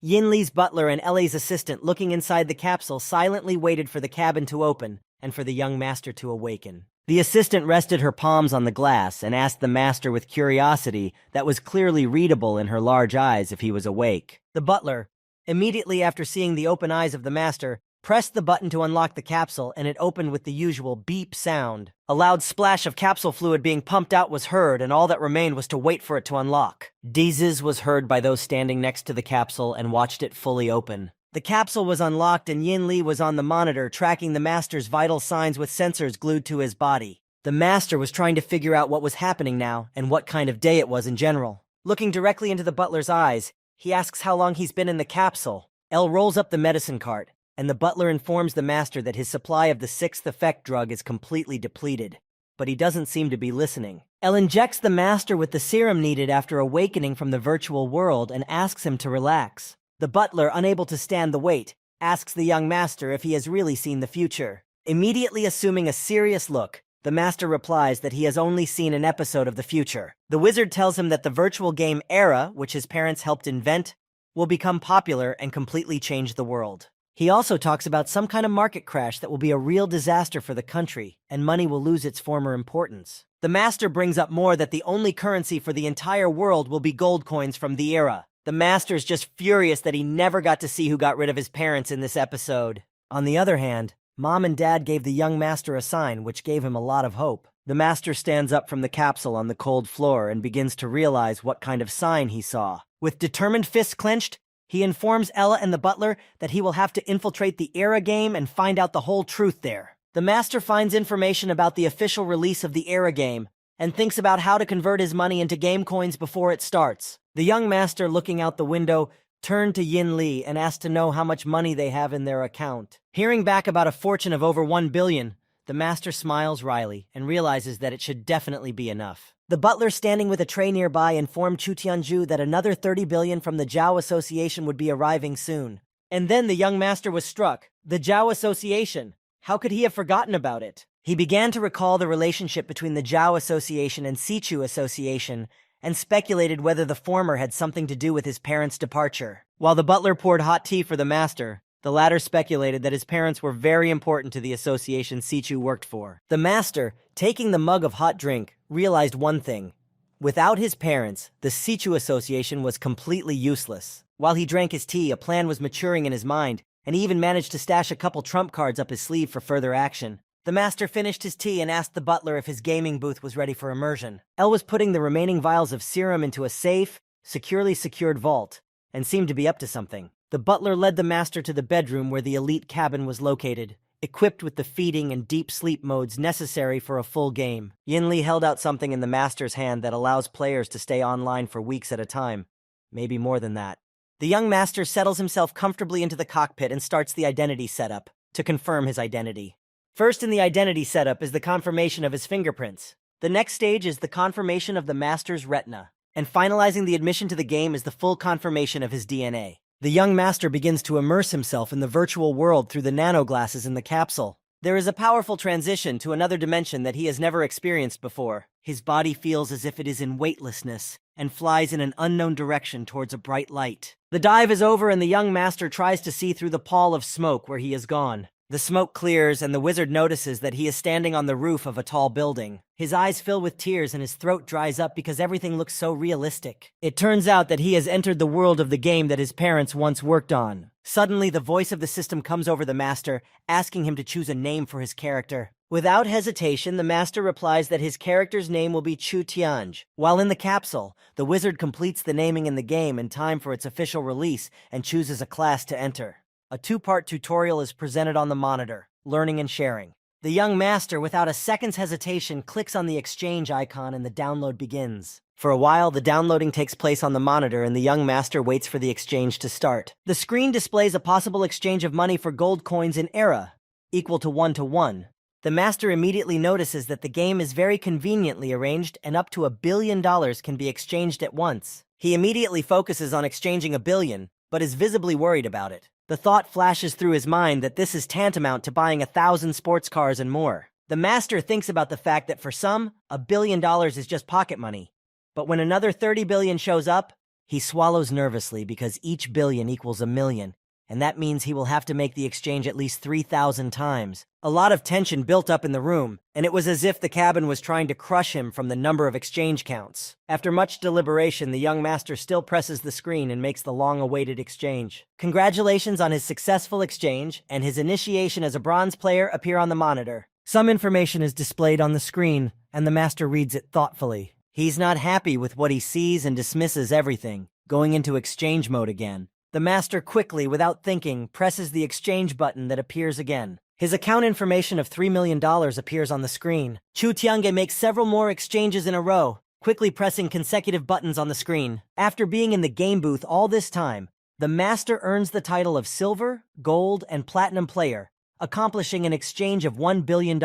Yin Li's butler and Ellie's assistant looking inside the capsule silently waited for the cabin to open and for the young master to awaken. The assistant rested her palms on the glass and asked the master with curiosity that was clearly readable in her large eyes if he was awake. The butler, immediately after seeing the open eyes of the master, pressed the button to unlock the capsule and it opened with the usual beep sound. A loud splash of capsule fluid being pumped out was heard and all that remained was to wait for it to unlock. Deezes was heard by those standing next to the capsule and watched it fully open. The capsule was unlocked and Yin Li was on the monitor tracking the master's vital signs with sensors glued to his body. The master was trying to figure out what was happening now and what kind of day it was in general. Looking directly into the butler's eyes, he asks how long he's been in the capsule. Elle rolls up the medicine cart, and the butler informs the master that his supply of the sixth effect drug is completely depleted. But he doesn't seem to be listening. Elle injects the master with the serum needed after awakening from the virtual world and asks him to relax. The butler, unable to stand the weight, asks the young master if he has really seen the future. Immediately assuming a serious look, the master replies that he has only seen an episode of the future. The wizard tells him that the virtual game Era, which his parents helped invent, will become popular and completely change the world. He also talks about some kind of market crash that will be a real disaster for the country, and money will lose its former importance. The master brings up more that the only currency for the entire world will be gold coins from the Era. The master's just furious that he never got to see who got rid of his parents in this episode. On the other hand, Mom and Dad gave the young master a sign which gave him a lot of hope. The master stands up from the capsule on the cold floor and begins to realize what kind of sign he saw. With determined fists clenched, he informs Ella and the butler that he will have to infiltrate the Era game and find out the whole truth there. The master finds information about the official release of the Era game and thinks about how to convert his money into game coins before it starts. The young master, looking out the window, turned to Yin Li and asked to know how much money they have in their account. Hearing back about a fortune of over 1 billion, the master smiles wryly and realizes that it should definitely be enough. The butler, standing with a tray nearby, informed Chu Tianju that another 30 billion from the Zhao Association would be arriving soon. And then the young master was struck. The Zhao Association. How could he have forgotten about it? He began to recall the relationship between the Zhao Association and Sichu Association and speculated whether the former had something to do with his parents' departure. While the butler poured hot tea for the master, the latter speculated that his parents were very important to the association Sichu worked for. The master, taking the mug of hot drink, realized one thing. Without his parents, the Sichu Association was completely useless. While he drank his tea, a plan was maturing in his mind, and he even managed to stash a couple trump cards up his sleeve for further action. The master finished his tea and asked the butler if his gaming booth was ready for immersion. Elle was putting the remaining vials of serum into a safe, securely secured vault, and seemed to be up to something. The butler led the master to the bedroom where the elite cabin was located, equipped with the feeding and deep sleep modes necessary for a full game. Yin Li held out something in the master's hand that allows players to stay online for weeks at a time, maybe more than that. The young master settles himself comfortably into the cockpit and starts the identity setup to confirm his identity. First in the identity setup is the confirmation of his fingerprints. The next stage is the confirmation of the master's retina. And finalizing the admission to the game is the full confirmation of his DNA. The young master begins to immerse himself in the virtual world through the nanoglasses in the capsule. There is a powerful transition to another dimension that he has never experienced before. His body feels as if it is in weightlessness and flies in an unknown direction towards a bright light. The dive is over and the young master tries to see through the pall of smoke where he is gone. The smoke clears and the wizard notices that he is standing on the roof of a tall building. His eyes fill with tears and his throat dries up because everything looks so realistic. It turns out that he has entered the world of the game that his parents once worked on. Suddenly, the voice of the system comes over the master, asking him to choose a name for his character. Without hesitation, the master replies that his character's name will be Chu Tianj. While in the capsule, the wizard completes the naming in the game in time for its official release and chooses a class to enter. A two-part tutorial is presented on the monitor, learning and sharing. The young master, without a second's hesitation, clicks on the exchange icon and the download begins. For a while, the downloading takes place on the monitor and the young master waits for the exchange to start. The screen displays a possible exchange of money for gold coins in Era, equal to 1 to 1. The master immediately notices that the game is very conveniently arranged and up to $1 billion can be exchanged at once. He immediately focuses on exchanging $1 billion, but is visibly worried about it. The thought flashes through his mind that this is tantamount to buying 1,000 sports cars and more. The master thinks about the fact that for some, $1 billion is just pocket money. But when another 30 billion shows up, He swallows nervously because each billion equals a million, and that means he will have to make the exchange at least 3,000 times. A lot of tension built up in the room, and it was as if the cabin was trying to crush him from the number of exchange counts. After much deliberation, the young master still presses the screen and makes the long-awaited exchange. Congratulations on his successful exchange, and his initiation as a bronze player appear on the monitor. Some information is displayed on the screen, and the master reads it thoughtfully. He's not happy with what he sees and dismisses everything, going into exchange mode again. The master quickly, without thinking, presses the exchange button that appears again. His account information of $3 million appears on the screen. Chu Tiange makes several more exchanges in a row, quickly pressing consecutive buttons on the screen. After being in the game booth all this time, the master earns the title of Silver, Gold, and Platinum Player, accomplishing an exchange of $1 billion.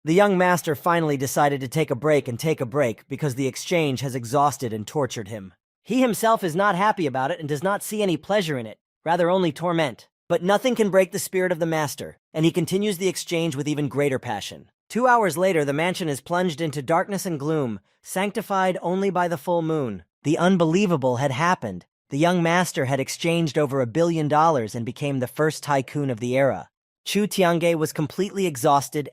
The young master finally decided to take a break because the exchange has exhausted and tortured him. He himself is not happy about it and does not see any pleasure in it, rather only torment. But nothing can break the spirit of the master, and he continues the exchange with even greater passion. 2 hours later, the mansion is plunged into darkness and gloom, sanctified only by the full moon. The unbelievable had happened. The young master had exchanged over $1 billion and became the first tycoon of the era. Chu Tiange was completely exhausted,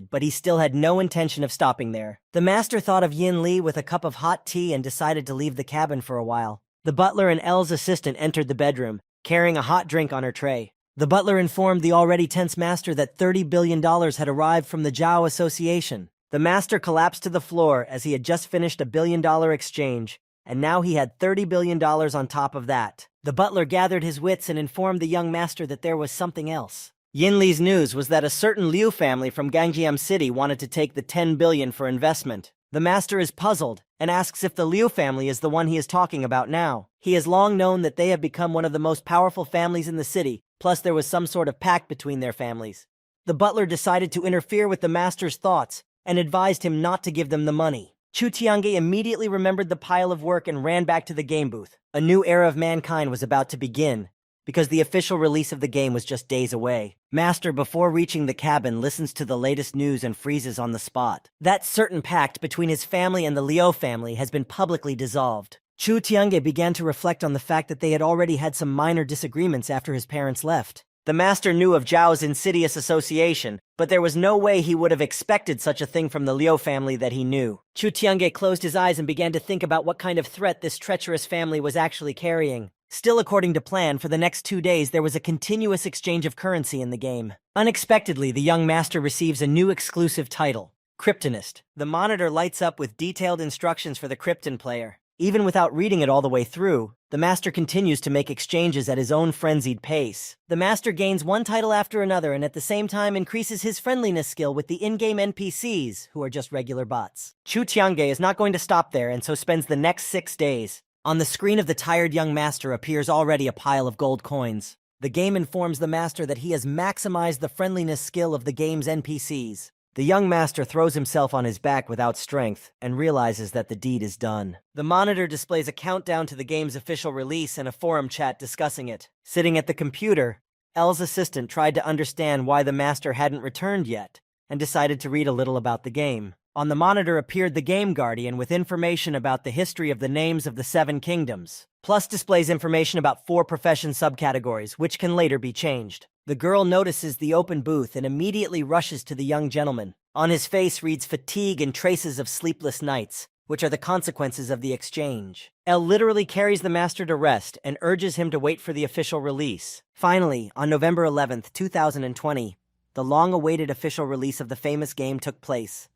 but he still had no intention of stopping there. The master thought of Yin Li with a cup of hot tea and decided to leave the cabin for a while. The butler and L's assistant entered the bedroom, carrying a hot drink on her tray. The butler informed the already tense master that $30 billion had arrived from the Zhao Association. The master collapsed to the floor as he had just finished a $1 billion exchange, and now he had $30 billion on top of that. The butler gathered his wits and informed the young master that there was something else. Yin Li's news was that a certain Liu family from Gangjiam City wanted to take the $10 billion for investment. The master is puzzled and asks if the Liu family is the one he is talking about now. He has long known that they have become one of the most powerful families in the city, plus there was some sort of pact between their families. The butler decided to interfere with the master's thoughts and advised him not to give them the money. Chu Tiange immediately remembered the pile of work and ran back to the game booth. A new era of mankind was about to begin, because the official release of the game was just days away. Master, before reaching the cabin, listens to the latest news and freezes on the spot. That certain pact between his family and the Liu family has been publicly dissolved. Chu Tiange began to reflect on the fact that they had already had some minor disagreements after his parents left. The master knew of Zhao's insidious association, but there was no way he would have expected such a thing from the Liu family that he knew. Chu Tiange closed his eyes and began to think about what kind of threat this treacherous family was actually carrying. Still according to plan, for the next 2 days there was a continuous exchange of currency in the game. Unexpectedly, the young master receives a new exclusive title, Kryptonist. The monitor lights up with detailed instructions for the Krypton player. Even without reading it all the way through, the master continues to make exchanges at his own frenzied pace. The master gains one title after another and at the same time increases his friendliness skill with the in-game NPCs, who are just regular bots. Chu Tiange is not going to stop there and so spends the next 6 days. On the screen of the tired young master appears already a pile of gold coins. The game informs the master that he has maximized the friendliness skill of the game's NPCs. The young master throws himself on his back without strength and realizes that the deed is done. The monitor displays a countdown to the game's official release and a forum chat discussing it. Sitting at the computer, L's assistant tried to understand why the master hadn't returned yet and decided to read a little about the game. On the monitor appeared the Game Guardian with information about the history of the names of the 7 kingdoms, plus displays information about 4 profession subcategories, which can later be changed. The girl notices the open booth and immediately rushes to the young gentleman. On his face reads fatigue and traces of sleepless nights, which are the consequences of the exchange. L literally carries the master to rest and urges him to wait for the official release. Finally, on November 11th, 2020, the long-awaited official release of the famous game took place.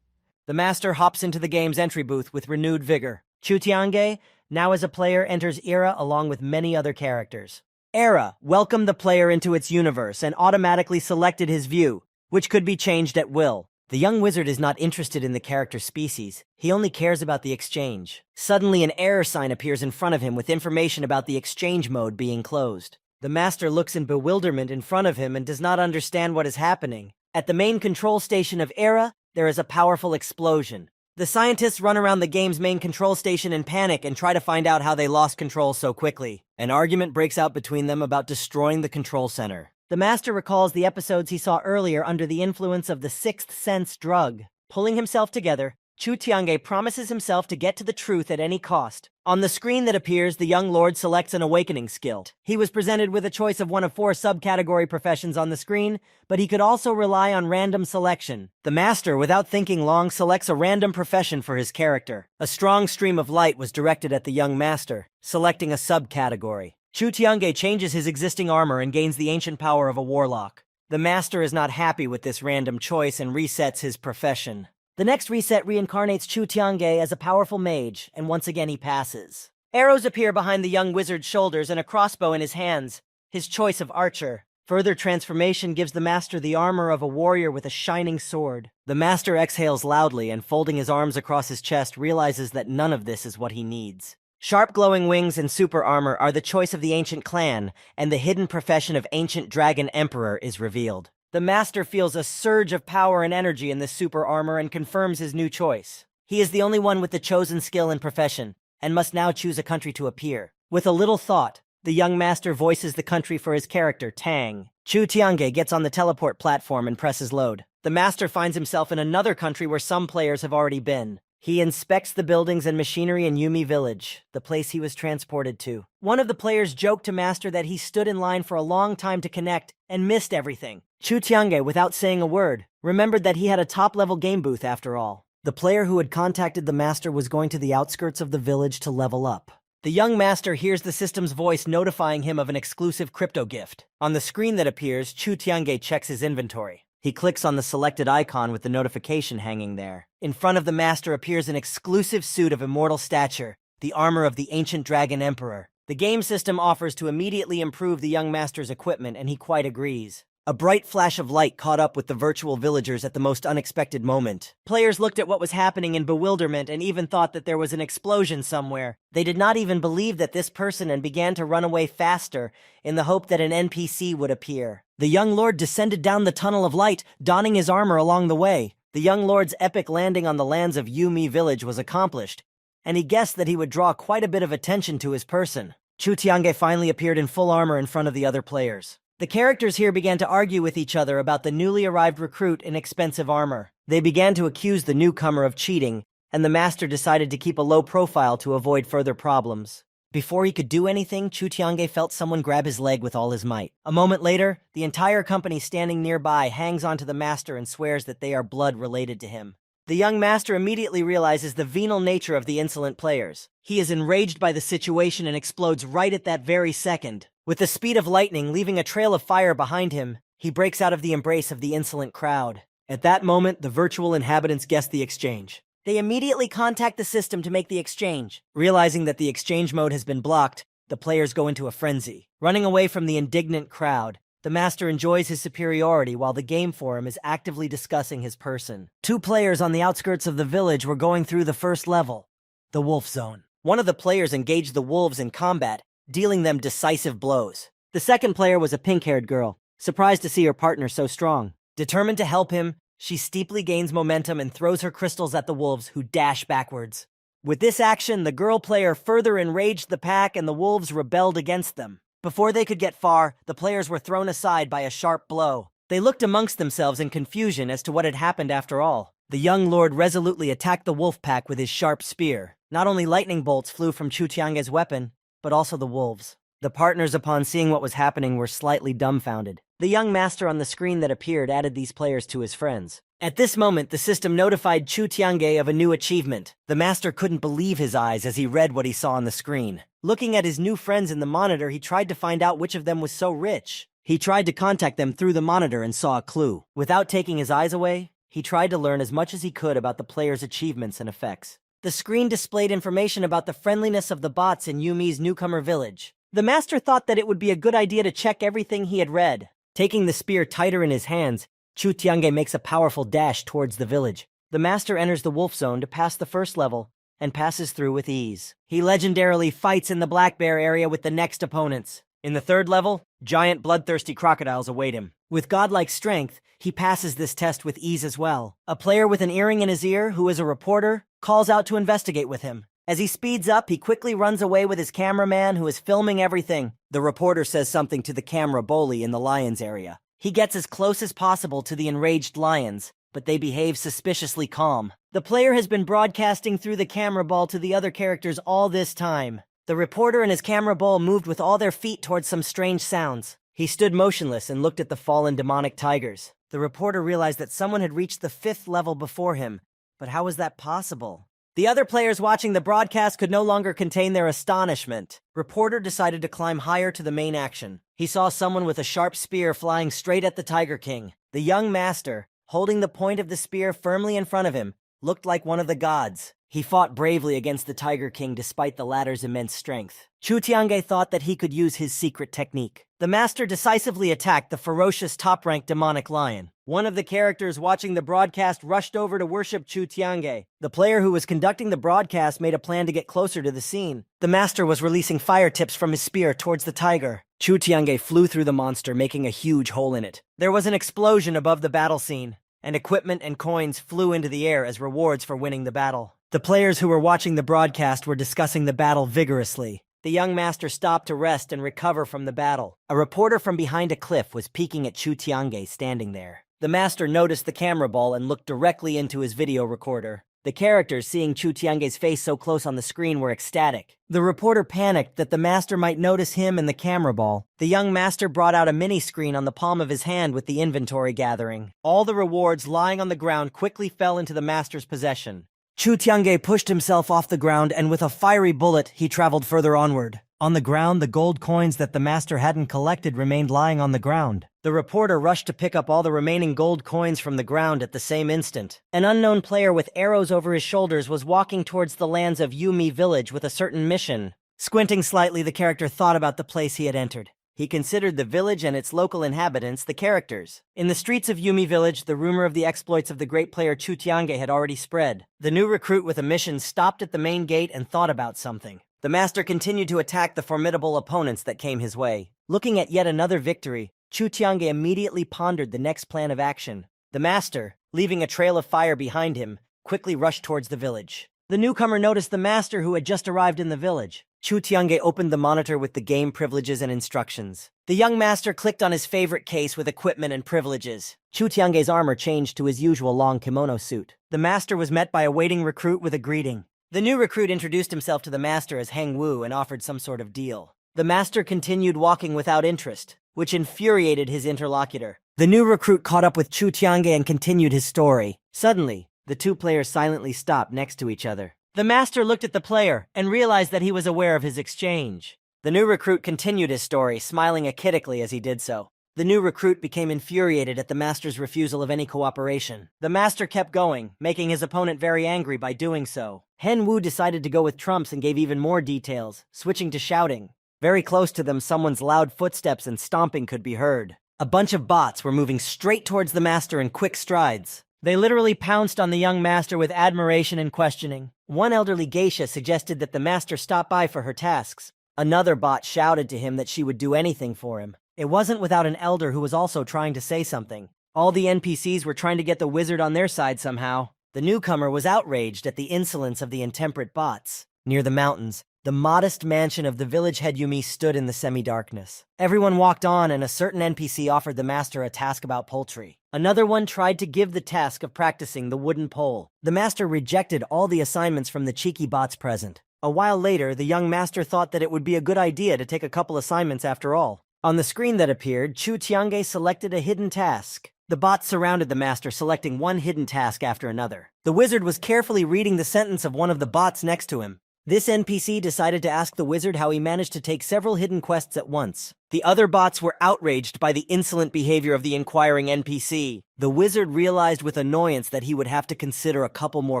The master hops into the game's entry booth with renewed vigor. Chu Tiange, now as a player, enters Era along with many other characters. Era welcomed the player into its universe and automatically selected his view, which could be changed at will. The young wizard is not interested in the character species. He only cares about the exchange. Suddenly, an error sign appears in front of him with information about the exchange mode being closed. The master looks in bewilderment in front of him and does not understand what is happening. At the main control station of Era, there is a powerful explosion. The scientists run around the game's main control station in panic and try to find out how they lost control so quickly. An argument breaks out between them about destroying the control center. The master recalls the episodes he saw earlier under the influence of the sixth sense drug. Pulling himself together, Chu Tiange promises himself to get to the truth at any cost. On the screen that appears, the young lord selects an awakening skill. He was presented with a choice of one of 4 subcategory professions on the screen, but he could also rely on random selection. The master, without thinking long, selects a random profession for his character. A strong stream of light was directed at the young master, selecting a subcategory. Chu Tiange changes his existing armor and gains the ancient power of a warlock. The master is not happy with this random choice and resets his profession. The next reset reincarnates Chu Tiange as a powerful mage, and once again he passes. Arrows appear behind the young wizard's shoulders and a crossbow in his hands, his choice of archer. Further transformation gives the master the armor of a warrior with a shining sword. The master exhales loudly and, folding his arms across his chest, realizes that none of this is what he needs. Sharp glowing wings and super armor are the choice of the ancient clan, and the hidden profession of ancient dragon emperor is revealed. The master feels a surge of power and energy in this super armor and confirms his new choice. He is the only one with the chosen skill and profession, and must now choose a country to appear. With a little thought, the young master voices the country for his character, Tang. Chu Tiange gets on the teleport platform and presses load. The master finds himself in another country where some players have already been. He inspects the buildings and machinery in Yumi Village, the place he was transported to. One of the players joked to Master that he stood in line for a long time to connect and missed everything. Chu Tiange, without saying a word, remembered that he had a top-level game booth after all. The player who had contacted the Master was going to the outskirts of the village to level up. The young Master hears the system's voice notifying him of an exclusive crypto gift. On the screen that appears, Chu Tiange checks his inventory. He clicks on the selected icon with the notification hanging there. In front of the master appears an exclusive suit of immortal stature, the armor of the ancient dragon emperor. The game system offers to immediately improve the young master's equipment, and he quite agrees. A bright flash of light caught up with the virtual villagers at the most unexpected moment. Players looked at what was happening in bewilderment and even thought that there was an explosion somewhere. They did not even believe that this person and began to run away faster in the hope that an NPC would appear. The young lord descended down the tunnel of light, donning his armor along the way. The young lord's epic landing on the lands of Yumi Village was accomplished, and he guessed that he would draw quite a bit of attention to his person. Chu Tiange finally appeared in full armor in front of the other players. The characters here began to argue with each other about the newly arrived recruit in expensive armor. They began to accuse the newcomer of cheating, and the master decided to keep a low profile to avoid further problems. Before he could do anything, Chu Tiange felt someone grab his leg with all his might. A moment later, the entire company standing nearby hangs onto the master and swears that they are blood related to him. The young master immediately realizes the venal nature of the insolent players. He is enraged by the situation and explodes right at that very second. With the speed of lightning, leaving a trail of fire behind him, he breaks out of the embrace of the insolent crowd. At that moment, the virtual inhabitants guess the exchange. They immediately contact the system to make the exchange. Realizing that the exchange mode has been blocked, the players go into a frenzy. Running away from the indignant crowd, the master enjoys his superiority while the game forum is actively discussing his person. 2 players on the outskirts of the village were going through the first level, the wolf zone. One of the players engaged the wolves in combat, dealing them decisive blows. The second player was a pink-haired girl, surprised to see her partner so strong. Determined to help him, she steeply gains momentum and throws her crystals at the wolves, who dash backwards. With this action, the girl player further enraged the pack and the wolves rebelled against them. Before they could get far, the players were thrown aside by a sharp blow. They looked amongst themselves in confusion as to what had happened after all. The young lord resolutely attacked the wolf pack with his sharp spear. Not only lightning bolts flew from Chu Tiange's weapon, but also the wolves. The partners, upon seeing what was happening, were slightly dumbfounded. The young master on the screen that appeared added these players to his friends. At this moment, the system notified Chu Tiange of a new achievement. The master couldn't believe his eyes as he read what he saw on the screen. Looking at his new friends in the monitor, he tried to find out which of them was so rich. He tried to contact them through the monitor and saw a clue. Without taking his eyes away, he tried to learn as much as he could about the players' achievements and effects. The screen displayed information about the friendliness of the bots in Yumi's newcomer village. The master thought that it would be a good idea to check everything he had read. Taking the spear tighter in his hands, Chu Tiange makes a powerful dash towards the village. The master enters the wolf zone to pass the first level, and passes through with ease. He legendarily fights in the black bear area with the next opponents. In the third level, giant bloodthirsty crocodiles await him. With godlike strength, he passes this test with ease as well. A player with an earring in his ear, who is a reporter, calls out to investigate with him. As he speeds up, he quickly runs away with his cameraman, who is filming everything. The reporter says something to the camera bully in the lions area. He gets as close as possible to the enraged lions, but they behave suspiciously calm. The player has been broadcasting through the camera ball to the other characters all this time. The reporter and his camera ball moved with all their feet towards some strange sounds. He stood motionless and looked at the fallen demonic tigers. The reporter realized that someone had reached the 5th level before him, but how was that possible? The other players watching the broadcast could no longer contain their astonishment. Reporter decided to climb higher to the main action. He saw someone with a sharp spear flying straight at the Tiger King. The young master, holding the point of the spear firmly in front of him, looked like one of the gods. He fought bravely against the Tiger King despite the latter's immense strength. Chu Tiange thought that he could use his secret technique. The master decisively attacked the ferocious top-ranked demonic lion. One of the characters watching the broadcast rushed over to worship Chu Tiange. The player who was conducting the broadcast made a plan to get closer to the scene. The master was releasing fire tips from his spear towards the tiger. Chu Tiange flew through the monster, making a huge hole in it. There was an explosion above the battle scene, and equipment and coins flew into the air as rewards for winning the battle. The players who were watching the broadcast were discussing the battle vigorously. The young master stopped to rest and recover from the battle. A reporter from behind a cliff was peeking at Chu Tiange standing there. The master noticed the camera ball and looked directly into his video recorder. The characters, seeing Chu Tiange's face so close on the screen, were ecstatic. The reporter panicked that the master might notice him and the camera ball. The young master brought out a mini-screen on the palm of his hand with the inventory gathering. All the rewards lying on the ground quickly fell into the master's possession. Chu Tiange pushed himself off the ground, and with a fiery bullet, he traveled further onward. On the ground, the gold coins that the master hadn't collected remained lying on the ground. The reporter rushed to pick up all the remaining gold coins from the ground at the same instant. An unknown player with arrows over his shoulders was walking towards the lands of Yumi village with a certain mission. Squinting slightly, the character thought about the place he had entered. He considered the village and its local inhabitants the characters. In the streets of Yumi village, the rumor of the exploits of the great player Chu Tiange had already spread. The new recruit with a mission stopped at the main gate and thought about something. The master continued to attack the formidable opponents that came his way. Looking at yet another victory, Chu Tiange immediately pondered the next plan of action. The master, leaving a trail of fire behind him, quickly rushed towards the village. The newcomer noticed the master who had just arrived in the village. Chu Tiange opened the monitor with the game privileges and instructions. The young master clicked on his favorite case with equipment and privileges. Chu Tiange's armor changed to his usual long kimono suit. The master was met by a waiting recruit with a greeting. The new recruit introduced himself to the master as Heng Wu and offered some sort of deal. The master continued walking without interest, which infuriated his interlocutor. The new recruit caught up with Chu Tiange and continued his story. Suddenly, the two players silently stopped next to each other. The master looked at the player and realized that he was aware of his exchange. The new recruit continued his story, smiling achidically as he did so. The new recruit became infuriated at the master's refusal of any cooperation. The master kept going, making his opponent very angry by doing so. Hen Wu decided to go with trumps and gave even more details, switching to shouting. Very close to them, someone's loud footsteps and stomping could be heard. A bunch of bots were moving straight towards the master in quick strides. They literally pounced on the young master with admiration and questioning. One elderly geisha suggested that the master stop by for her tasks. Another bot shouted to him that she would do anything for him. It wasn't without an elder who was also trying to say something. All the NPCs were trying to get the wizard on their side somehow. The newcomer was outraged at the insolence of the intemperate bots. Near the mountains, the modest mansion of the village head Yumi stood in the semi-darkness. Everyone walked on, and a certain NPC offered the master a task about poultry. Another one tried to give the task of practicing the wooden pole. The master rejected all the assignments from the cheeky bots present. A while later, the young master thought that it would be a good idea to take a couple assignments after all. On the screen that appeared, Chu Tiange selected a hidden task. The bots surrounded the master, selecting one hidden task after another. The wizard was carefully reading the sentence of one of the bots next to him. This NPC decided to ask the wizard how he managed to take several hidden quests at once. The other bots were outraged by the insolent behavior of the inquiring NPC. The wizard realized with annoyance that he would have to consider a couple more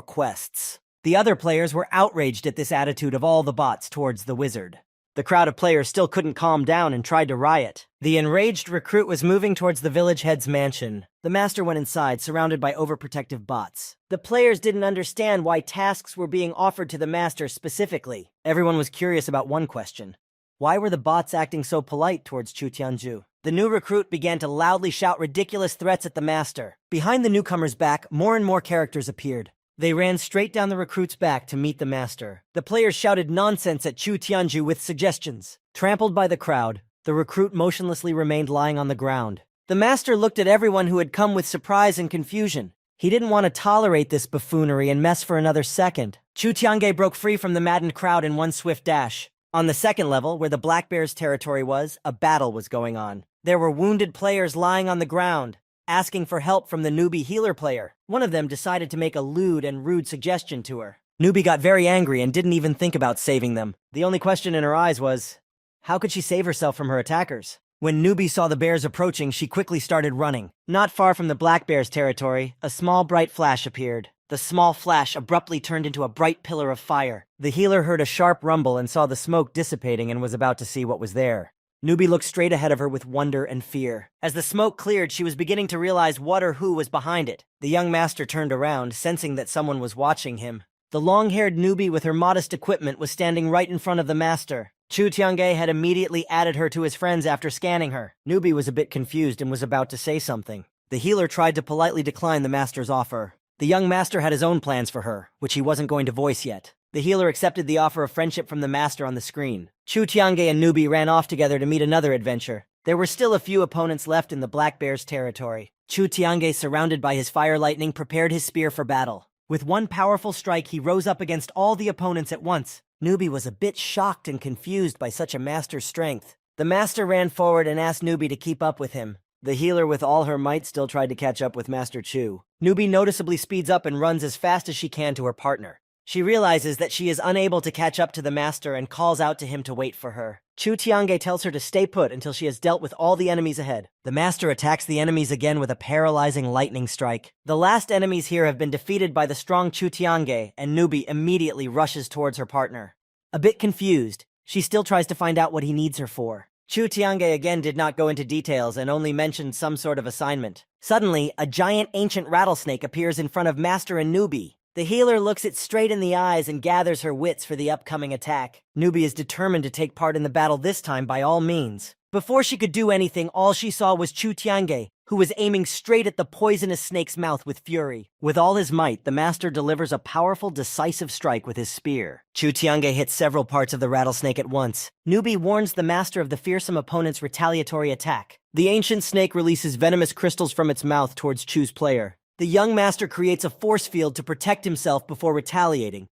quests. The other players were outraged at this attitude of all the bots towards the wizard. The crowd of players still couldn't calm down and tried to riot. The enraged recruit was moving towards the village head's mansion. The master went inside, surrounded by overprotective bots. The players didn't understand why tasks were being offered to the master specifically. Everyone was curious about one question. Why were the bots acting so polite towards Chu Tianju? The new recruit began to loudly shout ridiculous threats at the master. Behind the newcomer's back, more and more characters appeared. They ran straight down the recruit's back to meet the master. The players shouted nonsense at Chu Tianju with suggestions. Trampled by the crowd, the recruit motionlessly remained lying on the ground. The master looked at everyone who had come with surprise and confusion. He didn't want to tolerate this buffoonery and mess for another second. Chu Tiange broke free from the maddened crowd in one swift dash. On the second level, where the Black Bear's territory was, a battle was going on. There were wounded players lying on the ground, asking for help from the newbie healer player. One of them decided to make a lewd and rude suggestion to her. Newbie got very angry and didn't even think about saving them. The only question in her eyes was, how could she save herself from her attackers? When Newbie saw the bears approaching, she quickly started running. Not far from the Black Bear's territory, a small bright flash appeared. The small flash abruptly turned into a bright pillar of fire. The healer heard a sharp rumble and saw the smoke dissipating and was about to see what was there. Newbie looked straight ahead of her with wonder and fear. As the smoke cleared, she was beginning to realize what or who was behind it. The young master turned around, sensing that someone was watching him. The long-haired newbie with her modest equipment was standing right in front of the master. Chu Tiange had immediately added her to his friends after scanning her. Newbie was a bit confused and was about to say something. The healer tried to politely decline the master's offer. The young master had his own plans for her, which he wasn't going to voice yet. The healer accepted the offer of friendship from the master on the screen. Chu Tiange and Newbie ran off together to meet another adventure. There were still a few opponents left in the Black Bear's territory. Chu Tiange, surrounded by his fire lightning, prepared his spear for battle. With one powerful strike, he rose up against all the opponents at once. Newbie was a bit shocked and confused by such a master's strength. The master ran forward and asked Newbie to keep up with him. The healer with all her might still tried to catch up with Master Chu. Newbie noticeably speeds up and runs as fast as she can to her partner. She realizes that she is unable to catch up to the master and calls out to him to wait for her. Chu Tiange tells her to stay put until she has dealt with all the enemies ahead. The master attacks the enemies again with a paralyzing lightning strike. The last enemies here have been defeated by the strong Chu Tiange, and Newbie immediately rushes towards her partner. A bit confused, she still tries to find out what he needs her for. Chu Tiange again did not go into details and only mentioned some sort of assignment. Suddenly, a giant ancient rattlesnake appears in front of Master and Newbie. The healer looks it straight in the eyes and gathers her wits for the upcoming attack. Newbie is determined to take part in the battle this time by all means. Before she could do anything, all she saw was Chu Tiange, who was aiming straight at the poisonous snake's mouth with fury. With all his might, the master delivers a powerful, decisive strike with his spear. Chu Tiange hits several parts of the rattlesnake at once. Newbie warns the master of the fearsome opponent's retaliatory attack. The ancient snake releases venomous crystals from its mouth towards Chu's player. The young master creates a force field to protect himself before retaliating,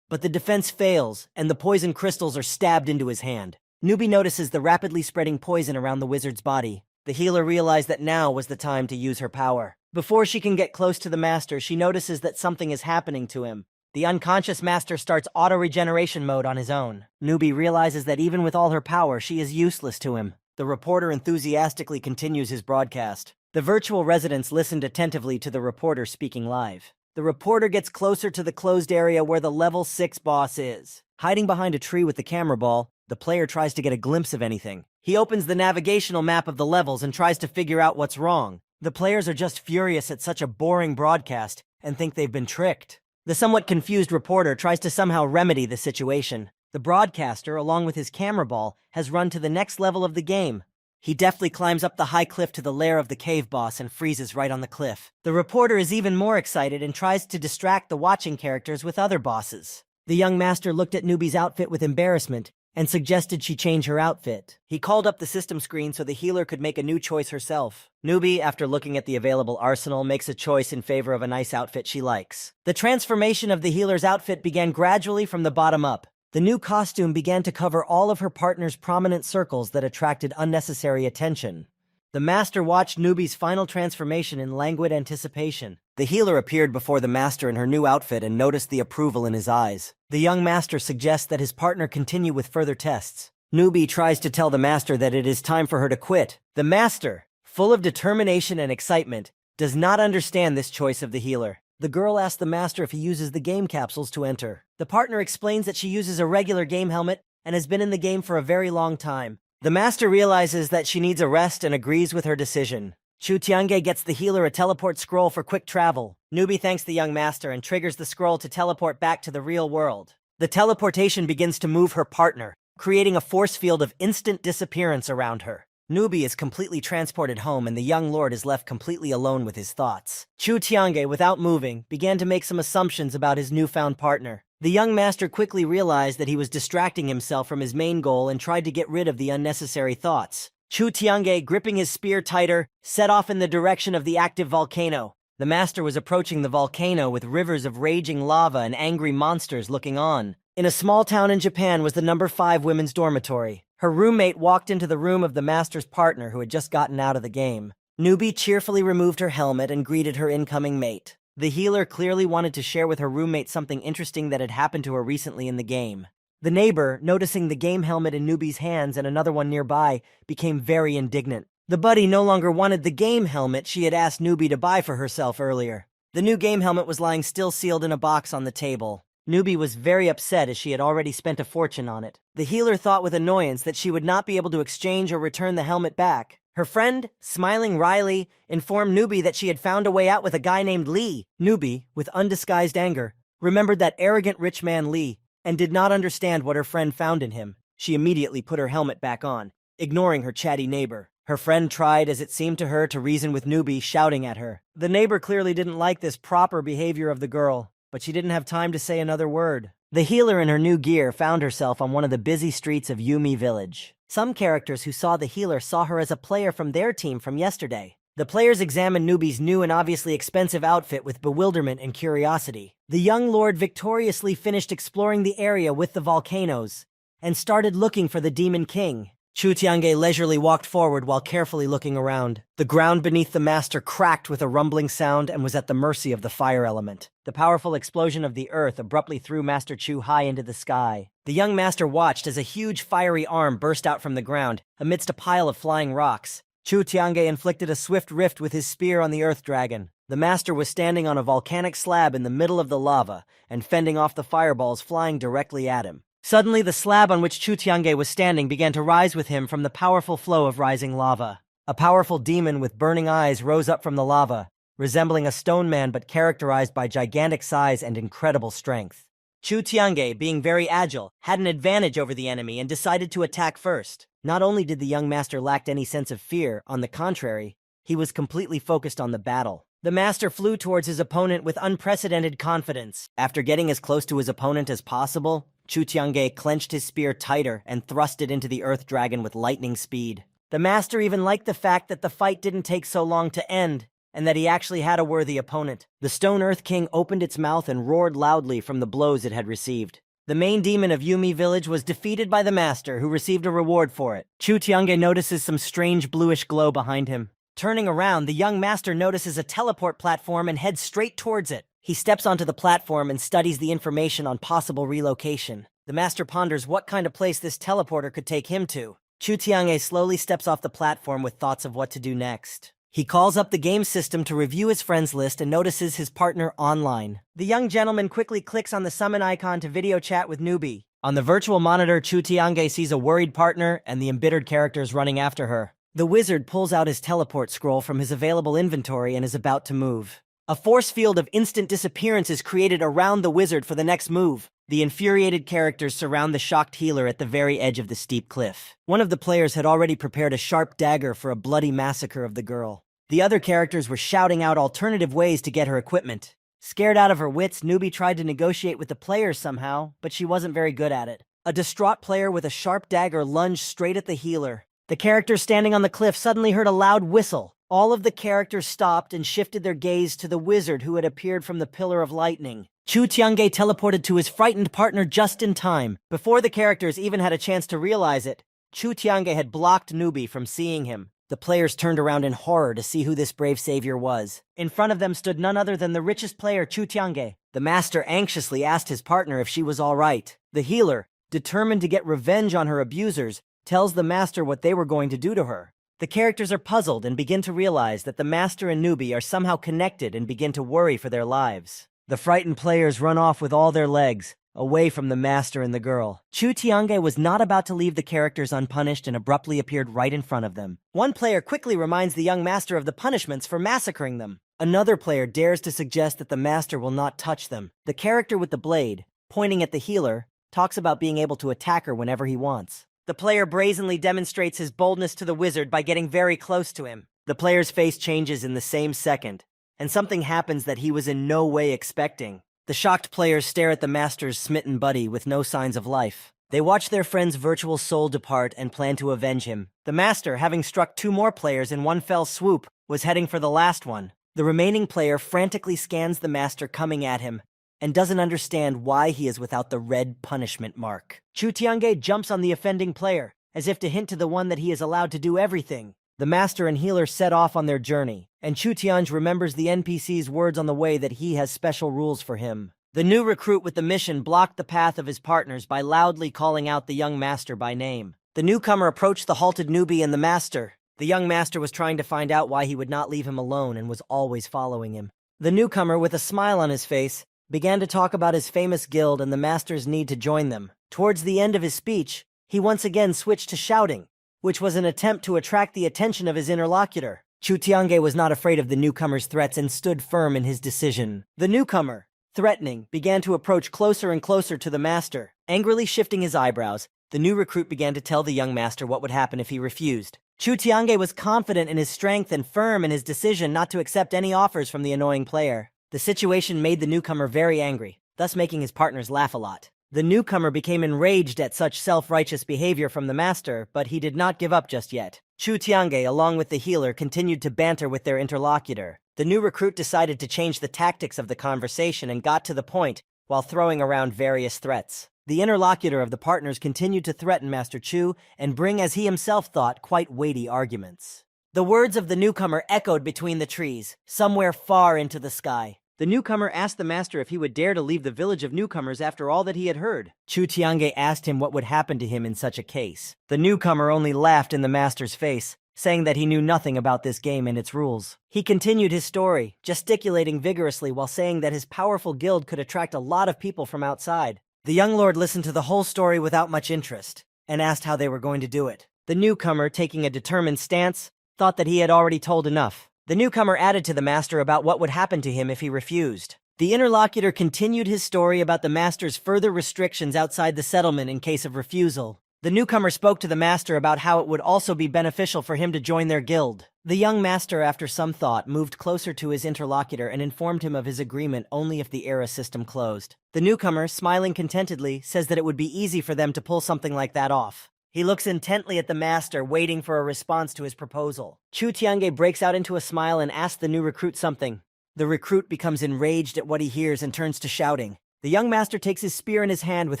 but the defense fails, and the poison crystals are stabbed into his hand. Newbie notices the rapidly spreading poison around the wizard's body. The healer realized that now was the time to use her power. Before she can get close to the master, she notices that something is happening to him. The unconscious master starts auto-regeneration mode on his own. Newbie realizes that even with all her power, she is useless to him. The reporter enthusiastically continues his broadcast. The virtual residents listened attentively to the reporter speaking live. The reporter gets closer to the closed area where the level 6 boss is. Hiding behind a tree with the camera ball, the player tries to get a glimpse of anything. He opens the navigational map of the levels and tries to figure out what's wrong. The players are just furious at such a boring broadcast and think they've been tricked. The somewhat confused reporter tries to somehow remedy the situation. The broadcaster, along with his camera ball, has run to the next level of the game. He deftly climbs up the high cliff to the lair of the cave boss and freezes right on the cliff. The reporter is even more excited and tries to distract the watching characters with other bosses. The young master looked at Newbie's outfit with embarrassment and suggested she change her outfit. He called up the system screen so the healer could make a new choice herself. Newbie, after looking at the available arsenal, makes a choice in favor of a nice outfit she likes. The transformation of the healer's outfit began gradually from the bottom up. The new costume began to cover all of her partner's prominent circles that attracted unnecessary attention. The master watched Newbie's final transformation in languid anticipation. The healer appeared before the master in her new outfit and noticed the approval in his eyes. The young master suggests that his partner continue with further tests. Newbie tries to tell the master that it is time for her to quit. The master, full of determination and excitement, does not understand this choice of the healer. The girl asks the master if he uses the game capsules to enter. The partner explains that she uses a regular game helmet and has been in the game for a very long time. The master realizes that she needs a rest and agrees with her decision. Chu Tiange gets the healer a teleport scroll for quick travel. Newbie thanks the young master and triggers the scroll to teleport back to the real world. The teleportation begins to move her partner, creating a force field of instant disappearance around her. Newbie is completely transported home and the young lord is left completely alone with his thoughts. Chu Tiange, without moving, began to make some assumptions about his newfound partner. The young master quickly realized that he was distracting himself from his main goal and tried to get rid of the unnecessary thoughts. Chu Tiange, gripping his spear tighter, set off in the direction of the active volcano. The master was approaching the volcano with rivers of raging lava and angry monsters looking on. In a small town in Japan was the number 5 women's dormitory. Her roommate walked into the room of the master's partner who had just gotten out of the game. Newbie cheerfully removed her helmet and greeted her incoming mate. The healer clearly wanted to share with her roommate something interesting that had happened to her recently in the game. The neighbor, noticing the game helmet in Newbie's hands and another one nearby, became very indignant. The buddy no longer wanted the game helmet she had asked Newbie to buy for herself earlier. The new game helmet was lying still sealed in a box on the table. Newbie was very upset as she had already spent a fortune on it. The healer thought with annoyance that she would not be able to exchange or return the helmet back. Her friend, smiling wryly, informed Newbie that she had found a way out with a guy named Lee. Newbie, with undisguised anger, remembered that arrogant rich man Lee and did not understand what her friend found in him. She immediately put her helmet back on, ignoring her chatty neighbor. Her friend tried, as it seemed to her, to reason with Newbie, shouting at her. The neighbor clearly didn't like this proper behavior of the girl, but she didn't have time to say another word. The healer in her new gear found herself on one of the busy streets of Yumi Village. Some characters who saw the healer saw her as a player from their team from yesterday. The players examined Newbie's new and obviously expensive outfit with bewilderment and curiosity. The young lord victoriously finished exploring the area with the volcanoes and started looking for the Demon King. Chu Tiange leisurely walked forward while carefully looking around. The ground beneath the master cracked with a rumbling sound and was at the mercy of the fire element. The powerful explosion of the earth abruptly threw Master Chu high into the sky. The young master watched as a huge fiery arm burst out from the ground amidst a pile of flying rocks. Chu Tiange inflicted a swift rift with his spear on the earth dragon. The master was standing on a volcanic slab in the middle of the lava and fending off the fireballs flying directly at him. Suddenly, the slab on which Chu Tiange was standing began to rise with him from the powerful flow of rising lava. A powerful demon with burning eyes rose up from the lava, resembling a stone man but characterized by gigantic size and incredible strength. Chu Tiange, being very agile, had an advantage over the enemy and decided to attack first. Not only did the young master lack any sense of fear, on the contrary, he was completely focused on the battle. The master flew towards his opponent with unprecedented confidence. After getting as close to his opponent as possible, Chu Tiange clenched his spear tighter and thrust it into the earth dragon with lightning speed. The master even liked the fact that the fight didn't take so long to end, and that he actually had a worthy opponent. The Stone Earth King opened its mouth and roared loudly from the blows it had received. The main demon of Yumi Village was defeated by the master, who received a reward for it. Chu Tiange notices some strange bluish glow behind him. Turning around, the young master notices a teleport platform and heads straight towards it. He steps onto the platform and studies the information on possible relocation. The master ponders what kind of place this teleporter could take him to. Chu Tiange slowly steps off the platform with thoughts of what to do next. He calls up the game system to review his friends list and notices his partner online. The young gentleman quickly clicks on the summon icon to video chat with Newbie. On the virtual monitor, Chu Tiange sees a worried partner and the embittered characters running after her. The wizard pulls out his teleport scroll from his available inventory and is about to move. A force field of instant disappearance is created around the wizard for the next move. The infuriated characters surround the shocked healer at the very edge of the steep cliff. One of the players had already prepared a sharp dagger for a bloody massacre of the girl. The other characters were shouting out alternative ways to get her equipment. Scared out of her wits, Newbie tried to negotiate with the players somehow, but she wasn't very good at it. A distraught player with a sharp dagger lunged straight at the healer. The characters standing on the cliff suddenly heard a loud whistle. All of the characters stopped and shifted their gaze to the wizard who had appeared from the pillar of lightning. Chu Tiange teleported to his frightened partner just in time. Before the characters even had a chance to realize it, Chu Tiange had blocked Newbie from seeing him. The players turned around in horror to see who this brave savior was. In front of them stood none other than the richest player, Chu Tiange. The master anxiously asked his partner if she was all right. The healer, determined to get revenge on her abusers, tells the master what they were going to do to her. The characters are puzzled and begin to realize that the master and Newbie are somehow connected and begin to worry for their lives. The frightened players run off with all their legs, away from the master and the girl. Chu Tiange was not about to leave the characters unpunished and abruptly appeared right in front of them. One player quickly reminds the young master of the punishments for massacring them. Another player dares to suggest that the master will not touch them. The character with the blade, pointing at the healer, talks about being able to attack her whenever he wants. The player brazenly demonstrates his boldness to the wizard by getting very close to him. The player's face changes in the same second, and something happens that he was in no way expecting. The shocked players stare at the master's smitten buddy with no signs of life. They watch their friend's virtual soul depart and plan to avenge him. The master, having struck 2 more players in one fell swoop, was heading for the last one. The remaining player frantically scans the master coming at him and doesn't understand why he is without the red punishment mark. Chu Tiange jumps on the offending player, as if to hint to the one that he is allowed to do everything. The master and healer set off on their journey, and Chu Tiange remembers the NPC's words on the way that he has special rules for him. The new recruit with the mission blocked the path of his partners by loudly calling out the young master by name. The newcomer approached the halted newbie and the master. The young master was trying to find out why he would not leave him alone and was always following him. The newcomer, with a smile on his face, began to talk about his famous guild and the master's need to join them. Towards the end of his speech, he once again switched to shouting, which was an attempt to attract the attention of his interlocutor. Chu Tiange was not afraid of the newcomer's threats and stood firm in his decision. The newcomer, threatening, began to approach closer and closer to the master. Angrily shifting his eyebrows, the new recruit began to tell the young master what would happen if he refused. Chu Tiange was confident in his strength and firm in his decision not to accept any offers from the annoying player. The situation made the newcomer very angry, thus making his partners laugh a lot. The newcomer became enraged at such self-righteous behavior from the master, but he did not give up just yet. Chu Tiange, along with the healer, continued to banter with their interlocutor. The new recruit decided to change the tactics of the conversation and got to the point while throwing around various threats. The interlocutor of the partners continued to threaten Master Chu and bring, as he himself thought, quite weighty arguments. The words of the newcomer echoed between the trees, somewhere far into the sky. The newcomer asked the master if he would dare to leave the village of newcomers after all that he had heard. Chu Tiange asked him what would happen to him in such a case. The newcomer only laughed in the master's face, saying that he knew nothing about this game and its rules. He continued his story, gesticulating vigorously while saying that his powerful guild could attract a lot of people from outside. The young lord listened to the whole story without much interest, and asked how they were going to do it. The newcomer, taking a determined stance, thought that he had already told enough. The newcomer added to the master about what would happen to him if he refused. The interlocutor continued his story about the master's further restrictions outside the settlement in case of refusal. The newcomer spoke to the master about how it would also be beneficial for him to join their guild. The young master, after some thought, moved closer to his interlocutor and informed him of his agreement only if the era system closed. The newcomer, smiling contentedly, says that it would be easy for them to pull something like that off. He looks intently at the master, waiting for a response to his proposal. Chu Tiange breaks out into a smile and asks the new recruit something. The recruit becomes enraged at what he hears and turns to shouting. The young master takes his spear in his hand with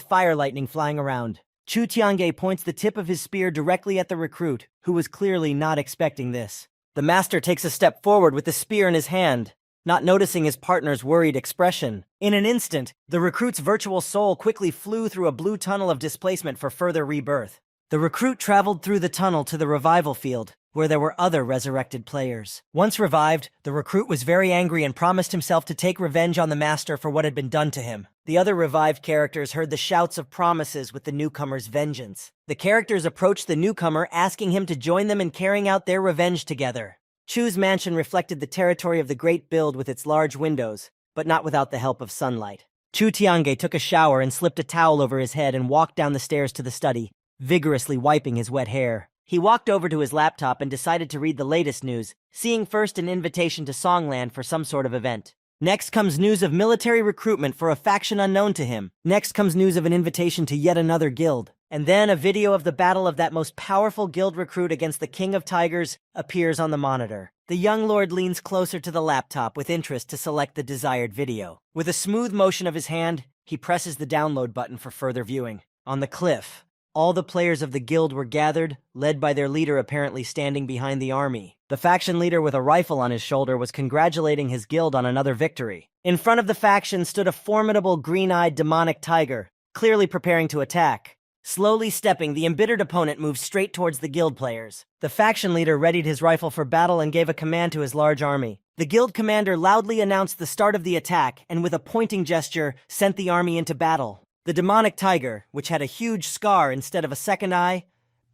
fire lightning flying around. Chu Tiange points the tip of his spear directly at the recruit, who was clearly not expecting this. The master takes a step forward with the spear in his hand, not noticing his partner's worried expression. In an instant, the recruit's virtual soul quickly flew through a blue tunnel of displacement for further rebirth. The recruit traveled through the tunnel to the revival field, where there were other resurrected players. Once revived, the recruit was very angry and promised himself to take revenge on the master for what had been done to him. The other revived characters heard the shouts of promises with the newcomer's vengeance. The characters approached the newcomer, asking him to join them in carrying out their revenge together. Chu's mansion reflected the territory of the Great Build with its large windows, but not without the help of sunlight. Chu Tiange took a shower and slipped a towel over his head and walked down the stairs to the study, vigorously wiping his wet hair. He walked over to his laptop and decided to read the latest news, seeing first an invitation to Songland for some sort of event. Next comes news of military recruitment for a faction unknown to him. Next comes news of an invitation to yet another guild. And then a video of the battle of that most powerful guild recruit against the King of Tigers appears on the monitor. The young lord leans closer to the laptop with interest to select the desired video. With a smooth motion of his hand, he presses the download button for further viewing. On the cliff, all the players of the guild were gathered, led by their leader apparently standing behind the army. The faction leader with a rifle on his shoulder was congratulating his guild on another victory. In front of the faction stood a formidable green-eyed demonic tiger, clearly preparing to attack. Slowly stepping, the embittered opponent moved straight towards the guild players. The faction leader readied his rifle for battle and gave a command to his large army. The guild commander loudly announced the start of the attack and with a pointing gesture sent the army into battle. The demonic tiger, which had a huge scar instead of a second eye,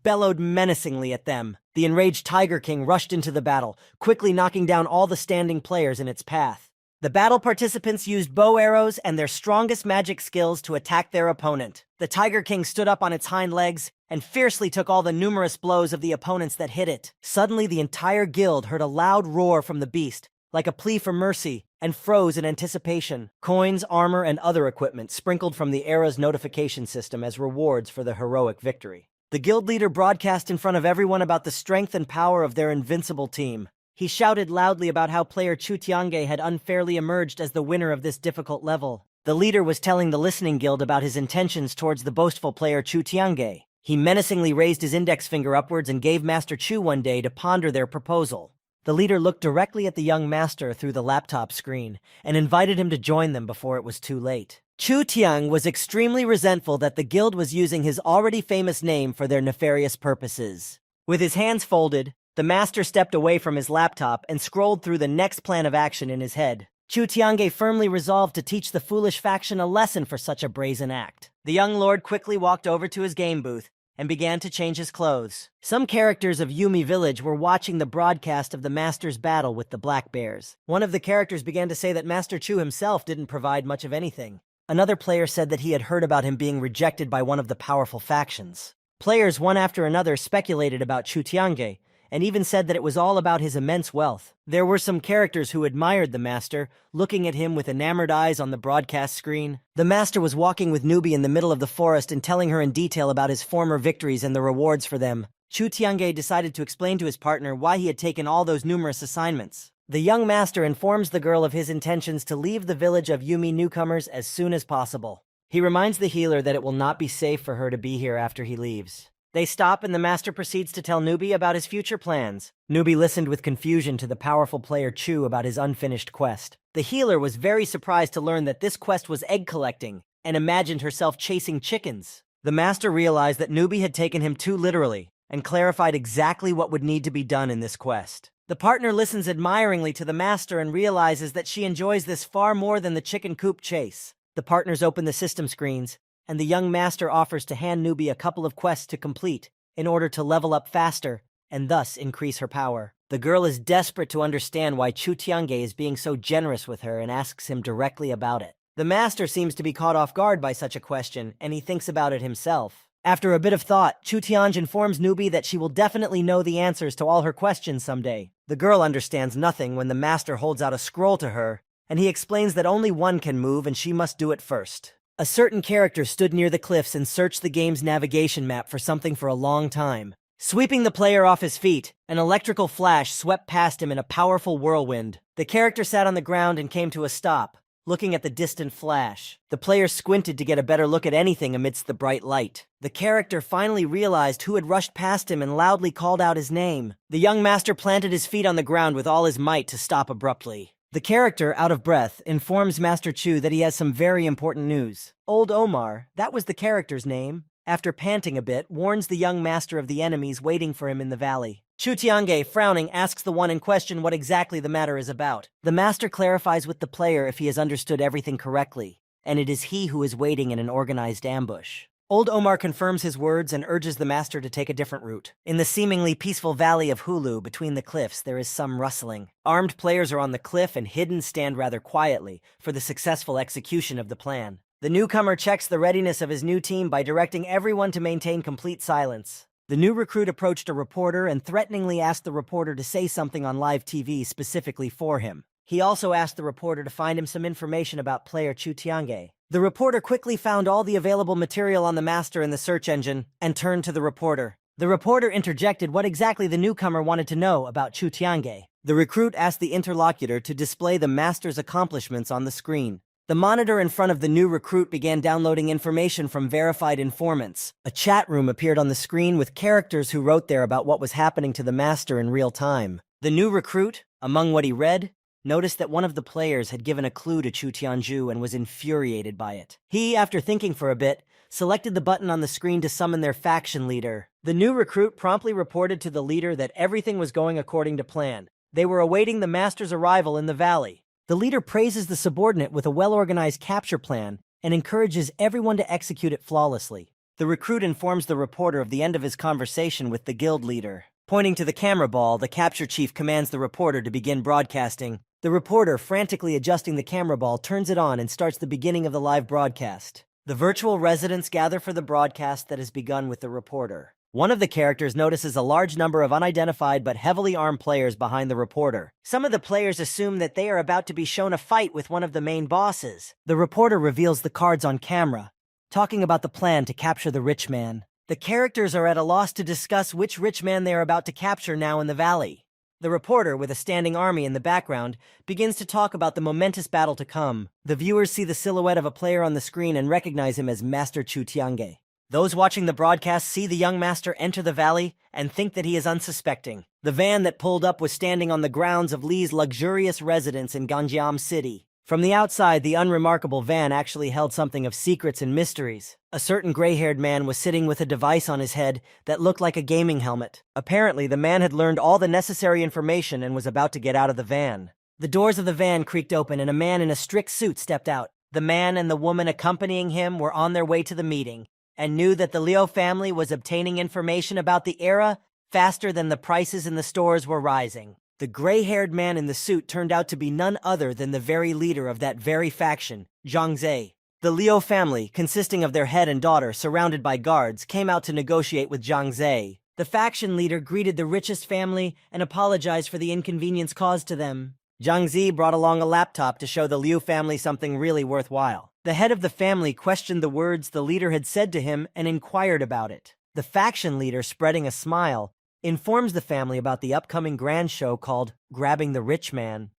bellowed menacingly at them. The enraged Tiger King rushed into the battle, quickly knocking down all the standing players in its path. The battle participants used bow arrows and their strongest magic skills to attack their opponent. The Tiger King stood up on its hind legs and fiercely took all the numerous blows of the opponents that hit it. Suddenly, the entire guild heard a loud roar from the beast, like a plea for mercy, and froze in anticipation. Coins, armor, and other equipment sprinkled from the era's notification system as rewards for the heroic victory. The guild leader broadcast in front of everyone about the strength and power of their invincible team. He shouted loudly about how player Chu Tiange had unfairly emerged as the winner of this difficult level. The leader was telling the listening guild about his intentions towards the boastful player Chu Tiange. He menacingly raised his index finger upwards and gave Master Chu one day to ponder their proposal. The leader looked directly at the young master through the laptop screen and invited him to join them before it was too late. Chu Tiang was extremely resentful that the guild was using his already famous name for their nefarious purposes. With his hands folded, the master stepped away from his laptop and scrolled through the next plan of action in his head. Chu Tiange firmly resolved to teach the foolish faction a lesson for such a brazen act. The young lord quickly walked over to his game booth and began to change his clothes. Some characters of Yumi Village were watching the broadcast of the master's battle with the Black Bears. One of the characters began to say that Master Chu himself didn't provide much of anything. Another player said that he had heard about him being rejected by one of the powerful factions. Players one after another speculated about Chu Tiange, and even said that it was all about his immense wealth. There were some characters who admired the master, looking at him with enamored eyes on the broadcast screen. The master was walking with Newbie in the middle of the forest and telling her in detail about his former victories and the rewards for them. Chu Tiange decided to explain to his partner why he had taken all those numerous assignments. The young master informs the girl of his intentions to leave the village of Yumi newcomers as soon as possible. He reminds the healer that it will not be safe for her to be here after he leaves. They stop and the master proceeds to tell Newbie about his future plans. Newbie listened with confusion to the powerful player Chu about his unfinished quest. The healer was very surprised to learn that this quest was egg collecting and imagined herself chasing chickens. The master realized that Newbie had taken him too literally and clarified exactly what would need to be done in this quest. The partner listens admiringly to the master and realizes that she enjoys this far more than the chicken coop chase. The partners open the system screens, and the young master offers to hand Newbie a couple of quests to complete in order to level up faster and thus increase her power. The girl is desperate to understand why Chu Tiange is being so generous with her and asks him directly about it. The master seems to be caught off guard by such a question, and he thinks about it himself. After a bit of thought, Chu Tiange informs Newbie that she will definitely know the answers to all her questions someday. The girl understands nothing when the master holds out a scroll to her, and he explains that only one can move and she must do it first. A certain character stood near the cliffs and searched the game's navigation map for something for a long time. Sweeping the player off his feet, an electrical flash swept past him in a powerful whirlwind. The character sat on the ground and came to a stop, looking at the distant flash. The player squinted to get a better look at anything amidst the bright light. The character finally realized who had rushed past him and loudly called out his name. The young master planted his feet on the ground with all his might to stop abruptly. The character, out of breath, informs Master Chu that he has some very important news. Old Omar, that was the character's name, after panting a bit, warns the young master of the enemies waiting for him in the valley. Chu Tiange, frowning, asks the one in question what exactly the matter is about. The master clarifies with the player if he has understood everything correctly, and it is he who is waiting in an organized ambush. Old Omar confirms his words and urges the master to take a different route. In the seemingly peaceful valley of Hulu, between the cliffs, there is some rustling. Armed players are on the cliff and hidden stand rather quietly for the successful execution of the plan. The newcomer checks the readiness of his new team by directing everyone to maintain complete silence. The new recruit approached a reporter and threateningly asked the reporter to say something on live TV specifically for him. He also asked the reporter to find him some information about player Chu Tiange. The reporter quickly found all the available material on the master in the search engine and turned to the reporter. The reporter interjected what exactly the newcomer wanted to know about Chu Tiange. The recruit asked the interlocutor to display the master's accomplishments on the screen. The monitor in front of the new recruit began downloading information from verified informants. A chat room appeared on the screen with characters who wrote there about what was happening to the master in real time. The new recruit, among what he read, noticed that one of the players had given a clue to Chu Tianju and was infuriated by it. He, after thinking for a bit, selected the button on the screen to summon their faction leader. The new recruit promptly reported to the leader that everything was going according to plan. They were awaiting the master's arrival in the valley. The leader praises the subordinate with a well-organized capture plan and encourages everyone to execute it flawlessly. The recruit informs the reporter of the end of his conversation with the guild leader. Pointing to the camera ball, the capture chief commands the reporter to begin broadcasting. The reporter, frantically adjusting the camera ball, turns it on and starts the beginning of the live broadcast. The virtual residents gather for the broadcast that has begun with the reporter. One of the characters notices a large number of unidentified but heavily armed players behind the reporter. Some of the players assume that they are about to be shown a fight with one of the main bosses. The reporter reveals the cards on camera, talking about the plan to capture the rich man. The characters are at a loss to discuss which rich man they are about to capture now in the valley. The reporter, with a standing army in the background, begins to talk about the momentous battle to come. The viewers see the silhouette of a player on the screen and recognize him as Master Chu Tiange. Those watching the broadcast see the young master enter the valley and think that he is unsuspecting. The van that pulled up was standing on the grounds of Li's luxurious residence in Ganjiam City. From the outside, the unremarkable van actually held something of secrets and mysteries. A certain gray-haired man was sitting with a device on his head that looked like a gaming helmet. Apparently, the man had learned all the necessary information and was about to get out of the van. The doors of the van creaked open and a man in a strict suit stepped out. The man and the woman accompanying him were on their way to the meeting and knew that the Liu family was obtaining information about the era faster than the prices in the stores were rising. The gray-haired man in the suit turned out to be none other than the very leader of that very faction, Zhang Zhe. The Liu family, consisting of their head and daughter surrounded by guards, came out to negotiate with Zhang Zhe. The faction leader greeted the richest family and apologized for the inconvenience caused to them. Zhang Zhe brought along a laptop to show the Liu family something really worthwhile. The head of the family questioned the words the leader had said to him and inquired about it. The faction leader, spreading a smile, informs the family about the upcoming grand show called Grabbing the Rich Man.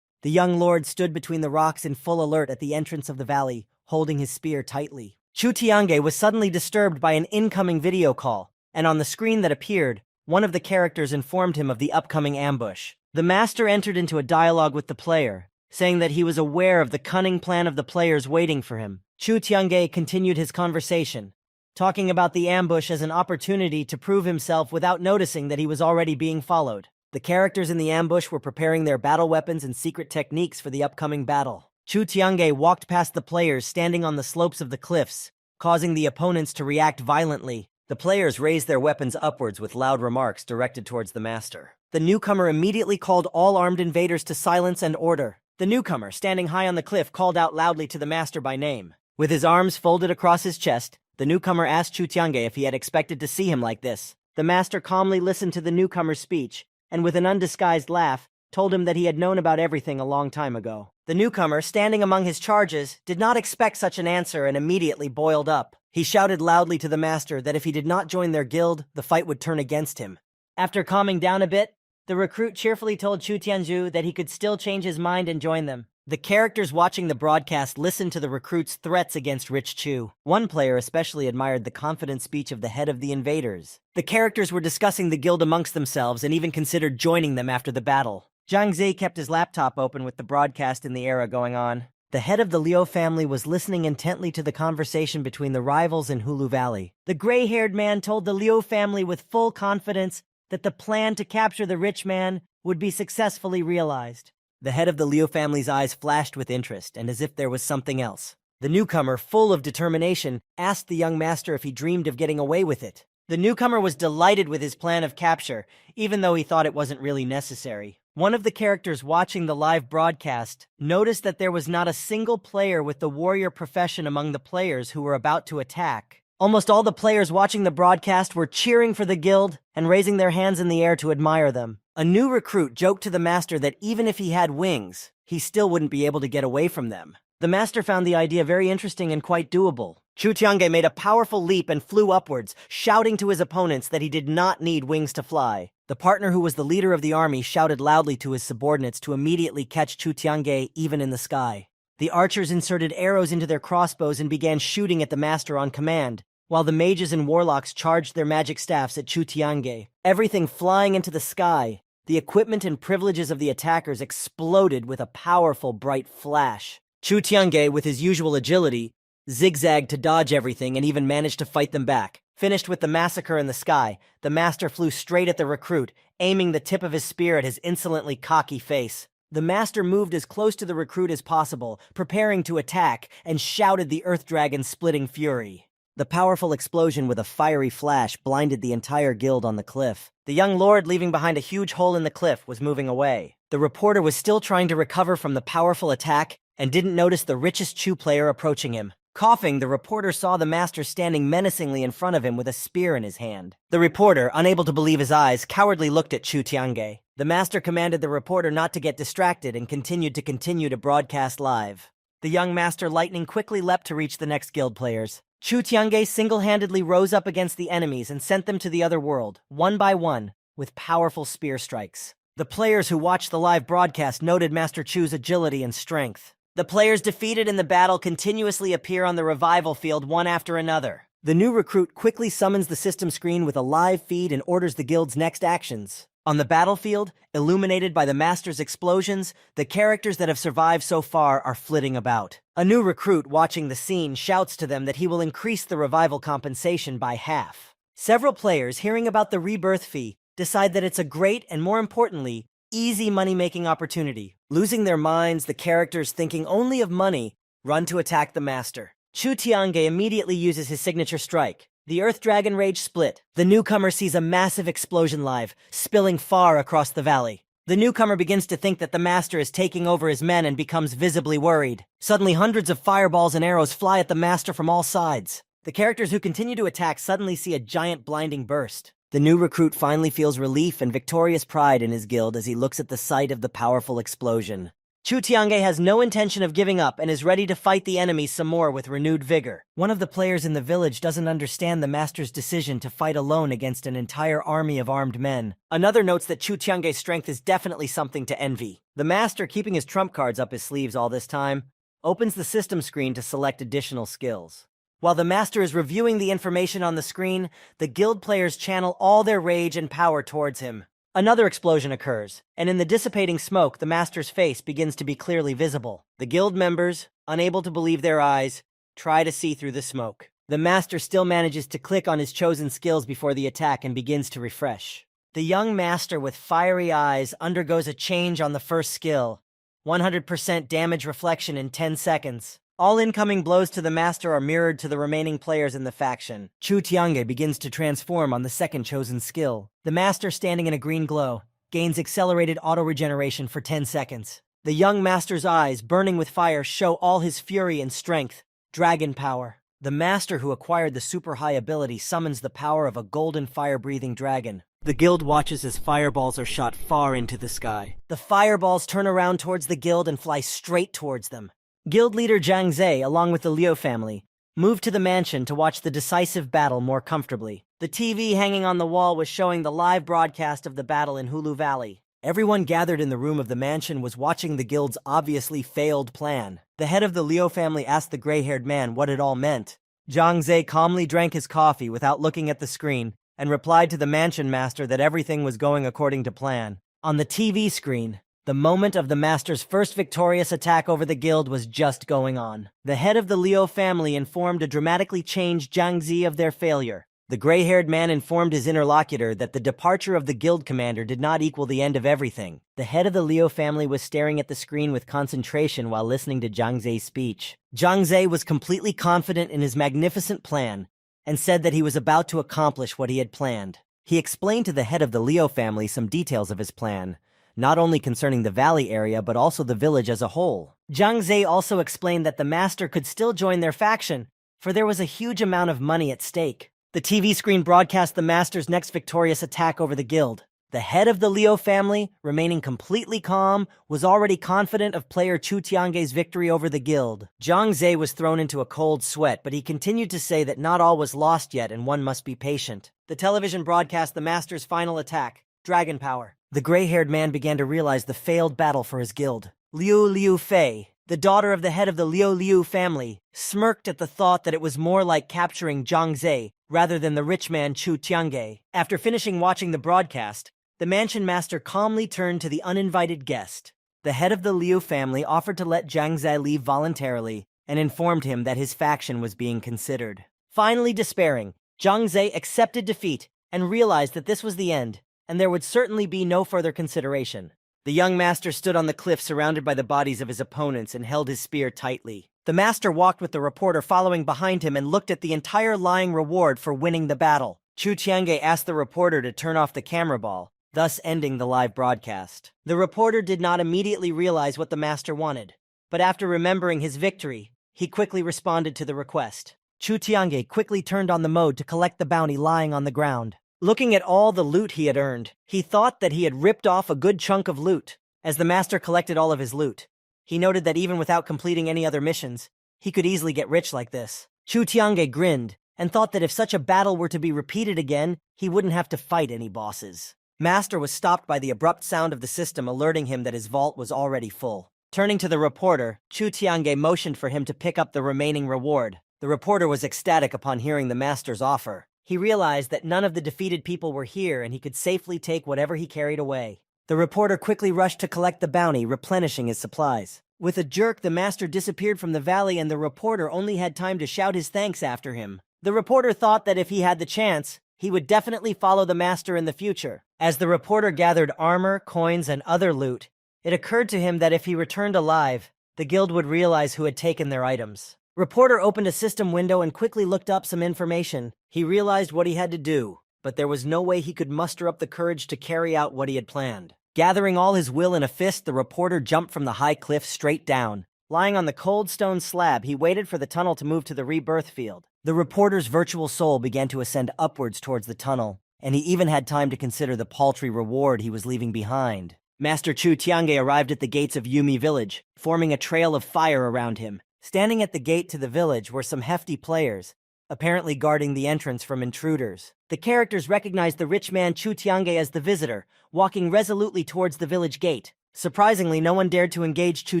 The young lord stood between the rocks in full alert at the entrance of the valley, holding his spear tightly. Chu Tiange was suddenly disturbed by an incoming video call, and on the screen that appeared, one of the characters informed him of the upcoming ambush. The master entered into a dialogue with the player, saying that he was aware of the cunning plan of the players waiting for him. Chu Tiange continued his conversation, talking about the ambush as an opportunity to prove himself without noticing that he was already being followed. The characters in the ambush were preparing their battle weapons and secret techniques for the upcoming battle. Chu Tiange walked past the players standing on the slopes of the cliffs, causing the opponents to react violently. The players raised their weapons upwards with loud remarks directed towards the master. The newcomer immediately called all armed invaders to silence and order. The newcomer, standing high on the cliff, called out loudly to the master by name. With his arms folded across his chest, the newcomer asked Chu Tiange if he had expected to see him like this. The master calmly listened to the newcomer's speech, and with an undisguised laugh, told him that he had known about everything a long time ago. The newcomer, standing among his charges, did not expect such an answer and immediately boiled up. He shouted loudly to the master that if he did not join their guild, the fight would turn against him. After calming down a bit, the recruit cheerfully told Chu Tianzhu that he could still change his mind and join them. The characters watching the broadcast listened to the recruit's threats against Rich Chu. One player especially admired the confident speech of the head of the invaders. The characters were discussing the guild amongst themselves and even considered joining them after the battle. Zhang Zhe kept his laptop open with the broadcast in the era going on. The head of the Liu family was listening intently to the conversation between the rivals in Hulu Valley. The gray-haired man told the Liu family with full confidence that the plan to capture the rich man would be successfully realized. The head of the Liu family's eyes flashed with interest, and as if there was something else. The newcomer, full of determination, asked the young master if he dreamed of getting away with it. The newcomer was delighted with his plan of capture, even though he thought it wasn't really necessary. One of the characters watching the live broadcast noticed that there was not a single player with the warrior profession among the players who were about to attack. Almost all the players watching the broadcast were cheering for the guild and raising their hands in the air to admire them. A new recruit joked to the master that even if he had wings, he still wouldn't be able to get away from them. The master found the idea very interesting and quite doable. Chu Tiange made a powerful leap and flew upwards, shouting to his opponents that he did not need wings to fly. The partner who was the leader of the army shouted loudly to his subordinates to immediately catch Chu Tiange even in the sky. The archers inserted arrows into their crossbows and began shooting at the master on command, while the mages and warlocks charged their magic staffs at Chu Tiange. Everything flying into the sky, the equipment and privileges of the attackers exploded with a powerful bright flash. Chu Tiange, with his usual agility, zigzagged to dodge everything and even managed to fight them back. Finished with the massacre in the sky, the master flew straight at the recruit, aiming the tip of his spear at his insolently cocky face. The master moved as close to the recruit as possible, preparing to attack, and shouted the Earth Dragon's splitting fury. The powerful explosion with a fiery flash blinded the entire guild on the cliff. The young lord, leaving behind a huge hole in the cliff, was moving away. The reporter was still trying to recover from the powerful attack and didn't notice the richest Chu player approaching him. Coughing, the reporter saw the master standing menacingly in front of him with a spear in his hand. The reporter, unable to believe his eyes, cowardly looked at Chu Tiange. The master commanded the reporter not to get distracted and continued to broadcast live. The young master lightning quickly leapt to reach the next guild players. Chu Tiange single-handedly rose up against the enemies and sent them to the other world, one by one, with powerful spear strikes. The players who watched the live broadcast noted Master Chu's agility and strength. The players defeated in the battle continuously appear on the revival field one after another. The new recruit quickly summons the system screen with a live feed and orders the guild's next actions. On the battlefield, illuminated by the Master's explosions, the characters that have survived so far are flitting about. A new recruit watching the scene shouts to them that he will increase the revival compensation by half. Several players, hearing about the rebirth fee, decide that it's a great and, more importantly, easy money-making opportunity. Losing their minds, the characters thinking only of money run to attack the Master. Chu Tiange immediately uses his signature strike. The Earth Dragon Rage split. The newcomer sees a massive explosion live, spilling far across the valley. The newcomer begins to think that the Master is taking over his men and becomes visibly worried. Suddenly, hundreds of fireballs and arrows fly at the Master from all sides. The characters who continue to attack suddenly see a giant blinding burst. The new recruit finally feels relief and victorious pride in his guild as he looks at the sight of the powerful explosion. Chu Tiange has no intention of giving up and is ready to fight the enemy some more with renewed vigor. One of the players in the village doesn't understand the Master's decision to fight alone against an entire army of armed men. Another notes that Chu Tiange's strength is definitely something to envy. The Master, keeping his trump cards up his sleeves all this time, opens the system screen to select additional skills. While the Master is reviewing the information on the screen, the guild players channel all their rage and power towards him. Another explosion occurs, and in the dissipating smoke, the Master's face begins to be clearly visible. The guild members, unable to believe their eyes, try to see through the smoke. The Master still manages to click on his chosen skills before the attack and begins to refresh. The young Master with fiery eyes undergoes a change on the first skill. 100% damage reflection in 10 seconds. All incoming blows to the Master are mirrored to the remaining players in the faction. Chu Tiange begins to transform on the second chosen skill. The Master, standing in a green glow, gains accelerated auto-regeneration for 10 seconds. The young Master's eyes, burning with fire, show all his fury and strength. Dragon power. The Master who acquired the super high ability summons the power of a golden fire-breathing dragon. The guild watches as fireballs are shot far into the sky. The fireballs turn around towards the guild and fly straight towards them. Guild leader Zhang Zhe, along with the Liu family, moved to the mansion to watch the decisive battle more comfortably. The TV hanging on the wall was showing the live broadcast of the battle in Hulu Valley. Everyone gathered in the room of the mansion was watching the guild's obviously failed plan. The head of the Liu family asked the gray-haired man what it all meant. Zhang Zhe calmly drank his coffee without looking at the screen and replied to the mansion master that everything was going according to plan. On the TV screen, the moment of the Master's first victorious attack over the guild was just going on. The head of the Liu family informed a dramatically changed Zhang Zi of their failure. The gray-haired man informed his interlocutor that the departure of the guild commander did not equal the end of everything. The head of the Liu family was staring at the screen with concentration while listening to Zhang Zi's speech. Zhang Zi was completely confident in his magnificent plan and said that he was about to accomplish what he had planned. He explained to the head of the Liu family some details of his plan, not only concerning the valley area but also the village as a whole. Zhang Zi also explained that the Master could still join their faction, for there was a huge amount of money at stake. The TV screen broadcast the Master's next victorious attack over the guild. The head of the Liu family, remaining completely calm, was already confident of player Chu Tiange's victory over the guild. Zhang Zi was thrown into a cold sweat, but he continued to say that not all was lost yet and one must be patient. The television broadcast the Master's final attack, Dragon Power. The gray-haired man began to realize the failed battle for his guild. Liu Fei, the daughter of the head of the Liu family, smirked at the thought that it was more like capturing Zhang Zi rather than the rich man Chu Tiange. After finishing watching the broadcast, the mansion master calmly turned to the uninvited guest. The head of the Liu family offered to let Zhang Zi leave voluntarily and informed him that his faction was being considered. Finally despairing, Zhang Zi accepted defeat and realized that this was the end, and there would certainly be no further consideration. The young master stood on the cliff surrounded by the bodies of his opponents and held his spear tightly. The master walked with the reporter following behind him and looked at the entire lying reward for winning the battle. Chu Tiange asked the reporter to turn off the camera ball, thus ending the live broadcast. The reporter did not immediately realize what the master wanted, but after remembering his victory, he quickly responded to the request. Chu Tiange quickly turned on the mode to collect the bounty lying on the ground. Looking at all the loot he had earned, he thought that he had ripped off a good chunk of loot. As the master collected all of his loot, he noted that even without completing any other missions, he could easily get rich like this. Chu Tiange grinned and thought that if such a battle were to be repeated again, he wouldn't have to fight any bosses. Master was stopped by the abrupt sound of the system alerting him that his vault was already full. Turning to the reporter, Chu Tiange motioned for him to pick up the remaining reward. The reporter was ecstatic upon hearing the master's offer. He realized that none of the defeated people were here and he could safely take whatever he carried away. The reporter quickly rushed to collect the bounty, replenishing his supplies. With a jerk, the master disappeared from the valley and the reporter only had time to shout his thanks after him. The reporter thought that if he had the chance, he would definitely follow the master in the future. As the reporter gathered armor, coins, and other loot, it occurred to him that if he returned alive, the guild would realize who had taken their items. Reporter opened a system window and quickly looked up some information. He realized what he had to do, but there was no way he could muster up the courage to carry out what he had planned. Gathering all his will in a fist, the reporter jumped from the high cliff straight down. Lying on the cold stone slab, he waited for the tunnel to move to the rebirth field. The reporter's virtual soul began to ascend upwards towards the tunnel, and he even had time to consider the paltry reward he was leaving behind. Master Chu Tiange arrived at the gates of Yumi village, forming a trail of fire around him. Standing at the gate to the village were some hefty players, apparently guarding the entrance from intruders. The characters recognized the rich man Chu Tiange as the visitor, walking resolutely towards the village gate. Surprisingly, no one dared to engage Chu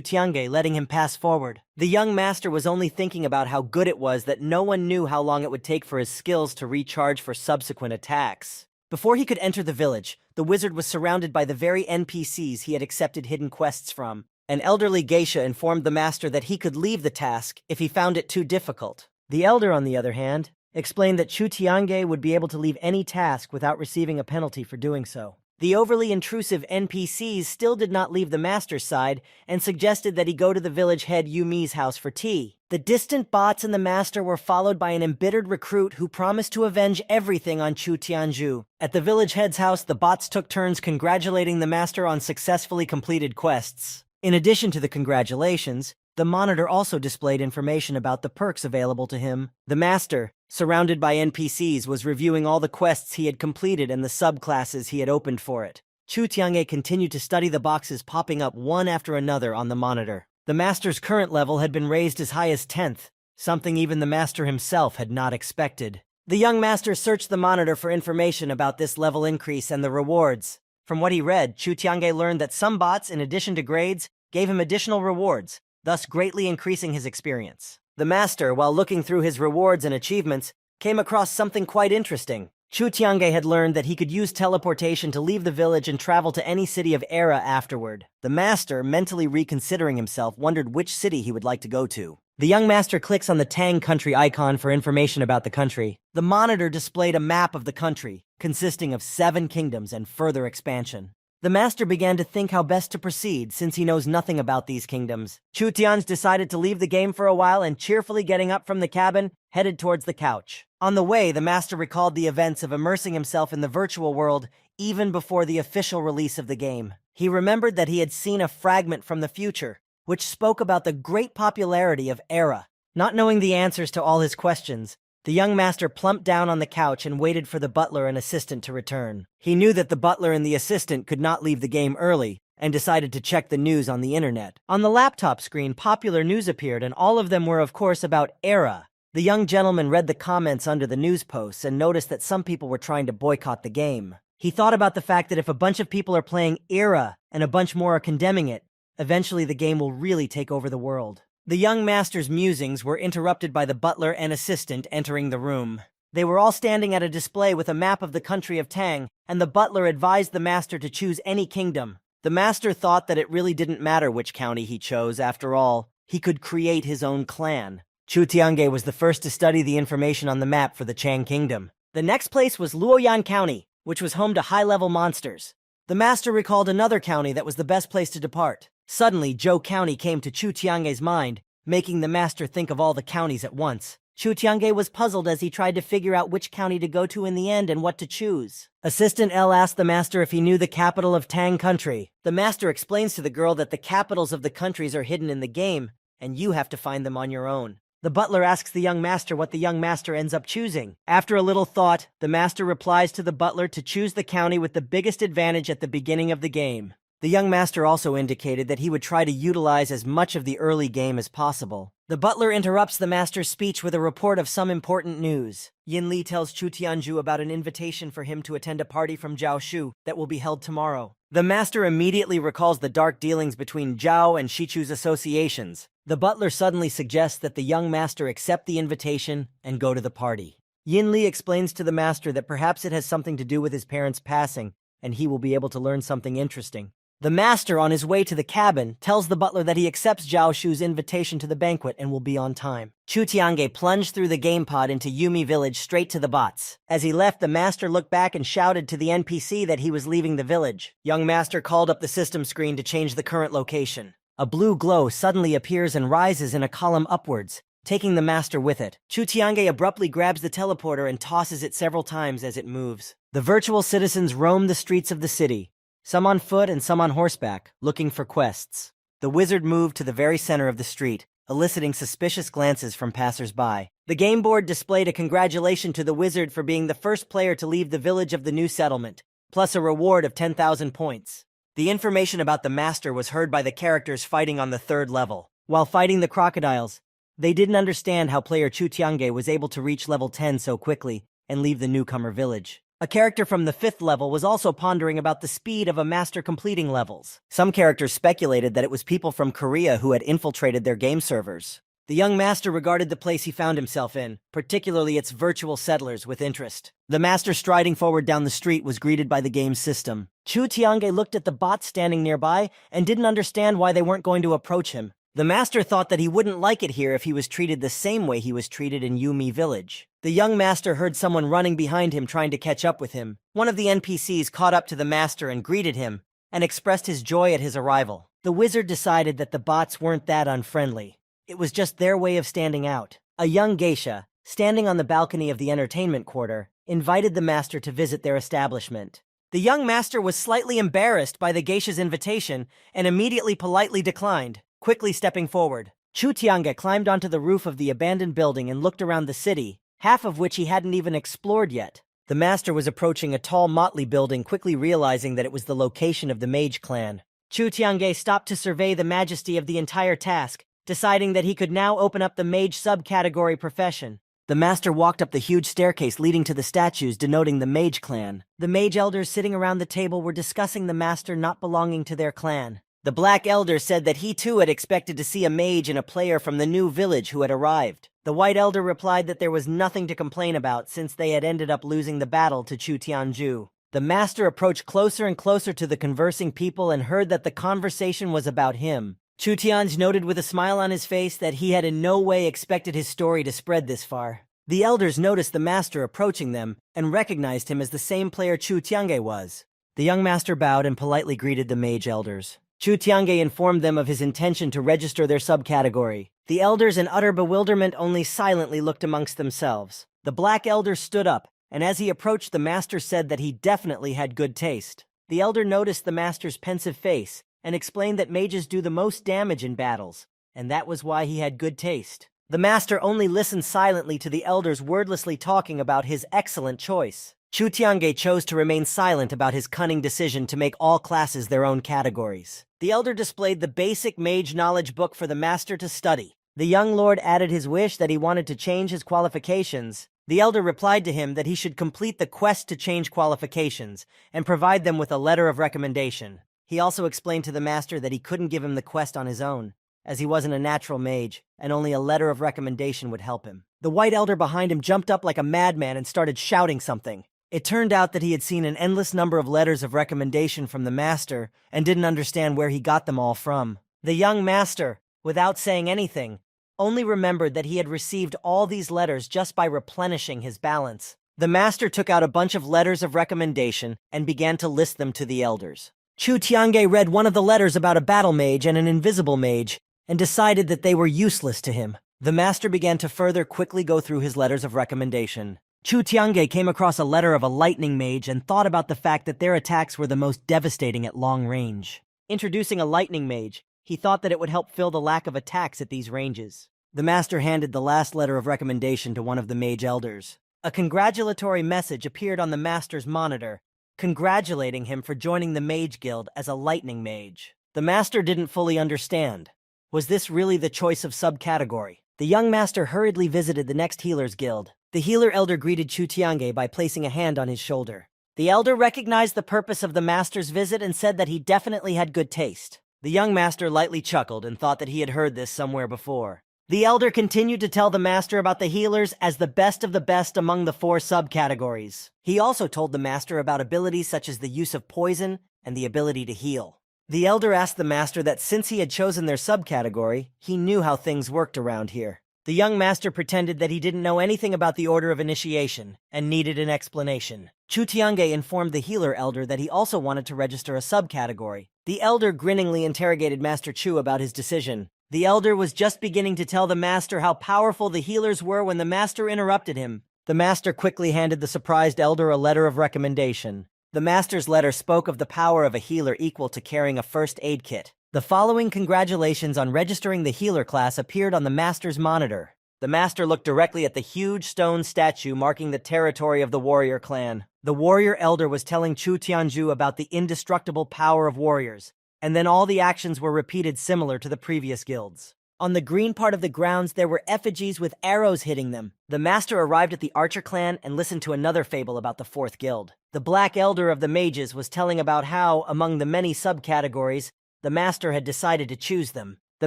Tiange, letting him pass forward. The young master was only thinking about how good it was that no one knew how long it would take for his skills to recharge for subsequent attacks. Before he could enter the village, the wizard was surrounded by the very NPCs he had accepted hidden quests from. An elderly geisha informed the master that he could leave the task if he found it too difficult. The elder, on the other hand, explained that Chu Tiange would be able to leave any task without receiving a penalty for doing so. The overly intrusive NPCs still did not leave the master's side and suggested that he go to the village head Yumi's house for tea. The distant bots and the master were followed by an embittered recruit who promised to avenge everything on Chu Tianju. At the village head's house, the bots took turns congratulating the master on successfully completed quests. In addition to the congratulations, the monitor also displayed information about the perks available to him. The master, surrounded by NPCs, was reviewing all the quests he had completed and the subclasses he had opened for it. Chu Tiange continued to study the boxes popping up one after another on the monitor. The master's current level had been raised as high as 10th, something even the master himself had not expected. The young master searched the monitor for information about this level increase and the rewards. From what he read, Chu Tiange learned that some bots, in addition to grades, gave him additional rewards, thus greatly increasing his experience. The master, while looking through his rewards and achievements, came across something quite interesting. Chu Tiange had learned that he could use teleportation to leave the village and travel to any city of Era afterward. The master, mentally reconsidering himself, wondered which city he would like to go to. The young master clicks on the Tang country icon for information about the country. The monitor displayed a map of the country, consisting of 7 kingdoms and further expansion. The master began to think how best to proceed since he knows nothing about these kingdoms. Chu Tianj decided to leave the game for a while and, cheerfully getting up from the cabin, headed towards the couch. On the way, the master recalled the events of immersing himself in the virtual world even before the official release of the game. He remembered that he had seen a fragment from the future, which spoke about the great popularity of Era. Not knowing the answers to all his questions, the young master plumped down on the couch and waited for the butler and assistant to return. He knew that the butler and the assistant could not leave the game early, and decided to check the news on the internet. On the laptop screen, popular news appeared, and all of them were, of course, about Era. The young gentleman read the comments under the news posts and noticed that some people were trying to boycott the game. He thought about the fact that if a bunch of people are playing Era and a bunch more are condemning it, eventually the game will really take over the world. The young master's musings were interrupted by the butler and assistant entering the room. They were all standing at a display with a map of the country of Tang, and the butler advised the master to choose any kingdom. The master thought that it really didn't matter which county he chose. After all, he could create his own clan. Chu Tiange was the first to study the information on the map for the Chang Kingdom. The next place was Luoyan County, which was home to high-level monsters. The master recalled another county that was the best place to depart. Suddenly, Zhou County came to Chu Tiange's mind, making the master think of all the counties at once. Chu Tiange was puzzled as he tried to figure out which county to go to in the end and what to choose. Assistant L asked the master if he knew the capital of Tang Country. The master explains to the girl that the capitals of the countries are hidden in the game, and you have to find them on your own. The butler asks the young master what the young master ends up choosing. After a little thought, the master replies to the butler to choose the county with the biggest advantage at the beginning of the game. The young master also indicated that he would try to utilize as much of the early game as possible. The butler interrupts the master's speech with a report of some important news. Yin Li tells Chu Tianju about an invitation for him to attend a party from Zhao Shu that will be held tomorrow. The master immediately recalls the dark dealings between Zhao and Shichu's associations. The butler suddenly suggests that the young master accept the invitation and go to the party. Yin Li explains to the master that perhaps it has something to do with his parents' passing, and he will be able to learn something interesting. The master, on his way to the cabin, tells the butler that he accepts Zhao Shu's invitation to the banquet and will be on time. Chu Tiange plunged through the game pod into Yumi village straight to the bots. As he left, the master looked back and shouted to the NPC that he was leaving the village. Young master called up the system screen to change the current location. A blue glow suddenly appears and rises in a column upwards, taking the master with it. Chu Tiange abruptly grabs the teleporter and tosses it several times as it moves. The virtual citizens roam the streets of the city, some on foot and some on horseback, looking for quests. The wizard moved to the very center of the street, eliciting suspicious glances from passers-by. The game board displayed a congratulation to the wizard for being the first player to leave the village of the new settlement, plus a reward of 10,000 points. The information about the master was heard by the characters fighting on the 3rd level. While fighting the crocodiles, they didn't understand how player Chu Tiange was able to reach level 10 so quickly and leave the newcomer village. A character from the 5th level was also pondering about the speed of a master completing levels. Some characters speculated that it was people from Korea who had infiltrated their game servers. The young master regarded the place he found himself in, particularly its virtual settlers, with interest. The master striding forward down the street was greeted by the game's system. Chu Tiange looked at the bots standing nearby and didn't understand why they weren't going to approach him. The master thought that he wouldn't like it here if he was treated the same way he was treated in Yumi village. The young master heard someone running behind him trying to catch up with him. One of the NPCs caught up to the master and greeted him, and expressed his joy at his arrival. The wizard decided that the bots weren't that unfriendly. It was just their way of standing out. A young geisha, standing on the balcony of the entertainment quarter, invited the master to visit their establishment. The young master was slightly embarrassed by the geisha's invitation and immediately politely declined, quickly stepping forward. Chu Tiange climbed onto the roof of the abandoned building and looked around the city, half of which he hadn't even explored yet. The master was approaching a tall, motley building, quickly realizing that it was the location of the mage clan. Chu Tiange stopped to survey the majesty of the entire task, deciding that he could now open up the mage subcategory profession. The master walked up the huge staircase leading to the statues denoting the mage clan. The mage elders sitting around the table were discussing the master not belonging to their clan. The black elder said that he too had expected to see a mage and a player from the new village who had arrived. The white elder replied that there was nothing to complain about since they had ended up losing the battle to Chu Tianju. The master approached closer and closer to the conversing people and heard that the conversation was about him. Chu Tianj noted with a smile on his face that he had in no way expected his story to spread this far. The elders noticed the master approaching them and recognized him as the same player Chu Tiange was. The young master bowed and politely greeted the mage elders. Chu Tiange informed them of his intention to register their subcategory. The elders, in utter bewilderment, only silently looked amongst themselves. The black elder stood up, and as he approached, the master said that he definitely had good taste. The elder noticed the master's pensive face and explained that mages do the most damage in battles, and that was why he had good taste. The master only listened silently to the elders wordlessly talking about his excellent choice. Chu Tiange chose to remain silent about his cunning decision to make all classes their own categories. The elder displayed the basic mage knowledge book for the master to study. The young lord added his wish that he wanted to change his qualifications. The elder replied to him that he should complete the quest to change qualifications and provide them with a letter of recommendation. He also explained to the master that he couldn't give him the quest on his own, as he wasn't a natural mage, and only a letter of recommendation would help him. The white elder behind him jumped up like a madman and started shouting something. It turned out that he had seen an endless number of letters of recommendation from the master and didn't understand where he got them all from. The young master, without saying anything, only remembered that he had received all these letters just by replenishing his balance. The master took out a bunch of letters of recommendation and began to list them to the elders. Chu Tiange read one of the letters about a battle mage and an invisible mage and decided that they were useless to him. The master began to further quickly go through his letters of recommendation. Chu Tiange came across a letter of a lightning mage and thought about the fact that their attacks were the most devastating at long range. Introducing a lightning mage, he thought that it would help fill the lack of attacks at these ranges. The master handed the last letter of recommendation to one of the mage elders. A congratulatory message appeared on the master's monitor, congratulating him for joining the Mage Guild as a lightning mage. The master didn't fully understand. Was this really the choice of subcategory? The young master hurriedly visited the next healer's guild. The healer elder greeted Chu Tiange by placing a hand on his shoulder. The elder recognized the purpose of the master's visit and said that he definitely had good taste. The young master lightly chuckled and thought that he had heard this somewhere before. The elder continued to tell the master about the healers as the best of the best among the 4 subcategories. He also told the master about abilities such as the use of poison and the ability to heal. The elder asked the master that since he had chosen their subcategory, he knew how things worked around here. The young master pretended that he didn't know anything about the order of initiation and needed an explanation. Chu Tiange informed the healer elder that he also wanted to register a subcategory. The elder grinningly interrogated Master Chu about his decision. The elder was just beginning to tell the master how powerful the healers were when the master interrupted him. The master quickly handed the surprised elder a letter of recommendation. The master's letter spoke of the power of a healer equal to carrying a first aid kit. The following congratulations on registering the healer class appeared on the master's monitor. The master looked directly at the huge stone statue marking the territory of the warrior clan. The warrior elder was telling Chu Tianju about the indestructible power of warriors, and then all the actions were repeated similar to the previous guilds. On the green part of the grounds there were effigies with arrows hitting them. The master arrived at the archer clan and listened to another fable about the 4th guild. The black elder of the mages was telling about how, among the many subcategories, the master had decided to choose them. The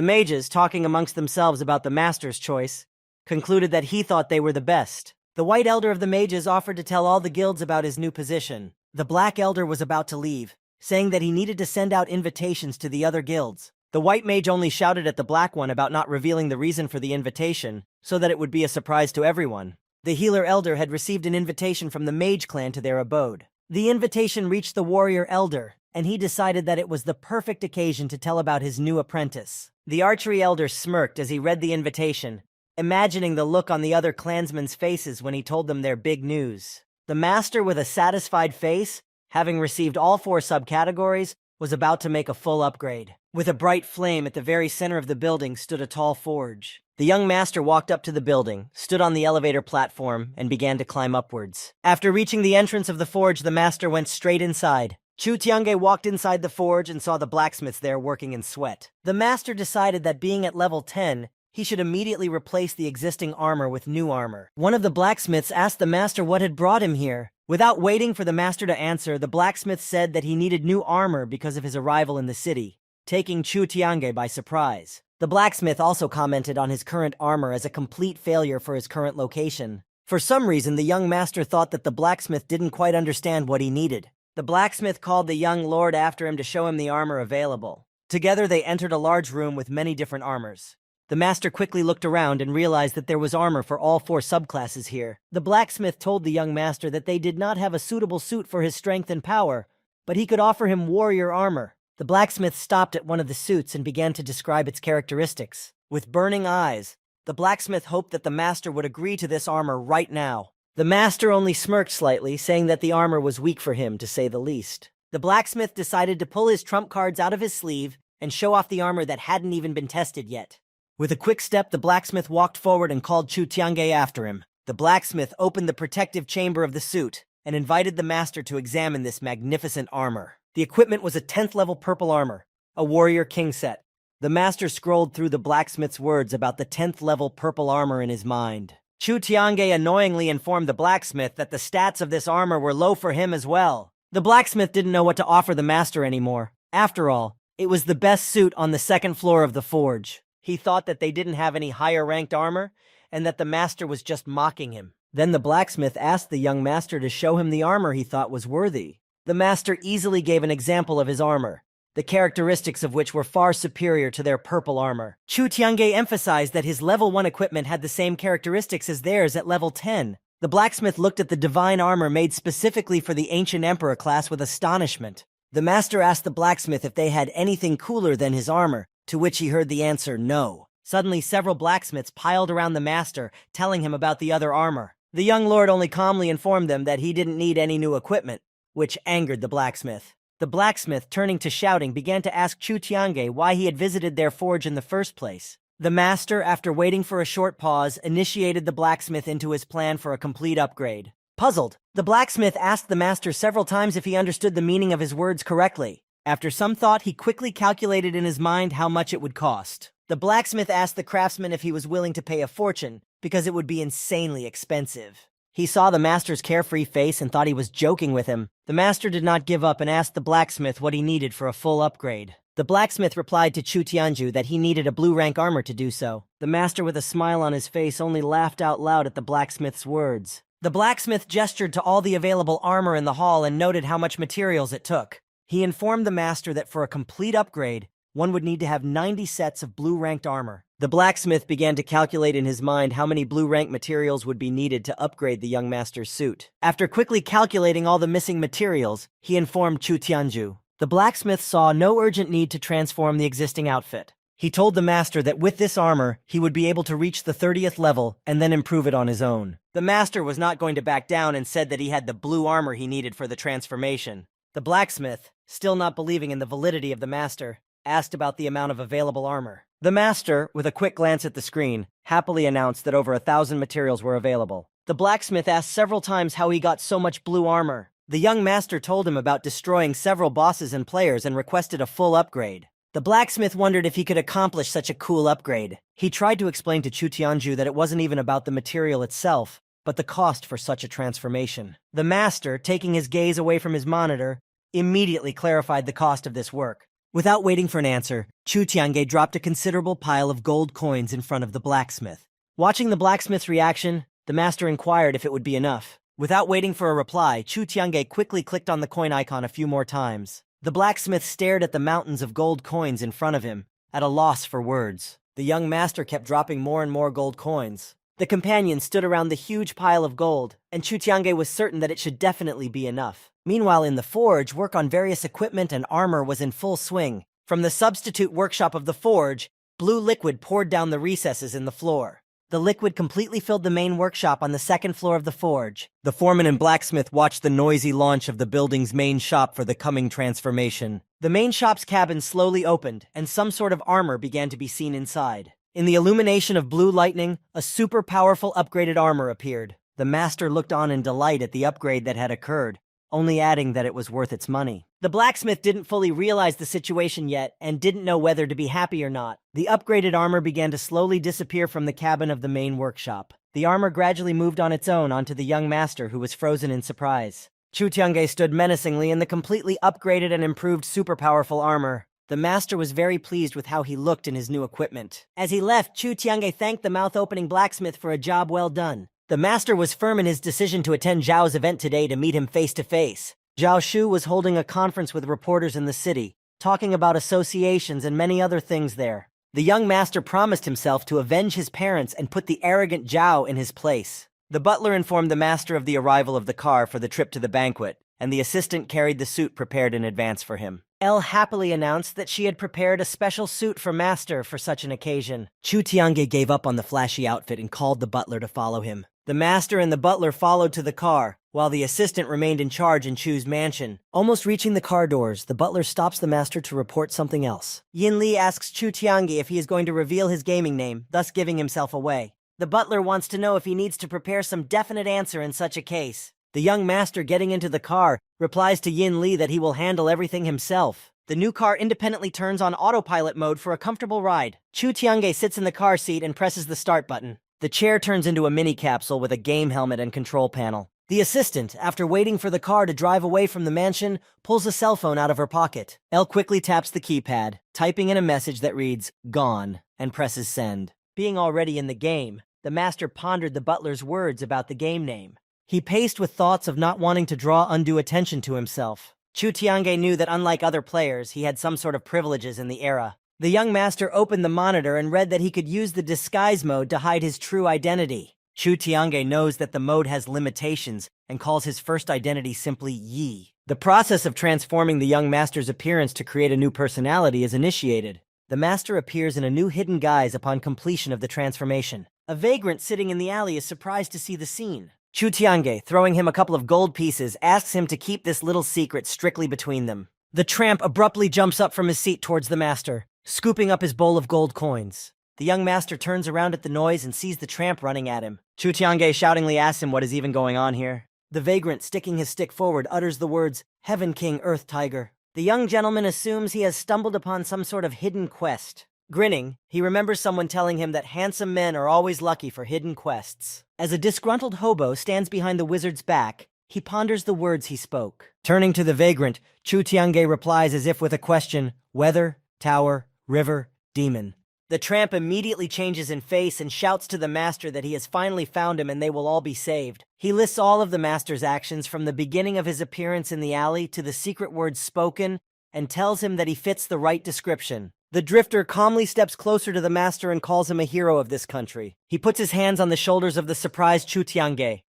mages, talking amongst themselves about the master's choice, concluded that he thought they were the best. The white elder of the mages offered to tell all the guilds about his new position. The black elder was about to leave, saying that he needed to send out invitations to the other guilds. The white mage only shouted at the black one about not revealing the reason for the invitation, so that it would be a surprise to everyone. The healer elder had received an invitation from the mage clan to their abode. The invitation reached the warrior elder, and he decided that it was the perfect occasion to tell about his new apprentice. The archery elder smirked as he read the invitation, imagining the look on the other clansmen's faces when he told them their big news. The master, with a satisfied face, having received all 4 subcategories, was about to make a full upgrade. With a bright flame at the very center of the building stood a tall forge. The young master walked up to the building, stood on the elevator platform, and began to climb upwards. After reaching the entrance of the forge, the master went straight inside. Chu Tiange walked inside the forge and saw the blacksmiths there working in sweat. The master decided that being at level 10, he should immediately replace the existing armor with new armor. One of the blacksmiths asked the master what had brought him here. Without waiting for the master to answer, the blacksmith said that he needed new armor because of his arrival in the city, taking Chu Tiange by surprise. The blacksmith also commented on his current armor as a complete failure for his current location. For some reason, the young master thought that the blacksmith didn't quite understand what he needed. The blacksmith called the young lord after him to show him the armor available. Together they entered a large room with many different armors. The master quickly looked around and realized that there was armor for all 4 subclasses here. The blacksmith told the young master that they did not have a suitable suit for his strength and power, but he could offer him warrior armor. The blacksmith stopped at one of the suits and began to describe its characteristics. With burning eyes, the blacksmith hoped that the master would agree to this armor right now. The master only smirked slightly, saying that the armor was weak for him, to say the least. The blacksmith decided to pull his trump cards out of his sleeve and show off the armor that hadn't even been tested yet. With a quick step, the blacksmith walked forward and called Chu Tiange after him. The blacksmith opened the protective chamber of the suit and invited the master to examine this magnificent armor. The equipment was a 10th level purple armor, a warrior king set. The master scrolled through the blacksmith's words about the 10th level purple armor in his mind. Chu Tiange annoyingly informed the blacksmith that the stats of this armor were low for him as well. The blacksmith didn't know what to offer the master anymore. After all, it was the best suit on the 2nd floor of the forge. He thought that they didn't have any higher-ranked armor, and that the master was just mocking him. Then the blacksmith asked the young master to show him the armor he thought was worthy. The master easily gave an example of his armor, the characteristics of which were far superior to their purple armor. Chu Tiange emphasized that his level 1 equipment had the same characteristics as theirs at level 10. The blacksmith looked at the divine armor made specifically for the ancient emperor class with astonishment. The master asked the blacksmith if they had anything cooler than his armor, to which he heard the answer no. Suddenly, several blacksmiths piled around the master, telling him about the other armor. The young lord only calmly informed them that he didn't need any new equipment, which angered the blacksmith. The blacksmith, turning to shouting, began to ask Chu Tiange why he had visited their forge in the first place. The master, after waiting for a short pause, initiated the blacksmith into his plan for a complete upgrade. Puzzled, the blacksmith asked the master several times if he understood the meaning of his words correctly. After some thought, he quickly calculated in his mind how much it would cost. The blacksmith asked the craftsman if he was willing to pay a fortune, because it would be insanely expensive. He saw the master's carefree face and thought he was joking with him. The master did not give up and asked the blacksmith what he needed for a full upgrade. The blacksmith replied to Chu Tianju that he needed a blue rank armor to do so. The master, with a smile on his face, only laughed out loud at the blacksmith's words. The blacksmith gestured to all the available armor in the hall and noted how much materials it took. He informed the master that for a complete upgrade, one would need to have 90 sets of blue-ranked armor. The blacksmith began to calculate in his mind how many blue-rank materials would be needed to upgrade the young master's suit. After quickly calculating all the missing materials, he informed Chu Tianju. The blacksmith saw no urgent need to transform the existing outfit. He told the master that with this armor, he would be able to reach the 30th level and then improve it on his own. The master was not going to back down and said that he had the blue armor he needed for the transformation. The blacksmith, still not believing in the validity of the master, asked about the amount of available armor. The master, with a quick glance at the screen, happily announced that over 1,000 materials were available. The blacksmith asked several times how he got so much blue armor. The young master told him about destroying several bosses and players and requested a full upgrade. The blacksmith wondered if he could accomplish such a cool upgrade. He tried to explain to Chu Tianju that it wasn't even about the material itself, but the cost for such a transformation. The master, taking his gaze away from his monitor, immediately clarified the cost of this work. Without waiting for an answer, Chu Tiange dropped a considerable pile of gold coins in front of the blacksmith. Watching the blacksmith's reaction, the master inquired if it would be enough. Without waiting for a reply, Chu Tiange quickly clicked on the coin icon a few more times. The blacksmith stared at the mountains of gold coins in front of him, at a loss for words. The young master kept dropping more and more gold coins. The companions stood around the huge pile of gold, and Chu Tiange was certain that it should definitely be enough. Meanwhile, in the forge, work on various equipment and armor was in full swing. From the substitute workshop of the forge, blue liquid poured down the recesses in the floor. The liquid completely filled the main workshop on the second floor of the forge. The foreman and blacksmith watched the noisy launch of the building's main shop for the coming transformation. The main shop's cabin slowly opened, and some sort of armor began to be seen inside. In the illumination of blue lightning, a super powerful upgraded armor appeared. The master looked on in delight at the upgrade that had occurred, only adding that it was worth its money. The blacksmith didn't fully realize the situation yet and didn't know whether to be happy or not. The upgraded armor began to slowly disappear from the cabin of the main workshop. The armor gradually moved on its own onto the young master, who was frozen in surprise. Chu Tiange stood menacingly in the completely upgraded and improved super powerful armor. The master was very pleased with how he looked in his new equipment. As he left, Chu Tiange thanked the mouth-opening blacksmith for a job well done. The master was firm in his decision to attend Zhao's event today to meet him face-to-face. Zhao Shu was holding a conference with reporters in the city, talking about associations and many other things there. The young master promised himself to avenge his parents and put the arrogant Zhao in his place. The butler informed the master of the arrival of the car for the trip to the banquet, and the assistant carried the suit prepared in advance for him. Elle happily announced that she had prepared a special suit for master for such an occasion. Chu Tiange gave up on the flashy outfit and called the butler to follow him. The master and the butler followed to the car, while the assistant remained in charge in Chu's mansion. Almost reaching the car doors, the butler stops the master to report something else. Yin Li asks Chu Tiange if he is going to reveal his gaming name, thus giving himself away. The butler wants to know if he needs to prepare some definite answer in such a case. The young master, getting into the car, replies to Yin Li that he will handle everything himself. The new car independently turns on autopilot mode for a comfortable ride. Chu Tiange sits in the car seat and presses the start button. The chair turns into a mini capsule with a game helmet and control panel. The assistant, after waiting for the car to drive away from the mansion, pulls a cell phone out of her pocket. Elle quickly taps the keypad, typing in a message that reads, "Gone," and presses send. Being already in the game, the master pondered the butler's words about the game name. He paced with thoughts of not wanting to draw undue attention to himself. Chu Tiange knew that unlike other players, he had some sort of privileges in the era. The young master opened the monitor and read that he could use the disguise mode to hide his true identity. Chu Tiange knows that the mode has limitations and calls his first identity simply Yi. The process of transforming the young master's appearance to create a new personality is initiated. The master appears in a new hidden guise upon completion of the transformation. A vagrant sitting in the alley is surprised to see the scene. Chu Tiange, throwing him a couple of gold pieces, asks him to keep this little secret strictly between them. The tramp abruptly jumps up from his seat towards the master, scooping up his bowl of gold coins. The young master turns around at the noise and sees the tramp running at him. Chu Tiange shoutingly asks him what is even going on here. The vagrant, sticking his stick forward, utters the words, "Heaven King, Earth Tiger." The young gentleman assumes he has stumbled upon some sort of hidden quest. Grinning, he remembers someone telling him that handsome men are always lucky for hidden quests. As a disgruntled hobo stands behind the wizard's back, he ponders the words he spoke. Turning to the vagrant, Chu Tiange replies as if with a question, "Weather, tower, river, demon." The tramp immediately changes in face and shouts to the master that he has finally found him and they will all be saved. He lists all of the master's actions from the beginning of his appearance in the alley to the secret words spoken and tells him that he fits the right description. The drifter calmly steps closer to the master and calls him a hero of this country. He puts his hands on the shoulders of the surprised Chu Tiange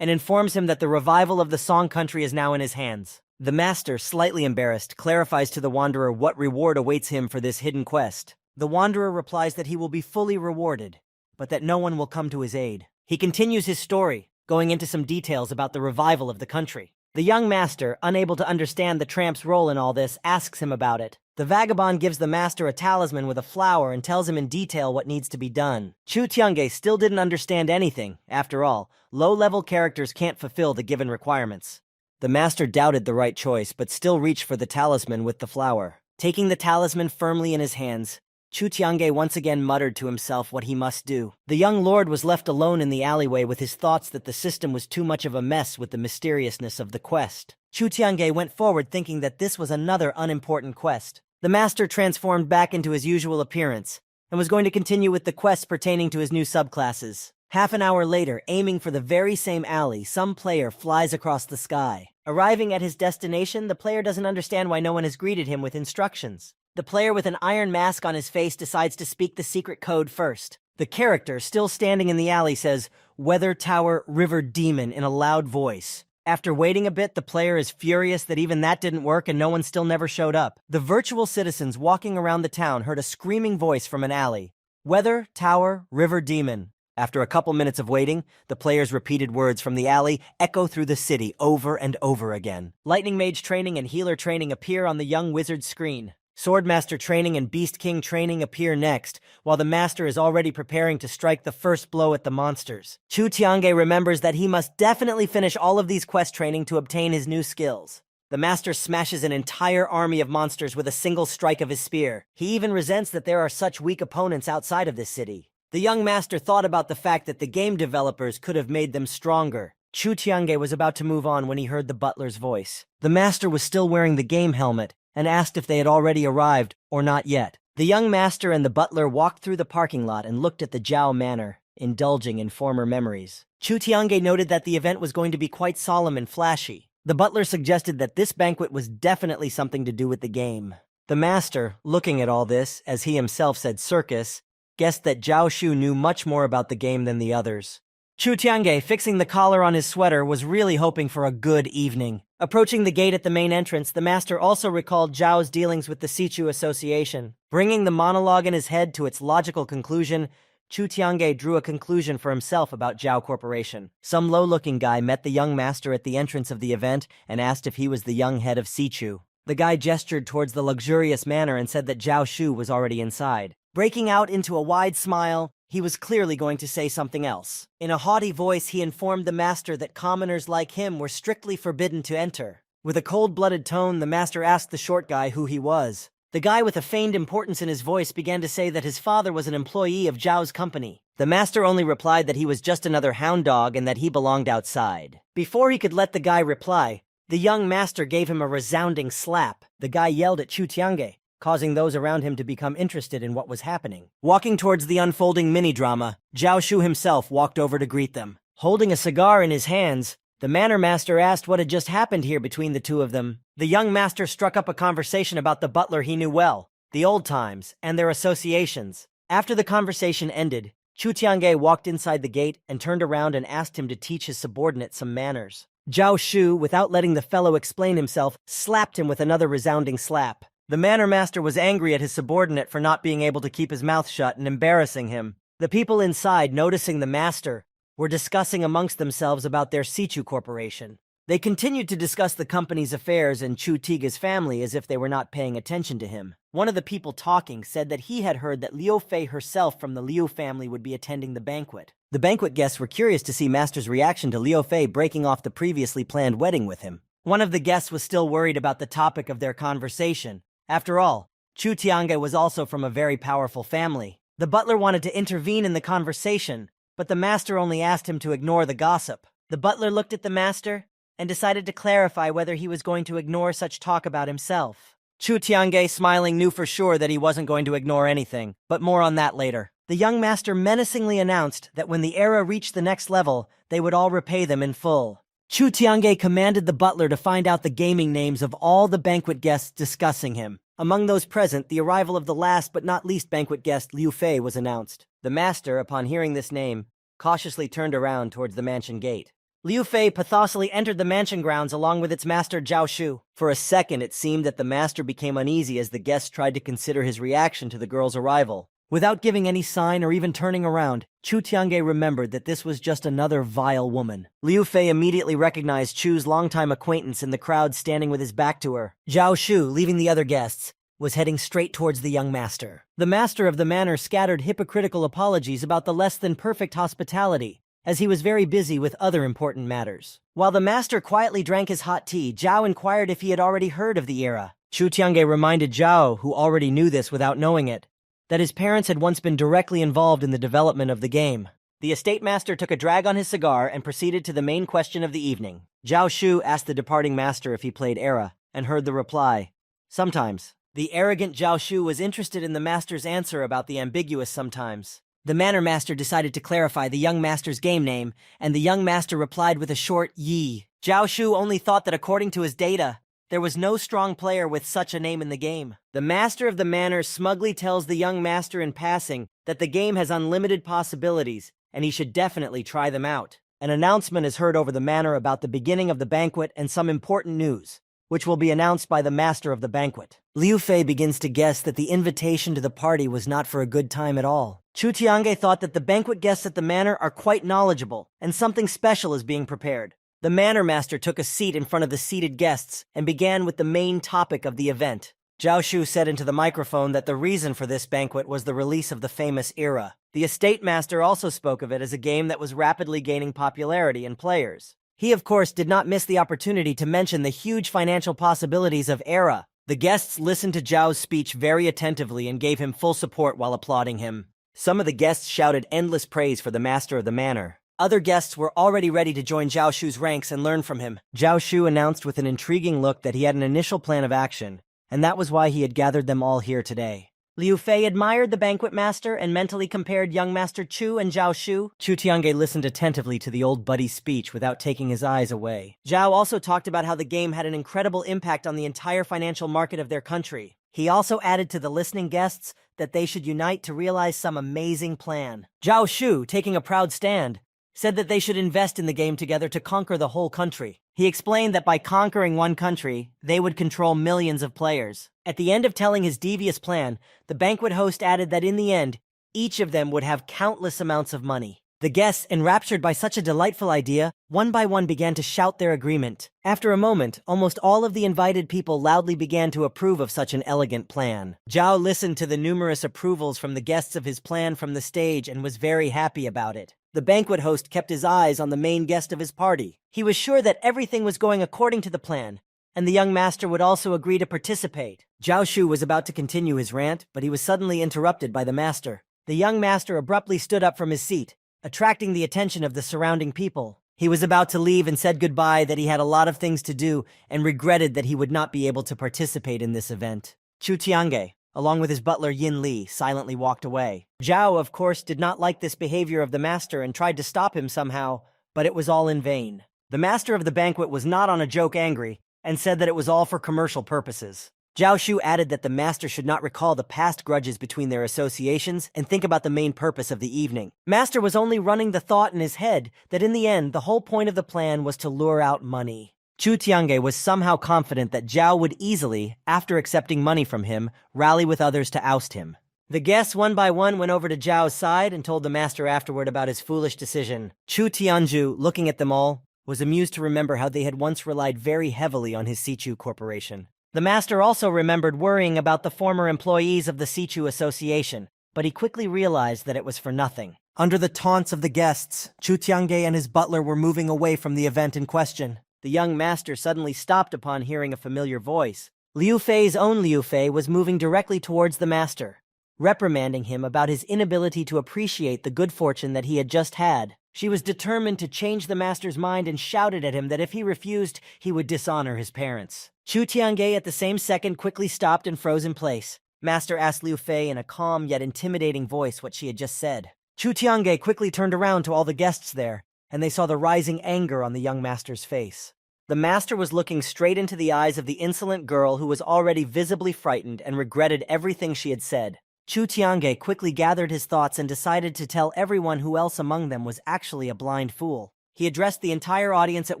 and informs him that the revival of the Song country is now in his hands. The master, slightly embarrassed, clarifies to the wanderer what reward awaits him for this hidden quest. The wanderer replies that he will be fully rewarded, but that no one will come to his aid. He continues his story, going into some details about the revival of the country. The young master, unable to understand the tramp's role in all this, asks him about it. The vagabond gives the master a talisman with a flower and tells him in detail what needs to be done. Chu Tiange still didn't understand anything. After all, low-level characters can't fulfill the given requirements. The master doubted the right choice, but still reached for the talisman with the flower. Taking the talisman firmly in his hands, Chu Tiange once again muttered to himself what he must do. The young lord was left alone in the alleyway with his thoughts that the system was too much of a mess with the mysteriousness of the quest. Chu Tiange went forward thinking that this was another unimportant quest. The master transformed back into his usual appearance and was going to continue with the quests pertaining to his new subclasses. Half an hour later, aiming for the very same alley, some player flies across the sky. Arriving at his destination, the player doesn't understand why no one has greeted him with instructions. The player with an iron mask on his face decides to speak the secret code first. The character, still standing in the alley, says, "Weather Tower River Demon," in a loud voice. After waiting a bit, the player is furious that even that didn't work and no one still never showed up. The virtual citizens walking around the town heard a screaming voice from an alley. "Weather Tower River Demon." After a couple minutes of waiting, the player's repeated words from the alley echo through the city over and over again. Lightning Mage training and Healer training appear on the young wizard's screen. Swordmaster training and Beast King training appear next, while the master is already preparing to strike the first blow at the monsters. Chu Tiange remembers that he must definitely finish all of these quest training to obtain his new skills. The master smashes an entire army of monsters with a single strike of his spear. He even resents that there are such weak opponents outside of this city. The young master thought about the fact that the game developers could have made them stronger. Chu Tiange was about to move on when he heard the butler's voice. The master was still wearing the game helmet and asked if they had already arrived or not yet. The young master and the butler walked through the parking lot and looked at the Zhao Manor, indulging in former memories. Chu Tiange noted that the event was going to be quite solemn and flashy. The butler suggested that this banquet was definitely something to do with the game. The master, looking at all this, as he himself said circus, guessed that Zhao Shu knew much more about the game than the others. Chu Tiange, fixing the collar on his sweater, was really hoping for a good evening. Approaching the gate at the main entrance, the master also recalled Zhao's dealings with the Sichu Association. Bringing the monologue in his head to its logical conclusion, Chu Tiange drew a conclusion for himself about Zhao Corporation. Some low-looking guy met the young master at the entrance of the event and asked if he was the young head of Sichu. The guy gestured towards the luxurious manor and said that Zhao Shu was already inside. Breaking out into a wide smile, he was clearly going to say something else. In a haughty voice, he informed the master that commoners like him were strictly forbidden to enter. With a cold-blooded tone, the master asked the short guy who he was. The guy with a feigned importance in his voice began to say that his father was an employee of Zhao's company. The master only replied that he was just another hound dog and that he belonged outside. Before he could let the guy reply, the young master gave him a resounding slap. The guy yelled at Chu Tiange, causing those around him to become interested in what was happening. Walking towards the unfolding mini-drama, Zhao Shu himself walked over to greet them. Holding a cigar in his hands, the manor master asked what had just happened here between the two of them. The young master struck up a conversation about the butler he knew well, the old times, and their associations. After the conversation ended, Chu Tiange walked inside the gate and turned around and asked him to teach his subordinate some manners. Zhao Shu, without letting the fellow explain himself, slapped him with another resounding slap. The manor master was angry at his subordinate for not being able to keep his mouth shut and embarrassing him. The people inside, noticing the master, were discussing amongst themselves about their Sichu Corporation. They continued to discuss the company's affairs and Chu Tiga's family as if they were not paying attention to him. One of the people talking said that he had heard that Liu Fei herself from the Liu family would be attending the banquet. The banquet guests were curious to see Master's reaction to Liu Fei breaking off the previously planned wedding with him. One of the guests was still worried about the topic of their conversation. After all, Chu Tiange was also from a very powerful family. The butler wanted to intervene in the conversation, but the master only asked him to ignore the gossip. The butler looked at the master and decided to clarify whether he was going to ignore such talk about himself. Chu Tiange, smiling, knew for sure that he wasn't going to ignore anything, but more on that later. The young master menacingly announced that when the era reached the next level, they would all repay them in full. Chu Tiange commanded the butler to find out the gaming names of all the banquet guests discussing him. Among those present, the arrival of the last but not least banquet guest, Liu Fei, was announced. The master, upon hearing this name, cautiously turned around towards the mansion gate. Liu Fei pathosally entered the mansion grounds along with its master Zhao Shu. For a second, it seemed that the master became uneasy as the guests tried to consider his reaction to the girl's arrival. Without giving any sign or even turning around, Chu Tiange remembered that this was just another vile woman. Liu Fei immediately recognized Chu's longtime acquaintance in the crowd standing with his back to her. Zhao Shu, leaving the other guests, was heading straight towards the young master. The master of the manor scattered hypocritical apologies about the less-than-perfect hospitality, as he was very busy with other important matters. While the master quietly drank his hot tea, Zhao inquired if he had already heard of the era. Chu Tiange reminded Zhao, who already knew this without knowing it, that his parents had once been directly involved in the development of the game. The estate master took a drag on his cigar and proceeded to the main question of the evening. Zhao Shu asked the departing master if he played era, and heard the reply, "Sometimes." The arrogant Zhao Shu was interested in the master's answer about the ambiguous sometimes. The manor master decided to clarify the young master's game name, and the young master replied with a short "yi." Zhao Shu only thought that according to his data, there was no strong player with such a name in the game. The master of the manor smugly tells the young master in passing that the game has unlimited possibilities, and he should definitely try them out. An announcement is heard over the manor about the beginning of the banquet and some important news, which will be announced by the master of the banquet. Liu Fei begins to guess that the invitation to the party was not for a good time at all. Chu Tiange thought that the banquet guests at the manor are quite knowledgeable, and something special is being prepared. The manor master took a seat in front of the seated guests and began with the main topic of the event. Zhao Shu said into the microphone that the reason for this banquet was the release of the famous era. The estate master also spoke of it as a game that was rapidly gaining popularity in players. He, of course, did not miss the opportunity to mention the huge financial possibilities of era. The guests listened to Zhao's speech very attentively and gave him full support while applauding him. Some of the guests shouted endless praise for the master of the manor. Other guests were already ready to join Zhao Shu's ranks and learn from him. Zhao Shu announced with an intriguing look that he had an initial plan of action, and that was why he had gathered them all here today. Liu Fei admired the banquet master and mentally compared young Master Chu and Zhao Shu. Chu Tiange listened attentively to the old buddy's speech without taking his eyes away. Zhao also talked about how the game had an incredible impact on the entire financial market of their country. He also added to the listening guests that they should unite to realize some amazing plan. Zhao Shu, taking a proud stand, said that they should invest in the game together to conquer the whole country. He explained that by conquering one country, they would control millions of players. At the end of telling his devious plan, the banquet host added that in the end, each of them would have countless amounts of money. The guests, enraptured by such a delightful idea, one by one began to shout their agreement. After a moment, almost all of the invited people loudly began to approve of such an elegant plan. Zhao listened to the numerous approvals from the guests of his plan from the stage and was very happy about it. The banquet host kept his eyes on the main guest of his party. He was sure that everything was going according to the plan, and the young master would also agree to participate. Zhao Shu was about to continue his rant, but he was suddenly interrupted by the master. The young master abruptly stood up from his seat, attracting the attention of the surrounding people. He was about to leave and said goodbye, that he had a lot of things to do and regretted that he would not be able to participate in this event. Chu Tiange, along with his butler Yin Li, silently walked away. Zhao, of course, did not like this behavior of the master and tried to stop him somehow, but it was all in vain. The master of the banquet was not on a joke angry and said that it was all for commercial purposes. Zhao Shu added that the master should not recall the past grudges between their associations and think about the main purpose of the evening. Master was only running the thought in his head that in the end, the whole point of the plan was to lure out money. Chu Tiange was somehow confident that Zhao would easily, after accepting money from him, rally with others to oust him. The guests one by one went over to Zhao's side and told the master afterward about his foolish decision. Chu Tianju, looking at them all, was amused to remember how they had once relied very heavily on his Sichu Corporation. The master also remembered worrying about the former employees of the Sichu Association, but he quickly realized that it was for nothing. Under the taunts of the guests, Chu Tiange and his butler were moving away from the event in question. The young master suddenly stopped upon hearing a familiar voice. Liu Fei's own Liu Fei was moving directly towards the master, reprimanding him about his inability to appreciate the good fortune that he had just had. She was determined to change the master's mind and shouted at him that if he refused, he would dishonor his parents. Chu Tiange at the same second quickly stopped and froze in place. Master asked Liu Fei in a calm yet intimidating voice what she had just said. Chu Tiange quickly turned around to all the guests there, and they saw the rising anger on the young master's face. The master was looking straight into the eyes of the insolent girl who was already visibly frightened and regretted everything she had said. Chu Tiange quickly gathered his thoughts and decided to tell everyone who else among them was actually a blind fool. He addressed the entire audience at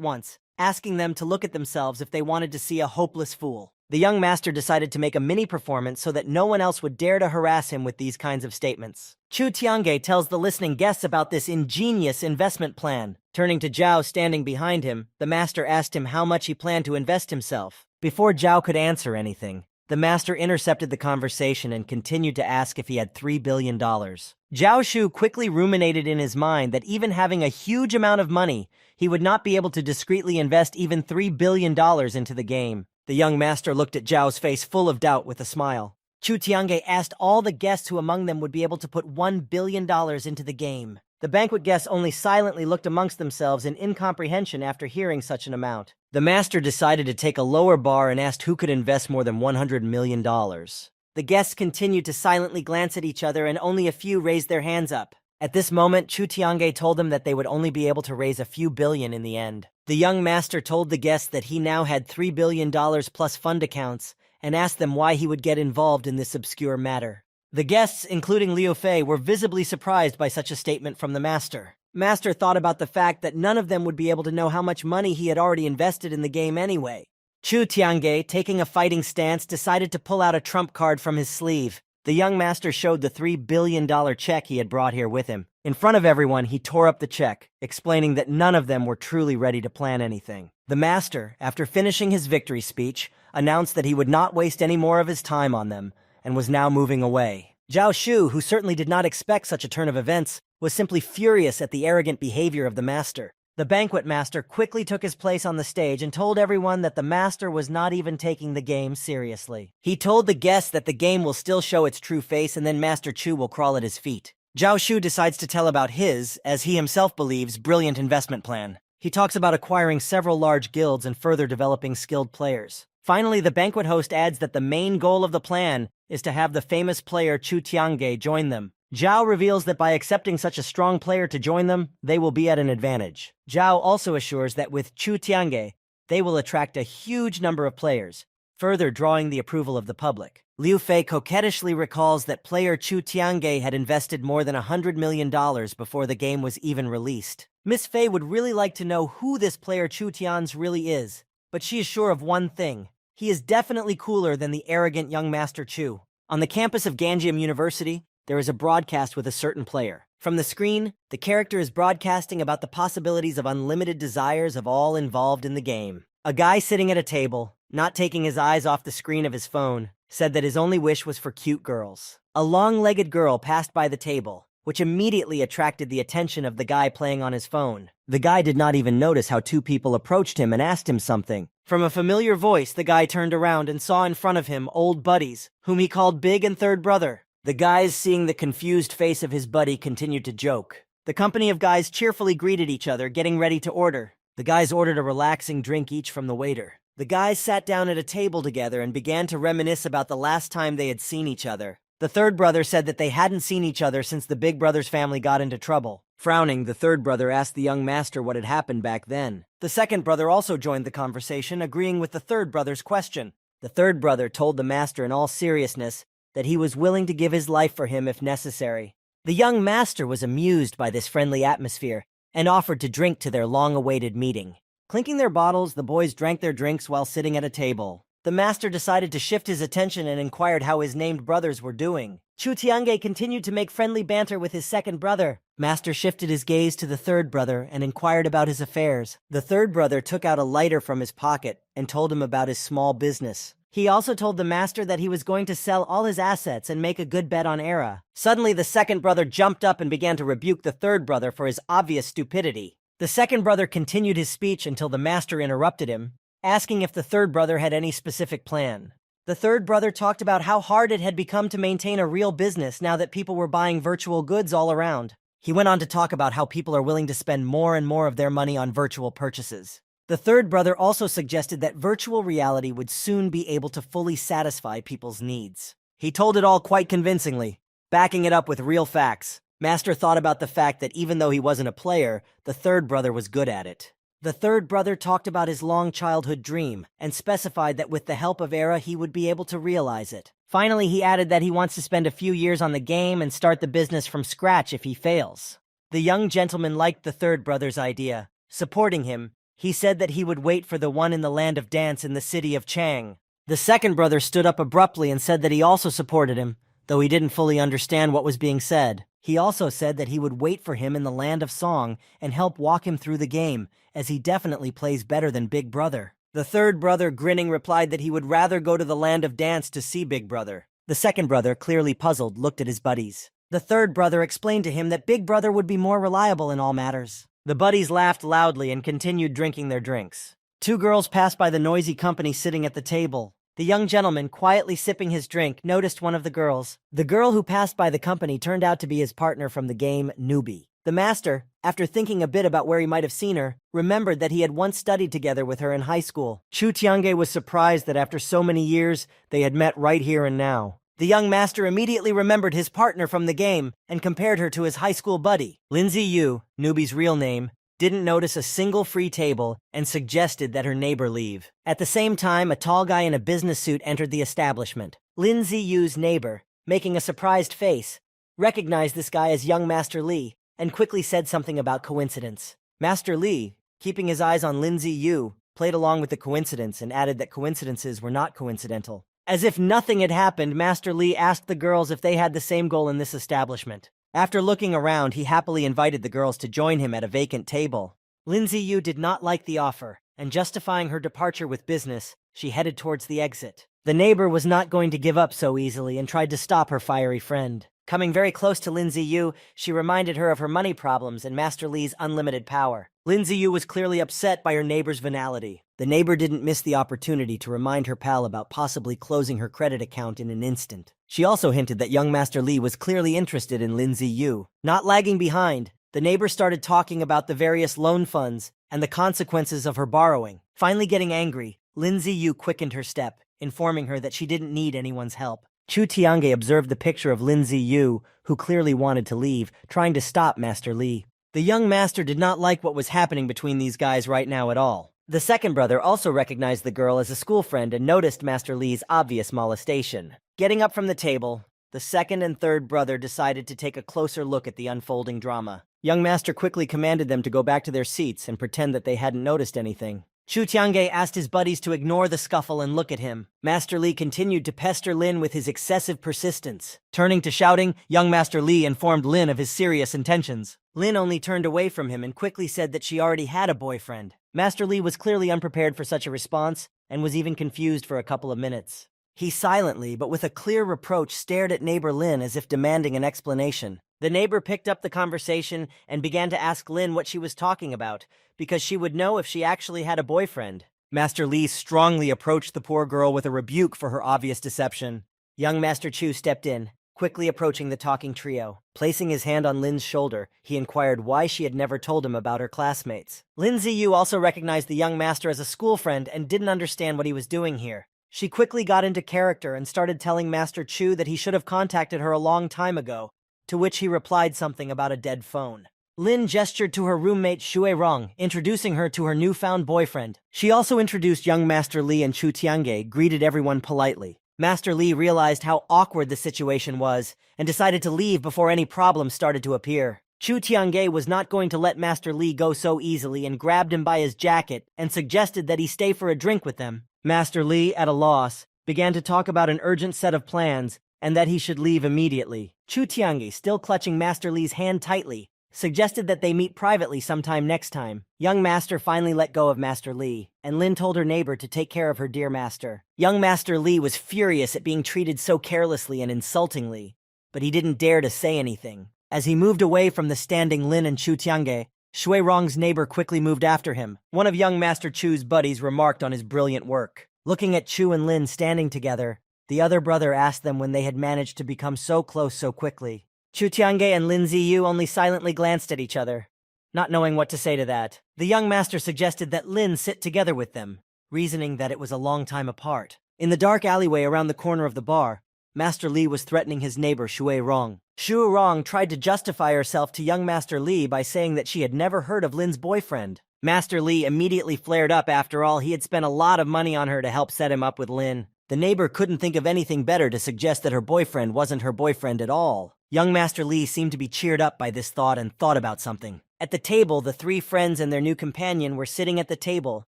once, asking them to look at themselves if they wanted to see a hopeless fool. The young master decided to make a mini-performance so that no one else would dare to harass him with these kinds of statements. Chu Tiange tells the listening guests about this ingenious investment plan. Turning to Zhao standing behind him, the master asked him how much he planned to invest himself. Before Zhao could answer anything, the master intercepted the conversation and continued to ask if he had $3 billion. Zhao Shu quickly ruminated in his mind that even having a huge amount of money, he would not be able to discreetly invest even $3 billion into the game. The young master looked at Zhao's face full of doubt with a smile. Chu Tiange asked all the guests who among them would be able to put $1 billion into the game. The banquet guests only silently looked amongst themselves in incomprehension after hearing such an amount. The master decided to take a lower bar and asked who could invest more than $100 million. The guests continued to silently glance at each other and only a few raised their hands up. At this moment, Chu Tiange told them that they would only be able to raise a few billion in the end. The young master told the guests that he now had $3 billion plus fund accounts and asked them why he would get involved in this obscure matter. The guests, including Liu Fei, were visibly surprised by such a statement from the master. Master thought about the fact that none of them would be able to know how much money he had already invested in the game anyway. Chu Tiange, taking a fighting stance, decided to pull out a trump card from his sleeve. The young master showed the $3 billion check he had brought here with him. In front of everyone, he tore up the check, explaining that none of them were truly ready to plan anything. The master, after finishing his victory speech, announced that he would not waste any more of his time on them, and was now moving away. Zhao Shu, who certainly did not expect such a turn of events, was simply furious at the arrogant behavior of the master. The banquet master quickly took his place on the stage and told everyone that the master was not even taking the game seriously. He told the guests that the game will still show its true face and then Master Chu will crawl at his feet. Zhao Shu decides to tell about his, as he himself believes, brilliant investment plan. He talks about acquiring several large guilds and further developing skilled players. Finally, the banquet host adds that the main goal of the plan is to have the famous player Chu Tiange join them. Zhao reveals that by accepting such a strong player to join them, they will be at an advantage. Zhao also assures that with Chu Tiange, they will attract a huge number of players, further drawing the approval of the public. Liu Fei coquettishly recalls that player Chu Tiange had invested more than $100 million before the game was even released. Miss Fei would really like to know who this player Chu Tian's really is, but she is sure of one thing. He is definitely cooler than the arrogant young Master Chu. On the campus of Ganjiam University, there is a broadcast with a certain player. From the screen, the character is broadcasting about the possibilities of unlimited desires of all involved in the game. A guy sitting at a table, not taking his eyes off the screen of his phone, said that his only wish was for cute girls. A long-legged girl passed by the table, which immediately attracted the attention of the guy playing on his phone. The guy did not even notice how two people approached him and asked him something. From a familiar voice, the guy turned around and saw in front of him old buddies, whom he called Big and Third Brother. The guys, seeing the confused face of his buddy, continued to joke. The company of guys cheerfully greeted each other, getting ready to order. The guys ordered a relaxing drink each from the waiter. The guys sat down at a table together and began to reminisce about the last time they had seen each other. The third brother said that they hadn't seen each other since the big brother's family got into trouble. Frowning, the third brother asked the young master what had happened back then. The second brother also joined the conversation, agreeing with the third brother's question. The third brother told the master in all seriousness that he was willing to give his life for him if necessary. The young master was amused by this friendly atmosphere and offered to drink to their long-awaited meeting. Clinking their bottles, the boys drank their drinks while sitting at a table. The master decided to shift his attention and inquired how his named brothers were doing. Chu Tiange continued to make friendly banter with his second brother. Master shifted his gaze to the third brother and inquired about his affairs. The third brother took out a lighter from his pocket and told him about his small business. He also told the master that he was going to sell all his assets and make a good bet on Era. Suddenly, the second brother jumped up and began to rebuke the third brother for his obvious stupidity. The second brother continued his speech until the master interrupted him, asking if the third brother had any specific plan. The third brother talked about how hard it had become to maintain a real business now that people were buying virtual goods all around. He went on to talk about how people are willing to spend more and more of their money on virtual purchases. The third brother also suggested that virtual reality would soon be able to fully satisfy people's needs. He told it all quite convincingly, backing it up with real facts. Master thought about the fact that even though he wasn't a player, the third brother was good at it. The third brother talked about his long childhood dream and specified that with the help of Era, he would be able to realize it. Finally, he added that he wants to spend a few years on the game and start the business from scratch if he fails. The young gentleman liked the third brother's idea. Supporting him, he said that he would wait for the one in the land of dance in the city of Chang. The second brother stood up abruptly and said that he also supported him, though he didn't fully understand what was being said. He also said that he would wait for him in the land of song and help walk him through the game, as he definitely plays better than Big Brother. The third brother, grinning, replied that he would rather go to the land of dance to see Big Brother. The second brother, clearly puzzled, looked at his buddies. The third brother explained to him that Big Brother would be more reliable in all matters. The buddies laughed loudly and continued drinking their drinks. Two girls passed by the noisy company sitting at the table. The young gentleman, quietly sipping his drink, noticed one of the girls. The girl who passed by the company turned out to be his partner from the game, Newbie. The master, after thinking a bit about where he might have seen her, remembered that he had once studied together with her in high school. Chu Tiange was surprised that after so many years, they had met right here and now. The young master immediately remembered his partner from the game and compared her to his high school buddy. Lindsay Yu, Newbie's real name, didn't notice a single free table and suggested that her neighbor leave. At the same time, a tall guy in a business suit entered the establishment. Lindsay Yu's neighbor, making a surprised face, recognized this guy as young Master Lee and quickly said something about coincidence. Master Lee, keeping his eyes on Lindsay Yu, played along with the coincidence and added that coincidences were not coincidental. As if nothing had happened, Master Lee asked the girls if they had the same goal in this establishment. After looking around, he happily invited the girls to join him at a vacant table. Lindsay Yu did not like the offer, and justifying her departure with business, she headed towards the exit. The neighbor was not going to give up so easily and tried to stop her fiery friend. Coming very close to Lindsay Yu, she reminded her of her money problems and Master Lee's unlimited power. Lindsay Yu was clearly upset by her neighbor's venality. The neighbor didn't miss the opportunity to remind her pal about possibly closing her credit account in an instant. She also hinted that young Master Lee was clearly interested in Lindsay Yu. Not lagging behind, the neighbor started talking about the various loan funds and the consequences of her borrowing. Finally getting angry, Lindsay Yu quickened her step, informing her that she didn't need anyone's help. Chu Tiange observed the picture of Lindsay Yu, who clearly wanted to leave, trying to stop Master Lee. The young master did not like what was happening between these guys right now at all. The second brother also recognized the girl as a school friend and noticed Master Lee's obvious molestation. Getting up from the table, the second and third brother decided to take a closer look at the unfolding drama. Young master quickly commanded them to go back to their seats and pretend that they hadn't noticed anything. Chu Tiange asked his buddies to ignore the scuffle and look at him. Master Lee continued to pester Lin with his excessive persistence. Turning to shouting, young Master Lee informed Lin of his serious intentions. Lin only turned away from him and quickly said that she already had a boyfriend. Master Lee was clearly unprepared for such a response and was even confused for a couple of minutes. He silently, but with a clear reproach, stared at neighbor Lin as if demanding an explanation. The neighbor picked up the conversation and began to ask Lin what she was talking about, because she would know if she actually had a boyfriend. Master Lee strongly approached the poor girl with a rebuke for her obvious deception. Young Master Chu stepped in, quickly approaching the talking trio. Placing his hand on Lin's shoulder, he inquired why she had never told him about her classmates. Lindsay Yu also recognized the young master as a school friend and didn't understand what he was doing here. She quickly got into character and started telling Master Chu that he should have contacted her a long time ago, to which he replied something about a dead phone. Lin gestured to her roommate Xue Rong, introducing her to her newfound boyfriend. She also introduced young Master Lee and Chu Tiange, greeted everyone politely. Master Lee realized how awkward the situation was and decided to leave before any problems started to appear. Chu Tiange was not going to let Master Lee go so easily and grabbed him by his jacket and suggested that he stay for a drink with them. Master Lee, at a loss, began to talk about an urgent set of plans and that he should leave immediately. Chu Tiange, still clutching Master Lee's hand tightly, suggested that they meet privately sometime next time. Young Master finally let go of Master Lee, and Lin told her neighbor to take care of her dear master. Young Master Lee was furious at being treated so carelessly and insultingly, but he didn't dare to say anything. As he moved away from the standing Lin and Chu Tiange, Shui Rong's neighbor quickly moved after him. One of young Master Chu's buddies remarked on his brilliant work. Looking at Chu and Lin standing together, the other brother asked them when they had managed to become so close so quickly. Chu Tiange and Lin Ziyu only silently glanced at each other, not knowing what to say to that. The young master suggested that Lin sit together with them, reasoning that it was a long time apart. In the dark alleyway around the corner of the bar, Master Li was threatening his neighbor Shui Rong. Shui Rong tried to justify herself to young Master Li by saying that she had never heard of Lin's boyfriend. Master Li immediately flared up. After all, he had spent a lot of money on her to help set him up with Lin. The neighbor couldn't think of anything better to suggest that her boyfriend wasn't her boyfriend at all. Young Master Li seemed to be cheered up by this thought and thought about something. At the table, the three friends and their new companion were sitting at the table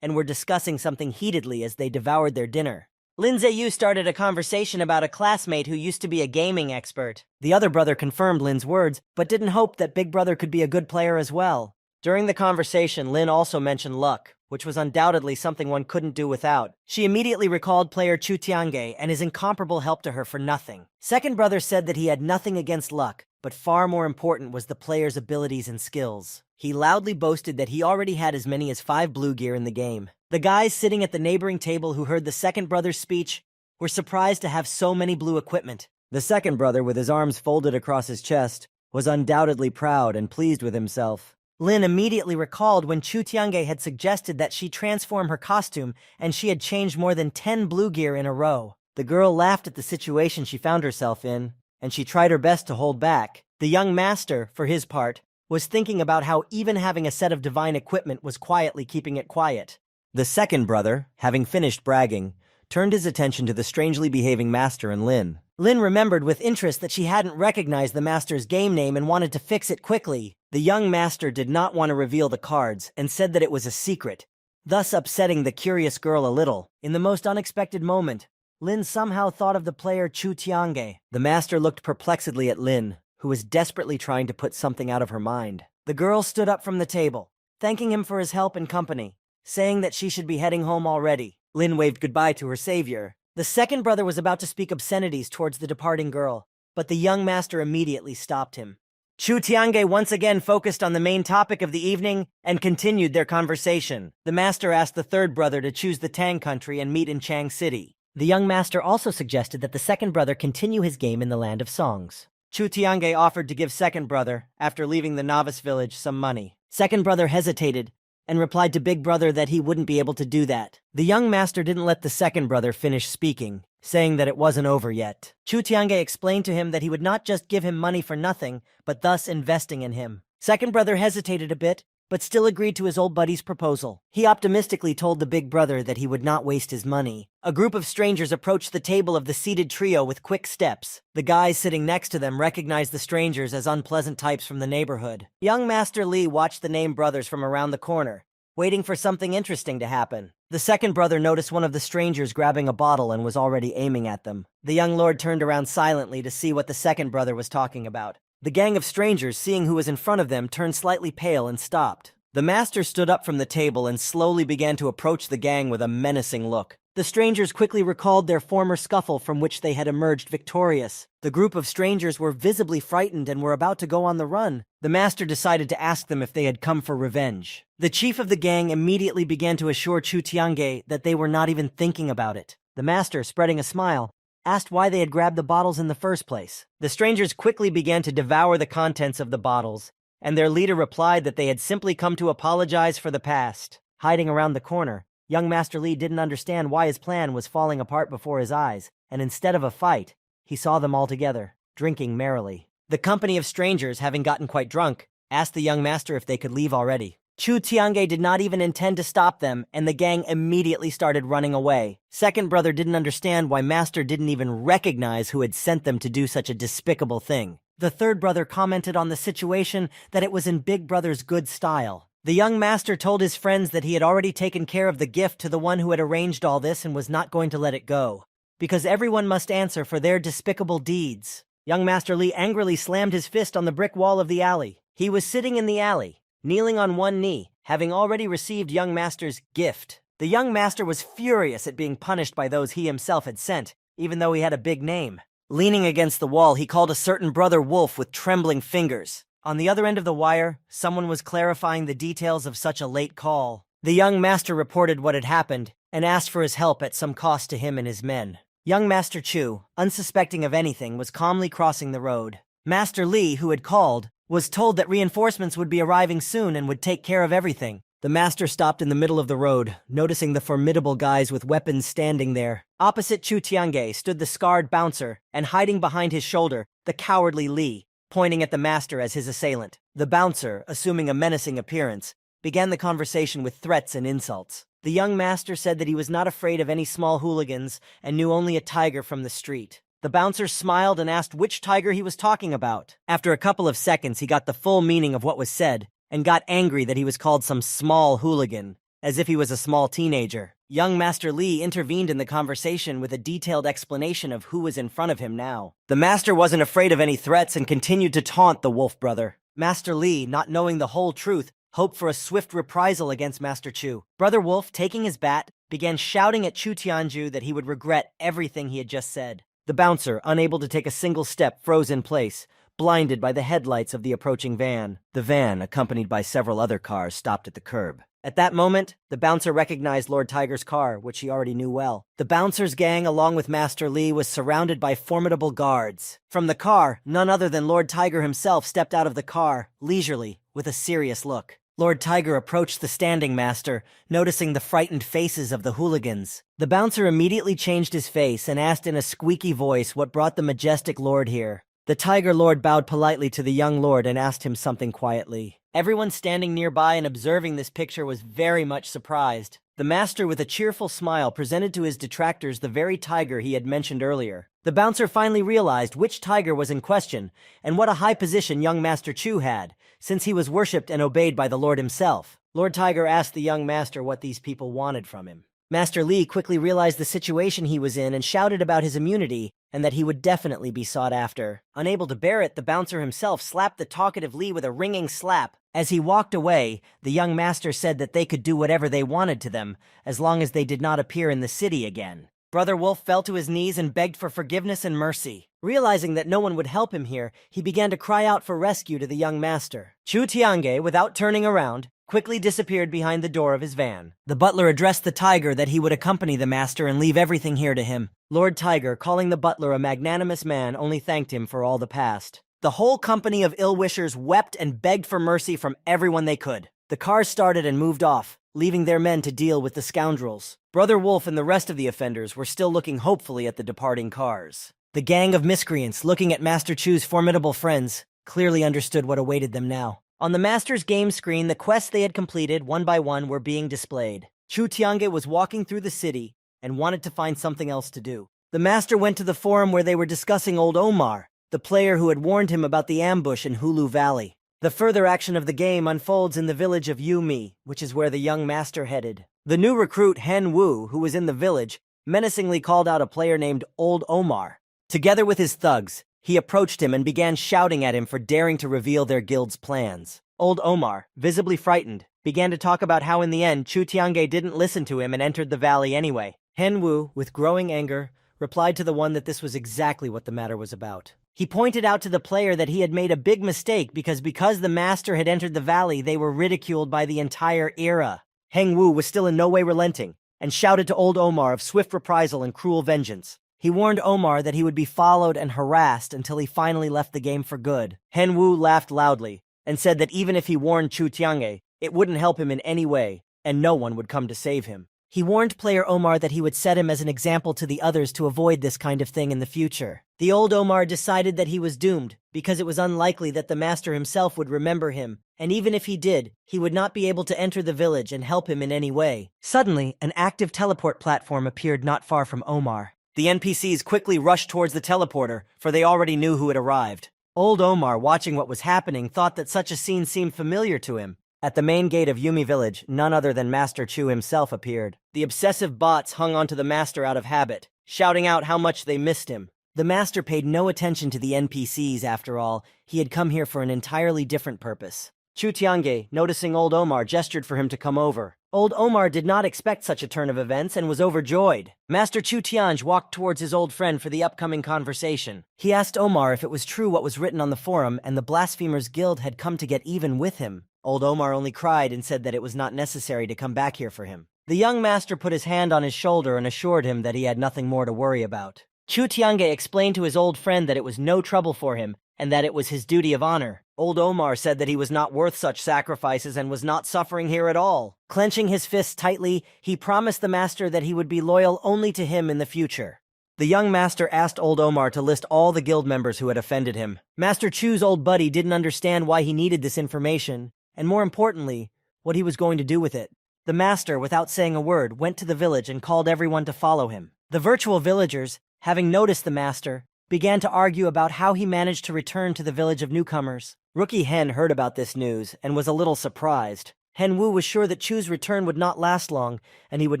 and were discussing something heatedly as they devoured their dinner. Lin Ziyu started a conversation about a classmate who used to be a gaming expert. The other brother confirmed Lin's words, but didn't hope that big brother could be a good player as well. During the conversation, Lin also mentioned luck, which was undoubtedly something one couldn't do without. She immediately recalled player Chu Tiange and his incomparable help to her for nothing. Second brother said that he had nothing against luck, but far more important was the player's abilities and skills. He loudly boasted that he already had as many as 5 blue gear in the game. The guys sitting at the neighboring table who heard the second brother's speech were surprised to have so many blue equipment. The second brother, with his arms folded across his chest, was undoubtedly proud and pleased with himself. Lin immediately recalled when Chu Tiange had suggested that she transform her costume and she had changed more than 10 blue gear in a row. The girl laughed at the situation she found herself in, and she tried her best to hold back. The young master, for his part, was thinking about how even having a set of divine equipment was quietly keeping it quiet. The second brother, having finished bragging, turned his attention to the strangely behaving master and Lin. Lin remembered with interest that she hadn't recognized the master's game name and wanted to fix it quickly. The young master did not want to reveal the cards and said that it was a secret, thus upsetting the curious girl a little. In the most unexpected moment, Lin somehow thought of the player Chu Tiange. The master looked perplexedly at Lin, who was desperately trying to put something out of her mind. The girl stood up from the table, thanking him for his help and company, saying that she should be heading home already. Lin waved goodbye to her savior. The second brother was about to speak obscenities towards the departing girl, but the young master immediately stopped him. Chu Tiange once again focused on the main topic of the evening and continued their conversation. The master asked the third brother to choose the Tang country and meet in Chang City. The young master also suggested that the second brother continue his game in the land of songs. Chu Tiange offered to give second brother, after leaving the novice village, some money. Second brother hesitated and replied to big brother that he wouldn't be able to do that. The young master didn't let the second brother finish speaking, saying that it wasn't over yet. Chu Tiange explained to him that he would not just give him money for nothing, but thus investing in him. Second brother hesitated a bit, but still agreed to his old buddy's proposal. He optimistically told the big brother that he would not waste his money. A group of strangers approached the table of the seated trio with quick steps. The guys sitting next to them recognized the strangers as unpleasant types from the neighborhood. Young Master Li watched the named brothers from around the corner, waiting for something interesting to happen. The second brother noticed one of the strangers grabbing a bottle and was already aiming at them. The young lord turned around silently to see what the second brother was talking about. The gang of strangers, seeing who was in front of them, turned slightly pale and stopped. The master stood up from the table and slowly began to approach the gang with a menacing look. The strangers quickly recalled their former scuffle from which they had emerged victorious. The group of strangers were visibly frightened and were about to go on the run. The master decided to ask them if they had come for revenge. The chief of the gang immediately began to assure Chu Tiange that they were not even thinking about it. The master, spreading a smile, asked why they had grabbed the bottles in the first place. The strangers quickly began to devour the contents of the bottles, and their leader replied that they had simply come to apologize for the past. Hiding around the corner, young Master Li didn't understand why his plan was falling apart before his eyes, and instead of a fight, he saw them all together, drinking merrily. The company of strangers, having gotten quite drunk, asked the young master if they could leave already. Chu Tiange did not even intend to stop them, and the gang immediately started running away. Second brother didn't understand why master didn't even recognize who had sent them to do such a despicable thing. The third brother commented on the situation that it was in big brother's good style. The young master told his friends that he had already taken care of the gift to the one who had arranged all this and was not going to let it go, because everyone must answer for their despicable deeds. Young Master Li angrily slammed his fist on the brick wall of the alley. He was sitting in the alley, kneeling on one knee, having already received young master's gift. The young master was furious at being punished by those he himself had sent, even though he had a big name. Leaning against the wall, he called a certain brother Wolf with trembling fingers. On the other end of the wire, someone was clarifying the details of such a late call. The young master reported what had happened and asked for his help at some cost to him and his men. Young Master Chu, unsuspecting of anything, was calmly crossing the road. Master Li, who had called, was told that reinforcements would be arriving soon and would take care of everything. The master stopped in the middle of the road, noticing the formidable guys with weapons standing there. Opposite Chu Tiange stood the scarred bouncer, and hiding behind his shoulder, the cowardly Li, pointing at the master as his assailant. The bouncer, assuming a menacing appearance, began the conversation with threats and insults. The young master said that he was not afraid of any small hooligans and knew only a tiger from the street. The bouncer smiled and asked which tiger he was talking about. After a couple of seconds, he got the full meaning of what was said and got angry that he was called some small hooligan, as if he was a small teenager. Young Master Li intervened in the conversation with a detailed explanation of who was in front of him now. The master wasn't afraid of any threats and continued to taunt the Wolf brother. Master Li, not knowing the whole truth, hoped for a swift reprisal against Master Chu. Brother Wolf, taking his bat, began shouting at Chu Tianju that he would regret everything he had just said. The bouncer, unable to take a single step, froze in place, blinded by the headlights of the approaching van. The van, accompanied by several other cars, stopped at the curb. At that moment, the bouncer recognized Lord Tiger's car, which he already knew well. The bouncer's gang, along with Master Li, was surrounded by formidable guards. From the car, none other than Lord Tiger himself stepped out of the car, leisurely, with a serious look. Lord Tiger approached the standing master, noticing the frightened faces of the hooligans. The bouncer immediately changed his face and asked in a squeaky voice what brought the majestic lord here. The Tiger Lord bowed politely to the young lord and asked him something quietly. Everyone standing nearby and observing this picture was very much surprised. The master, with a cheerful smile, presented to his detractors the very tiger he had mentioned earlier. The bouncer finally realized which tiger was in question and what a high position young Master Chu had, since he was worshipped and obeyed by the Lord himself. Lord Tiger asked the young master what these people wanted from him. Master Li quickly realized the situation he was in and shouted about his immunity and that he would definitely be sought after. Unable to bear it, the bouncer himself slapped the talkative Li with a ringing slap. As he walked away, the young master said that they could do whatever they wanted to them, as long as they did not appear in the city again. Brother Wolf fell to his knees and begged for forgiveness and mercy. Realizing that no one would help him here, he began to cry out for rescue to the young master. Chu Tiange, without turning around, quickly disappeared behind the door of his van. The butler addressed the tiger that he would accompany the master and leave everything here to him. Lord Tiger, calling the butler a magnanimous man, only thanked him for all the past. The whole company of ill-wishers wept and begged for mercy from everyone they could. The cars started and moved off, leaving their men to deal with the scoundrels. Brother Wolf and the rest of the offenders were still looking hopefully at the departing cars. The gang of miscreants, looking at Master Chu's formidable friends, clearly understood what awaited them now. On the master's game screen, the quests they had completed, one by one, were being displayed. Chu Tiange was walking through the city and wanted to find something else to do. The master went to the forum where they were discussing old Omar, the player who had warned him about the ambush in Hulu Valley. The further action of the game unfolds in the village of Yumi, which is where the young master headed. The new recruit, Hen Wu, who was in the village, menacingly called out a player named Old Omar. Together with his thugs, he approached him and began shouting at him for daring to reveal their guild's plans. Old Omar, visibly frightened, began to talk about how in the end Chu Tiange didn't listen to him and entered the valley anyway. Hen Wu, with growing anger, replied to the one that this was exactly what the matter was about. He pointed out to the player that he had made a big mistake because the master had entered the valley, they were ridiculed by the entire era. Heng Wu was still in no way relenting, and shouted to old Omar of swift reprisal and cruel vengeance. He warned Omar that he would be followed and harassed until he finally left the game for good. Hen Wu laughed loudly, and said that even if he warned Chu Tiange, it wouldn't help him in any way, and no one would come to save him. He warned player Omar that he would set him as an example to the others to avoid this kind of thing in the future. The old Omar decided that he was doomed, because it was unlikely that the master himself would remember him, and even if he did, he would not be able to enter the village and help him in any way. Suddenly, an active teleport platform appeared not far from Omar. The NPCs quickly rushed towards the teleporter, for they already knew who had arrived. Old Omar, watching what was happening, thought that such a scene seemed familiar to him. At the main gate of Yumi village, none other than Master Chu himself appeared. The obsessive bots hung onto the master out of habit, shouting out how much they missed him. The master paid no attention to the NPCs after all. He had come here for an entirely different purpose. Chu Tiange, noticing old Omar, gestured for him to come over. Old Omar did not expect such a turn of events and was overjoyed. Master Chu Tiange walked towards his old friend for the upcoming conversation. He asked Omar if it was true what was written on the forum and the Blasphemers Guild had come to get even with him. Old Omar only cried and said that it was not necessary to come back here for him. The young master put his hand on his shoulder and assured him that he had nothing more to worry about. Chu Tiange explained to his old friend that it was no trouble for him and that it was his duty of honor. Old Omar said that he was not worth such sacrifices and was not suffering here at all. Clenching his fists tightly, he promised the master that he would be loyal only to him in the future. The young master asked old Omar to list all the guild members who had offended him. Master Chu's old buddy didn't understand why he needed this information, and more importantly, what he was going to do with it. The master, without saying a word, went to the village and called everyone to follow him. The virtual villagers, having noticed the master, began to argue about how he managed to return to the village of newcomers. Rookie Hen heard about this news and was a little surprised. Hen Wu was sure that Chu's return would not last long, and he would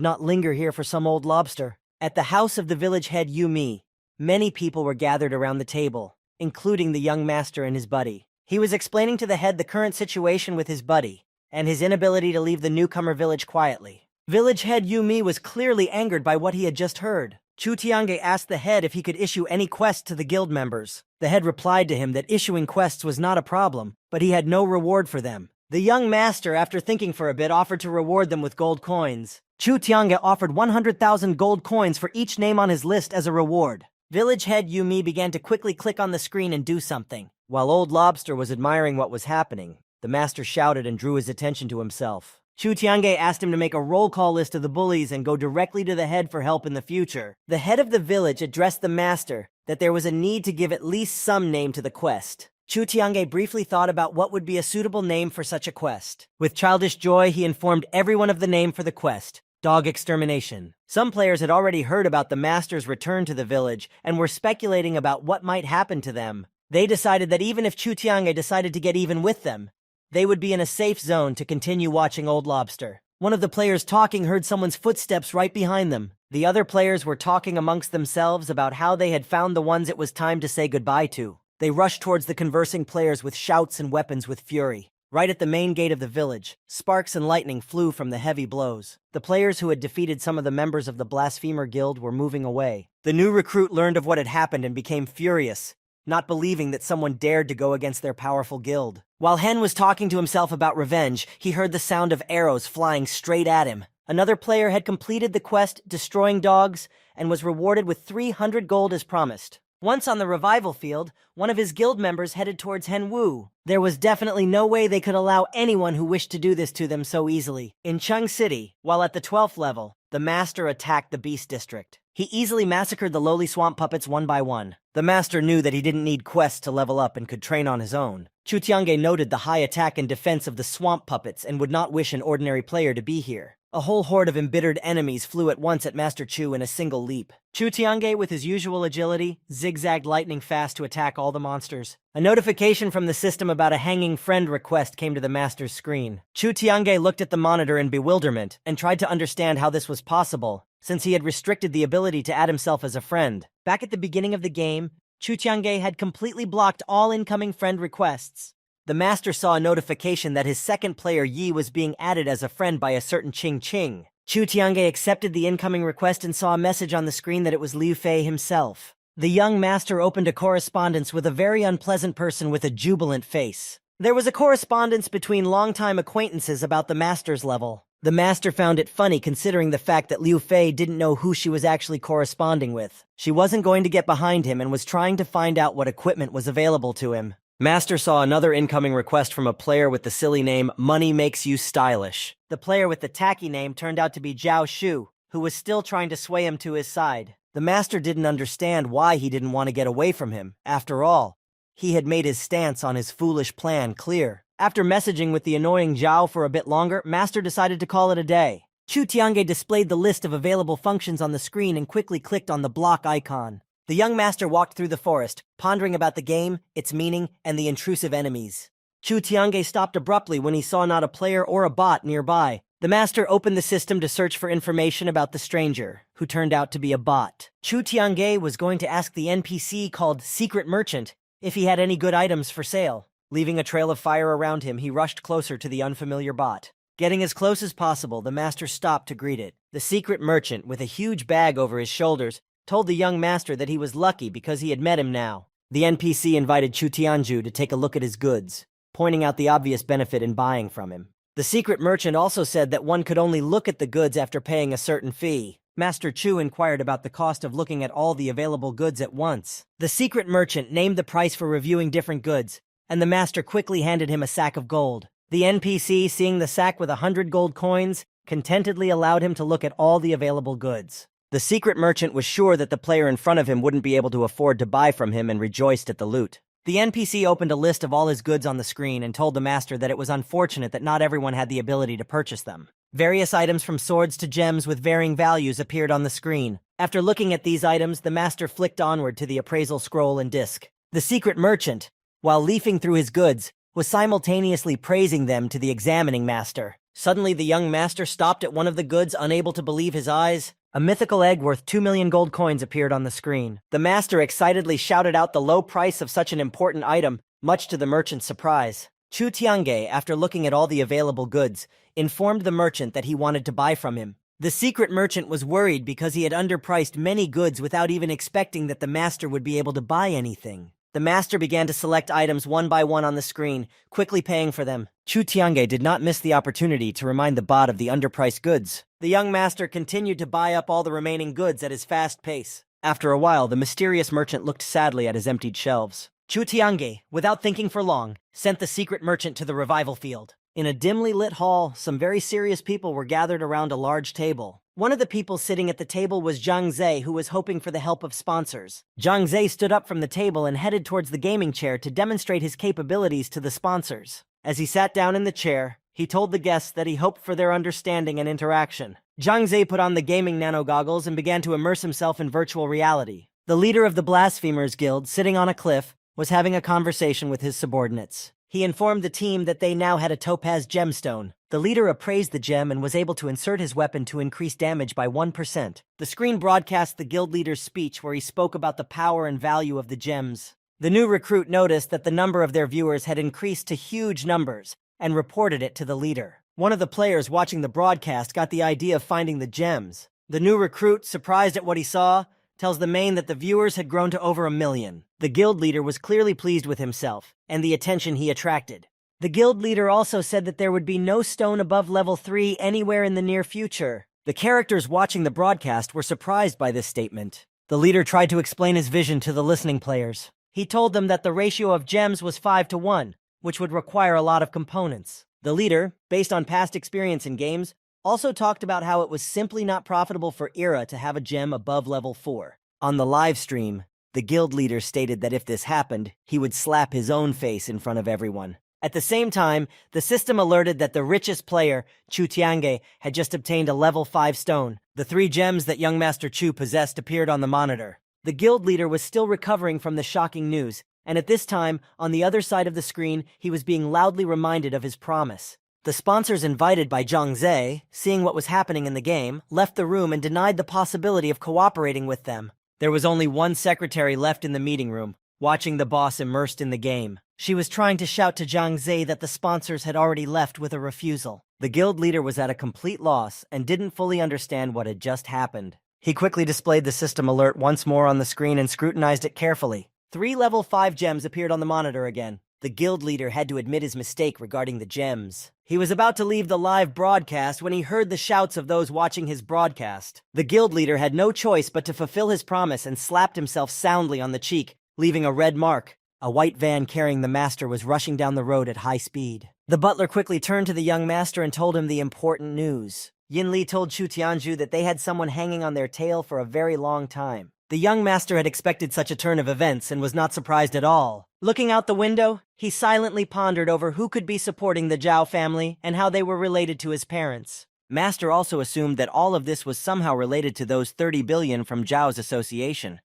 not linger here for some old lobster. At the house of the village head Yu Mi, many people were gathered around the table, including the young master and his buddy. He was explaining to the head the current situation with his buddy, and his inability to leave the newcomer village quietly. Village head Yu Mi was clearly angered by what he had just heard. Chu Tiange asked the head if he could issue any quests to the guild members. The head replied to him that issuing quests was not a problem, but he had no reward for them. The young master, after thinking for a bit, offered to reward them with gold coins. Chu Tiange offered 100,000 gold coins for each name on his list as a reward. Village head Yu Mi began to quickly click on the screen and do something. While Old Lobster was admiring what was happening, the master shouted and drew his attention to himself. Chu Tiange asked him to make a roll call list of the bullies and go directly to the head for help in the future. The head of the village addressed the master that there was a need to give at least some name to the quest. Chu Tiange briefly thought about what would be a suitable name for such a quest. With childish joy, he informed everyone of the name for the quest: Dog Extermination. Some players had already heard about the master's return to the village and were speculating about what might happen to them. They decided that even if Chu Tiange decided to get even with them, they would be in a safe zone to continue watching Old Lobster. One of the players talking heard someone's footsteps right behind them. The other players were talking amongst themselves about how they had found the ones it was time to say goodbye to. They rushed towards the conversing players with shouts and weapons with fury. Right at the main gate of the village, sparks and lightning flew from the heavy blows. The players who had defeated some of the members of the Blasphemer Guild were moving away. The new recruit learned of what had happened and became furious, not believing that someone dared to go against their powerful guild. While Hen was talking to himself about revenge, he heard the sound of arrows flying straight at him. Another player had completed the quest, destroying dogs, and was rewarded with 300 gold as promised. Once on the revival field, one of his guild members headed towards Hen Wu. There was definitely no way they could allow anyone who wished to do this to them so easily. In Chung City, while at the 12th level, the master attacked the Beast District. He easily massacred the lowly swamp puppets one by one. The master knew that he didn't need quests to level up and could train on his own. Chu Tiange noted the high attack and defense of the swamp puppets and would not wish an ordinary player to be here. A whole horde of embittered enemies flew at once at Master Chu in a single leap. Chu Tiange, with his usual agility, zigzagged lightning fast to attack all the monsters. A notification from the system about a hanging friend request came to the master's screen. Chu Tiange looked at the monitor in bewilderment and tried to understand how this was possible, since he had restricted the ability to add himself as a friend. Back at the beginning of the game, Chu Tiange had completely blocked all incoming friend requests. The master saw a notification that his second player Yi was being added as a friend by a certain Ching Ching. Chu Tiange accepted the incoming request and saw a message on the screen that it was Liu Fei himself. The young master opened a correspondence with a very unpleasant person with a jubilant face. There was a correspondence between longtime acquaintances about the master's level. The master found it funny considering the fact that Liu Fei didn't know who she was actually corresponding with. She wasn't going to get behind him and was trying to find out what equipment was available to him. Master saw another incoming request from a player with the silly name Money Makes You Stylish. The player with the tacky name turned out to be Zhao Shu, who was still trying to sway him to his side. The master didn't understand why he didn't want to get away from him. After all, he had made his stance on his foolish plan clear. After messaging with the annoying Zhao for a bit longer, Master decided to call it a day. Chu Tiange displayed the list of available functions on the screen and quickly clicked on the block icon. The young master walked through the forest, pondering about the game, its meaning, and the intrusive enemies. Chu Tiange stopped abruptly when he saw not a player or a bot nearby. The master opened the system to search for information about the stranger, who turned out to be a bot. Chu Tiange was going to ask the NPC called Secret Merchant if he had any good items for sale. Leaving a trail of fire around him, he rushed closer to the unfamiliar bot. Getting as close as possible, the master stopped to greet it. The secret merchant, with a huge bag over his shoulders, told the young master that he was lucky because he had met him now. The NPC invited Chu Tianju to take a look at his goods, pointing out the obvious benefit in buying from him. The secret merchant also said that one could only look at the goods after paying a certain fee. Master Chu inquired about the cost of looking at all the available goods at once. The secret merchant named the price for reviewing different goods, and the master quickly handed him a sack of gold. The NPC, seeing the sack with 100 gold coins, contentedly allowed him to look at all the available goods. The secret merchant was sure that the player in front of him wouldn't be able to afford to buy from him and rejoiced at the loot. The NPC opened a list of all his goods on the screen and told the master that it was unfortunate that not everyone had the ability to purchase them. Various items from swords to gems with varying values appeared on the screen. After looking at these items, the master flicked onward to the appraisal scroll and disc. The secret merchant, while leafing through his goods, was simultaneously praising them to the examining master. Suddenly, the young master stopped at one of the goods, unable to believe his eyes. A mythical egg worth 2 million gold coins appeared on the screen. The master excitedly shouted out the low price of such an important item, much to the merchant's surprise. Chu Tiange, after looking at all the available goods, informed the merchant that he wanted to buy from him. The secret merchant was worried because he had underpriced many goods without even expecting that the master would be able to buy anything. The master began to select items one by one on the screen, quickly paying for them. Chu Tiange did not miss the opportunity to remind the bot of the underpriced goods. The young master continued to buy up all the remaining goods at his fast pace. After a while, the mysterious merchant looked sadly at his emptied shelves. Chu Tiange, without thinking for long, sent the secret merchant to the revival field. In a dimly lit hall, some very serious people were gathered around a large table. One of the people sitting at the table was Zhang Zhe, who was hoping for the help of sponsors. Zhang Zhe stood up from the table and headed towards the gaming chair to demonstrate his capabilities to the sponsors. As he sat down in the chair, he told the guests that he hoped for their understanding and interaction. Zhang Zhe put on the gaming nano-goggles and began to immerse himself in virtual reality. The leader of the Blasphemers Guild, sitting on a cliff, was having a conversation with his subordinates. He informed the team that they now had a topaz gemstone. The leader appraised the gem and was able to insert his weapon to increase damage by 1%. The screen broadcast the guild leader's speech where he spoke about the power and value of the gems. The new recruit noticed that the number of their viewers had increased to huge numbers and reported it to the leader. One of the players watching the broadcast got the idea of finding the gems. The new recruit, surprised at what he saw, tells the main that the viewers had grown to over 1 million. The guild leader was clearly pleased with himself and the attention he attracted. The guild leader also said that there would be no stone above level 3 anywhere in the near future. The characters watching the broadcast were surprised by this statement. The leader tried to explain his vision to the listening players. He told them that the ratio of gems was 5-to-1, which would require a lot of components. The leader, based on past experience in games, also talked about how it was simply not profitable for Ira to have a gem above level 4. On the live stream, the guild leader stated that if this happened, he would slap his own face in front of everyone. At the same time, the system alerted that the richest player, Chu Tiange, had just obtained a level 5 stone. The 3 gems that young Master Chu possessed appeared on the monitor. The guild leader was still recovering from the shocking news, and at this time, on the other side of the screen, he was being loudly reminded of his promise. The sponsors invited by Zhang Zhe, seeing what was happening in the game, left the room and denied the possibility of cooperating with them. There was only one secretary left in the meeting room, watching the boss immersed in the game. She was trying to shout to Zhang Zhe that the sponsors had already left with a refusal. The guild leader was at a complete loss and didn't fully understand what had just happened. He quickly displayed the system alert once more on the screen and scrutinized it carefully. 3 level 5 gems appeared on the monitor again. The guild leader had to admit his mistake regarding the gems. He was about to leave the live broadcast when he heard the shouts of those watching his broadcast. The guild leader had no choice but to fulfill his promise and slapped himself soundly on the cheek, leaving a red mark. A white van carrying the master was rushing down the road at high speed. The butler quickly turned to the young master and told him the important news. Yin Li told Chu Tianju that they had someone hanging on their tail for a very long time. The young master had expected such a turn of events and was not surprised at all. Looking out the window, he silently pondered over who could be supporting the Zhao family and how they were related to his parents. Master also assumed that all of this was somehow related to those 30 billion from Zhao's association.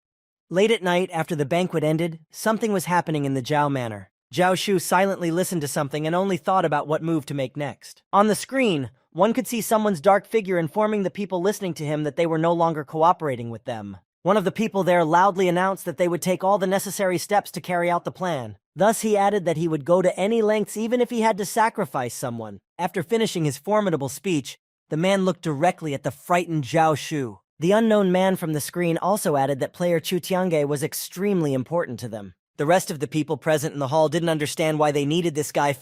Late at night, after the banquet ended, something was happening in the Zhao manor. Zhao Shu silently listened to something and only thought about what move to make next. On the screen, one could see someone's dark figure informing the people listening to him that they were no longer cooperating with them. One of the people there loudly announced that they would take all the necessary steps to carry out the plan. Thus, he added that he would go to any lengths even if he had to sacrifice someone. After finishing his formidable speech, the man looked directly at the frightened Zhao Shu. The unknown man from the screen also added that player Chu Tiange was extremely important to them. The rest of the people present in the hall didn't understand why they needed this guy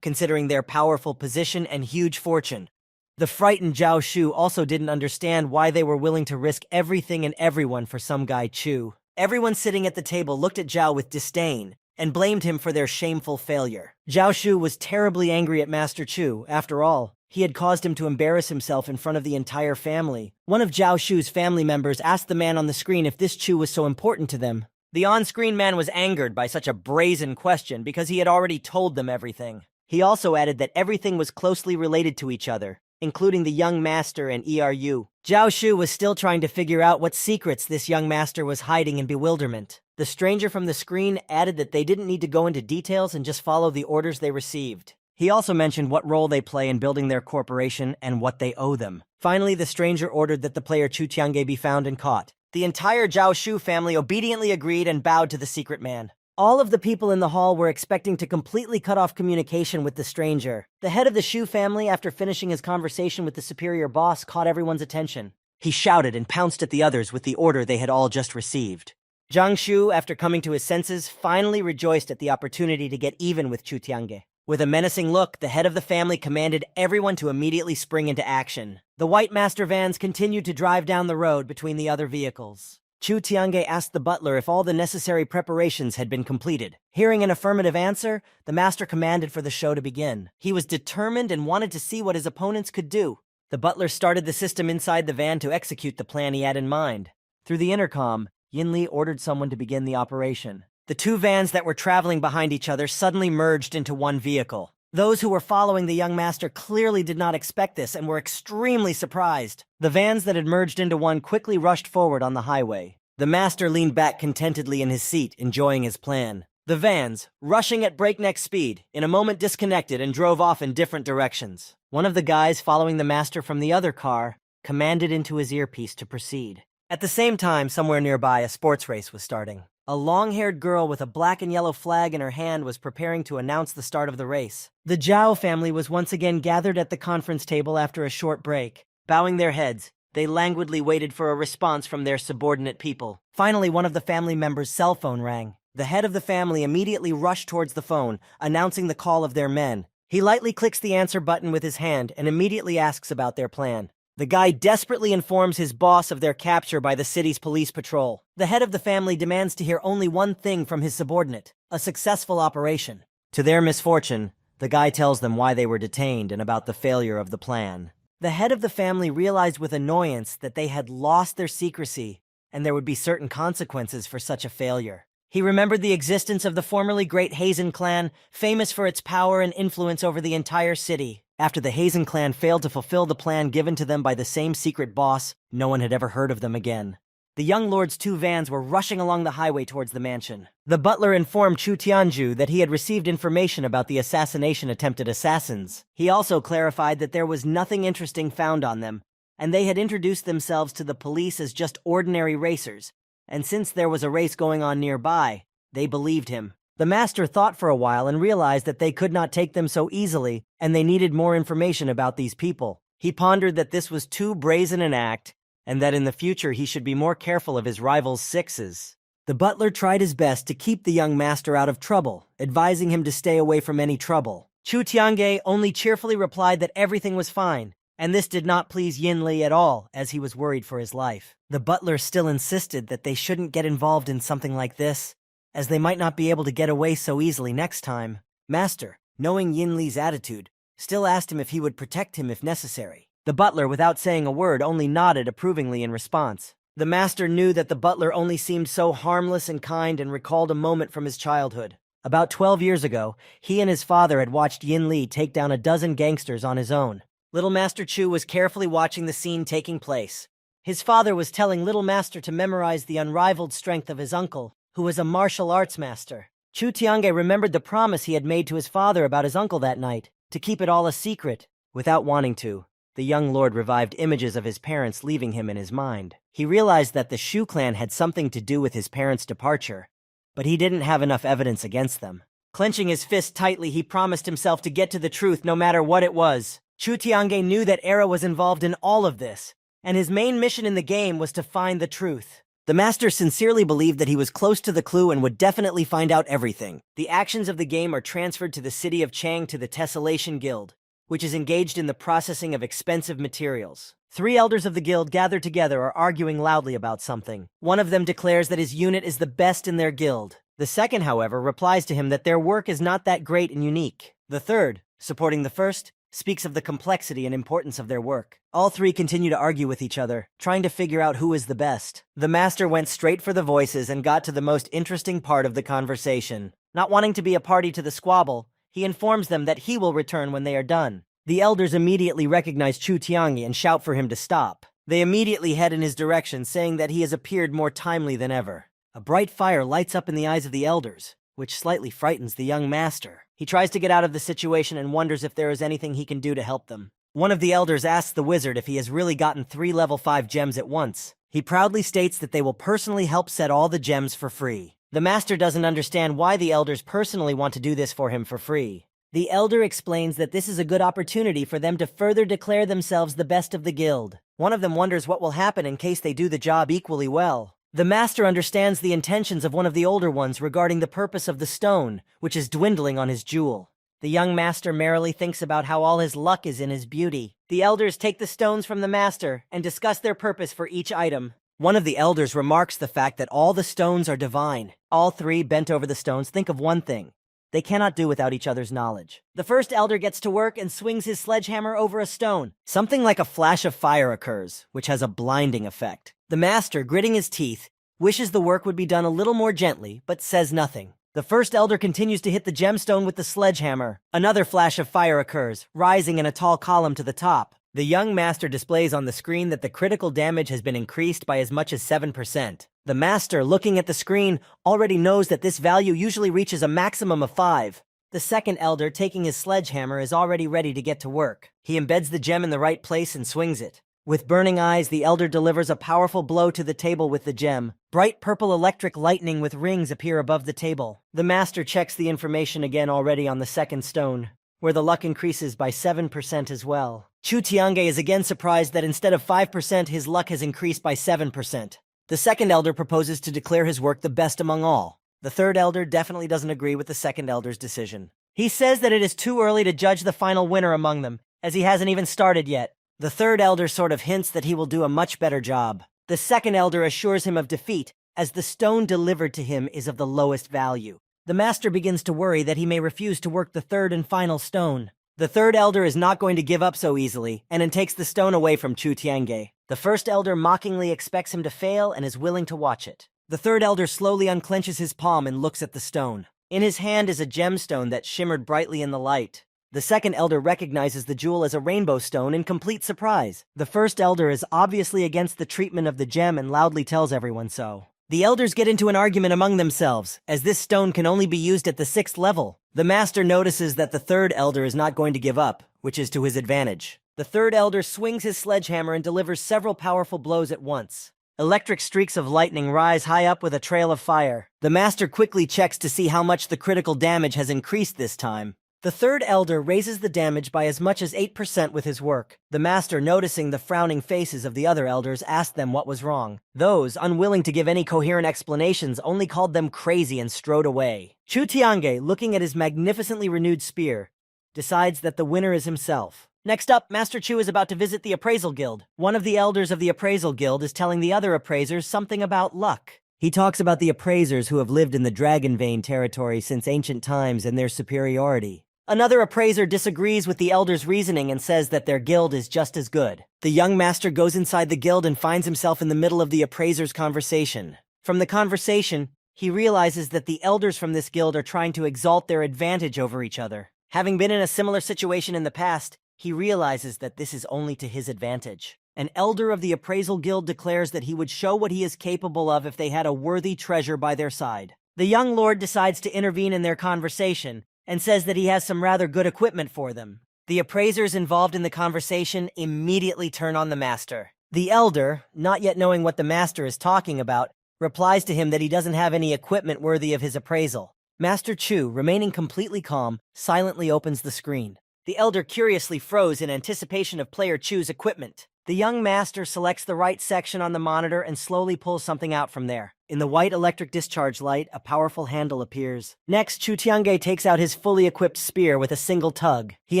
considering their powerful position and huge fortune. The frightened Zhao Shu also didn't understand why they were willing to risk everything and everyone for some guy Chu. Everyone sitting at the table looked at Zhao with disdain and blamed him for their shameful failure. Zhao Shu was terribly angry at Master Chu. After all, he had caused him to embarrass himself in front of the entire family. One of Zhao Shu's family members asked the man on the screen if this Chu was so important to them. The on-screen man was angered by such a brazen question because he had already told them everything. He also added that everything was closely related to each other, including the young master and ERU. Zhao Shu was still trying to figure out what secrets this young master was hiding in bewilderment. The stranger from the screen added that they didn't need to go into details and just follow the orders they received. He also mentioned what role they play in building their corporation and what they owe them. Finally, the stranger ordered that the player Chu Tiange be found and caught. The entire Zhao Shu family obediently agreed and bowed to the secret man. All of the people in the hall were expecting to completely cut off communication with the stranger. The head of the Shu family, after finishing his conversation with the superior boss, caught everyone's attention. He shouted and pounced at the others with the order they had all just received. Zhang Shu, after coming to his senses, finally rejoiced at the opportunity to get even with Chu Tiange. With a menacing look, the head of the family commanded everyone to immediately spring into action. The white master vans continued to drive down the road between the other vehicles. Chu Tiange asked the butler if all the necessary preparations had been completed. Hearing an affirmative answer, the master commanded for the show to begin. He was determined and wanted to see what his opponents could do. The butler started the system inside the van to execute the plan he had in mind. Through the intercom, Yin Li ordered someone to begin the operation. The two vans that were traveling behind each other suddenly merged into one vehicle. Those who were following the young master clearly did not expect this and were extremely surprised. The vans that had merged into one quickly rushed forward on the highway. The master leaned back contentedly in his seat, enjoying his plan. The vans, rushing at breakneck speed, in a moment disconnected and drove off in different directions. One of the guys following the master from the other car commanded into his earpiece to proceed. At the same time, somewhere nearby, a sports race was starting. A long-haired girl with a black and yellow flag in her hand was preparing to announce the start of the race. The Zhao family was once again gathered at the conference table after a short break. Bowing their heads, they languidly waited for a response from their subordinate people. Finally, one of the family members' cell phone rang. The head of the family immediately rushed towards the phone, announcing the call of their men. He lightly clicks the answer button with his hand and immediately asks about their plan. The guy desperately informs his boss of their capture by the city's police patrol. The head of the family demands to hear only one thing from his subordinate: a successful operation. To their misfortune, the guy tells them why they were detained and about the failure of the plan. The head of the family realized with annoyance that they had lost their secrecy, and there would be certain consequences for such a failure. He remembered the existence of the formerly great Hazen clan, famous for its power and influence over the entire city. After the Hazen clan failed to fulfill the plan given to them by the same secret boss, no one had ever heard of them again. The young lord's two vans were rushing along the highway towards the mansion. The butler informed Chu Tianju that he had received information about the assassination attempted assassins. He also clarified that there was nothing interesting found on them, and they had introduced themselves to the police as just ordinary racers, and since there was a race going on nearby, they believed him. The master thought for a while and realized that they could not take them so easily, and they needed more information about these people. He pondered that this was too brazen an act, and that in the future he should be more careful of his rival's sixes. The butler tried his best to keep the young master out of trouble, advising him to stay away from any trouble. Chu Tiange only cheerfully replied that everything was fine, and this did not please Yin Li at all, as he was worried for his life. The butler still insisted that they shouldn't get involved in something like this, as they might not be able to get away so easily next time. Master, knowing Yin Li's attitude, still asked him if he would protect him if necessary. The butler, without saying a word, only nodded approvingly in response. The master knew that the butler only seemed so harmless and kind and recalled a moment from his childhood. About 12 years ago, he and his father had watched Yin Li take down a dozen gangsters on his own. Little Master Chu was carefully watching the scene taking place. His father was telling Little Master to memorize the unrivaled strength of his uncle, who was a martial arts master. Chu Tiange remembered the promise he had made to his father about his uncle that night, to keep it all a secret, Without wanting to, the young lord revived images of his parents leaving him in his mind. He realized that the Shu clan had something to do with his parents' departure, but he didn't have enough evidence against them. Clenching his fist tightly, he promised himself to get to the truth no matter what it was. Chu Tiange knew that Era was involved in all of this, and his main mission in the game was to find the truth. The master sincerely believed that he was close to the clue and would definitely find out everything. The actions of the game are transferred to the city of Chang to the Tessellation Guild, which is engaged in the processing of expensive materials. 3 elders of the guild gathered together are arguing loudly about something. One of them declares that his unit is the best in their guild. The second, however, replies to him that their work is not that great and unique. The third, supporting the first, speaks of the complexity and importance of their work. All 3 continue to argue with each other, trying to figure out who is the best. The master went straight for the voices and got to the most interesting part of the conversation. Not wanting to be a party to the squabble, he informs them that he will return when they are done. The elders immediately recognize Chu Tiange and shout for him to stop. They immediately head in his direction, saying that he has appeared more timely than ever. A bright fire lights up in the eyes of the elders, which slightly frightens the young master. He tries to get out of the situation and wonders if there is anything he can do to help them. One of the elders asks the wizard if he has really gotten 3 level 5 gems at once. He proudly states that they will personally help set all the gems for free. The master doesn't understand why the elders personally want to do this for him for free. The elder explains that this is a good opportunity for them to further declare themselves the best of the guild. One of them wonders what will happen in case they do the job equally well. The master understands the intentions of one of the older ones regarding the purpose of the stone, which is dwindling on his jewel. The young master merrily thinks about how all his luck is in his beauty. The elders take the stones from the master and discuss their purpose for each item. One of the elders remarks the fact that all the stones are divine. All 3, bent over the stones, think of one thing: they cannot do without each other's knowledge. The first elder gets to work and swings his sledgehammer over a stone. Something like a flash of fire occurs, which has a blinding effect. The master, gritting his teeth, wishes the work would be done a little more gently, but says nothing. The first elder continues to hit the gemstone with the sledgehammer. Another flash of fire occurs, rising in a tall column to the top. The young master displays on the screen that the critical damage has been increased by as much as 7%. The master, looking at the screen, already knows that this value usually reaches a maximum of 5. The second elder, taking his sledgehammer, is already ready to get to work. He embeds the gem in the right place and swings it. With burning eyes, the elder delivers a powerful blow to the table with the gem. Bright purple electric lightning with rings appear above the table. The master checks the information again already on the second stone, where the luck increases by 7% as well. Chu Tiange is again surprised that instead of 5%, his luck has increased by 7%. The second elder proposes to declare his work the best among all. The third elder definitely doesn't agree with the second elder's decision. He says that it is too early to judge the final winner among them, as he hasn't even started yet. The third elder sort of hints that he will do a much better job. The second elder assures him of defeat, as the stone delivered to him is of the lowest value. The master begins to worry that he may refuse to work the third and final stone. The third elder is not going to give up so easily, and then takes the stone away from Chu Tiange. The first elder mockingly expects him to fail and is willing to watch it. The third elder slowly unclenches his palm and looks at the stone. In his hand is a gemstone that shimmered brightly in the light. The second elder recognizes the jewel as a rainbow stone in complete surprise. The first elder is obviously against the treatment of the gem and loudly tells everyone so. The elders get into an argument among themselves, as this stone can only be used at the 6th level. The master notices that the third elder is not going to give up, which is to his advantage. The third elder swings his sledgehammer and delivers several powerful blows at once. Electric streaks of lightning rise high up with a trail of fire. The master quickly checks to see how much the critical damage has increased this time. The third elder raises the damage by as much as 8% with his work. The master, noticing the frowning faces of the other elders, asked them what was wrong. Those, unwilling to give any coherent explanations, only called them crazy and strode away. Chu Tiange, looking at his magnificently renewed spear, decides that the winner is himself. Next up, Master Chu is about to visit the Appraisal Guild. One of the elders of the Appraisal Guild is telling the other appraisers something about luck. He talks about the appraisers who have lived in the Dragon Vein territory since ancient times and their superiority. Another appraiser disagrees with the elder's reasoning and says that their guild is just as good. The young master goes inside the guild and finds himself in the middle of the appraiser's conversation. From the conversation, he realizes that the elders from this guild are trying to exalt their advantage over each other. Having been in a similar situation in the past, he realizes that this is only to his advantage. An elder of the Appraisal Guild declares that he would show what he is capable of if they had a worthy treasure by their side. The young lord decides to intervene in their conversation, and says that he has some rather good equipment for them. The appraisers involved in the conversation immediately turn on the master. The elder, not yet knowing what the master is talking about, replies to him that he doesn't have any equipment worthy of his appraisal. Master Chu, remaining completely calm, silently opens the screen. The elder curiously froze in anticipation of player Chu's equipment. The young master selects the right section on the monitor and slowly pulls something out from there. In the white electric discharge light, a powerful handle appears. Next, Chu Tiange takes out his fully equipped spear with a single tug. He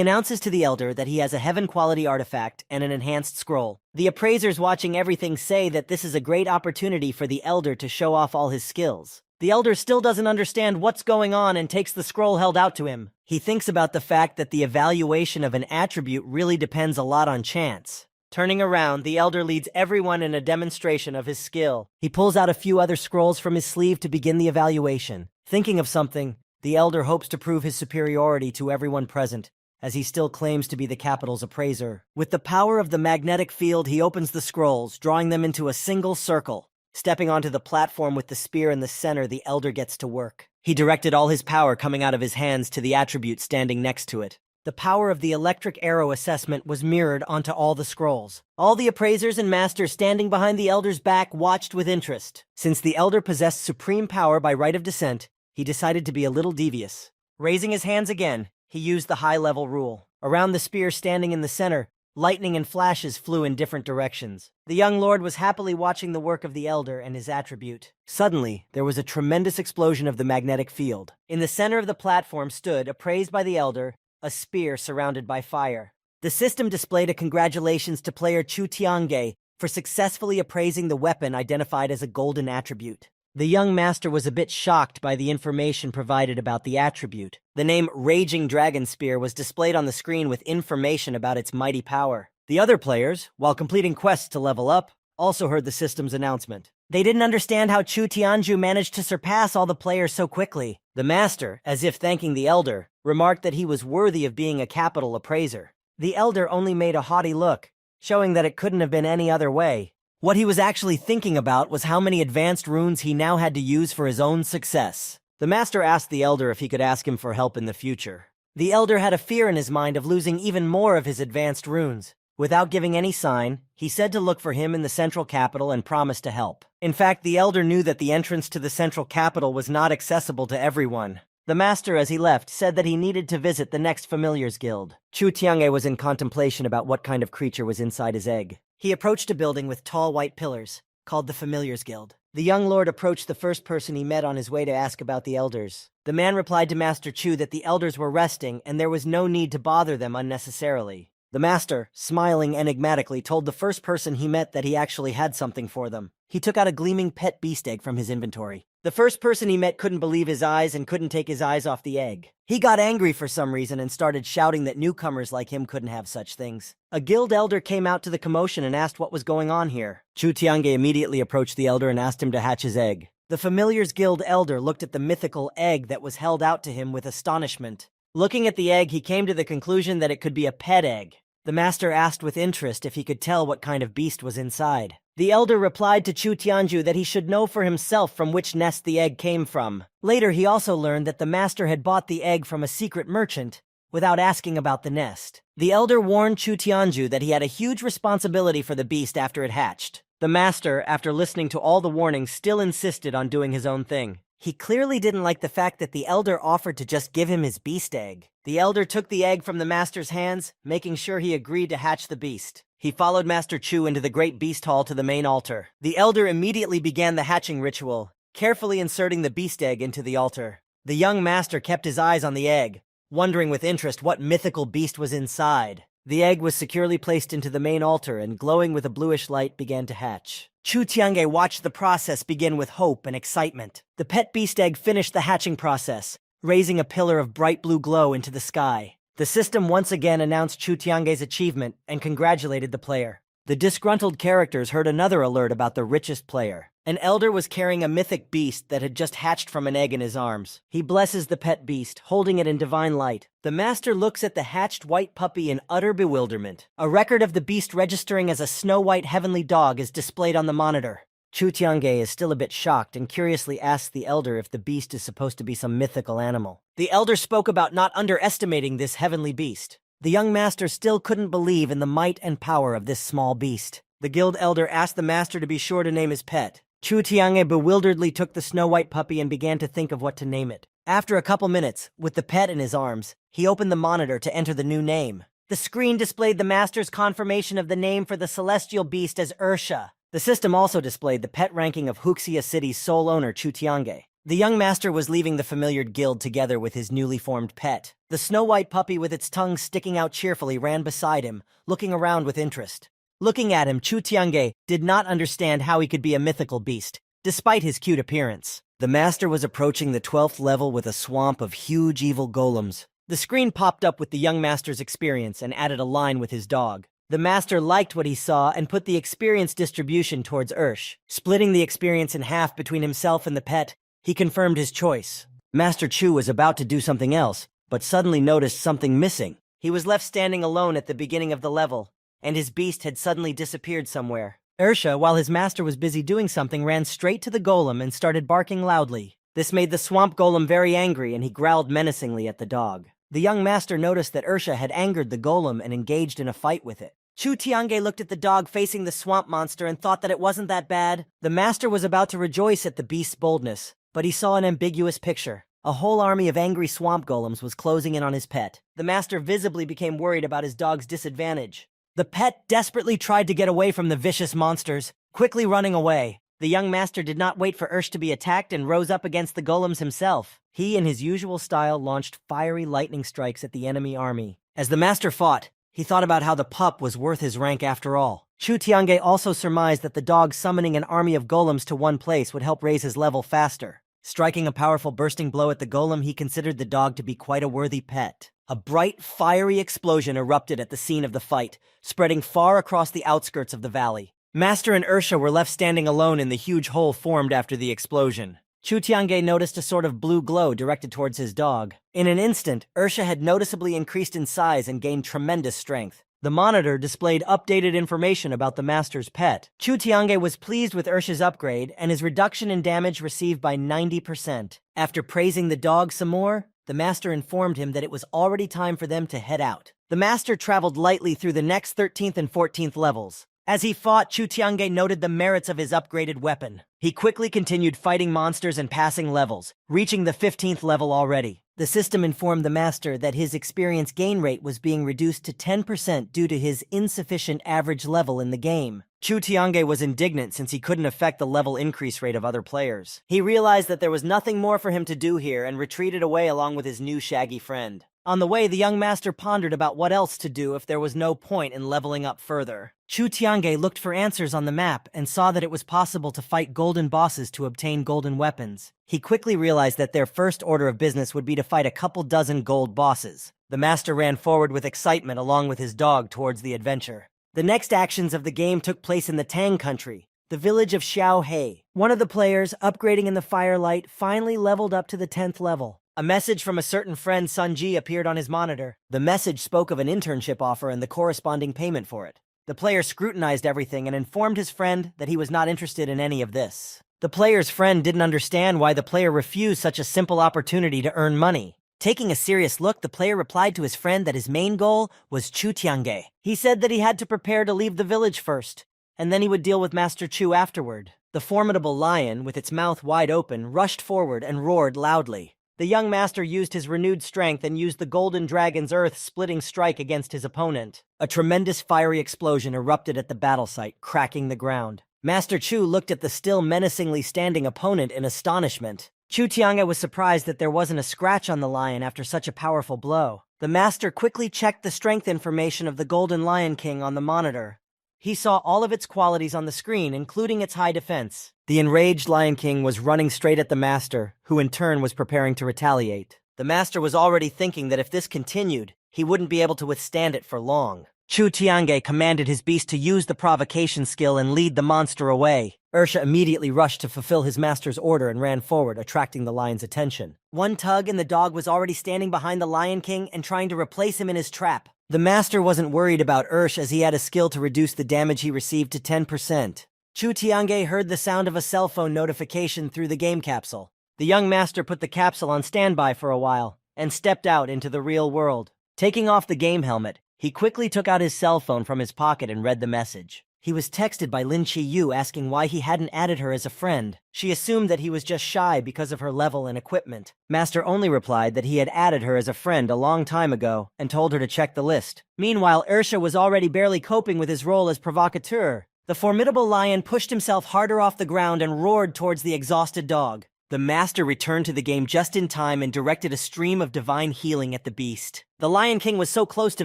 announces to the elder that he has a heaven-quality artifact and an enhanced scroll. The appraisers watching everything say that this is a great opportunity for the elder to show off all his skills. The elder still doesn't understand what's going on and takes the scroll held out to him. He thinks about the fact that the evaluation of an attribute really depends a lot on chance. Turning around, the elder leads everyone in a demonstration of his skill. He pulls out a few other scrolls from his sleeve to begin the evaluation. Thinking of something, the elder hopes to prove his superiority to everyone present, as he still claims to be the capital's appraiser. With the power of the magnetic field, he opens the scrolls, drawing them into a single circle. Stepping onto the platform with the spear in the center, the elder gets to work. He directed all his power coming out of his hands to the attribute standing next to it. The power of the electric arrow assessment was mirrored onto all the scrolls. All the appraisers and masters standing behind the elder's back watched with interest. Since the elder possessed supreme power by right of descent, he decided to be a little devious. Raising his hands again, he used the high-level rule. Around the spear standing in the center, lightning and flashes flew in different directions. The young lord was happily watching the work of the elder and his attribute. Suddenly, there was a tremendous explosion of the magnetic field. In the center of the platform stood, appraised by the elder, a spear surrounded by fire. The system displayed a congratulations to player Chu Tiange for successfully appraising the weapon identified as a golden attribute. The young master was a bit shocked by the information provided about the attribute. The name Raging Dragon Spear was displayed on the screen with information about its mighty power. The other players, while completing quests to level up, also heard the system's announcement. They didn't understand how Chu Tianju managed to surpass all the players so quickly. The master, as if thanking the elder, remarked that he was worthy of being a capital appraiser. The elder only made a haughty look, showing that it couldn't have been any other way. What he was actually thinking about was how many advanced runes he now had to use for his own success. The master asked the elder if he could ask him for help in the future. The elder had a fear in his mind of losing even more of his advanced runes. Without giving any sign, he said to look for him in the central capital and promised to help. In fact, the elder knew that the entrance to the central capital was not accessible to everyone. The master, as he left, said that he needed to visit the next Familiars Guild. Chu Tiange was in contemplation about what kind of creature was inside his egg. He approached a building with tall white pillars, called the Familiars Guild. The young lord approached the first person he met on his way to ask about the elders. The man replied to Master Chu that the elders were resting and there was no need to bother them unnecessarily. The master, smiling enigmatically, told the first person he met that he actually had something for them. He took out a gleaming pet beast egg from his inventory. The first person he met couldn't believe his eyes and couldn't take his eyes off the egg. He got angry for some reason and started shouting that newcomers like him couldn't have such things. A guild elder came out to the commotion and asked what was going on here. Chu Tiange immediately approached the elder and asked him to hatch his egg. The Familiars Guild elder looked at the mythical egg that was held out to him with astonishment. Looking at the egg, he came to the conclusion that it could be a pet egg. The master asked with interest if he could tell what kind of beast was inside. The elder replied to Chu Tianju that he should know for himself from which nest the egg came from. Later, he also learned that the master had bought the egg from a secret merchant without asking about the nest. The elder warned Chu Tianju that he had a huge responsibility for the beast after it hatched. The master, after listening to all the warnings, still insisted on doing his own thing. He clearly didn't like the fact that the elder offered to just give him his beast egg. The elder took the egg from the master's hands, making sure he agreed to hatch the beast. He followed Master Chu into the great beast hall to the main altar. The elder immediately began the hatching ritual, carefully inserting the beast egg into the altar. The young master kept his eyes on the egg, wondering with interest what mythical beast was inside. The egg was securely placed into the main altar and, glowing with a bluish light, began to hatch. Chu Tiange watched the process begin with hope and excitement. The pet beast egg finished the hatching process, raising a pillar of bright blue glow into the sky. The system once again announced Chu Tiange's achievement and congratulated the player. The disgruntled characters heard another alert about the richest player. An elder was carrying a mythic beast that had just hatched from an egg in his arms. He blesses the pet beast, holding it in divine light. The master looks at the hatched white puppy in utter bewilderment. A record of the beast registering as a snow-white heavenly dog is displayed on the monitor. Chu Tiange is still a bit shocked and curiously asks the elder if the beast is supposed to be some mythical animal. The elder spoke about not underestimating this heavenly beast. The young master still couldn't believe in the might and power of this small beast. The guild elder asked the master to be sure to name his pet. Chu Tiange bewilderedly took the snow-white puppy and began to think of what to name it. After a couple minutes, with the pet in his arms, he opened the monitor to enter the new name. The screen displayed the master's confirmation of the name for the celestial beast as Ursha. The system also displayed the pet ranking of Huxia City's sole owner, Chu Tiange. The young master was leaving the familiar guild together with his newly formed pet. The snow-white puppy with its tongue sticking out cheerfully ran beside him, looking around with interest. Looking at him, Chu Tiange did not understand how he could be a mythical beast, despite his cute appearance. The master was approaching the 12th level with a swamp of huge evil golems. The screen popped up with the young master's experience and added a line with his dog. The master liked what he saw and put the experience distribution towards Ursh. Splitting the experience in half between himself and the pet, he confirmed his choice. Master Chu was about to do something else, but suddenly noticed something missing. He was left standing alone at the beginning of the level, and his beast had suddenly disappeared somewhere. Ursha, while his master was busy doing something, ran straight to the golem and started barking loudly. This made the swamp golem very angry, and he growled menacingly at the dog. The young master noticed that Ursha had angered the golem and engaged in a fight with it. Chu Tiange looked at the dog facing the swamp monster and thought that it wasn't that bad. The master was about to rejoice at the beast's boldness, but he saw an ambiguous picture. A whole army of angry swamp golems was closing in on his pet. The master visibly became worried about his dog's disadvantage. The pet desperately tried to get away from the vicious monsters, quickly running away. The young master did not wait for Ursh to be attacked and rose up against the golems himself. He, in his usual style, launched fiery lightning strikes at the enemy army. As the master fought, he thought about how the pup was worth his rank after all. Chu Tiange also surmised that the dog summoning an army of golems to one place would help raise his level faster. Striking a powerful bursting blow at the golem, he considered the dog to be quite a worthy pet. A bright, fiery explosion erupted at the scene of the fight, spreading far across the outskirts of the valley. Master and Ursha were left standing alone in the huge hole formed after the explosion. Chu Tiange noticed a sort of blue glow directed towards his dog. In an instant, Ursha had noticeably increased in size and gained tremendous strength. The monitor displayed updated information about the master's pet. Chu Tiange was pleased with Ursha's upgrade and his reduction in damage received by 90%. After praising the dog some more, the master informed him that it was already time for them to head out. The master traveled lightly through the next 13th and 14th levels. As he fought, Chu Tiange noted the merits of his upgraded weapon. He quickly continued fighting monsters and passing levels, reaching the 15th level already. The system informed the master that his experience gain rate was being reduced to 10% due to his insufficient average level in the game. Chu Tiange was indignant since he couldn't affect the level increase rate of other players. He realized that there was nothing more for him to do here and retreated away along with his new shaggy friend. On the way, the young master pondered about what else to do if there was no point in leveling up further. Chu Tiange looked for answers on the map and saw that it was possible to fight golden bosses to obtain golden weapons. He quickly realized that their first order of business would be to fight a couple dozen gold bosses. The master ran forward with excitement along with his dog towards the adventure. The next actions of the game took place in the Tang country, the village of Xiaohei. One of the players, upgrading in the firelight, finally leveled up to the 10th level. A message from a certain friend Sunji appeared on his monitor. The message spoke of an internship offer and the corresponding payment for it. The player scrutinized everything and informed his friend that he was not interested in any of this. The player's friend didn't understand why the player refused such a simple opportunity to earn money. Taking a serious look, the player replied to his friend that his main goal was Chu Tiange. He said that he had to prepare to leave the village first, and then he would deal with Master Chu afterward. The formidable lion, with its mouth wide open, rushed forward and roared loudly. The young master used his renewed strength and used the golden dragon's earth-splitting strike against his opponent. A tremendous fiery explosion erupted at the battle site, cracking the ground. Master Chu looked at the still menacingly standing opponent in astonishment. Chu Tiange was surprised that there wasn't a scratch on the lion after such a powerful blow. The master quickly checked the strength information of the Golden Lion King on the monitor. He saw all of its qualities on the screen, including its high defense. The enraged Lion King was running straight at the master, who in turn was preparing to retaliate. The master was already thinking that if this continued, he wouldn't be able to withstand it for long. Chu Tiange commanded his beast to use the provocation skill and lead the monster away. Ursha immediately rushed to fulfill his master's order and ran forward, attracting the lion's attention. One tug and the dog was already standing behind the Lion King and trying to replace him in his trap. The master wasn't worried about Ursha as he had a skill to reduce the damage he received to 10%. Chu Tiange heard the sound of a cell phone notification through the game capsule. The young master put the capsule on standby for a while and stepped out into the real world. Taking off the game helmet, he quickly took out his cell phone from his pocket and read the message. He was texted by Lin Chi-yu asking why he hadn't added her as a friend. She assumed that he was just shy because of her level and equipment. Master only replied that he had added her as a friend a long time ago and told her to check the list. Meanwhile, Ursha was already barely coping with his role as provocateur. The formidable lion pushed himself harder off the ground and roared towards the exhausted dog. The master returned to the game just in time and directed a stream of divine healing at the beast. The Lion King was so close to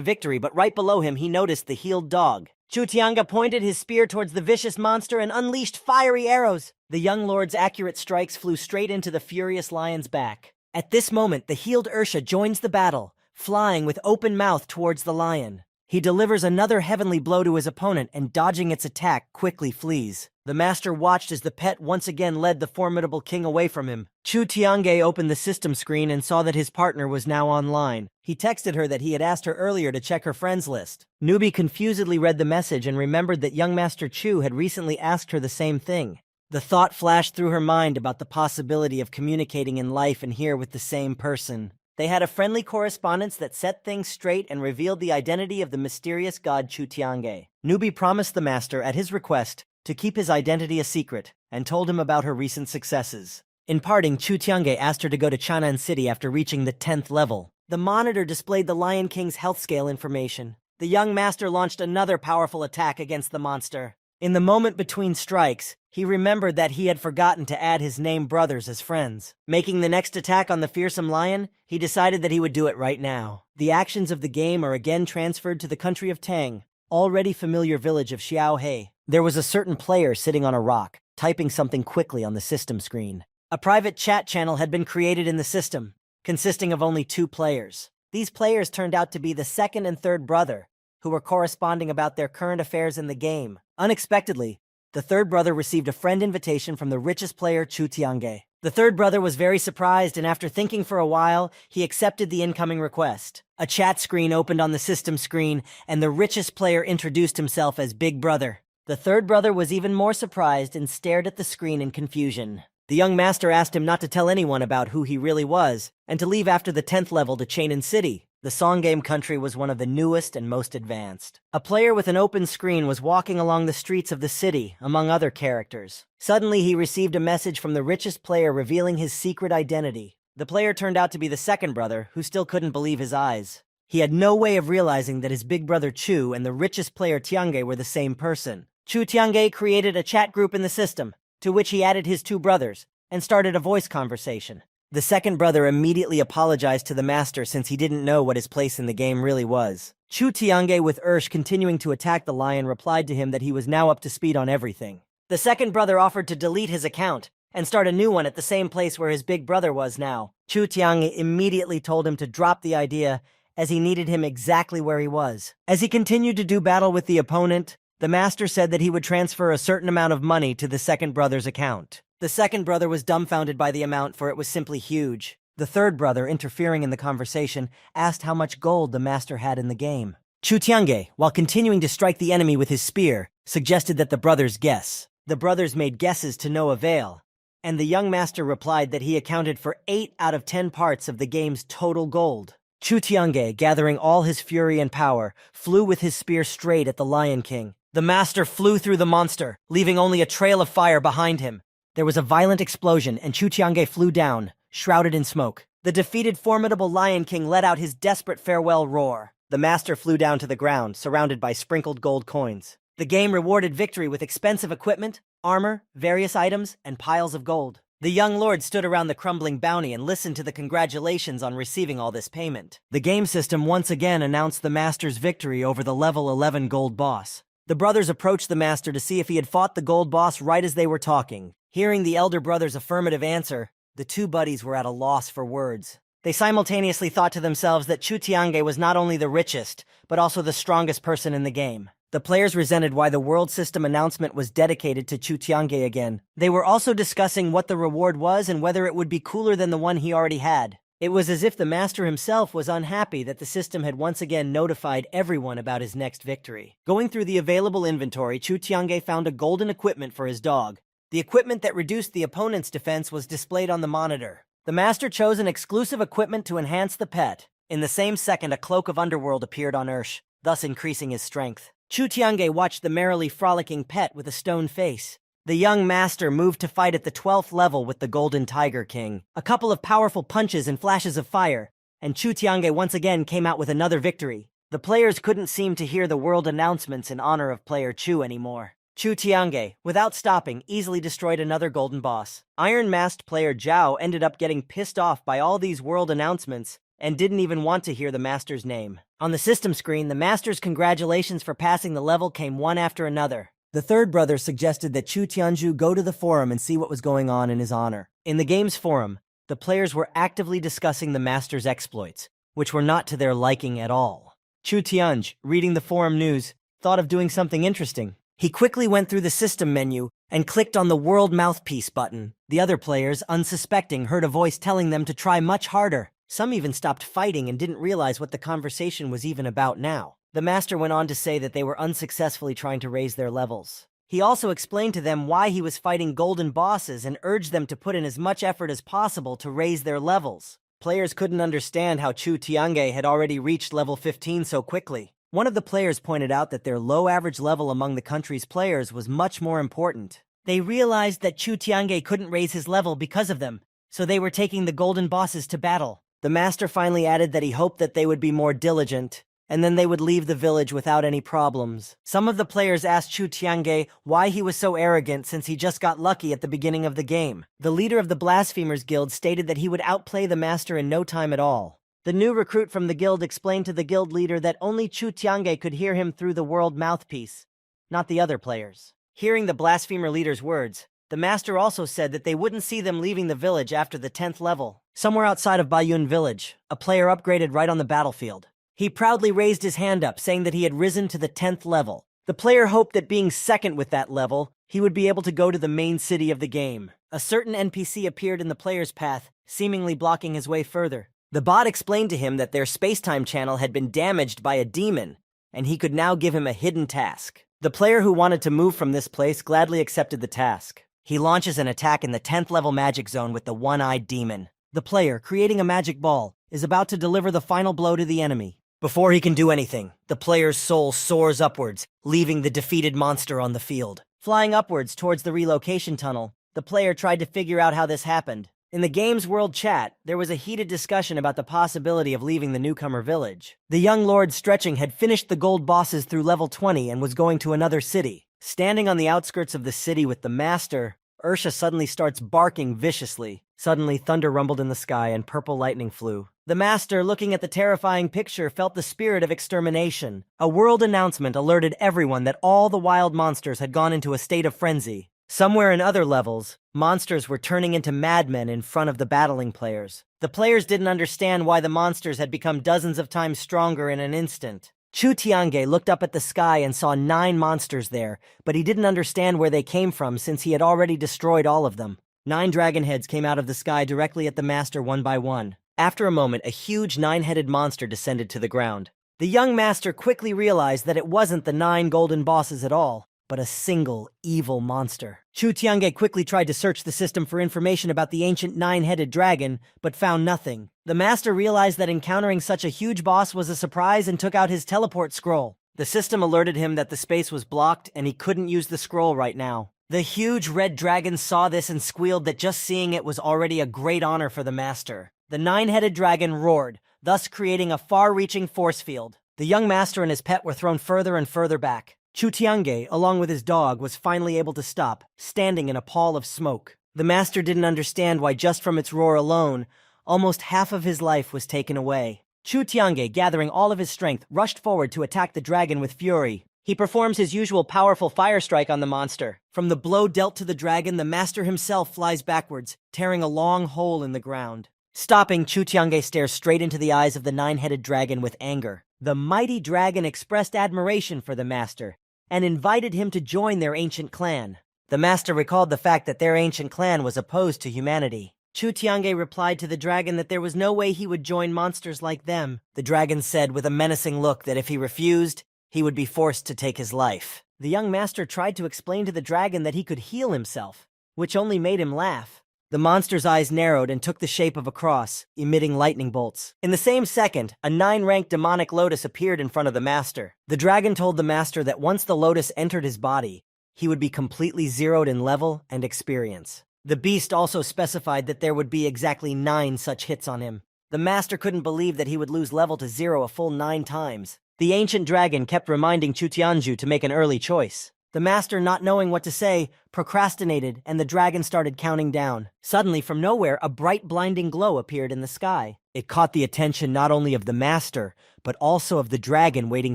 victory, but right below him he noticed the healed dog. Chu Tianga pointed his spear towards the vicious monster and unleashed fiery arrows. The young lord's accurate strikes flew straight into the furious lion's back. At this moment, the healed Ursha joins the battle, flying with open mouth towards the lion. He delivers another heavenly blow to his opponent and, dodging its attack, quickly flees. The master watched as the pet once again led the formidable king away from him. Chu Tiange opened the system screen and saw that his partner was now online. He texted her that he had asked her earlier to check her friends list. Newbie confusedly read the message and remembered that young Master Chu had recently asked her the same thing. The thought flashed through her mind about the possibility of communicating in life and here with the same person. They had a friendly correspondence that set things straight and revealed the identity of the mysterious god Chu Tiange. Newbie promised the master, at his request, to keep his identity a secret, and told him about her recent successes. In parting, Chu Tiange asked her to go to Chang'an City after reaching the 10th level. The monitor displayed the Lion King's health scale information. The young master launched another powerful attack against the monster. In the moment between strikes, he remembered that he had forgotten to add his named brothers as friends. Making the next attack on the fearsome lion, he decided that he would do it right now. The actions of the game are again transferred to the country of Tang, already familiar village of Xiaohei. There was a certain player sitting on a rock, typing something quickly on the system screen. A private chat channel had been created in the system, consisting of only 2 players. These players turned out to be the second and third brother, who were corresponding about their current affairs in the game. Unexpectedly, the third brother received a friend invitation from the richest player, Chu Tiange. The third brother was very surprised, and after thinking for a while, he accepted the incoming request. A chat screen opened on the system screen, and the richest player introduced himself as Big Brother. The third brother was even more surprised and stared at the screen in confusion. The young master asked him not to tell anyone about who he really was, and to leave after the 10th level to Chang'an City. The Song Game country was one of the newest and most advanced. A player with an open screen was walking along the streets of the city, among other characters. Suddenly, he received a message from the richest player revealing his secret identity. The player turned out to be the second brother, who still couldn't believe his eyes. He had no way of realizing that his big brother Chu and the richest player Tiange were the same person. Chu Tiange created a chat group in the system, to which he added his 2 brothers, and started a voice conversation. The second brother immediately apologized to the master since he didn't know what his place in the game really was. Chu Tiange, with Ursh continuing to attack the lion, replied to him that he was now up to speed on everything. The second brother offered to delete his account and start a new one at the same place where his big brother was now. Chu Tiange immediately told him to drop the idea, as he needed him exactly where he was. As he continued to do battle with the opponent, the master said that he would transfer a certain amount of money to the second brother's account. The second brother was dumbfounded by the amount, for it was simply huge. The third brother, interfering in the conversation, asked how much gold the master had in the game. Chu Tiange, while continuing to strike the enemy with his spear, suggested that the brothers guess. The brothers made guesses to no avail, and the young master replied that he accounted for 8 out of 10 parts of the game's total gold. Chu Tiange, gathering all his fury and power, flew with his spear straight at the Lion King. The master flew through the monster, leaving only a trail of fire behind him. There was a violent explosion, and Chu Tiange flew down, shrouded in smoke. The defeated formidable Lion King let out his desperate farewell roar. The master flew down to the ground, surrounded by sprinkled gold coins. The game rewarded victory with expensive equipment, armor, various items, and piles of gold. The young lord stood around the crumbling bounty and listened to the congratulations on receiving all this payment. The game system once again announced the master's victory over the level 11 gold boss. The brothers approached the master to see if he had fought the gold boss right as they were talking. Hearing the elder brother's affirmative answer, the 2 buddies were at a loss for words. They simultaneously thought to themselves that Chu Tiange was not only the richest, but also the strongest person in the game. The players resented why the world system announcement was dedicated to Chu Tiange again. They were also discussing what the reward was and whether it would be cooler than the one he already had. It was as if the master himself was unhappy that the system had once again notified everyone about his next victory. Going through the available inventory, Chu Tiange found a golden equipment for his dog. The equipment that reduced the opponent's defense was displayed on the monitor. The master chose an exclusive equipment to enhance the pet. In the same second, a cloak of underworld appeared on Ursh, thus increasing his strength. Chu Tiange watched the merrily frolicking pet with a stone face. The young master moved to fight at the 12th level with the Golden Tiger King. A couple of powerful punches and flashes of fire, and Chu Tiange once again came out with another victory. The players couldn't seem to hear the world announcements in honor of player Chu anymore. Chu Tiange, without stopping, easily destroyed another golden boss. Iron-masked player Zhao ended up getting pissed off by all these world announcements and didn't even want to hear the master's name. On the system screen, the master's congratulations for passing the level came one after another. The third brother suggested that Chu Tianju go to the forum and see what was going on in his honor. In the game's forum, the players were actively discussing the master's exploits, which were not to their liking at all. Chu Tianj, reading the forum news, thought of doing something interesting. He quickly went through the system menu and clicked on the World Mouthpiece button. The other players, unsuspecting, heard a voice telling them to try much harder. Some even stopped fighting and didn't realize what the conversation was even about now. The master went on to say that they were unsuccessfully trying to raise their levels. He also explained to them why he was fighting golden bosses and urged them to put in as much effort as possible to raise their levels. Players couldn't understand how Chu Tiange had already reached level 15 so quickly. One of the players pointed out that their low average level among the country's players was much more important. They realized that Chu Tiange couldn't raise his level because of them, so they were taking the golden bosses to battle. The master finally added that he hoped that they would be more diligent, and then they would leave the village without any problems. Some of the players asked Chu Tiange why he was so arrogant since he just got lucky at the beginning of the game. The leader of the Blasphemers Guild stated that he would outplay the master in no time at all. The new recruit from the guild explained to the guild leader that only Chu Tiange could hear him through the world mouthpiece, not the other players. Hearing the blasphemer leader's words, the master also said that they wouldn't see them leaving the village after the 10th level. Somewhere outside of Bayun village, a player upgraded right on the battlefield. He proudly raised his hand up, saying that he had risen to the 10th level. The player hoped that being second with that level, he would be able to go to the main city of the game. A certain NPC appeared in the player's path, seemingly blocking his way further. The bot explained to him that their space-time channel had been damaged by a demon, and he could now give him a hidden task. The player who wanted to move from this place gladly accepted the task. He launches an attack in the 10th level magic zone with the one-eyed demon. The player, creating a magic ball, is about to deliver the final blow to the enemy. Before he can do anything, the player's soul soars upwards, leaving the defeated monster on the field. Flying upwards towards the relocation tunnel, the player tried to figure out how this happened. In the game's world chat, there was a heated discussion about the possibility of leaving the newcomer village. The young lord Stretching had finished the gold bosses through level 20 and was going to another city. Standing on the outskirts of the city with the master, Ursha suddenly starts barking viciously. Suddenly, thunder rumbled in the sky and purple lightning flew. The master, looking at the terrifying picture, felt the spirit of extermination. A world announcement alerted everyone that all the wild monsters had gone into a state of frenzy. Somewhere in other levels, monsters were turning into madmen in front of the battling players. The players didn't understand why the monsters had become dozens of times stronger in an instant. Chu Tiange looked up at the sky and saw 9 monsters there, but he didn't understand where they came from since he had already destroyed all of them. 9 dragon heads came out of the sky directly at the master one by one. After a moment, a huge 9-headed monster descended to the ground. The young master quickly realized that it wasn't the 9 golden bosses at all, but a single, evil monster. Chu Tiange quickly tried to search the system for information about the ancient 9-headed dragon, but found nothing. The master realized that encountering such a huge boss was a surprise and took out his teleport scroll. The system alerted him that the space was blocked and he couldn't use the scroll right now. The huge red dragon saw this and squealed that just seeing it was already a great honor for the master. The 9-headed dragon roared, thus creating a far-reaching force field. The young master and his pet were thrown further and further back. Chu Tiange, along with his dog, was finally able to stop, standing in a pall of smoke. The master didn't understand why just from its roar alone, almost half of his life was taken away. Chu Tiange, gathering all of his strength, rushed forward to attack the dragon with fury. He performs his usual powerful fire strike on the monster. From the blow dealt to the dragon, the master himself flies backwards, tearing a long hole in the ground. Stopping, Chu Tiange stares straight into the eyes of the 9-headed dragon with anger. The mighty dragon expressed admiration for the master and invited him to join their ancient clan. The master recalled the fact that their ancient clan was opposed to humanity. Chu Tiange replied to the dragon that there was no way he would join monsters like them. The dragon said with a menacing look that if he refused, he would be forced to take his life. The young master tried to explain to the dragon that he could heal himself, which only made him laugh. The monster's eyes narrowed and took the shape of a cross, emitting lightning bolts. In the same second, a 9-ranked demonic lotus appeared in front of the master. The dragon told the master that once the lotus entered his body, he would be completely zeroed in level and experience. The beast also specified that there would be exactly 9 such hits on him. The master couldn't believe that he would lose level to 0 a full 9 times. The ancient dragon kept reminding Chu Tianju to make an early choice. The master, not knowing what to say, procrastinated, and the dragon started counting down. Suddenly, from nowhere, a bright, blinding glow appeared in the sky. It caught the attention not only of the master, but also of the dragon waiting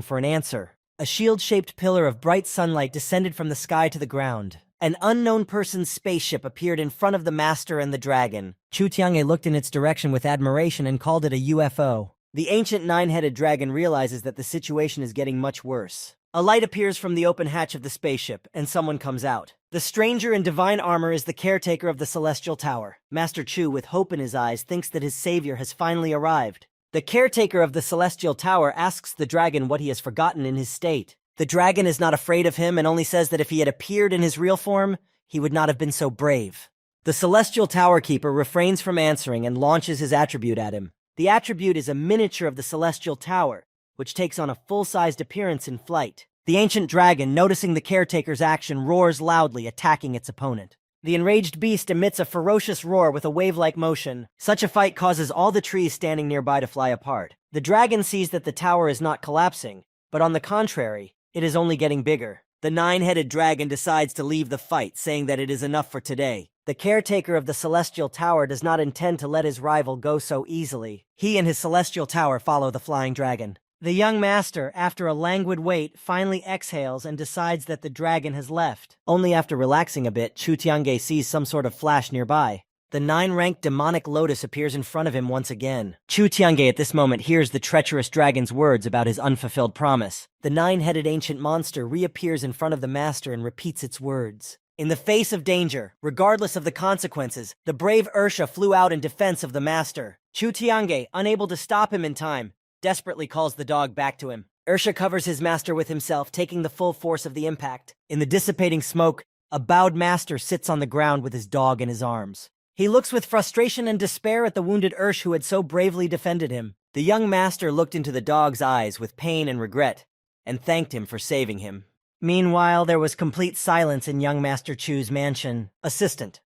for an answer. A shield-shaped pillar of bright sunlight descended from the sky to the ground. An unknown person's spaceship appeared in front of the master and the dragon. Chu Tiange looked in its direction with admiration and called it a UFO. The ancient 9-headed dragon realizes that the situation is getting much worse. A light appears from the open hatch of the spaceship, and someone comes out. The stranger in divine armor is the caretaker of the Celestial Tower. Master Chu, with hope in his eyes, thinks that his savior has finally arrived. The caretaker of the Celestial Tower asks the dragon what he has forgotten in his state. The dragon is not afraid of him and only says that if he had appeared in his real form, he would not have been so brave. The Celestial Tower Keeper refrains from answering and launches his attribute at him. The attribute is a miniature of the Celestial Tower, which takes on a full-sized appearance in flight. The ancient dragon, noticing the caretaker's action, roars loudly, attacking its opponent. The enraged beast emits a ferocious roar with a wave-like motion. Such a fight causes all the trees standing nearby to fly apart. The dragon sees that the tower is not collapsing, but on the contrary, it is only getting bigger. The 9-headed dragon decides to leave the fight, saying that it is enough for today. The caretaker of the Celestial Tower does not intend to let his rival go so easily. He and his Celestial Tower follow the flying dragon. The young master, after a languid wait, finally exhales and decides that the dragon has left. Only after relaxing a bit, Chu Tiange sees some sort of flash nearby. The 9-ranked demonic lotus appears in front of him once again. Chu Tiange at this moment hears the treacherous dragon's words about his unfulfilled promise. The 9-headed ancient monster reappears in front of the master and repeats its words. In the face of danger, regardless of the consequences, the brave Ursha flew out in defense of the master. Chu Tiange, unable to stop him in time, desperately calls the dog back to him. Ursha covers his master with himself, taking the full force of the impact. In the dissipating smoke, a bowed master sits on the ground with his dog in his arms. He looks with frustration and despair at the wounded Ursh who had so bravely defended him. The young master looked into the dog's eyes with pain and regret, and thanked him for saving him. Meanwhile, there was complete silence in young Master Chu's mansion. Assistant.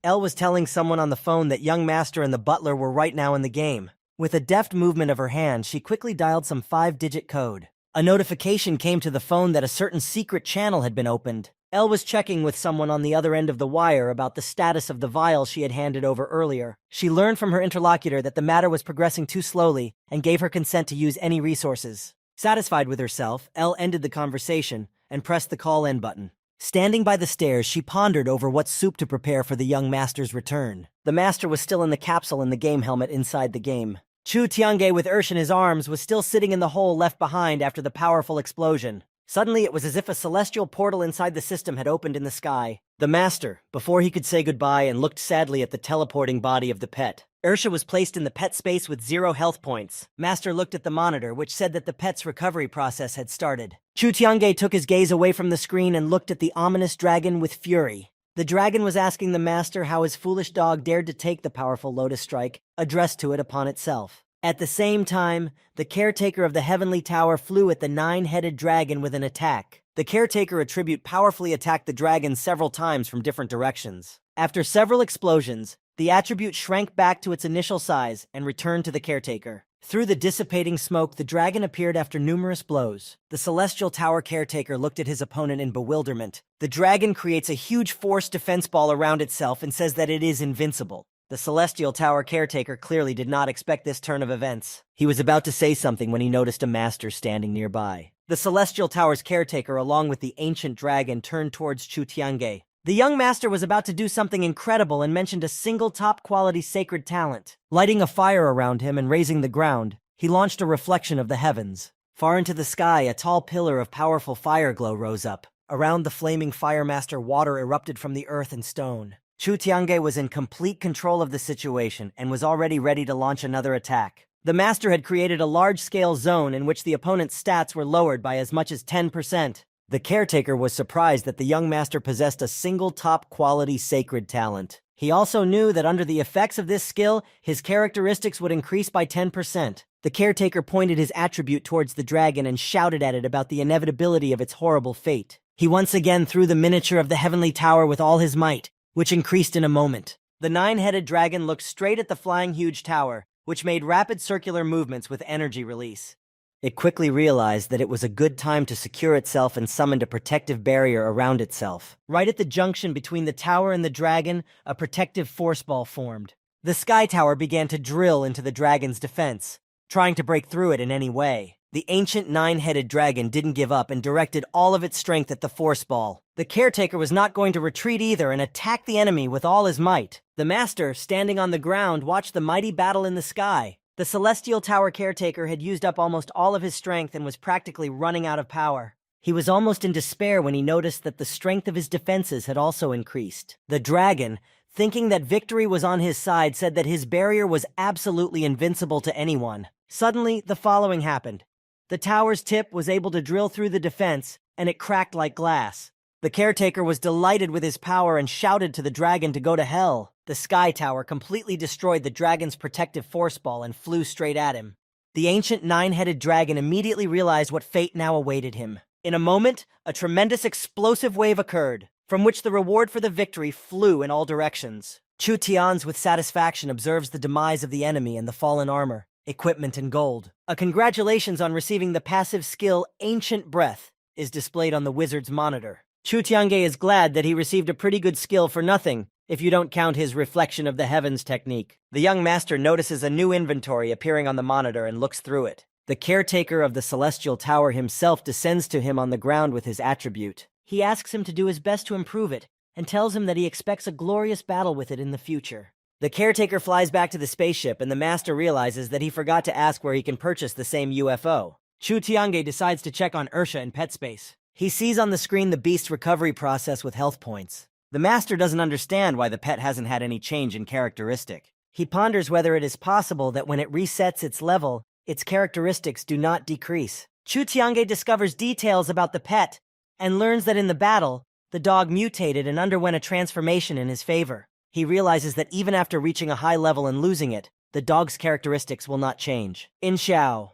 Elle was telling someone on the phone that young master and the butler were right now in the game. With a deft movement of her hand, she quickly dialed some 5-digit code. A notification came to the phone that a certain secret channel had been opened. Elle was checking with someone on the other end of the wire about the status of the vial she had handed over earlier. She learned from her interlocutor that the matter was progressing too slowly and gave her consent to use any resources. Satisfied with herself, Elle ended the conversation and pressed the call-end button. Standing by the stairs, she pondered over what soup to prepare for the young master's return. The master was still in the capsule in the game helmet inside the game. Chu Tiange, with Ursh in his arms, was still sitting in the hole left behind after the powerful explosion. Suddenly, it was as if a celestial portal inside the system had opened in the sky. The master, before he could say goodbye, and looked sadly at the teleporting body of the pet. Ursha was placed in the pet space with 0 health points. Master looked at the monitor, which said that the pet's recovery process had started. Chu Tiange took his gaze away from the screen and looked at the ominous dragon with fury. The dragon was asking the master how his foolish dog dared to take the powerful lotus strike, addressed to it upon itself. At the same time, the caretaker of the heavenly tower flew at the 9-headed dragon with an attack. The caretaker attribute powerfully attacked the dragon several times from different directions. After several explosions, the attribute shrank back to its initial size and returned to the caretaker. Through the dissipating smoke, the dragon appeared after numerous blows. The Celestial Tower caretaker looked at his opponent in bewilderment. The dragon creates a huge force defense ball around itself and says that it is invincible. The Celestial Tower caretaker clearly did not expect this turn of events. He was about to say something when he noticed a master standing nearby. The Celestial Tower's caretaker, along with the ancient dragon, turned towards Chu Tiange. The young master was about to do something incredible and mentioned a single top-quality sacred talent. Lighting a fire around him and raising the ground, he launched a reflection of the heavens. Far into the sky, a tall pillar of powerful fire glow rose up. Around the flaming fire master, water erupted from the earth and stone. Chu Tiange was in complete control of the situation and was already ready to launch another attack. The master had created a large-scale zone in which the opponent's stats were lowered by as much as 10%. The caretaker was surprised that the young master possessed a single top-quality sacred talent. He also knew that under the effects of this skill, his characteristics would increase by 10%. The caretaker pointed his attribute towards the dragon and shouted at it about the inevitability of its horrible fate. He once again threw the miniature of the heavenly tower with all his might, which increased in a moment. The nine-headed dragon looked straight at the flying huge tower, which made rapid circular movements with energy release. It quickly realized that it was a good time to secure itself and summoned a protective barrier around itself. Right at the junction between the tower and the dragon, a protective force ball formed. The sky tower began to drill into the dragon's defense, trying to break through it in any way. The ancient nine-headed dragon didn't give up and directed all of its strength at the force ball. The caretaker was not going to retreat either and attacked the enemy with all his might. The master, standing on the ground, watched the mighty battle in the sky. The celestial tower caretaker had used up almost all of his strength and was practically running out of power. He was almost in despair when he noticed that the strength of his defenses had also increased. The dragon, thinking that victory was on his side, said that his barrier was absolutely invincible to anyone. Suddenly, the following happened. The tower's tip was able to drill through the defense, and it cracked like glass. The caretaker was delighted with his power and shouted to the dragon to go to hell. The sky tower completely destroyed the dragon's protective force ball and flew straight at him. The ancient nine-headed dragon immediately realized what fate now awaited him. In a moment, a tremendous explosive wave occurred, from which the reward for the victory flew in all directions. Chu Tian's with satisfaction observes the demise of the enemy and the fallen armor, equipment, and gold. A congratulations on receiving the passive skill Ancient Breath is displayed on the wizard's monitor. Chu Tiange is glad that he received a pretty good skill for nothing, if you don't count his Reflection of the Heavens technique. The young master notices a new inventory appearing on the monitor and looks through it. The caretaker of the celestial tower himself descends to him on the ground with his attribute. He asks him to do his best to improve it, and tells him that he expects a glorious battle with it in the future. The caretaker flies back to the spaceship, and the master realizes that he forgot to ask where he can purchase the same UFO. Chu Tiange decides to check on Ursha in pet space. He sees on the screen the beast's recovery process with health points. The master doesn't understand why the pet hasn't had any change in characteristic. He ponders whether it is possible that when it resets its level, its characteristics do not decrease. Chu Tiange discovers details about the pet and learns that in the battle, the dog mutated and underwent a transformation in his favor. He realizes that even after reaching a high level and losing it, the dog's characteristics will not change. In Xiao,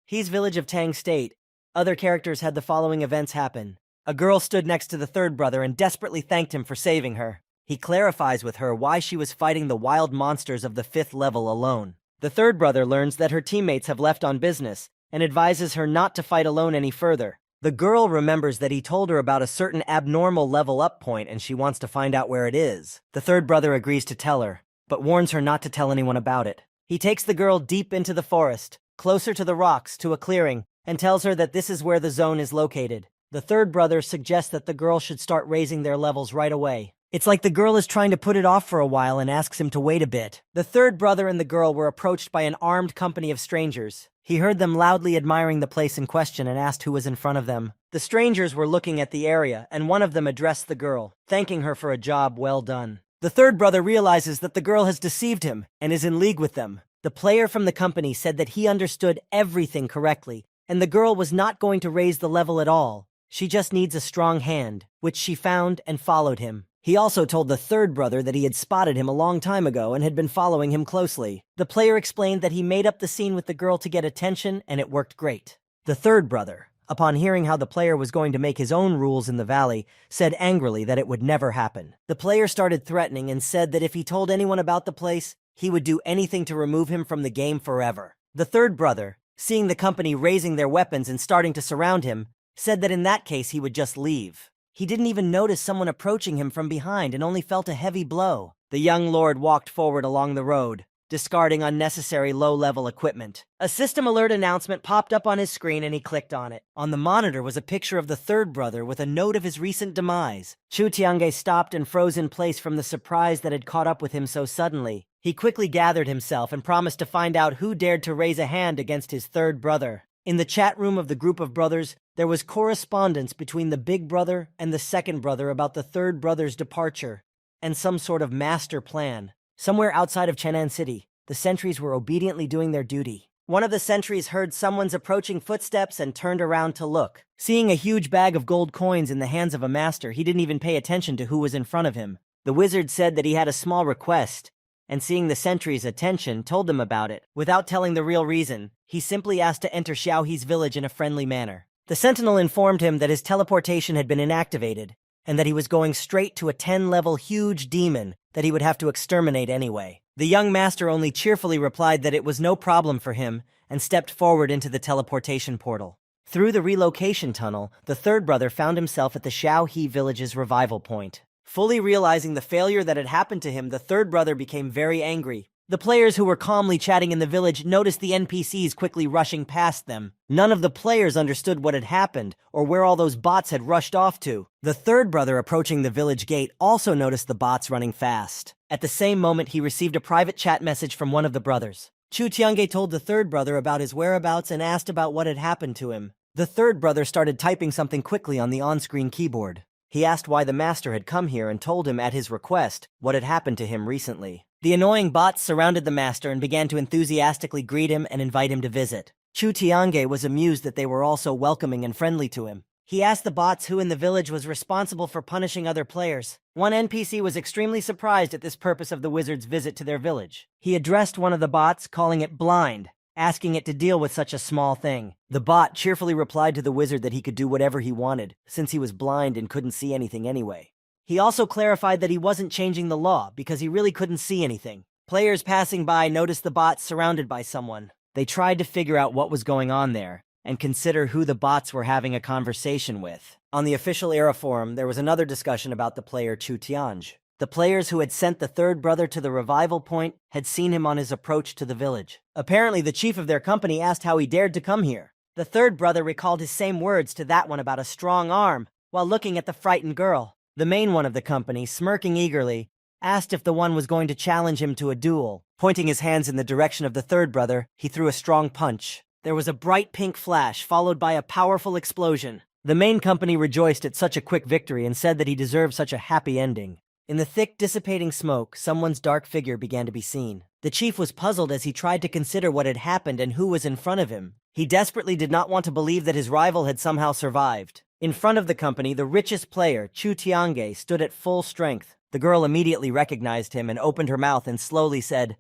He's village of Tang State, other characters had the following events happen. A girl stood next to the third brother and desperately thanked him for saving her. He clarifies with her why she was fighting the wild monsters of the 5th level alone. The third brother learns that her teammates have left on business and advises her not to fight alone any further. The girl remembers that he told her about a certain abnormal level up point and she wants to find out where it is. The third brother agrees to tell her, but warns her not to tell anyone about it. He takes the girl deep into the forest, closer to the rocks, to a clearing, and tells her that this is where the zone is located. The third brother suggests that the girl should start raising their levels right away. It's like the girl is trying to put it off for a while and asks him to wait a bit. The third brother and the girl were approached by an armed company of strangers. He heard them loudly admiring the place in question and asked who was in front of them. The strangers were looking at the area, and one of them addressed the girl, thanking her for a job well done. The third brother realizes that the girl has deceived him and is in league with them. The player from the company said that he understood everything correctly, and the girl was not going to raise the level at all. She just needs a strong hand, which she found and followed him. He also told the third brother that he had spotted him a long time ago and had been following him closely. The player explained that he made up the scene with the girl to get attention, and it worked great. The third brother, upon hearing how the player was going to make his own rules in the valley, said angrily that it would never happen. The player started threatening and said that if he told anyone about the place, he would do anything to remove him from the game forever. The third brother, seeing the company raising their weapons and starting to surround him, said that in that case he would just leave. He didn't even notice someone approaching him from behind and only felt a heavy blow. The young lord walked forward along the road, discarding unnecessary low-level equipment. A system alert announcement popped up on his screen and he clicked on it. On the monitor was a picture of the third brother with a note of his recent demise. Chu Tiange stopped and froze in place from the surprise that had caught up with him so suddenly. He quickly gathered himself and promised to find out who dared to raise a hand against his third brother. In the chat room of the group of brothers, there was correspondence between the big brother and the second brother about the third brother's departure and some sort of master plan. Somewhere outside of Chenan City, the sentries were obediently doing their duty. One of the sentries heard someone's approaching footsteps and turned around to look. Seeing a huge bag of gold coins in the hands of a master, he didn't even pay attention to who was in front of him. The wizard said that he had a small request, and seeing the sentry's attention, told them about it. Without telling the real reason, he simply asked to enter Xiaohe's village in a friendly manner. The sentinel informed him that his teleportation had been inactivated, and that he was going straight to a 10-level huge demon that he would have to exterminate anyway. The young master only cheerfully replied that it was no problem for him and stepped forward into the teleportation portal. Through the relocation tunnel, the third brother found himself at the Xiaohe village's revival point. Fully realizing the failure that had happened to him, the third brother became very angry. The players who were calmly chatting in the village noticed the NPCs quickly rushing past them. None of the players understood what had happened or where all those bots had rushed off to. The third brother approaching the village gate also noticed the bots running fast. At the same moment, he received a private chat message from one of the brothers. Chu Tiange told the third brother about his whereabouts and asked about what had happened to him. The third brother started typing something quickly on the on-screen keyboard. He asked why the master had come here and told him at his request what had happened to him recently. The annoying bots surrounded the master and began to enthusiastically greet him and invite him to visit. Chu Tiange was amused that they were all so welcoming and friendly to him. He asked the bots who in the village was responsible for punishing other players. One NPC was extremely surprised at this purpose of the wizard's visit to their village. He addressed one of the bots, calling it blind, asking it to deal with such a small thing. The bot cheerfully replied to the wizard that he could do whatever he wanted, since he was blind and couldn't see anything anyway. He also clarified that he wasn't changing the law because he really couldn't see anything. Players passing by noticed the bot surrounded by someone. They tried to figure out what was going on there and consider who the bots were having a conversation with. On the official Era forum, there was another discussion about the player Chu Tiange. The players who had sent the third brother to the revival point had seen him on his approach to the village. Apparently, the chief of their company asked how he dared to come here. The third brother recalled his same words to that one about a strong arm while looking at the frightened girl. The main one of the company, smirking eagerly, asked if the one was going to challenge him to a duel. Pointing his hands in the direction of the third brother, he threw a strong punch. There was a bright pink flash, followed by a powerful explosion. The main company rejoiced at such a quick victory and said that he deserved such a happy ending. In the thick, dissipating smoke, someone's dark figure began to be seen. The chief was puzzled as he tried to consider what had happened and who was in front of him. He desperately did not want to believe that his rival had somehow survived. In front of the company, the richest player, Chu Tiange, stood at full strength. The girl immediately recognized him and opened her mouth and slowly said,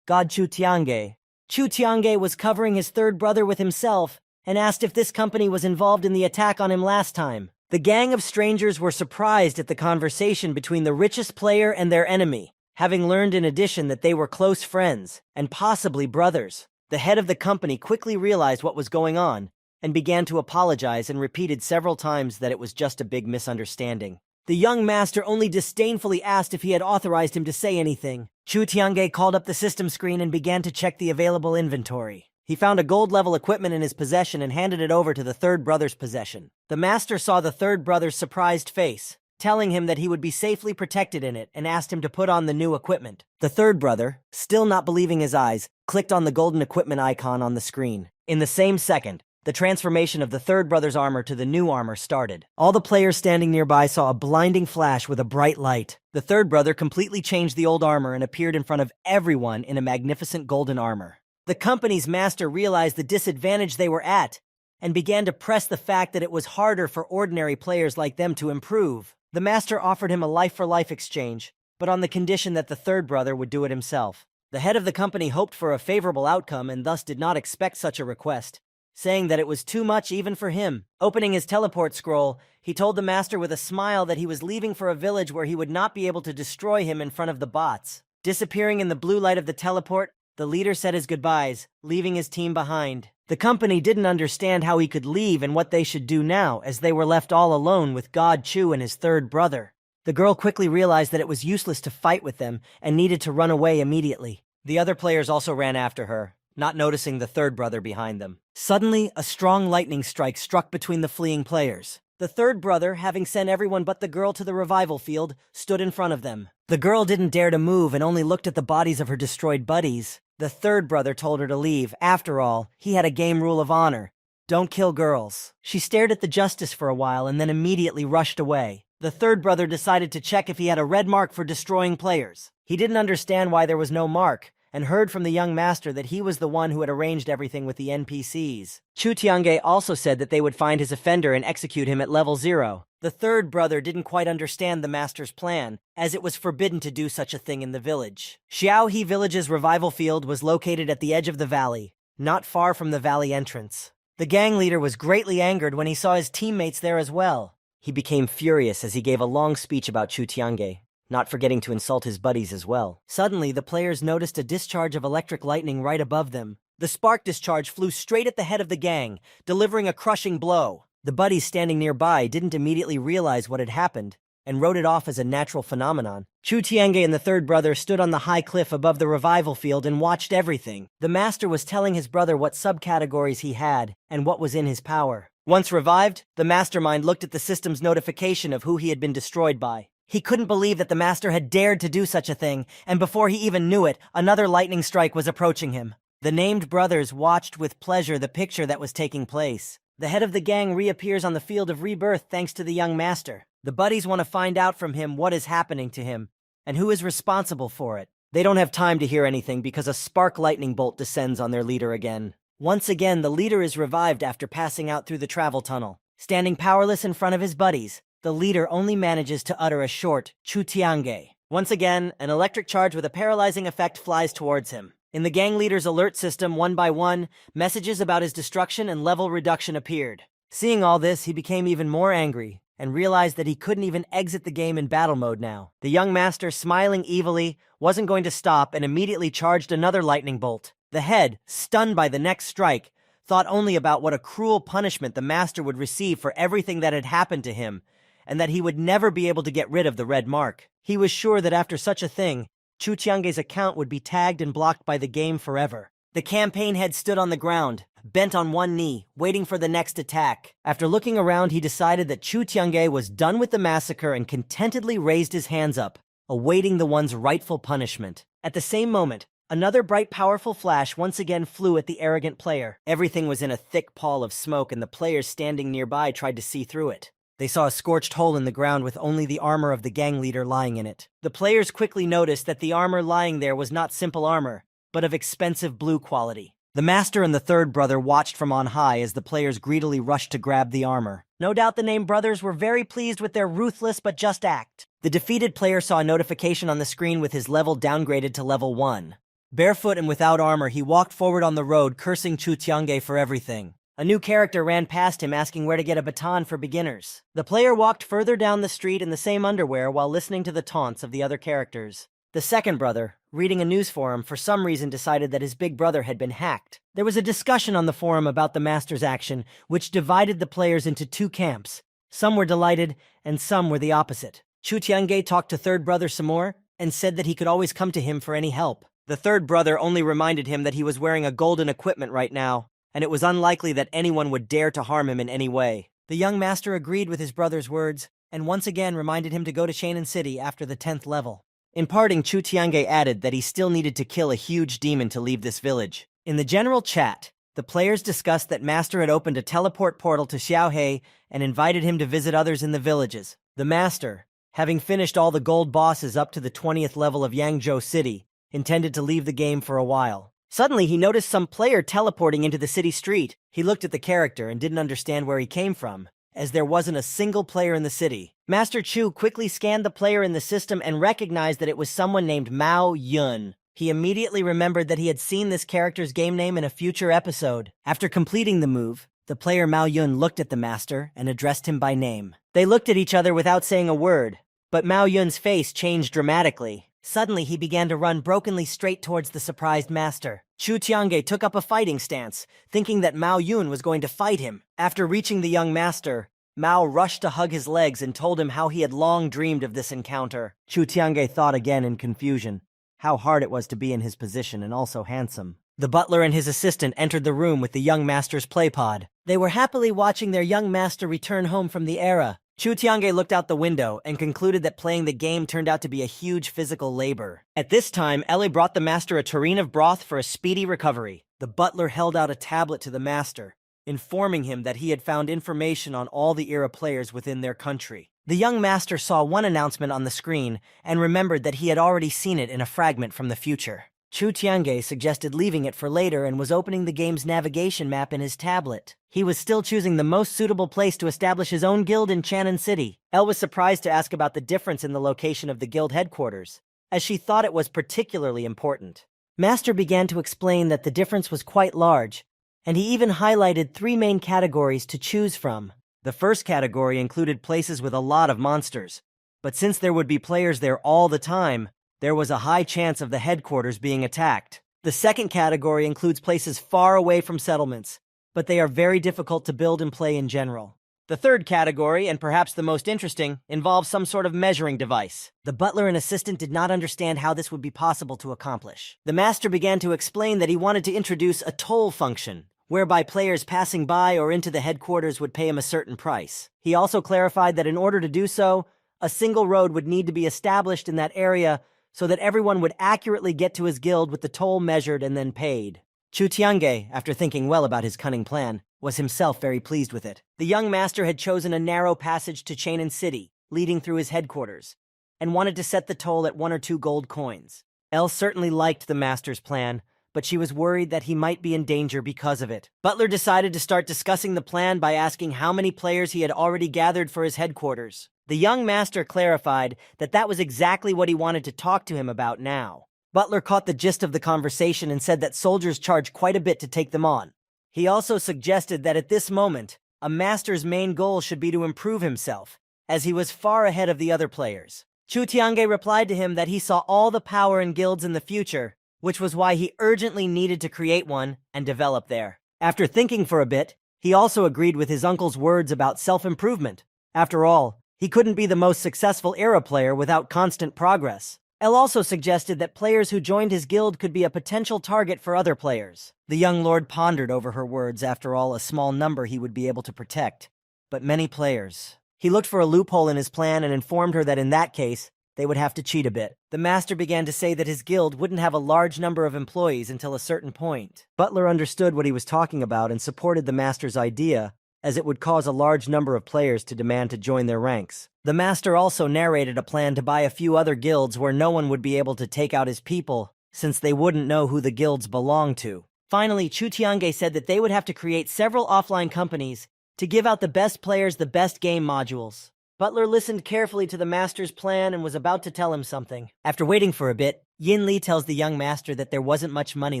"God Chu Tiange." Chu Tiange was covering his third brother with himself and asked if this company was involved in the attack on him last time. The gang of strangers were surprised at the conversation between the richest player and their enemy, having learned in addition that they were close friends and possibly brothers. The head of the company quickly realized what was going on and began to apologize and repeated several times that it was just a big misunderstanding. The young master only disdainfully asked if he had authorized him to say anything. Chu Tiange called up the system screen and began to check the available inventory. He found a gold-level equipment in his possession and handed it over to the third brother's possession. The master saw the third brother's surprised face, telling him that he would be safely protected in it, and asked him to put on the new equipment. The third brother, still not believing his eyes, clicked on the golden equipment icon on the screen. In the same second, the transformation of the third brother's armor to the new armor started. All the players standing nearby saw a blinding flash with a bright light. The third brother completely changed the old armor and appeared in front of everyone in a magnificent golden armor. The company's master realized the disadvantage they were at and began to press the fact that it was harder for ordinary players like them to improve. The master offered him a life-for-life exchange, but on the condition that the third brother would do it himself. The head of the company hoped for a favorable outcome and thus did not expect such a request, saying that it was too much even for him. Opening his teleport scroll, he told the master with a smile that he was leaving for a village where he would not be able to destroy him in front of the bots. Disappearing in the blue light of the teleport, the leader said his goodbyes, leaving his team behind. The company didn't understand how he could leave and what they should do now, as they were left all alone with God Chu and his third brother. The girl quickly realized that it was useless to fight with them and needed to run away immediately. The other players also ran after her, not noticing the third brother behind them. Suddenly, a strong lightning strike struck between the fleeing players. The third brother, having sent everyone but the girl to the revival field, stood in front of them. The girl didn't dare to move and only looked at the bodies of her destroyed buddies. The third brother told her to leave. After all, he had a game rule of honor: don't kill girls. She stared at the justice for a while and then immediately rushed away. The third brother decided to check if he had a red mark for destroying players. He didn't understand why there was no mark, and heard from the young master that he was the one who had arranged everything with the NPCs. Chu Tiange also said that they would find his offender and execute him at level 0. The third brother didn't quite understand the master's plan, as it was forbidden to do such a thing in the village. Xiaohe Village's revival field was located at the edge of the valley, not far from the valley entrance. The gang leader was greatly angered when he saw his teammates there as well. He became furious as he gave a long speech about Chu Tiange, not forgetting to insult his buddies as well. Suddenly, the players noticed a discharge of electric lightning right above them. The spark discharge flew straight at the head of the gang, delivering a crushing blow. The buddies standing nearby didn't immediately realize what had happened, and wrote it off as a natural phenomenon. Chu Tiange and the third brother stood on the high cliff above the revival field and watched everything. The master was telling his brother what subcategories he had, and what was in his power. Once revived, the mastermind looked at the system's notification of who he had been destroyed by. He couldn't believe that the master had dared to do such a thing, and before he even knew it, another lightning strike was approaching him. The named brothers watched with pleasure the picture that was taking place. The head of the gang reappears on the field of rebirth thanks to the young master. The buddies want to find out from him what is happening to him, and who is responsible for it. They don't have time to hear anything because a spark lightning bolt descends on their leader again. Once again, the leader is revived after passing out through the travel tunnel. Standing powerless in front of his buddies, the leader only manages to utter a short Chu Tiange. Once again, an electric charge with a paralyzing effect flies towards him. In the gang leader's alert system, one by one, messages about his destruction and level reduction appeared. Seeing all this, he became even more angry, and realized that he couldn't even exit the game in battle mode now. The young master, smiling evilly, wasn't going to stop and immediately charged another lightning bolt. The head, stunned by the next strike, thought only about what a cruel punishment the master would receive for everything that had happened to him, and that he would never be able to get rid of the red mark. He was sure that after such a thing, Chu Tiange's account would be tagged and blocked by the game forever. The campaign head stood on the ground, bent on one knee, waiting for the next attack. After looking around, he decided that Chu Tiange was done with the massacre and contentedly raised his hands up, awaiting the one's rightful punishment. At the same moment, another bright, powerful flash once again flew at the arrogant player. Everything was in a thick pall of smoke, and the players standing nearby tried to see through it. They saw a scorched hole in the ground with only the armor of the gang leader lying in it. The players quickly noticed that the armor lying there was not simple armor, but of expensive blue quality. The master and the third brother watched from on high as the players greedily rushed to grab the armor. No doubt the named brothers were very pleased with their ruthless but just act. The defeated player saw a notification on the screen with his level downgraded to level 1. Barefoot and without armor, he walked forward on the road, cursing Chu Tiange for everything. A new character ran past him asking where to get a baton for beginners. The player walked further down the street in the same underwear while listening to the taunts of the other characters. The second brother, reading a news forum, for some reason decided that his big brother had been hacked. There was a discussion on the forum about the master's action, which divided the players into two camps. Some were delighted, and some were the opposite. Chu Tiange talked to third brother some more, and said that he could always come to him for any help. The third brother only reminded him that he was wearing a golden equipment right now, and it was unlikely that anyone would dare to harm him in any way. The young master agreed with his brother's words, and once again reminded him to go to Shainan City after the 10th level. In parting, Chu Tiange added that he still needed to kill a huge demon to leave this village. In the general chat, the players discussed that Master had opened a teleport portal to Xiaohe and invited him to visit others in the villages. The Master, having finished all the gold bosses up to the 20th level of Yangzhou City, intended to leave the game for a while. Suddenly, he noticed some player teleporting into the city street. He looked at the character and didn't understand where he came from, as there wasn't a single player in the city. Master Chu quickly scanned the player in the system and recognized that it was someone named Mao Yun. He immediately remembered that he had seen this character's game name in a future episode. After completing the move, the player Mao Yun looked at the master and addressed him by name. They looked at each other without saying a word, but Mao Yun's face changed dramatically. Suddenly, he began to run brokenly straight towards the surprised master. Chu Tiange took up a fighting stance, thinking that Mao Yun was going to fight him. After reaching the young master, Mao rushed to hug his legs and told him how he had long dreamed of this encounter. Chu Tiange thought again in confusion how hard it was to be in his position and also handsome. The butler and his assistant entered the room with the young master's playpod. They were happily watching their young master return home from the era. Chu Tiange looked out the window and concluded that playing the game turned out to be a huge physical labor. At this time, Ellie brought the master a tureen of broth for a speedy recovery. The butler held out a tablet to the master, informing him that he had found information on all the era players within their country. The young master saw one announcement on the screen and remembered that he had already seen it in a fragment from the future. Chu Tiange suggested leaving it for later and was opening the game's navigation map in his tablet. He was still choosing the most suitable place to establish his own guild in Chan'an City. Elle was surprised to ask about the difference in the location of the guild headquarters, as she thought it was particularly important. Master began to explain that the difference was quite large, and he even highlighted 3 main categories to choose from. The first category included places with a lot of monsters, but since there would be players there all the time, there was a high chance of the headquarters being attacked. The second category includes places far away from settlements, but they are very difficult to build and play in general. The third category, and perhaps the most interesting, involves some sort of measuring device. The butler and assistant did not understand how this would be possible to accomplish. The master began to explain that he wanted to introduce a toll function, whereby players passing by or into the headquarters would pay him a certain price. He also clarified that in order to do so, a single road would need to be established in that area so that everyone would accurately get to his guild with the toll measured and then paid. Chu Tiange, after thinking well about his cunning plan, was himself very pleased with it. The young master had chosen a narrow passage to Chan'an City, leading through his headquarters, and wanted to set the toll at 1 or 2 gold coins. Elle certainly liked the master's plan, but she was worried that he might be in danger because of it. Butler decided to start discussing the plan by asking how many players he had already gathered for his headquarters. The young master clarified that that was exactly what he wanted to talk to him about now. Butler caught the gist of the conversation and said that soldiers charge quite a bit to take them on. He also suggested that at this moment, a master's main goal should be to improve himself, as he was far ahead of the other players. Chu Tiange replied to him that he saw all the power in guilds in the future, which was why he urgently needed to create one and develop there. After thinking for a bit, he also agreed with his uncle's words about self-improvement. After all, he couldn't be the most successful era player without constant progress. Elle also suggested that players who joined his guild could be a potential target for other players. The young lord pondered over her words. After all, a small number he would be able to protect, but many players. He looked for a loophole in his plan and informed her that in that case, they would have to cheat a bit. The master began to say that his guild wouldn't have a large number of employees until a certain point. Butler understood what he was talking about and supported the master's idea, as it would cause a large number of players to demand to join their ranks. The master also narrated a plan to buy a few other guilds where no one would be able to take out his people, since they wouldn't know who the guilds belonged to. Finally, Chu Tiange said that they would have to create several offline companies to give out the best players the best game modules. Butler listened carefully to the master's plan and was about to tell him something. After waiting for a bit, Yin Li tells the young master that there wasn't much money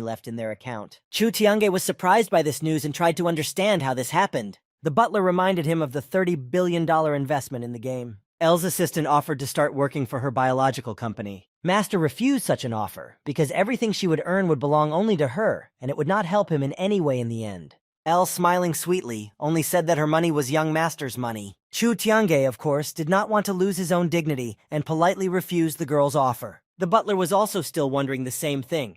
left in their account. Chu Tiange was surprised by this news and tried to understand how this happened. The butler reminded him of the $30 billion investment in the game. Elle's assistant offered to start working for her biological company. Master refused such an offer, because everything she would earn would belong only to her, and it would not help him in any way in the end. Elle, smiling sweetly, only said that her money was young master's money. Chu Tiange, of course, did not want to lose his own dignity, and politely refused the girl's offer. The butler was also still wondering the same thing.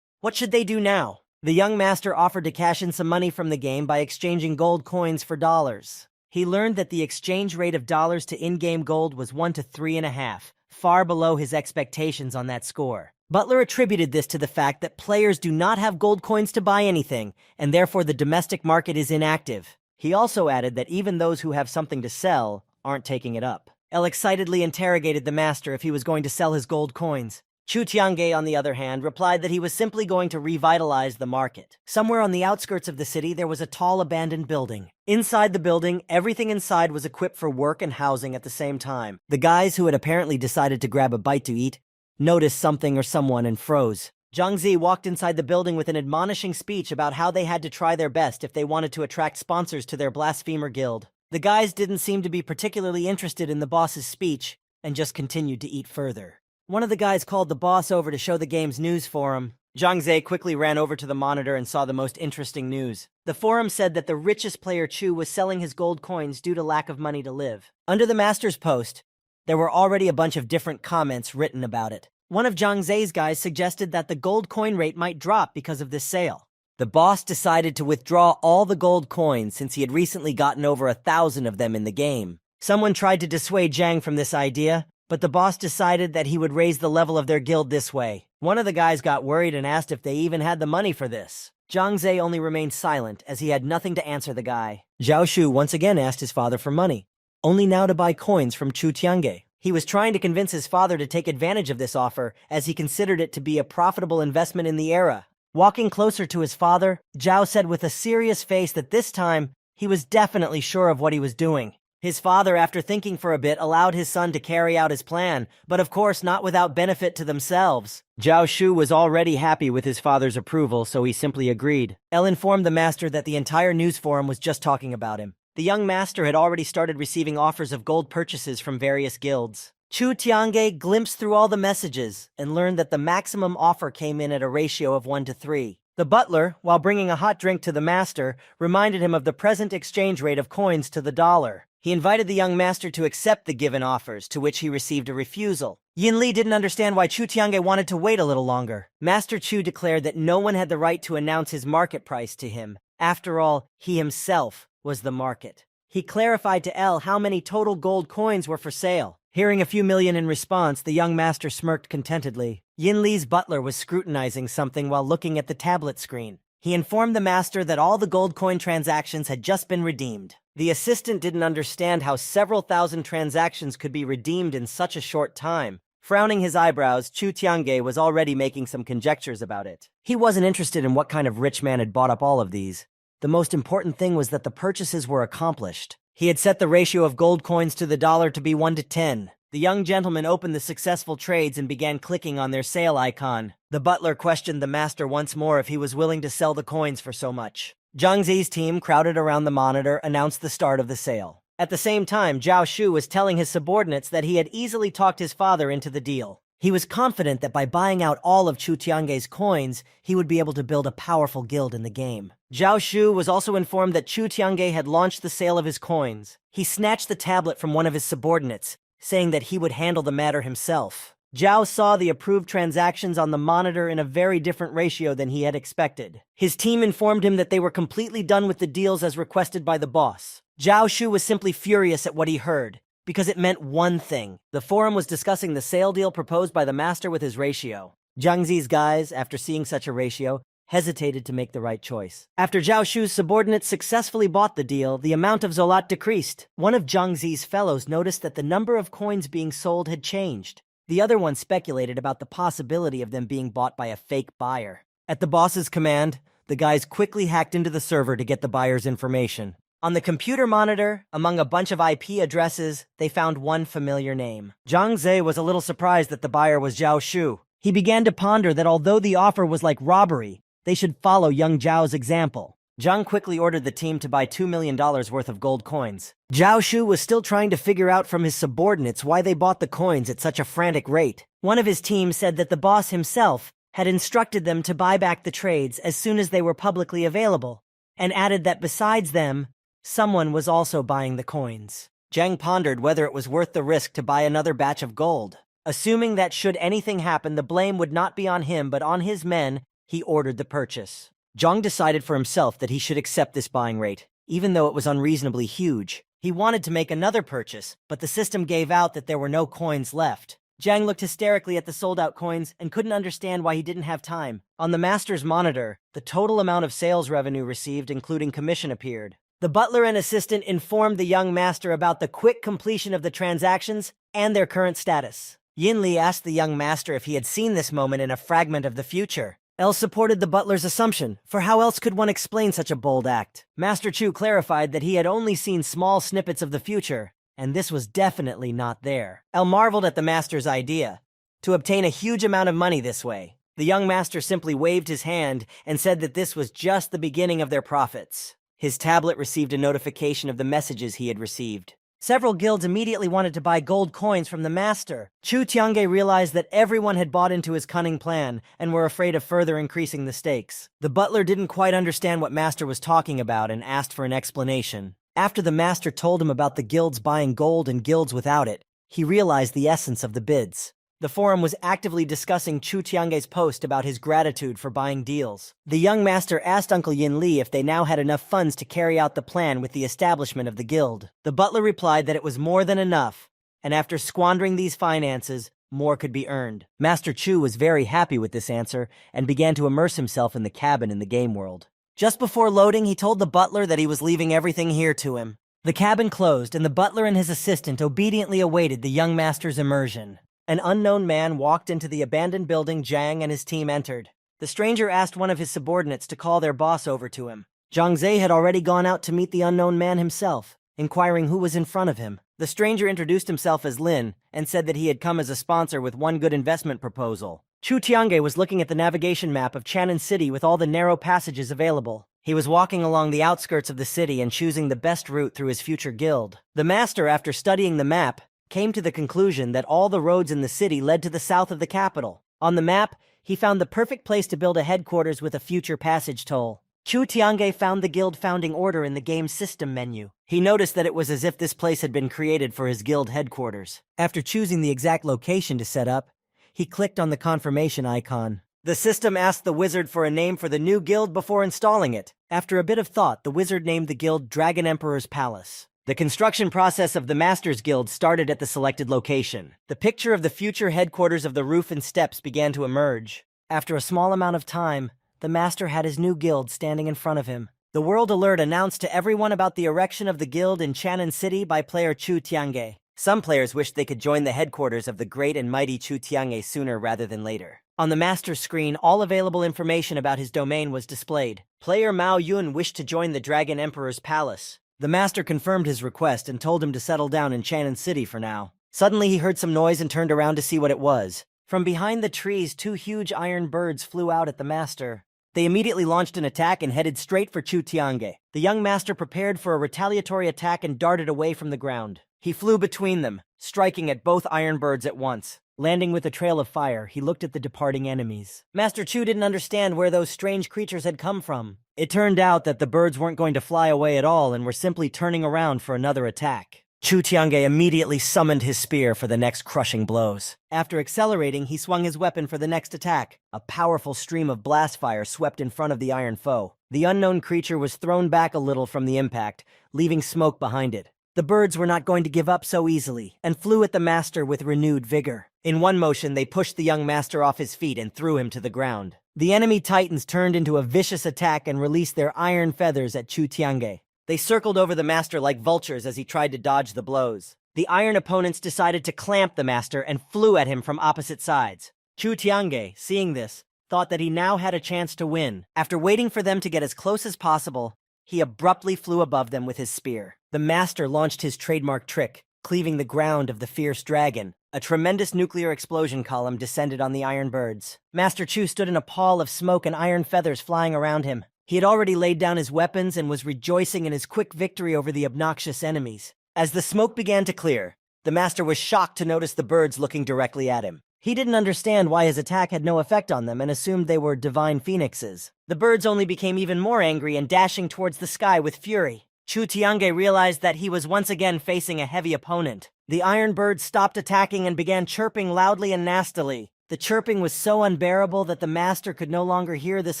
What should they do now? The young master offered to cash in some money from the game by exchanging gold coins for dollars. He learned that the exchange rate of dollars to in-game gold was 1 to 3.5, far below his expectations on that score. Butler attributed this to the fact that players do not have gold coins to buy anything, and therefore the domestic market is inactive. He also added that even those who have something to sell aren't taking it up. Elle excitedly interrogated the master if he was going to sell his gold coins. Chu Tiange, on the other hand, replied that he was simply going to revitalize the market. Somewhere on the outskirts of the city, there was a tall abandoned building. Inside the building, everything inside was equipped for work and housing at the same time. The guys who had apparently decided to grab a bite to eat noticed something or someone and froze. Zhang Zi walked inside the building with an admonishing speech about how they had to try their best if they wanted to attract sponsors to their blasphemer guild. The guys didn't seem to be particularly interested in the boss's speech and just continued to eat further. One of the guys called the boss over to show the game's news forum. Zhang Zi quickly ran over to the monitor and saw the most interesting news. The forum said that the richest player Chu was selling his gold coins due to lack of money to live. Under the master's post, there were already a bunch of different comments written about it. One of Zhang Zi's guys suggested that the gold coin rate might drop because of this sale. The boss decided to withdraw all the gold coins since he had recently gotten over 1,000 of them in the game. Someone tried to dissuade Zhang from this idea, but the boss decided that he would raise the level of their guild this way. One of the guys got worried and asked if they even had the money for this. Zhang Zi only remained silent as he had nothing to answer the guy. Zhao Shu once again asked his father for money, only now to buy coins from Chu Tiange. He was trying to convince his father to take advantage of this offer, as he considered it to be a profitable investment in the era. Walking closer to his father, Zhao said with a serious face that this time, he was definitely sure of what he was doing. His father, after thinking for a bit, allowed his son to carry out his plan, but of course not without benefit to themselves. Zhao Shu was already happy with his father's approval, so he simply agreed. Elle informed the master that the entire news forum was just talking about him. The young master had already started receiving offers of gold purchases from various guilds. Chu Tiange glimpsed through all the messages and learned that the maximum offer came in at a ratio of 1-3. The butler, while bringing a hot drink to the master, reminded him of the present exchange rate of coins to the dollar. He invited the young master to accept the given offers, to which he received a refusal. Yin Li didn't understand why Chu Tiange wanted to wait a little longer. Master Chu declared that no one had the right to announce his market price to him. After all, he himself was the market. He clarified to Elle how many total gold coins were for sale. Hearing a few million in response, the young master smirked contentedly. Yin Li's butler was scrutinizing something while looking at the tablet screen. He informed the master that all the gold coin transactions had just been redeemed. The assistant didn't understand how several thousand transactions could be redeemed in such a short time. Frowning his eyebrows, Chu Tiange was already making some conjectures about it. He wasn't interested in what kind of rich man had bought up all of these. The most important thing was that the purchases were accomplished. He had set the ratio of gold coins to the dollar to be 1-10. The young gentleman opened the successful trades and began clicking on their sale icon. The butler questioned the master once more if he was willing to sell the coins for so much. Zhang Zi's team, crowded around the monitor, announced the start of the sale. At the same time, Zhao Shu was telling his subordinates that he had easily talked his father into the deal. He was confident that by buying out all of Chu Tiange's coins, he would be able to build a powerful guild in the game. Zhao Shu was also informed that Chu Tiange had launched the sale of his coins. He snatched the tablet from one of his subordinates, saying that he would handle the matter himself. Zhao saw the approved transactions on the monitor in a very different ratio than he had expected. His team informed him that they were completely done with the deals as requested by the boss. Zhao Shu was simply furious at what he heard, because it meant one thing. The forum was discussing the sale deal proposed by the master with his ratio. Zhang Zi's guys, after seeing such a ratio, hesitated to make the right choice. After Zhao Shu's subordinates successfully bought the deal, the amount of Zolat decreased. One of Zhang Zi's fellows noticed that the number of coins being sold had changed. The other one speculated about the possibility of them being bought by a fake buyer. At the boss's command, the guys quickly hacked into the server to get the buyer's information. On the computer monitor, among a bunch of IP addresses, they found one familiar name. Zhang Zi was a little surprised that the buyer was Zhao Shu. He began to ponder that although the offer was like robbery, they should follow young Zhao's example. Zhang quickly ordered the team to buy $2 million worth of gold coins. Zhao Shu was still trying to figure out from his subordinates why they bought the coins at such a frantic rate. One of his team said that the boss himself had instructed them to buy back the trades as soon as they were publicly available, and added that besides them, someone was also buying the coins. Zhang pondered whether it was worth the risk to buy another batch of gold. Assuming that should anything happen, the blame would not be on him but on his men, he ordered the purchase. Zhang decided for himself that he should accept this buying rate, even though it was unreasonably huge. He wanted to make another purchase, but the system gave out that there were no coins left. Zhang looked hysterically at the sold-out coins and couldn't understand why he didn't have time. On the master's monitor, the total amount of sales revenue received, including commission, appeared. The butler and assistant informed the young master about the quick completion of the transactions and their current status. Yin Li asked the young master if he had seen this moment in a fragment of the future. Elle supported the butler's assumption, for how else could one explain such a bold act? Master Chu clarified that he had only seen small snippets of the future, and this was definitely not there. Elle marveled at the master's idea, to obtain a huge amount of money this way. The young master simply waved his hand and said that this was just the beginning of their profits. His tablet received a notification of the messages he had received. Several guilds immediately wanted to buy gold coins from the master. Chu Tiange realized that everyone had bought into his cunning plan and were afraid of further increasing the stakes. The butler didn't quite understand what master was talking about and asked for an explanation. After the master told him about the guilds buying gold and guilds without it, he realized the essence of the bids. The forum was actively discussing Chu Tiange's post about his gratitude for buying deals. The young master asked Uncle Yin Li if they now had enough funds to carry out the plan with the establishment of the guild. The butler replied that it was more than enough, and after squandering these finances, more could be earned. Master Chu was very happy with this answer and began to immerse himself in the cabin in the game world. Just before loading, he told the butler that he was leaving everything here to him. The cabin closed, and the butler and his assistant obediently awaited the young master's immersion. An unknown man walked into the abandoned building. Zhang and his team entered. The stranger asked one of his subordinates to call their boss over to him. Zhang Zhe had already gone out to meet the unknown man himself, inquiring who was in front of him. The stranger introduced himself as Lin and said that he had come as a sponsor with one good investment proposal. Chu Tiange was looking at the navigation map of Chan'an City with all the narrow passages available. He was walking along the outskirts of the city and choosing the best route through his future guild. The master, after studying the map, came to the conclusion that all the roads in the city led to the south of the capital. On the map, he found the perfect place to build a headquarters with a future passage toll. Chu Tiange found the guild founding order in the game's system menu. He noticed that it was as if this place had been created for his guild headquarters. After choosing the exact location to set up, he clicked on the confirmation icon. The system asked the wizard for a name for the new guild before installing it. After a bit of thought, the wizard named the guild Dragon Emperor's Palace. The construction process of the Master's Guild started at the selected location. The picture of the future headquarters of the roof and steps began to emerge. After a small amount of time, the Master had his new guild standing in front of him. The World Alert announced to everyone about the erection of the guild in Chan'an City by player Chu Tiange. Some players wished they could join the headquarters of the great and mighty Chu Tiange sooner rather than later. On the Master's screen, all available information about his domain was displayed. Player Mao Yun wished to join the Dragon Emperor's Palace. The Master confirmed his request and told him to settle down in Chan'an City for now. Suddenly he heard some noise and turned around to see what it was. From behind the trees, two huge iron birds flew out at the Master. They immediately launched an attack and headed straight for Chu Tiange. The young Master prepared for a retaliatory attack and darted away from the ground. He flew between them, striking at both iron birds at once. Landing with a trail of fire, he looked at the departing enemies. Master Chu didn't understand where those strange creatures had come from. It turned out that the birds weren't going to fly away at all and were simply turning around for another attack. Chu Tiange immediately summoned his spear for the next crushing blows. After accelerating, he swung his weapon for the next attack. A powerful stream of blast fire swept in front of the iron foe. The unknown creature was thrown back a little from the impact, leaving smoke behind it. The birds were not going to give up so easily, and flew at the Master with renewed vigor. In one motion, they pushed the young Master off his feet and threw him to the ground. The enemy titans turned into a vicious attack and released their iron feathers at Chu Tiange. They circled over the Master like vultures as he tried to dodge the blows. The iron opponents decided to clamp the Master and flew at him from opposite sides. Chu Tiange, seeing this, thought that he now had a chance to win. After waiting for them to get as close as possible, he abruptly flew above them with his spear. The Master launched his trademark trick, cleaving the ground of the fierce dragon. A tremendous nuclear explosion column descended on the iron birds. Master Chu stood in a pall of smoke and iron feathers flying around him. He had already laid down his weapons and was rejoicing in his quick victory over the obnoxious enemies. As the smoke began to clear, the Master was shocked to notice the birds looking directly at him. He didn't understand why his attack had no effect on them and assumed they were divine phoenixes. The birds only became even more angry and dashing towards the sky with fury. Chu Tiange realized that he was once again facing a heavy opponent. The iron birds stopped attacking and began chirping loudly and nastily. The chirping was so unbearable that the Master could no longer hear this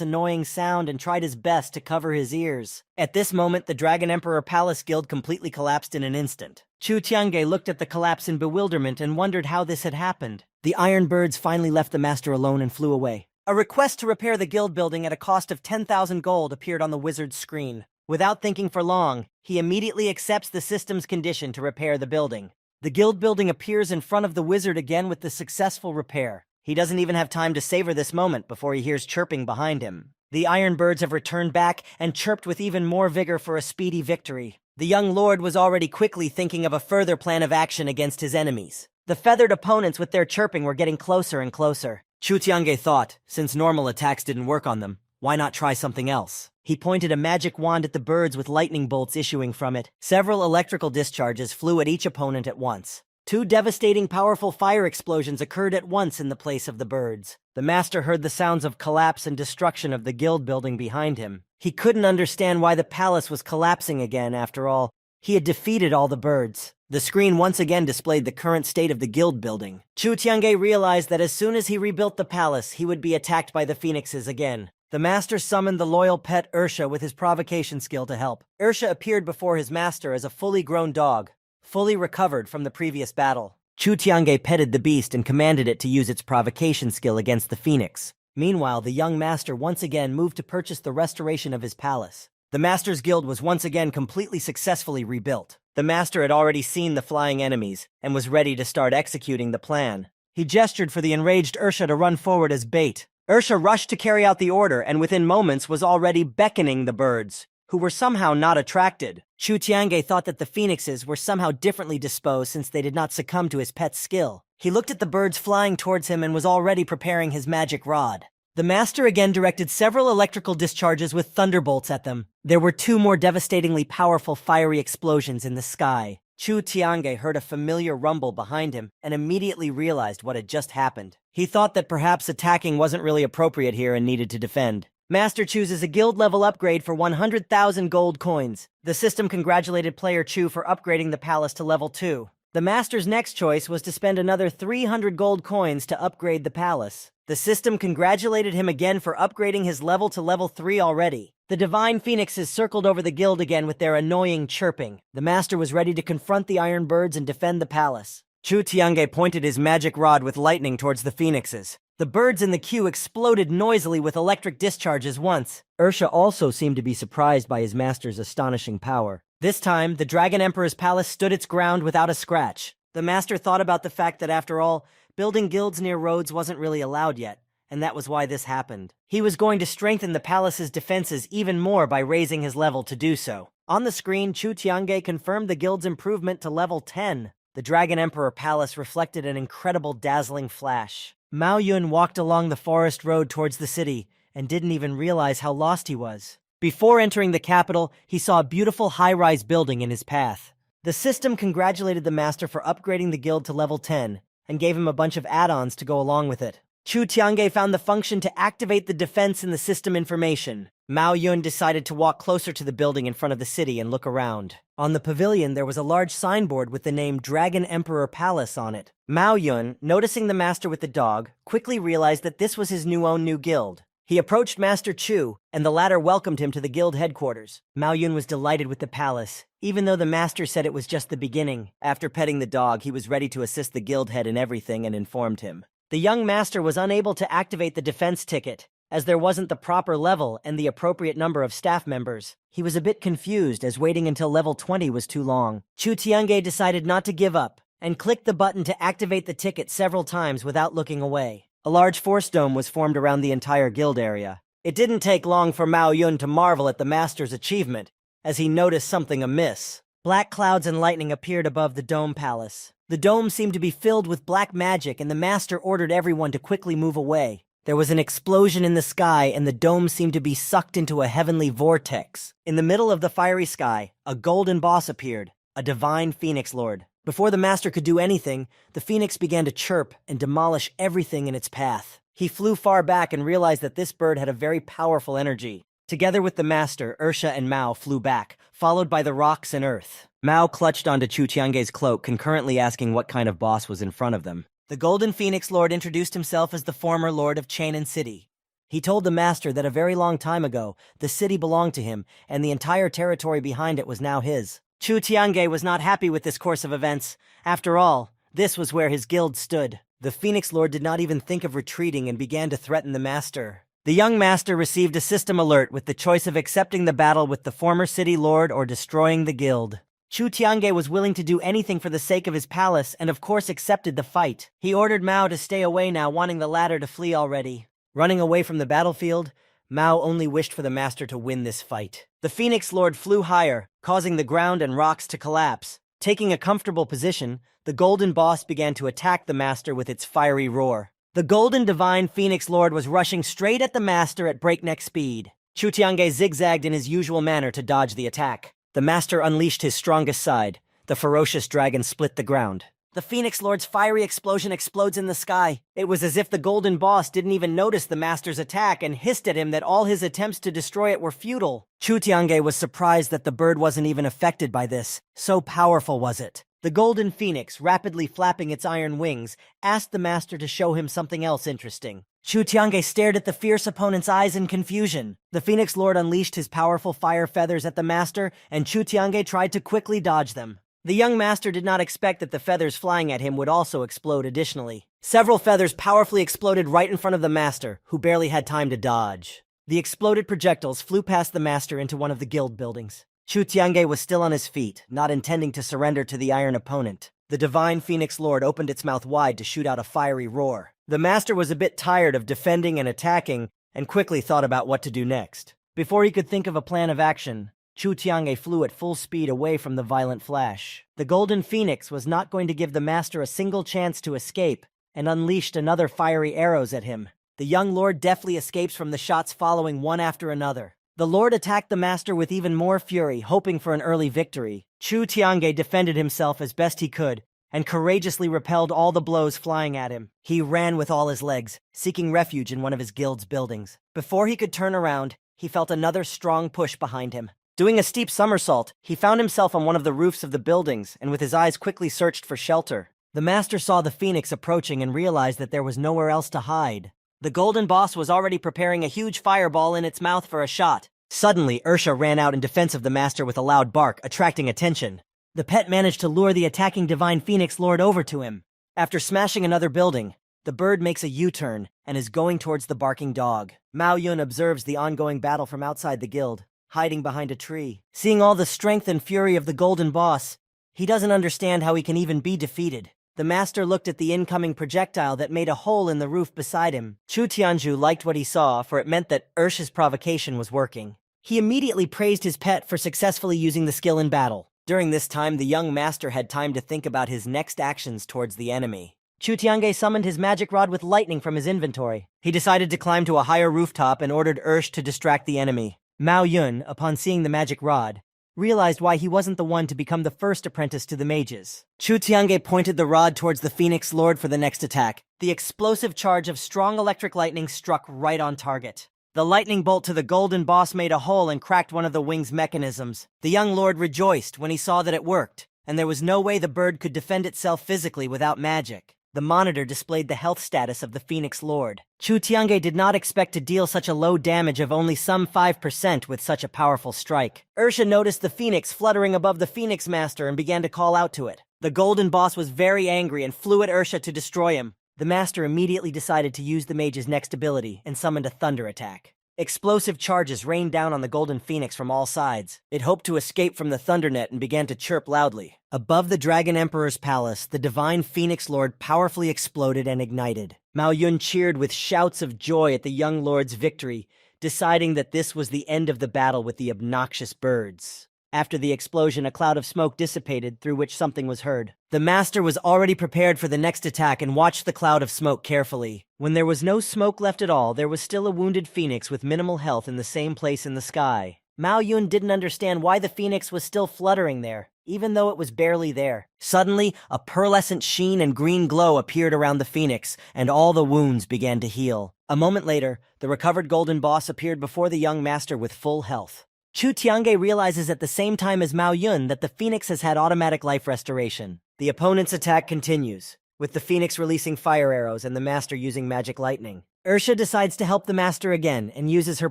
annoying sound and tried his best to cover his ears. At this moment, the Dragon Emperor Palace Guild completely collapsed in an instant. Chu Tiange looked at the collapse in bewilderment and wondered how this had happened. The iron birds finally left the Master alone and flew away. A request to repair the guild building at a cost of 10,000 gold appeared on the wizard's screen. Without thinking for long, he immediately accepts the system's condition to repair the building. The guild building appears in front of the wizard again with the successful repair. He doesn't even have time to savor this moment before he hears chirping behind him. The iron birds have returned back and chirped with even more vigor for a speedy victory. The young lord was already quickly thinking of a further plan of action against his enemies. The feathered opponents with their chirping were getting closer and closer. Chu Tiange thought, since normal attacks didn't work on them, why not try something else? He pointed a magic wand at the birds with lightning bolts issuing from it. Several electrical discharges flew at each opponent at once. Two devastating powerful fire explosions occurred at once in the place of the birds. The Master heard the sounds of collapse and destruction of the guild building behind him. He couldn't understand why the palace was collapsing again after all. He had defeated all the birds. The screen once again displayed the current state of the guild building. Chu Tiange realized that as soon as he rebuilt the palace, he would be attacked by the phoenixes again. The Master summoned the loyal pet Ursha with his provocation skill to help. Ursha appeared before his Master as a fully grown dog, fully recovered from the previous battle. Chu Tiange petted the beast and commanded it to use its provocation skill against the phoenix. Meanwhile, the young Master once again moved to purchase the restoration of his palace. The Master's guild was once again completely successfully rebuilt. The Master had already seen the flying enemies and was ready to start executing the plan. He gestured for the enraged Ursha to run forward as bait. Ursha rushed to carry out the order and within moments was already beckoning the birds, who were somehow not attracted. Chu Tiange thought that the phoenixes were somehow differently disposed since they did not succumb to his pet's skill. He looked at the birds flying towards him and was already preparing his magic rod. The Master again directed several electrical discharges with thunderbolts at them. There were 2 more devastatingly powerful fiery explosions in the sky. Chu Tiange heard a familiar rumble behind him and immediately realized what had just happened. He thought that perhaps attacking wasn't really appropriate here and needed to defend. Master chooses a guild level upgrade for 100,000 gold coins. The system congratulated player Chu for upgrading the palace to level 2. The Master's next choice was to spend another 300 gold coins to upgrade the palace. The system congratulated him again for upgrading his level to level 3 already. The divine phoenixes circled over the guild again with their annoying chirping. The Master was ready to confront the iron birds and defend the palace. Chu Tiange pointed his magic rod with lightning towards the phoenixes. The birds in the queue exploded noisily with electric discharges once. Ursha also seemed to be surprised by his master's astonishing power. This time, the Dragon Emperor's palace stood its ground without a scratch. The Master thought about the fact that, after all, building guilds near roads wasn't really allowed yet, and that was why this happened. He was going to strengthen the palace's defenses even more by raising his level to do so. On the screen, Chu Tiange confirmed the guild's improvement to level 10. The Dragon Emperor Palace reflected an incredible dazzling flash. Mao Yun walked along the forest road towards the city and didn't even realize how lost he was. Before entering the capital, he saw a beautiful high-rise building in his path. The system congratulated the Master for upgrading the guild to level 10 and gave him a bunch of add-ons to go along with it. Chu Tiange found the function to activate the defense in the system information. Mao Yun decided to walk closer to the building in front of the city and look around. On the pavilion, there was a large signboard with the name Dragon Emperor Palace on it. Mao Yun, noticing the Master with the dog, quickly realized that this was his new guild. He approached Master Chu, and the latter welcomed him to the guild headquarters. Mao Yun was delighted with the palace, even though the Master said it was just the beginning. After petting the dog, he was ready to assist the guild head in everything and informed him. The young Master was unable to activate the defense ticket, as there wasn't the proper level and the appropriate number of staff members. He was a bit confused, as waiting until level 20 was too long. Chu Tiange decided not to give up, and clicked the button to activate the ticket several times without looking away. A large force dome was formed around the entire guild area. It didn't take long for Mao Yun to marvel at the Master's achievement, as he noticed something amiss. Black clouds and lightning appeared above the dome palace. The dome seemed to be filled with black magic, and the Master ordered everyone to quickly move away. There was an explosion in the sky, and the dome seemed to be sucked into a heavenly vortex. In the middle of the fiery sky, a golden boss appeared, a divine phoenix lord. Before the Master could do anything, the phoenix began to chirp and demolish everything in its path. He flew far back and realized that this bird had a very powerful energy. Together with the Master, Ursha and Mao flew back, followed by the rocks and earth. Mao clutched onto Chu Tiange's cloak, concurrently asking what kind of boss was in front of them. The Golden Phoenix Lord introduced himself as the former Lord of Chainan City. He told the Master that a very long time ago, the city belonged to him, and the entire territory behind it was now his. Chu Tiange was not happy with this course of events. After all, this was where his guild stood. The Phoenix Lord did not even think of retreating and began to threaten the Master. The young Master received a system alert with the choice of accepting the battle with the former city lord or destroying the guild. Chu Tiange was willing to do anything for the sake of his palace and of course accepted the fight. He ordered Mao to stay away now, wanting the latter to flee already. Running away from the battlefield, Mao only wished for the Master to win this fight. The Phoenix Lord flew higher, causing the ground and rocks to collapse. Taking a comfortable position, the Golden Boss began to attack the Master with its fiery roar. The Golden Divine Phoenix Lord was rushing straight at the Master at breakneck speed. Chu Tiange zigzagged in his usual manner to dodge the attack. The Master unleashed his strongest side. The ferocious dragon split the ground. The Phoenix Lord's fiery explosion explodes in the sky. It was as if the Golden Boss didn't even notice the Master's attack and hissed at him that all his attempts to destroy it were futile. Chu Tiange was surprised that the bird wasn't even affected by this. So powerful was it. The Golden Phoenix, rapidly flapping its iron wings, asked the Master to show him something else interesting. Chu Tiange stared at the fierce opponent's eyes in confusion. The Phoenix Lord unleashed his powerful fire feathers at the Master, and Chu Tiange tried to quickly dodge them. The young Master did not expect that the feathers flying at him would also explode additionally. Several feathers powerfully exploded right in front of the Master, who barely had time to dodge. The exploded projectiles flew past the master into one of the guild buildings. Chu Tiange was still on his feet, not intending to surrender to the iron opponent. The divine Phoenix Lord opened its mouth wide to shoot out a fiery roar. The master was a bit tired of defending and attacking, and quickly thought about what to do next. Before he could think of a plan of action, Chu Tiange flew at full speed away from the violent flash. The golden phoenix was not going to give the master a single chance to escape, and unleashed another fiery arrows at him. The young lord deftly escapes from the shots following one after another. The lord attacked the master with even more fury, hoping for an early victory. Chu Tiange defended himself as best he could, and courageously repelled all the blows flying at him. He ran with all his legs, seeking refuge in one of his guild's buildings. Before he could turn around, he felt another strong push behind him. Doing a steep somersault, he found himself on one of the roofs of the buildings, and with his eyes quickly searched for shelter. The master saw the phoenix approaching and realized that there was nowhere else to hide. The golden boss was already preparing a huge fireball in its mouth for a shot. Suddenly, Ursha ran out in defense of the master with a loud bark, attracting attention. The pet managed to lure the attacking divine phoenix lord over to him. After smashing another building, the bird makes a U-turn and is going towards the barking dog. Mao Yun observes the ongoing battle from outside the guild, hiding behind a tree. Seeing all the strength and fury of the golden boss, he doesn't understand how he can even be defeated. The master looked at the incoming projectile that made a hole in the roof beside him. Chu Tianju liked what he saw, for it meant that Ursha's provocation was working. He immediately praised his pet for successfully using the skill in battle. During this time, the young master had time to think about his next actions towards the enemy. Chu Tiange summoned his magic rod with lightning from his inventory. He decided to climb to a higher rooftop and ordered Ursh to distract the enemy. Mao Yun, upon seeing the magic rod, realized why he wasn't the one to become the first apprentice to the mages. Chu Tiange pointed the rod towards the Phoenix Lord for the next attack. The explosive charge of strong electric lightning struck right on target. The lightning bolt to the golden boss made a hole and cracked one of the wing's mechanisms. The young lord rejoiced when he saw that it worked, and there was no way the bird could defend itself physically without magic. The monitor displayed the health status of the Phoenix Lord. Chu Tiange did not expect to deal such a low damage of only some 5% with such a powerful strike. Ursha noticed the phoenix fluttering above the Phoenix Master and began to call out to it. The golden boss was very angry and flew at Ursha to destroy him. The master immediately decided to use the mage's next ability and summoned a thunder attack. Explosive charges rained down on the golden phoenix from all sides. It hoped to escape from the thundernet and began to chirp loudly. Above the Dragon Emperor's palace, the divine Phoenix Lord powerfully exploded and ignited. Mao Yun cheered with shouts of joy at the young lord's victory, deciding that this was the end of the battle with the obnoxious birds. After the explosion, a cloud of smoke dissipated, through which something was heard. The master was already prepared for the next attack and watched the cloud of smoke carefully. When there was no smoke left at all, there was still a wounded phoenix with minimal health in the same place in the sky. Mao Yun didn't understand why the phoenix was still fluttering there, even though it was barely there. Suddenly, a pearlescent sheen and green glow appeared around the phoenix, and all the wounds began to heal. A moment later, the recovered golden boss appeared before the young master with full health. Chu Tiange realizes at the same time as Mao Yun that the phoenix has had automatic life restoration. The opponent's attack continues, with the phoenix releasing fire arrows and the master using magic lightning. Ursha decides to help the master again and uses her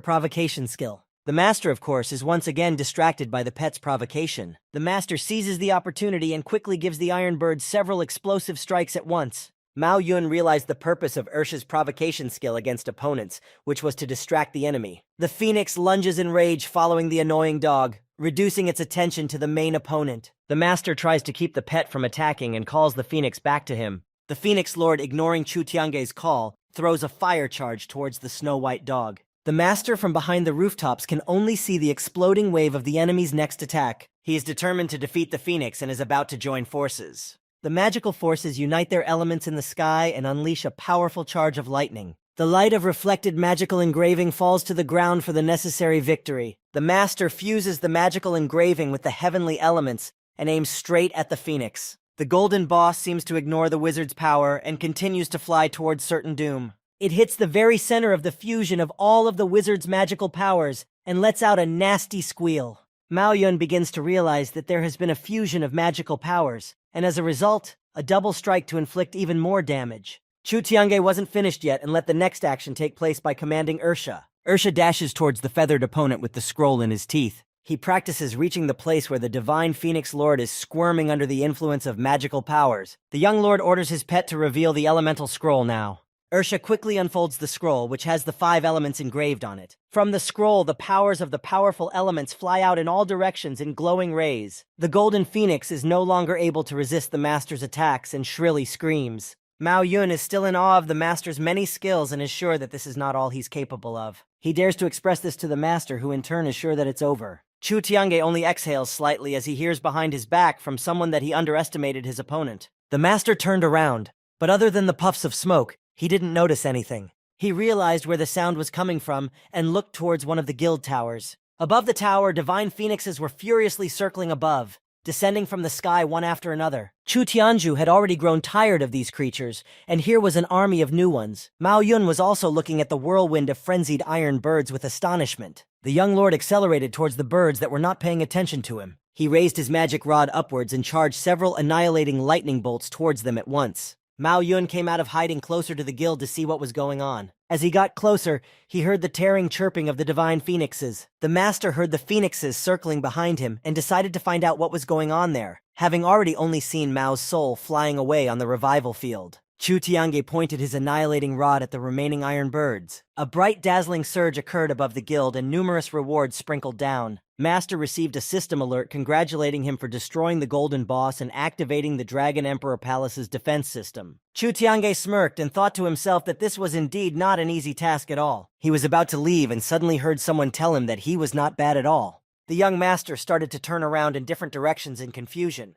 provocation skill. The master, of course, is once again distracted by the pet's provocation. The master seizes the opportunity and quickly gives the iron bird several explosive strikes at once. Mao Yun realized the purpose of Ursha's provocation skill against opponents, which was to distract the enemy. The phoenix lunges in rage following the annoying dog, reducing its attention to the main opponent. The master tries to keep the pet from attacking and calls the phoenix back to him. The Phoenix Lord, ignoring Chu Tiange's call, throws a fire charge towards the snow-white dog. The master from behind the rooftops can only see the exploding wave of the enemy's next attack. He is determined to defeat the phoenix and is about to join forces. The magical forces unite their elements in the sky and unleash a powerful charge of lightning. The light of reflected magical engraving falls to the ground for the necessary victory. The master fuses the magical engraving with the heavenly elements and aims straight at the phoenix. The golden boss seems to ignore the wizard's power and continues to fly towards certain doom. It hits the very center of the fusion of all of the wizard's magical powers and lets out a nasty squeal. Mao Yun begins to realize that there has been a fusion of magical powers, and as a result, a double strike to inflict even more damage. Chu Tiange wasn't finished yet and let the next action take place by commanding Ursha. Ursha dashes towards the feathered opponent with the scroll in his teeth. He practices reaching the place where the divine Phoenix Lord is squirming under the influence of magical powers. The young lord orders his pet to reveal the elemental scroll now. Ursha quickly unfolds the scroll, which has the 5 elements engraved on it. From the scroll, the powers of the powerful elements fly out in all directions in glowing rays. The golden phoenix is no longer able to resist the master's attacks and shrilly screams. Mao Yun is still in awe of the master's many skills and is sure that this is not all he's capable of. He dares to express this to the master, who in turn is sure that it's over. Chu Tiange only exhales slightly as he hears behind his back from someone that he underestimated his opponent. The master turned around, but other than the puffs of smoke, he didn't notice anything. He realized where the sound was coming from and looked towards one of the guild towers. Above the tower, divine phoenixes were furiously circling above, descending from the sky one after another. Chu Tianju had already grown tired of these creatures, and here was an army of new ones. Mao Yun was also looking at the whirlwind of frenzied iron birds with astonishment. The young lord accelerated towards the birds that were not paying attention to him. He raised his magic rod upwards and charged several annihilating lightning bolts towards them at once. Mao Yun came out of hiding closer to the guild to see what was going on. As he got closer, he heard the tearing chirping of the divine phoenixes. The master heard the phoenixes circling behind him and decided to find out what was going on there, having already only seen Mao's soul flying away on the revival field. Chu Tiange pointed his annihilating rod at the remaining iron birds. A bright, dazzling surge occurred above the guild and numerous rewards sprinkled down. Master received a system alert congratulating him for destroying the golden boss and activating the Dragon Emperor Palace's defense system. Chu Tiange smirked and thought to himself that this was indeed not an easy task at all. He was about to leave and suddenly heard someone tell him that he was not bad at all. The young master started to turn around in different directions in confusion,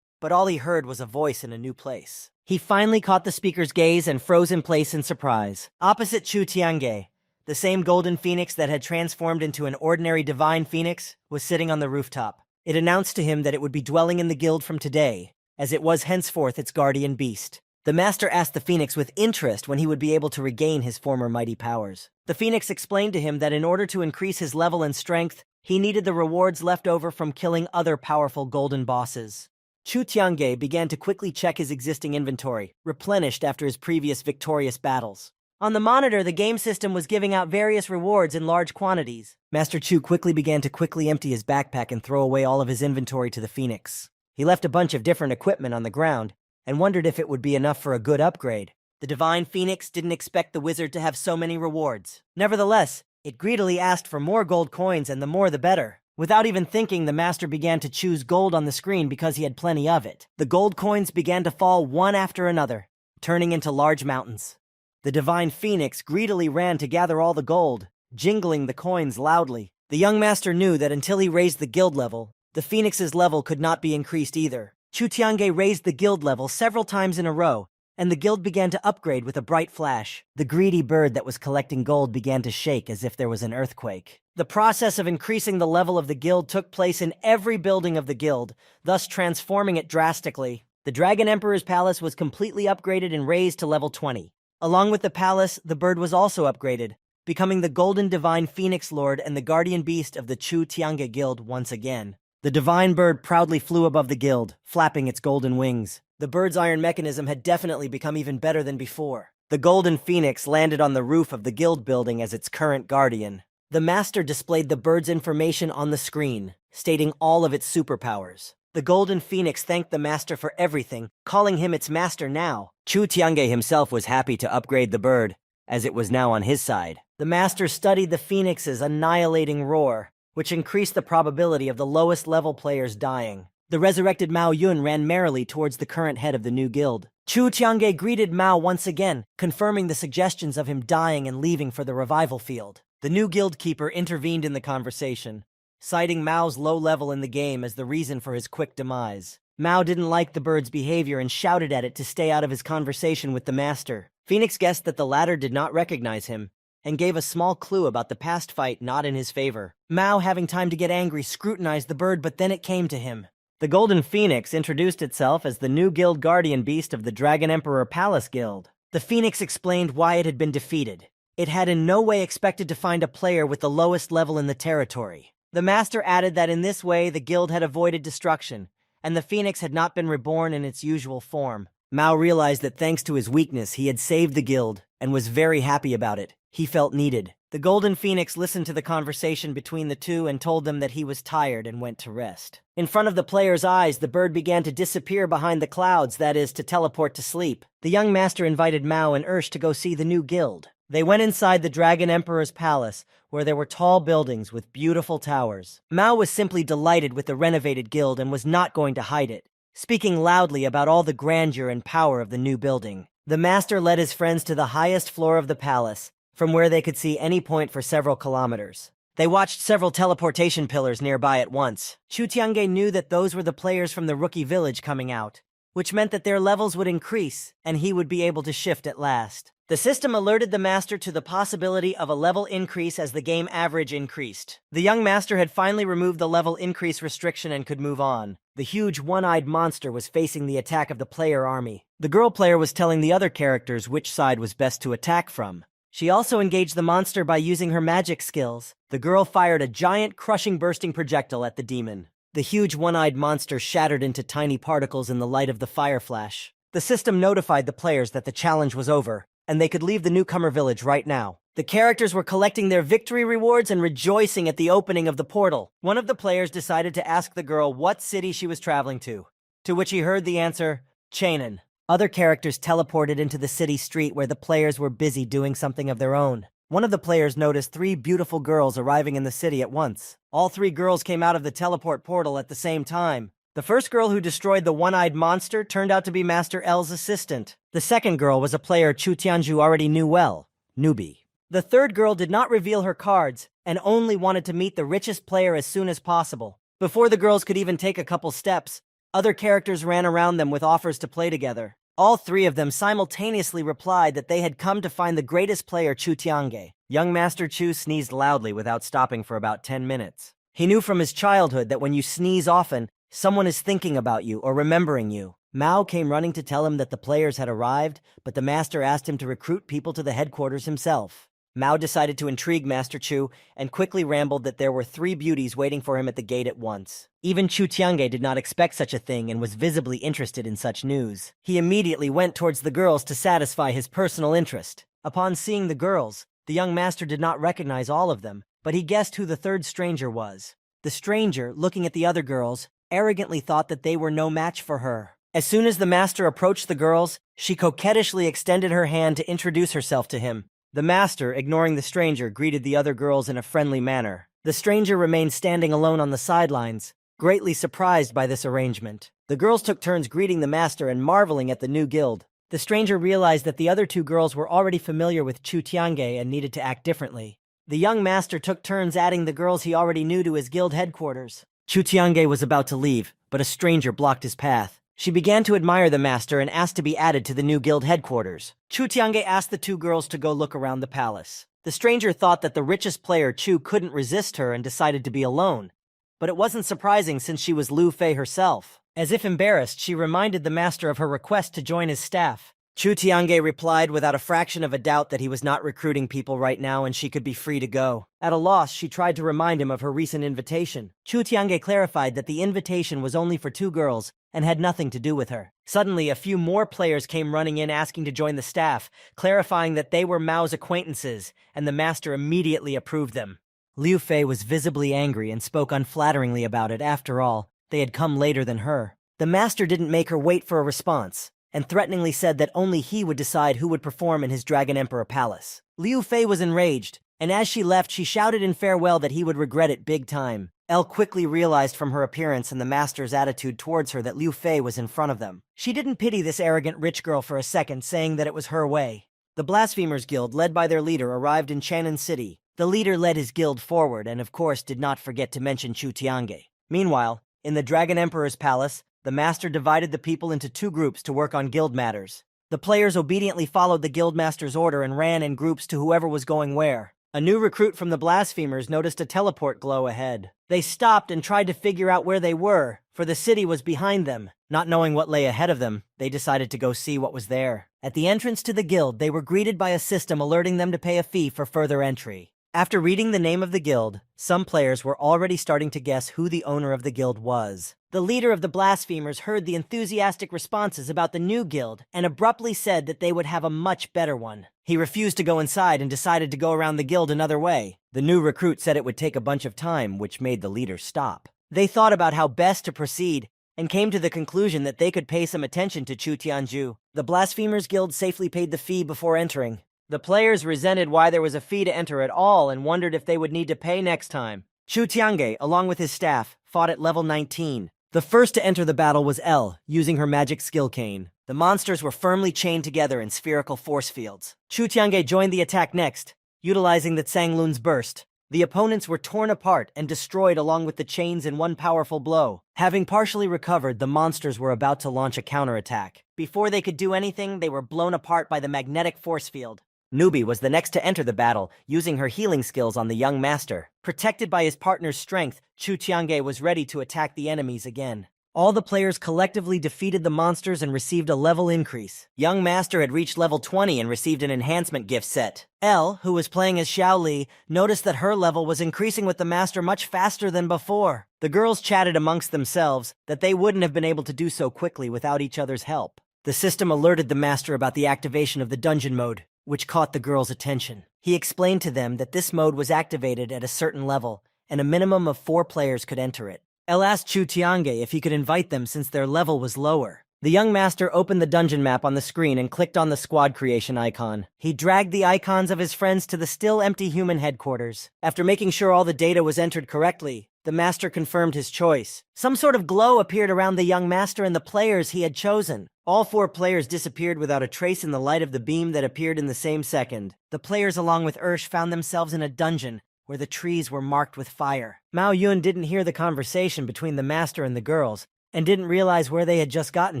but all he heard was a voice in a new place. He finally caught the speaker's gaze and froze in place in surprise. Opposite Chu Tiange, the same golden phoenix that had transformed into an ordinary divine phoenix was sitting on the rooftop. It announced to him that it would be dwelling in the guild from today, as it was henceforth its guardian beast. The master asked the phoenix with interest when he would be able to regain his former mighty powers. The phoenix explained to him that in order to increase his level and strength, he needed the rewards left over from killing other powerful golden bosses. Chu Tiange began to quickly check his existing inventory, replenished after his previous victorious battles. On the monitor, the game system was giving out various rewards in large quantities. Master Chu quickly began to empty his backpack and throw away all of his inventory to the phoenix. He left a bunch of different equipment on the ground and wondered if it would be enough for a good upgrade. The divine phoenix didn't expect the wizard to have so many rewards. Nevertheless, it greedily asked for more gold coins, and the more the better. Without even thinking, the master began to choose gold on the screen because he had plenty of it. The gold coins began to fall one after another, turning into large mountains. The divine phoenix greedily ran to gather all the gold, jingling the coins loudly. The young master knew that until he raised the guild level, the phoenix's level could not be increased either. Chu Tiange raised the guild level several times in a row, and the guild began to upgrade with a bright flash. The greedy bird that was collecting gold began to shake as if there was an earthquake. The process of increasing the level of the guild took place in every building of the guild, thus transforming it drastically. The Dragon Emperor's palace was completely upgraded and raised to level 20. Along with the palace, the bird was also upgraded, becoming the Golden Divine Phoenix Lord and the guardian beast of the Chu Tiange Guild once again. The divine bird proudly flew above the guild, flapping its golden wings. The bird's iron mechanism had definitely become even better than before. The golden phoenix landed on the roof of the guild building as its current guardian. The master displayed the bird's information on the screen, stating all of its superpowers. The golden phoenix thanked the master for everything, calling him its master now. Chu Tiange himself was happy to upgrade the bird, as it was now on his side. The master studied the phoenix's annihilating roar, which increased the probability of the lowest level players dying. The resurrected Mao Yun ran merrily towards the current head of the new guild. Chu Tiange greeted Mao once again, confirming the suggestions of him dying and leaving for the revival field. The new guild keeper intervened in the conversation, citing Mao's low level in the game as the reason for his quick demise. Mao didn't like the bird's behavior and shouted at it to stay out of his conversation with the master. Phoenix guessed that the latter did not recognize him, and gave a small clue about the past fight not in his favor. Mao, having time to get angry, scrutinized the bird, but then it came to him. The Golden Phoenix introduced itself as the new guild guardian beast of the Dragon Emperor Palace Guild. The Phoenix explained why it had been defeated. It had in no way expected to find a player with the lowest level in the territory. The master added that in this way the guild had avoided destruction, and the Phoenix had not been reborn in its usual form. Mao realized that thanks to his weakness he had saved the guild, and was very happy about it. He felt needed. The Golden Phoenix listened to the conversation between the two and told them that he was tired and went to rest. In front of the players' eyes, the bird began to disappear behind the clouds, that is, to teleport to sleep. The young master invited Mao and Ursh to go see the new guild. They went inside the Dragon Emperor's palace, where there were tall buildings with beautiful towers. Mao was simply delighted with the renovated guild and was not going to hide it, speaking loudly about all the grandeur and power of the new building. The master led his friends to the highest floor of the palace, from where they could see any point for several kilometers. They watched several teleportation pillars nearby at once. Chu Tiange knew that those were the players from the rookie village coming out, which meant that their levels would increase, and he would be able to shift at last. The system alerted the master to the possibility of a level increase as the game average increased. The young master had finally removed the level increase restriction and could move on. The huge one-eyed monster was facing the attack of the player army. The girl player was telling the other characters which side was best to attack from. She also engaged the monster by using her magic skills. The girl fired a giant, crushing, bursting projectile at the demon. The huge one-eyed monster shattered into tiny particles in the light of the fire flash. The system notified the players that the challenge was over, and they could leave the newcomer village right now. The characters were collecting their victory rewards and rejoicing at the opening of the portal. One of the players decided to ask the girl what city she was traveling to which he heard the answer, Chenin. Other characters teleported into the city street where the players were busy doing something of their own. One of the players noticed 3 beautiful girls arriving in the city at once. All 3 girls came out of the teleport portal at the same time. The first girl who destroyed the one-eyed monster turned out to be Master L's assistant. The second girl was a player Chu Tianju already knew well, Newbie. The third girl did not reveal her cards and only wanted to meet the richest player as soon as possible. Before the girls could even take a couple steps, other characters ran around them with offers to play together. All 3 of them simultaneously replied that they had come to find the greatest player, Chu Tiange. Young Master Chu sneezed loudly without stopping for about 10 minutes. He knew from his childhood that when you sneeze often, someone is thinking about you or remembering you. Mao came running to tell him that the players had arrived, but the master asked him to recruit people to the headquarters himself. Mao decided to intrigue Master Chu and quickly rambled that there were 3 beauties waiting for him at the gate at once. Even Chu Tiange did not expect such a thing and was visibly interested in such news. He immediately went towards the girls to satisfy his personal interest. Upon seeing the girls, the young master did not recognize all of them, but he guessed who the third stranger was. The stranger, looking at the other girls, arrogantly thought that they were no match for her. As soon as the master approached the girls, she coquettishly extended her hand to introduce herself to him. The master, ignoring the stranger, greeted the other girls in a friendly manner. The stranger remained standing alone on the sidelines, greatly surprised by this arrangement. The girls took turns greeting the master and marveling at the new guild. The stranger realized that the other 2 girls were already familiar with Chu Tiange and needed to act differently. The young master took turns adding the girls he already knew to his guild headquarters. Chu Tiange was about to leave, but a stranger blocked his path. She began to admire the master and asked to be added to the new guild headquarters. Chu Tiange asked the 2 girls to go look around the palace. The stranger thought that the richest player Chu couldn't resist her and decided to be alone. But it wasn't surprising since she was Liu Fei herself. As if embarrassed, she reminded the master of her request to join his staff. Chu Tiange replied without a fraction of a doubt that he was not recruiting people right now and she could be free to go. At a loss, she tried to remind him of her recent invitation. Chu Tiange clarified that the invitation was only for 2 girls and had nothing to do with her. Suddenly, a few more players came running in asking to join the staff, clarifying that they were Mao's acquaintances, and the master immediately approved them. Liu Fei was visibly angry and spoke unflatteringly about it. After all, they had come later than her. The master didn't make her wait for a response, and threateningly said that only he would decide who would perform in his Dragon Emperor palace. Liu Fei was enraged, and as she left, she shouted in farewell that he would regret it big time. Elle quickly realized from her appearance and the master's attitude towards her that Liu Fei was in front of them. She didn't pity this arrogant rich girl for a second, saying that it was her way. The Blasphemers Guild, led by their leader, arrived in Chenin City. The leader led his guild forward and, of course, did not forget to mention Chu Tiange. Meanwhile, in the Dragon Emperor's palace, the master divided the people into 2 groups to work on guild matters. The players obediently followed the guildmaster's order and ran in groups to whoever was going where. A new recruit from the Blasphemers noticed a teleport glow ahead. They stopped and tried to figure out where they were, for the city was behind them. Not knowing what lay ahead of them, they decided to go see what was there. At the entrance to the guild, they were greeted by a system alerting them to pay a fee for further entry. After reading the name of the guild, some players were already starting to guess who the owner of the guild was. The leader of the blasphemers heard the enthusiastic responses about the new guild and abruptly said that they would have a much better one. He refused to go inside and decided to go around the guild another way. The new recruit said it would take a bunch of time, which made the leader stop. They thought about how best to proceed and came to the conclusion that they could pay some attention to Chu Tianju. The Blasphemers Guild safely paid the fee before entering. The players resented why there was a fee to enter at all and wondered if they would need to pay next time. Chu Tiange, along with his staff, fought at level 19. The first to enter the battle was Elle, using her magic skill cane. The monsters were firmly chained together in spherical force fields. Chu Tiange joined the attack next, utilizing the Tsanglun's burst. The opponents were torn apart and destroyed along with the chains in one powerful blow. Having partially recovered, the monsters were about to launch a counterattack. Before they could do anything, they were blown apart by the magnetic force field. Newbie was the next to enter the battle, using her healing skills on the young master. Protected by his partner's strength, Chu Tiange was ready to attack the enemies again. All the players collectively defeated the monsters and received a level increase. Young Master had reached level 20 and received an enhancement gift set. Elle, who was playing as Xiao Li, noticed that her level was increasing with the Master much faster than before. The girls chatted amongst themselves that they wouldn't have been able to do so quickly without each other's help. The system alerted the Master about the activation of the dungeon mode, which caught the girls' attention. He explained to them that this mode was activated at a certain level, and a minimum of 4 players could enter it. Elle asked Chu Tiange if he could invite them since their level was lower. The young master opened the dungeon map on the screen and clicked on the squad creation icon. He dragged the icons of his friends to the still empty human headquarters. After making sure all the data was entered correctly, the master confirmed his choice. Some sort of glow appeared around the young master and the players he had chosen. All 4 players disappeared without a trace in the light of the beam that appeared in the same second. The players along with Ursh found themselves in a dungeon where the trees were marked with fire. Mao Yun didn't hear the conversation between the master and the girls, and didn't realize where they had just gotten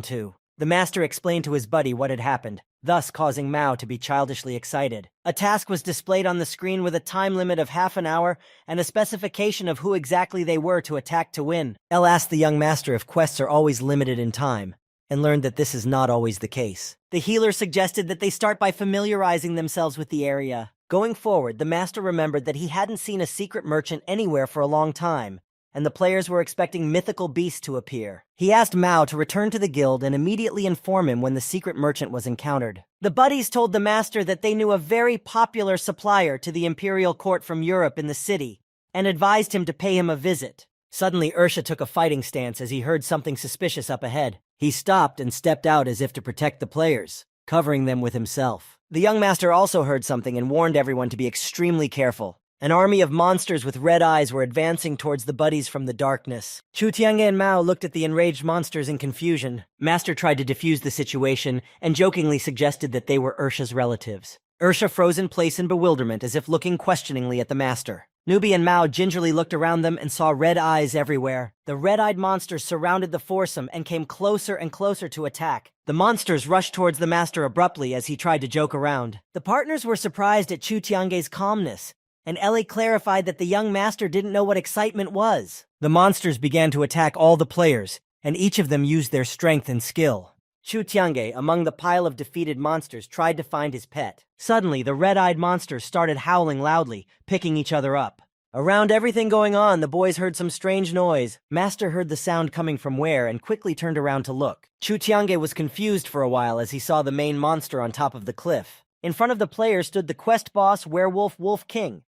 to. The master explained to his buddy what had happened, thus causing Mao to be childishly excited. A task was displayed on the screen with a time limit of half an hour and a specification of who exactly they were to attack to win. Elle asked the young master if quests are always limited in time, and learned that this is not always the case. The healer suggested that they start by familiarizing themselves with the area. Going forward, the master remembered that he hadn't seen a secret merchant anywhere for a long time, and the players were expecting mythical beasts to appear. He asked Mao to return to the guild and immediately inform him when the secret merchant was encountered. The buddies told the master that they knew a very popular supplier to the imperial court from Europe in the city, and advised him to pay him a visit. Suddenly, Ursha took a fighting stance as he heard something suspicious up ahead. He stopped and stepped out as if to protect the players, covering them with himself. The young master also heard something and warned everyone to be extremely careful. An army of monsters with red eyes were advancing towards the buddies from the darkness. Chu Tiange and Mao looked at the enraged monsters in confusion. Master tried to defuse the situation and jokingly suggested that they were Ursha's relatives. Ursha froze in place in bewilderment as if looking questioningly at the master. Newbie and Mao gingerly looked around them and saw red eyes everywhere. The red-eyed monsters surrounded the foursome and came closer and closer to attack. The monsters rushed towards the master abruptly as he tried to joke around. The partners were surprised at Chu Tiange's calmness, and Ellie clarified that the young master didn't know what excitement was. The monsters began to attack all the players, and each of them used their strength and skill. Chu Tiange, among the pile of defeated monsters, tried to find his pet. Suddenly, the red-eyed monsters started howling loudly, picking each other up. Around everything going on, the boys heard some strange noise. Master heard the sound coming from where and quickly turned around to look. Chu Tiange was confused for a while as he saw the main monster on top of the cliff. In front of the players stood the quest boss Werewolf Wolf King,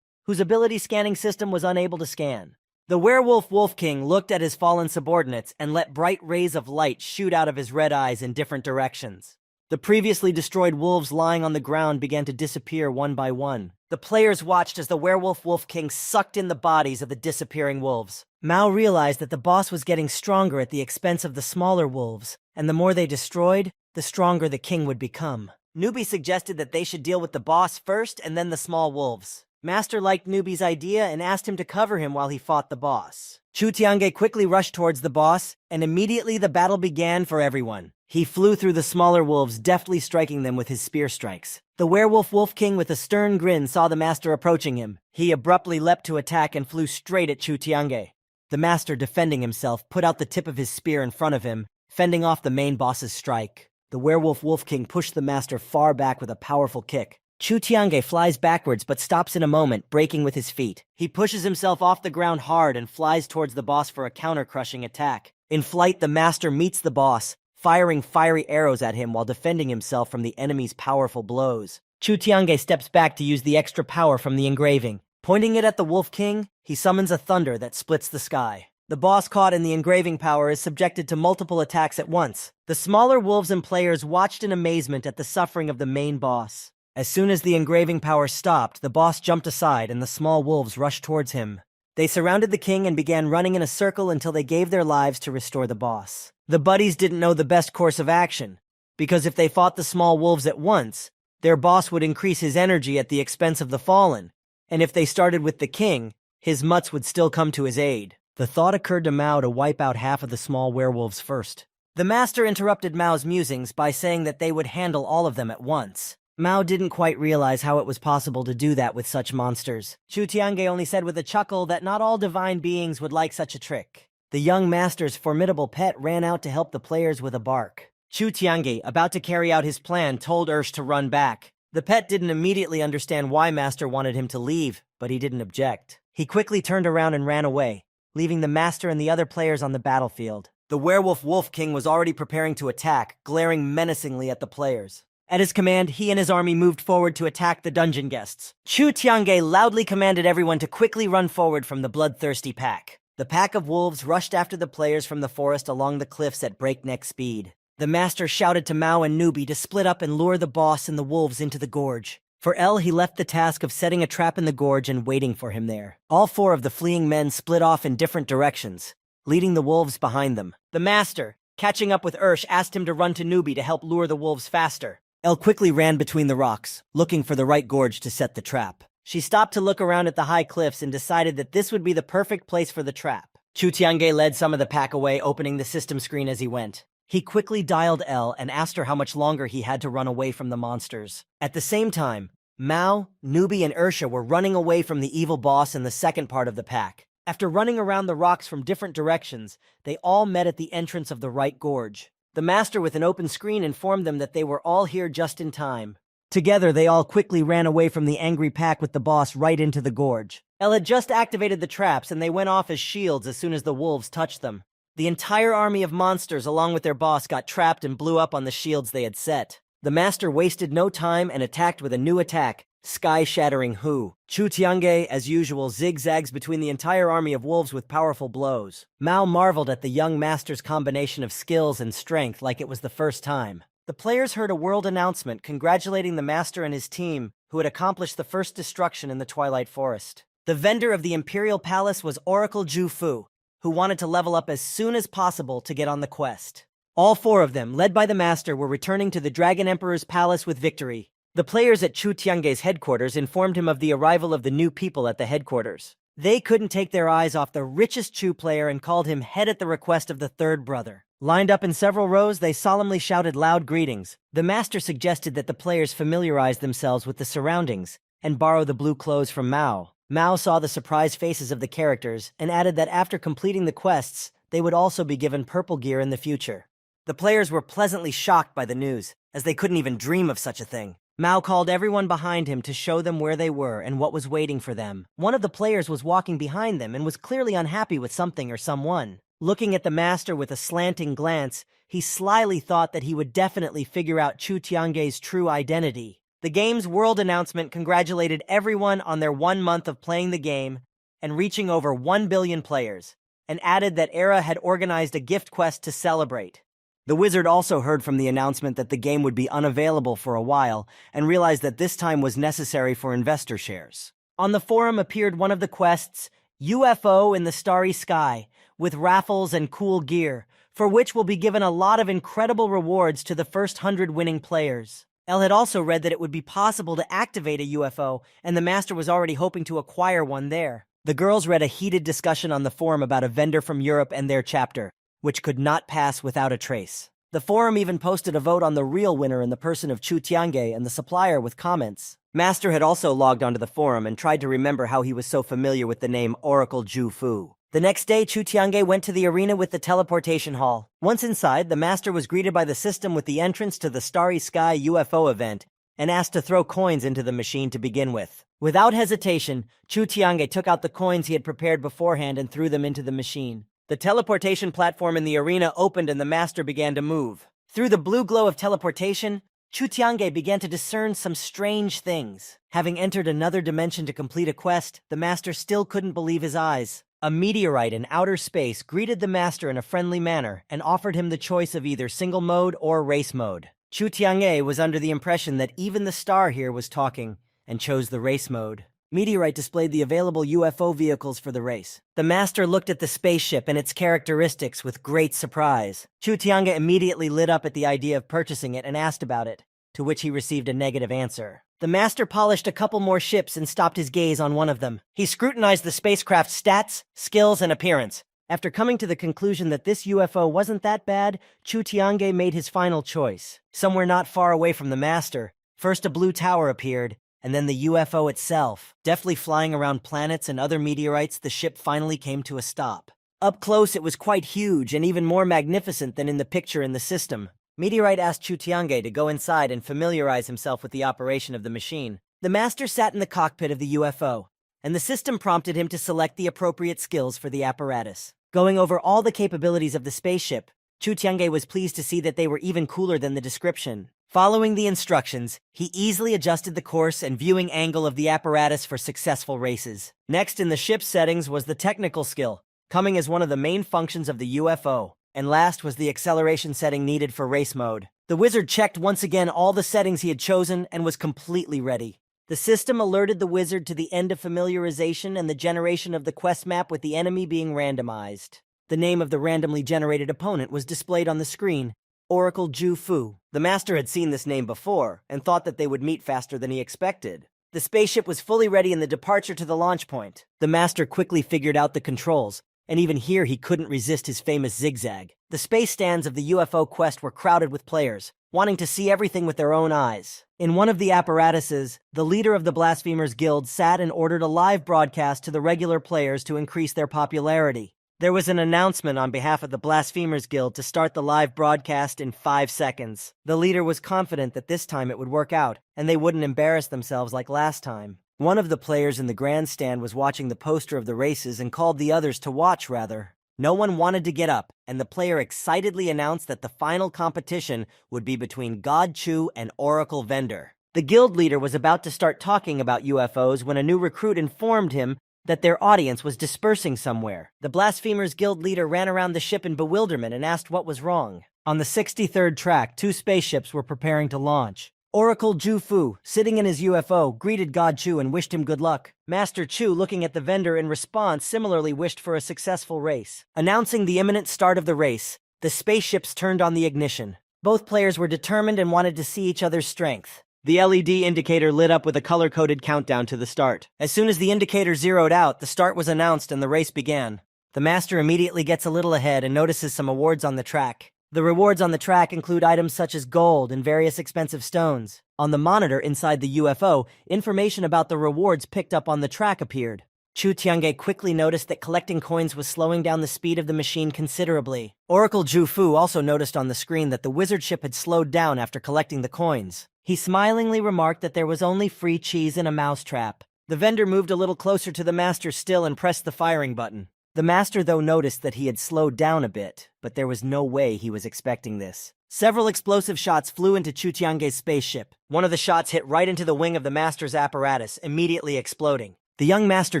whose ability scanning system was unable to scan. The Werewolf Wolf King looked at his fallen subordinates and let bright rays of light shoot out of his red eyes in different directions. The previously destroyed wolves lying on the ground began to disappear one by one. The players watched as the Werewolf Wolf King sucked in the bodies of the disappearing wolves. Mao realized that the boss was getting stronger at the expense of the smaller wolves, and the more they destroyed, the stronger the king would become. Newbie suggested that they should deal with the boss first and then the small wolves. Master liked Newbie's idea and asked him to cover him while he fought the boss. Chu Tiange quickly rushed towards the boss, and immediately the battle began for everyone. He flew through the smaller wolves, deftly striking them with his spear strikes. The Werewolf Wolf King with a stern grin saw the master approaching him. He abruptly leapt to attack and flew straight at Chu Tiange. The master, defending himself, put out the tip of his spear in front of him, fending off the main boss's strike. The Werewolf Wolf King pushed the master far back with a powerful kick. Chu Tiange flies backwards but stops in a moment, braking with his feet. He pushes himself off the ground hard and flies towards the boss for a counter-crushing attack. In flight, the master meets the boss, firing fiery arrows at him while defending himself from the enemy's powerful blows. Chu Tiange steps back to use the extra power from the engraving. Pointing it at the Wolf King, he summons a thunder that splits the sky. The boss caught in the engraving power is subjected to multiple attacks at once. The smaller wolves and players watched in amazement at the suffering of the main boss. As soon as the engraving power stopped, the boss jumped aside and the small wolves rushed towards him. They surrounded the king and began running in a circle until they gave their lives to restore the boss. The buddies didn't know the best course of action, because if they fought the small wolves at once, their boss would increase his energy at the expense of the fallen, and if they started with the king, his mutts would still come to his aid. The thought occurred to Mao to wipe out half of the small werewolves first. The master interrupted Mao's musings by saying that they would handle all of them at once. Mao didn't quite realize how it was possible to do that with such monsters. Chu Tiange only said with a chuckle that not all divine beings would like such a trick. The young master's formidable pet ran out to help the players with a bark. Chu Tiange, about to carry out his plan, told Ursh to run back. The pet didn't immediately understand why Master wanted him to leave, but he didn't object. He quickly turned around and ran away, leaving the Master and the other players on the battlefield. The werewolf Wolf King was already preparing to attack, glaring menacingly at the players. At his command, he and his army moved forward to attack the dungeon guests. Chu Tiange loudly commanded everyone to quickly run forward from the bloodthirsty pack. The pack of wolves rushed after the players from the forest along the cliffs at breakneck speed. The master shouted to Mao and Newbie to split up and lure the boss and the wolves into the gorge. For El, he left the task of setting a trap in the gorge and waiting for him there. All four of the fleeing men split off in different directions, leading the wolves behind them. The master, catching up with Ursh, asked him to run to Newbie to help lure the wolves faster. El quickly ran between the rocks, looking for the right gorge to set the trap. She stopped to look around at the high cliffs and decided that this would be the perfect place for the trap. Chu Tiange led some of the pack away, opening the system screen as he went. He quickly dialed El and asked her how much longer he had to run away from the monsters. At the same time, Mao, Newbie, and Ursha were running away from the evil boss in the second part of the pack. After running around the rocks from different directions, they all met at the entrance of the right gorge. The master with an open screen informed them that they were all here just in time. Together, they all quickly ran away from the angry pack with the boss right into the gorge. El had just activated the traps and they went off as shields as soon as the wolves touched them. The entire army of monsters along with their boss got trapped and blew up on the shields they had set. The master wasted no time and attacked with a new attack, Sky-Shattering Hu. Chu Tiange, as usual, zigzags between the entire army of wolves with powerful blows. Mao marveled at the young master's combination of skills and strength like it was the first time. The players heard a world announcement congratulating the master and his team, who had accomplished the first destruction in the Twilight Forest. The vendor of the Imperial Palace was Oracle Ju Fu, who wanted to level up as soon as possible to get on the quest. All four of them, led by the master, were returning to the Dragon Emperor's palace with victory. The players at Chu Tiange's headquarters informed him of the arrival of the new people at the headquarters. They couldn't take their eyes off the richest Chu player and called him head at the request of the third brother. Lined up in several rows, they solemnly shouted loud greetings. The master suggested that the players familiarize themselves with the surroundings and borrow the blue clothes from Mao. Mao saw the surprised faces of the characters and added that after completing the quests, they would also be given purple gear in the future. The players were pleasantly shocked by the news, as they couldn't even dream of such a thing. Mao called everyone behind him to show them where they were and what was waiting for them. One of the players was walking behind them and was clearly unhappy with something or someone. Looking at the master with a slanting glance, he slyly thought that he would definitely figure out Chu Tiange's true identity. The game's world announcement congratulated everyone on their 1 month of playing the game and reaching over 1 billion players, and added that Era had organized a gift quest to celebrate. The wizard also heard from the announcement that the game would be unavailable for a while and realized that this time was necessary for investor shares. On the forum appeared one of the quests, UFO in the Starry Sky, with raffles and cool gear, for which will be given a lot of incredible rewards to the first 100 winning players. El had also read that it would be possible to activate a UFO, and the master was already hoping to acquire one there. The girls read a heated discussion on the forum about a vendor from Europe and their chapter, which could not pass without a trace. The forum even posted a vote on the real winner in the person of Chu Tiange and the supplier with comments. Master had also logged onto the forum and tried to remember how he was so familiar with the name Oracle Ju Fu. The next day, Chu Tiange went to the arena with the teleportation hall. Once inside, the master was greeted by the system with the entrance to the Starry Sky UFO event and asked to throw coins into the machine to begin with. Without hesitation, Chu Tiange took out the coins he had prepared beforehand and threw them into the machine. The teleportation platform in the arena opened and the master began to move. Through the blue glow of teleportation, Chu Tiange began to discern some strange things. Having entered another dimension to complete a quest, the master still couldn't believe his eyes. A meteorite in outer space greeted the master in a friendly manner and offered him the choice of either single mode or race mode. Chu Tiange was under the impression that even the star here was talking and chose the race mode. Meteorite displayed the available UFO vehicles for the race. The master looked at the spaceship and its characteristics with great surprise. Chu Tiange immediately lit up at the idea of purchasing it and asked about it, to which he received a negative answer. The master polished a couple more ships and stopped his gaze on one of them. He scrutinized the spacecraft's stats, skills, and appearance. After coming to the conclusion that this UFO wasn't that bad, Chu Tiange made his final choice. Somewhere not far away from the master, first a blue tower appeared, and then the UFO itself. Deftly flying around planets and other meteorites, the ship finally came to a stop. Up close, it was quite huge and even more magnificent than in the picture in the system. Meteorite asked Chu Tiange to go inside and familiarize himself with the operation of the machine. The master sat in the cockpit of the UFO, and the system prompted him to select the appropriate skills for the apparatus. Going over all the capabilities of the spaceship, Chu Tiange was pleased to see that they were even cooler than the description. Following the instructions, he easily adjusted the course and viewing angle of the apparatus for successful races. Next in the ship's settings was the technical skill, coming as one of the main functions of the UFO. And last was the acceleration setting needed for race mode. The wizard checked once again all the settings he had chosen and was completely ready. The system alerted the wizard to the end of familiarization and the generation of the quest map with the enemy being randomized. The name of the randomly generated opponent was displayed on the screen. Oracle Ju Fu. The master had seen this name before and thought that they would meet faster than he expected. The spaceship was fully ready in the departure to the launch point. The master quickly figured out the controls, and even here he couldn't resist his famous zigzag. The space stands of the UFO quest were crowded with players, wanting to see everything with their own eyes. In one of the apparatuses, the leader of the Blasphemers Guild sat and ordered a live broadcast to the regular players to increase their popularity. There was an announcement on behalf of the Blasphemers Guild to start the live broadcast in 5 seconds. The leader was confident that this time it would work out, and they wouldn't embarrass themselves like last time. One of the players in the grandstand was watching the poster of the races and called the others to watch, rather. No one wanted to get up, and the player excitedly announced that the final competition would be between God Chu and Oracle Vendor. The guild leader was about to start talking about UFOs when a new recruit informed him that their audience was dispersing somewhere. The Blasphemers Guild leader ran around the ship in bewilderment and asked what was wrong. On the 63rd track, 2 spaceships were preparing to launch. Oracle Ju Fu, sitting in his UFO, greeted God Chu and wished him good luck. Master Chu, looking at the vendor in response, similarly wished for a successful race. Announcing the imminent start of the race, the spaceships turned on the ignition. Both players were determined and wanted to see each other's strength. The LED indicator lit up with a color-coded countdown to the start. As soon as the indicator zeroed out, the start was announced and the race began. The master immediately gets a little ahead and notices some awards on the track. The rewards on the track include items such as gold and various expensive stones. On the monitor inside the UFO, information about the rewards picked up on the track appeared. Chu Tiange quickly noticed that collecting coins was slowing down the speed of the machine considerably. Oracle Ju Fu also noticed on the screen that the wizard ship had slowed down after collecting the coins. He smilingly remarked that there was only free cheese in a mousetrap. The vendor moved a little closer to the master still and pressed the firing button. The master, though, noticed that he had slowed down a bit, but there was no way he was expecting this. Several explosive shots flew into Chu Tiange's spaceship. One of the shots hit right into the wing of the master's apparatus, immediately exploding. The young master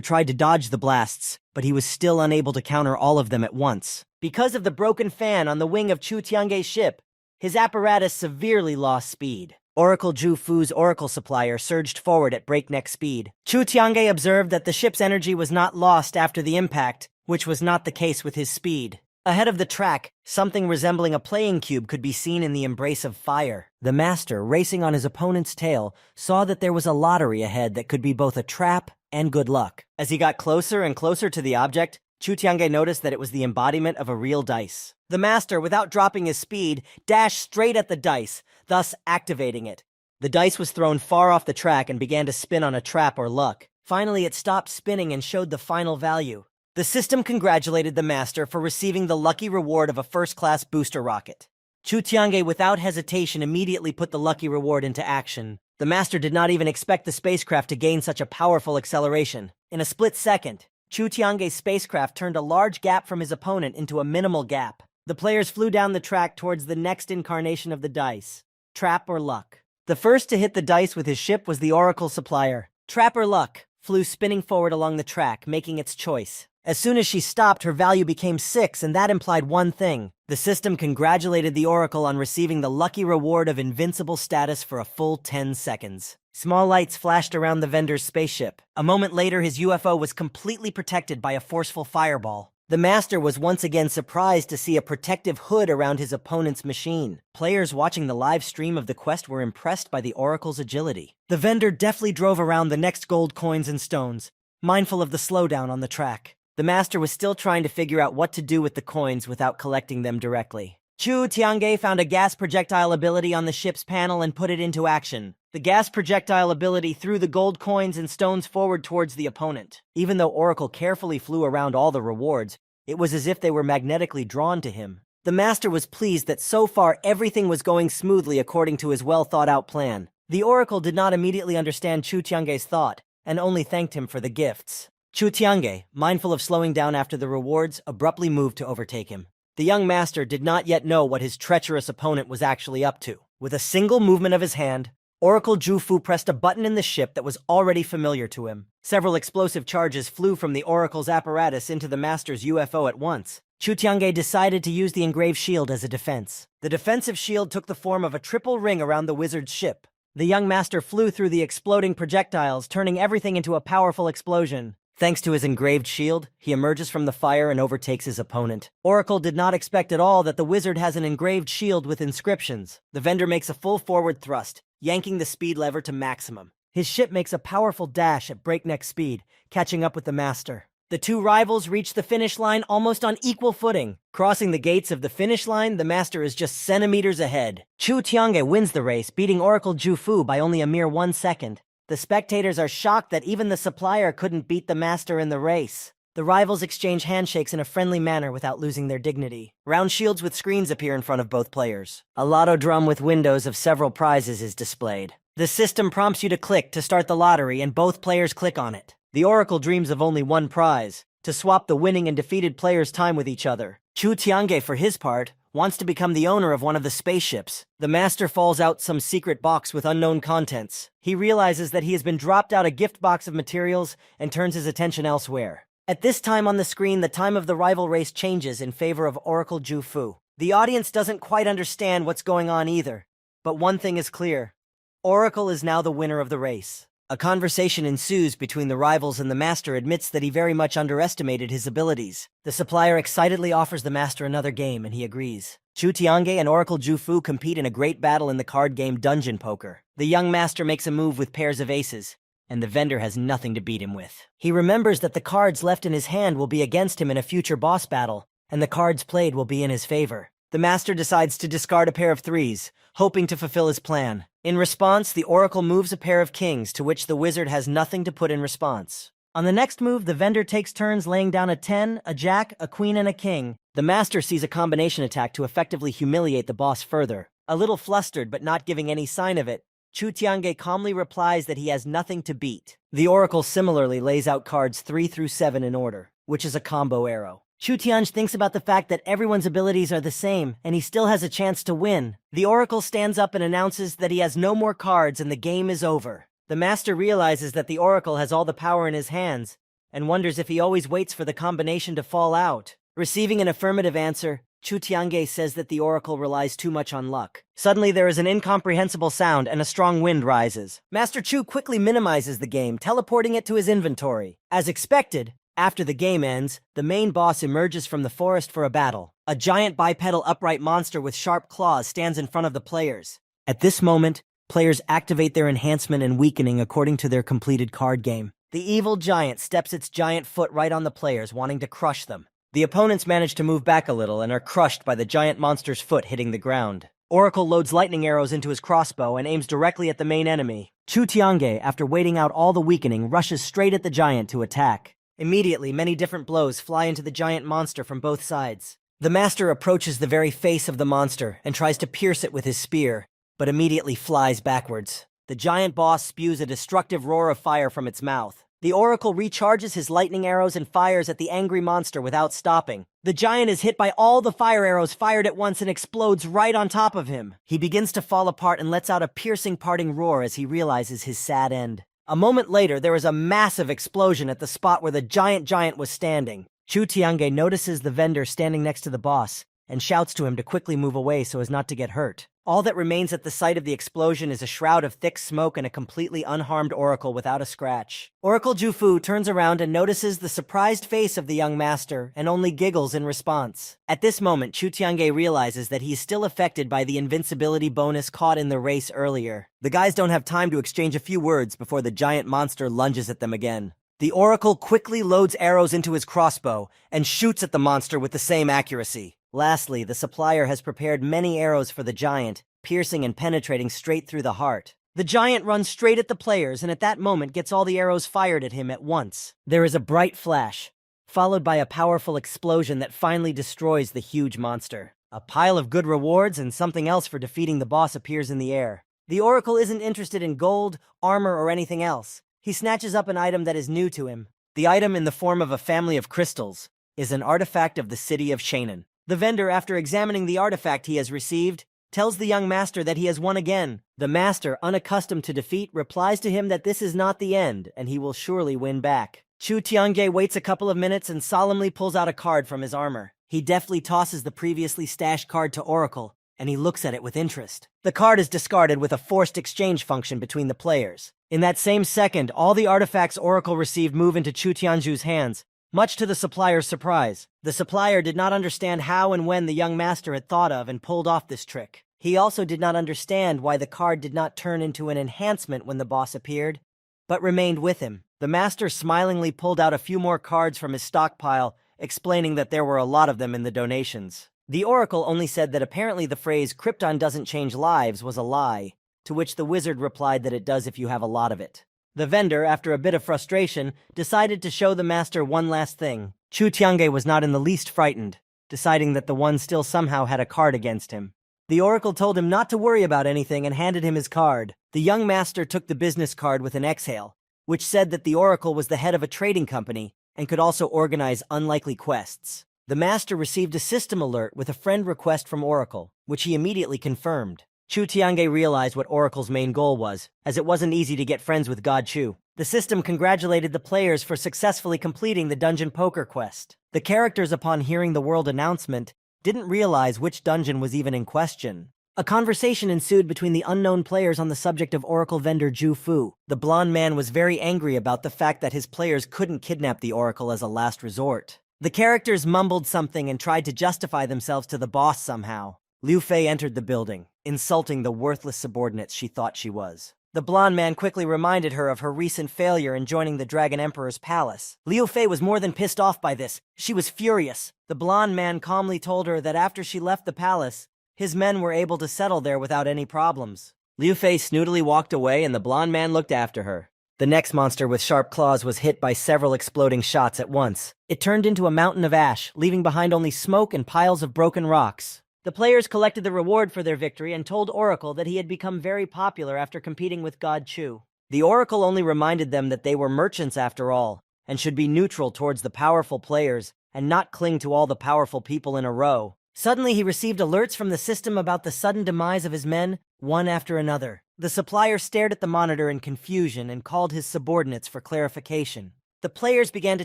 tried to dodge the blasts, but he was still unable to counter all of them at once. Because of the broken fan on the wing of Chu Tiange's ship, his apparatus severely lost speed. Oracle Ju Fu's oracle supplier surged forward at breakneck speed. Chu Tiange observed that the ship's energy was not lost after the impact, which was not the case with his speed. Ahead of the track, something resembling a playing cube could be seen in the embrace of fire. The master, racing on his opponent's tail, saw that there was a lottery ahead that could be both a trap and good luck. As he got closer and closer to the object, Chu Tiange noticed that it was the embodiment of a real dice. The master, without dropping his speed, dashed straight at the dice, thus activating it. The dice was thrown far off the track and began to spin on a trap or luck. Finally, it stopped spinning and showed the final value. The system congratulated the master for receiving the lucky reward of a first-class booster rocket. Chu Tiange, without hesitation, immediately put the lucky reward into action. The master did not even expect the spacecraft to gain such a powerful acceleration. In a split second, Chu Tiange's spacecraft turned a large gap from his opponent into a minimal gap. The players flew down the track towards the next incarnation of the dice. Trap or luck. The first to hit the dice with his ship was the Oracle supplier. Trap or luck flew spinning forward along the track, making its choice. As soon as she stopped, her value became 6, and that implied one thing. The system congratulated the Oracle on receiving the lucky reward of invincible status for a full 10 seconds. Small lights flashed around the vendor's spaceship. A moment later, his UFO was completely protected by a forceful fireball. The master was once again surprised to see a protective hood around his opponent's machine. Players watching the live stream of the quest were impressed by the Oracle's agility. The vendor deftly drove around the next gold coins and stones, mindful of the slowdown on the track. The master was still trying to figure out what to do with the coins without collecting them directly. Chu Tiange found a gas projectile ability on the ship's panel and put it into action. The gas projectile ability threw the gold coins and stones forward towards the opponent. Even though Oracle carefully flew around all the rewards, it was as if they were magnetically drawn to him. The master was pleased that so far everything was going smoothly according to his well-thought-out plan. The Oracle did not immediately understand Chu Tiange's thought, and only thanked him for the gifts. Chu Tiange, mindful of slowing down after the rewards, abruptly moved to overtake him. The young master did not yet know what his treacherous opponent was actually up to. With a single movement of his hand, Oracle Jufu pressed a button in the ship that was already familiar to him. Several explosive charges flew from the Oracle's apparatus into the master's UFO at once. Chu Tiange decided to use the engraved shield as a defense. The defensive shield took the form of a triple ring around the wizard's ship. The young master flew through the exploding projectiles, turning everything into a powerful explosion. Thanks to his engraved shield, he emerges from the fire and overtakes his opponent. Oracle did not expect at all that the wizard has an engraved shield with inscriptions. The vendor makes a full forward thrust, yanking the speed lever to maximum. His ship makes a powerful dash at breakneck speed, catching up with the master. The two rivals reach the finish line almost on equal footing. Crossing the gates of the finish line, the master is just centimeters ahead. Chu Tiange wins the race, beating Oracle Jufu by only a mere 1 second. The spectators are shocked that even the supplier couldn't beat the master in the race. The rivals exchange handshakes in a friendly manner without losing their dignity. Round shields with screens appear in front of both players. A lotto drum with windows of several prizes is displayed. The system prompts you to click to start the lottery, and both players click on it. The Oracle dreams of only one prize, to swap the winning and defeated players' time with each other. Chu Tiange, for his part, wants to become the owner of one of the spaceships. The master falls out some secret box with unknown contents. He realizes that he has been dropped out a gift box of materials and turns his attention elsewhere. At this time on the screen, the time of the rival race changes in favor of Oracle Jufu. The audience doesn't quite understand what's going on either, but one thing is clear. Oracle is now the winner of the race. A conversation ensues between the rivals, and the master admits that he very much underestimated his abilities. The supplier excitedly offers the master another game, and he agrees. Chu Tiange and Oracle Jufu compete in a great battle in the card game Dungeon Poker. The young master makes a move with pairs of aces, and the vendor has nothing to beat him with. He remembers that the cards left in his hand will be against him in a future boss battle, and the cards played will be in his favor. The master decides to discard a pair of threes, hoping to fulfill his plan. In response, the Oracle moves a pair of kings, to which the wizard has nothing to put in response. On the next move, the vendor takes turns laying down a 10, a jack, a queen, and a king. The master sees a combination attack to effectively humiliate the boss further. A little flustered but not giving any sign of it, Chu Tiange calmly replies that he has nothing to beat. The Oracle similarly lays out cards 3 through 7 in order, which is a combo arrow. Chu Tiange thinks about the fact that everyone's abilities are the same, and he still has a chance to win. The Oracle stands up and announces that he has no more cards and the game is over. The master realizes that the Oracle has all the power in his hands, and wonders if he always waits for the combination to fall out. Receiving an affirmative answer, Chu Tiange says that the Oracle relies too much on luck. Suddenly there is an incomprehensible sound and a strong wind rises. Master Chu quickly minimizes the game, teleporting it to his inventory. As expected, after the game ends, the main boss emerges from the forest for a battle. A giant bipedal upright monster with sharp claws stands in front of the players. At this moment, players activate their enhancement and weakening according to their completed card game. The evil giant steps its giant foot right on the players, wanting to crush them. The opponents manage to move back a little and are crushed by the giant monster's foot hitting the ground. Oracle loads lightning arrows into his crossbow and aims directly at the main enemy. Chu Tiange, after waiting out all the weakening, rushes straight at the giant to attack. Immediately, many different blows fly into the giant monster from both sides. The master approaches the very face of the monster and tries to pierce it with his spear, but immediately flies backwards. The giant boss spews a destructive roar of fire from its mouth. The oracle recharges his lightning arrows and fires at the angry monster without stopping. The giant is hit by all the fire arrows fired at once and explodes right on top of him. He begins to fall apart and lets out a piercing parting roar as he realizes his sad end. A moment later, there is a massive explosion at the spot where the giant was standing. Chu Tiange notices the vendor standing next to the boss and shouts to him to quickly move away so as not to get hurt. All that remains at the site of the explosion is a shroud of thick smoke and a completely unharmed oracle without a scratch. Oracle Jufu turns around and notices the surprised face of the young master and only giggles in response. At this moment, Chu Tiange realizes that he is still affected by the invincibility bonus caught in the race earlier. The guys don't have time to exchange a few words before the giant monster lunges at them again. The oracle quickly loads arrows into his crossbow and shoots at the monster with the same accuracy. Lastly, the supplier has prepared many arrows for the giant, piercing and penetrating straight through the heart. The giant runs straight at the players and at that moment gets all the arrows fired at him at once. There is a bright flash, followed by a powerful explosion that finally destroys the huge monster. A pile of good rewards and something else for defeating the boss appears in the air. The oracle isn't interested in gold, armor, or anything else. He snatches up an item that is new to him. The item, in the form of a family of crystals, is an artifact of the city of Shainan. The vendor, after examining the artifact he has received, tells the young master that he has won again. The master, unaccustomed to defeat, replies to him that this is not the end, and he will surely win back. Chu Tiange waits a couple of minutes and solemnly pulls out a card from his armor. He deftly tosses the previously stashed card to Oracle, and he looks at it with interest. The card is discarded with a forced exchange function between the players. In that same second, all the artifacts Oracle received move into Chu Tianju's hands, much to the supplier's surprise. The supplier did not understand how and when the young master had thought of and pulled off this trick. He also did not understand why the card did not turn into an enhancement when the boss appeared, but remained with him. The master smilingly pulled out a few more cards from his stockpile, explaining that there were a lot of them in the donations. The oracle only said that apparently the phrase "Krypton doesn't change lives" was a lie, to which the wizard replied that it does if you have a lot of it. The vendor, after a bit of frustration, decided to show the master one last thing. Chu Tiange was not in the least frightened, deciding that the one still somehow had a card against him. The oracle told him not to worry about anything and handed him his card. The young master took the business card with an exhale, which said that the oracle was the head of a trading company and could also organize unlikely quests. The master received a system alert with a friend request from Oracle, which he immediately confirmed. Chu Tiange realized what Oracle's main goal was, as it wasn't easy to get friends with God Chu. The system congratulated the players for successfully completing the dungeon poker quest. The characters, upon hearing the world announcement, didn't realize which dungeon was even in question. A conversation ensued between the unknown players on the subject of Oracle vendor Ju Fu. The blonde man was very angry about the fact that his players couldn't kidnap the Oracle as a last resort. The characters mumbled something and tried to justify themselves to the boss somehow. Liu Fei entered the building, insulting the worthless subordinates she thought she was. The blonde man quickly reminded her of her recent failure in joining the Dragon Emperor's palace. Liu Fei was more than pissed off by this. She was furious. The blonde man calmly told her that after she left the palace, his men were able to settle there without any problems. Liu Fei snootily walked away and the blonde man looked after her. The next monster with sharp claws was hit by several exploding shots at once. It turned into a mountain of ash, leaving behind only smoke and piles of broken rocks. The players collected the reward for their victory and told Oracle that he had become very popular after competing with God Chu. The Oracle only reminded them that they were merchants after all, and should be neutral towards the powerful players and not cling to all the powerful people in a row. Suddenly he received alerts from the system about the sudden demise of his men, one after another. The supplier stared at the monitor in confusion and called his subordinates for clarification. The players began to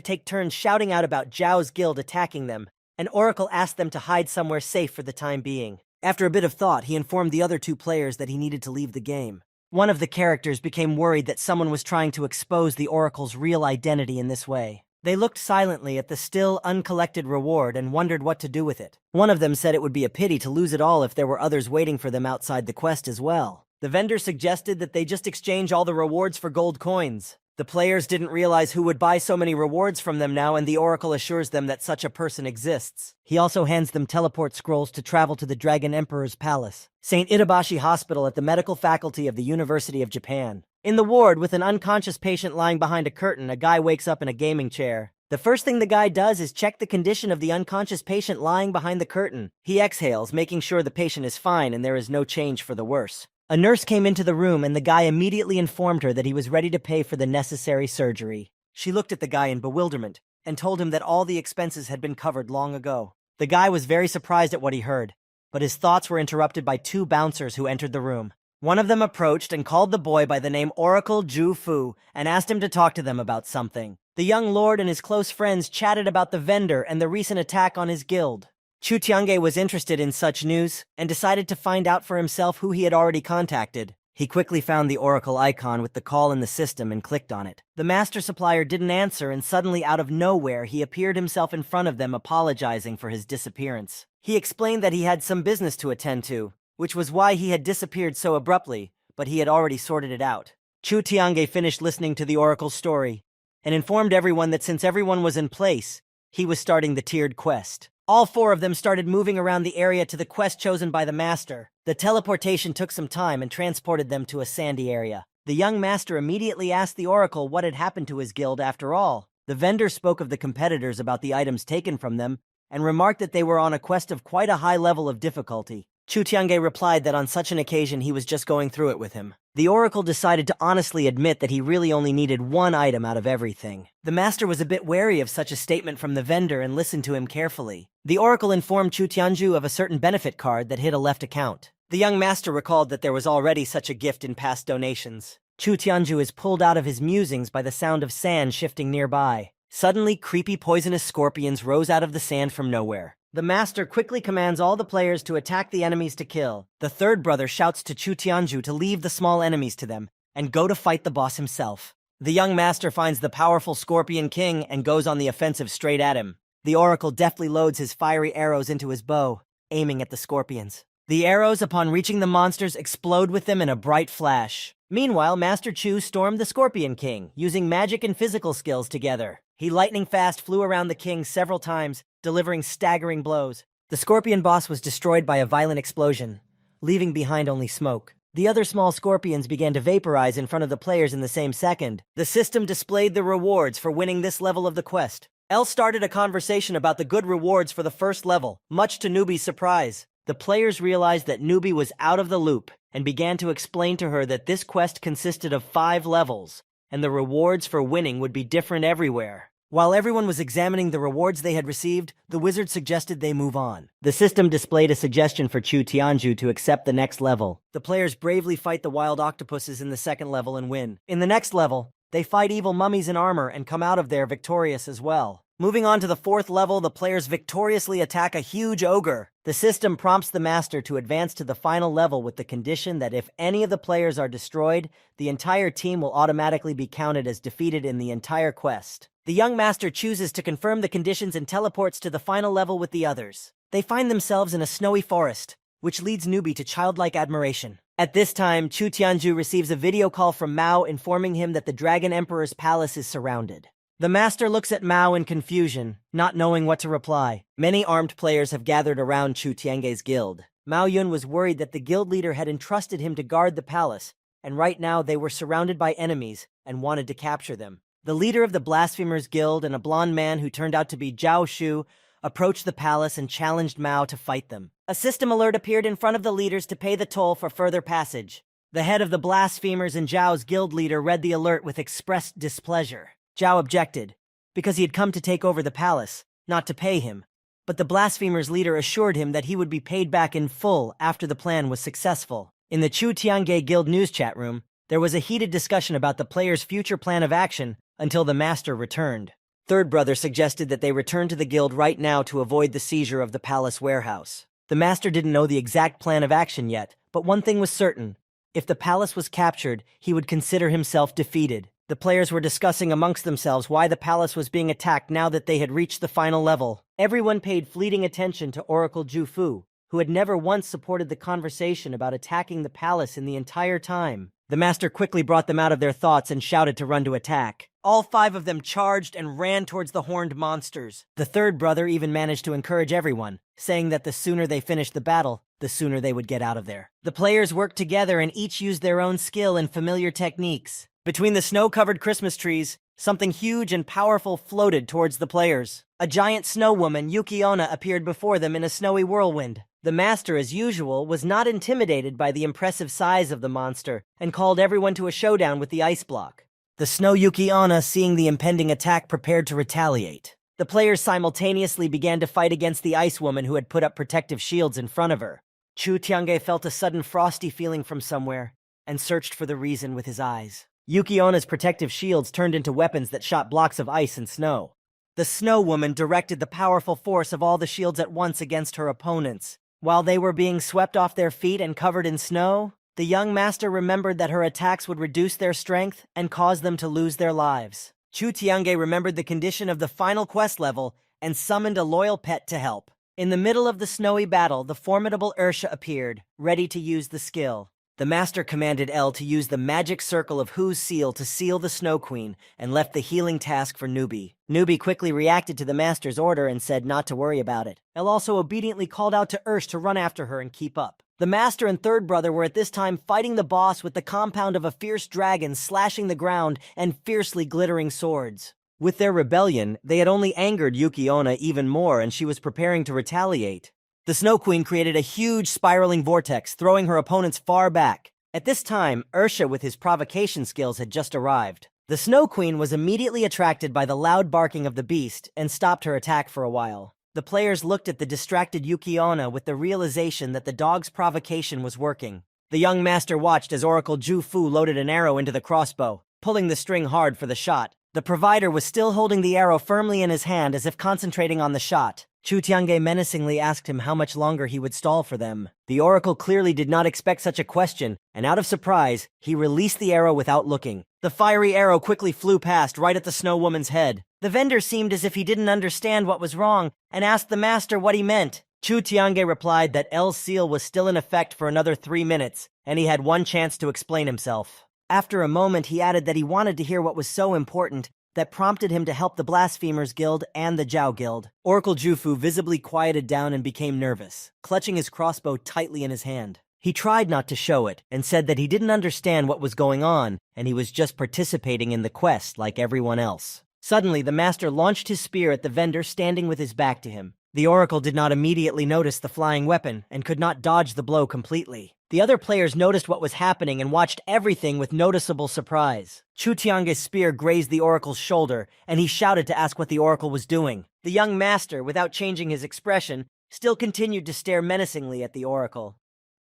take turns shouting out about Zhao's guild attacking them, and Oracle asked them to hide somewhere safe for the time being. After a bit of thought, he informed the other two players that he needed to leave the game. One of the characters became worried that someone was trying to expose the Oracle's real identity in this way. They looked silently at the still uncollected reward and wondered what to do with it. One of them said it would be a pity to lose it all if there were others waiting for them outside the quest as well. The vendor suggested that they just exchange all the rewards for gold coins. The players didn't realize who would buy so many rewards from them now, and the Oracle assures them that such a person exists. He also hands them teleport scrolls to travel to the Dragon Emperor's palace, St. Itabashi Hospital at the medical faculty of the University of Japan. In the ward, with an unconscious patient lying behind a curtain, a guy wakes up in a gaming chair. The first thing the guy does is check the condition of the unconscious patient lying behind the curtain. He exhales, making sure the patient is fine and there is no change for the worse. A nurse came into the room and the guy immediately informed her that he was ready to pay for the necessary surgery. She looked at the guy in bewilderment and told him that all the expenses had been covered long ago. The guy was very surprised at what he heard, but his thoughts were interrupted by two bouncers who entered the room. One of them approached and called the boy by the name Oracle Ju Fu and asked him to talk to them about something. The young lord and his close friends chatted about the vendor and the recent attack on his guild. Chu Tiange was interested in such news and decided to find out for himself who he had already contacted. He quickly found the oracle icon with the call in the system and clicked on it. The master supplier didn't answer, and suddenly out of nowhere he appeared himself in front of them, apologizing for his disappearance. He explained that he had some business to attend to, which was why he had disappeared so abruptly, but he had already sorted it out. Chu Tiange finished listening to the oracle's story and informed everyone that since everyone was in place, he was starting the tiered quest. All four of them started moving around the area to the quest chosen by the master. The teleportation took some time and transported them to a sandy area. The young master immediately asked the oracle what had happened to his guild after all. The vendor spoke of the competitors about the items taken from them and remarked that they were on a quest of quite a high level of difficulty. Chu Tiange replied that on such an occasion he was just going through it with him. The oracle decided to honestly admit that he really only needed one item out of everything. The master was a bit wary of such a statement from the vendor and listened to him carefully. The oracle informed Chu Tianju of a certain benefit card that hid a left account. The young master recalled that there was already such a gift in past donations. Chu Tianju is pulled out of his musings by the sound of sand shifting nearby. Suddenly, creepy poisonous scorpions rose out of the sand from nowhere. The master quickly commands all the players to attack the enemies to kill. The third brother shouts to Chu Tianju to leave the small enemies to them and go to fight the boss himself. The young master finds the powerful Scorpion King and goes on the offensive straight at him. The oracle deftly loads his fiery arrows into his bow, aiming at the scorpions. The arrows, upon reaching the monsters, explode with them in a bright flash. Meanwhile, Master Chu stormed the Scorpion King, using magic and physical skills together. He lightning fast flew around the king several times, delivering staggering blows. The scorpion boss was destroyed by a violent explosion, leaving behind only smoke. The other small scorpions began to vaporize in front of the players in the same second. The system displayed the rewards for winning this level of the quest. Elle started a conversation about the good rewards for the first level, much to Newbie's surprise. The players realized that Newbie was out of the loop and began to explain to her that this quest consisted of 5 levels, and the rewards for winning would be different everywhere. While everyone was examining the rewards they had received, the wizard suggested they move on. The system displayed a suggestion for Chu Tianju to accept the next level. The players bravely fight the wild octopuses in the second level and win. In the next level, they fight evil mummies in armor and come out of there victorious as well. Moving on to the 4th level, the players victoriously attack a huge ogre. The system prompts the master to advance to the final level with the condition that if any of the players are destroyed, the entire team will automatically be counted as defeated in the entire quest. The young master chooses to confirm the conditions and teleports to the final level with the others. They find themselves in a snowy forest, which leads Newbie to childlike admiration. At this time, Chu Tianju receives a video call from Mao informing him that the Dragon Emperor's palace is surrounded. The master looks at Mao in confusion, not knowing what to reply. Many armed players have gathered around Chu Tiange's guild. Mao Yun was worried that the guild leader had entrusted him to guard the palace, and right now they were surrounded by enemies and wanted to capture them. The leader of the Blasphemers Guild and a blonde man who turned out to be Zhao Shu approached the palace and challenged Mao to fight them. A system alert appeared in front of the leaders to pay the toll for further passage. The head of the Blasphemers and Zhao's guild leader read the alert with expressed displeasure. Zhao objected, because he had come to take over the palace, not to pay him. But the Blasphemers' leader assured him that he would be paid back in full after the plan was successful. In the Chu Tiange Guild news chat room, there was a heated discussion about the players' future plan of action until the master returned. Third brother suggested that they return to the guild right now to avoid the seizure of the palace warehouse. The master didn't know the exact plan of action yet, but one thing was certain. If the palace was captured, he would consider himself defeated. The players were discussing amongst themselves why the palace was being attacked now that they had reached the final level. Everyone paid fleeting attention to Oracle Jufu, who had never once supported the conversation about attacking the palace in the entire time. The master quickly brought them out of their thoughts and shouted to run to attack. All 5 of them charged and ran towards the horned monsters. The third brother even managed to encourage everyone, saying that the sooner they finished the battle, the sooner they would get out of there. The players worked together and each used their own skill and familiar techniques. Between the snow-covered Christmas trees, something huge and powerful floated towards the players. A giant snow woman, Yukiona, appeared before them in a snowy whirlwind. The master, as usual, was not intimidated by the impressive size of the monster and called everyone to a showdown with the ice block. The Snow Yuki-onna, seeing the impending attack, prepared to retaliate. The players simultaneously began to fight against the Ice Woman who had put up protective shields in front of her. Chu Tiange felt a sudden frosty feeling from somewhere and searched for the reason with his eyes. Yuki-onna's protective shields turned into weapons that shot blocks of ice and snow. The Snow Woman directed the powerful force of all the shields at once against her opponents. While they were being swept off their feet and covered in snow, the young master remembered that her attacks would reduce their strength and cause them to lose their lives. Chu Tiange remembered the condition of the final quest level and summoned a loyal pet to help. In the middle of the snowy battle, the formidable Ursha appeared, ready to use the skill. The master commanded L to use the magic circle of Hu's seal to seal the Snow Queen and left the healing task for Newbie. Newbie quickly reacted to the master's order and said not to worry about it. L also obediently called out to Ursh to run after her and keep up. The master and third brother were at this time fighting the boss with the compound of a fierce dragon slashing the ground and fiercely glittering swords. With their rebellion, they had only angered Yuki-onna even more, and she was preparing to retaliate. The Snow Queen created a huge spiraling vortex, throwing her opponents far back. At this time, Ursha with his provocation skills had just arrived. The Snow Queen was immediately attracted by the loud barking of the beast and stopped her attack for a while. The players looked at the distracted Yuki-onna with the realization that the dog's provocation was working. The young master watched as Oracle Ju-Fu loaded an arrow into the crossbow, pulling the string hard for the shot. The provider was still holding the arrow firmly in his hand as if concentrating on the shot. Chu Tiange menacingly asked him how much longer he would stall for them. The oracle clearly did not expect such a question, and out of surprise, he released the arrow without looking. The fiery arrow quickly flew past, right at the Snow Woman's head. The vendor seemed as if he didn't understand what was wrong, and asked the master what he meant. Chu Tiange replied that L's seal was still in effect for another 3 minutes, and he had one chance to explain himself. After a moment, he added that he wanted to hear what was so important that prompted him to help the Blasphemers Guild and the Zhao Guild. Oracle Jufu visibly quieted down and became nervous, clutching his crossbow tightly in his hand. He tried not to show it, and said that he didn't understand what was going on, and he was just participating in the quest like everyone else. Suddenly, the master launched his spear at the vendor standing with his back to him. The oracle did not immediately notice the flying weapon, and could not dodge the blow completely. The other players noticed what was happening and watched everything with noticeable surprise. Chu Tiange's spear grazed the oracle's shoulder, and he shouted to ask what the oracle was doing. The young master, without changing his expression, still continued to stare menacingly at the oracle.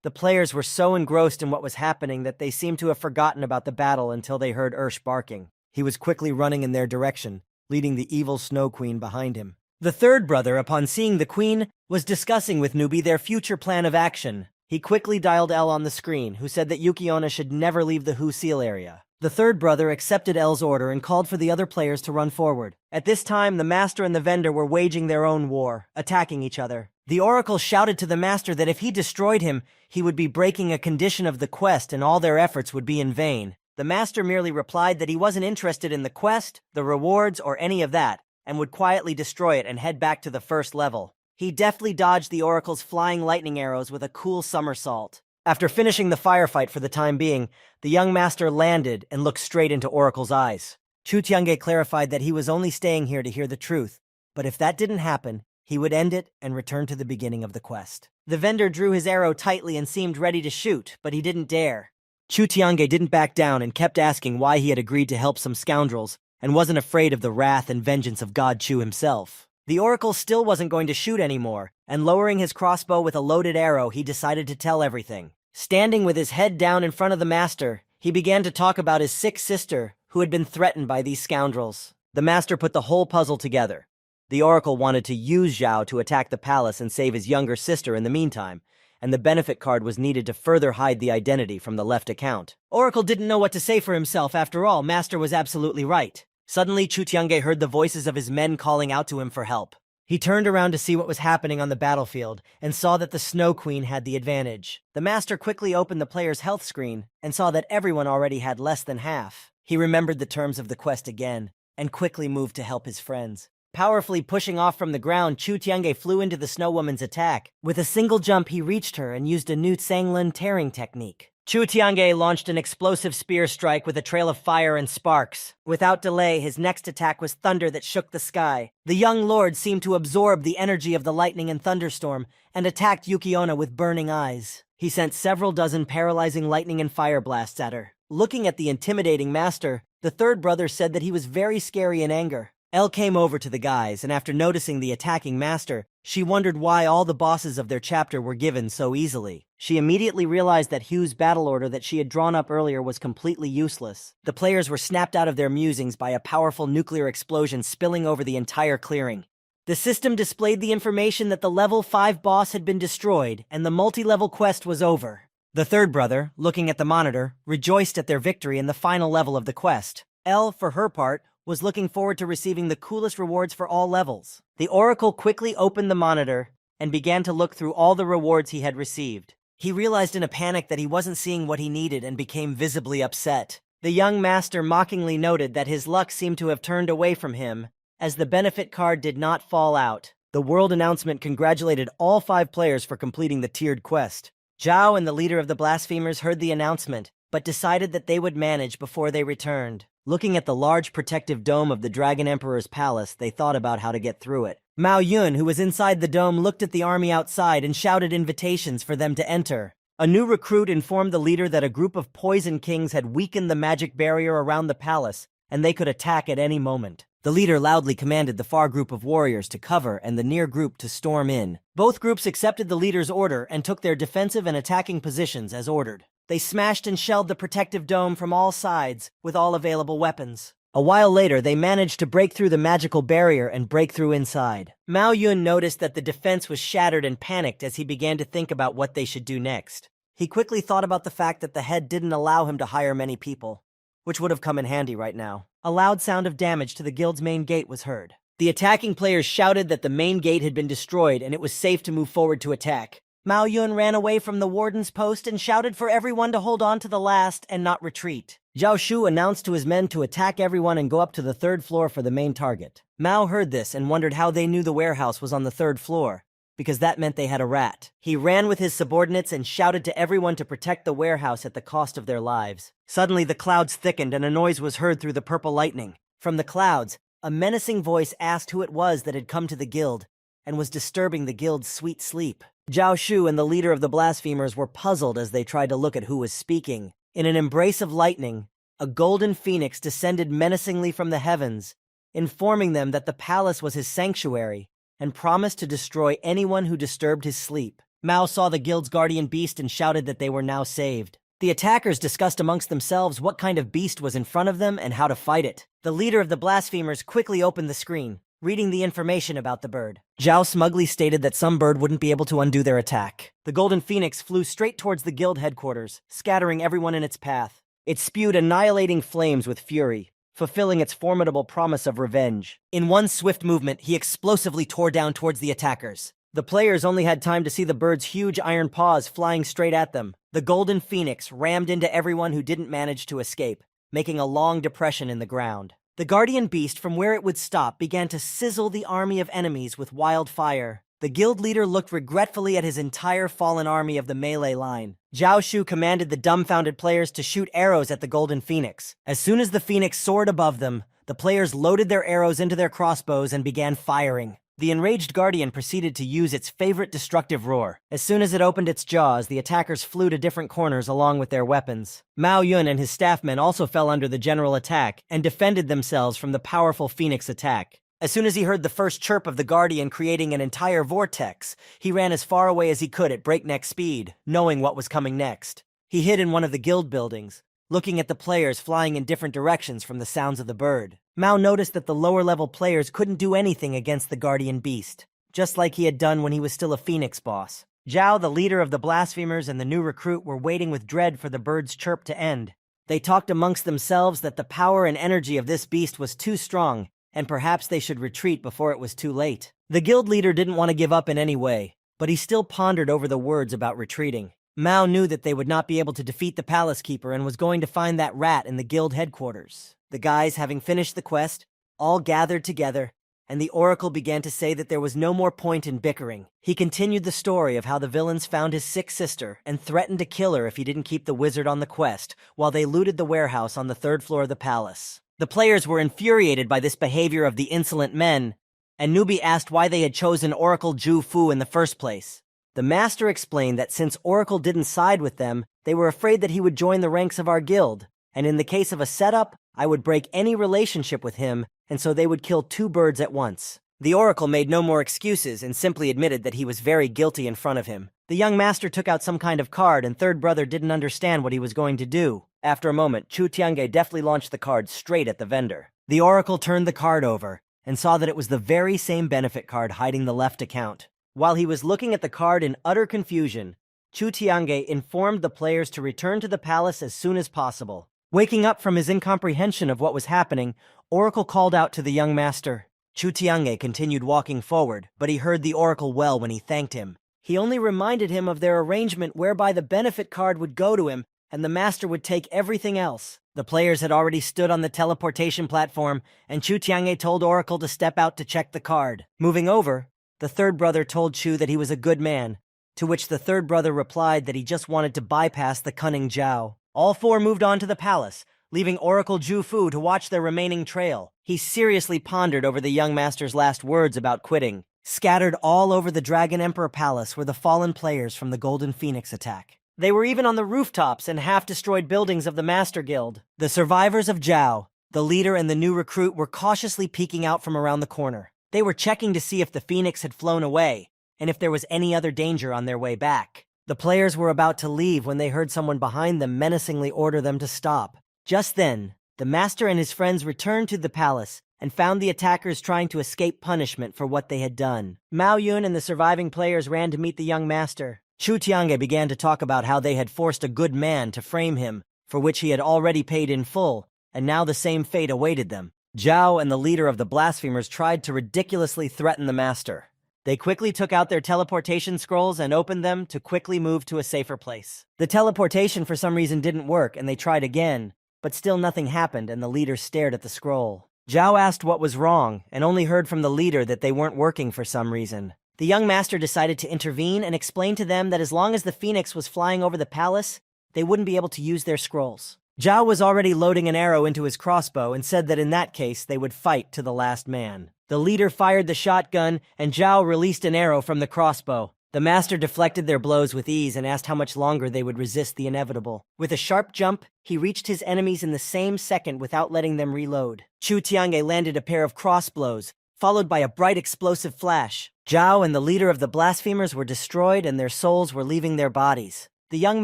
The players were so engrossed in what was happening that they seemed to have forgotten about the battle until they heard Ursh barking. He was quickly running in their direction, leading the evil Snow Queen behind him. The third brother, upon seeing the queen, was discussing with Newbie their future plan of action. He quickly dialed L on the screen, who said that Yuki-onna should never leave the Hu Seal area. The third brother accepted L's order and called for the other players to run forward. At this time, the master and the vendor were waging their own war, attacking each other. The oracle shouted to the master that if he destroyed him, he would be breaking a condition of the quest and all their efforts would be in vain. The master merely replied that he wasn't interested in the quest, the rewards, or any of that, and would quietly destroy it and head back to the first level. He deftly dodged the oracle's flying lightning arrows with a cool somersault. After finishing the firefight for the time being, the young master landed and looked straight into Oracle's eyes. Chu Tiange clarified that he was only staying here to hear the truth, but if that didn't happen, he would end it and return to the beginning of the quest. The vendor drew his arrow tightly and seemed ready to shoot, but he didn't dare. Chu Tiange didn't back down and kept asking why he had agreed to help some scoundrels and wasn't afraid of the wrath and vengeance of God Chu himself. The oracle still wasn't going to shoot anymore, and lowering his crossbow with a loaded arrow, he decided to tell everything. Standing with his head down in front of the master, he began to talk about his sick sister, who had been threatened by these scoundrels. The master put the whole puzzle together. The oracle wanted to use Zhao to attack the palace and save his younger sister in the meantime, and the benefit card was needed to further hide the identity from the left account. Oracle didn't know what to say for himself. After all, master was absolutely right. Suddenly, Chu Tiange heard the voices of his men calling out to him for help. He turned around to see what was happening on the battlefield and saw that the Snow Queen had the advantage. The master quickly opened the player's health screen and saw that everyone already had less than half. He remembered the terms of the quest again and quickly moved to help his friends. Powerfully pushing off from the ground, Chu Tiange flew into the Snow Woman's attack. With a single jump, he reached her and used a new Sanglan tearing technique. Chu Tiange launched an explosive spear strike with a trail of fire and sparks. Without delay, his next attack was thunder that shook the sky. The young lord seemed to absorb the energy of the lightning and thunderstorm and attacked Yuki-onna with burning eyes. He sent several dozen paralyzing lightning and fire blasts at her. Looking at the intimidating master, the third brother said that he was very scary in anger. Elle came over to the guys, and after noticing the attacking master, she wondered why all the bosses of their chapter were given so easily. She immediately realized that Hugh's battle order that she had drawn up earlier was completely useless. The players were snapped out of their musings by a powerful nuclear explosion spilling over the entire clearing. The system displayed the information that the level 5 boss had been destroyed and the multi-level quest was over. The third brother, looking at the monitor, rejoiced at their victory in the final level of the quest. Elle, for her part, was looking forward to receiving the coolest rewards for all levels. The Oracle quickly opened the monitor and began to look through all the rewards he had received. He realized in a panic that he wasn't seeing what he needed and became visibly upset. The young master mockingly noted that his luck seemed to have turned away from him, as the benefit card did not fall out. The world announcement congratulated all 5 players for completing the tiered quest. Zhao and the leader of the blasphemers heard the announcement, but decided that they would manage before they returned. Looking at the large protective dome of the Dragon Emperor's palace, they thought about how to get through it. Mao Yun, who was inside the dome, looked at the army outside and shouted invitations for them to enter. A new recruit informed the leader that a group of poison kings had weakened the magic barrier around the palace, and they could attack at any moment. The leader loudly commanded the far group of warriors to cover and the near group to storm in. Both groups accepted the leader's order and took their defensive and attacking positions as ordered. They smashed and shelled the protective dome from all sides with all available weapons. A while later, they managed to break through the magical barrier and break through inside. Mao Yun noticed that the defense was shattered and panicked as he began to think about what they should do next. He quickly thought about the fact that the head didn't allow him to hire many people, which would have come in handy right now. A loud sound of damage to the guild's main gate was heard. The attacking players shouted that the main gate had been destroyed and it was safe to move forward to attack. Mao Yun ran away from the warden's post and shouted for everyone to hold on to the last and not retreat. Zhao Shu announced to his men to attack everyone and go up to the 3rd floor for the main target. Mao heard this and wondered how they knew the warehouse was on the 3rd floor, because that meant they had a rat. He ran with his subordinates and shouted to everyone to protect the warehouse at the cost of their lives. Suddenly the clouds thickened and a noise was heard through the purple lightning. From the clouds, a menacing voice asked who it was that had come to the guild and was disturbing the guild's sweet sleep. Zhao Shu and the leader of the blasphemers were puzzled as they tried to look at who was speaking. In an embrace of lightning, a golden phoenix descended menacingly from the heavens, informing them that the palace was his sanctuary and promised to destroy anyone who disturbed his sleep. Mao saw the guild's guardian beast and shouted that they were now saved. The attackers discussed amongst themselves what kind of beast was in front of them and how to fight it. The leader of the blasphemers quickly opened the screen, reading the information about the bird. Zhao smugly stated that some bird wouldn't be able to undo their attack. The golden phoenix flew straight towards the guild headquarters, scattering everyone in its path. It spewed annihilating flames with fury, fulfilling its formidable promise of revenge. In one swift movement, he explosively tore down towards the attackers. The players only had time to see the bird's huge iron paws flying straight at them. The golden phoenix rammed into everyone who didn't manage to escape, making a long depression in the ground. The guardian beast, from where it would stop, began to sizzle the army of enemies with wild fire. The guild leader looked regretfully at his entire fallen army of the melee line. Zhao Shu commanded the dumbfounded players to shoot arrows at the golden phoenix. As soon as the phoenix soared above them, the players loaded their arrows into their crossbows and began firing. The enraged guardian proceeded to use its favorite destructive roar. As soon as it opened its jaws, the attackers flew to different corners along with their weapons. Mao Yun and his staff men also fell under the general attack and defended themselves from the powerful phoenix attack. As soon as he heard the first chirp of the guardian creating an entire vortex, he ran as far away as he could at breakneck speed, knowing what was coming next. He hid in one of the guild buildings, looking at the players flying in different directions from the sounds of the bird. Mao noticed that the lower-level players couldn't do anything against the guardian beast, just like he had done when he was still a phoenix boss. Zhao, the leader of the blasphemers, and the new recruit were waiting with dread for the bird's chirp to end. They talked amongst themselves that the power and energy of this beast was too strong, and perhaps they should retreat before it was too late. The guild leader didn't want to give up in any way, but he still pondered over the words about retreating. Mao knew that they would not be able to defeat the palace keeper and was going to find that rat in the guild headquarters. The guys, having finished the quest, all gathered together, and the oracle began to say that there was no more point in bickering. He continued the story of how the villains found his sick sister and threatened to kill her if he didn't keep the wizard on the quest, while they looted the warehouse on the 3rd floor of the palace. The players were infuriated by this behavior of the insolent men, and Nubi asked why they had chosen Oracle Ju Fu in the first place. The master explained that since Oracle didn't side with them, they were afraid that he would join the ranks of our guild. and in the case of a setup, I would break any relationship with him, and so they would kill two birds at once. The oracle made no more excuses and simply admitted that he was very guilty in front of him. The young master took out some kind of card, and third brother didn't understand what he was going to do. After a moment, Chu Tiange deftly launched the card straight at the vendor. The oracle turned the card over and saw that it was the very same benefit card hiding the left account. While he was looking at the card in utter confusion, Chu Tiange informed the players to return to the palace as soon as possible. Waking up from his incomprehension of what was happening, Oracle called out to the young master. Chu Tiange continued walking forward, but he heard the oracle well when he thanked him. He only reminded him of their arrangement whereby the benefit card would go to him and the master would take everything else. The players had already stood on the teleportation platform, and Chu Tiange told Oracle to step out to check the card. Moving over, the third brother told Chu that he was a good man, to which the third brother replied that he just wanted to bypass the cunning Zhao. All four moved on to the palace, leaving Oracle Zhu Fu to watch their remaining trail. He seriously pondered over the young master's last words about quitting. Scattered all over the Dragon Emperor Palace were the fallen players from the Golden Phoenix attack. They were even on the rooftops and half-destroyed buildings of the Master Guild. The survivors of Zhao, the leader and the new recruit, were cautiously peeking out from around the corner. They were checking to see if the Phoenix had flown away, and if there was any other danger on their way back. The players were about to leave when they heard someone behind them menacingly order them to stop. Just then, the master and his friends returned to the palace and found the attackers trying to escape punishment for what they had done. Mao Yun and the surviving players ran to meet the young master. Chu Tiange began to talk about how they had forced a good man to frame him, for which he had already paid in full, and now the same fate awaited them. Zhao and the leader of the blasphemers tried to ridiculously threaten the master. They quickly took out their teleportation scrolls and opened them to quickly move to a safer place. The teleportation for some reason didn't work, and they tried again, but still nothing happened, and the leader stared at the scroll. Zhao asked what was wrong, and only heard from the leader that they weren't working for some reason. The young master decided to intervene and explain to them that as long as the Phoenix was flying over the palace, they wouldn't be able to use their scrolls. Zhao was already loading an arrow into his crossbow and said that in that case they would fight to the last man. The leader fired the shotgun, and Zhao released an arrow from the crossbow. The master deflected their blows with ease and asked how much longer they would resist the inevitable. With a sharp jump, he reached his enemies in the same second without letting them reload. Chu Tiange landed a pair of crossblows, followed by a bright explosive flash. Zhao and the leader of the blasphemers were destroyed, and their souls were leaving their bodies. The young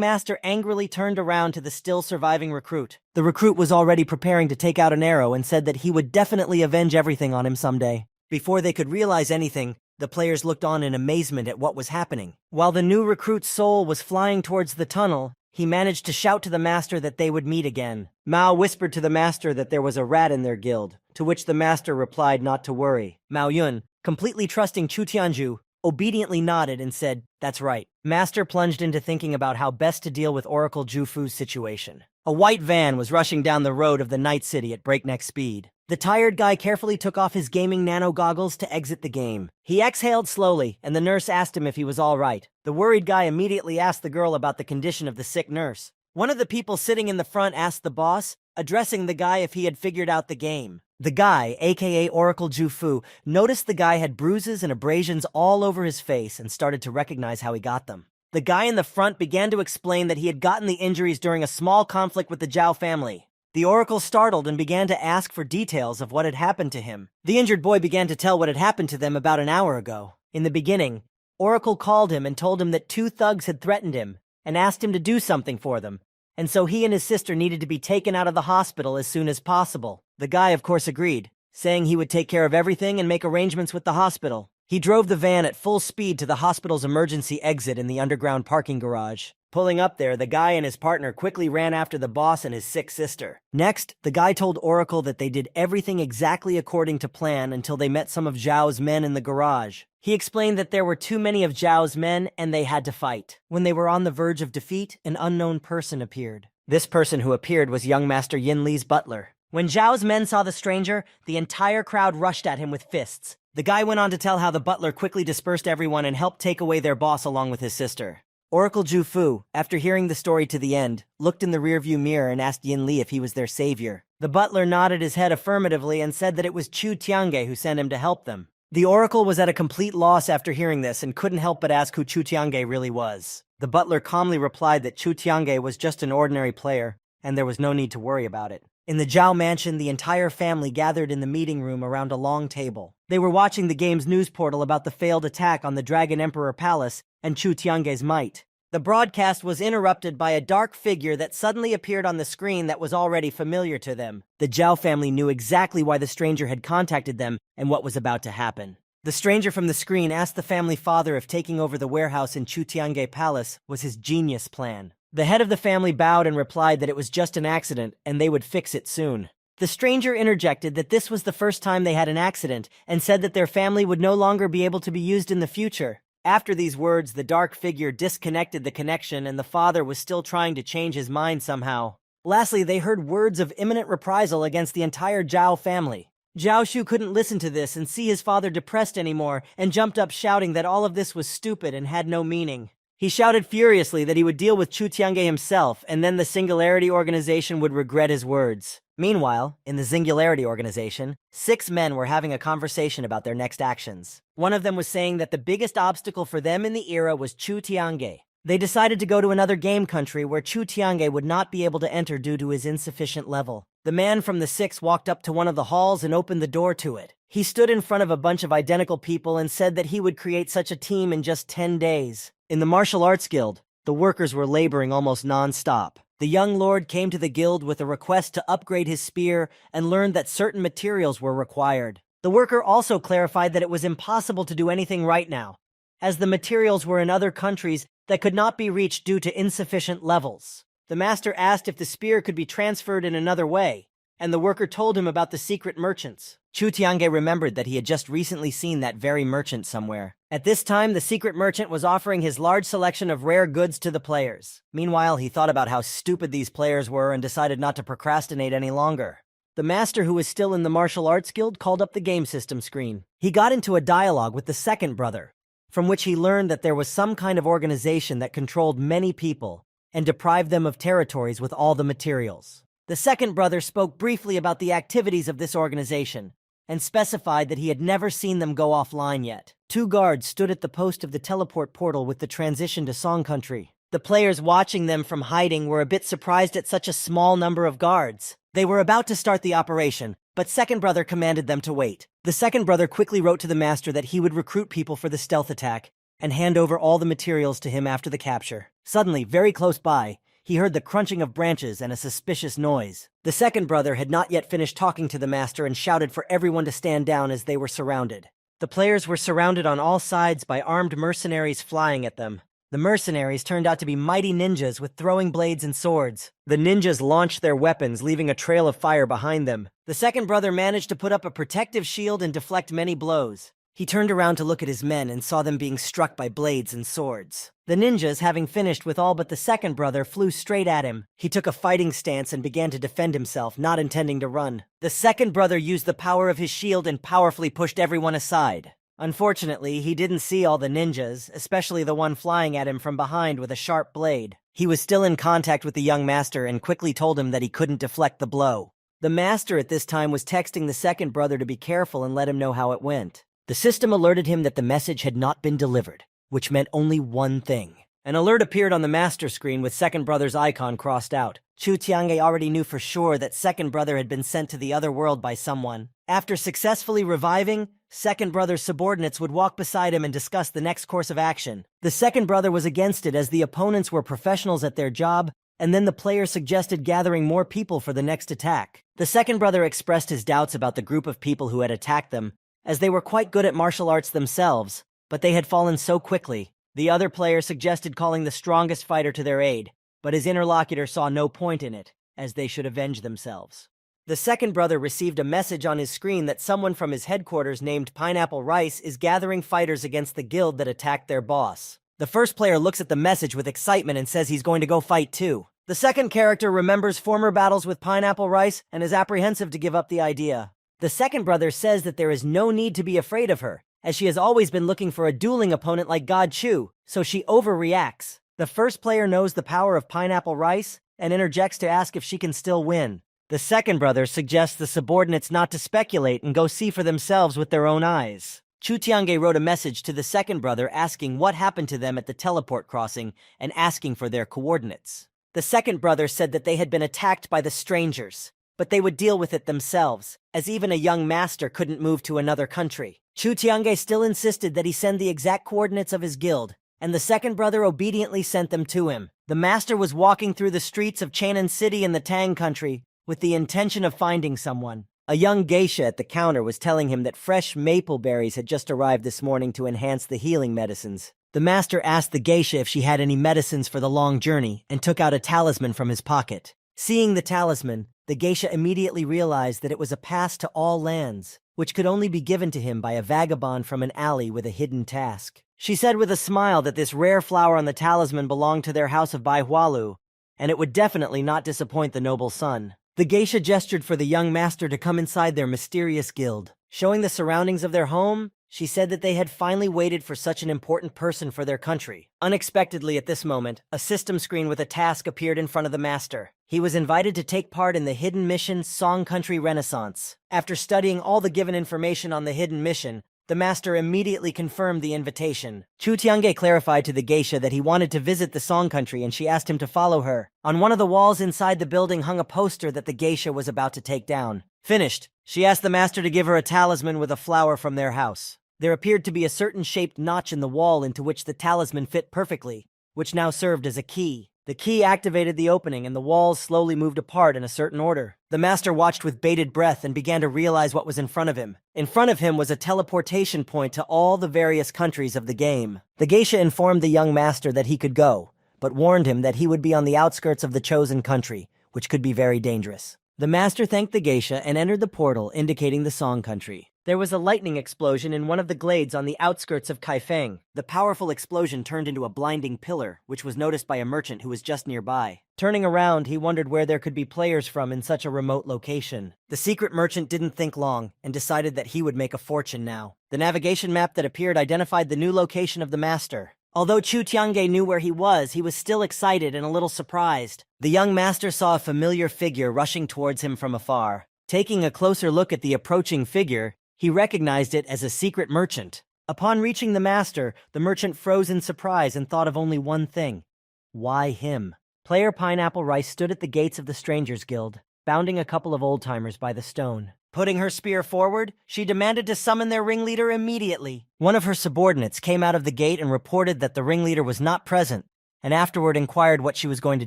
master angrily turned around to the still surviving recruit. The recruit was already preparing to take out an arrow and said that he would definitely avenge everything on him someday. Before they could realize anything, the players looked on in amazement at what was happening. While the new recruit's soul was flying towards the tunnel, he managed to shout to the master that they would meet again. Mao whispered to the master that there was a rat in their guild, to which the master replied not to worry. Mao Yun, completely trusting Chu Tianzhu, obediently nodded and said, "That's right." Master plunged into thinking about how best to deal with Oracle Zhu Fu's situation. A white van was rushing down the road of the Night City at breakneck speed. The tired guy carefully took off his gaming nano goggles to exit the game. He exhaled slowly, and the nurse asked him if he was all right. The worried guy immediately asked the girl about the condition of the sick nurse. One of the people sitting in the front asked the boss, addressing the guy if he had figured out the game. The guy, aka Oracle Zhu Fu, noticed the guy had bruises and abrasions all over his face and started to recognize how he got them. The guy in the front began to explain that he had gotten the injuries during a small conflict with the Zhao family. The oracle startled and began to ask for details of what had happened to him. The injured boy began to tell what had happened to them about an hour ago. In the beginning, Oracle called him and told him that two thugs had threatened him and asked him to do something for them, and so he and his sister needed to be taken out of the hospital as soon as possible. The guy, of course, agreed, saying he would take care of everything and make arrangements with the hospital. He drove the van at full speed to the hospital's emergency exit in the underground parking garage. Pulling up there, the guy and his partner quickly ran after the boss and his sick sister. Next, the guy told Oracle that they did everything exactly according to plan until they met some of Zhao's men in the garage. He explained that there were too many of Zhao's men and they had to fight. When they were on the verge of defeat, an unknown person appeared. This person who appeared was young Master Yin Li's butler. When Zhao's men saw the stranger, the entire crowd rushed at him with fists. The guy went on to tell how the butler quickly dispersed everyone and helped take away their boss along with his sister. Oracle Zhu Fu, after hearing the story to the end, looked in the rearview mirror and asked Yin Li if he was their savior. The butler nodded his head affirmatively and said that it was Chu Tiange who sent him to help them. The oracle was at a complete loss after hearing this and couldn't help but ask who Chu Tiange really was. The butler calmly replied that Chu Tiange was just an ordinary player, and there was no need to worry about it. In the Zhao mansion, the entire family gathered in the meeting room around a long table. They were watching the game's news portal about the failed attack on the Dragon Emperor Palace and Chu Tiange's might. The broadcast was interrupted by a dark figure that suddenly appeared on the screen that was already familiar to them. The Zhao family knew exactly why the stranger had contacted them and what was about to happen. The stranger from the screen asked the family father if taking over the warehouse in Chu Tiange Palace was his genius plan. The head of the family bowed and replied that it was just an accident and they would fix it soon. The stranger interjected that this was the first time they had an accident and said that their family would no longer be able to be used in the future. After these words, the dark figure disconnected the connection and the father was still trying to change his mind somehow. Lastly, they heard words of imminent reprisal against the entire Zhao family. Zhao Shu couldn't listen to this and see his father depressed anymore and jumped up shouting that all of this was stupid and had no meaning. He shouted furiously that he would deal with Chu Tiange himself and then the Singularity Organization would regret his words. Meanwhile, in the Singularity Organization, 6 men were having a conversation about their next actions. One of them was saying that the biggest obstacle for them in the era was Chu Tiange. They decided to go to another game country where Chu Tiange would not be able to enter due to his insufficient level. The man from the 6 walked up to one of the halls and opened the door to it. He stood in front of a bunch of identical people and said that he would create such a team in just 10 days. In the martial arts guild, the workers were laboring almost non-stop. The young lord came to the guild with a request to upgrade his spear and learned that certain materials were required. The worker also clarified that it was impossible to do anything right now, as the materials were in other countries that could not be reached due to insufficient levels. The master asked if the spear could be transferred in another way, and the worker told him about the secret merchants. Chu Tiange remembered that he had just recently seen that very merchant somewhere. At this time, the secret merchant was offering his large selection of rare goods to the players. Meanwhile, he thought about how stupid these players were and decided not to procrastinate any longer. The master, who was still in the martial arts guild, called up the game system screen. He got into a dialogue with the second brother, from which he learned that there was some kind of organization that controlled many people and deprived them of territories with all the materials. The second brother spoke briefly about the activities of this organization and specified that he had never seen them go offline yet. 2 guards stood at the post of the teleport portal with the transition to Song Country. The players watching them from hiding were a bit surprised at such a small number of guards. They were about to start the operation, but second brother commanded them to wait. The second brother quickly wrote to the master that he would recruit people for the stealth attack and hand over all the materials to him after the capture. Suddenly, very close by, he heard the crunching of branches and a suspicious noise. The second brother had not yet finished talking to the master and shouted for everyone to stand down as they were surrounded. The players were surrounded on all sides by armed mercenaries flying at them. The mercenaries turned out to be mighty ninjas with throwing blades and swords. The ninjas launched their weapons, leaving a trail of fire behind them. The second brother managed to put up a protective shield and deflect many blows. He turned around to look at his men and saw them being struck by blades and swords. The ninjas, having finished with all but the second brother, flew straight at him. He took a fighting stance and began to defend himself, not intending to run. The second brother used the power of his shield and powerfully pushed everyone aside. Unfortunately, he didn't see all the ninjas, especially the one flying at him from behind with a sharp blade. He was still in contact with the young master and quickly told him that he couldn't deflect the blow. The master at this time was texting the second brother to be careful and let him know how it went. The system alerted him that the message had not been delivered, which meant only one thing. An alert appeared on the master screen with second brother's icon crossed out. Chu Tiange already knew for sure that second brother had been sent to the other world by someone. After successfully reviving, second brother's subordinates would walk beside him and discuss the next course of action. The second brother was against it as the opponents were professionals at their job, and then the player suggested gathering more people for the next attack. The second brother expressed his doubts about the group of people who had attacked them, as they were quite good at martial arts themselves, but they had fallen so quickly. The other player suggested calling the strongest fighter to their aid, but his interlocutor saw no point in it, as they should avenge themselves. The second brother received a message on his screen that someone from his headquarters named Pineapple Rice is gathering fighters against the guild that attacked their boss. The first player looks at the message with excitement and says he's going to go fight too. The second character remembers former battles with Pineapple Rice and is apprehensive to give up the idea. The second brother says that there is no need to be afraid of her, as she has always been looking for a dueling opponent like God Chu, so she overreacts. The first player knows the power of Pineapple Rice and interjects to ask if she can still win. The second brother suggests the subordinates not to speculate and go see for themselves with their own eyes. Chu Tiange wrote a message to the second brother asking what happened to them at the teleport crossing and asking for their coordinates. The second brother said that they had been attacked by the strangers, but they would deal with it themselves, as even a young master couldn't move to another country. Chu Tiange still insisted that he send the exact coordinates of his guild, and the second brother obediently sent them to him. The master was walking through the streets of Chanan City in the Tang country with the intention of finding someone. A young geisha at the counter was telling him that fresh maple berries had just arrived this morning to enhance the healing medicines. The master asked the geisha if she had any medicines for the long journey and took out a talisman from his pocket. Seeing the talisman, the geisha immediately realized that it was a pass to all lands, which could only be given to him by a vagabond from an alley with a hidden task. She said with a smile that this rare flower on the talisman belonged to their house of Bai Hualu, and it would definitely not disappoint the noble son. The geisha gestured for the young master to come inside their mysterious guild. Showing the surroundings of their home, she said that they had finally waited for such an important person for their country. Unexpectedly at this moment, a system screen with a task appeared in front of the master. He was invited to take part in the hidden mission Song Country Renaissance. After studying all the given information on the hidden mission, the master immediately confirmed the invitation. Chu Tiange clarified to the geisha that he wanted to visit the Song Country, and she asked him to follow her. On one of the walls inside the building hung a poster that the geisha was about to take down. Finished, she asked the master to give her a talisman with a flower from their house. There appeared to be a certain shaped notch in the wall into which the talisman fit perfectly, which now served as a key. The key activated the opening, and the walls slowly moved apart in a certain order. The master watched with bated breath and began to realize what was in front of him. In front of him was a teleportation point to all the various countries of the game. The geisha informed the young master that he could go, but warned him that he would be on the outskirts of the chosen country, which could be very dangerous. The master thanked the geisha and entered the portal indicating the Song Country. There was a lightning explosion in one of the glades on the outskirts of Kaifeng. The powerful explosion turned into a blinding pillar, which was noticed by a merchant who was just nearby. Turning around, he wondered where there could be players from in such a remote location. The secret merchant didn't think long and decided that he would make a fortune now. The navigation map that appeared identified the new location of the master. Although Chu Tiange knew where he was still excited and a little surprised. The young master saw a familiar figure rushing towards him from afar. Taking a closer look at the approaching figure, he recognized it as a secret merchant. Upon reaching the master, the merchant froze in surprise and thought of only one thing. Why him? Player Pineapple Rice stood at the gates of the Strangers Guild, bounding a couple of old-timers by the stone. Putting her spear forward, she demanded to summon their ringleader immediately. One of her subordinates came out of the gate and reported that the ringleader was not present, and afterward inquired what she was going to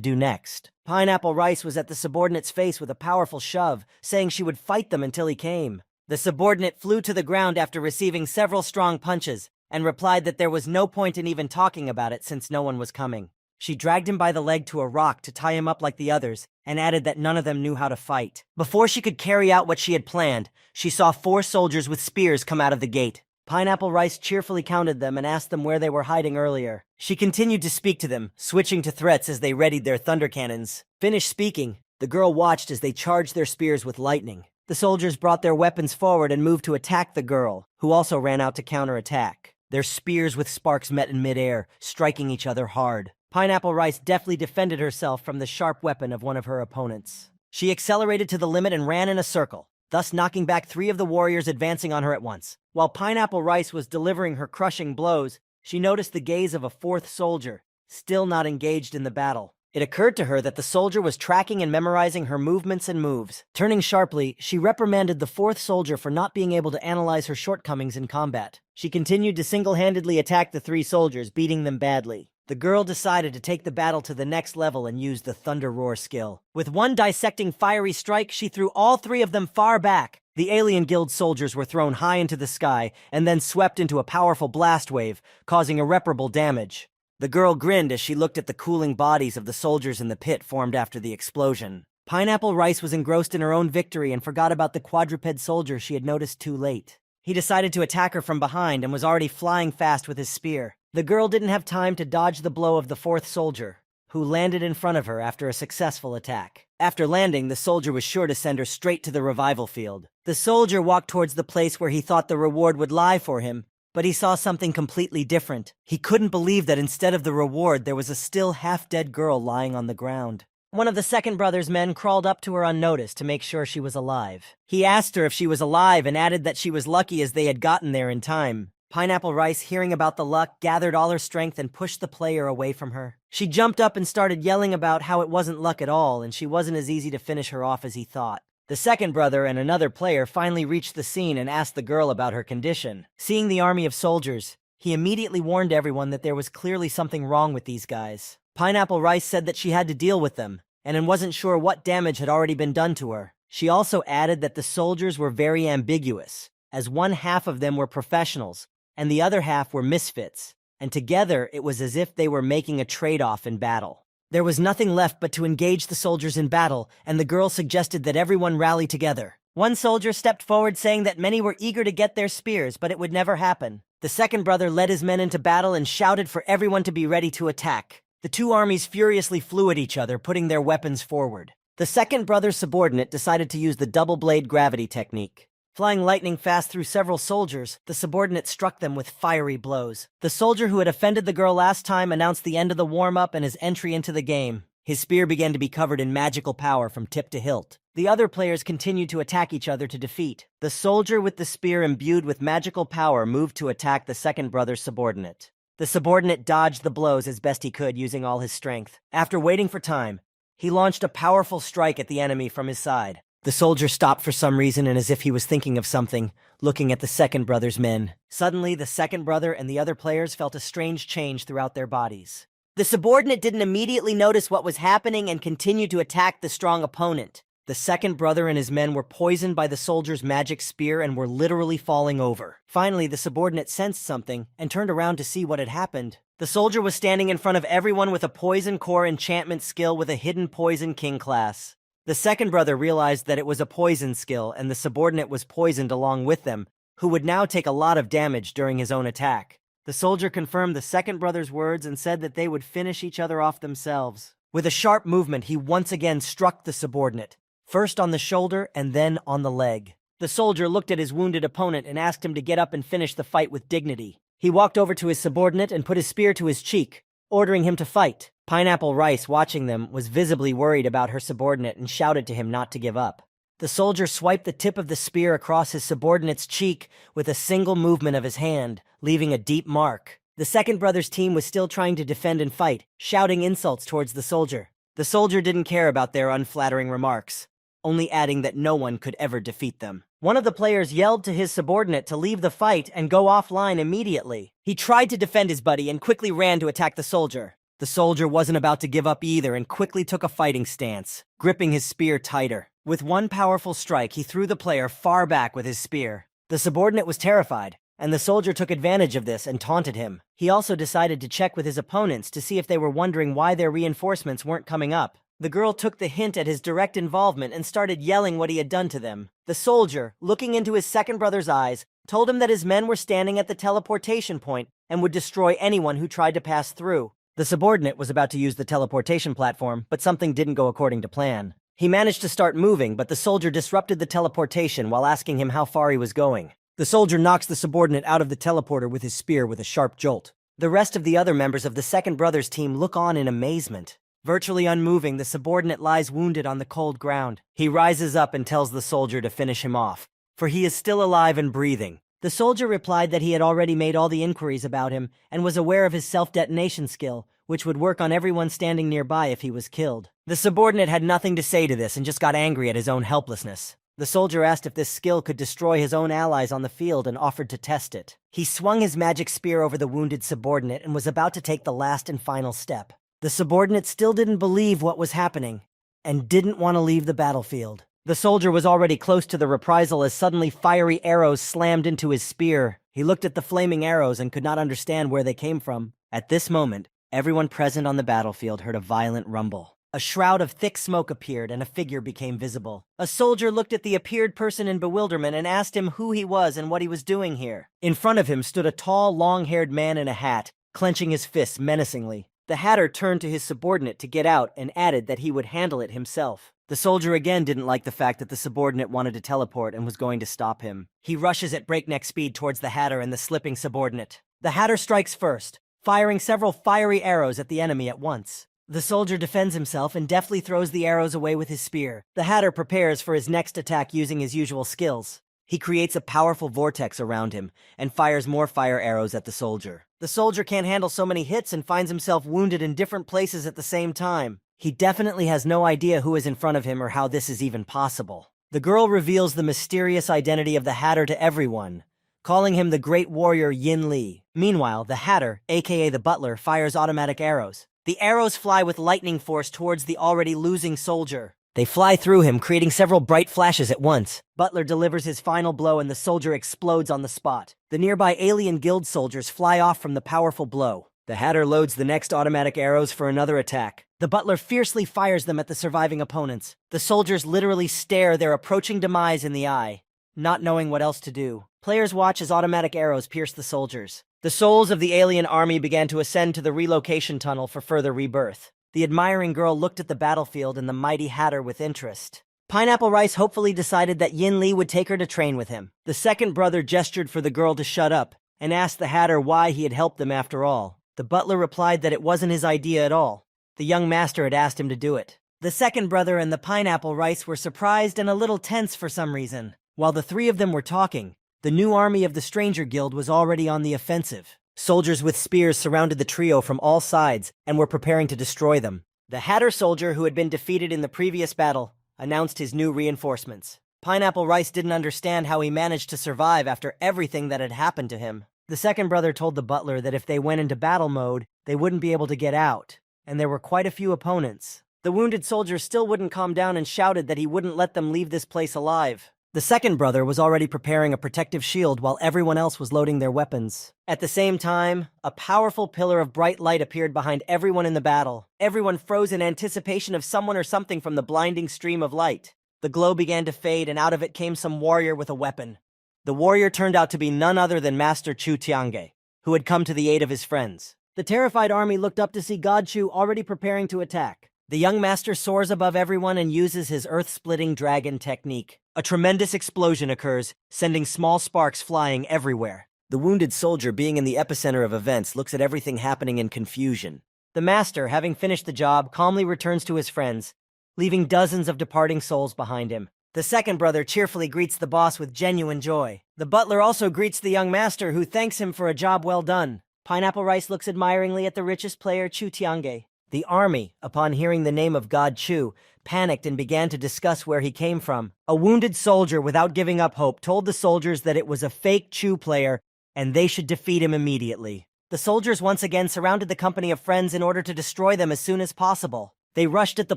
do next. Pineapple Rice was at the subordinate's face with a powerful shove, saying she would fight them until he came. The subordinate flew to the ground after receiving several strong punches, and replied that there was no point in even talking about it since no one was coming. She dragged him by the leg to a rock to tie him up like the others, and added that none of them knew how to fight. Before she could carry out what she had planned, she saw 4 soldiers with spears come out of the gate. Pineapple Rice cheerfully counted them and asked them where they were hiding earlier. She continued to speak to them, switching to threats as they readied their thunder cannons. Finished speaking, the girl watched as they charged their spears with lightning. The soldiers brought their weapons forward and moved to attack the girl, who also ran out to counterattack. Their spears with sparks met in midair, striking each other hard. Pineapple Rice deftly defended herself from the sharp weapon of one of her opponents. She accelerated to the limit and ran in a circle, thus knocking back 3 of the warriors advancing on her at once. While Pineapple Rice was delivering her crushing blows, she noticed the gaze of a 4th soldier, still not engaged in the battle. It occurred to her that the soldier was tracking and memorizing her movements and moves. Turning sharply, she reprimanded the 4th soldier for not being able to analyze her shortcomings in combat. She continued to single-handedly attack the 3 soldiers, beating them badly. The girl decided to take the battle to the next level and use the Thunder Roar skill. With one dissecting fiery strike, she threw all 3 of them far back. The Alien Guild soldiers were thrown high into the sky and then swept into a powerful blast wave, causing irreparable damage. The girl grinned as she looked at the cooling bodies of the soldiers in the pit formed after the explosion. Pineapple Rice was engrossed in her own victory and forgot about the quadruped soldier she had noticed too late. He decided to attack her from behind and was already flying fast with his spear. The girl didn't have time to dodge the blow of the 4th soldier, who landed in front of her after a successful attack. After landing, the soldier was sure to send her straight to the revival field. The soldier walked towards the place where he thought the reward would lie for him, but he saw something completely different. He couldn't believe that instead of the reward, there was a still half-dead girl lying on the ground. One of the second brother's men crawled up to her unnoticed to make sure she was alive. He asked her if she was alive and added that she was lucky as they had gotten there in time. Pineapple Rice, hearing about the luck, gathered all her strength and pushed the player away from her. She jumped up and started yelling about how it wasn't luck at all and she wasn't as easy to finish her off as he thought. The second brother and another player finally reached the scene and asked the girl about her condition. Seeing the army of soldiers, he immediately warned everyone that there was clearly something wrong with these guys. Pineapple Rice said that she had to deal with them, and wasn't sure what damage had already been done to her. She also added that the soldiers were very ambiguous, as one half of them were professionals, and the other half were misfits, and together it was as if they were making a trade-off in battle. There was nothing left but to engage the soldiers in battle, and the girl suggested that everyone rally together. One soldier stepped forward saying that many were eager to get their spears, but it would never happen. The second brother led his men into battle and shouted for everyone to be ready to attack. The two armies furiously flew at each other, putting their weapons forward. The second brother's subordinate decided to use the double-blade gravity technique. Flying lightning fast through several soldiers, the subordinate struck them with fiery blows. The soldier who had offended the girl last time announced the end of the warm-up and his entry into the game. His spear began to be covered in magical power from tip to hilt. The other players continued to attack each other to defeat. The soldier with the spear imbued with magical power moved to attack the second brother's subordinate. The subordinate dodged the blows as best he could using all his strength. After waiting for time, he launched a powerful strike at the enemy from his side. The soldier stopped for some reason and as if he was thinking of something, looking at the second brother's men. Suddenly, the second brother and the other players felt a strange change throughout their bodies. The subordinate didn't immediately notice what was happening and continued to attack the strong opponent. The second brother and his men were poisoned by the soldier's magic spear and were literally falling over. Finally, the subordinate sensed something and turned around to see what had happened. The soldier was standing in front of everyone with a poison core enchantment skill with a hidden poison king class. The second brother realized that it was a poison skill and the subordinate was poisoned along with them, who would now take a lot of damage during his own attack. The soldier confirmed the second brother's words and said that they would finish each other off themselves. With a sharp movement, he once again struck the subordinate, first on the shoulder and then on the leg. The soldier looked at his wounded opponent and asked him to get up and finish the fight with dignity. He walked over to his subordinate and put his spear to his cheek, ordering him to fight. Pineapple Rice, watching them, was visibly worried about her subordinate and shouted to him not to give up. The soldier swiped the tip of the spear across his subordinate's cheek with a single movement of his hand, leaving a deep mark. The second brother's team was still trying to defend and fight, shouting insults towards the soldier. The soldier didn't care about their unflattering remarks, only adding that no one could ever defeat them. One of the players yelled to his subordinate to leave the fight and go offline immediately. He tried to defend his buddy and quickly ran to attack the soldier. The soldier wasn't about to give up either and quickly took a fighting stance, gripping his spear tighter. With one powerful strike, he threw the player far back with his spear. The subordinate was terrified, and the soldier took advantage of this and taunted him. He also decided to check with his opponents to see if they were wondering why their reinforcements weren't coming up. The girl took the hint at his direct involvement and started yelling what he had done to them. The soldier, looking into his second brother's eyes, told him that his men were standing at the teleportation point and would destroy anyone who tried to pass through. The subordinate was about to use the teleportation platform, but something didn't go according to plan. He managed to start moving, but the soldier disrupted the teleportation while asking him how far he was going. The soldier knocks the subordinate out of the teleporter with his spear with a sharp jolt. The rest of the other members of the second brother's team look on in amazement. Virtually unmoving, the subordinate lies wounded on the cold ground. He rises up and tells the soldier to finish him off, for he is still alive and breathing. The soldier replied that he had already made all the inquiries about him and was aware of his self-detonation skill, which would work on everyone standing nearby if he was killed. The subordinate had nothing to say to this and just got angry at his own helplessness. The soldier asked if this skill could destroy his own allies on the field and offered to test it. He swung his magic spear over the wounded subordinate and was about to take the last and final step. The subordinate still didn't believe what was happening and didn't want to leave the battlefield. The soldier was already close to the reprisal as suddenly fiery arrows slammed into his spear. He looked at the flaming arrows and could not understand where they came from. At this moment, everyone present on the battlefield heard a violent rumble. A shroud of thick smoke appeared and a figure became visible. A soldier looked at the appeared person in bewilderment and asked him who he was and what he was doing here. In front of him stood a tall, long-haired man in a hat, clenching his fists menacingly. The hatter turned to his subordinate to get out and added that he would handle it himself. The soldier again didn't like the fact that the subordinate wanted to teleport and was going to stop him. He rushes at breakneck speed towards the hatter and the slipping subordinate. The hatter strikes first, firing several fiery arrows at the enemy at once. The soldier defends himself and deftly throws the arrows away with his spear. The hatter prepares for his next attack using his usual skills. He creates a powerful vortex around him and fires more fire arrows at the soldier. The soldier can't handle so many hits and finds himself wounded in different places at the same time. He definitely has no idea who is in front of him or how this is even possible. The girl reveals the mysterious identity of the Hatter to everyone, calling him the great warrior Yin Li. Meanwhile, the Hatter, aka the butler, fires automatic arrows. The arrows fly with lightning force towards the already losing soldier. They fly through him, creating several bright flashes at once. Butler delivers his final blow and the soldier explodes on the spot. The nearby alien guild soldiers fly off from the powerful blow. The Hatter loads the next automatic arrows for another attack. The butler fiercely fires them at the surviving opponents. The soldiers literally stare their approaching demise in the eye, not knowing what else to do. Players watch as automatic arrows pierce the soldiers. The souls of the alien army began to ascend to the relocation tunnel for further rebirth. The admiring girl looked at the battlefield and the mighty Hatter with interest. Pineapple Rice hopefully decided that Yin Li would take her to train with him. The second brother gestured for the girl to shut up and asked the Hatter why he had helped them after all. The butler replied that it wasn't his idea at all. The young master had asked him to do it. The second brother and the Pineapple Rice were surprised and a little tense for some reason. While the three of them were talking, the new army of the Stranger Guild was already on the offensive. Soldiers with spears surrounded the trio from all sides and were preparing to destroy them. The Hatter soldier, who had been defeated in the previous battle, announced his new reinforcements. Pineapple Rice didn't understand how he managed to survive after everything that had happened to him. The second brother told the butler that if they went into battle mode, they wouldn't be able to get out, and there were quite a few opponents. The wounded soldier still wouldn't calm down and shouted that he wouldn't let them leave this place alive. The second brother was already preparing a protective shield while everyone else was loading their weapons. At the same time, a powerful pillar of bright light appeared behind everyone in the battle. Everyone froze in anticipation of someone or something from the blinding stream of light. The glow began to fade, and out of it came some warrior with a weapon. The warrior turned out to be none other than Master Chu Tiange, who had come to the aid of his friends. The terrified army looked up to see God Chu already preparing to attack. The young master soars above everyone and uses his earth-splitting dragon technique. A tremendous explosion occurs, sending small sparks flying everywhere. The wounded soldier, being in the epicenter of events, looks at everything happening in confusion. The master, having finished the job, calmly returns to his friends, leaving dozens of departing souls behind him. The second brother cheerfully greets the boss with genuine joy. The butler also greets the young master, who thanks him for a job well done. Pineapple Rice looks admiringly at the richest player, Chu Tiange. The army, upon hearing the name of God Chu, panicked and began to discuss where he came from. A wounded soldier, without giving up hope, told the soldiers that it was a fake Chu player and they should defeat him immediately. The soldiers once again surrounded the company of friends in order to destroy them as soon as possible. They rushed at the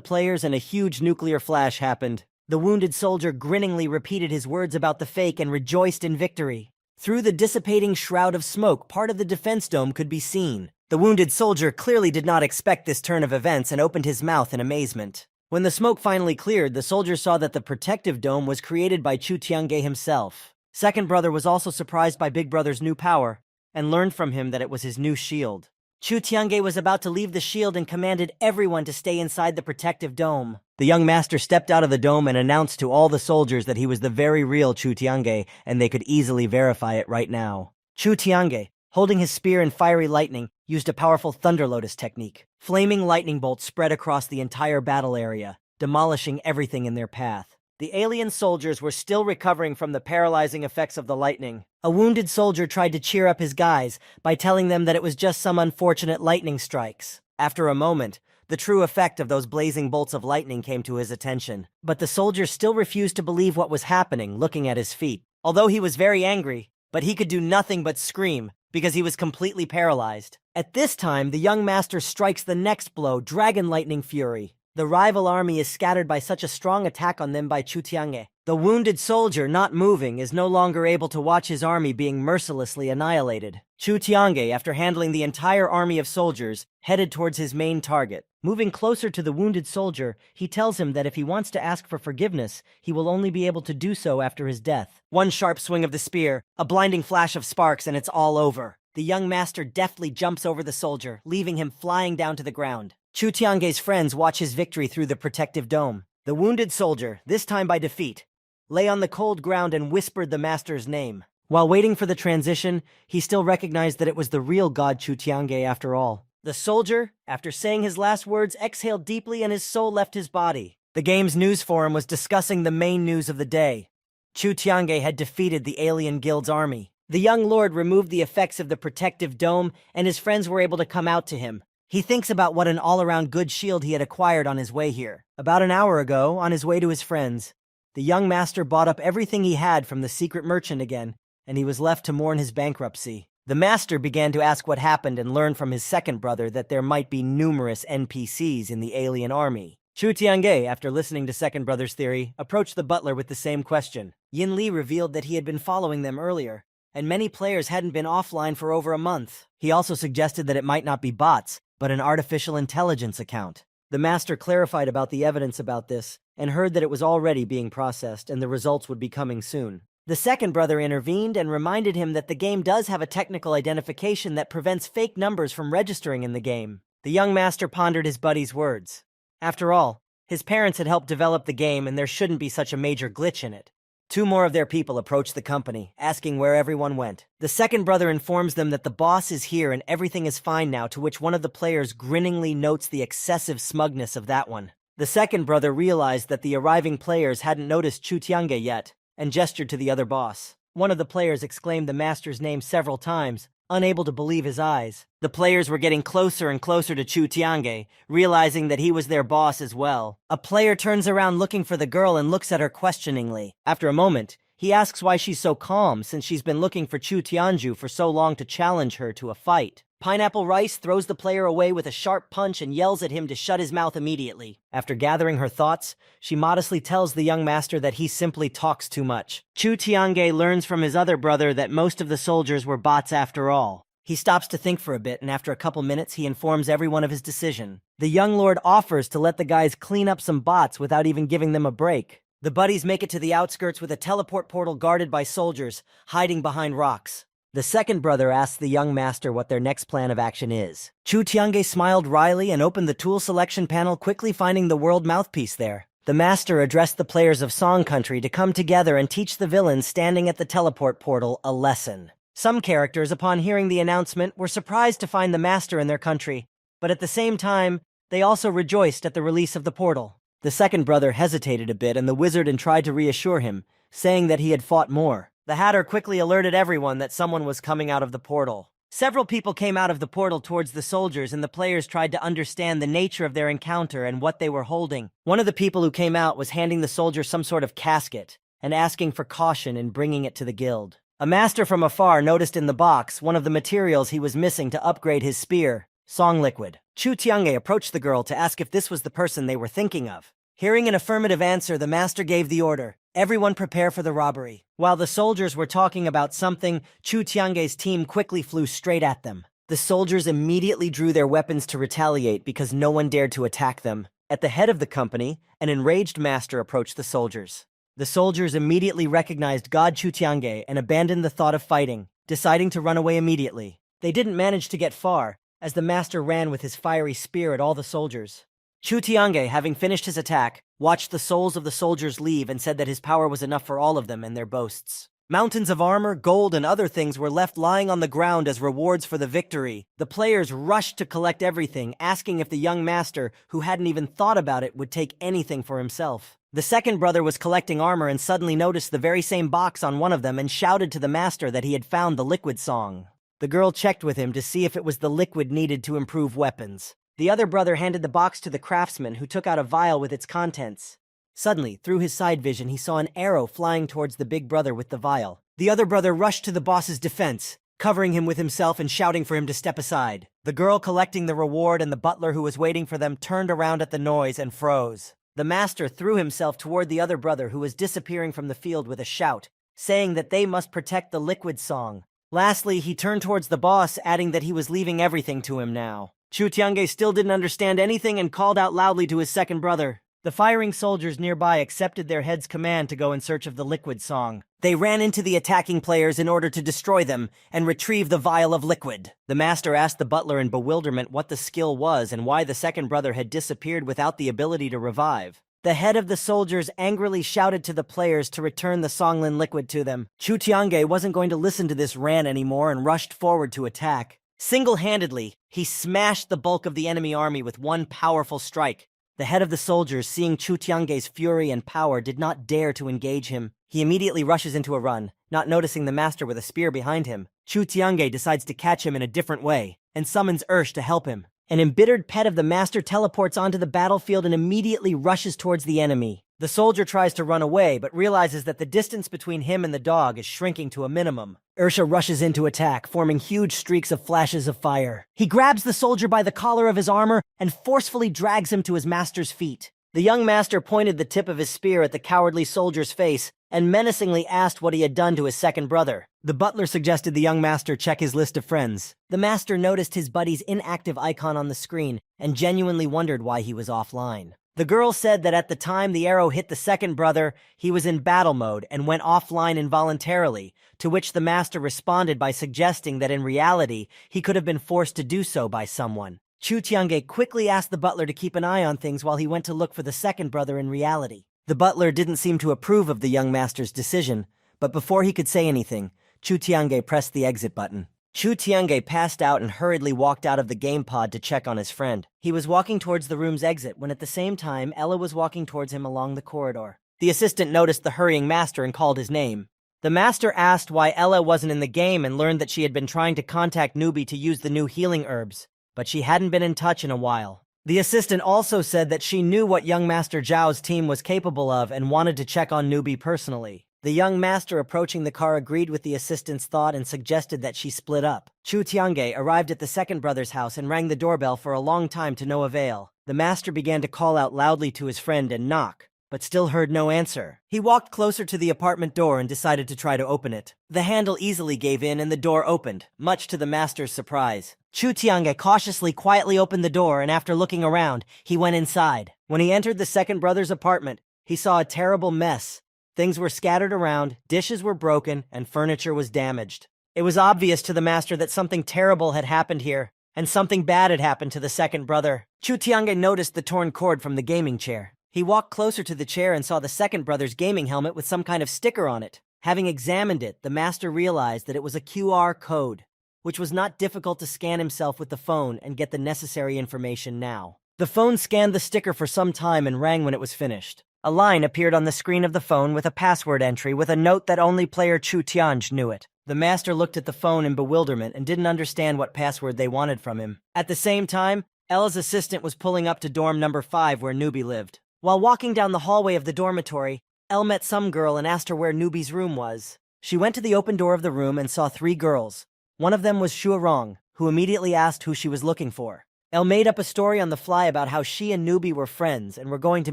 players and a huge nuclear flash happened. The wounded soldier grinningly repeated his words about the fake and rejoiced in victory. Through the dissipating shroud of smoke, part of the defense dome could be seen. The wounded soldier clearly did not expect this turn of events and opened his mouth in amazement. When the smoke finally cleared, the soldier saw that the protective dome was created by Chu Tiange himself. Second brother was also surprised by Big Brother's new power and learned from him that it was his new shield. Chu Tiange was about to leave the shield and commanded everyone to stay inside the protective dome. The young master stepped out of the dome and announced to all the soldiers that he was the very real Chu Tiange, and they could easily verify it right now. Chu Tiange, holding his spear and fiery lightning, used a powerful Thunder Lotus technique. Flaming lightning bolts spread across the entire battle area, demolishing everything in their path. The alien soldiers were still recovering from the paralyzing effects of the lightning. A wounded soldier tried to cheer up his guys by telling them that it was just some unfortunate lightning strikes. After a moment, the true effect of those blazing bolts of lightning came to his attention. But the soldier still refused to believe what was happening, looking at his feet. Although he was very angry, but he could do nothing but scream, because he was completely paralyzed. At this time, the young master strikes the next blow, Dragon Lightning Fury. The rival army is scattered by such a strong attack on them by Chu Tiange. The wounded soldier, not moving, is no longer able to watch his army being mercilessly annihilated. Chu Tiange, after handling the entire army of soldiers, headed towards his main target. Moving closer to the wounded soldier, he tells him that if he wants to ask for forgiveness, he will only be able to do so after his death. One sharp swing of the spear, a blinding flash of sparks, and it's all over. The young master deftly jumps over the soldier, leaving him flying down to the ground. Chu Tiange's friends watch his victory through the protective dome. The wounded soldier, this time by defeat, lay on the cold ground and whispered the master's name. While waiting for the transition, he still recognized that it was the real god Chu Tiange after all. The soldier, after saying his last words, exhaled deeply and his soul left his body. The game's news forum was discussing the main news of the day. Chu Tiange had defeated the alien guild's army. The young lord removed the effects of the protective dome, and his friends were able to come out to him. He thinks about what an all-around good shield he had acquired on his way here. About an hour ago, on his way to his friends, the young master bought up everything he had from the secret merchant again, and he was left to mourn his bankruptcy. The master began to ask what happened and learned from his second brother that there might be numerous NPCs in the alien army. Chu Tiange, after listening to second brother's theory, approached the butler with the same question. Yin Li revealed that he had been following them earlier, and many players hadn't been offline for over a month. He also suggested that it might not be bots, but an artificial intelligence account. The master clarified about the evidence about this, and heard that it was already being processed and the results would be coming soon. The second brother intervened and reminded him that the game does have a technical identification that prevents fake numbers from registering in the game. The young master pondered his buddy's words. After all, his parents had helped develop the game and there shouldn't be such a major glitch in it. Two more of their people approached the company, asking where everyone went. The second brother informs them that the boss is here and everything is fine now, to which one of the players grinningly notes the excessive smugness of that one. The second brother realized that the arriving players hadn't noticed Chu Tiange yet, and gestured to the other boss. One of the players exclaimed the master's name several times, unable to believe his eyes. The players were getting closer and closer to Chu Tiange, realizing that he was their boss as well. A player turns around looking for the girl and looks at her questioningly. After a moment, he asks why she's so calm since she's been looking for Chu Tianju for so long to challenge her to a fight. Pineapple Rice throws the player away with a sharp punch and yells at him to shut his mouth immediately. After gathering her thoughts, she modestly tells the young master that he simply talks too much. Chu Tiange learns from his other brother that most of the soldiers were bots after all. He stops to think for a bit, and after a couple minutes, he informs everyone of his decision. The young lord offers to let the guys clean up some bots without even giving them a break. The buddies make it to the outskirts with a teleport portal guarded by soldiers, hiding behind rocks. The second brother asks the young master what their next plan of action is. Chu Tiange smiled wryly and opened the tool selection panel, quickly finding the world mouthpiece there. The master addressed the players of Song Country to come together and teach the villains standing at the teleport portal a lesson. Some characters, upon hearing the announcement, were surprised to find the master in their country, but at the same time, they also rejoiced at the release of the portal. The second brother hesitated a bit, and the wizard tried to reassure him, saying that he had fought more. The Hatter quickly alerted everyone that someone was coming out of the portal. Several people came out of the portal towards the soldiers, and the players tried to understand the nature of their encounter and what they were holding. One of the people who came out was handing the soldier some sort of casket and asking for caution in bringing it to the guild. A master from afar noticed in the box one of the materials he was missing to upgrade his spear, song liquid. Chu Tiange approached the girl to ask if this was the person they were thinking of. Hearing an affirmative answer, the master gave the order. Everyone prepare for the robbery. While the soldiers were talking about something, Chu Tiange's team quickly flew straight at them. The soldiers immediately drew their weapons to retaliate because no one dared to attack them. At the head of the company, an enraged master approached the soldiers. The soldiers immediately recognized God Chu Tiange and abandoned the thought of fighting, deciding to run away immediately. They didn't manage to get far, as the master ran with his fiery spear at all the soldiers. Chu Tiange, having finished his attack, watched the souls of the soldiers leave and said that his power was enough for all of them and their boasts. Mountains of armor, gold, and other things were left lying on the ground as rewards for the victory. The players rushed to collect everything, asking if the young master, who hadn't even thought about it, would take anything for himself. The second brother was collecting armor and suddenly noticed the very same box on one of them and shouted to the master that he had found the liquid song. The girl checked with him to see if it was the liquid needed to improve weapons. The other brother handed the box to the craftsman, who took out a vial with its contents. Suddenly, through his side vision, he saw an arrow flying towards the big brother with the vial. The other brother rushed to the boss's defense, covering him with himself and shouting for him to step aside. The girl collecting the reward and the butler who was waiting for them turned around at the noise and froze. The master threw himself toward the other brother, who was disappearing from the field, with a shout, saying that they must protect the liquid song. Lastly, he turned towards the boss, adding that he was leaving everything to him now. Chu Tiange still didn't understand anything and called out loudly to his second brother. The firing soldiers nearby accepted their head's command to go in search of the liquid song. They ran into the attacking players in order to destroy them and retrieve the vial of liquid. The master asked the butler in bewilderment what the skill was and why the second brother had disappeared without the ability to revive. The head of the soldiers angrily shouted to the players to return the Songlin liquid to them. Chu Tiange wasn't going to listen to this rant anymore and rushed forward to attack. Single-handedly, he smashed the bulk of the enemy army with one powerful strike. The head of the soldiers, seeing Chu Tiange's fury and power, did not dare to engage him. He immediately rushes into a run, not noticing the master with a spear behind him. Chu Tiange decides to catch him in a different way, and summons Ursh to help him. An embittered pet of the master teleports onto the battlefield and immediately rushes towards the enemy. The soldier tries to run away, but realizes that the distance between him and the dog is shrinking to a minimum. Ursha rushes in to attack, forming huge streaks of flashes of fire. He grabs the soldier by the collar of his armor and forcefully drags him to his master's feet. The young master pointed the tip of his spear at the cowardly soldier's face and menacingly asked what he had done to his second brother. The butler suggested the young master check his list of friends. The master noticed his buddy's inactive icon on the screen and genuinely wondered why he was offline. The girl said that at the time the arrow hit the second brother, he was in battle mode and went offline involuntarily, to which the master responded by suggesting that in reality, he could have been forced to do so by someone. Chu Tiange quickly asked the butler to keep an eye on things while he went to look for the second brother in reality. The butler didn't seem to approve of the young master's decision, but before he could say anything, Chu Tiange pressed the exit button. Chu Tiange passed out and hurriedly walked out of the game pod to check on his friend. He was walking towards the room's exit when at the same time Ella was walking towards him along the corridor. The assistant noticed the hurrying master and called his name. The master asked why Ella wasn't in the game and learned that she had been trying to contact Newbie to use the new healing herbs, but she hadn't been in touch in a while. The assistant also said that she knew what young Master Zhao's team was capable of and wanted to check on Newbie personally. The young master approaching the car agreed with the assistant's thought and suggested that she split up. Chu Tiange arrived at the second brother's house and rang the doorbell for a long time to no avail. The master began to call out loudly to his friend and knock, but still heard no answer. He walked closer to the apartment door and decided to try to open it. The handle easily gave in and the door opened, much to the master's surprise. Chu Tiange cautiously quietly opened the door and after looking around, he went inside. When he entered the second brother's apartment, he saw a terrible mess. Things were scattered around, dishes were broken, and furniture was damaged. It was obvious to the master that something terrible had happened here, and something bad had happened to the second brother. Chu Tiange noticed the torn cord from the gaming chair. He walked closer to the chair and saw the second brother's gaming helmet with some kind of sticker on it. Having examined it, the master realized that it was a QR code, which was not difficult to scan himself with the phone and get the necessary information now. The phone scanned the sticker for some time and rang when it was finished. A line appeared on the screen of the phone with a password entry with a note that only player Chu Tiange knew it. The master looked at the phone in bewilderment and didn't understand what password they wanted from him. At the same time, Ella's assistant was pulling up to dorm number 5 where Newbie lived. While walking down the hallway of the dormitory, Elle met some girl and asked her where Newbie's room was. She went to the open door of the room and saw 3 girls. One of them was Shuarong, who immediately asked who she was looking for. Elle made up a story on the fly about how she and Newbie were friends and were going to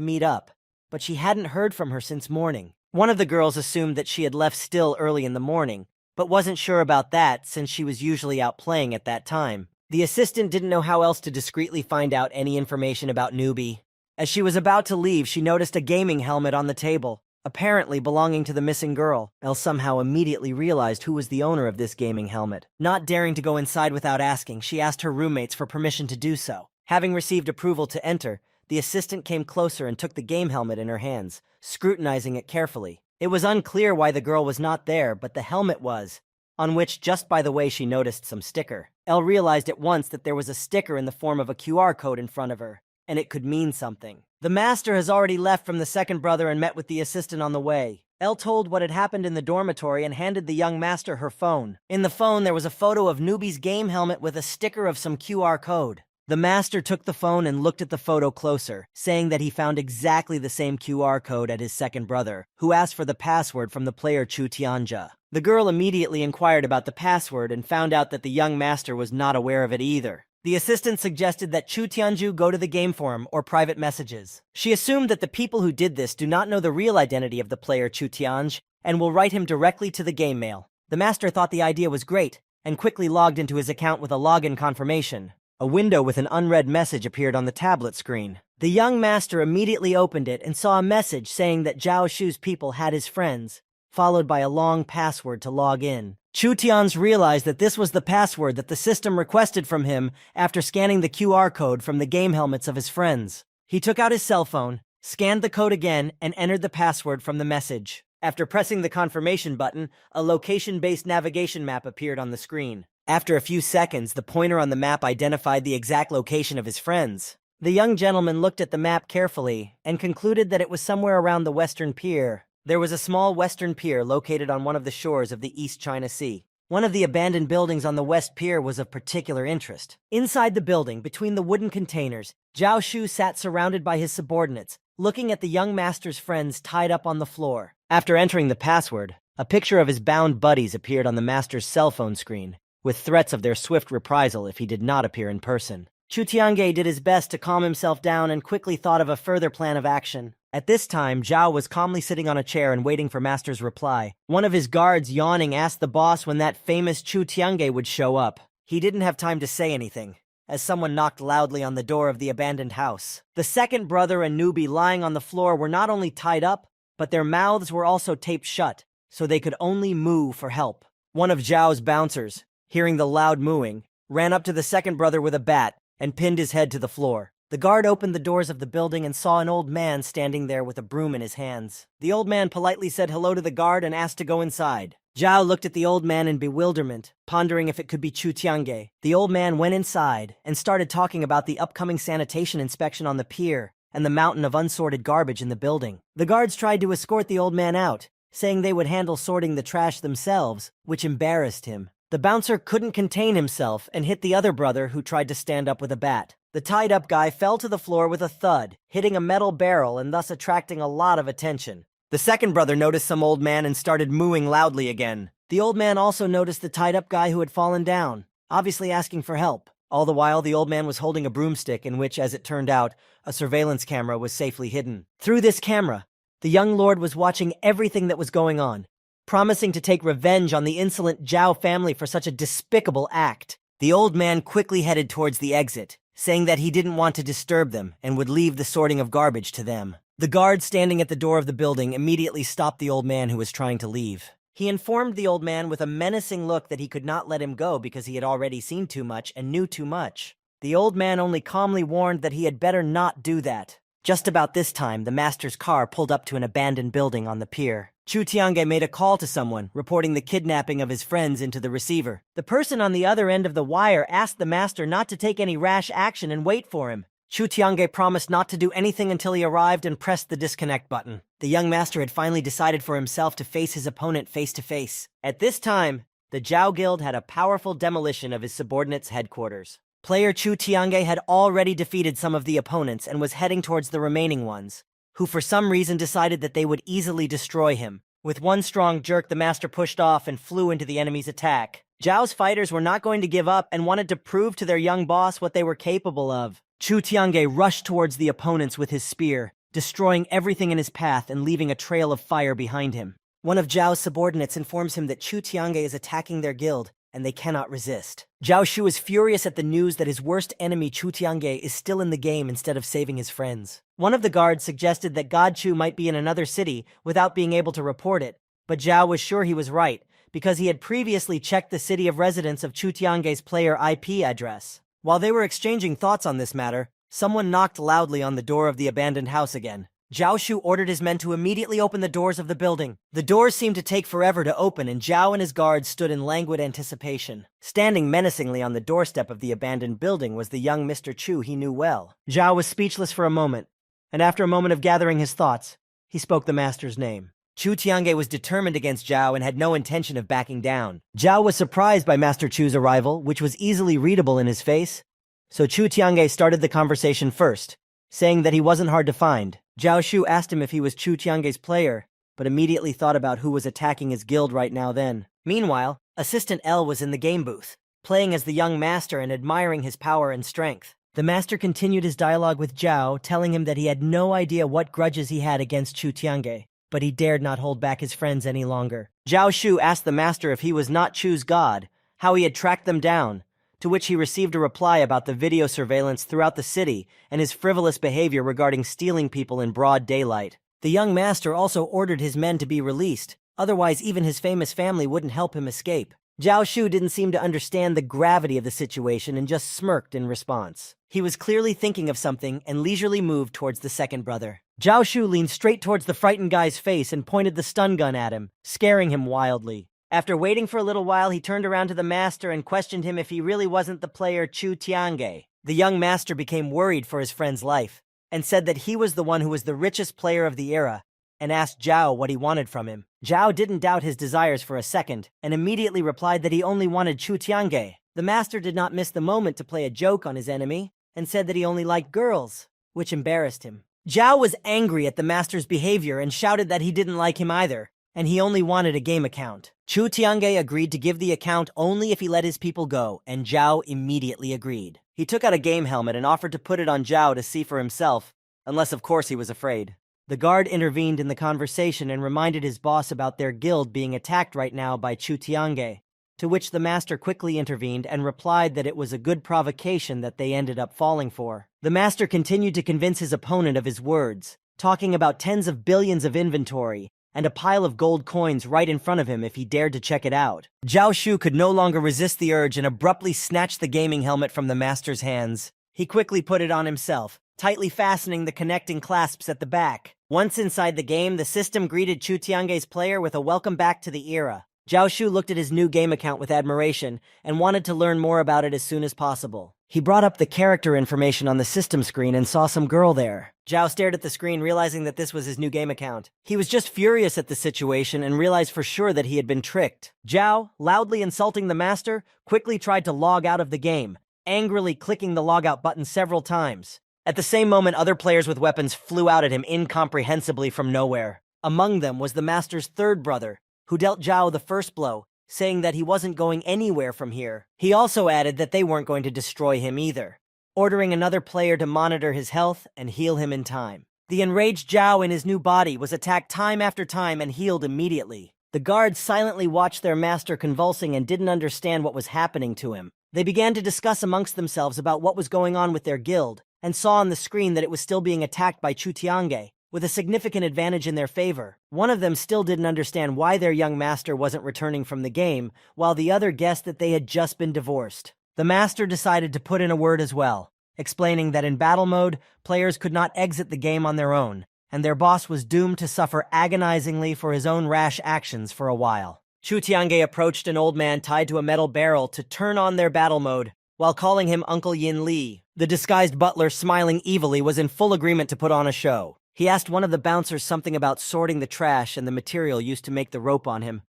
meet up, but she hadn't heard from her since morning. One of the girls assumed that she had left still early in the morning, but wasn't sure about that since she was usually out playing at that time. The assistant didn't know how else to discreetly find out any information about Newbie. As she was about to leave, she noticed a gaming helmet on the table, apparently belonging to the missing girl. Elle somehow immediately realized who was the owner of this gaming helmet. Not daring to go inside without asking, she asked her roommates for permission to do so. Having received approval to enter, the assistant came closer and took the game helmet in her hands, scrutinizing it carefully. It was unclear why the girl was not there, but the helmet was, on which, just by the way, she noticed some sticker. Elle realized at once that there was a sticker in the form of a QR code in front of her, and it could mean something. The master has already left from the second brother and met with the assistant on the way. Elle told what had happened in the dormitory and handed the young master her phone. In the phone, there was a photo of Newbie's game helmet with a sticker of some QR code. The master took the phone and looked at the photo closer, saying that he found exactly the same QR code at his second brother, who asked for the password from the player Chu Tianjia. The girl immediately inquired about the password and found out that the young master was not aware of it either. The assistant suggested that Chu Tianju go to the game forum or private messages. She assumed that the people who did this do not know the real identity of the player Chu Tianj and will write him directly to the game mail. The master thought the idea was great and quickly logged into his account with a login confirmation. A window with an unread message appeared on the tablet screen. The young master immediately opened it and saw a message saying that Zhao Shu's people had his friends, followed by a long password to log in. Chu Tianz realized that this was the password that the system requested from him after scanning the QR code from the game helmets of his friends. He took out his cell phone, scanned the code again, and entered the password from the message. After pressing the confirmation button, a location-based navigation map appeared on the screen. After a few seconds, the pointer on the map identified the exact location of his friends. The young gentleman looked at the map carefully and concluded that it was somewhere around the Western Pier. There was a small Western Pier located on one of the shores of the East China Sea. One of the abandoned buildings on the West Pier was of particular interest. Inside the building, between the wooden containers, Zhao Shu sat surrounded by his subordinates, looking at the young master's friends tied up on the floor. After entering the password, a picture of his bound buddies appeared on the master's cell phone screen, with threats of their swift reprisal if he did not appear in person. Chu Tiange did his best to calm himself down and quickly thought of a further plan of action. At this time, Zhao was calmly sitting on a chair and waiting for Master's reply. One of his guards, yawning, asked the boss when that famous Chu Tiange would show up. He didn't have time to say anything, as someone knocked loudly on the door of the abandoned house. The second brother and newbie lying on the floor were not only tied up, but their mouths were also taped shut, so they could only moo for help. One of Zhao's bouncers, hearing the loud mooing, ran up to the second brother with a bat and pinned his head to the floor. The guard opened the doors of the building and saw an old man standing there with a broom in his hands. The old man politely said hello to the guard and asked to go inside. Zhao looked at the old man in bewilderment, pondering if it could be Chu Tiange. The old man went inside and started talking about the upcoming sanitation inspection on the pier and the mountain of unsorted garbage in the building. The guards tried to escort the old man out, saying they would handle sorting the trash themselves, which embarrassed him. The bouncer couldn't contain himself and hit the other brother, who tried to stand up with a bat. The tied-up guy fell to the floor with a thud, hitting a metal barrel and thus attracting a lot of attention. The second brother noticed some old man and started mooing loudly again. The old man also noticed the tied-up guy who had fallen down, obviously asking for help. All the while, the old man was holding a broomstick in which, as it turned out, a surveillance camera was safely hidden. Through this camera, the young lord was watching everything that was going on, promising to take revenge on the insolent Zhao family for such a despicable act. The old man quickly headed towards the exit, saying that he didn't want to disturb them and would leave the sorting of garbage to them. The guard standing at the door of the building immediately stopped the old man who was trying to leave. He informed the old man with a menacing look that he could not let him go because he had already seen too much and knew too much. The old man only calmly warned that he had better not do that. Just about this time, the master's car pulled up to an abandoned building on the pier. Chu Tiange made a call to someone, reporting the kidnapping of his friends into the receiver. The person on the other end of the wire asked the master not to take any rash action and wait for him. Chu Tiange promised not to do anything until he arrived and pressed the disconnect button. The young master had finally decided for himself to face his opponent face to face. At this time, the Zhao Guild had a powerful demolition of his subordinates' headquarters. Player Chu Tiange had already defeated some of the opponents and was heading towards the remaining ones, who for some reason decided that they would easily destroy him. With one strong jerk, the master pushed off and flew into the enemy's attack. Zhao's fighters were not going to give up and wanted to prove to their young boss what they were capable of. Chu Tiange rushed towards the opponents with his spear, destroying everything in his path and leaving a trail of fire behind him. One of Zhao's subordinates informs him that Chu Tiange is attacking their guild, and they cannot resist. Zhao Shu is furious at the news that his worst enemy Chu Tiange is still in the game instead of saving his friends. One of the guards suggested that God Chu might be in another city without being able to report it, but Zhao was sure he was right, because he had previously checked the city of residence of Chu Tiange's player IP address. While they were exchanging thoughts on this matter, someone knocked loudly on the door of the abandoned house again. Zhao Shu ordered his men to immediately open the doors of the building. The doors seemed to take forever to open, and Zhao and his guards stood in languid anticipation. Standing menacingly on the doorstep of the abandoned building was the young Mr. Chu he knew well. Zhao was speechless for a moment, and after a moment of gathering his thoughts, he spoke the master's name. Chu Tiange was determined against Zhao and had no intention of backing down. Zhao was surprised by Master Chu's arrival, which was easily readable in his face, so Chu Tiange started the conversation first, saying that he wasn't hard to find. Zhao Shu asked him if he was Chu Tiange's player, but immediately thought about who was attacking his guild right now then. Meanwhile, Assistant L was in the game booth, playing as the young master and admiring his power and strength. The master continued his dialogue with Zhao, telling him that he had no idea what grudges he had against Chu Tiange, but he dared not hold back his friends any longer. Zhao Shu asked the master if he was not Chu's god, how he had tracked them down, to which he received a reply about the video surveillance throughout the city and his frivolous behavior regarding stealing people in broad daylight. The young master also ordered his men to be released, otherwise even his famous family wouldn't help him escape. Zhao Shu didn't seem to understand the gravity of the situation and just smirked in response. He was clearly thinking of something and leisurely moved towards the second brother. Zhao Shu leaned straight towards the frightened guy's face and pointed the stun gun at him, scaring him wildly. After waiting for a little while, he turned around to the master and questioned him if he really wasn't the player Chu Tiange. The young master became worried for his friend's life and said that he was the one who was the richest player of the era and asked Zhao what he wanted from him. Zhao didn't doubt his desires for a second and immediately replied that he only wanted Chu Tiange. The master did not miss the moment to play a joke on his enemy and said that he only liked girls, which embarrassed him. Zhao was angry at the master's behavior and shouted that he didn't like him either, and he only wanted a game account. Chu Tiange agreed to give the account only if he let his people go, and Zhao immediately agreed. He took out a game helmet and offered to put it on Zhao to see for himself, unless of course he was afraid. The guard intervened in the conversation and reminded his boss about their guild being attacked right now by Chu Tiange, to which the master quickly intervened and replied that it was a good provocation that they ended up falling for. The master continued to convince his opponent of his words, talking about tens of billions of inventory and a pile of gold coins right in front of him if he dared to check it out. Zhao Shu could no longer resist the urge and abruptly snatched the gaming helmet from the master's hands. He quickly put it on himself, tightly fastening the connecting clasps at the back. Once inside the game, the system greeted Chu Tiange's player with a welcome back to the era. Zhao Shu looked at his new game account with admiration and wanted to learn more about it as soon as possible. He brought up the character information on the system screen and saw some girl there. Zhao stared at the screen, realizing that this was his new game account. He was just furious at the situation and realized for sure that he had been tricked. Zhao, loudly insulting the master, quickly tried to log out of the game, angrily clicking the logout button several times. At the same moment, other players with weapons flew out at him incomprehensibly from nowhere. Among them was the master's third brother, who dealt Zhao the first blow, saying that he wasn't going anywhere from here. He also added that they weren't going to destroy him either, ordering another player to monitor his health and heal him in time. The enraged Zhao in his new body was attacked time after time and healed immediately. The guards silently watched their master convulsing and didn't understand what was happening to him. They began to discuss amongst themselves about what was going on with their guild, and saw on the screen that it was still being attacked by Chu Tiange, with a significant advantage in their favor. One of them still didn't understand why their young master wasn't returning from the game, while the other guessed that they had just been divorced. The master decided to put in a word as well, explaining that in battle mode, players could not exit the game on their own, and their boss was doomed to suffer agonizingly for his own rash actions for a while. Chu Tiange approached an old man tied to a metal barrel to turn on their battle mode, while calling him Uncle Yin Li. The disguised butler, smiling evilly, was in full agreement to put on a show. He asked one of the bouncers something about sorting the trash and the material used to make the rope on him,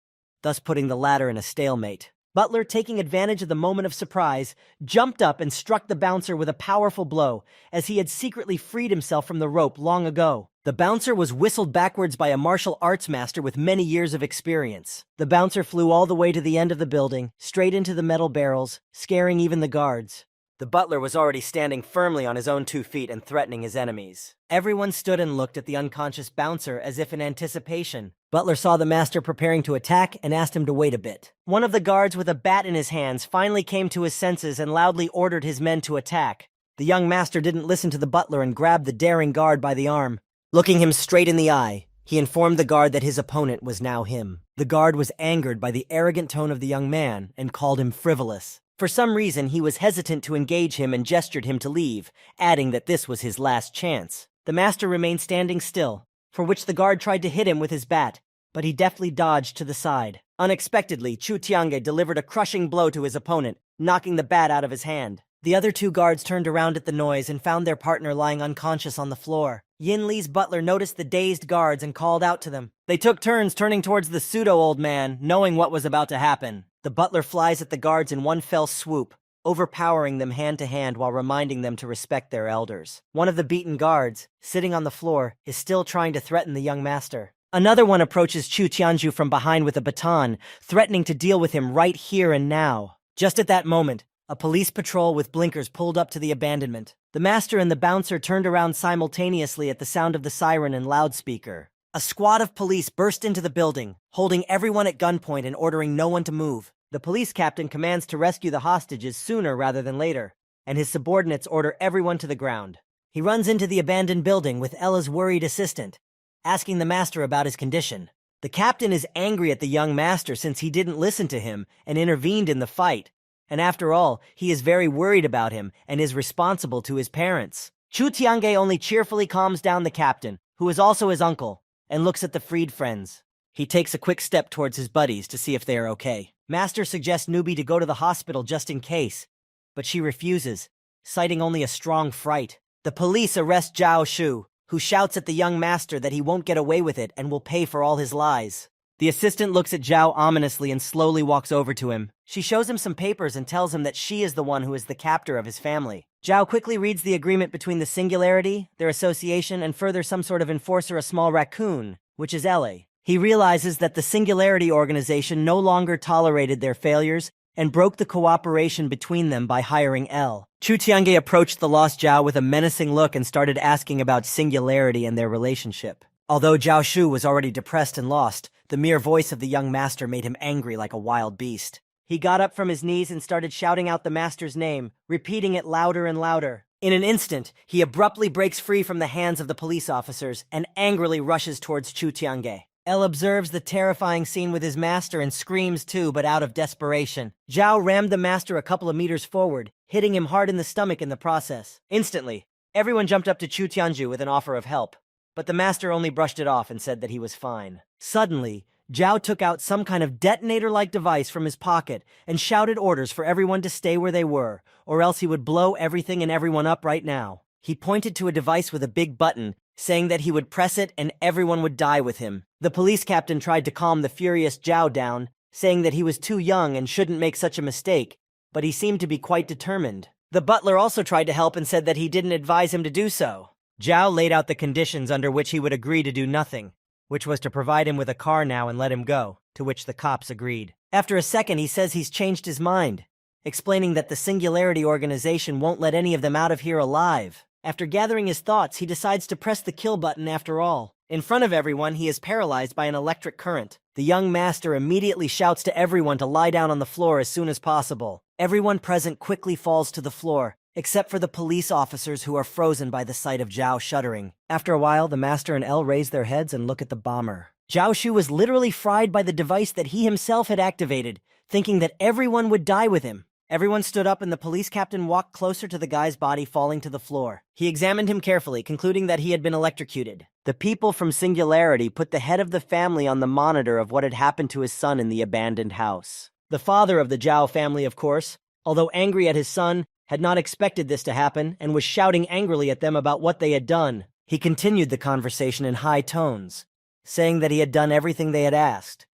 thus putting the latter in a stalemate. Butler, taking advantage of the moment of surprise, jumped up and struck the bouncer with a powerful blow, as he had secretly freed himself from the rope long ago. The bouncer was whistled backwards by a martial arts master with many years of experience. The bouncer flew all the way to the end of the building, straight into the metal barrels, scaring even the guards. The butler was already standing firmly on his own 2 feet and threatening his enemies. Everyone stood and looked at the unconscious bouncer as if in anticipation. Butler saw the master preparing to attack and asked him to wait a bit. One of the guards with a bat in his hands finally came to his senses and loudly ordered his men to attack. The young master didn't listen to the butler and grabbed the daring guard by the arm. Looking him straight in the eye, he informed the guard that his opponent was now him. The guard was angered by the arrogant tone of the young man and called him frivolous. For some reason, he was hesitant to engage him and gestured him to leave, adding that this was his last chance. The master remained standing still, for which the guard tried to hit him with his bat, but he deftly dodged to the side. Unexpectedly, Chu Tiange delivered a crushing blow to his opponent, knocking the bat out of his hand. The other 2 guards turned around at the noise and found their partner lying unconscious on the floor. Yin Li's butler noticed the dazed guards and called out to them. They took turns turning towards the pseudo-old man, knowing what was about to happen. The butler flies at the guards in one fell swoop, overpowering them hand to hand while reminding them to respect their elders. One of the beaten guards, sitting on the floor, is still trying to threaten the young master. Another one approaches Chu Tianju from behind with a baton, threatening to deal with him right here and now. Just at that moment, a police patrol with blinkers pulled up to the abandonment. The master and the bouncer turned around simultaneously at the sound of the siren and loudspeaker. A squad of police burst into the building, holding everyone at gunpoint and ordering no one to move. The police captain commands to rescue the hostages sooner rather than later, and his subordinates order everyone to the ground. He runs into the abandoned building with Ella's worried assistant, asking the master about his condition. The captain is angry at the young master since he didn't listen to him and intervened in the fight, and after all, he is very worried about him and is responsible to his parents. Chu Tiange only cheerfully calms down the captain, who is also his uncle, and looks at the freed friends. He takes a quick step towards his buddies to see if they are okay. Master suggests Newbie to go to the hospital just in case, but she refuses, citing only a strong fright. The police arrest Zhao Shu, who shouts at the young master that he won't get away with it and will pay for all his lies. The assistant looks at Zhao ominously and slowly walks over to him. She shows him some papers and tells him that she is the one who is the captor of his family. Zhao quickly reads the agreement between the Singularity, their association, and further some sort of enforcer, a small raccoon, which is Ele. He realizes that the Singularity organization no longer tolerated their failures and broke the cooperation between them by hiring L. Chu Tiange approached the lost Zhao with a menacing look and started asking about Singularity and their relationship. Although Zhao Shu was already depressed and lost, the mere voice of the young master made him angry like a wild beast. He got up from his knees and started shouting out the master's name, repeating it louder and louder. In an instant, he abruptly breaks free from the hands of the police officers and angrily rushes towards Chu Tiange. El observes the terrifying scene with his master and screams too, but out of desperation. Zhao rammed the master a couple of meters forward, hitting him hard in the stomach in the process. Instantly, everyone jumped up to Chu Tianju with an offer of help, but the master only brushed it off and said that he was fine. Suddenly, Zhao took out some kind of detonator-like device from his pocket and shouted orders for everyone to stay where they were, or else he would blow everything and everyone up right now. He pointed to a device with a big button, saying that he would press it and everyone would die with him. The police captain tried to calm the furious Zhao down, saying that he was too young and shouldn't make such a mistake, but he seemed to be quite determined. The butler also tried to help and said that he didn't advise him to do so. Zhao laid out the conditions under which he would agree to do nothing, which was to provide him with a car now and let him go, to which the cops agreed. After a second, he says he's changed his mind, explaining that the Singularity organization won't let any of them out of here alive. After gathering his thoughts, he decides to press the kill button after all. In front of everyone, he is paralyzed by an electric current. The young master immediately shouts to everyone to lie down on the floor as soon as possible. Everyone present quickly falls to the floor, except for the police officers who are frozen by the sight of Zhao shuddering. After a while, the master and El raise their heads and look at the bomber. Zhao Shu was literally fried by the device that he himself had activated, thinking that everyone would die with him. Everyone stood up and the police captain walked closer to the guy's body falling to the floor. He examined him carefully, concluding that he had been electrocuted. The people from Singularity put the head of the family on the monitor of what had happened to his son in the abandoned house. The father of the Zhao family, of course, although angry at his son, had not expected this to happen and was shouting angrily at them about what they had done. He continued the conversation in high tones, saying that he had done everything they had asked,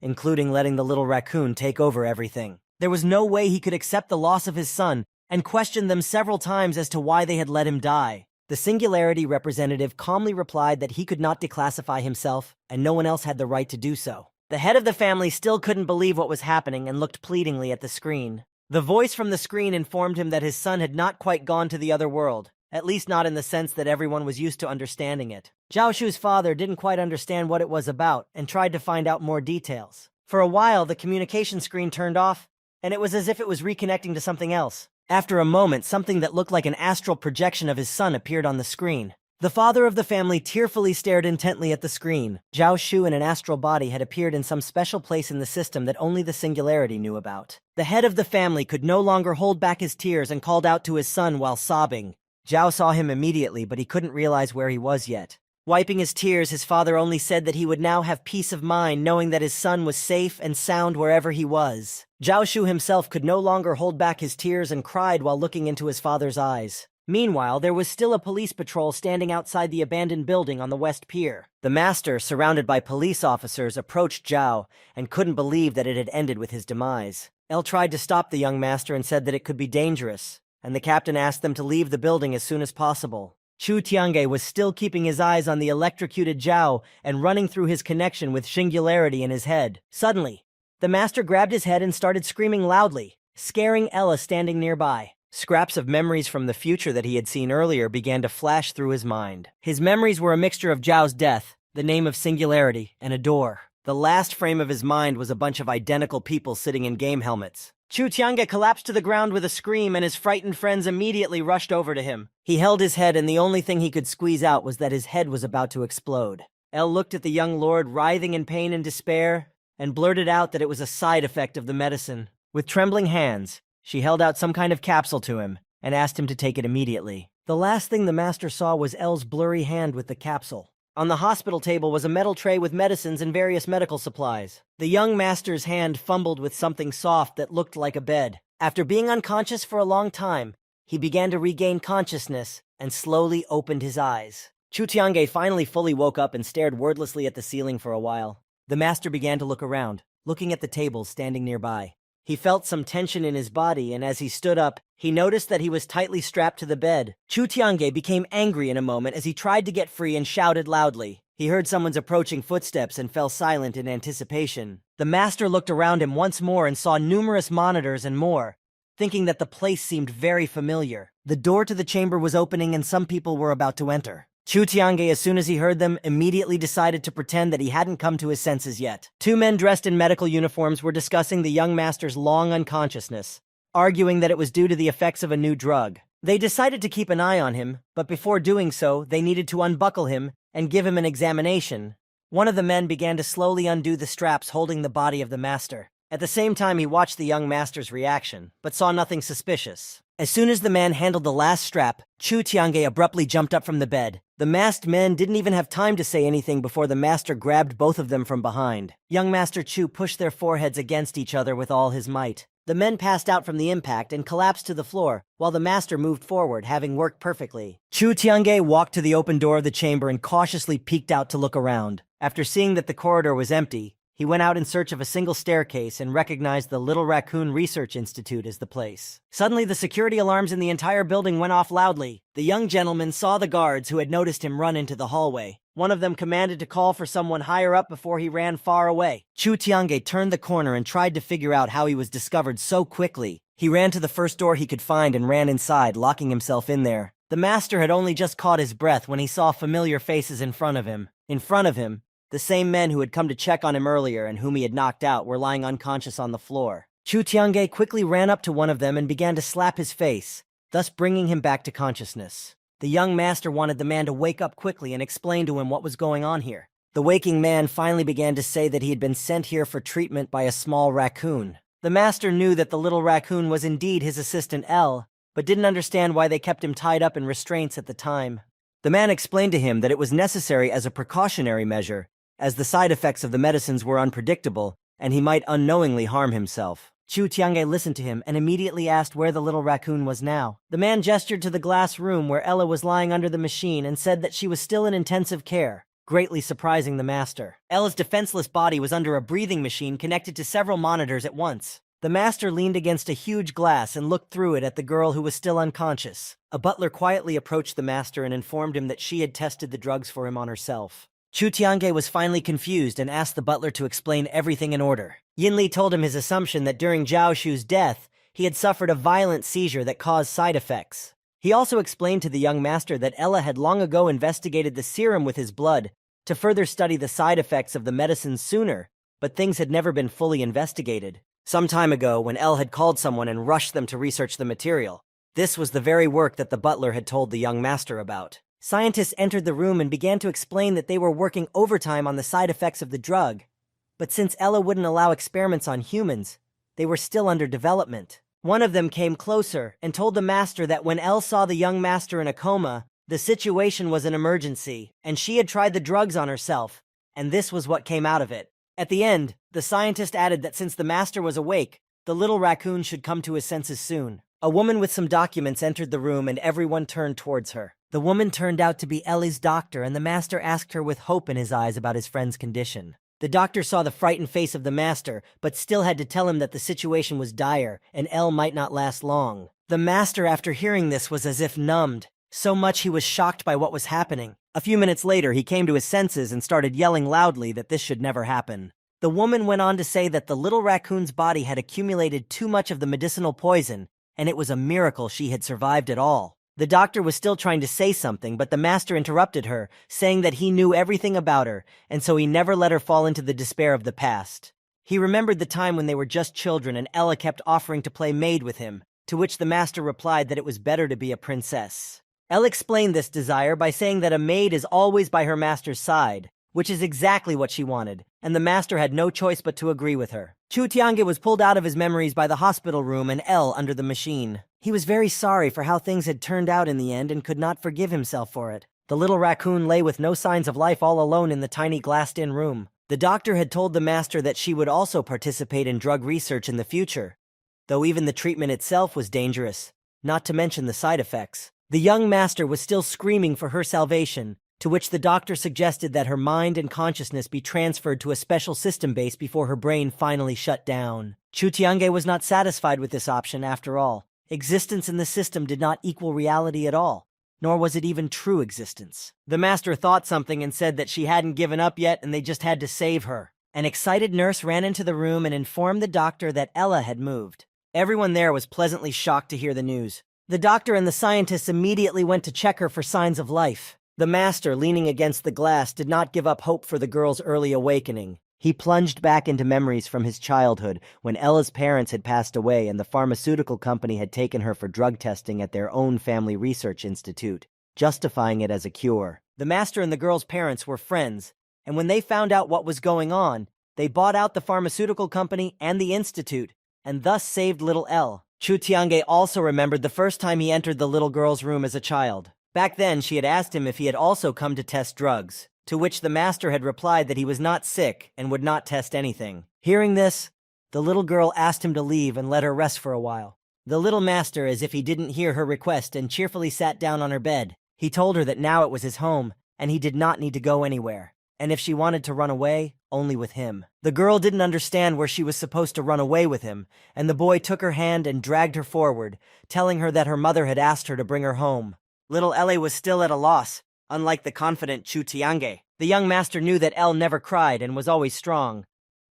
including letting the little raccoon take over everything. There was no way he could accept the loss of his son and questioned them several times as to why they had let him die. The Singularity representative calmly replied that he could not declassify himself and no one else had the right to do so. The head of the family still couldn't believe what was happening and looked pleadingly at the screen. The voice from the screen informed him that his son had not quite gone to the other world, at least not in the sense that everyone was used to understanding it. Zhao Shu's father didn't quite understand what it was about and tried to find out more details. For a while, the communication screen turned off, and it was as if it was reconnecting to something else. After a moment, something that looked like an astral projection of his son appeared on the screen. The father of the family tearfully stared intently at the screen. Zhao Shu in an astral body had appeared in some special place in the system that only the Singularity knew about. The head of the family could no longer hold back his tears and called out to his son while sobbing. Zhao saw him immediately, but he couldn't realize where he was yet. Wiping his tears, his father only said that he would now have peace of mind knowing that his son was safe and sound wherever he was. Zhao Shu himself could no longer hold back his tears and cried while looking into his father's eyes. Meanwhile, there was still a police patrol standing outside the abandoned building on the West Pier. The master, surrounded by police officers, approached Zhao and couldn't believe that it had ended with his demise. El tried to stop the young master and said that it could be dangerous, and the captain asked them to leave the building as soon as possible. Chu Tiange was still keeping his eyes on the electrocuted Zhao and running through his connection with Singularity in his head. Suddenly, the master grabbed his head and started screaming loudly, scaring Ella standing nearby. Scraps of memories from the future that he had seen earlier began to flash through his mind. His memories were a mixture of Zhao's death, the name of Singularity, and a door. The last frame of his mind was a bunch of identical people sitting in game helmets. Chu Tiange collapsed to the ground with a scream and his frightened friends immediately rushed over to him. He held his head and the only thing he could squeeze out was that his head was about to explode. Elle looked at the young lord writhing in pain and despair and blurted out that it was a side effect of the medicine. With trembling hands, she held out some kind of capsule to him and asked him to take it immediately. The last thing the master saw was Elle's blurry hand with the capsule. On the hospital table was a metal tray with medicines and various medical supplies. The young master's hand fumbled with something soft that looked like a bed. After being unconscious for a long time, He began to regain consciousness and slowly opened his eyes. Chu Tiange finally fully woke up and stared wordlessly at the ceiling for a while. The master began to look around, looking at the tables standing nearby. He felt some tension in his body, and as he stood up, he noticed that he was tightly strapped to the bed. Chu Tiange became angry in a moment as he tried to get free and shouted loudly. He heard someone's approaching footsteps and fell silent in anticipation. The master looked around him once more and saw numerous monitors and more, thinking that the place seemed very familiar. The door to the chamber was opening and some people were about to enter. Chu Tiange, as soon as he heard them, immediately decided to pretend that he hadn't come to his senses yet. Two men dressed in medical uniforms were discussing the young master's long unconsciousness, arguing that it was due to the effects of a new drug. They decided to keep an eye on him, but before doing so, they needed to unbuckle him and give him an examination. One of the men began to slowly undo the straps holding the body of the master. At the same time, he watched the young master's reaction, but saw nothing suspicious. As soon as the man handled the last strap, Chu Tiange abruptly jumped up from the bed. The masked men didn't even have time to say anything before the master grabbed both of them from behind. Young Master Chu pushed their foreheads against each other with all his might. The men passed out from the impact and collapsed to the floor, while the master moved forward, having worked perfectly. Chu Tiange walked to the open door of the chamber and cautiously peeked out to look around. After seeing that the corridor was empty, he went out in search of a single staircase and recognized the Little Raccoon Research Institute as the place. Suddenly, the security alarms in the entire building went off loudly. The young gentleman saw the guards who had noticed him run into the hallway. One of them commanded to call for someone higher up before he ran far away. Chu Tiange turned the corner and tried to figure out how he was discovered so quickly. He ran to the first door he could find and ran inside, locking himself in there. The master had only just caught his breath when he saw familiar faces in front of him. The same men who had come to check on him earlier and whom he had knocked out were lying unconscious on the floor. Chu Tiange quickly ran up to one of them and began to slap his face, thus bringing him back to consciousness. The young master wanted the man to wake up quickly and explain to him what was going on here. The waking man finally began to say that he had been sent here for treatment by a small raccoon. The master knew that the little raccoon was indeed his assistant L, but didn't understand why they kept him tied up in restraints at the time. The man explained to him that it was necessary as a precautionary measure, as the side effects of the medicines were unpredictable, and he might unknowingly harm himself. Chu Tiange listened to him and immediately asked where the little raccoon was now. The man gestured to the glass room where Ella was lying under the machine and said that she was still in intensive care, greatly surprising the master. Ella's defenseless body was under a breathing machine connected to several monitors at once. The master leaned against a huge glass and looked through it at the girl who was still unconscious. A butler quietly approached the master and informed him that she had tested the drugs for him on herself. Chu Tiange was finally confused and asked the butler to explain everything in order. Yinli told him his assumption that during Zhao Shu's death, he had suffered a violent seizure that caused side effects. He also explained to the young master that Ella had long ago investigated the serum with his blood to further study the side effects of the medicines sooner, but things had never been fully investigated. Some time ago, when Elle had called someone and rushed them to research the material, this was the very work that the butler had told the young master about. Scientists entered the room and began to explain that they were working overtime on the side effects of the drug. But since Ella wouldn't allow experiments on humans, they were still under development. One of them came closer and told the master that when Elle saw the young master in a coma, the situation was an emergency, and she had tried the drugs on herself, and this was what came out of it. At the end, the scientist added that since the master was awake, the little raccoon should come to his senses soon. A woman with some documents entered the room and everyone turned towards her. The woman turned out to be Ellie's doctor, and the master asked her with hope in his eyes about his friend's condition. The doctor saw the frightened face of the master, but still had to tell him that the situation was dire, and Elle might not last long. The master, after hearing this, was as if numbed. So much he was shocked by what was happening. A few minutes later, he came to his senses and started yelling loudly that this should never happen. The woman went on to say that the little raccoon's body had accumulated too much of the medicinal poison, and it was a miracle she had survived at all. The doctor was still trying to say something, but the master interrupted her, saying that he knew everything about her, and so he never let her fall into the despair of the past. He remembered the time when they were just children and Ella kept offering to play maid with him, to which the master replied that it was better to be a princess. Elle explained this desire by saying that a maid is always by her master's side, which is exactly what she wanted, and the master had no choice but to agree with her. Chu Tiange was pulled out of his memories by the hospital room and Elle under the machine. He was very sorry for how things had turned out in the end and could not forgive himself for it. The little raccoon lay with no signs of life all alone in the tiny glassed-in room. The doctor had told the master that she would also participate in drug research in the future. Though even the treatment itself was dangerous, not to mention the side effects. The young master was still screaming for her salvation, to which the doctor suggested that her mind and consciousness be transferred to a special system base before her brain finally shut down. Chu Tiange was not satisfied with this option after all. Existence in the system did not equal reality at all, nor was it even true existence. The master thought something and said that she hadn't given up yet and they just had to save her. An excited nurse ran into the room and informed the doctor that Ella had moved. Everyone there was pleasantly shocked to hear the news. The doctor and the scientists immediately went to check her for signs of life. The master, leaning against the glass, did not give up hope for the girl's early awakening. He plunged back into memories from his childhood when Ella's parents had passed away and the pharmaceutical company had taken her for drug testing at their own family research institute, justifying it as a cure. The master and the girl's parents were friends, and when they found out what was going on, they bought out the pharmaceutical company and the institute, and thus saved little Elle. Chu Tiange also remembered the first time he entered the little girl's room as a child. Back then, she had asked him if he had also come to test drugs, to which the master had replied that he was not sick and would not test anything. Hearing this, the little girl asked him to leave and let her rest for a while. The little master, as if he didn't hear her request, and cheerfully sat down on her bed. He told her that now it was his home, and he did not need to go anywhere. And if she wanted to run away, only with him. The girl didn't understand where she was supposed to run away with him, and the boy took her hand and dragged her forward, telling her that her mother had asked her to bring her home. Little Elle was still at a loss, unlike the confident Chu Tiange. The young master knew that Elle never cried and was always strong.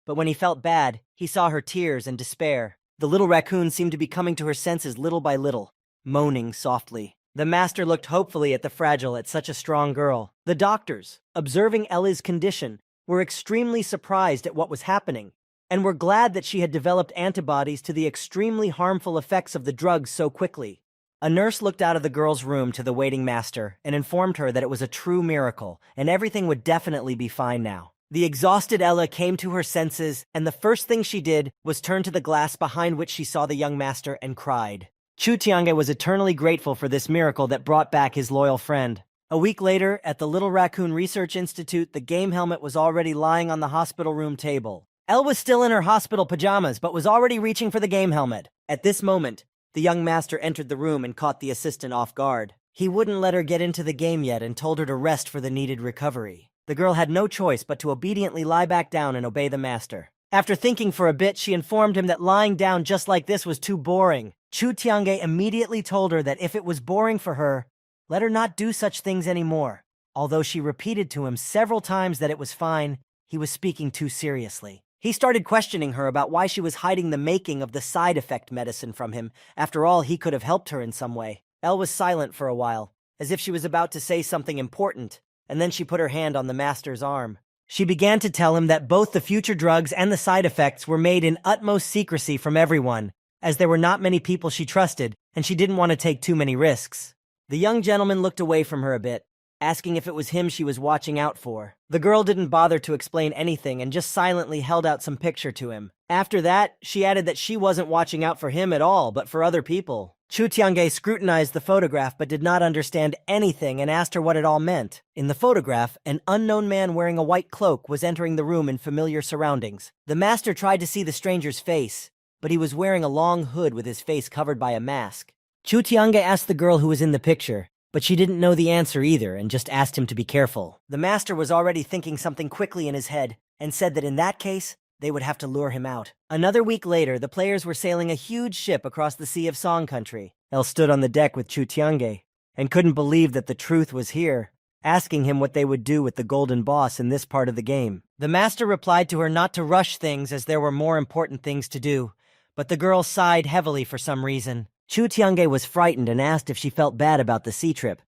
But when he felt bad, he saw her tears and despair. The little raccoon seemed to be coming to her senses little by little, moaning softly. The master looked hopefully at the fragile, at such a strong girl. The doctors, observing Ella's condition, were extremely surprised at what was happening, and were glad that she had developed antibodies to the extremely harmful effects of the drugs so quickly. A nurse looked out of the girl's room to the waiting master and informed her that it was a true miracle, and everything would definitely be fine now. The exhausted Ella came to her senses, and the first thing she did was turn to the glass behind which she saw the young master and cried. Chu Tiange was eternally grateful for this miracle that brought back his loyal friend. A week later, at the Little Raccoon Research Institute, the game helmet was already lying on the hospital room table. Elle was still in her hospital pajamas, but was already reaching for the game helmet. At this moment, the young master entered the room and caught the assistant off guard. He wouldn't let her get into the game yet and told her to rest for the needed recovery. The girl had no choice but to obediently lie back down and obey the master. After thinking for a bit, she informed him that lying down just like this was too boring. Chu Tiange immediately told her that if it was boring for her, let her not do such things anymore. Although she repeated to him several times that it was fine, he was speaking too seriously. He started questioning her about why she was hiding the making of the side effect medicine from him. After all, he could have helped her in some way. Elle was silent for a while, as if she was about to say something important, and then she put her hand on the master's arm. She began to tell him that both the future drugs and the side effects were made in utmost secrecy from everyone, as there were not many people she trusted, and she didn't want to take too many risks. The young gentleman looked away from her a bit, asking if it was him she was watching out for. The girl didn't bother to explain anything and just silently held out some picture to him. After that, she added that she wasn't watching out for him at all, but for other people. Chu Tiange scrutinized the photograph but did not understand anything and asked her what it all meant. In the photograph, an unknown man wearing a white cloak was entering the room in familiar surroundings. The master tried to see the stranger's face, but he was wearing a long hood with his face covered by a mask. Chu Tiange asked the girl who was in the picture, but she didn't know the answer either and just asked him to be careful. The master was already thinking something quickly in his head and said that in that case, they would have to lure him out. Another week later, the players were sailing a huge ship across the Sea of Song Country. Elle stood on the deck with Chu Tiange and couldn't believe that the truth was here, asking him what they would do with the golden boss in this part of the game. The master replied to her not to rush things as there were more important things to do, but the girl sighed heavily for some reason. Chu Tiange was frightened and asked if she felt bad about the sea trip,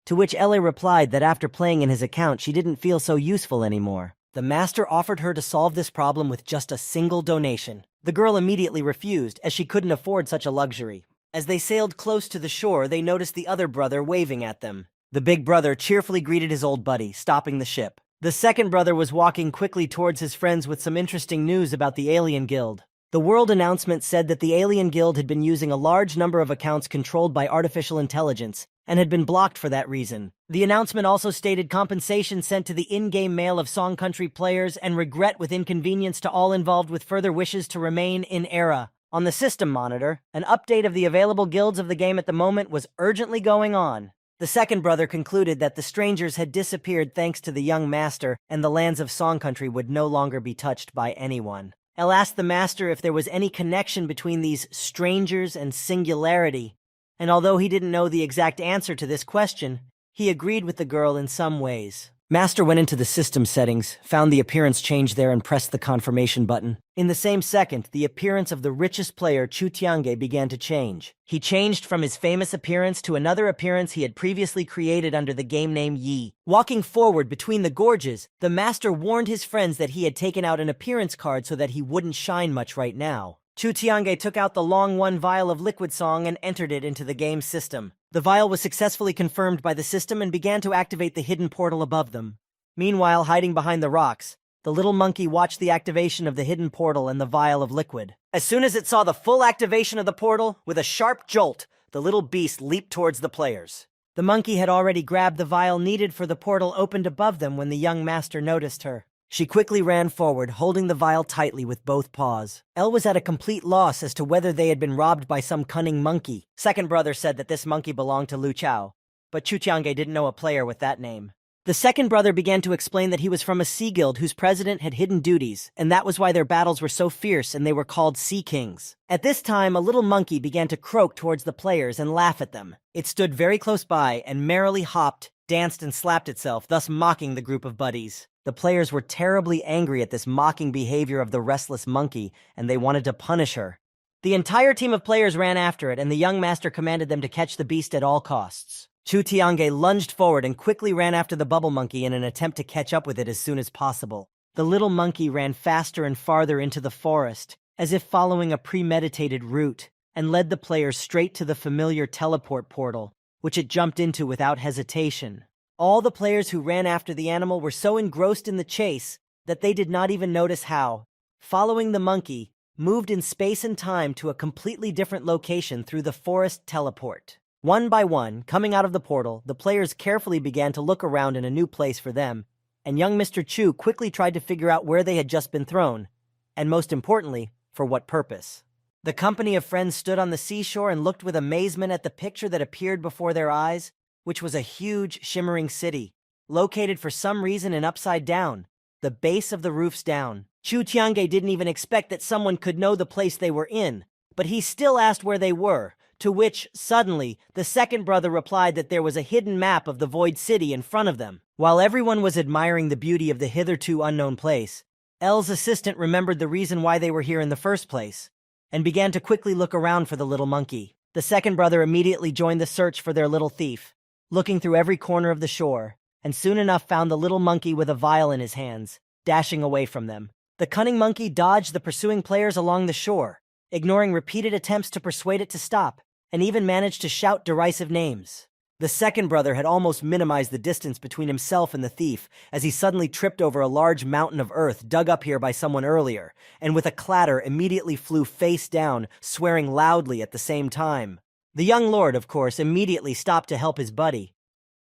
to which Elle replied that after playing in his account she didn't feel so useful anymore. The master offered her to solve this problem with just a single donation. The girl immediately refused, as she couldn't afford such a luxury. As they sailed close to the shore, they noticed the other brother waving at them. The big brother cheerfully greeted his old buddy, stopping the ship. The second brother was walking quickly towards his friends with some interesting news about the Alien Guild. The world announcement said that the Alien Guild had been using a large number of accounts controlled by artificial intelligence, and had been blocked for that reason. The announcement also stated compensation sent to the in-game mail of Song Country players and regret with inconvenience to all involved with further wishes to remain in era. On the system monitor, an update of the available guilds of the game at the moment was urgently going on. The second brother concluded that the strangers had disappeared thanks to the young master, and the lands of Song Country would no longer be touched by anyone. Elle asked the master if there was any connection between these strangers and singularity, and although he didn't know the exact answer to this question, he agreed with the girl in some ways. Master went into the system settings, found the appearance change there, and pressed the confirmation button. In the same second, the appearance of the richest player, Chu Tiange, began to change. He changed from his famous appearance to another appearance he had previously created under the game name Yi. Walking forward between the gorges, the master warned his friends that he had taken out an appearance card so that he wouldn't shine much right now. Chu Tiange took out the long vial of liquid song and entered it into the game system. The vial was successfully confirmed by the system and began to activate the hidden portal above them. Meanwhile, hiding behind the rocks, the little monkey watched the activation of the hidden portal and the vial of liquid. As soon as it saw the full activation of the portal, with a sharp jolt, the little beast leaped towards the players. The monkey had already grabbed the vial needed for the portal opened above them when the young master noticed her. She quickly ran forward, holding the vial tightly with both paws. Elle was at a complete loss as to whether they had been robbed by some cunning monkey. Second brother said that this monkey belonged to Lu Chao, but Chu Tiange didn't know a player with that name. The second brother began to explain that he was from a sea guild whose president had hidden duties, and that was why their battles were so fierce and they were called Sea Kings. At this time, a little monkey began to croak towards the players and laugh at them. It stood very close by and merrily hopped, danced, and slapped itself, thus mocking the group of buddies. The players were terribly angry at this mocking behavior of the restless monkey, and they wanted to punish her. The entire team of players ran after it, and the young master commanded them to catch the beast at all costs. Chu Tiange lunged forward and quickly ran after the bubble monkey in an attempt to catch up with it as soon as possible. The little monkey ran faster and farther into the forest, as if following a premeditated route, and led the players straight to the familiar teleport portal, which it jumped into without hesitation. All the players who ran after the animal were so engrossed in the chase that they did not even notice how, following the monkey, moved in space and time to a completely different location through the forest teleport. One by one, coming out of the portal, the players carefully began to look around in a new place for them, and young Mr. Chu quickly tried to figure out where they had just been thrown, and most importantly, for what purpose. The company of friends stood on the seashore and looked with amazement at the picture that appeared before their eyes, which was a huge, shimmering city, located for some reason in upside down, the base of the roof's down. Chu Tiange didn't even expect that someone could know the place they were in, but he still asked where they were, to which, suddenly, the second brother replied that there was a hidden map of the Void City in front of them. While everyone was admiring the beauty of the hitherto unknown place, Elle's assistant remembered the reason why they were here in the first place, and began to quickly look around for the little monkey. The second brother immediately joined the search for their little thief, looking through every corner of the shore, and soon enough found the little monkey with a vial in his hands, dashing away from them. The cunning monkey dodged the pursuing players along the shore, ignoring repeated attempts to persuade it to stop, and even managed to shout derisive names. The second brother had almost minimized the distance between himself and the thief as he suddenly tripped over a large mountain of earth dug up here by someone earlier, and with a clatter immediately flew face down, swearing loudly at the same time. The young lord, of course, immediately stopped to help his buddy.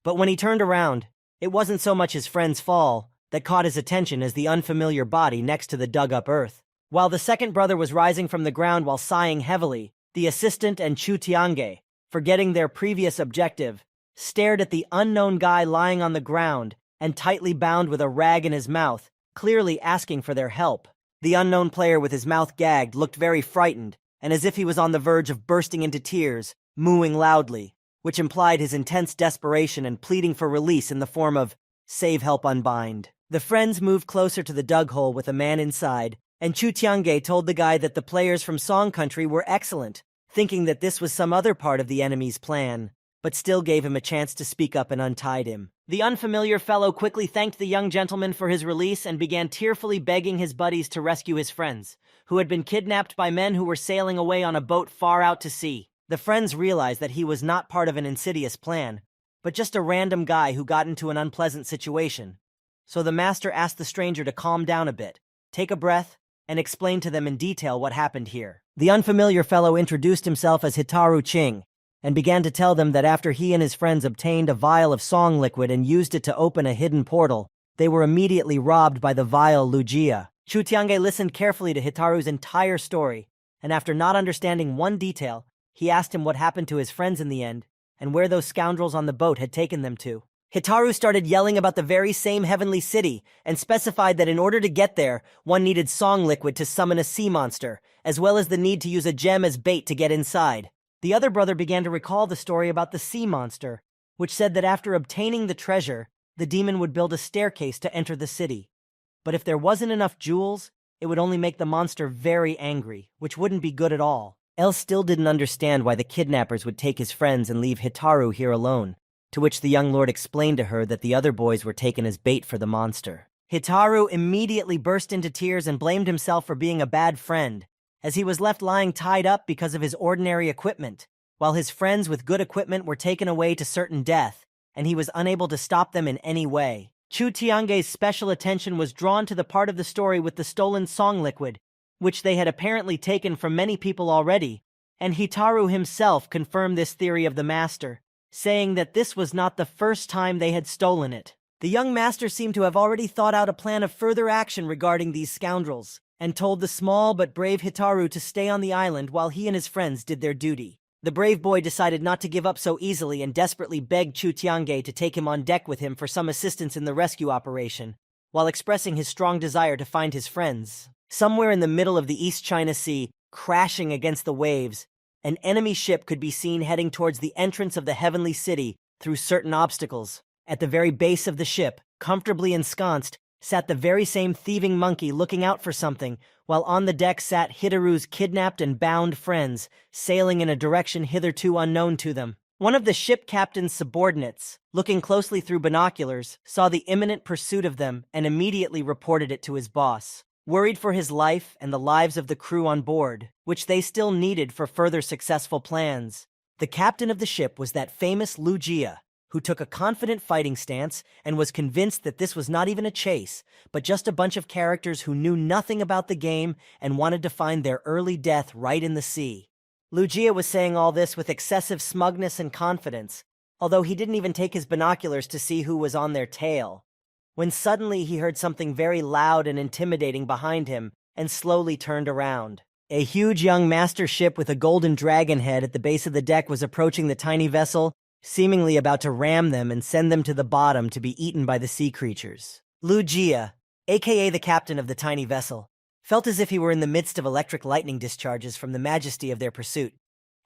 But when he turned around, it wasn't so much his friend's fall that caught his attention as the unfamiliar body next to the dug-up earth. While the second brother was rising from the ground while sighing heavily, the assistant and Chu Tiange, forgetting their previous objective, stared at the unknown guy lying on the ground and tightly bound with a rag in his mouth, clearly asking for their help. The unknown player with his mouth gagged looked very frightened, and as if he was on the verge of bursting into tears, mooing loudly, which implied his intense desperation and pleading for release in the form of, "Save, help, unbind." The friends moved closer to the dug hole with a man inside, and Chu Tiange told the guy that the players from Song Country were excellent, thinking that this was some other part of the enemy's plan, but still gave him a chance to speak up and untied him. The unfamiliar fellow quickly thanked the young gentleman for his release and began tearfully begging his buddies to rescue his friends, who had been kidnapped by men who were sailing away on a boat far out to sea. The friends realized that he was not part of an insidious plan, but just a random guy who got into an unpleasant situation. So the master asked the stranger to calm down a bit, take a breath, and explain to them in detail what happened here. The unfamiliar fellow introduced himself as Hitaru Ching, and began to tell them that after he and his friends obtained a vial of song liquid and used it to open a hidden portal, they were immediately robbed by the vile Lugia. Chu Tiange listened carefully to Hitaru's entire story, and after not understanding one detail, he asked him what happened to his friends in the end, and where those scoundrels on the boat had taken them to. Hitaru started yelling about the very same heavenly city, and specified that in order to get there, one needed song liquid to summon a sea monster, as well as the need to use a gem as bait to get inside. The other brother began to recall the story about the sea monster, which said that after obtaining the treasure, the demon would build a staircase to enter the city. But if there wasn't enough jewels, it would only make the monster very angry, which wouldn't be good at all. El still didn't understand why the kidnappers would take his friends and leave Hitaru here alone, to which the young lord explained to her that the other boys were taken as bait for the monster. Hitaru immediately burst into tears and blamed himself for being a bad friend, as he was left lying tied up because of his ordinary equipment, while his friends with good equipment were taken away to certain death, and he was unable to stop them in any way. Chu Tiange's special attention was drawn to the part of the story with the stolen song liquid, which they had apparently taken from many people already, and Hitaru himself confirmed this theory of the master, saying that this was not the first time they had stolen it. The young master seemed to have already thought out a plan of further action regarding these scoundrels, and told the small but brave Hitaru to stay on the island while he and his friends did their duty. The brave boy decided not to give up so easily and desperately begged Chu Tiange to take him on deck with him for some assistance in the rescue operation, while expressing his strong desire to find his friends. Somewhere in the middle of the East China Sea, crashing against the waves, an enemy ship could be seen heading towards the entrance of the heavenly city through certain obstacles. At the very base of the ship, comfortably ensconced, sat the very same thieving monkey looking out for something, while on the deck sat Hitaru's kidnapped and bound friends, sailing in a direction hitherto unknown to them. One of the ship captain's subordinates, looking closely through binoculars, saw the imminent pursuit of them and immediately reported it to his boss. Worried for his life and the lives of the crew on board, which they still needed for further successful plans, the captain of the ship was that famous Lu Jia, who took a confident fighting stance and was convinced that this was not even a chase, but just a bunch of characters who knew nothing about the game and wanted to find their early death right in the sea. Lu Jia was saying all this with excessive smugness and confidence, although he didn't even take his binoculars to see who was on their tail, when suddenly he heard something very loud and intimidating behind him and slowly turned around. A huge young master ship with a golden dragon head at the base of the deck was approaching the tiny vessel, seemingly about to ram them and send them to the bottom to be eaten by the sea creatures. Lu Jia, aka the captain of the tiny vessel, felt as if he were in the midst of electric lightning discharges from the majesty of their pursuit,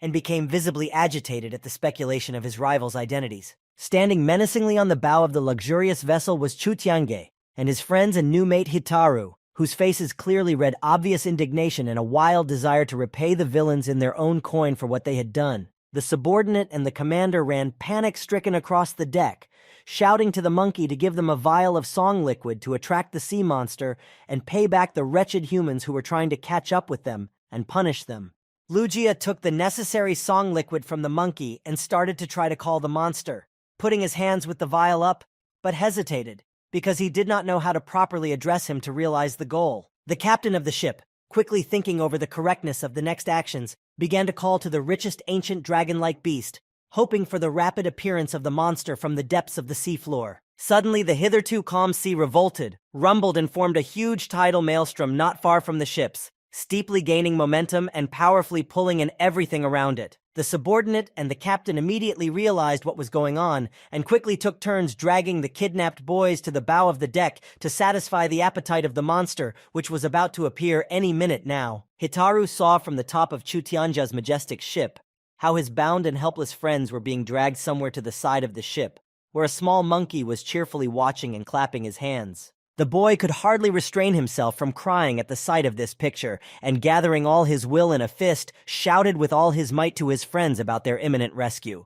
and became visibly agitated at the speculation of his rivals' identities. Standing menacingly on the bow of the luxurious vessel was Chu Tiange, and his friends and new mate Hitaru, whose faces clearly read obvious indignation and a wild desire to repay the villains in their own coin for what they had done. The subordinate and the commander ran panic-stricken across the deck, shouting to the monkey to give them a vial of song liquid to attract the sea monster and pay back the wretched humans who were trying to catch up with them and punish them. Lu Jia took the necessary song liquid from the monkey and started to try to call the monster, putting his hands with the vial up, but hesitated, because he did not know how to properly address him to realize the goal. The captain of the ship, quickly thinking over the correctness of the next actions, began to call to the richest ancient dragon-like beast, hoping for the rapid appearance of the monster from the depths of the seafloor. Suddenly, the hitherto calm sea revolted, rumbled, and formed a huge tidal maelstrom not far from the ships, steeply gaining momentum and powerfully pulling in everything around it. The subordinate and the captain immediately realized what was going on and quickly took turns dragging the kidnapped boys to the bow of the deck to satisfy the appetite of the monster, which was about to appear any minute now. Hitaru saw from the top of Chu Tianja's majestic ship how his bound and helpless friends were being dragged somewhere to the side of the ship, where a small monkey was cheerfully watching and clapping his hands. The boy could hardly restrain himself from crying at the sight of this picture, and gathering all his will in a fist, shouted with all his might to his friends about their imminent rescue.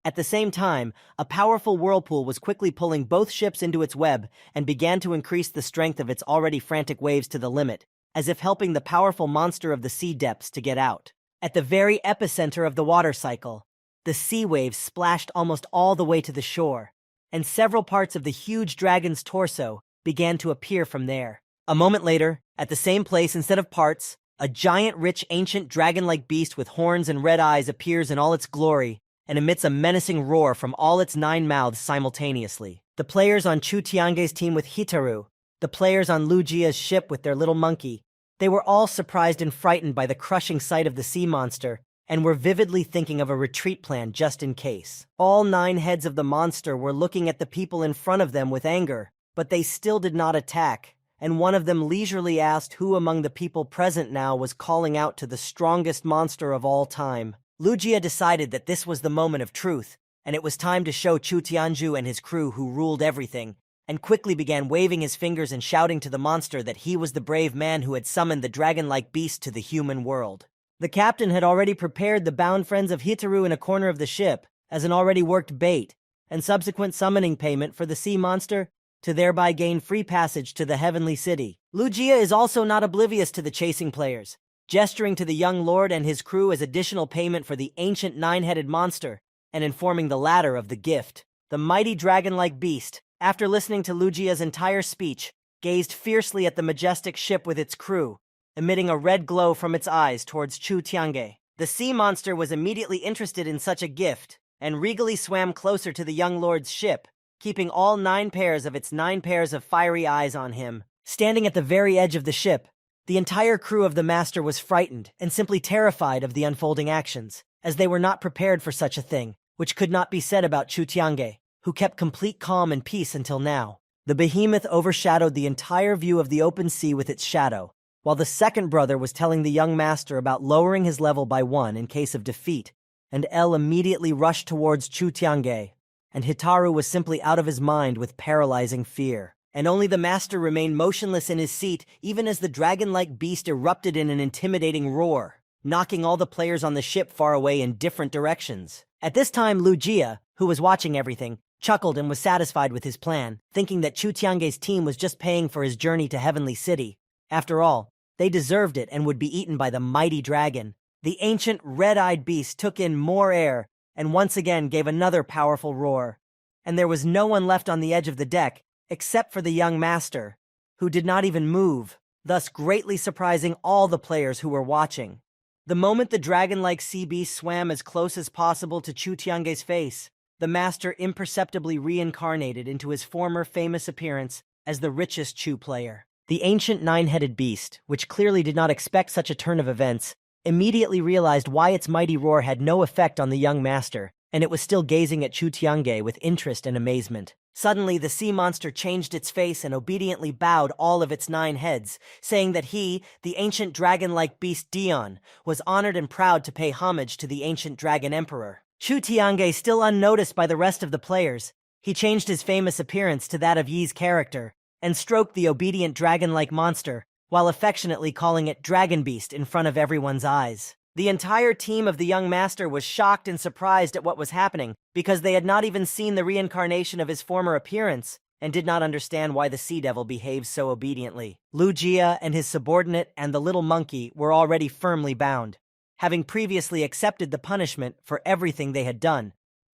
At the same time, a powerful whirlpool was quickly pulling both ships into its web and began to increase the strength of its already frantic waves to the limit, as if helping the powerful monster of the sea depths to get out. At the very epicenter of the water cycle, the sea waves splashed almost all the way to the shore, and several parts of the huge dragon's torso began to appear from there. A moment later, at the same place instead of parts, a giant, rich, ancient dragon-like beast with horns and red eyes appears in all its glory and emits a menacing roar from all its 9 mouths simultaneously. The players on Chu Tiange's team with Hitaru, the players on Lu Jia's ship with their little monkey, They were all surprised and frightened by the crushing sight of the sea monster, and were vividly thinking of a retreat plan just in case. All 9 heads of the monster were looking at the people in front of them with anger, but they still did not attack, and one of them leisurely asked who among the people present now was calling out to the strongest monster of all time. Lugia decided that this was the moment of truth, and it was time to show Chu Tianju and his crew who ruled everything, and quickly began waving his fingers and shouting to the monster that he was the brave man who had summoned the dragon-like beast to the human world. The captain had already prepared the bound friends of Hitaru in a corner of the ship as an already worked bait and subsequent summoning payment for the sea monster to thereby gain free passage to the heavenly city. Lugia is also not oblivious to the chasing players, gesturing to the young lord and his crew as additional payment for the ancient 9-headed monster and informing the latter of the gift. The mighty dragon-like beast, after listening to Lugia's entire speech, gazed fiercely at the majestic ship with its crew, emitting a red glow from its eyes towards Chu Tiange. The sea monster was immediately interested in such a gift, and regally swam closer to the young lord's ship, keeping all 9 pairs of its 9 pairs of fiery eyes on him. Standing at the very edge of the ship, the entire crew of the master was frightened and simply terrified of the unfolding actions, as they were not prepared for such a thing, which could not be said about Chu Tiange, who kept complete calm and peace until now. The behemoth overshadowed the entire view of the open sea with its shadow, while the second brother was telling the young master about lowering his level by 1 in case of defeat, and El immediately rushed towards Chu Tiange, and Hitaru was simply out of his mind with paralyzing fear. And only the master remained motionless in his seat even as the dragon-like beast erupted in an intimidating roar, knocking all the players on the ship far away in different directions. At this time, Lugia, who was watching everything, chuckled and was satisfied with his plan, thinking that Chu Tiange's team was just paying for his journey to Heavenly City. After all, they deserved it and would be eaten by the mighty dragon. The ancient red-eyed beast took in more air and once again gave another powerful roar, and there was no one left on the edge of the deck except for the young master, who did not even move, thus greatly surprising all the players who were watching. The moment the dragon-like sea beast swam as close as possible to Chu Tiange's face, the master imperceptibly reincarnated into his former famous appearance as the richest Chu player. The ancient 9-headed beast, which clearly did not expect such a turn of events, immediately realized why its mighty roar had no effect on the young master, and it was still gazing at Chu Tiange with interest and amazement. Suddenly, the sea monster changed its face and obediently bowed all of its 9 heads, saying that he, the ancient dragon-like beast Dion, was honored and proud to pay homage to the ancient dragon emperor. Chu Tiange, still unnoticed by the rest of the players, he changed his famous appearance to that of Yi's character, and stroked the obedient dragon-like monster, while affectionately calling it Dragon Beast in front of everyone's eyes. The entire team of the young master was shocked and surprised at what was happening, because they had not even seen the reincarnation of his former appearance, and did not understand why the sea devil behaved so obediently. Lugia and his subordinate and the little monkey were already firmly bound, having previously accepted the punishment for everything they had done,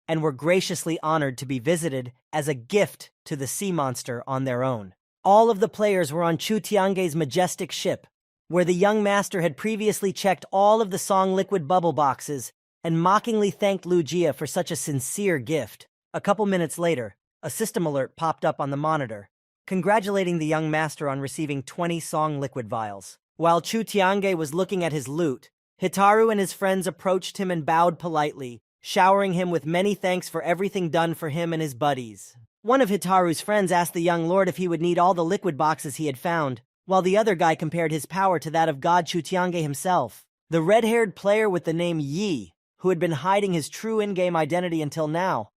and were graciously honored to be visited as a gift to the sea monster on their own. All of the players were on Chu Tiange's majestic ship, where the young master had previously checked all of the song liquid bubble boxes and mockingly thanked Lugia for such a sincere gift. A couple minutes later, a system alert popped up on the monitor, congratulating the young master on receiving 20 song liquid vials. While Chu Tiange was looking at his loot, Hitaru and his friends approached him and bowed politely, showering him with many thanks for everything done for him and his buddies. One of Hitaru's friends asked the young lord if he would need all the liquid boxes he had found, while the other guy compared his power to that of God Chu Tiange himself. The red-haired player with the name Yi, who had been hiding his true in-game identity until now,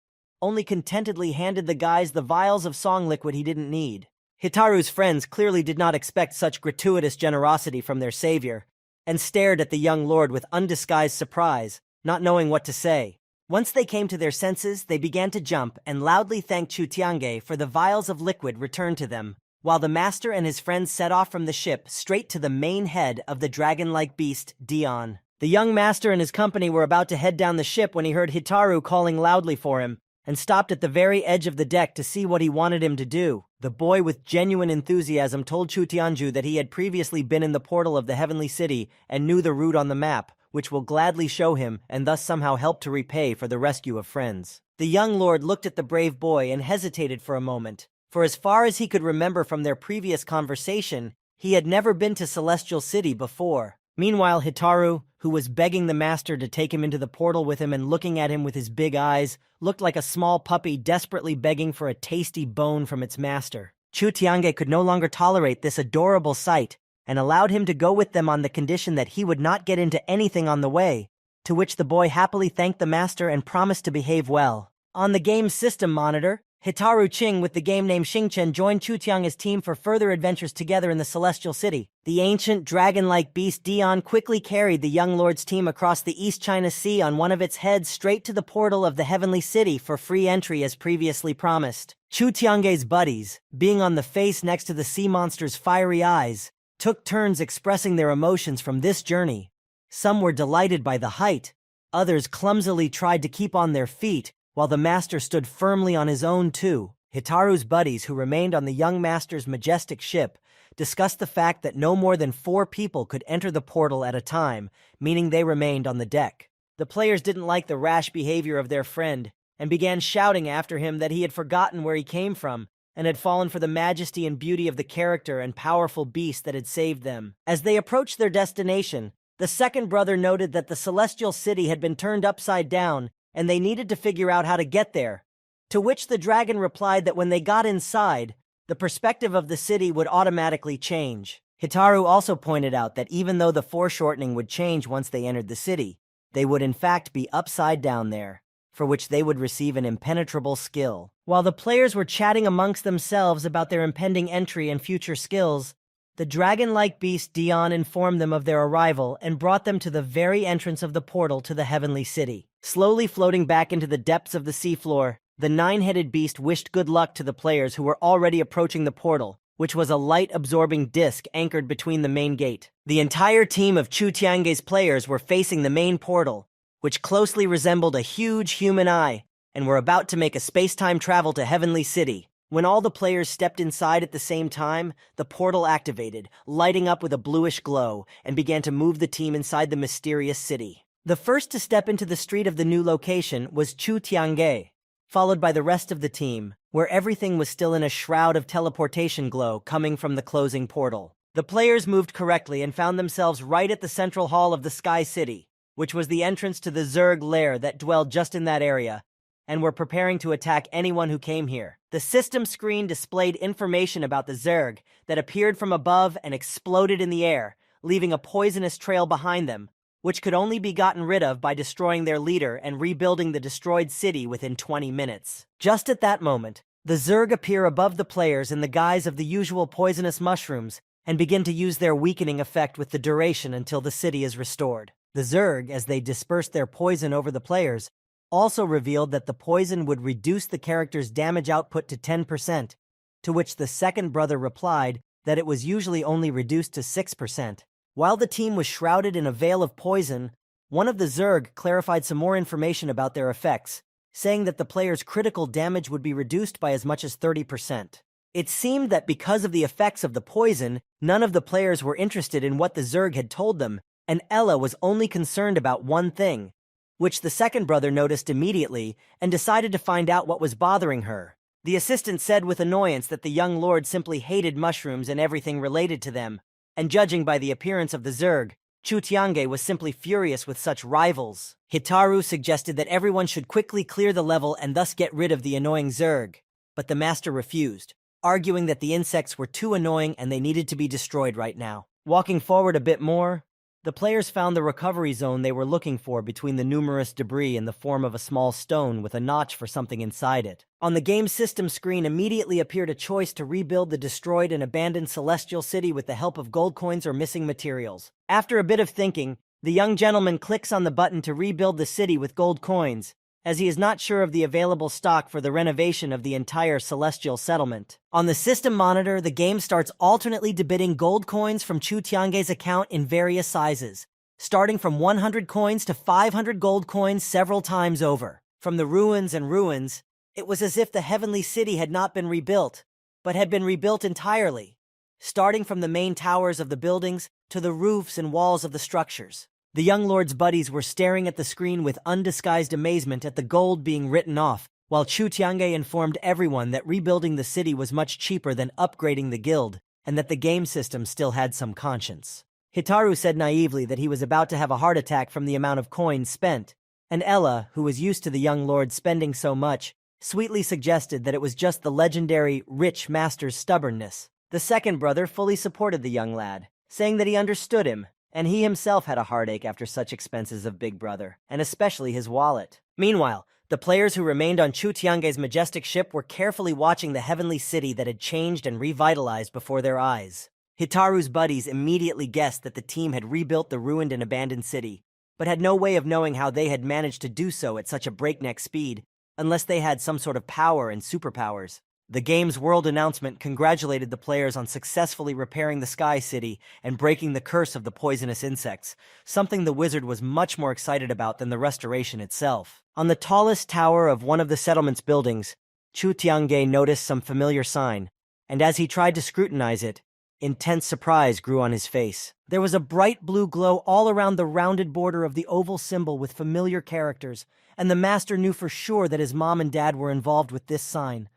only contentedly handed the guys the vials of song liquid he didn't need. Hitaru's friends clearly did not expect such gratuitous generosity from their savior, and stared at the young lord with undisguised surprise, not knowing what to say. Once they came to their senses, they began to jump and loudly thanked Chu Tiange for the vials of liquid returned to them, while the master and his friends set off from the ship straight to the main head of the dragon-like beast, Dion. The young master and his company were about to head down the ship when he heard Hitaru calling loudly for him, and stopped at the very edge of the deck to see what he wanted him to do. The boy with genuine enthusiasm told Chu Tianju that he had previously been in the portal of the Heavenly City and knew the route on the map, which will gladly show him and thus somehow help to repay for the rescue of friends. The young lord looked at the brave boy and hesitated for a moment, for as far as he could remember from their previous conversation, He had never been to Celestial City before. Meanwhile, Hitaru, who was begging the master to take him into the portal with him and looking at him with his big eyes, looked like a small puppy desperately begging for a tasty bone from its master. Chu Tiange could no longer tolerate this adorable sight and allowed him to go with them on the condition that he would not get into anything on the way, to which the boy happily thanked the master and promised to behave well. On the game's system monitor, Hitaru Qing with the game name Xingchen joined Chu Tiange's team for further adventures together in the Celestial City. The ancient dragon-like beast Dion quickly carried the young lord's team across the East China Sea on one of its heads straight to the portal of the Heavenly City for free entry as previously promised. Chu Tiange's buddies, being on the face next to the sea monster's fiery eyes, took turns expressing their emotions from this journey. Some were delighted by the height, others clumsily tried to keep on their feet, while the master stood firmly on his own too. Hitaru's buddies, who remained on the young master's majestic ship, discussed the fact that no more than 4 people could enter the portal at a time, meaning they remained on the deck. The players didn't like the rash behavior of their friend, and began shouting after him that he had forgotten where he came from, and had fallen for the majesty and beauty of the character and powerful beast that had saved them. As they approached their destination, the second brother noted that the Celestial City had been turned upside down, and they needed to figure out how to get there. To which the dragon replied that when they got inside, the perspective of the city would automatically change. Hitaru also pointed out that even though the foreshortening would change once they entered the city, they would in fact be upside down there, for which they would receive an impenetrable skill. While the players were chatting amongst themselves about their impending entry and future skills, the dragon-like beast Dion informed them of their arrival and brought them to the very entrance of the portal to the Heavenly City. Slowly floating back into the depths of the seafloor, the 9-headed beast wished good luck to the players who were already approaching the portal, which was a light-absorbing disc anchored between the main gate. The entire team of Chu Tiange's players were facing the main portal, which closely resembled a huge human eye, and were about to make a space-time travel to Heavenly City. When all the players stepped inside at the same time, the portal activated, lighting up with a bluish glow, and began to move the team inside the mysterious city. The first to step into the street of the new location was Chu Tiange, followed by the rest of the team, where everything was still in a shroud of teleportation glow coming from the closing portal. The players moved correctly and found themselves right at the central hall of the Sky City, which was the entrance to the Zerg lair that dwelled just in that area, and were preparing to attack anyone who came here. The system screen displayed information about the Zerg that appeared from above and exploded in the air, leaving a poisonous trail behind them, which could only be gotten rid of by destroying their leader and rebuilding the destroyed city within 20 minutes. Just at that moment, the Zerg appear above the players in the guise of the usual poisonous mushrooms and begin to use their weakening effect with the duration until the city is restored. The Zerg, as they dispersed their poison over the players, also revealed that the poison would reduce the character's damage output to 10%, to which the second brother replied that it was usually only reduced to 6%. While the team was shrouded in a veil of poison, one of the Zerg clarified some more information about their effects, saying that the player's critical damage would be reduced by as much as 30%. It seemed that because of the effects of the poison, none of the players were interested in what the Zerg had told them, and Ella was only concerned about one thing, which the second brother noticed immediately and decided to find out what was bothering her. The assistant said with annoyance that the young lord simply hated mushrooms and everything related to them, and judging by the appearance of the Zerg, Chu Tiange was simply furious with such rivals. Hitaru suggested that everyone should quickly clear the level and thus get rid of the annoying Zerg, but the master refused, arguing that the insects were too annoying and they needed to be destroyed right now. Walking forward a bit more, the players found the recovery zone they were looking for between the numerous debris in the form of a small stone with a notch for something inside it. On the game system screen immediately appeared a choice to rebuild the destroyed and abandoned Celestial City with the help of gold coins or missing materials. After a bit of thinking, the young gentleman clicks on the button to rebuild the city with gold coins, as he is not sure of the available stock for the renovation of the entire celestial settlement. On the system monitor, the game starts alternately debiting gold coins from Chu Tiange's account in various sizes, starting from 100 coins to 500 gold coins several times over. From the ruins, it was as if the Heavenly City had not been rebuilt, but had been rebuilt entirely, starting from the main towers of the buildings to the roofs and walls of the structures. The young lord's buddies were staring at the screen with undisguised amazement at the gold being written off, while Chu Tiange informed everyone that rebuilding the city was much cheaper than upgrading the guild, and that the game system still had some conscience. Hitaru said naively that he was about to have a heart attack from the amount of coins spent, and Ella, who was used to the young lord spending so much, sweetly suggested that it was just the legendary rich master's stubbornness. The second brother fully supported the young lad, saying that he understood him, and he himself had a heartache after such expenses of Big Brother, and especially his wallet. Meanwhile, the players who remained on Chu Tiange's majestic ship were carefully watching the heavenly city that had changed and revitalized before their eyes. Hitaru's buddies immediately guessed that the team had rebuilt the ruined and abandoned city, but had no way of knowing how they had managed to do so at such a breakneck speed, unless they had some sort of power and superpowers. The game's world announcement congratulated the players on successfully repairing the Sky City and breaking the curse of the poisonous insects, something the wizard was much more excited about than the restoration itself. On the tallest tower of one of the settlement's buildings, Chu Tiange noticed some familiar sign, and as he tried to scrutinize it, intense surprise grew on his face. There was a bright blue glow all around the rounded border of the oval symbol with familiar characters, and the master knew for sure that his mom and dad were involved with this sign.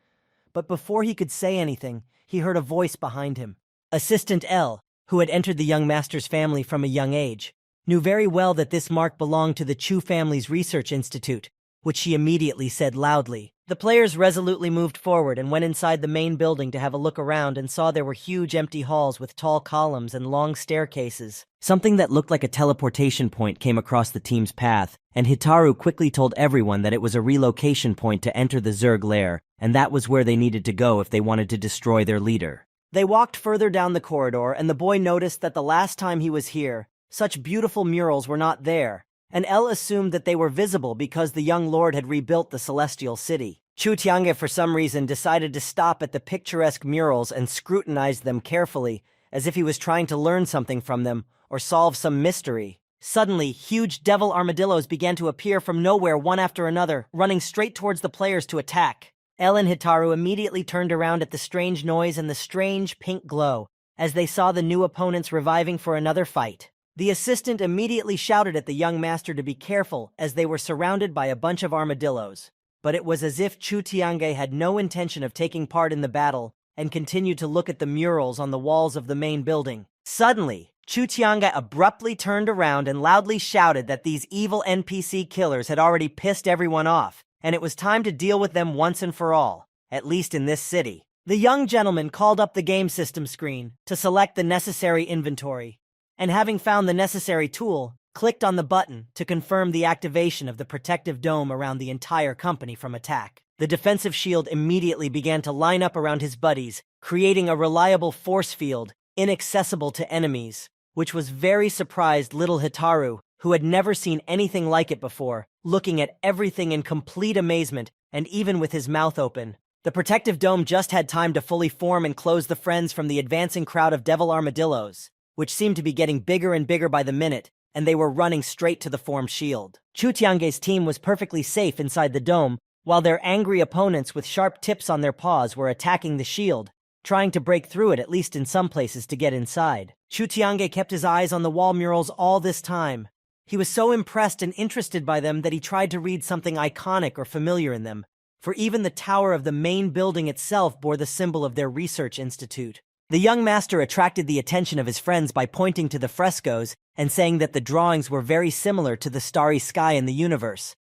But before he could say anything, he heard a voice behind him. Assistant L, who had entered the young master's family from a young age, knew very well that this mark belonged to the Chu family's research institute, which she immediately said loudly. The players resolutely moved forward and went inside the main building to have a look around and saw there were huge empty halls with tall columns and long staircases. Something that looked like a teleportation point came across the team's path, and Hitaru quickly told everyone that it was a relocation point to enter the Zerg lair, and that was where they needed to go if they wanted to destroy their leader. They walked further down the corridor, and the boy noticed that the last time he was here, such beautiful murals were not there, and El assumed that they were visible because the young lord had rebuilt the celestial city. Chu Tiange, for some reason, decided to stop at the picturesque murals and scrutinize them carefully, as if he was trying to learn something from them or solve some mystery. Suddenly, huge devil armadillos began to appear from nowhere one after another, running straight towards the players to attack. El and Hitaru immediately turned around at the strange noise and the strange pink glow, as they saw the new opponents reviving for another fight. The assistant immediately shouted at the young master to be careful, as they were surrounded by a bunch of armadillos. But it was as if Chu Tiange had no intention of taking part in the battle and continued to look at the murals on the walls of the main building. Suddenly, Chu Tiange abruptly turned around and loudly shouted that these evil NPC killers had already pissed everyone off, and it was time to deal with them once and for all, at least in this city. The young gentleman called up the game system screen to select the necessary inventory, and having found the necessary tool, clicked on the button to confirm the activation of the protective dome around the entire company from attack. The defensive shield immediately began to line up around his buddies, creating a reliable force field, inaccessible to enemies, which was very surprised little Hitaru, who had never seen anything like it before, looking at everything in complete amazement and even with his mouth open. The protective dome just had time to fully form and close the friends from the advancing crowd of devil armadillos, which seemed to be getting bigger and bigger by the minute, and they were running straight to the formed shield. Chu Tiange's team was perfectly safe inside the dome, while their angry opponents with sharp tips on their paws were attacking the shield, trying to break through it at least in some places to get inside. Chu Tiange kept his eyes on the wall murals all this time. He was so impressed and interested by them that he tried to read something iconic or familiar in them, for even the tower of the main building itself bore the symbol of their research institute. The young master attracted the attention of his friends by pointing to the frescoes and saying that the drawings were very similar to the starry sky in the universe.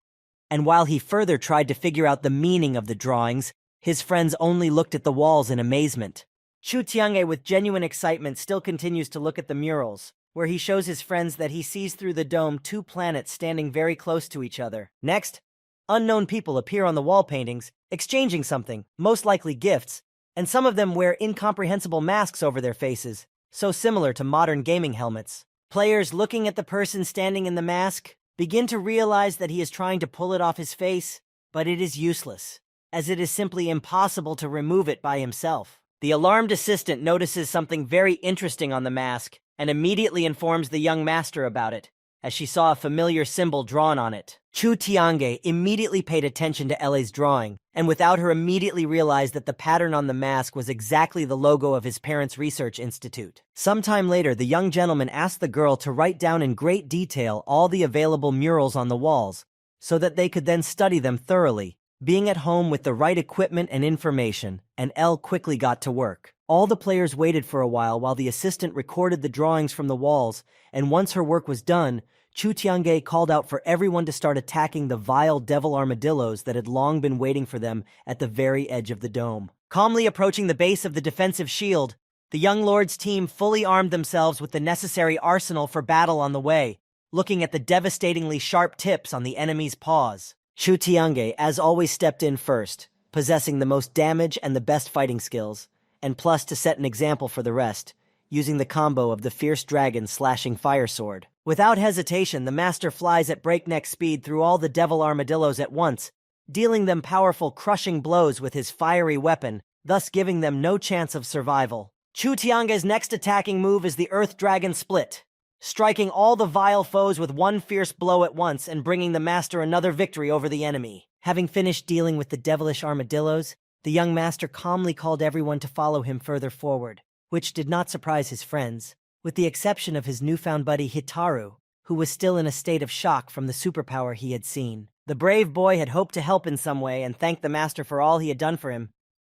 And while he further tried to figure out the meaning of the drawings, his friends only looked at the walls in amazement. Chu Tiange, with genuine excitement, still continues to look at the murals, where he shows his friends that he sees through the dome two planets standing very close to each other. Next, unknown people appear on the wall paintings, exchanging something, most likely gifts, and some of them wear incomprehensible masks over their faces, so similar to modern gaming helmets. Players looking at the person standing in the mask begin to realize that he is trying to pull it off his face, but it is useless, as it is simply impossible to remove it by himself. The alarmed assistant notices something very interesting on the mask and immediately informs the young master about it, as she saw a familiar symbol drawn on it. Chu Tiange immediately paid attention to Ele's drawing, and without her immediately realized that the pattern on the mask was exactly the logo of his parents' research institute. Sometime later, the young gentleman asked the girl to write down in great detail all the available murals on the walls, so that they could then study them thoroughly, being at home with the right equipment and information, and Elle quickly got to work. All the players waited for a while the assistant recorded the drawings from the walls, and once her work was done, Chu Tiange called out for everyone to start attacking the vile devil armadillos that had long been waiting for them at the very edge of the dome. Calmly approaching the base of the defensive shield, the young lord's team fully armed themselves with the necessary arsenal for battle on the way, looking at the devastatingly sharp tips on the enemy's paws. Chu Tiange, as always, stepped in first, possessing the most damage and the best fighting skills, and plus to set an example for the rest, using the combo of the fierce dragon slashing fire sword. Without hesitation, the master flies at breakneck speed through all the devil armadillos at once, dealing them powerful crushing blows with his fiery weapon, thus giving them no chance of survival. Chu Tiange's next attacking move is the Earth Dragon Split, striking all the vile foes with one fierce blow at once and bringing the master another victory over the enemy. Having finished dealing with the devilish armadillos, the young master calmly called everyone to follow him further forward, which did not surprise his friends, with the exception of his newfound buddy Hitaru, who was still in a state of shock from the superpower he had seen. The brave boy had hoped to help in some way and thank the master for all he had done for him,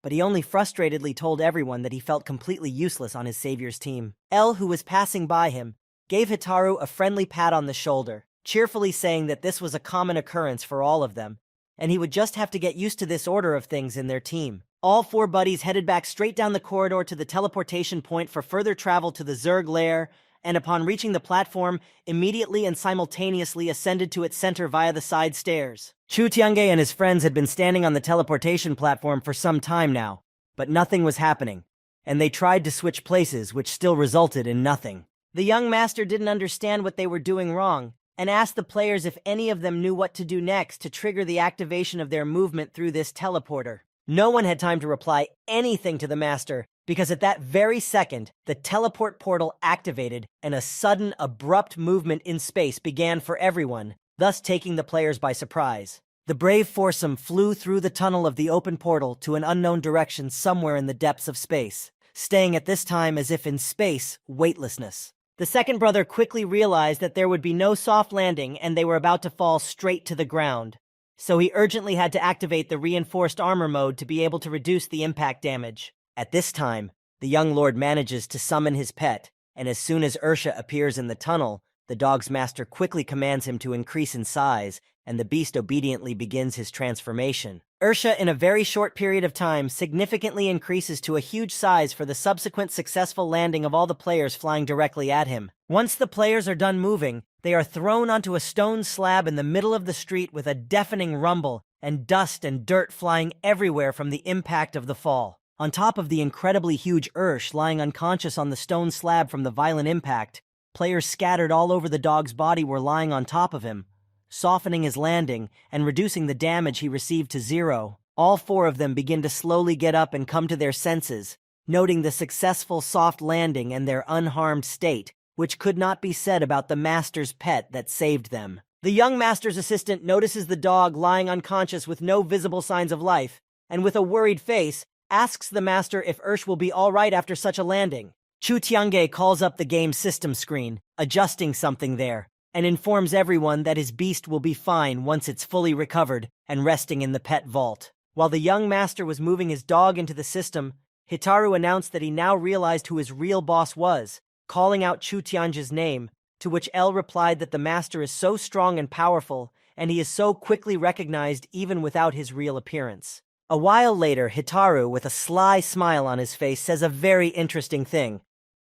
but he only frustratedly told everyone that he felt completely useless on his savior's team. Elle, who was passing by him, gave Hitaru a friendly pat on the shoulder, cheerfully saying that this was a common occurrence for all of them, and he would just have to get used to this order of things in their team. All four buddies headed back straight down the corridor to the teleportation point for further travel to the Zerg lair, and upon reaching the platform, immediately and simultaneously ascended to its center via the side stairs. Chu Tiange and his friends had been standing on the teleportation platform for some time now, but nothing was happening, and they tried to switch places, which still resulted in nothing. The young master didn't understand what they were doing wrong, and asked the players if any of them knew what to do next to trigger the activation of their movement through this teleporter. No one had time to reply anything to the master, because at that very second, the teleport portal activated and a sudden, abrupt movement in space began for everyone, thus taking the players by surprise. The brave foursome flew through the tunnel of the open portal to an unknown direction somewhere in the depths of space, staying at this time as if in space weightlessness. The second brother quickly realized that there would be no soft landing and they were about to fall straight to the ground, so he urgently had to activate the reinforced armor mode to be able to reduce the impact damage. At this time, the young lord manages to summon his pet, and as soon as Ursha appears in the tunnel, the dog's master quickly commands him to increase in size, and the beast obediently begins his transformation. Ursha, in a very short period of time, significantly increases to a huge size for the subsequent successful landing of all the players flying directly at him. Once the players are done moving, they are thrown onto a stone slab in the middle of the street with a deafening rumble, and dust and dirt flying everywhere from the impact of the fall. On top of the incredibly huge Ursh lying unconscious on the stone slab from the violent impact, players scattered all over the dog's body were lying on top of him, softening his landing and reducing the damage he received to 0. All four of them begin to slowly get up and come to their senses, noting the successful soft landing and their unharmed state, which could not be said about the master's pet that saved them. The young master's assistant notices the dog lying unconscious with no visible signs of life, and with a worried face, asks the master if Ursh will be all right after such a landing. Chu Tiange calls up the game system screen, adjusting something there, and informs everyone that his beast will be fine once it's fully recovered and resting in the pet vault. While the young master was moving his dog into the system, Hitaru announced that he now realized who his real boss was, calling out Chu Tiange's name, to which Elle replied that the master is so strong and powerful, and he is so quickly recognized even without his real appearance. A while later, Hitaru, with a sly smile on his face, says a very interesting thing.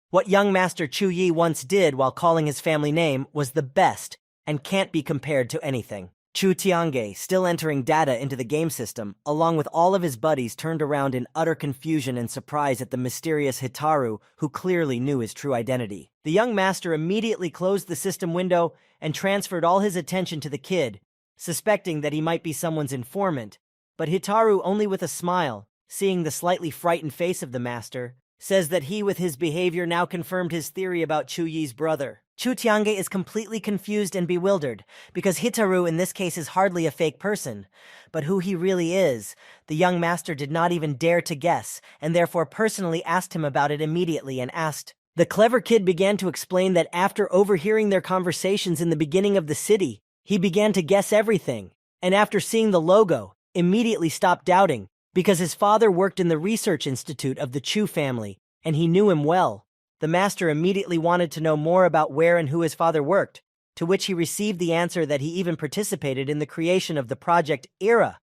What young master Chu Yi once did while calling his family name was the best and can't be compared to anything. Chu Tiange, still entering data into the game system, along with all of his buddies, turned around in utter confusion and surprise at the mysterious Hitaru, who clearly knew his true identity. The young master immediately closed the system window and transferred all his attention to the kid, suspecting that he might be someone's informant, but Hitaru, only with a smile, seeing the slightly frightened face of the master, says that he with his behavior now confirmed his theory about Chu Yi's brother. Chu Tiange is completely confused and bewildered, because Hitaru in this case is hardly a fake person. But who he really is, the young master did not even dare to guess, and therefore personally asked him about it immediately and asked. The clever kid began to explain that after overhearing their conversations in the beginning of the city, he began to guess everything, and after seeing the logo, immediately stopped doubting, because his father worked in the research institute of the Chu family, and he knew him well. The master immediately wanted to know more about where and who his father worked, to which he received the answer that he even participated in the creation of the project Era,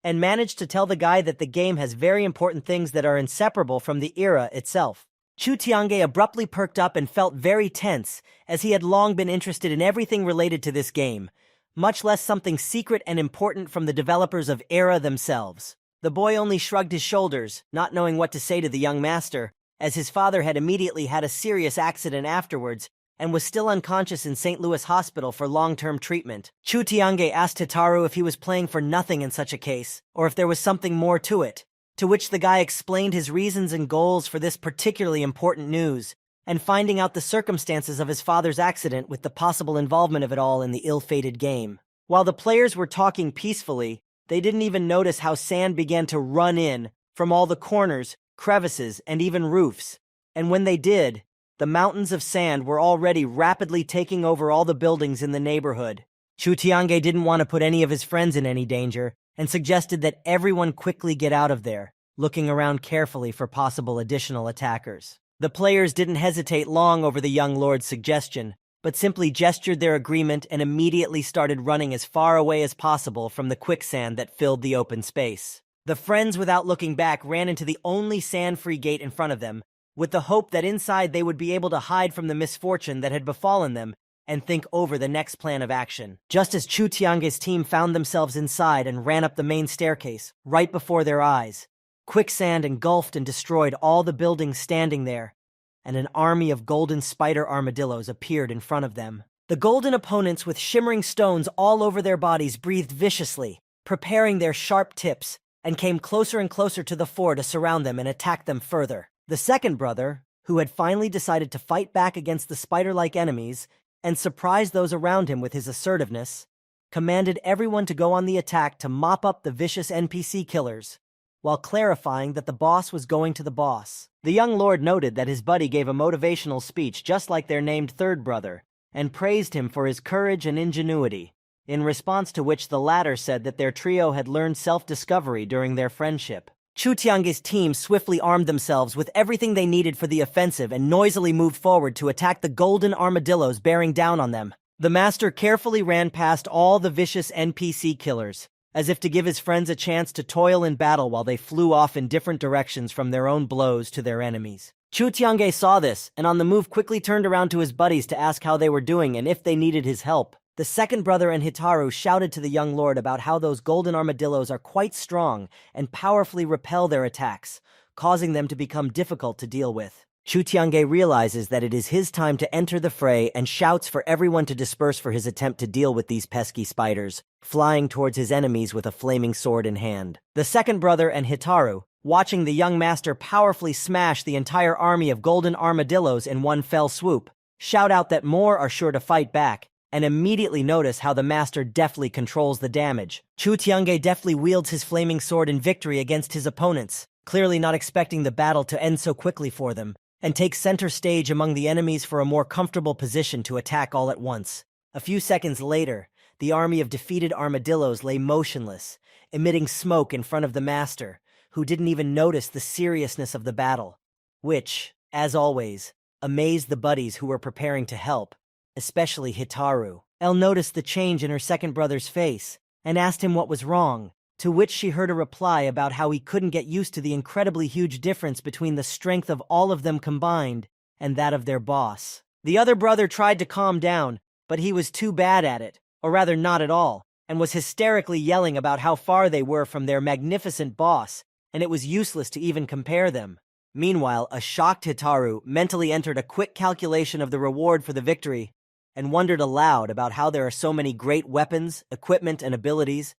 and managed to tell the guy that the game has very important things that are inseparable from the Era itself. Chu Tiange abruptly perked up and felt very tense, as he had long been interested in everything related to this game, much less something secret and important from the developers of Era themselves. The boy only shrugged his shoulders, not knowing what to say to the young master, as his father had immediately had a serious accident afterwards and was still unconscious in St. Louis Hospital for long-term treatment. Chu Tiange asked Hitaru if he was playing for nothing in such a case, or if there was something more to it, to which the guy explained his reasons and goals for this particularly important news, and finding out the circumstances of his father's accident with the possible involvement of it all in the ill-fated game. While the players were talking peacefully, they didn't even notice how sand began to run in from all the corners, crevices, and even roofs. And when they did, the mountains of sand were already rapidly taking over all the buildings in the neighborhood. Chu Tiange didn't want to put any of his friends in any danger, and suggested that everyone quickly get out of there, looking around carefully for possible additional attackers. The players didn't hesitate long over the young lord's suggestion, but simply gestured their agreement and immediately started running as far away as possible from the quicksand that filled the open space. The friends, without looking back, ran into the only sand-free gate in front of them, with the hope that inside they would be able to hide from the misfortune that had befallen them and think over the next plan of action. Just as Chu Tiange's team found themselves inside and ran up the main staircase, right before their eyes, quicksand engulfed and destroyed all the buildings standing there, and an army of golden spider armadillos appeared in front of them. The golden opponents, with shimmering stones all over their bodies, breathed viciously, preparing their sharp tips, and came closer and closer to the four to surround them and attack them further. The second brother, who had finally decided to fight back against the spider-like enemies and surprise those around him with his assertiveness, commanded everyone to go on the attack to mop up the vicious NPC killers, while clarifying that the boss was going to the boss. The young lord noted that his buddy gave a motivational speech just like their named third brother, and praised him for his courage and ingenuity, in response to which the latter said that their trio had learned self-discovery during their friendship. Chu Tiange's team swiftly armed themselves with everything they needed for the offensive and noisily moved forward to attack the golden armadillos bearing down on them. The master carefully ran past all the vicious NPC killers, as if to give his friends a chance to toil in battle while they flew off in different directions from their own blows to their enemies. Chu Tiange saw this, and on the move quickly turned around to his buddies to ask how they were doing and if they needed his help. The second brother and Hitaru shouted to the young lord about how those golden armadillos are quite strong and powerfully repel their attacks, causing them to become difficult to deal with. Chu Tiange realizes that it is his time to enter the fray and shouts for everyone to disperse for his attempt to deal with these pesky spiders, flying towards his enemies with a flaming sword in hand. The second brother and Hitaru, watching the young master powerfully smash the entire army of golden armadillos in one fell swoop, shout out that more are sure to fight back, and immediately notice how the master deftly controls the damage. Chu Tiange deftly wields his flaming sword in victory against his opponents, clearly not expecting the battle to end so quickly for them, and takes center stage among the enemies for a more comfortable position to attack all at once. A few seconds later, the army of defeated armadillos lay motionless, emitting smoke in front of the master, who didn't even notice the seriousness of the battle, which, as always, amazed the buddies who were preparing to help, especially Hitaru. Elle noticed the change in her second brother's face, and asked him what was wrong, to which she heard a reply about how he couldn't get used to the incredibly huge difference between the strength of all of them combined and that of their boss. The other brother tried to calm down, but he was too bad at it, or rather not at all, and was hysterically yelling about how far they were from their magnificent boss, and it was useless to even compare them. Meanwhile, a shocked Hitaru mentally entered a quick calculation of the reward for the victory, and wondered aloud about how there are so many great weapons, equipment, and abilities,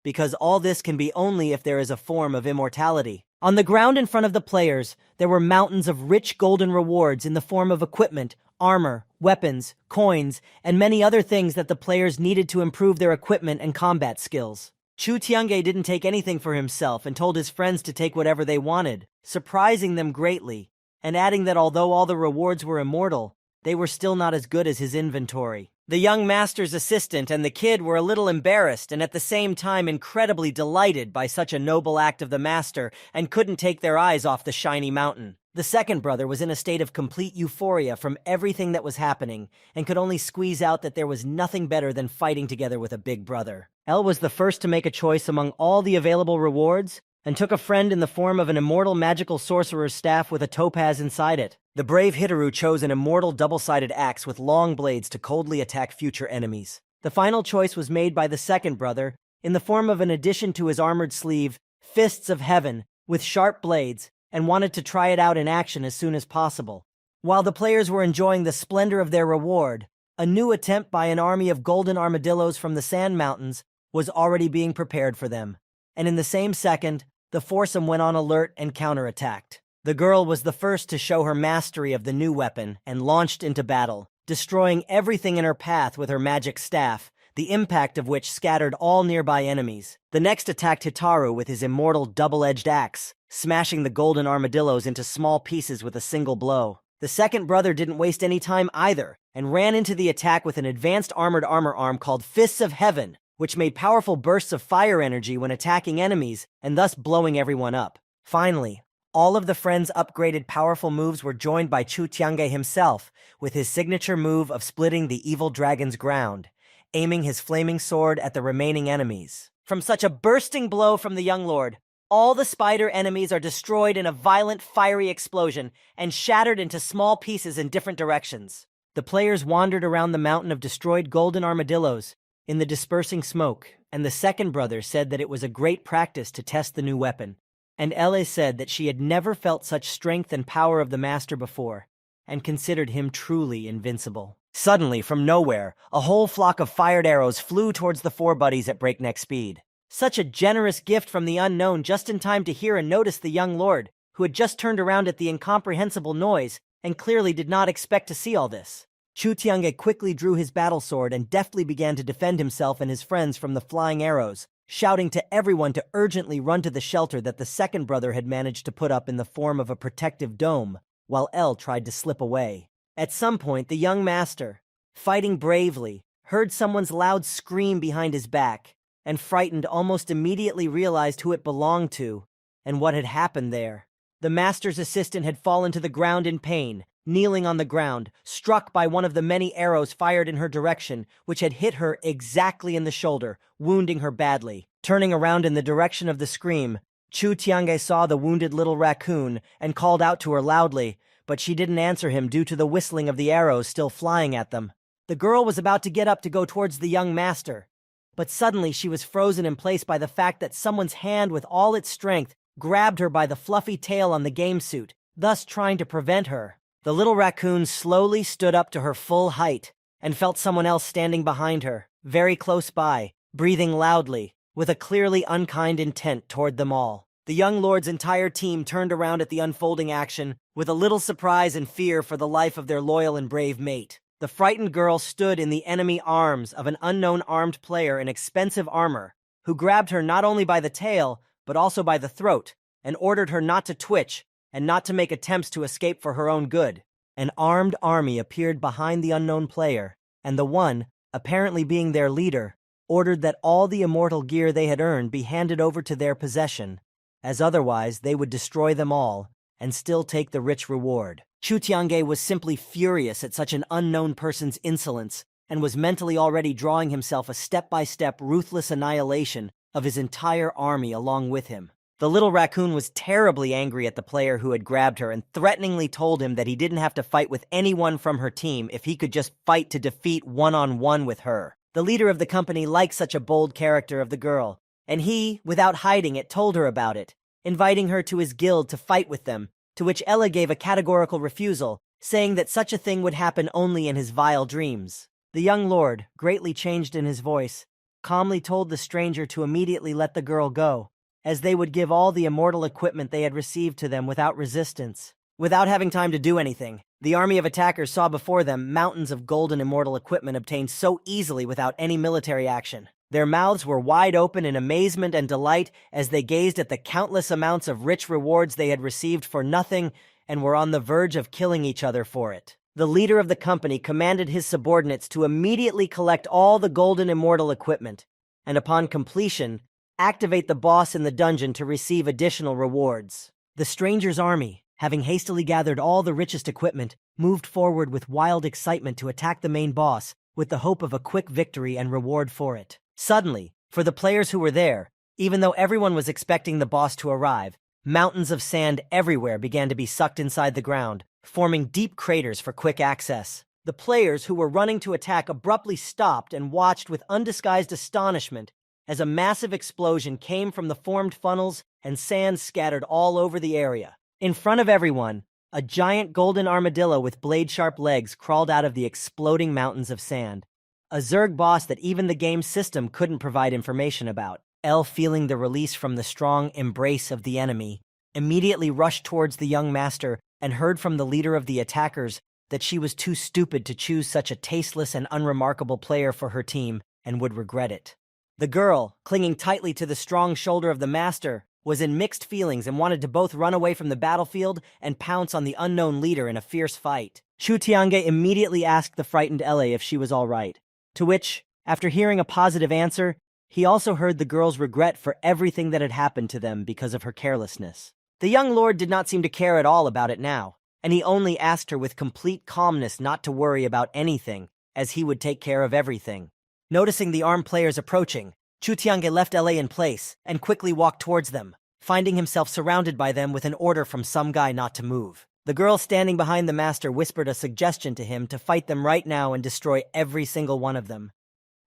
because all this can be only if there is a form of immortality. On the ground in front of the players, there were mountains of rich golden rewards in the form of equipment, armor, weapons, coins, and many other things that the players needed to improve their equipment and combat skills. Chu Tiange didn't take anything for himself and told his friends to take whatever they wanted, surprising them greatly, and adding that although all the rewards were immortal, they were still not as good as his inventory. The young master's assistant and the kid were a little embarrassed and at the same time incredibly delighted by such a noble act of the master and couldn't take their eyes off the shiny mountain. The second brother was in a state of complete euphoria from everything that was happening and could only squeeze out that there was nothing better than fighting together with a big brother. El was the first to make a choice among all the available rewards and took a friend in the form of an immortal magical sorcerer's staff with a topaz inside it. The brave Hitaru chose an immortal double-sided axe with long blades to coldly attack future enemies. The final choice was made by the second brother in the form of an addition to his armored sleeve, Fists of Heaven, with sharp blades, and wanted to try it out in action as soon as possible. While the players were enjoying the splendor of their reward, a new attempt by an army of golden armadillos from the Sand Mountains was already being prepared for them. And in the same second, the foursome went on alert and counterattacked. The girl was the first to show her mastery of the new weapon and launched into battle, destroying everything in her path with her magic staff, the impact of which scattered all nearby enemies. The next attacked Hitaru with his immortal double-edged axe, smashing the golden armadillos into small pieces with a single blow. The second brother didn't waste any time either, and ran into the attack with an advanced armored armor arm called Fists of Heaven, which made powerful bursts of fire energy when attacking enemies and thus blowing everyone up. Finally, all of the friends' upgraded powerful moves were joined by Chu Tiange himself, with his signature move of splitting the evil dragon's ground, aiming his flaming sword at the remaining enemies. From such a bursting blow from the young lord, all the spider enemies are destroyed in a violent fiery explosion and shattered into small pieces in different directions. The players wandered around the mountain of destroyed golden armadillos in the dispersing smoke, and the second brother said that it was a great practice to test the new weapon. And Elle said that she had never felt such strength and power of the master before, and considered him truly invincible. Suddenly, from nowhere, a whole flock of fired arrows flew towards the four buddies at breakneck speed. Such a generous gift from the unknown just in time to hear and notice the young lord, who had just turned around at the incomprehensible noise and clearly did not expect to see all this. Chu Tiange quickly drew his battle sword and deftly began to defend himself and his friends from the flying arrows, shouting to everyone to urgently run to the shelter that the second brother had managed to put up in the form of a protective dome, while Elle tried to slip away. At some point, the young master, fighting bravely, heard someone's loud scream behind his back, and frightened almost immediately realized who it belonged to and what had happened there. The master's assistant had fallen to the ground in pain, kneeling on the ground, struck by one of the many arrows fired in her direction, which had hit her exactly in the shoulder, wounding her badly. Turning around in the direction of the scream, Chu Tiange saw the wounded little raccoon and called out to her loudly, but she didn't answer him due to the whistling of the arrows still flying at them. The girl was about to get up to go towards the young master, but suddenly she was frozen in place by the fact that someone's hand with all its strength grabbed her by the fluffy tail on the game suit, thus trying to prevent her. The little raccoon slowly stood up to her full height and felt someone else standing behind her, very close by, breathing loudly, with a clearly unkind intent toward them all. The young lord's entire team turned around at the unfolding action, with a little surprise and fear for the life of their loyal and brave mate. The frightened girl stood in the enemy arms of an unknown armed player in expensive armor, who grabbed her not only by the tail, but also by the throat, and ordered her not to twitch, and not to make attempts to escape for her own good. An armed army appeared behind the unknown player, and the one, apparently being their leader, ordered that all the immortal gear they had earned be handed over to their possession, as otherwise they would destroy them all and still take the rich reward. Chu Tiange was simply furious at such an unknown person's insolence and was mentally already drawing himself a step-by-step ruthless annihilation of his entire army along with him. The little raccoon was terribly angry at the player who had grabbed her and threateningly told him that he didn't have to fight with anyone from her team if he could just fight to defeat one-on-one with her. The leader of the company liked such a bold character of the girl, and he, without hiding it, told her about it, inviting her to his guild to fight with them, to which Ella gave a categorical refusal, saying that such a thing would happen only in his vile dreams. The young lord, greatly changed in his voice, calmly told the stranger to immediately let the girl go, as they would give all the immortal equipment they had received to them without resistance. Without having time to do anything, the army of attackers saw before them mountains of golden immortal equipment obtained so easily without any military action. Their mouths were wide open in amazement and delight as they gazed at the countless amounts of rich rewards they had received for nothing and were on the verge of killing each other for it. the leader of the company commanded his subordinates to immediately collect all the golden immortal equipment, and upon completion, activate the boss in the dungeon to receive additional rewards. The stranger's army, having hastily gathered all the richest equipment, moved forward with wild excitement to attack the main boss, with the hope of a quick victory and reward for it. Suddenly, for the players who were there, even though everyone was expecting the boss to arrive, mountains of sand everywhere began to be sucked inside the ground, forming deep craters for quick access. The players who were running to attack abruptly stopped and watched with undisguised astonishment as a massive explosion came from the formed funnels and sand scattered all over the area. In front of everyone, a giant golden armadillo with blade-sharp legs crawled out of the exploding mountains of sand. A Zerg boss that even the game's system couldn't provide information about. El, feeling the release from the strong embrace of the enemy, immediately rushed towards the young master and heard from the leader of the attackers that she was too stupid to choose such a tasteless and unremarkable player for her team and would regret it. The girl, clinging tightly to the strong shoulder of the master, was in mixed feelings and wanted to both run away from the battlefield and pounce on the unknown leader in a fierce fight. Chu Tiange immediately asked the frightened La if she was all right, to which, after hearing a positive answer, he also heard the girl's regret for everything that had happened to them because of her carelessness. The young lord did not seem to care at all about it now, and he only asked her with complete calmness not to worry about anything, as he would take care of everything. Noticing the armed players approaching, Chu Tiange left La in place and quickly walked towards them, finding himself surrounded by them with an order from some guy not to move. The girl standing behind the master whispered a suggestion to him to fight them right now and destroy every single one of them.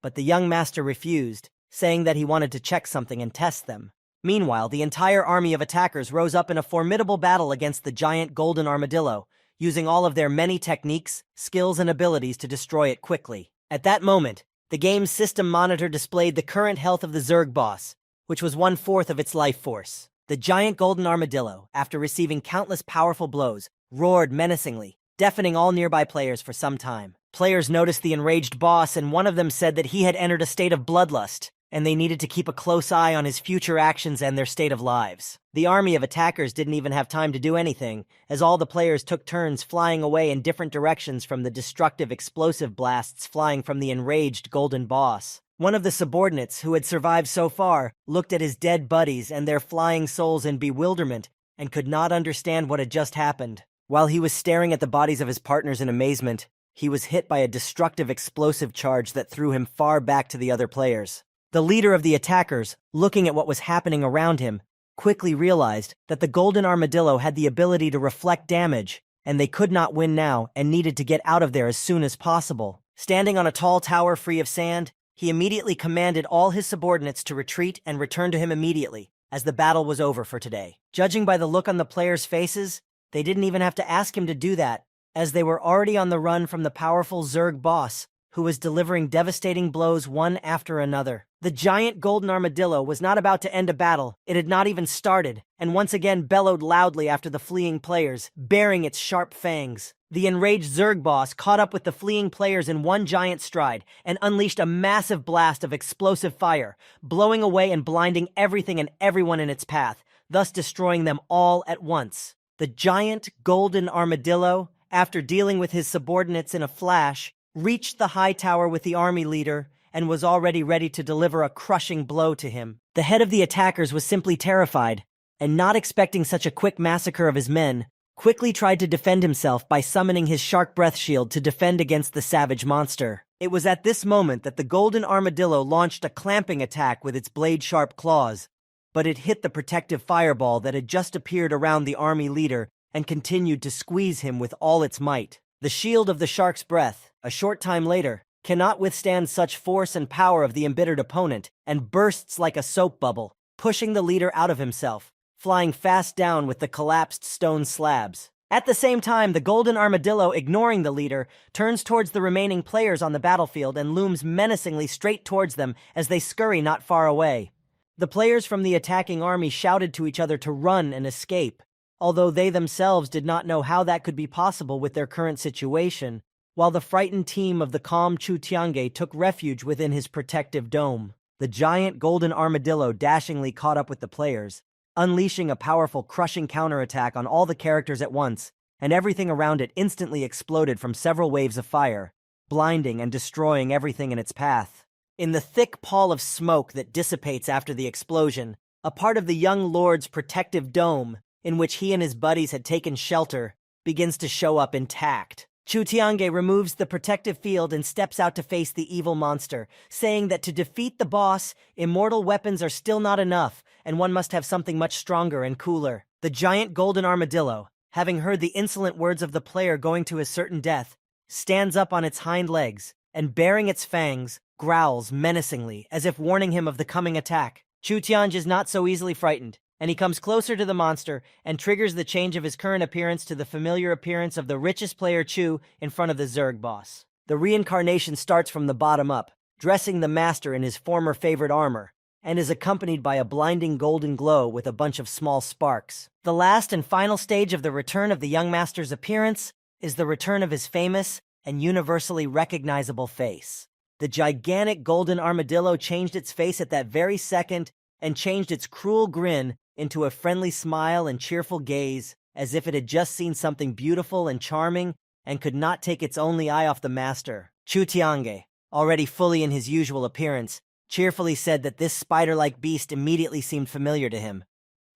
But the young master refused, saying that he wanted to check something and test them. Meanwhile, the entire army of attackers rose up in a formidable battle against the giant golden armadillo, using all of their many techniques, skills, and abilities to destroy it quickly. At that moment, the game's system monitor displayed the current health of the Zerg boss, which was 1/4 of its life force. The giant golden armadillo, after receiving countless powerful blows, roared menacingly, deafening all nearby players for some time. Players noticed the enraged boss, and one of them said that he had entered a state of bloodlust, and they needed to keep a close eye on his future actions and their state of lives. The army of attackers didn't even have time to do anything, as all the players took turns flying away in different directions from the destructive explosive blasts flying from the enraged golden boss. One of the subordinates, who had survived so far, looked at his dead buddies and their flying souls in bewilderment and could not understand what had just happened. While he was staring at the bodies of his partners in amazement, he was hit by a destructive explosive charge that threw him far back to the other players. The leader of the attackers, looking at what was happening around him, quickly realized that the golden armadillo had the ability to reflect damage, and they could not win now and needed to get out of there as soon as possible. Standing on a tall tower free of sand, he immediately commanded all his subordinates to retreat and return to him immediately, as the battle was over for today. Judging by the look on the players' faces, they didn't even have to ask him to do that, as they were already on the run from the powerful Zerg boss, who was delivering devastating blows one after another. The giant golden armadillo was not about to end a battle. It had not even started, and once again bellowed loudly after the fleeing players, baring its sharp fangs. The enraged Zerg boss caught up with the fleeing players in one giant stride and unleashed a massive blast of explosive fire, blowing away and blinding everything and everyone in its path, thus destroying them all at once. The giant golden armadillo, after dealing with his subordinates in a flash, reached the high tower with the army leader and was already ready to deliver a crushing blow to him. The head of the attackers was simply terrified, and not expecting such a quick massacre of his men, quickly tried to defend himself by summoning his shark breath shield to defend against the savage monster. It was at this moment that the golden armadillo launched a clamping attack with its blade-sharp claws, but it hit the protective fireball that had just appeared around the army leader and continued to squeeze him with all its might. The shield of the shark's breath, a short time later, cannot withstand such force and power of the embittered opponent and bursts like a soap bubble, pushing the leader out of himself, flying fast down with the collapsed stone slabs. At the same time, the golden armadillo, ignoring the leader, turns towards the remaining players on the battlefield and looms menacingly straight towards them as they scurry not far away. The players from the attacking army shouted to each other to run and escape, although they themselves did not know how that could be possible with their current situation, while the frightened team of the calm Chu Tiange took refuge within his protective dome. The giant golden armadillo dashingly caught up with the players, unleashing a powerful crushing counterattack on all the characters at once, and everything around it instantly exploded from several waves of fire, blinding and destroying everything in its path. In the thick pall of smoke that dissipates after the explosion, a part of the young lord's protective dome, in which he and his buddies had taken shelter, begins to show up intact. Chu Tiange removes the protective field and steps out to face the evil monster, saying that to defeat the boss, immortal weapons are still not enough, and one must have something much stronger and cooler. The giant golden armadillo, having heard the insolent words of the player going to his certain death, stands up on its hind legs, and baring its fangs, growls menacingly, as if warning him of the coming attack. Chu Tiange is not so easily frightened, and he comes closer to the monster and triggers the change of his current appearance to the familiar appearance of the richest player Chu in front of the Zerg boss. The reincarnation starts from the bottom up, dressing the master in his former favorite armor, and is accompanied by a blinding golden glow with a bunch of small sparks. The last and final stage of the return of the young master's appearance is the return of his famous and universally recognizable face. The gigantic golden armadillo changed its face at that very second and changed its cruel grin into a friendly smile and cheerful gaze, as if it had just seen something beautiful and charming and could not take its only eye off the master. Chu Tiange, already fully in his usual appearance, cheerfully said that this spider-like beast immediately seemed familiar to him,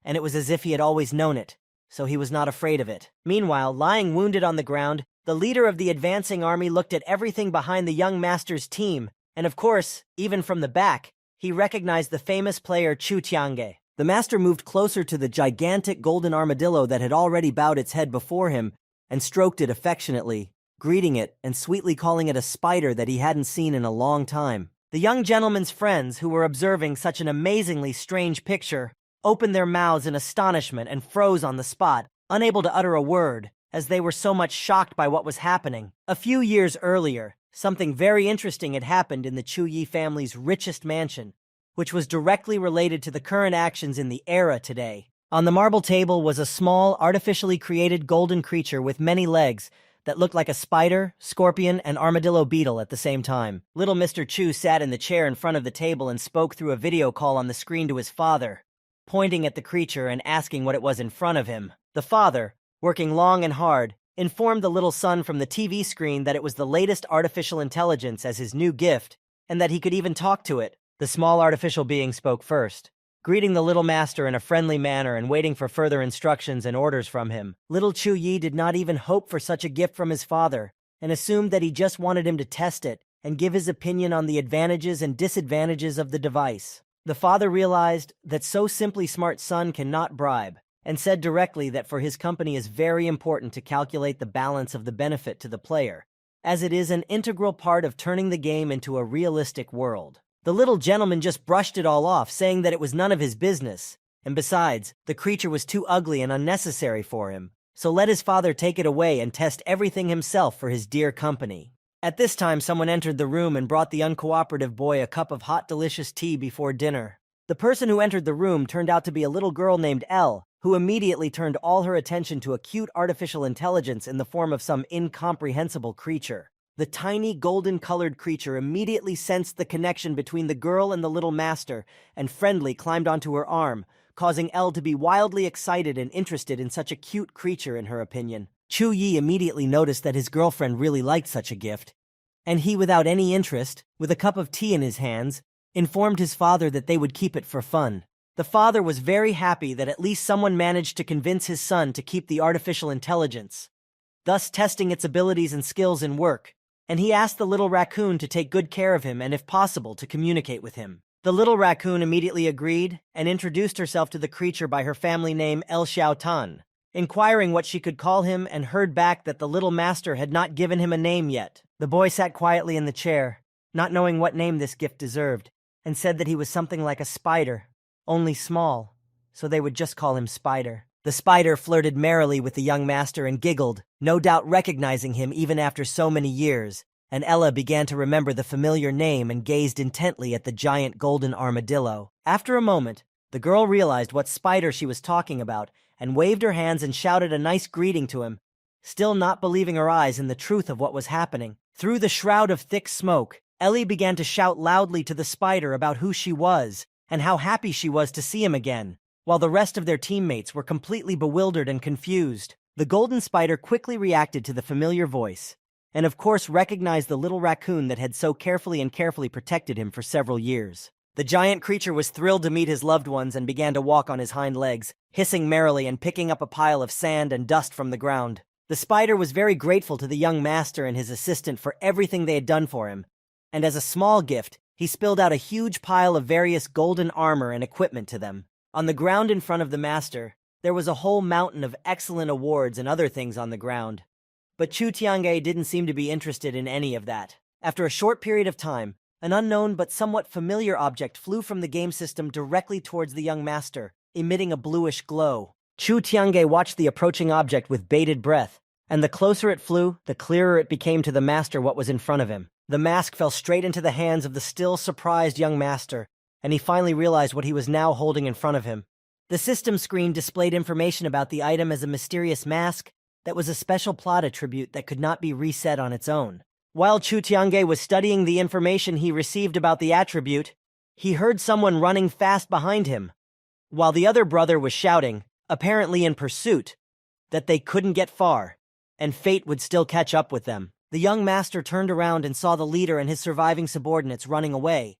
and it was as if he had always known it, so he was not afraid of it. Meanwhile, lying wounded on the ground, the leader of the advancing army looked at everything behind the young master's team, and of course, even from the back, he recognized the famous player Chu Tiange. The master moved closer to the gigantic golden armadillo that had already bowed its head before him and stroked it affectionately, greeting it and sweetly calling it a spider that he hadn't seen in a long time. The young gentleman's friends, who were observing such an amazingly strange picture, opened their mouths in astonishment and froze on the spot, unable to utter a word, as they were so much shocked by what was happening. A few years earlier, something very interesting had happened in the Chu Yi family's richest mansion, which was directly related to the current actions in the era today. On the marble table was a small, artificially created golden creature with many legs that looked like a spider, scorpion, and armadillo beetle at the same time. Little Mr. Chu sat in the chair in front of the table and spoke through a video call on the screen to his father, pointing at the creature and asking what it was in front of him. The father, working long and hard, informed the little son from the TV screen that it was the latest artificial intelligence as his new gift, and that he could even talk to it. The small artificial being spoke first, greeting the little master in a friendly manner and waiting for further instructions and orders from him. Little Chu Yi did not even hope for such a gift from his father, and assumed that he just wanted him to test it and give his opinion on the advantages and disadvantages of the device. The father realized that so simply smart son cannot bribe, and said directly that for his company is very important to calculate the balance of the benefit to the player, as it is an integral part of turning the game into a realistic world. The little gentleman just brushed it all off, saying that it was none of his business, and besides, the creature was too ugly and unnecessary for him, so let his father take it away and test everything himself for his dear company. At this time, someone entered the room and brought the uncooperative boy a cup of hot, delicious tea before dinner. The person who entered the room turned out to be a little girl named Elle, who immediately turned all her attention to a cute artificial intelligence in the form of some incomprehensible creature. The tiny golden-colored creature immediately sensed the connection between the girl and the little master, and friendly climbed onto her arm, causing Elle to be wildly excited and interested in such a cute creature in her opinion. Chu Yi immediately noticed that his girlfriend really liked such a gift, and he, without any interest, with a cup of tea in his hands, informed his father that they would keep it for fun. The father was very happy that at least someone managed to convince his son to keep the artificial intelligence, thus testing its abilities and skills in work, and he asked the little raccoon to take good care of him and, if possible, to communicate with him. The little raccoon immediately agreed and introduced herself to the creature by her family name El Xiao Tan, inquiring what she could call him, and heard back that the little master had not given him a name yet. The boy sat quietly in the chair, not knowing what name this gift deserved, and said that he was something like a spider, only small, so they would just call him Spider. The spider flirted merrily with the young master and giggled, no doubt recognizing him even after so many years, and Ella began to remember the familiar name and gazed intently at the giant golden armadillo. After a moment, the girl realized what spider she was talking about and waved her hands and shouted a nice greeting to him, still not believing her eyes in the truth of what was happening. Through the shroud of thick smoke, Ellie began to shout loudly to the spider about who she was and how happy she was to see him again, while the rest of their teammates were completely bewildered and confused. The golden spider quickly reacted to the familiar voice, and of course recognized the little raccoon that had so carefully protected him for several years. The giant creature was thrilled to meet his loved ones and began to walk on his hind legs, hissing merrily and picking up a pile of sand and dust from the ground. The spider was very grateful to the young master and his assistant for everything they had done for him, and as a small gift, he spilled out a huge pile of various golden armor and equipment to them. On the ground in front of the master, there was a whole mountain of excellent awards and other things on the ground. But Chu Tiange didn't seem to be interested in any of that. After a short period of time, an unknown but somewhat familiar object flew from the game system directly towards the young master, emitting a bluish glow. Chu Tiange watched the approaching object with bated breath, and the closer it flew, the clearer it became to the master what was in front of him. The mask fell straight into the hands of the still surprised young master, and he finally realized what he was now holding in front of him. The system screen displayed information about the item as a mysterious mask that was a special plot attribute that could not be reset on its own. While Chu Tiange was studying the information he received about the attribute, he heard someone running fast behind him, while the other brother was shouting, apparently in pursuit, that they couldn't get far, and fate would still catch up with them. The young master turned around and saw the leader and his surviving subordinates running away,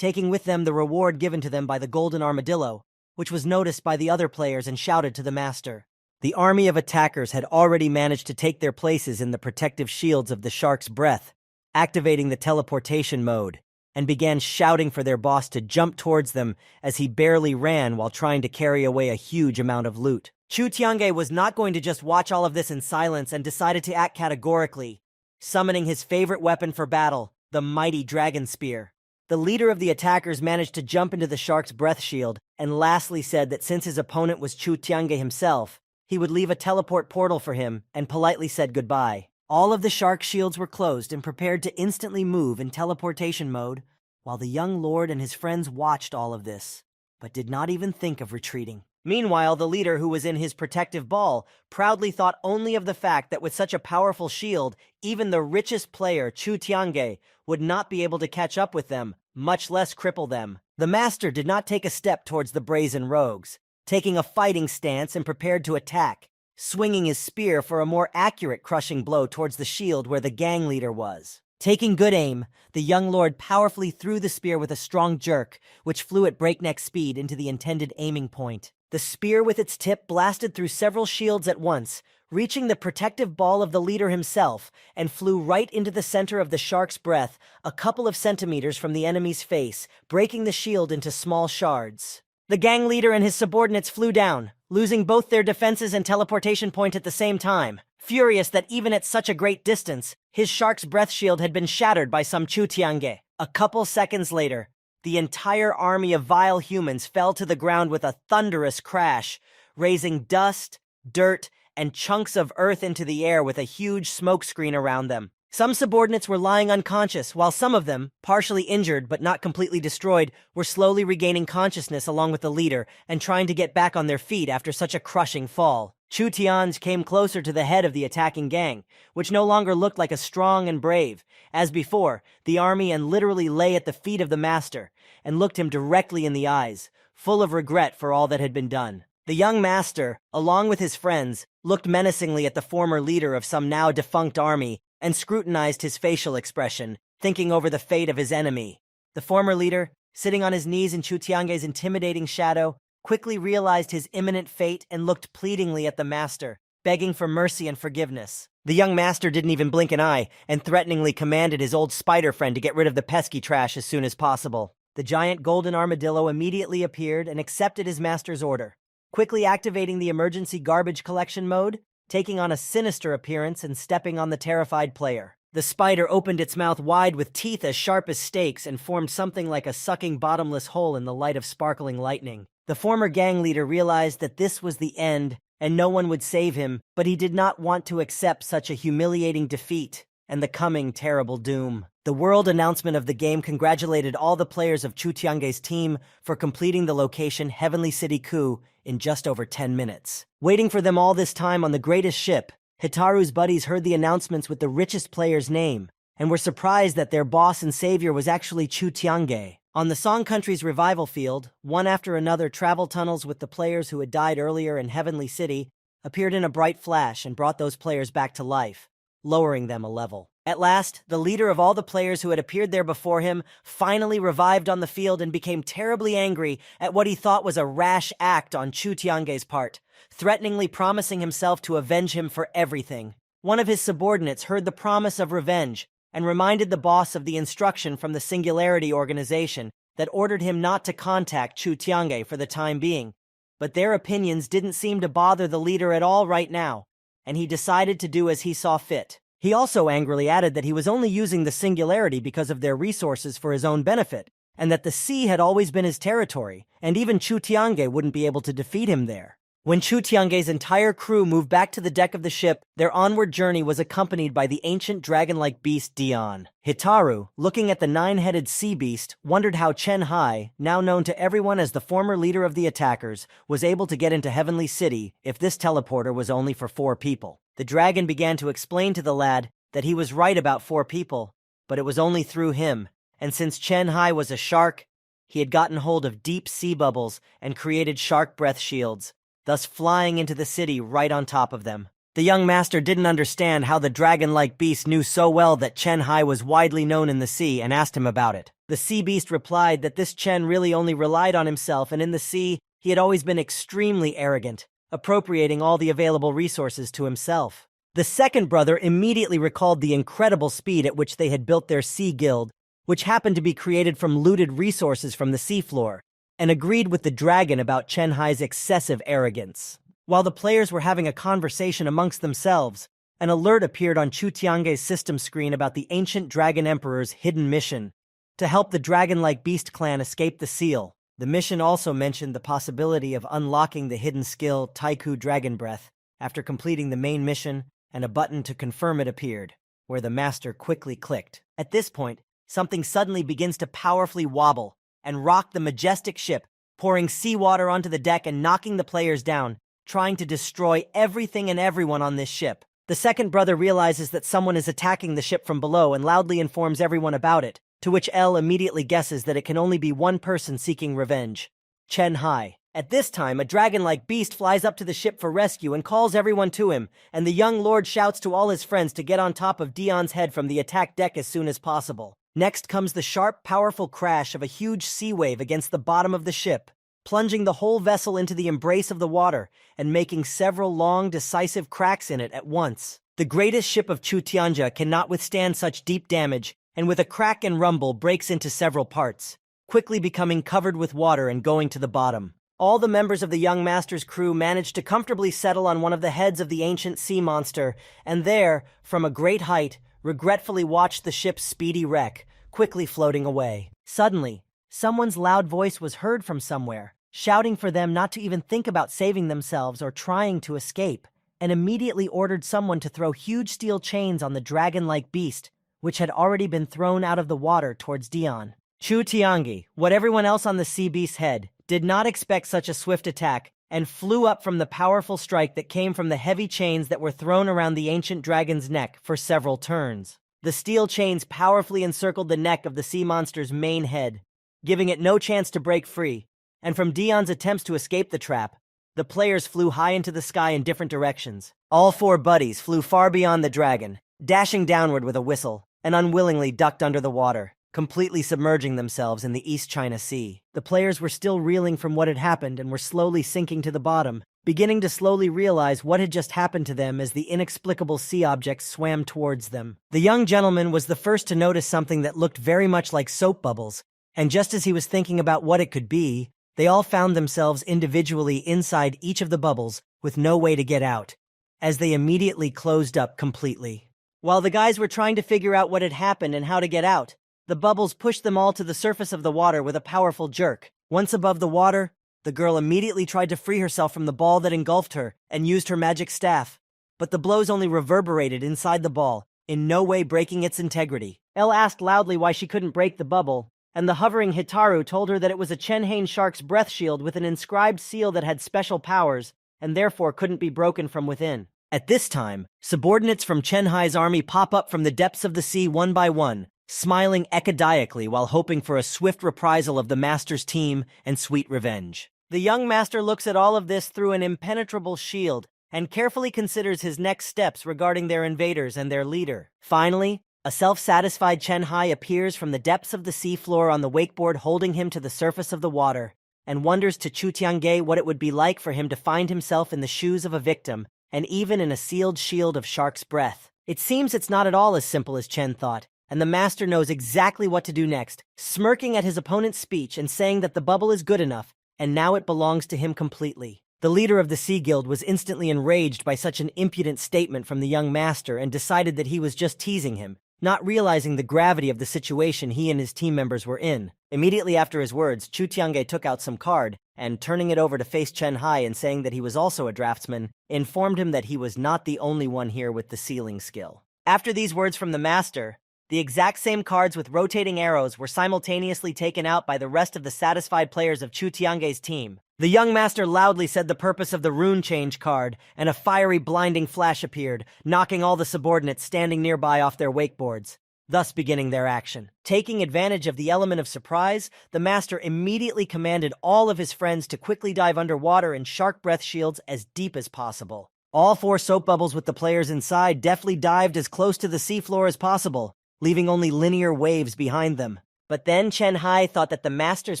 taking with them the reward given to them by the golden armadillo, which was noticed by the other players and shouted to the master. The army of attackers had already managed to take their places in the protective shields of the shark's breath, activating the teleportation mode, and began shouting for their boss to jump towards them as he barely ran while trying to carry away a huge amount of loot. Chu Tiange was not going to just watch all of this in silence and decided to act categorically, summoning his favorite weapon for battle, the mighty dragon spear. The leader of the attackers managed to jump into the shark's breath shield, and lastly said that since his opponent was Chu Tiange himself, he would leave a teleport portal for him and politely said goodbye. All of the shark shields were closed and prepared to instantly move in teleportation mode, while the young lord and his friends watched all of this, but did not even think of retreating. Meanwhile, the leader, who was in his protective ball, proudly thought only of the fact that with such a powerful shield, even the richest player, Chu Tiange, would not be able to catch up with them, much less cripple them. The master did not take a step towards the brazen rogues, taking a fighting stance and prepared to attack, swinging his spear for a more accurate crushing blow towards the shield where the gang leader was. Taking good aim, the young lord powerfully threw the spear with a strong jerk, which flew at breakneck speed into the intended aiming point. The spear with its tip blasted through several shields at once, reaching the protective ball of the leader himself, and flew right into the center of the shark's breath, a couple of centimeters from the enemy's face, breaking the shield into small shards. The gang leader and his subordinates flew down, losing both their defenses and teleportation point at the same time. Furious that even at such a great distance, his shark's breath shield had been shattered by some Chu Tiange. A couple seconds later, the entire army of vile humans fell to the ground with a thunderous crash, raising dust, dirt, and chunks of earth into the air with a huge smoke screen around them. Some subordinates were lying unconscious, while some of them, partially injured but not completely destroyed, were slowly regaining consciousness along with the leader and trying to get back on their feet after such a crushing fall. Chu Tiange came closer to the head of the attacking gang, which no longer looked like a strong and brave. As before, the army and literally lay at the feet of the master and looked him directly in the eyes, full of regret for all that had been done. The young master, along with his friends, looked menacingly at the former leader of some now defunct army and scrutinized his facial expression, thinking over the fate of his enemy. The former leader, sitting on his knees in Chu Tiange's intimidating shadow, quickly realized his imminent fate and looked pleadingly at the master, begging for mercy and forgiveness. The young master didn't even blink an eye and threateningly commanded his old spider friend to get rid of the pesky trash as soon as possible. The giant golden armadillo immediately appeared and accepted his master's order, quickly activating the emergency garbage collection mode, taking on a sinister appearance and stepping on the terrified player. The spider opened its mouth wide with teeth as sharp as stakes and formed something like a sucking bottomless hole in the light of sparkling lightning. The former gang leader realized that this was the end and no one would save him, but he did not want to accept such a humiliating defeat and the coming terrible doom. The world announcement of the game congratulated all the players of Chu Tiange's team for completing the location Heavenly City Coup in just over 10 minutes. Waiting for them all this time on the greatest ship, Hitaru's buddies heard the announcements with the richest player's name, and were surprised that their boss and savior was actually Chu Tiange. On the Song Country's revival field, one after another travel tunnels with the players who had died earlier in Heavenly City appeared in a bright flash and brought those players back to life, lowering them a level. At last, the leader of all the players who had appeared there before him finally revived on the field and became terribly angry at what he thought was a rash act on Chu Tiange's part, threateningly promising himself to avenge him for everything. One of his subordinates heard the promise of revenge and reminded the boss of the instruction from the Singularity organization that ordered him not to contact Chu Tiange for the time being. But their opinions didn't seem to bother the leader at all right now, and he decided to do as he saw fit. He also angrily added that he was only using the Singularity because of their resources for his own benefit, and that the sea had always been his territory, and even Chu Tiange wouldn't be able to defeat him there. When Chu Tiange's entire crew moved back to the deck of the ship, their onward journey was accompanied by the ancient dragon-like beast Dion. Hitaru, looking at the nine-headed sea beast, wondered how Chen Hai, now known to everyone as the former leader of the attackers, was able to get into Heavenly City if this teleporter was only for 4 people. The dragon began to explain to the lad that he was right about 4 people, but it was only through him, and since Chen Hai was a shark, he had gotten hold of deep sea bubbles and created shark breath shields, thus flying into the city right on top of them. The young master didn't understand how the dragon-like beast knew so well that Chen Hai was widely known in the sea and asked him about it. The sea beast replied that this Chen really only relied on himself, and in the sea, he had always been extremely arrogant, appropriating all the available resources to himself. The second brother immediately recalled the incredible speed at which they had built their sea guild, which happened to be created from looted resources from the seafloor, and agreed with the dragon about Chen Hai's excessive arrogance. While the players were having a conversation amongst themselves, an alert appeared on Chu Tiange's system screen about the ancient Dragon Emperor's hidden mission to help the dragon-like beast clan escape the seal. The mission also mentioned the possibility of unlocking the hidden skill Taiku Dragon Breath after completing the main mission, and a button to confirm it appeared, where the master quickly clicked. At this point, something suddenly begins to powerfully wobble and rock the majestic ship, pouring seawater onto the deck and knocking the players down, trying to destroy everything and everyone on this ship. The second brother realizes that someone is attacking the ship from below and loudly informs everyone about it, to which L immediately guesses that it can only be one person seeking revenge: Chen Hai. At this time, a dragon-like beast flies up to the ship for rescue and calls everyone to him, and the young lord shouts to all his friends to get on top of Dion's head from the attack deck as soon as possible. Next comes the sharp, powerful crash of a huge sea wave against the bottom of the ship, plunging the whole vessel into the embrace of the water and making several long, decisive cracks in it at once. The greatest ship of Chu Tianjia cannot withstand such deep damage, and with a crack and rumble breaks into several parts, quickly becoming covered with water and going to the bottom. All the members of the young master's crew managed to comfortably settle on one of the heads of the ancient sea monster, and there, from a great height, regretfully watched the ship's speedy wreck, quickly floating away. Suddenly, someone's loud voice was heard from somewhere, shouting for them not to even think about saving themselves or trying to escape, and immediately ordered someone to throw huge steel chains on the dragon-like beast, which had already been thrown out of the water towards Dion. Chu Tiange, what everyone else on the sea beast's head, did not expect such a swift attack, and flew up from the powerful strike that came from the heavy chains that were thrown around the ancient dragon's neck for several turns. The steel chains powerfully encircled the neck of the sea monster's main head, giving it no chance to break free, and from Dion's attempts to escape the trap, the players flew high into the sky in different directions. All 4 buddies flew far beyond the dragon, dashing downward with a whistle, and unwillingly ducked under the water, completely submerging themselves in the East China Sea. The players were still reeling from what had happened and were slowly sinking to the bottom, beginning to slowly realize what had just happened to them as the inexplicable sea object swam towards them. The young gentleman was the first to notice something that looked very much like soap bubbles, and just as he was thinking about what it could be, they all found themselves individually inside each of the bubbles with no way to get out, as they immediately closed up completely. While the guys were trying to figure out what had happened and how to get out, the bubbles pushed them all to the surface of the water with a powerful jerk. Once above the water, the girl immediately tried to free herself from the ball that engulfed her and used her magic staff, but the blows only reverberated inside the ball, in no way breaking its integrity. Elle asked loudly why she couldn't break the bubble, and the hovering Hitaru told her that it was a Chenhain shark's breath shield with an inscribed seal that had special powers, and therefore couldn't be broken from within. At this time, subordinates from Chen Hai's army pop up from the depths of the sea one by one, smiling ecodiacally while hoping for a swift reprisal of the master's team and sweet revenge. The young master looks at all of this through an impenetrable shield and carefully considers his next steps regarding their invaders and their leader. Finally, a self-satisfied Chen Hai appears from the depths of the seafloor on the wakeboard, holding him to the surface of the water, and wonders to Chu Tiange what it would be like for him to find himself in the shoes of a victim, and even in a sealed shield of shark's breath. It seems it's not at all as simple as Chen thought, and the master knows exactly what to do next, smirking at his opponent's speech and saying that the bubble is good enough, and now it belongs to him completely. The leader of the Sea Guild was instantly enraged by such an impudent statement from the young master and decided that he was just teasing him, not realizing the gravity of the situation he and his team members were in. Immediately after his words, Chu Tiange took out some card and, turning it over to face Chen Hai and saying that he was also a draftsman, informed him that he was not the only one here with the sealing skill. After these words from the master, the exact same cards with rotating arrows were simultaneously taken out by the rest of the satisfied players of Chu Tiange's team. The young master loudly said the purpose of the rune change card, and a fiery, blinding flash appeared, knocking all the subordinates standing nearby off their wakeboards, thus beginning their action. Taking advantage of the element of surprise, the master immediately commanded all of his friends to quickly dive underwater in shark breath shields as deep as possible. All 4 soap bubbles with the players inside deftly dived as close to the seafloor as possible, leaving only linear waves behind them. But then Chen Hai thought that the master's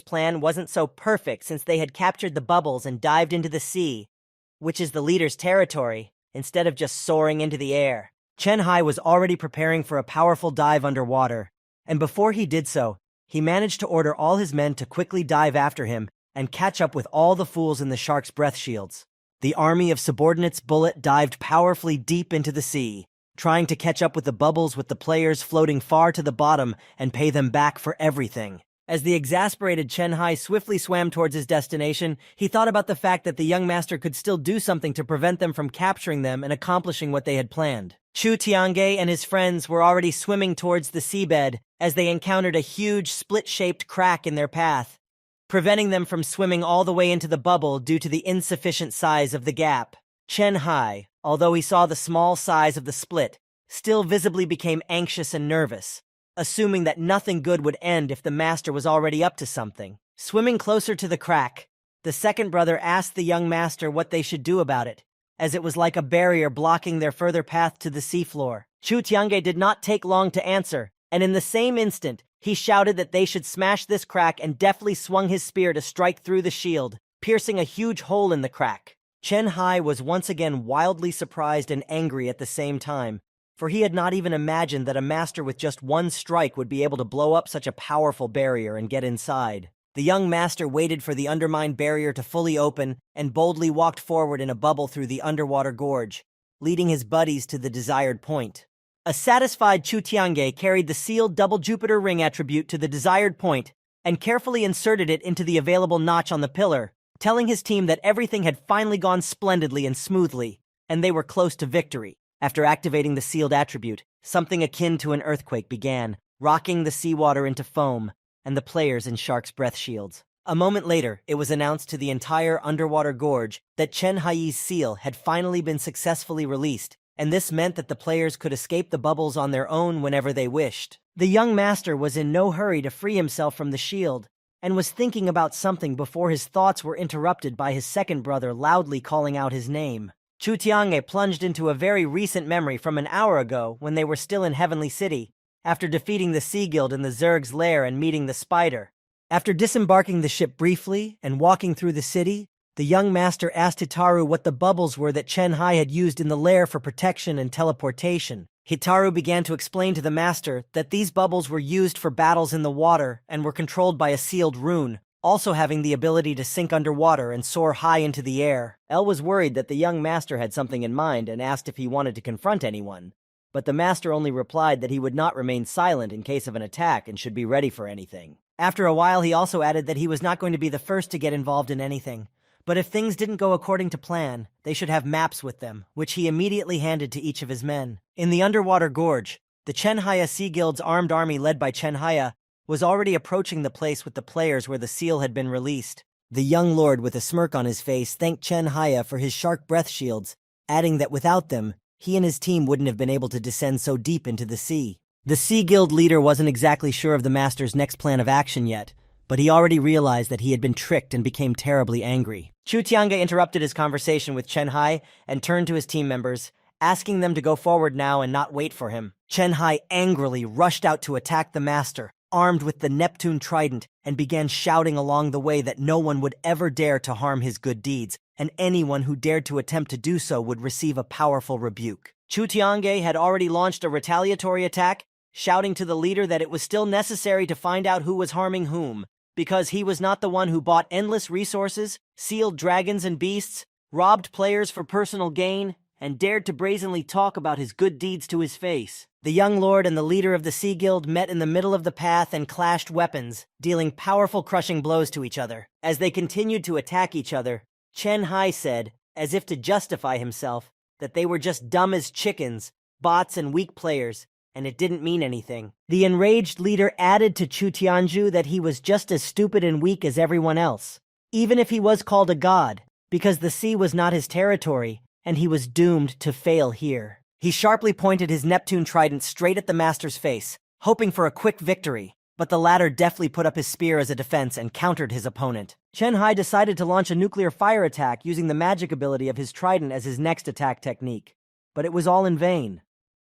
plan wasn't so perfect since they had captured the bubbles and dived into the sea, which is the leader's territory, instead of just soaring into the air. Chen Hai was already preparing for a powerful dive underwater, and before he did so, he managed to order all his men to quickly dive after him and catch up with all the fools in the shark's breath shields. The army of subordinates bullet dived powerfully deep into the sea, trying to catch up with the bubbles with the players floating far to the bottom and pay them back for everything. As the exasperated Chen Hai swiftly swam towards his destination, he thought about the fact that the young master could still do something to prevent them from capturing them and accomplishing what they had planned. Chu Tiange and his friends were already swimming towards the seabed as they encountered a huge split-shaped crack in their path, preventing them from swimming all the way into the bubble due to the insufficient size of the gap. Chen Hai, although he saw the small size of the split, still visibly became anxious and nervous, assuming that nothing good would end if the master was already up to something. Swimming closer to the crack, the second brother asked the young master what they should do about it, as it was like a barrier blocking their further path to the seafloor. Chu Tiange did not take long to answer, and in the same instant, he shouted that they should smash this crack and deftly swung his spear to strike through the shield, piercing a huge hole in the crack. Chen Hai was once again wildly surprised and angry at the same time, for he had not even imagined that a master with just one strike would be able to blow up such a powerful barrier and get inside. The young master waited for the undermined barrier to fully open and boldly walked forward in a bubble through the underwater gorge, leading his buddies to the desired point. A satisfied Chu Tiange carried the sealed double Jupiter ring attribute to the desired point and carefully inserted it into the available notch on the pillar, telling his team that everything had finally gone splendidly and smoothly, and they were close to victory. After activating the sealed attribute, something akin to an earthquake began, rocking the seawater into foam and the players in shark's breath shields. A moment later, it was announced to the entire underwater gorge that Chen Hai's seal had finally been successfully released, and this meant that the players could escape the bubbles on their own whenever they wished. The young master was in no hurry to free himself from the shield, and was thinking about something before his thoughts were interrupted by his second brother loudly calling out his name. Chu Tiange plunged into a very recent memory from an hour ago when they were still in Heavenly City, after defeating the Sea Guild in the Zerg's lair and meeting the spider. After disembarking the ship briefly and walking through the city, the young master asked Hitaru what the bubbles were that Chen Hai had used in the lair for protection and teleportation. Hitaru began to explain to the master that these bubbles were used for battles in the water and were controlled by a sealed rune, also having the ability to sink underwater and soar high into the air. El was worried that the young master had something in mind and asked if he wanted to confront anyone, but the master only replied that he would not remain silent in case of an attack and should be ready for anything. After a while, he also added that he was not going to be the first to get involved in anything, but if things didn't go according to plan, they should have maps with them, which he immediately handed to each of his men. In the underwater gorge, the Chen Hai Sea Guild's armed army led by Chen Hai was already approaching the place with the players where the seal had been released. The young lord, with a smirk on his face, thanked Chen Hai for his shark breath shields, adding that without them, he and his team wouldn't have been able to descend so deep into the sea. The Sea Guild leader wasn't exactly sure of the master's next plan of action yet, but he already realized that he had been tricked and became terribly angry. Chu Tiange interrupted his conversation with Chen Hai and turned to his team members, asking them to go forward now and not wait for him. Chen Hai angrily rushed out to attack the master, armed with the Neptune trident, and began shouting along the way that no one would ever dare to harm his good deeds, and anyone who dared to attempt to do so would receive a powerful rebuke. Chu Tiange had already launched a retaliatory attack, shouting to the leader that it was still necessary to find out who was harming whom, because he was not the one who bought endless resources, sealed dragons and beasts, robbed players for personal gain, and dared to brazenly talk about his good deeds to his face. The young lord and the leader of the Sea Guild met in the middle of the path and clashed weapons, dealing powerful crushing blows to each other. As they continued to attack each other, Chen Hai said, as if to justify himself, that they were just dumb as chickens, bots and weak players, and it didn't mean anything. The enraged leader added to Chu Tianju that he was just as stupid and weak as everyone else, even if he was called a god, because the sea was not his territory, and he was doomed to fail here. He sharply pointed his Neptune trident straight at the master's face, hoping for a quick victory, but the latter deftly put up his spear as a defense and countered his opponent. Chen Hai decided to launch a nuclear fire attack using the magic ability of his trident as his next attack technique, but it was all in vain.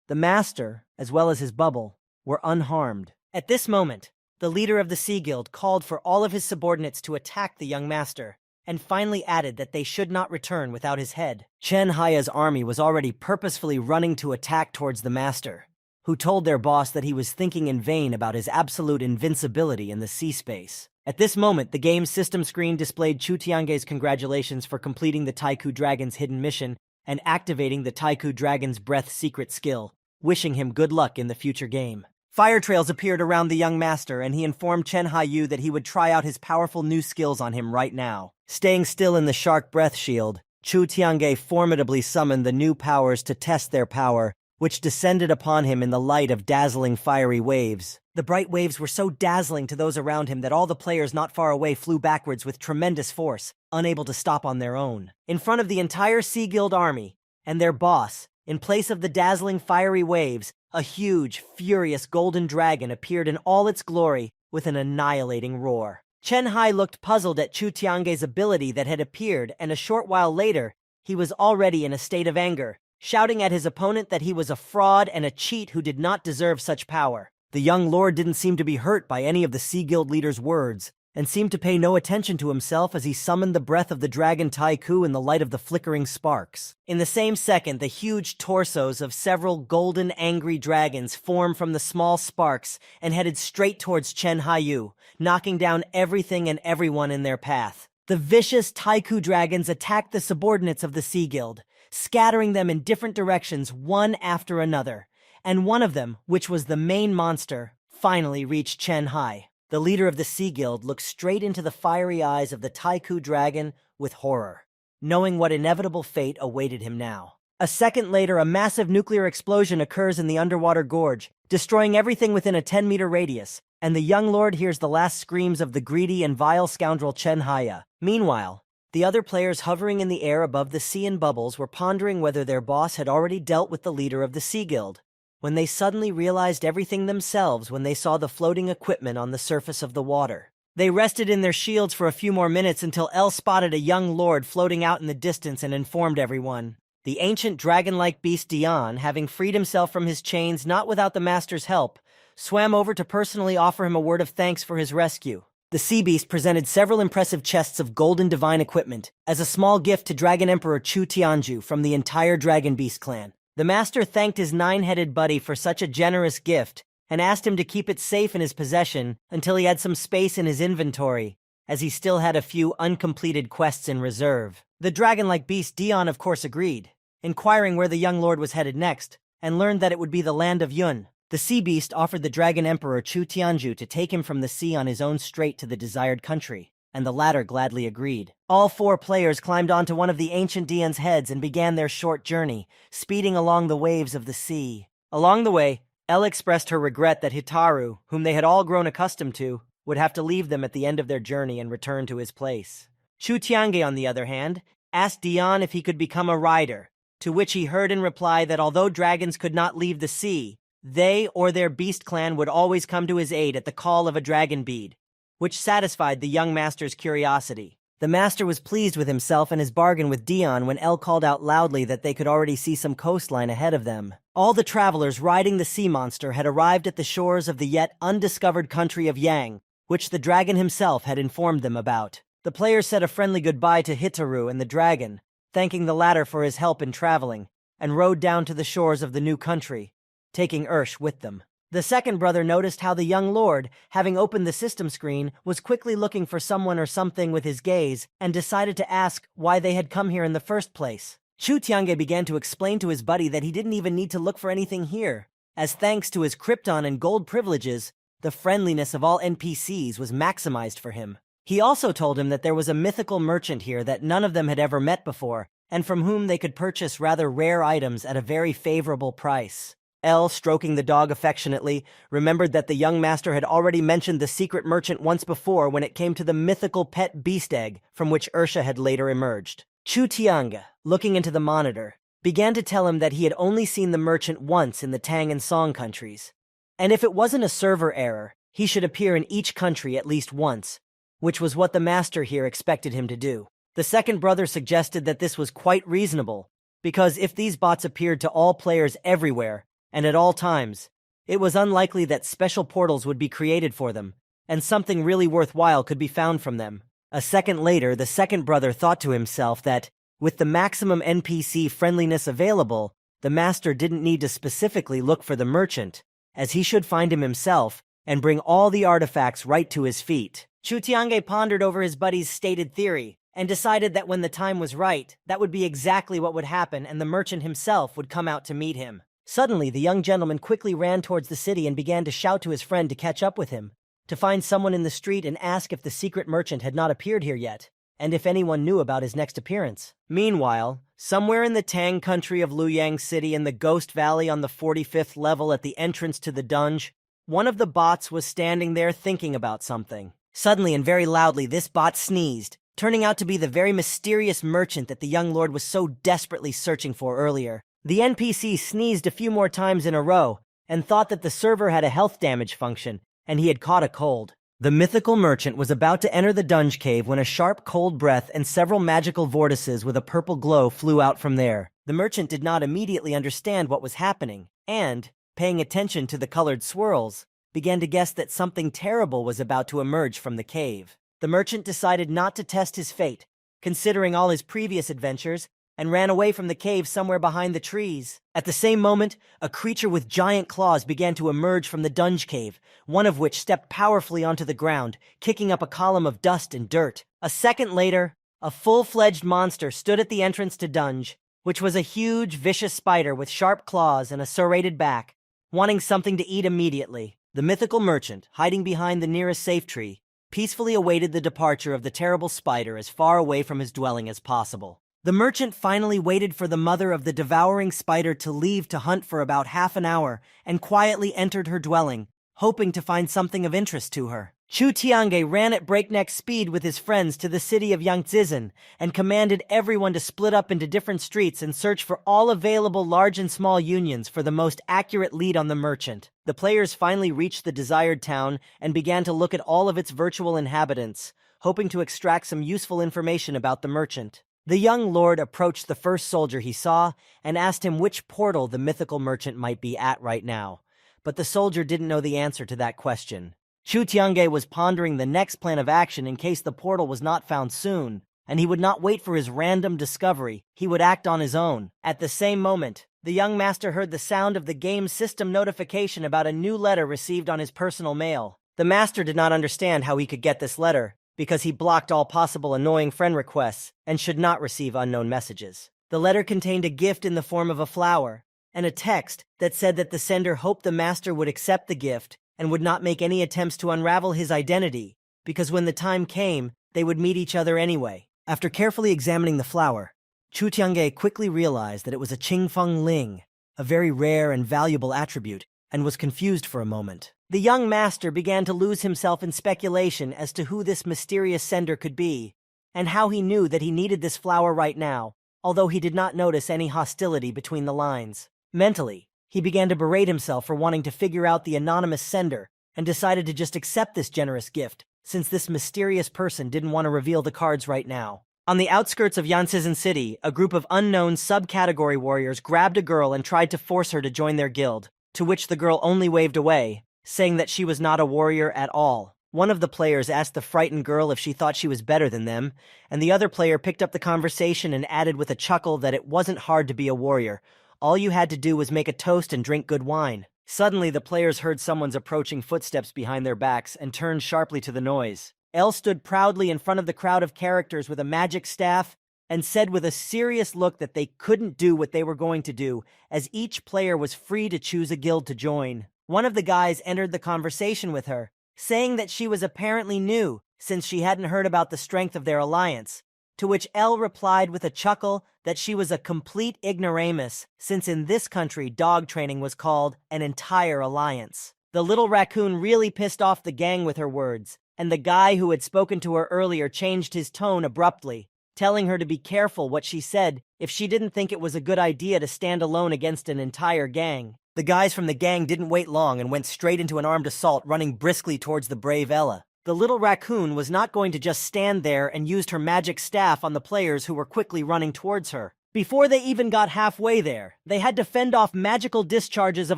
The master, as well as his bubble, were unharmed. At this moment, the leader of the Sea Guild called for all of his subordinates to attack the young master, and finally added that they should not return without his head. Chen Hai's army was already purposefully running to attack towards the master, who told their boss that he was thinking in vain about his absolute invincibility in the sea space. At this moment, the game's system screen displayed Chu Tiange's congratulations for completing the Taiku Dragon's hidden mission and activating the Taiku Dragon's breath secret skill, wishing him good luck in the future game. Fire trails appeared around the young master, and he informed Chen Haiyu that he would try out his powerful new skills on him right now. Staying still in the shark breath shield, Chu Tiange formidably summoned the new powers to test their power, which descended upon him in the light of dazzling fiery waves. The bright waves were so dazzling to those around him that all the players not far away flew backwards with tremendous force, unable to stop on their own. In front of the entire Sea Guild army, and their boss, in place of the dazzling fiery waves, a huge, furious golden dragon appeared in all its glory with an annihilating roar. Chen Hai looked puzzled at Chu Tiange's ability that had appeared, and a short while later, he was already in a state of anger, shouting at his opponent that he was a fraud and a cheat who did not deserve such power. The young lord didn't seem to be hurt by any of the Sea Guild leader's words, and seemed to pay no attention to himself as he summoned the breath of the dragon Taiku in the light of the flickering sparks. In the same second, the huge torsos of several golden angry dragons formed from the small sparks and headed straight towards Chen Haiyu, knocking down everything and everyone in their path. The vicious Taiku dragons attacked the subordinates of the Sea Guild, scattering them in different directions one after another, and one of them, which was the main monster, finally reached Chen Hai. The leader of the Sea Guild looked straight into the fiery eyes of the Taiku dragon with horror, knowing what inevitable fate awaited him now. A second later, a massive nuclear explosion occurs in the underwater gorge, destroying everything within a 10-meter radius, and the young lord hears the last screams of the greedy and vile scoundrel Chen Haya. Meanwhile, the other players hovering in the air above the sea and bubbles were pondering whether their boss had already dealt with the leader of the Sea Guild, when they suddenly realized everything themselves when they saw the floating equipment on the surface of the water. They rested in their shields for a few more minutes until El spotted a young lord floating out in the distance and informed everyone. The ancient dragon-like beast Dion, having freed himself from his chains not without the master's help, swam over to personally offer him a word of thanks for his rescue. The sea beast presented several impressive chests of golden divine equipment as a small gift to Dragon Emperor Chu Tianju from the entire Dragon Beast clan. The master thanked his nine-headed buddy for such a generous gift and asked him to keep it safe in his possession until he had some space in his inventory, as he still had a few uncompleted quests in reserve. The dragon-like beast Dion of course agreed, inquiring where the young lord was headed next, and learned that it would be the land of Yun. The sea beast offered the Dragon Emperor Chu Tianju to take him from the sea on his own straight to the desired country, and the latter gladly agreed. All four players climbed onto one of the ancient Dion's heads and began their short journey, speeding along the waves of the sea. Along the way, Elle expressed her regret that Hitaru, whom they had all grown accustomed to, would have to leave them at the end of their journey and return to his place. Chu Tiange, on the other hand, asked Dion if he could become a rider, to which he heard in reply that although dragons could not leave the sea, they or their beast clan would always come to his aid at the call of a dragon bead, which satisfied the young master's curiosity. The master was pleased with himself and his bargain with Dion when Elle called out loudly that they could already see some coastline ahead of them. All the travelers riding the sea monster had arrived at the shores of the yet undiscovered country of Yang, which the dragon himself had informed them about. The players said a friendly goodbye to Hitaru and the dragon, thanking the latter for his help in traveling, and rode down to the shores of the new country, taking Ursh with them. The second brother noticed how the young lord, having opened the system screen, was quickly looking for someone or something with his gaze, and decided to ask why they had come here in the first place. Chu Tiange began to explain to his buddy that he didn't even need to look for anything here, as thanks to his Krypton and gold privileges, the friendliness of all NPCs was maximized for him. He also told him that there was a mythical merchant here that none of them had ever met before, and from whom they could purchase rather rare items at a very favorable price. Elle, stroking the dog affectionately, remembered that the young master had already mentioned the secret merchant once before when it came to the mythical pet beast egg from which Ursha had later emerged. Chu Tiange, looking into the monitor, began to tell him that he had only seen the merchant once in the Tang and Song countries, and if it wasn't a server error, he should appear in each country at least once, which was what the master here expected him to do. The second brother suggested that this was quite reasonable, because if these bots appeared to all players everywhere, and at all times, it was unlikely that special portals would be created for them, and something really worthwhile could be found from them. A second later, the second brother thought to himself that, with the maximum NPC friendliness available, the master didn't need to specifically look for the merchant, as he should find him himself and bring all the artifacts right to his feet. Chu Tiange pondered over his buddy's stated theory, and decided that when the time was right, that would be exactly what would happen and the merchant himself would come out to meet him. Suddenly, the young gentleman quickly ran towards the city and began to shout to his friend to catch up with him, to find someone in the street and ask if the secret merchant had not appeared here yet, and if anyone knew about his next appearance. Meanwhile, somewhere in the Tang country of Luoyang City in the Ghost Valley on the 45th level at the entrance to the dungeon, one of the bots was standing there thinking about something. Suddenly and very loudly, this bot sneezed, turning out to be the very mysterious merchant that the young lord was so desperately searching for earlier. The NPC sneezed a few more times in a row and thought that the server had a health damage function and he had caught a cold. The mythical merchant was about to enter the dungeon cave when a sharp cold breath and several magical vortices with a purple glow flew out from there. The merchant did not immediately understand what was happening and, paying attention to the colored swirls, began to guess that something terrible was about to emerge from the cave. The merchant decided not to test his fate, considering all his previous adventures, and ran away from the cave somewhere behind the trees. At the same moment, a creature with giant claws began to emerge from the dungeon cave, one of which stepped powerfully onto the ground, kicking up a column of dust and dirt. A second later, a full-fledged monster stood at the entrance to dungeon, which was a huge, vicious spider with sharp claws and a serrated back, wanting something to eat immediately. The mythical merchant, hiding behind the nearest safe tree, peacefully awaited the departure of the terrible spider as far away from his dwelling as possible. The merchant finally waited for the mother of the devouring spider to leave to hunt for about half an hour and quietly entered her dwelling, hoping to find something of interest to her. Chu Tiange ran at breakneck speed with his friends to the city of Yangtzizhen and commanded everyone to split up into different streets and search for all available large and small unions for the most accurate lead on the merchant. The players finally reached the desired town and began to look at all of its virtual inhabitants, hoping to extract some useful information about the merchant. The young lord approached the first soldier he saw and asked him which portal the mythical merchant might be at right now, but the soldier didn't know the answer to that question. Chu Tiange was pondering the next plan of action in case the portal was not found soon, and he would not wait for his random discovery, he would act on his own. At the same moment, the young master heard the sound of the game's system notification about a new letter received on his personal mail. The master did not understand how he could get this letter, because he blocked all possible annoying friend requests and should not receive unknown messages. The letter contained a gift in the form of a flower, and a text that said that the sender hoped the master would accept the gift and would not make any attempts to unravel his identity, because when the time came, they would meet each other anyway. After carefully examining the flower, Chu Tiange quickly realized that it was a Qingfeng Ling, a very rare and valuable attribute, and was confused for a moment. The young master began to lose himself in speculation as to who this mysterious sender could be, and how he knew that he needed this flower right now, although he did not notice any hostility between the lines. Mentally, he began to berate himself for wanting to figure out the anonymous sender, and decided to just accept this generous gift, since this mysterious person didn't want to reveal the cards right now. On the outskirts of Yansizen City, a group of unknown subcategory warriors grabbed a girl and tried to force her to join their guild, to which the girl only waved away, saying that she was not a warrior at all. One of the players asked the frightened girl if she thought she was better than them, and the other player picked up the conversation and added with a chuckle that it wasn't hard to be a warrior. All you had to do was make a toast and drink good wine. Suddenly, the players heard someone's approaching footsteps behind their backs and turned sharply to the noise. Elle stood proudly in front of the crowd of characters with a magic staff and said with a serious look that they couldn't do what they were going to do, as each player was free to choose a guild to join. One of the guys entered the conversation with her, saying that she was apparently new, since she hadn't heard about the strength of their alliance, to which Elle replied with a chuckle that she was a complete ignoramus, since in this country dog training was called an entire alliance. The little raccoon really pissed off the gang with her words, and the guy who had spoken to her earlier changed his tone abruptly, telling her to be careful what she said if she didn't think it was a good idea to stand alone against an entire gang. The guys from the gang didn't wait long and went straight into an armed assault, running briskly towards the brave Ella. The little raccoon was not going to just stand there and used her magic staff on the players who were quickly running towards her. Before they even got halfway there, they had to fend off magical discharges of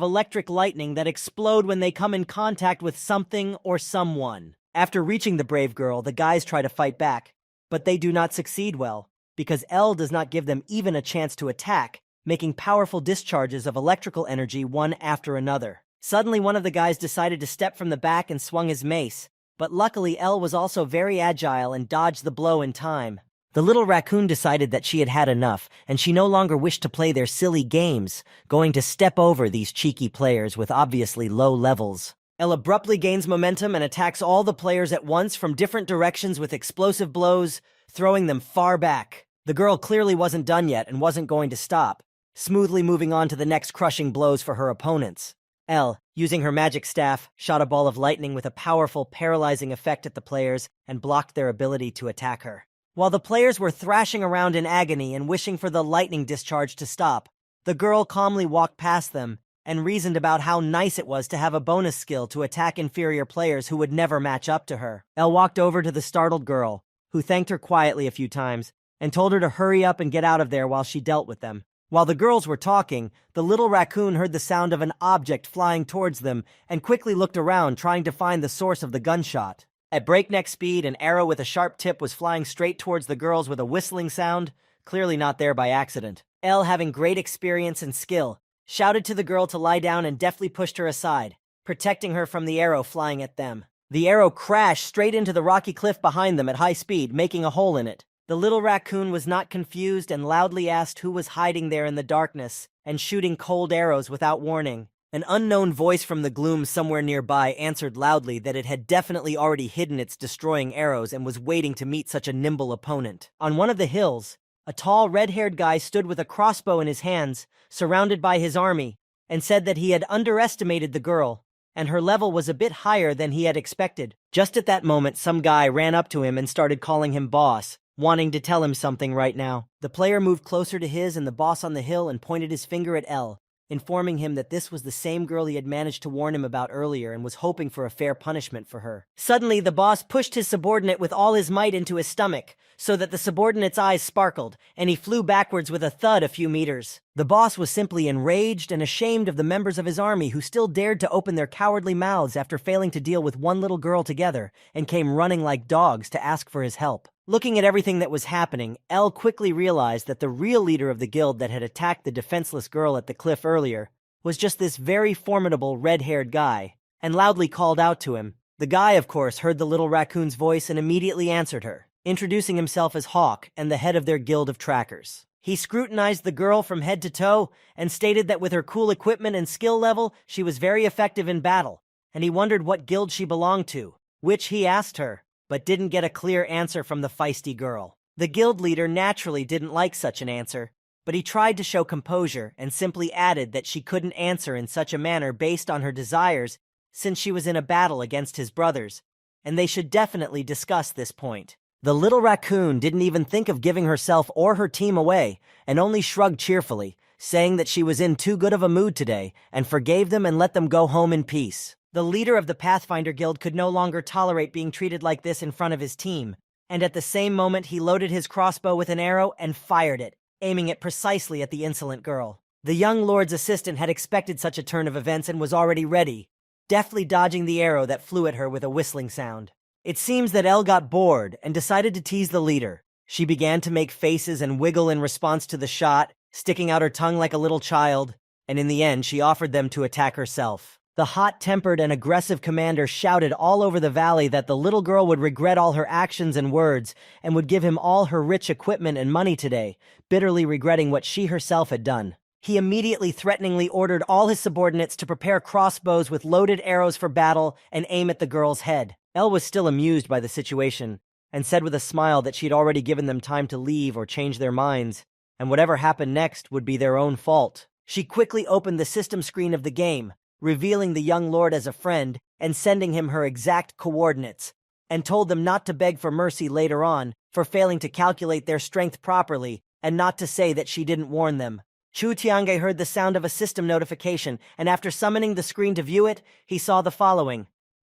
electric lightning that explode when they come in contact with something or someone. After reaching the brave girl, the guys try to fight back, but they do not succeed well, because Elle does not give them even a chance to attack, making powerful discharges of electrical energy one after another. Suddenly, one of the guys decided to step from the back and swung his mace, but luckily Elle was also very agile and dodged the blow in time. The little raccoon decided that she had had enough, and she no longer wished to play their silly games, going to step over these cheeky players with obviously low levels. Elle abruptly gains momentum and attacks all the players at once from different directions with explosive blows, throwing them far back. The girl clearly wasn't done yet and wasn't going to stop, smoothly moving on to the next crushing blows for her opponents. Elle, using her magic staff, shot a ball of lightning with a powerful, paralyzing effect at the players and blocked their ability to attack her. While the players were thrashing around in agony and wishing for the lightning discharge to stop, the girl calmly walked past them and reasoned about how nice it was to have a bonus skill to attack inferior players who would never match up to her. Elle walked over to the startled girl, who thanked her quietly a few times and told her to hurry up and get out of there while she dealt with them. While the girls were talking, the little raccoon heard the sound of an object flying towards them and quickly looked around, trying to find the source of the gunshot. At breakneck speed, an arrow with a sharp tip was flying straight towards the girls with a whistling sound, clearly not there by accident. Elle, having great experience and skill, shouted to the girl to lie down and deftly pushed her aside, protecting her from the arrow flying at them. The arrow crashed straight into the rocky cliff behind them at high speed, making a hole in it. The little raccoon was not confused and loudly asked who was hiding there in the darkness and shooting cold arrows without warning. An unknown voice from the gloom somewhere nearby answered loudly that it had definitely already hidden its destroying arrows and was waiting to meet such a nimble opponent. On one of the hills, a tall, red-haired guy stood with a crossbow in his hands, surrounded by his army, and said that he had underestimated the girl, and her level was a bit higher than he had expected. Just at that moment, some guy ran up to him and started calling him boss, wanting to tell him something right now. The player moved closer to his and the boss on the hill and pointed his finger at Elle, informing him that this was the same girl he had managed to warn him about earlier and was hoping for a fair punishment for her. Suddenly, the boss pushed his subordinate with all his might into his stomach, so that the subordinate's eyes sparkled, and he flew backwards with a thud a few meters. The boss was simply enraged and ashamed of the members of his army who still dared to open their cowardly mouths after failing to deal with one little girl together, and came running like dogs to ask for his help. Looking at everything that was happening, Elle quickly realized that the real leader of the guild that had attacked the defenseless girl at the cliff earlier was just this very formidable red-haired guy, and loudly called out to him. The guy, of course, heard the little raccoon's voice and immediately answered her, introducing himself as Hawk and the head of their guild of trackers. He scrutinized the girl from head to toe and stated that with her cool equipment and skill level, she was very effective in battle, and he wondered what guild she belonged to, which he asked her, but didn't get a clear answer from the feisty girl. The guild leader naturally didn't like such an answer, but he tried to show composure and simply added that she couldn't answer in such a manner based on her desires since she was in a battle against his brothers, and they should definitely discuss this point. The little raccoon didn't even think of giving herself or her team away, and only shrugged cheerfully, saying that she was in too good of a mood today, and forgave them and let them go home in peace. The leader of the Pathfinder Guild could no longer tolerate being treated like this in front of his team, and at the same moment he loaded his crossbow with an arrow and fired it, aiming it precisely at the insolent girl. The young lord's assistant had expected such a turn of events and was already ready, deftly dodging the arrow that flew at her with a whistling sound. It seems that Elle got bored and decided to tease the leader. She began to make faces and wiggle in response to the shot, sticking out her tongue like a little child, and in the end she offered them to attack herself. The hot-tempered and aggressive commander shouted all over the valley that the little girl would regret all her actions and words and would give him all her rich equipment and money today, bitterly regretting what she herself had done. He immediately threateningly ordered all his subordinates to prepare crossbows with loaded arrows for battle and aim at the girl's head. Elle was still amused by the situation and said with a smile that she'd already given them time to leave or change their minds, and whatever happened next would be their own fault. She quickly opened the system screen of the game, revealing the young lord as a friend and sending him her exact coordinates, and told them not to beg for mercy later on for failing to calculate their strength properly and not to say that she didn't warn them. Chu Tiange heard the sound of a system notification, and after summoning the screen to view it, he saw the following.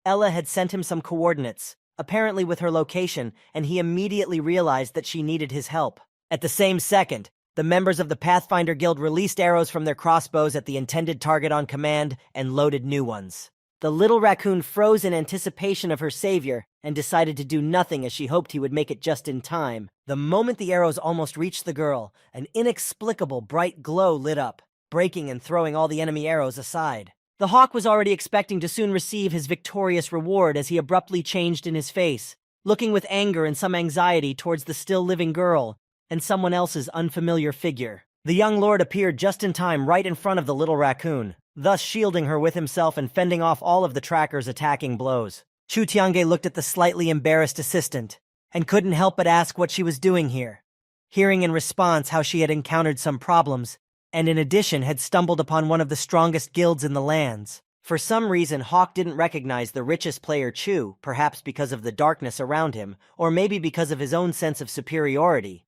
Ella had sent him some coordinates, apparently with her location, and he immediately realized that she needed his help. At the same second, the members of the Pathfinder Guild released arrows from their crossbows at the intended target on command and loaded new ones. The little raccoon froze in anticipation of her savior and decided to do nothing as she hoped he would make it just in time. The moment the arrows almost reached the girl, an inexplicable bright glow lit up, breaking and throwing all the enemy arrows aside. The hawk was already expecting to soon receive his victorious reward as he abruptly changed in his face, looking with anger and some anxiety towards the still living girl and someone else's unfamiliar figure. The young lord appeared just in time right in front of the little raccoon, thus shielding her with himself and fending off all of the tracker's attacking blows. Chu Tiange looked at the slightly embarrassed assistant and couldn't help but ask what she was doing here, hearing in response how she had encountered some problems and in addition had stumbled upon one of the strongest guilds in the lands. For some reason, Hawk didn't recognize the richest player Chu, perhaps because of the darkness around him, or maybe because of his own sense of superiority.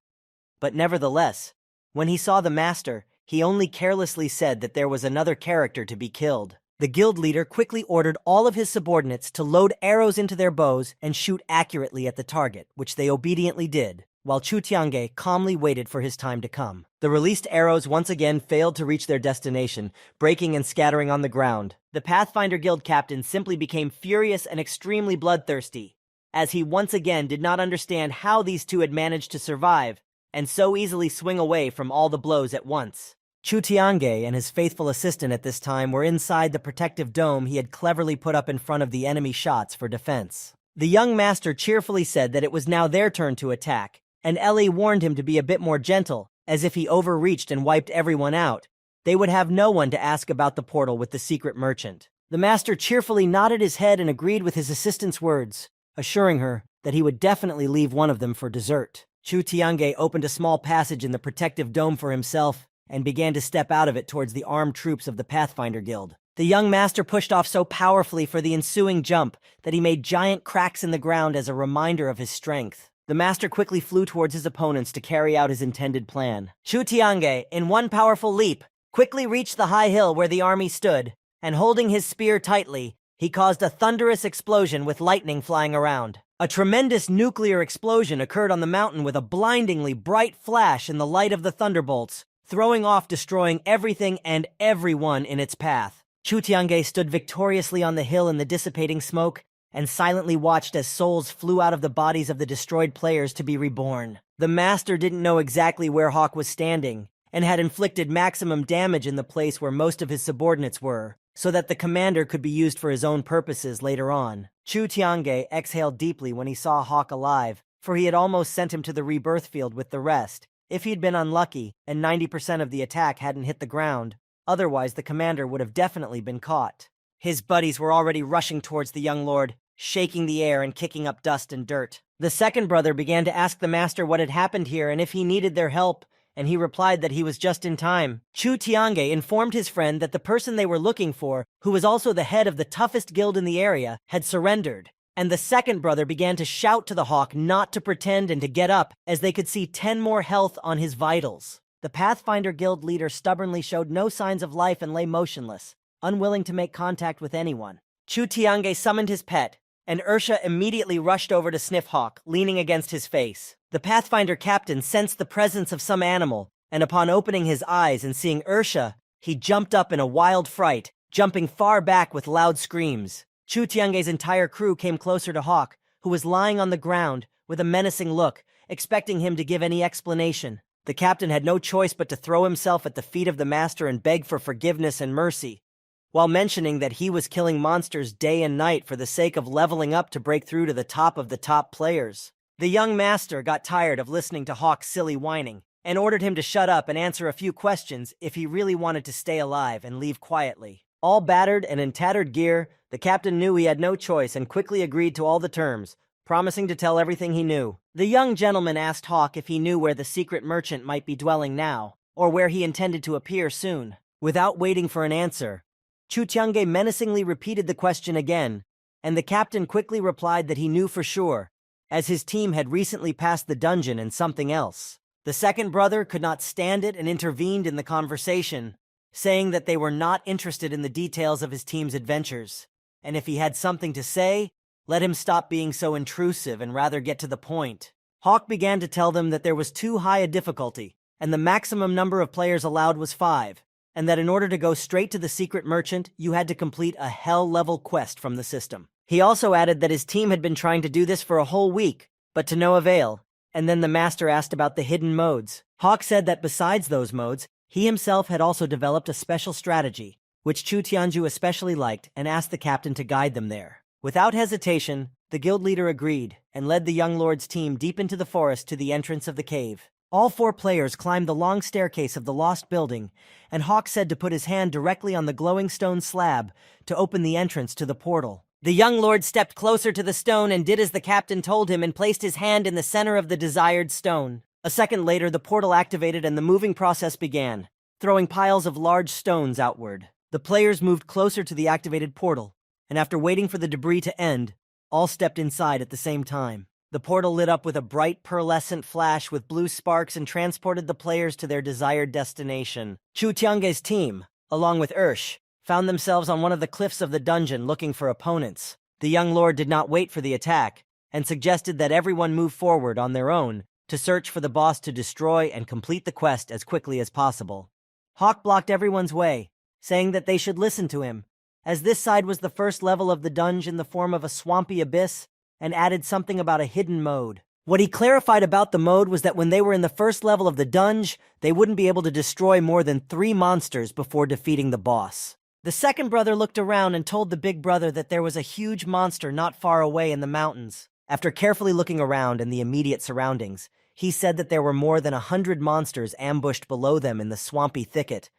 But nevertheless, when he saw the master, he only carelessly said that there was another character to be killed. The guild leader quickly ordered all of his subordinates to load arrows into their bows and shoot accurately at the target, which they obediently did, while Chu Tiange calmly waited for his time to come. The released arrows once again failed to reach their destination, breaking and scattering on the ground. The Pathfinder Guild captain simply became furious and extremely bloodthirsty, as he once again did not understand how these two had managed to survive and so easily swing away from all the blows at once. Chu Tiange and his faithful assistant at this time were inside the protective dome he had cleverly put up in front of the enemy shots for defense. The young master cheerfully said that it was now their turn to attack, and Ellie warned him to be a bit more gentle, as if he overreached and wiped everyone out, they would have no one to ask about the portal with the secret merchant. The master cheerfully nodded his head and agreed with his assistant's words, assuring her that he would definitely leave one of them for dessert. Chu Tiange opened a small passage in the protective dome for himself and began to step out of it towards the armed troops of the Pathfinder Guild. The young master pushed off so powerfully for the ensuing jump that he made giant cracks in the ground as a reminder of his strength. The master quickly flew towards his opponents to carry out his intended plan. Chu Tiange, in one powerful leap, quickly reached the high hill where the army stood, and holding his spear tightly, he caused a thunderous explosion with lightning flying around. A tremendous nuclear explosion occurred on the mountain with a blindingly bright flash in the light of the thunderbolts, throwing off, destroying everything and everyone in its path. Chu Tiange stood victoriously on the hill in the dissipating smoke and silently watched as souls flew out of the bodies of the destroyed players to be reborn. The master didn't know exactly where Hawk was standing and had inflicted maximum damage in the place where most of his subordinates were, so that the commander could be used for his own purposes later on. Chu Tiange exhaled deeply when he saw Hawk alive, for he had almost sent him to the rebirth field with the rest, if he'd been unlucky and 90% of the attack hadn't hit the ground. Otherwise, the commander would have definitely been caught. His buddies were already rushing towards the young lord, shaking the air and kicking up dust and dirt. The second brother began to ask the master what had happened here and if he needed their help, and he replied that he was just in time. Chu Tiange informed his friend that the person they were looking for, who was also the head of the toughest guild in the area, had surrendered, and the second brother began to shout to the hawk not to pretend and to get up, as they could see 10 more health on his vitals. The Pathfinder Guild leader stubbornly showed no signs of life and lay motionless, unwilling to make contact with anyone. Chu Tiange summoned his pet, and Ursha immediately rushed over to sniff Hawk, leaning against his face. The Pathfinder captain sensed the presence of some animal, and upon opening his eyes and seeing Ursha, he jumped up in a wild fright, jumping far back with loud screams. Chu Tiange's entire crew came closer to Hawk, who was lying on the ground with a menacing look, expecting him to give any explanation. The captain had no choice but to throw himself at the feet of the master and beg for forgiveness and mercy, while mentioning that he was killing monsters day and night for the sake of leveling up to break through to the top players. The young master got tired of listening to Hawk's silly whining, and ordered him to shut up and answer a few questions if he really wanted to stay alive and leave quietly. All battered and in tattered gear, the captain knew he had no choice and quickly agreed to all the terms, promising to tell everything he knew. The young gentleman asked Hawk if he knew where the secret merchant might be dwelling now, or where he intended to appear soon. Without waiting for an answer, Chu Tiange menacingly repeated the question again, and the captain quickly replied that he knew for sure, as his team had recently passed the dungeon and something else. The second brother could not stand it and intervened in the conversation, saying that they were not interested in the details of his team's adventures, and if he had something to say, let him stop being so intrusive and rather get to the point. Hawk began to tell them that there was too high a difficulty, and the maximum number of players allowed was 5, and that in order to go straight to the secret merchant, you had to complete a hell-level quest from the system. He also added that his team had been trying to do this for a whole week, but to no avail, and then the master asked about the hidden modes. Hawk said that besides those modes, he himself had also developed a special strategy, which Chu Tianju especially liked, and asked the captain to guide them there. Without hesitation, the guild leader agreed, and led the young lord's team deep into the forest to the entrance of the cave. All 4 players climbed the long staircase of the lost building, and Hawk said to put his hand directly on the glowing stone slab to open the entrance to the portal. The young lord stepped closer to the stone and did as the captain told him and placed his hand in the center of the desired stone. A second later, the portal activated and the moving process began, throwing piles of large stones outward. The players moved closer to the activated portal, and after waiting for the debris to end, all stepped inside at the same time. The portal lit up with a bright pearlescent flash with blue sparks and transported the players to their desired destination. Chu Tiange's team, along with Ursh, found themselves on one of the cliffs of the dungeon looking for opponents. The young lord did not wait for the attack, and suggested that everyone move forward on their own to search for the boss to destroy and complete the quest as quickly as possible. Hawk blocked everyone's way, saying that they should listen to him, as this side was the first level of the dungeon in the form of a swampy abyss, and added something about a hidden mode. What he clarified about the mode was that when they were in the first level of the dungeon, they wouldn't be able to destroy more than 3 monsters before defeating the boss. The second brother looked around and told the big brother that there was a huge monster not far away in the mountains. After carefully looking around in the immediate surroundings, he said that there were more than 100 monsters ambushed below them in the swampy thicket,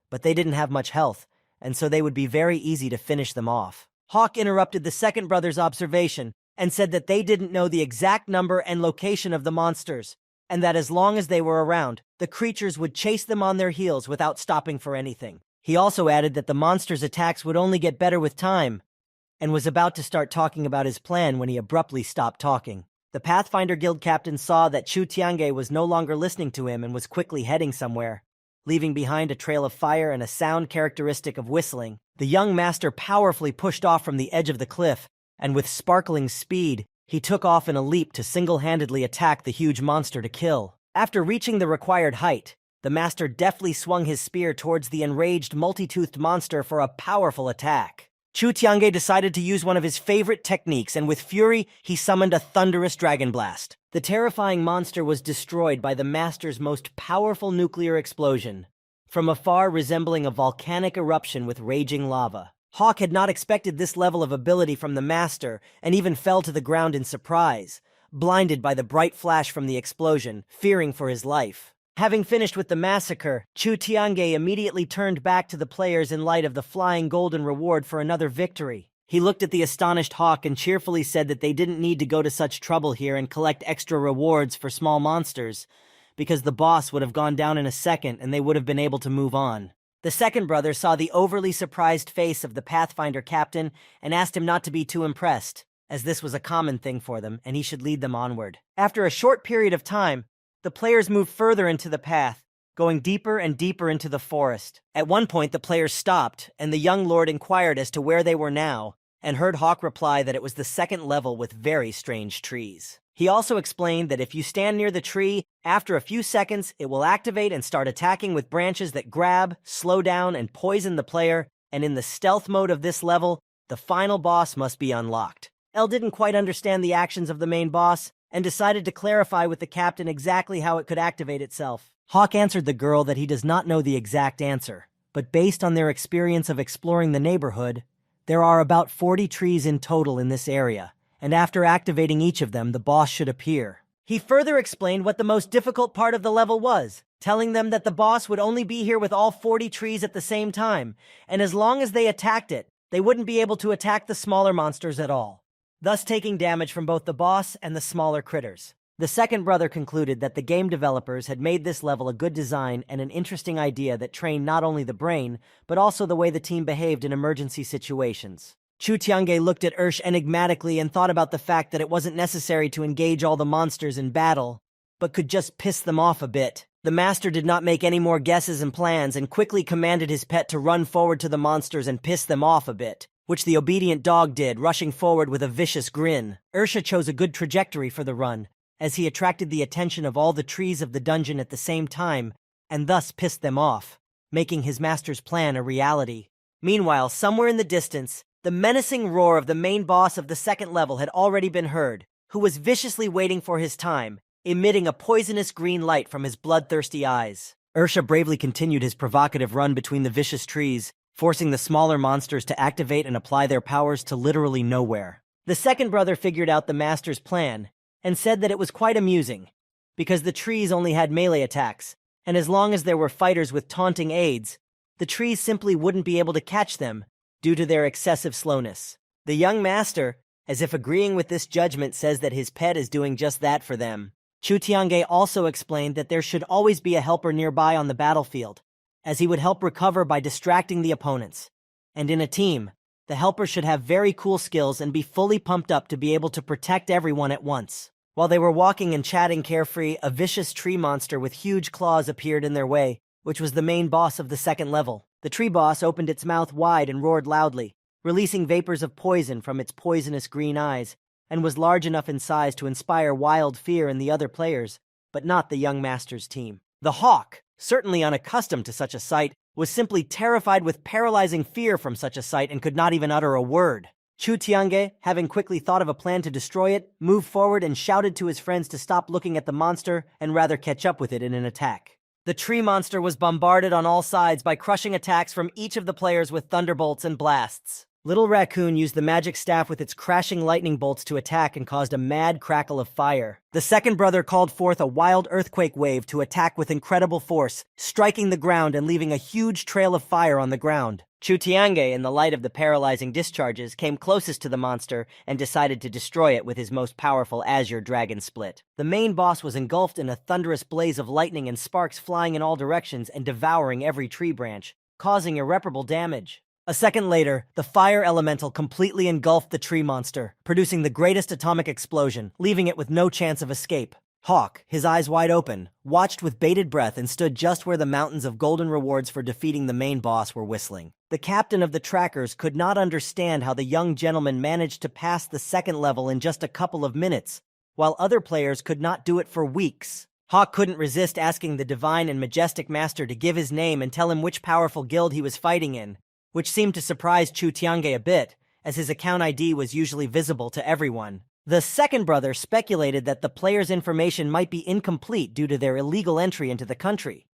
but they didn't have much health, and so they would be very easy to finish them off. Hawk interrupted the second brother's observation and said that they didn't know the exact number and location of the monsters, and that as long as they were around, the creatures would chase them on their heels without stopping for anything. He also added that the monsters' attacks would only get better with time, and was about to start talking about his plan when he abruptly stopped talking. The Pathfinder Guild captain saw that Chu Tiange was no longer listening to him and was quickly heading somewhere, leaving behind a trail of fire and a sound characteristic of whistling. The young master powerfully pushed off from the edge of the cliff, and with sparkling speed, he took off in a leap to single-handedly attack the huge monster to kill. After reaching the required height, the master deftly swung his spear towards the enraged, multi-toothed monster for a powerful attack. Chu Tiange decided to use one of his favorite techniques, and with fury, he summoned a thunderous dragon blast. The terrifying monster was destroyed by the master's most powerful nuclear explosion, from afar resembling a volcanic eruption with raging lava. Hawk had not expected this level of ability from the master, and even fell to the ground in surprise, blinded by the bright flash from the explosion, fearing for his life. Having finished with the massacre, Chu Tiange immediately turned back to the players in light of the flying golden reward for another victory. He looked at the astonished Hawk and cheerfully said that they didn't need to go to such trouble here and collect extra rewards for small monsters, because the boss would have gone down in a second and they would have been able to move on. The second brother saw the overly surprised face of the Pathfinder captain and asked him not to be too impressed, as this was a common thing for them and he should lead them onward. After a short period of time, the players moved further into the path, going deeper and deeper into the forest. At one point, the players stopped, and the young lord inquired as to where they were now, and heard Hawk reply that it was the second level with very strange trees. He also explained that if you stand near the tree, after a few seconds, it will activate and start attacking with branches that grab, slow down, and poison the player, and in the stealth mode of this level, the final boss must be unlocked. Elle didn't quite understand the actions of the main boss, and decided to clarify with the captain exactly how it could activate itself. Hawk answered the girl that he does not know the exact answer, but based on their experience of exploring the neighborhood, there are about 40 trees in total in this area, and after activating each of them, the boss should appear. He further explained what the most difficult part of the level was, telling them that the boss would only be here with all 40 trees at the same time, and as long as they attacked it, they wouldn't be able to attack the smaller monsters at all, thus taking damage from both the boss and the smaller critters. The second brother concluded that the game developers had made this level a good design and an interesting idea that trained not only the brain, but also the way the team behaved in emergency situations. Chu Tiange looked at Ursh enigmatically and thought about the fact that it wasn't necessary to engage all the monsters in battle, but could just piss them off a bit. The master did not make any more guesses and plans and quickly commanded his pet to run forward to the monsters and piss them off a bit, which the obedient dog did, rushing forward with a vicious grin. Ursha chose a good trajectory for the run, as he attracted the attention of all the trees of the dungeon at the same time, and thus pissed them off, making his master's plan a reality. Meanwhile, somewhere in the distance, the menacing roar of the main boss of the second level had already been heard, who was viciously waiting for his time, emitting a poisonous green light from his bloodthirsty eyes. Ursha bravely continued his provocative run between the vicious trees, forcing the smaller monsters to activate and apply their powers to literally nowhere. The second brother figured out the master's plan, and said that it was quite amusing, because the trees only had melee attacks, and as long as there were fighters with taunting aids, the trees simply wouldn't be able to catch them due to their excessive slowness. The young master, as if agreeing with this judgment, says that his pet is doing just that for them. Chu Tiange also explained that there should always be a helper nearby on the battlefield, as he would help recover by distracting the opponents. And in a team, the helper should have very cool skills and be fully pumped up to be able to protect everyone at once. While they were walking and chatting carefree, a vicious tree monster with huge claws appeared in their way, which was the main boss of the second level. The tree boss opened its mouth wide and roared loudly, releasing vapors of poison from its poisonous green eyes, and was large enough in size to inspire wild fear in the other players, but not the young master's team. The hawk, certainly unaccustomed to such a sight, was simply terrified with paralyzing fear from such a sight and could not even utter a word. Chu Tiange, having quickly thought of a plan to destroy it, moved forward and shouted to his friends to stop looking at the monster and rather catch up with it in an attack. The tree monster was bombarded on all sides by crushing attacks from each of the players with thunderbolts and blasts. Little Raccoon used the magic staff with its crashing lightning bolts to attack and caused a mad crackle of fire. The second brother called forth a wild earthquake wave to attack with incredible force, striking the ground and leaving a huge trail of fire on the ground. Chu Tiange, in the light of the paralyzing discharges, came closest to the monster and decided to destroy it with his most powerful Azure Dragon Split. The main boss was engulfed in a thunderous blaze of lightning and sparks flying in all directions and devouring every tree branch, causing irreparable damage. A second later, the fire elemental completely engulfed the tree monster, producing the greatest atomic explosion, leaving it with no chance of escape. Hawk, his eyes wide open, watched with bated breath and stood just where the mountains of golden rewards for defeating the main boss were whistling. The captain of the trackers could not understand how the young gentleman managed to pass the second level in just a couple of minutes, while other players could not do it for weeks. Hawk couldn't resist asking the divine and majestic master to give his name and tell him which powerful guild he was fighting in, which seemed to surprise Chu Tiange a bit, as his account ID was usually visible to everyone. The second brother speculated that the player's information might be incomplete due to their illegal entry into the country,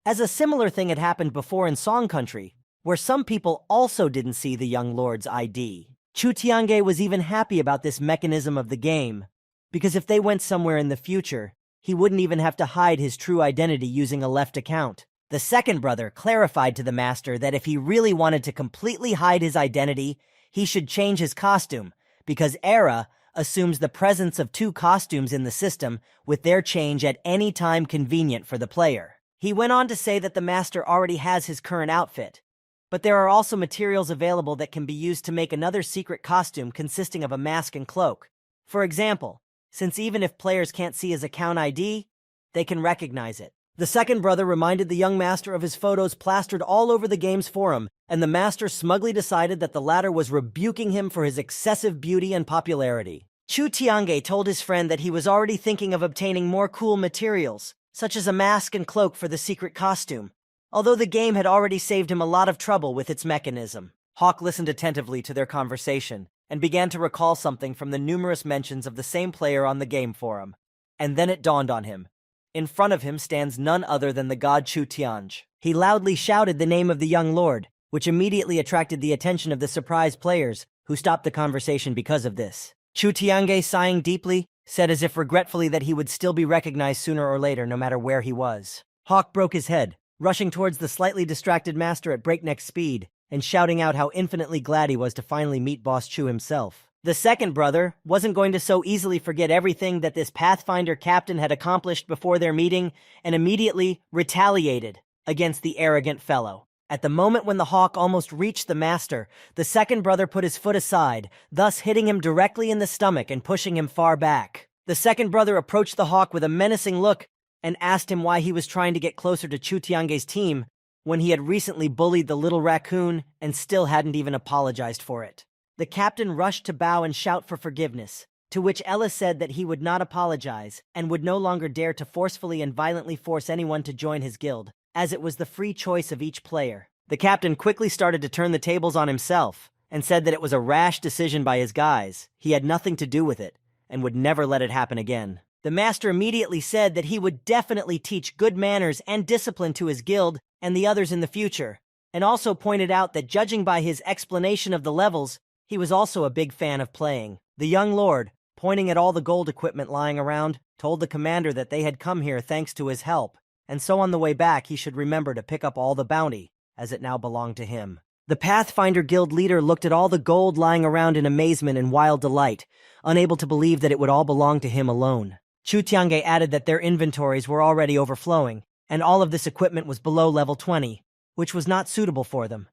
as a similar thing had happened before in Song Country, where some people also didn't see the young lord's ID. Chu Tiange was even happy about this mechanism of the game, because if they went somewhere in the future, he wouldn't even have to hide his true identity using a left account. The second brother clarified to the master that if he really wanted to completely hide his identity, he should change his costume, because Era assumes the presence of two costumes in the system, with their change at any time convenient for the player. He went on to say that the master already has his current outfit, but there are also materials available that can be used to make another secret costume consisting of a mask and cloak. For example, since even if players can't see his account ID, they can recognize it. The second brother reminded the young master of his photos plastered all over the game's forum, and the master smugly decided that the latter was rebuking him for his excessive beauty and popularity. Chu Tiange told his friend that he was already thinking of obtaining more cool materials, such as a mask and cloak for the secret costume, although the game had already saved him a lot of trouble with its mechanism. Hawk listened attentively to their conversation and began to recall something from the numerous mentions of the same player on the game forum. And then it dawned on him. In front of him stands none other than the god Chu Tiange. He loudly shouted the name of the young lord, which immediately attracted the attention of the surprised players, who stopped the conversation because of this. Chu Tiange, sighing deeply, said as if regretfully that he would still be recognized sooner or later no matter where he was. Hawk broke his head, rushing towards the slightly distracted master at breakneck speed, and shouting out how infinitely glad he was to finally meet Boss Chu himself. The second brother wasn't going to so easily forget everything that this Pathfinder captain had accomplished before their meeting, and immediately retaliated against the arrogant fellow. At the moment when the hawk almost reached the master, the second brother put his foot aside, thus hitting him directly in the stomach and pushing him far back. The second brother approached the hawk with a menacing look and asked him why he was trying to get closer to Chu Tiange's team when he had recently bullied the little raccoon and still hadn't even apologized for it. The captain rushed to bow and shout for forgiveness, to which Ella said that he would not apologize and would no longer dare to forcefully and violently force anyone to join his guild, as it was the free choice of each player. The captain quickly started to turn the tables on himself and said that it was a rash decision by his guys. He had nothing to do with it and would never let it happen again. The master immediately said that he would definitely teach good manners and discipline to his guild and the others in the future, and also pointed out that judging by his explanation of the levels, he was also a big fan of playing. The young lord, pointing at all the gold equipment lying around, told the commander that they had come here thanks to his help, and so on the way back he should remember to pick up all the bounty, as it now belonged to him. The Pathfinder Guild leader looked at all the gold lying around in amazement and wild delight, unable to believe that it would all belong to him alone. Chu Tiange added that their inventories were already overflowing, and all of this equipment was below level 20, which was not suitable for them.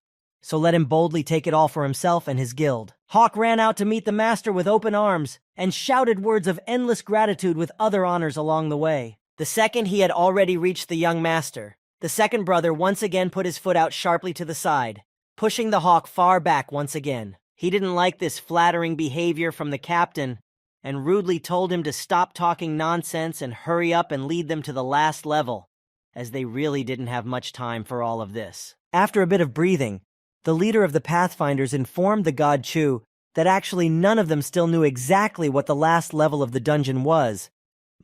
So let him boldly take it all for himself and his guild. Hawk ran out to meet the master with open arms and shouted words of endless gratitude with other honors along the way. The second he had already reached the young master, the second brother once again put his foot out sharply to the side, pushing the hawk far back once again. He didn't like this flattering behavior from the captain and rudely told him to stop talking nonsense and hurry up and lead them to the last level, as they really didn't have much time for all of this. After a bit of breathing, the leader of the Pathfinders informed the god Chu that actually none of them still knew exactly what the last level of the dungeon was,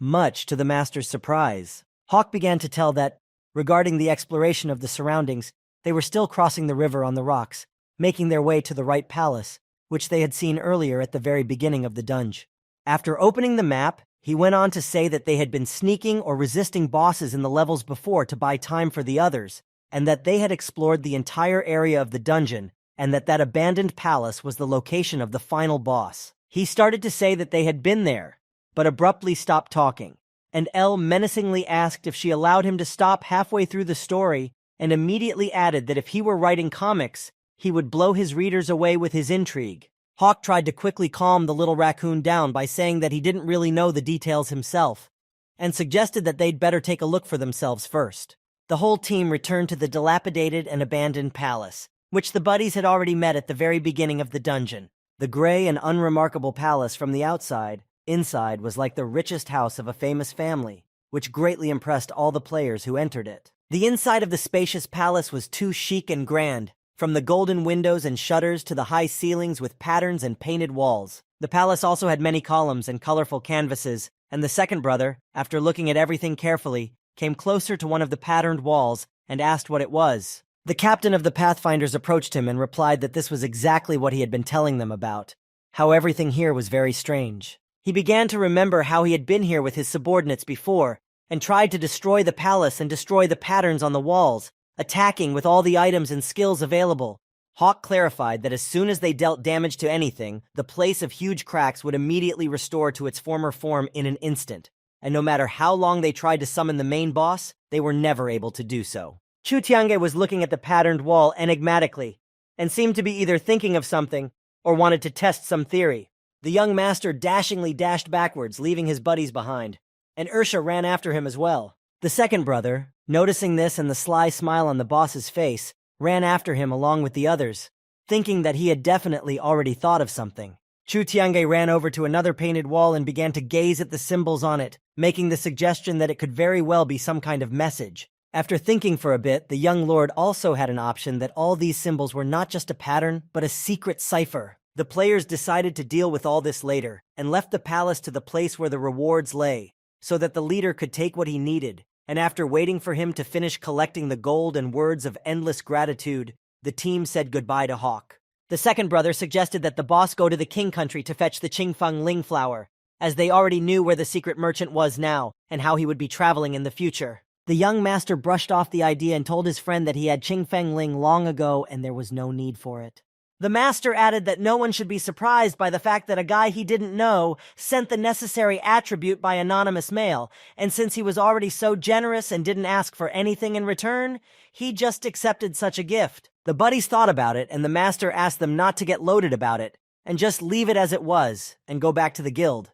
much to the master's surprise. Hawk began to tell that, regarding the exploration of the surroundings, they were still crossing the river on the rocks, making their way to the right palace, which they had seen earlier at the very beginning of the dungeon. After opening the map, he went on to say that they had been sneaking or resisting bosses in the levels before to buy time for the others, and that they had explored the entire area of the dungeon, and that abandoned palace was the location of the final boss. He started to say that they had been there, but abruptly stopped talking, and Elle menacingly asked if she allowed him to stop halfway through the story, and immediately added that if he were writing comics, he would blow his readers away with his intrigue. Hawk tried to quickly calm the little raccoon down by saying that he didn't really know the details himself, and suggested that they'd better take a look for themselves first. The whole team returned to the dilapidated and abandoned palace, which the buddies had already met at the very beginning of the dungeon. The gray and unremarkable palace from the outside, inside was like the richest house of a famous family, which greatly impressed all the players who entered it. The inside of the spacious palace was too chic and grand, from the golden windows and shutters to the high ceilings with patterns and painted walls. The palace also had many columns and colorful canvases, and the second brother, after looking at everything carefully, came closer to one of the patterned walls and asked what it was. The captain of the Pathfinders approached him and replied that this was exactly what he had been telling them about, how everything here was very strange. He began to remember how he had been here with his subordinates before, and tried to destroy the palace and destroy the patterns on the walls, attacking with all the items and skills available. Hawk clarified that as soon as they dealt damage to anything, the place of huge cracks would immediately restore to its former form in an instant, and no matter how long they tried to summon the main boss, they were never able to do so. Chu Tiange was looking at the patterned wall enigmatically, and seemed to be either thinking of something or wanted to test some theory. The young master dashingly dashed backwards, leaving his buddies behind, and Ursha ran after him as well. The second brother, noticing this and the sly smile on the boss's face, ran after him along with the others, thinking that he had definitely already thought of something. Chu Tiange ran over to another painted wall and began to gaze at the symbols on it, making the suggestion that it could very well be some kind of message. After thinking for a bit, the young lord also had an option that all these symbols were not just a pattern, but a secret cipher. The players decided to deal with all this later, and left the palace to the place where the rewards lay, so that the leader could take what he needed, and after waiting for him to finish collecting the gold and words of endless gratitude, the team said goodbye to Hawk. The second brother suggested that the boss go to the King country to fetch the Qingfeng Ling flower, as they already knew where the secret merchant was now, and how he would be traveling in the future. The young master brushed off the idea and told his friend that he had Qingfeng Ling long ago and there was no need for it. The master added that no one should be surprised by the fact that a guy he didn't know sent the necessary attribute by anonymous mail, and since he was already so generous and didn't ask for anything in return, he just accepted such a gift. The buddies thought about it, and the master asked them not to get loaded about it, and just leave it as it was, and go back to the guild.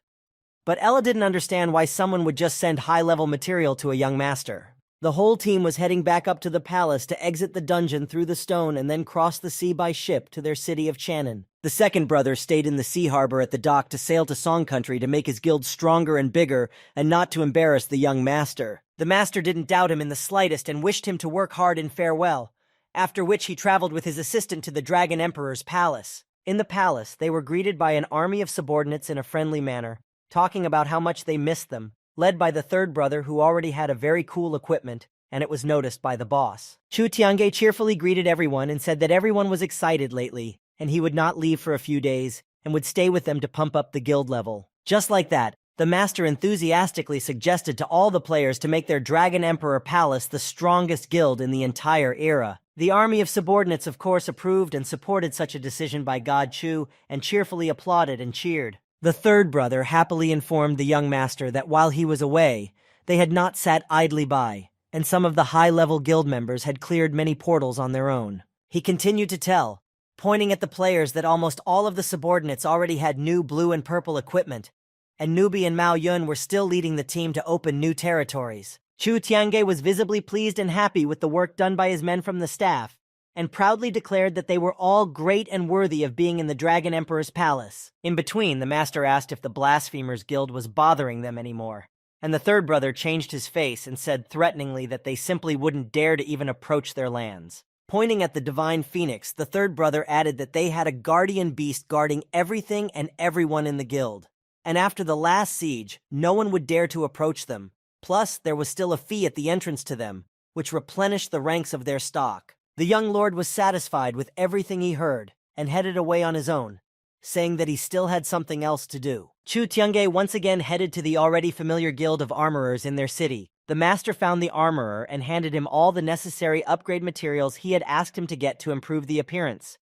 But Ella didn't understand why someone would just send high-level material to a young master. The whole team was heading back up to the palace to exit the dungeon through the stone and then cross the sea by ship to their city of Channon. The second brother stayed in the sea harbor at the dock to sail to Song Country to make his guild stronger and bigger and not to embarrass the young master. The master didn't doubt him in the slightest and wished him to work hard in farewell, after which he traveled with his assistant to the Dragon Emperor's palace. In the palace, they were greeted by an army of subordinates in a friendly manner, talking about how much they missed them, led by the third brother who already had a very cool equipment, and it was noticed by the boss. Chu Tiange cheerfully greeted everyone and said that everyone was excited lately, and he would not leave for a few days, and would stay with them to pump up the guild level. Just like that, the master enthusiastically suggested to all the players to make their Dragon Emperor Palace the strongest guild in the entire era. The army of subordinates of course approved and supported such a decision by God Chu, and cheerfully applauded and cheered. The third brother happily informed the young master that while he was away, they had not sat idly by, and some of the high-level guild members had cleared many portals on their own. He continued to tell, pointing at the players, that almost all of the subordinates already had new blue and purple equipment, and Nubi and Mao Yun were still leading the team to open new territories. Chu Tiange was visibly pleased and happy with the work done by his men from the staff, and proudly declared that they were all great and worthy of being in the Dragon Emperor's palace. In between, the master asked if the Blasphemers Guild was bothering them anymore, and the third brother changed his face and said threateningly that they simply wouldn't dare to even approach their lands. Pointing at the Divine Phoenix, the third brother added that they had a guardian beast guarding everything and everyone in the guild, and after the last siege, no one would dare to approach them. Plus, there was still a fee at the entrance to them, which replenished the ranks of their stock. The young lord was satisfied with everything he heard, and headed away on his own, saying that he still had something else to do. Chu Tiange once again headed to the already familiar guild of armorers in their city. The master found the armorer and handed him all the necessary upgrade materials he had asked him to get to improve the appearance.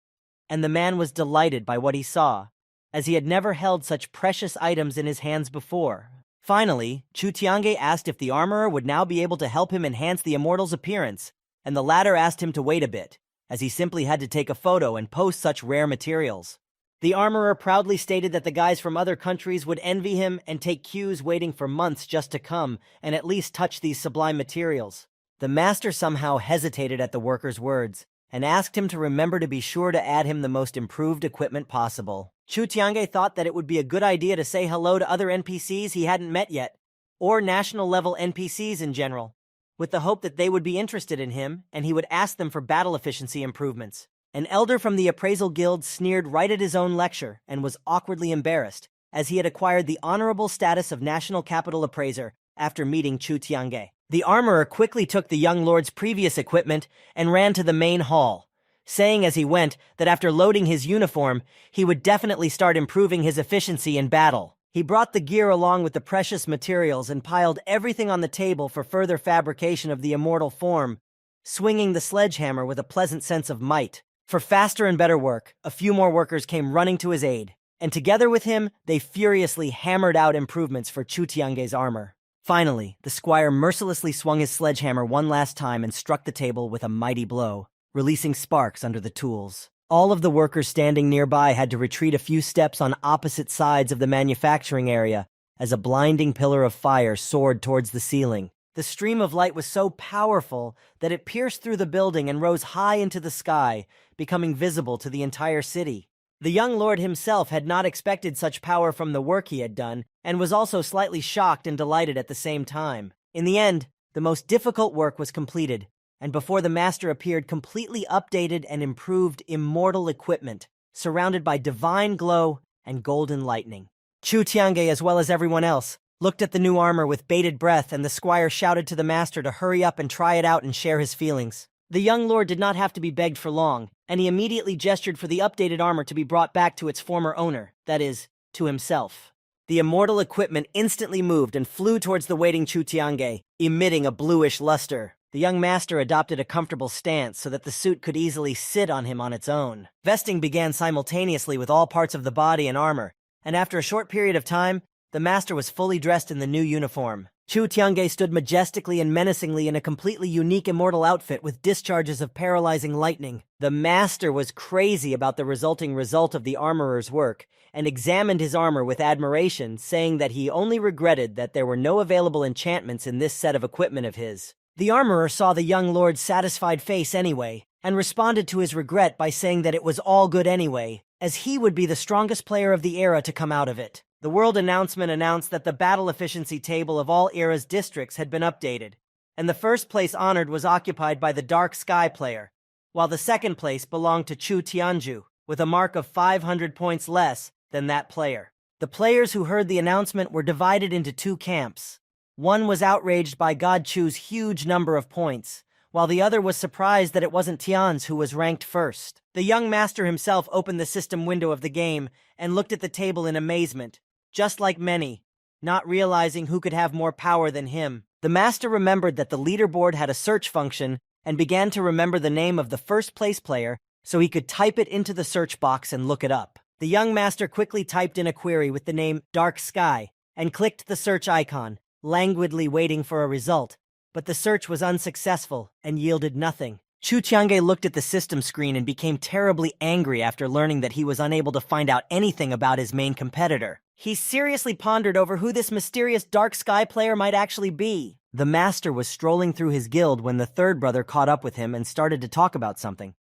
And the man was delighted by what he saw, as he had never held such precious items in his hands before. Finally, Chu Tiange asked if the armorer would now be able to help him enhance the immortal's appearance, and the latter asked him to wait a bit, as he simply had to take a photo and post such rare materials. The armorer proudly stated that the guys from other countries would envy him and take cues waiting for months just to come and at least touch these sublime materials. The master somehow hesitated at the worker's words, and asked him to remember to be sure to add him the most improved equipment possible. Chu Tiange thought that it would be a good idea to say hello to other NPCs he hadn't met yet, or national-level NPCs in general, with the hope that they would be interested in him, and he would ask them for battle efficiency improvements. An elder from the appraisal guild sneered right at his own lecture and was awkwardly embarrassed, as he had acquired the honorable status of national capital appraiser after meeting Chu Tiange. The armorer quickly took the young lord's previous equipment and ran to the main hall, saying as he went that after loading his uniform, he would definitely start improving his efficiency in battle. He brought the gear along with the precious materials and piled everything on the table for further fabrication of the immortal form, swinging the sledgehammer with a pleasant sense of might. For faster and better work, a few more workers came running to his aid, and together with him, they furiously hammered out improvements for Chu Tiange's armor. Finally, the squire mercilessly swung his sledgehammer one last time and struck the table with a mighty blow, releasing sparks under the tools. All of the workers standing nearby had to retreat a few steps on opposite sides of the manufacturing area as a blinding pillar of fire soared towards the ceiling, The stream of light was so powerful that it pierced through the building and rose high into the sky, becoming visible to the entire city. The young lord himself had not expected such power from the work he had done, and was also slightly shocked and delighted at the same time. In the end, the most difficult work was completed, and before the master appeared completely updated and improved immortal equipment, surrounded by divine glow and golden lightning. Chu Tiange, as well as everyone else, looked at the new armor with bated breath, and the squire shouted to the master to hurry up and try it out and share his feelings. The young lord did not have to be begged for long, and he immediately gestured for the updated armor to be brought back to its former owner, that is, to himself. The immortal equipment instantly moved and flew towards the waiting Chu Tiange, emitting a bluish luster. The young master adopted a comfortable stance so that the suit could easily sit on him on its own. Vesting began simultaneously with all parts of the body and armor, and after a short period of time, the master was fully dressed in the new uniform. Chu Tiange stood majestically and menacingly in a completely unique immortal outfit with discharges of paralyzing lightning. The master was crazy about the resulting result of the armorer's work, and examined his armor with admiration, saying that he only regretted that there were no available enchantments in this set of equipment of his. The armorer saw the young lord's satisfied face anyway, and responded to his regret by saying that it was all good anyway, as he would be the strongest player of the era to come out of it. The world announcement announced that the battle efficiency table of all era's districts had been updated, and the first place honored was occupied by the Dark Sky player, while the second place belonged to Chu Tianju, with a mark of 500 points less than that player. The players who heard the announcement were divided into two camps. One was outraged by God Chu's huge number of points, while the other was surprised that it wasn't Tian's who was ranked first. The young master himself opened the system window of the game and looked at the table in amazement, just like many, not realizing who could have more power than him. The master remembered that the leaderboard had a search function and began to remember the name of the first place player so he could type it into the search box and look it up. The young master quickly typed in a query with the name Dark Sky and clicked the search icon, languidly waiting for a result, but the search was unsuccessful and yielded nothing. Chu Tiange looked at the system screen and became terribly angry after learning that he was unable to find out anything about his main competitor. He seriously pondered over who this mysterious Dark Sky player might actually be. The master was strolling through his guild when the third brother caught up with him and started to talk about something.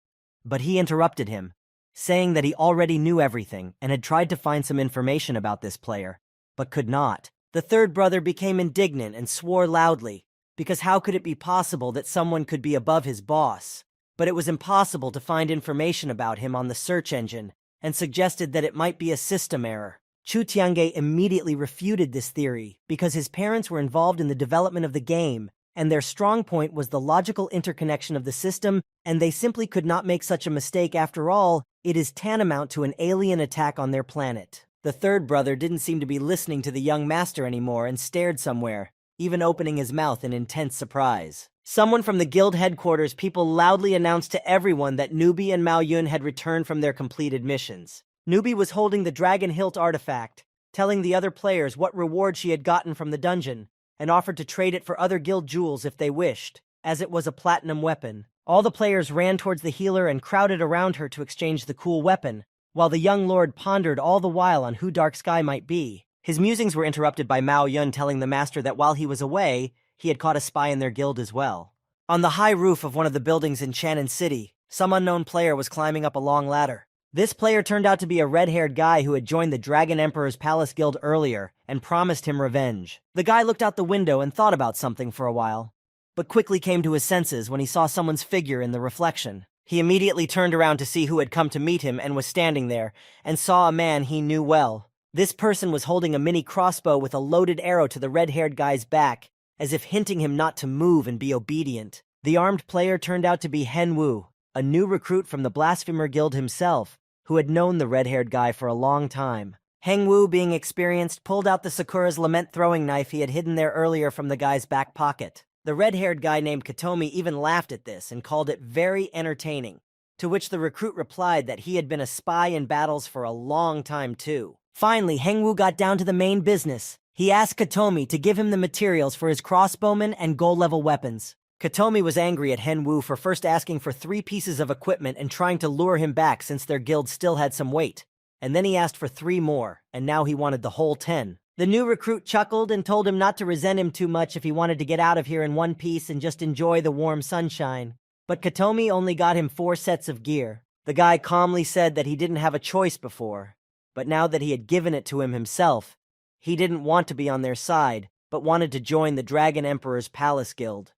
But he interrupted him, saying that he already knew everything and had tried to find some information about this player, but could not. The third brother became indignant and swore loudly, because how could it be possible that someone could be above his boss? But it was impossible to find information about him on the search engine, and suggested that it might be a system error. Chu Tiange immediately refuted this theory because his parents were involved in the development of the game, and their strong point was the logical interconnection of the system, and they simply could not make such a mistake. After all, it is tantamount to an alien attack on their planet. The third brother didn't seem to be listening to the young master anymore and stared somewhere, even opening his mouth in intense surprise. Someone from the guild headquarters people loudly announced to everyone that Newbie and Mao Yun had returned from their completed missions. Newbie was holding the Dragon Hilt artifact, telling the other players what reward she had gotten from the dungeon, and offered to trade it for other guild jewels if they wished, as it was a platinum weapon. All the players ran towards the healer and crowded around her to exchange the cool weapon, while the young lord pondered all the while on who Dark Sky might be. His musings were interrupted by Mao Yun telling the master that while he was away, he had caught a spy in their guild as well. On the high roof of one of the buildings in Chan'an City, some unknown player was climbing up a long ladder. This player turned out to be a red-haired guy who had joined the Dragon Emperor's Palace Guild earlier and promised him revenge. The guy looked out the window and thought about something for a while, but quickly came to his senses when he saw someone's figure in the reflection. He immediately turned around to see who had come to meet him and was standing there, and saw a man he knew well. This person was holding a mini crossbow with a loaded arrow to the red-haired guy's back, as if hinting him not to move and be obedient. The armed player turned out to be Hen Wu, a new recruit from the Blasphemer Guild himself, who had known the red-haired guy for a long time. Heng Wu, being experienced, pulled out the Sakura's Lament throwing knife he had hidden there earlier from the guy's back pocket. The red-haired guy named Katomi even laughed at this and called it very entertaining, to which the recruit replied that he had been a spy in battles for a long time too. Finally, Heng Wu got down to the main business. He asked Katomi to give him the materials for his crossbowmen and gold-level weapons. Katomi was angry at Hen Wu for first asking for 3 pieces of equipment and trying to lure him back since their guild still had some weight. And then he asked for 3 more, and now he wanted the whole 10. The new recruit chuckled and told him not to resent him too much if he wanted to get out of here in one piece and just enjoy the warm sunshine. But Katomi only got him 4 sets of gear. The guy calmly said that he didn't have a choice before, but now that he had given it to him himself, he didn't want to be on their side, but wanted to join the Dragon Emperor's Palace Guild.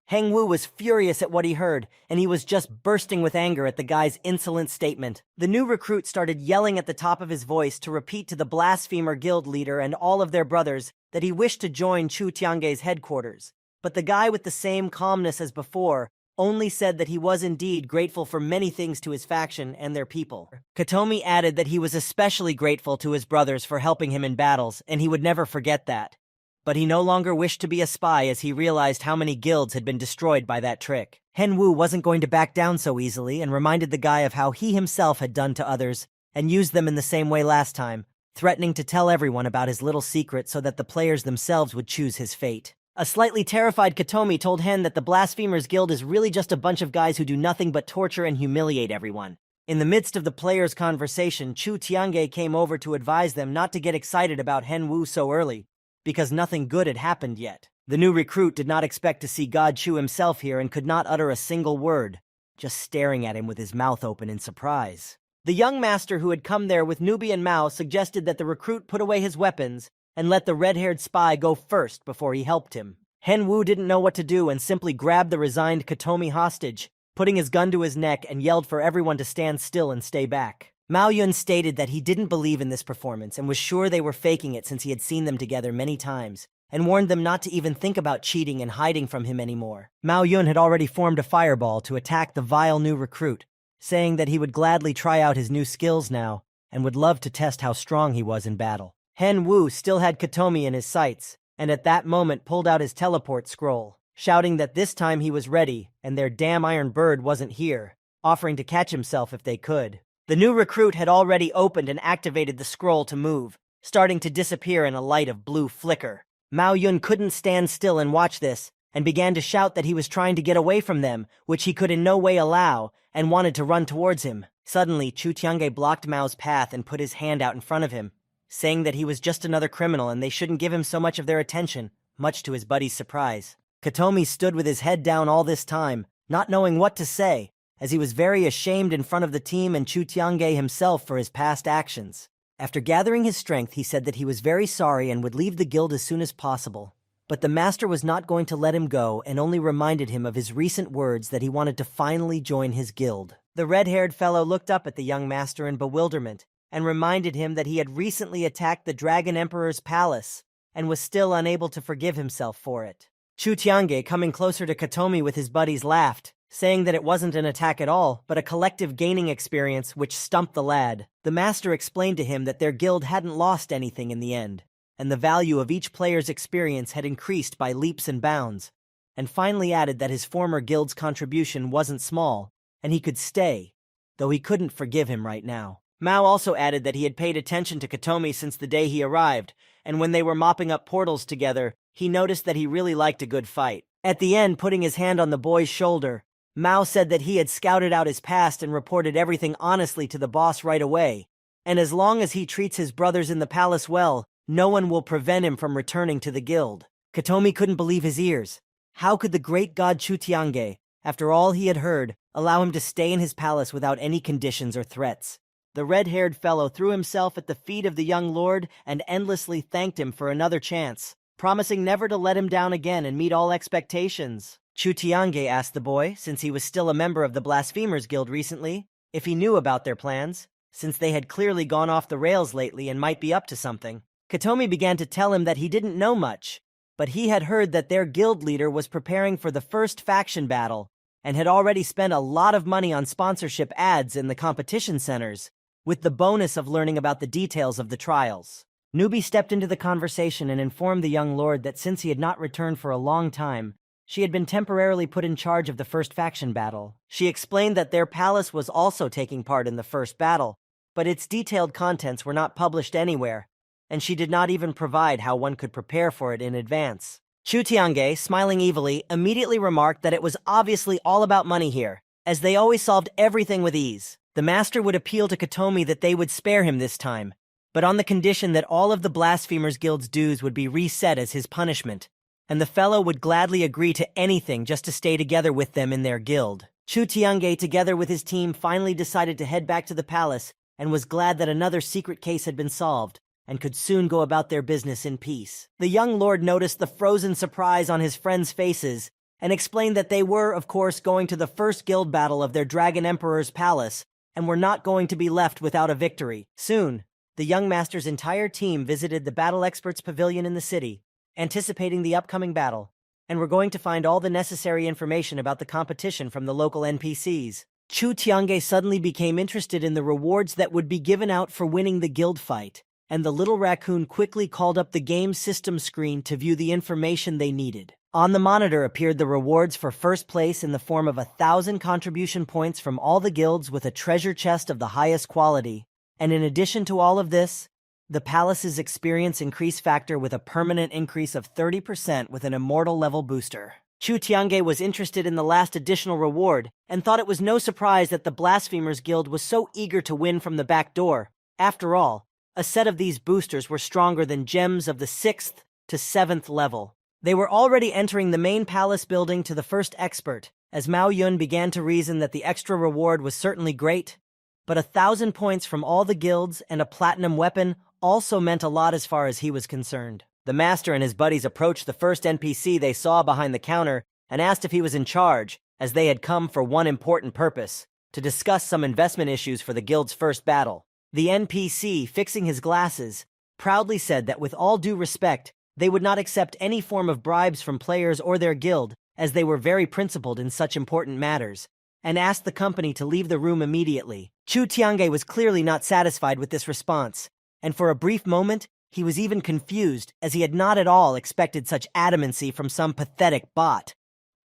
Heng Wu was furious at what he heard, and he was just bursting with anger at the guy's insolent statement. The new recruit started yelling at the top of his voice to repeat to the Blasphemer Guild leader and all of their brothers that he wished to join Chu Tiange's headquarters. But the guy, with the same calmness as before, only said that he was indeed grateful for many things to his faction and their people. Katomi added that he was especially grateful to his brothers for helping him in battles, and he would never forget that. But he no longer wished to be a spy as he realized how many guilds had been destroyed by that trick. Hen Wu wasn't going to back down so easily and reminded the guy of how he himself had done to others and used them in the same way last time, threatening to tell everyone about his little secret so that the players themselves would choose his fate. A slightly terrified Katomi told Hen that the Blasphemers Guild is really just a bunch of guys who do nothing but torture and humiliate everyone. In the midst of the players' conversation, Chu Tiange came over to advise them not to get excited about Hen Wu so early, because nothing good had happened yet. The new recruit did not expect to see God Chu himself here and could not utter a single word, just staring at him with his mouth open in surprise. The young master who had come there with Nubi and Mao suggested that the recruit put away his weapons and let the red-haired spy go first before he helped him. Hen Wu didn't know what to do and simply grabbed the resigned Katomi hostage, putting his gun to his neck, and yelled for everyone to stand still and stay back. Mao Yun stated that he didn't believe in this performance and was sure they were faking it since he had seen them together many times, and warned them not to even think about cheating and hiding from him anymore. Mao Yun had already formed a fireball to attack the vile new recruit, saying that he would gladly try out his new skills now and would love to test how strong he was in battle. Hen Wu still had Katomi in his sights, and at that moment pulled out his teleport scroll, shouting that this time he was ready and their damn iron bird wasn't here, offering to catch himself if they could. The new recruit had already opened and activated the scroll to move, starting to disappear in a light of blue flicker. Mao Yun couldn't stand still and watch this, and began to shout that he was trying to get away from them, which he could in no way allow, and wanted to run towards him. Suddenly, Chu Tiange blocked Mao's path and put his hand out in front of him, saying that he was just another criminal and they shouldn't give him so much of their attention, much to his buddy's surprise. Katomi stood with his head down all this time, not knowing what to say, as he was very ashamed in front of the team and Chu Tiange himself for his past actions. After gathering his strength, he said that he was very sorry and would leave the guild as soon as possible. But the master was not going to let him go and only reminded him of his recent words that he wanted to finally join his guild. The red-haired fellow looked up at the young master in bewilderment and reminded him that he had recently attacked the Dragon Emperor's palace and was still unable to forgive himself for it. Chu Tiange, coming closer to Katomi with his buddies, laughed, saying that it wasn't an attack at all, but a collective gaining experience which stumped the lad. The master explained to him that their guild hadn't lost anything in the end, and the value of each player's experience had increased by leaps and bounds, and finally added that his former guild's contribution wasn't small, and he could stay, though he couldn't forgive him right now. Mao also added that he had paid attention to Katomi since the day he arrived, and when they were mopping up portals together, he noticed that he really liked a good fight. At the end, putting his hand on the boy's shoulder, Mao said that he had scouted out his past and reported everything honestly to the boss right away, and as long as he treats his brothers in the palace well, no one will prevent him from returning to the guild. Katomi couldn't believe his ears. How could the great god Chu Tiange, after all he had heard, allow him to stay in his palace without any conditions or threats? The red-haired fellow threw himself at the feet of the young lord and endlessly thanked him for another chance, promising never to let him down again and meet all expectations. Chu Tiange asked the boy, since he was still a member of the Blasphemers Guild recently, if he knew about their plans, since they had clearly gone off the rails lately and might be up to something. Katomi began to tell him that he didn't know much, but he had heard that their guild leader was preparing for the first faction battle and had already spent a lot of money on sponsorship ads in the competition centers, with the bonus of learning about the details of the trials. Nubi stepped into the conversation and informed the young lord that since he had not returned for a long time, she had been temporarily put in charge of the first faction battle. She explained that their palace was also taking part in the first battle, but its detailed contents were not published anywhere, and she did not even provide how one could prepare for it in advance. Chu Tiange, smiling evilly, immediately remarked that it was obviously all about money here, as they always solved everything with ease. The master would appeal to Katomi that they would spare him this time, but on the condition that all of the Blasphemers Guild's dues would be reset as his punishment, and the fellow would gladly agree to anything just to stay together with them in their guild. Chu Tiange, together with his team, finally decided to head back to the palace and was glad that another secret case had been solved and could soon go about their business in peace. The young lord noticed the frozen surprise on his friends' faces and explained that they were, of course, going to the first guild battle of their Dragon Emperor's palace and were not going to be left without a victory. Soon, the young master's entire team visited the battle experts' pavilion in the city, anticipating the upcoming battle, and were going to find all the necessary information about the competition from the local NPCs. Chu Tiange suddenly became interested in the rewards that would be given out for winning the guild fight, and the little raccoon quickly called up the game system screen to view the information they needed. On the monitor appeared the rewards for first place in the form of 1,000 contribution points from all the guilds with a treasure chest of the highest quality, and in addition to all of this, the palace's experience increase factor with a permanent increase of 30% with an immortal level booster. Chu Tiange was interested in the last additional reward and thought it was no surprise that the Blasphemers Guild was so eager to win from the back door. After all, a set of these boosters were stronger than gems of the 6th to 7th level. They were already entering the main palace building to the first expert, as Mao Yun began to reason that the extra reward was certainly great, but 1,000 points from all the guilds and a platinum weapon also meant a lot as far as he was concerned. The master and his buddies approached the first NPC they saw behind the counter and asked if he was in charge, as they had come for one important purpose: to discuss some investment issues for the guild's first battle. The NPC, fixing his glasses, proudly said that with all due respect, they would not accept any form of bribes from players or their guild, as they were very principled in such important matters, and asked the company to leave the room immediately. Chu Tiange was clearly not satisfied with this response, and for a brief moment, he was even confused, as he had not at all expected such adamancy from some pathetic bot.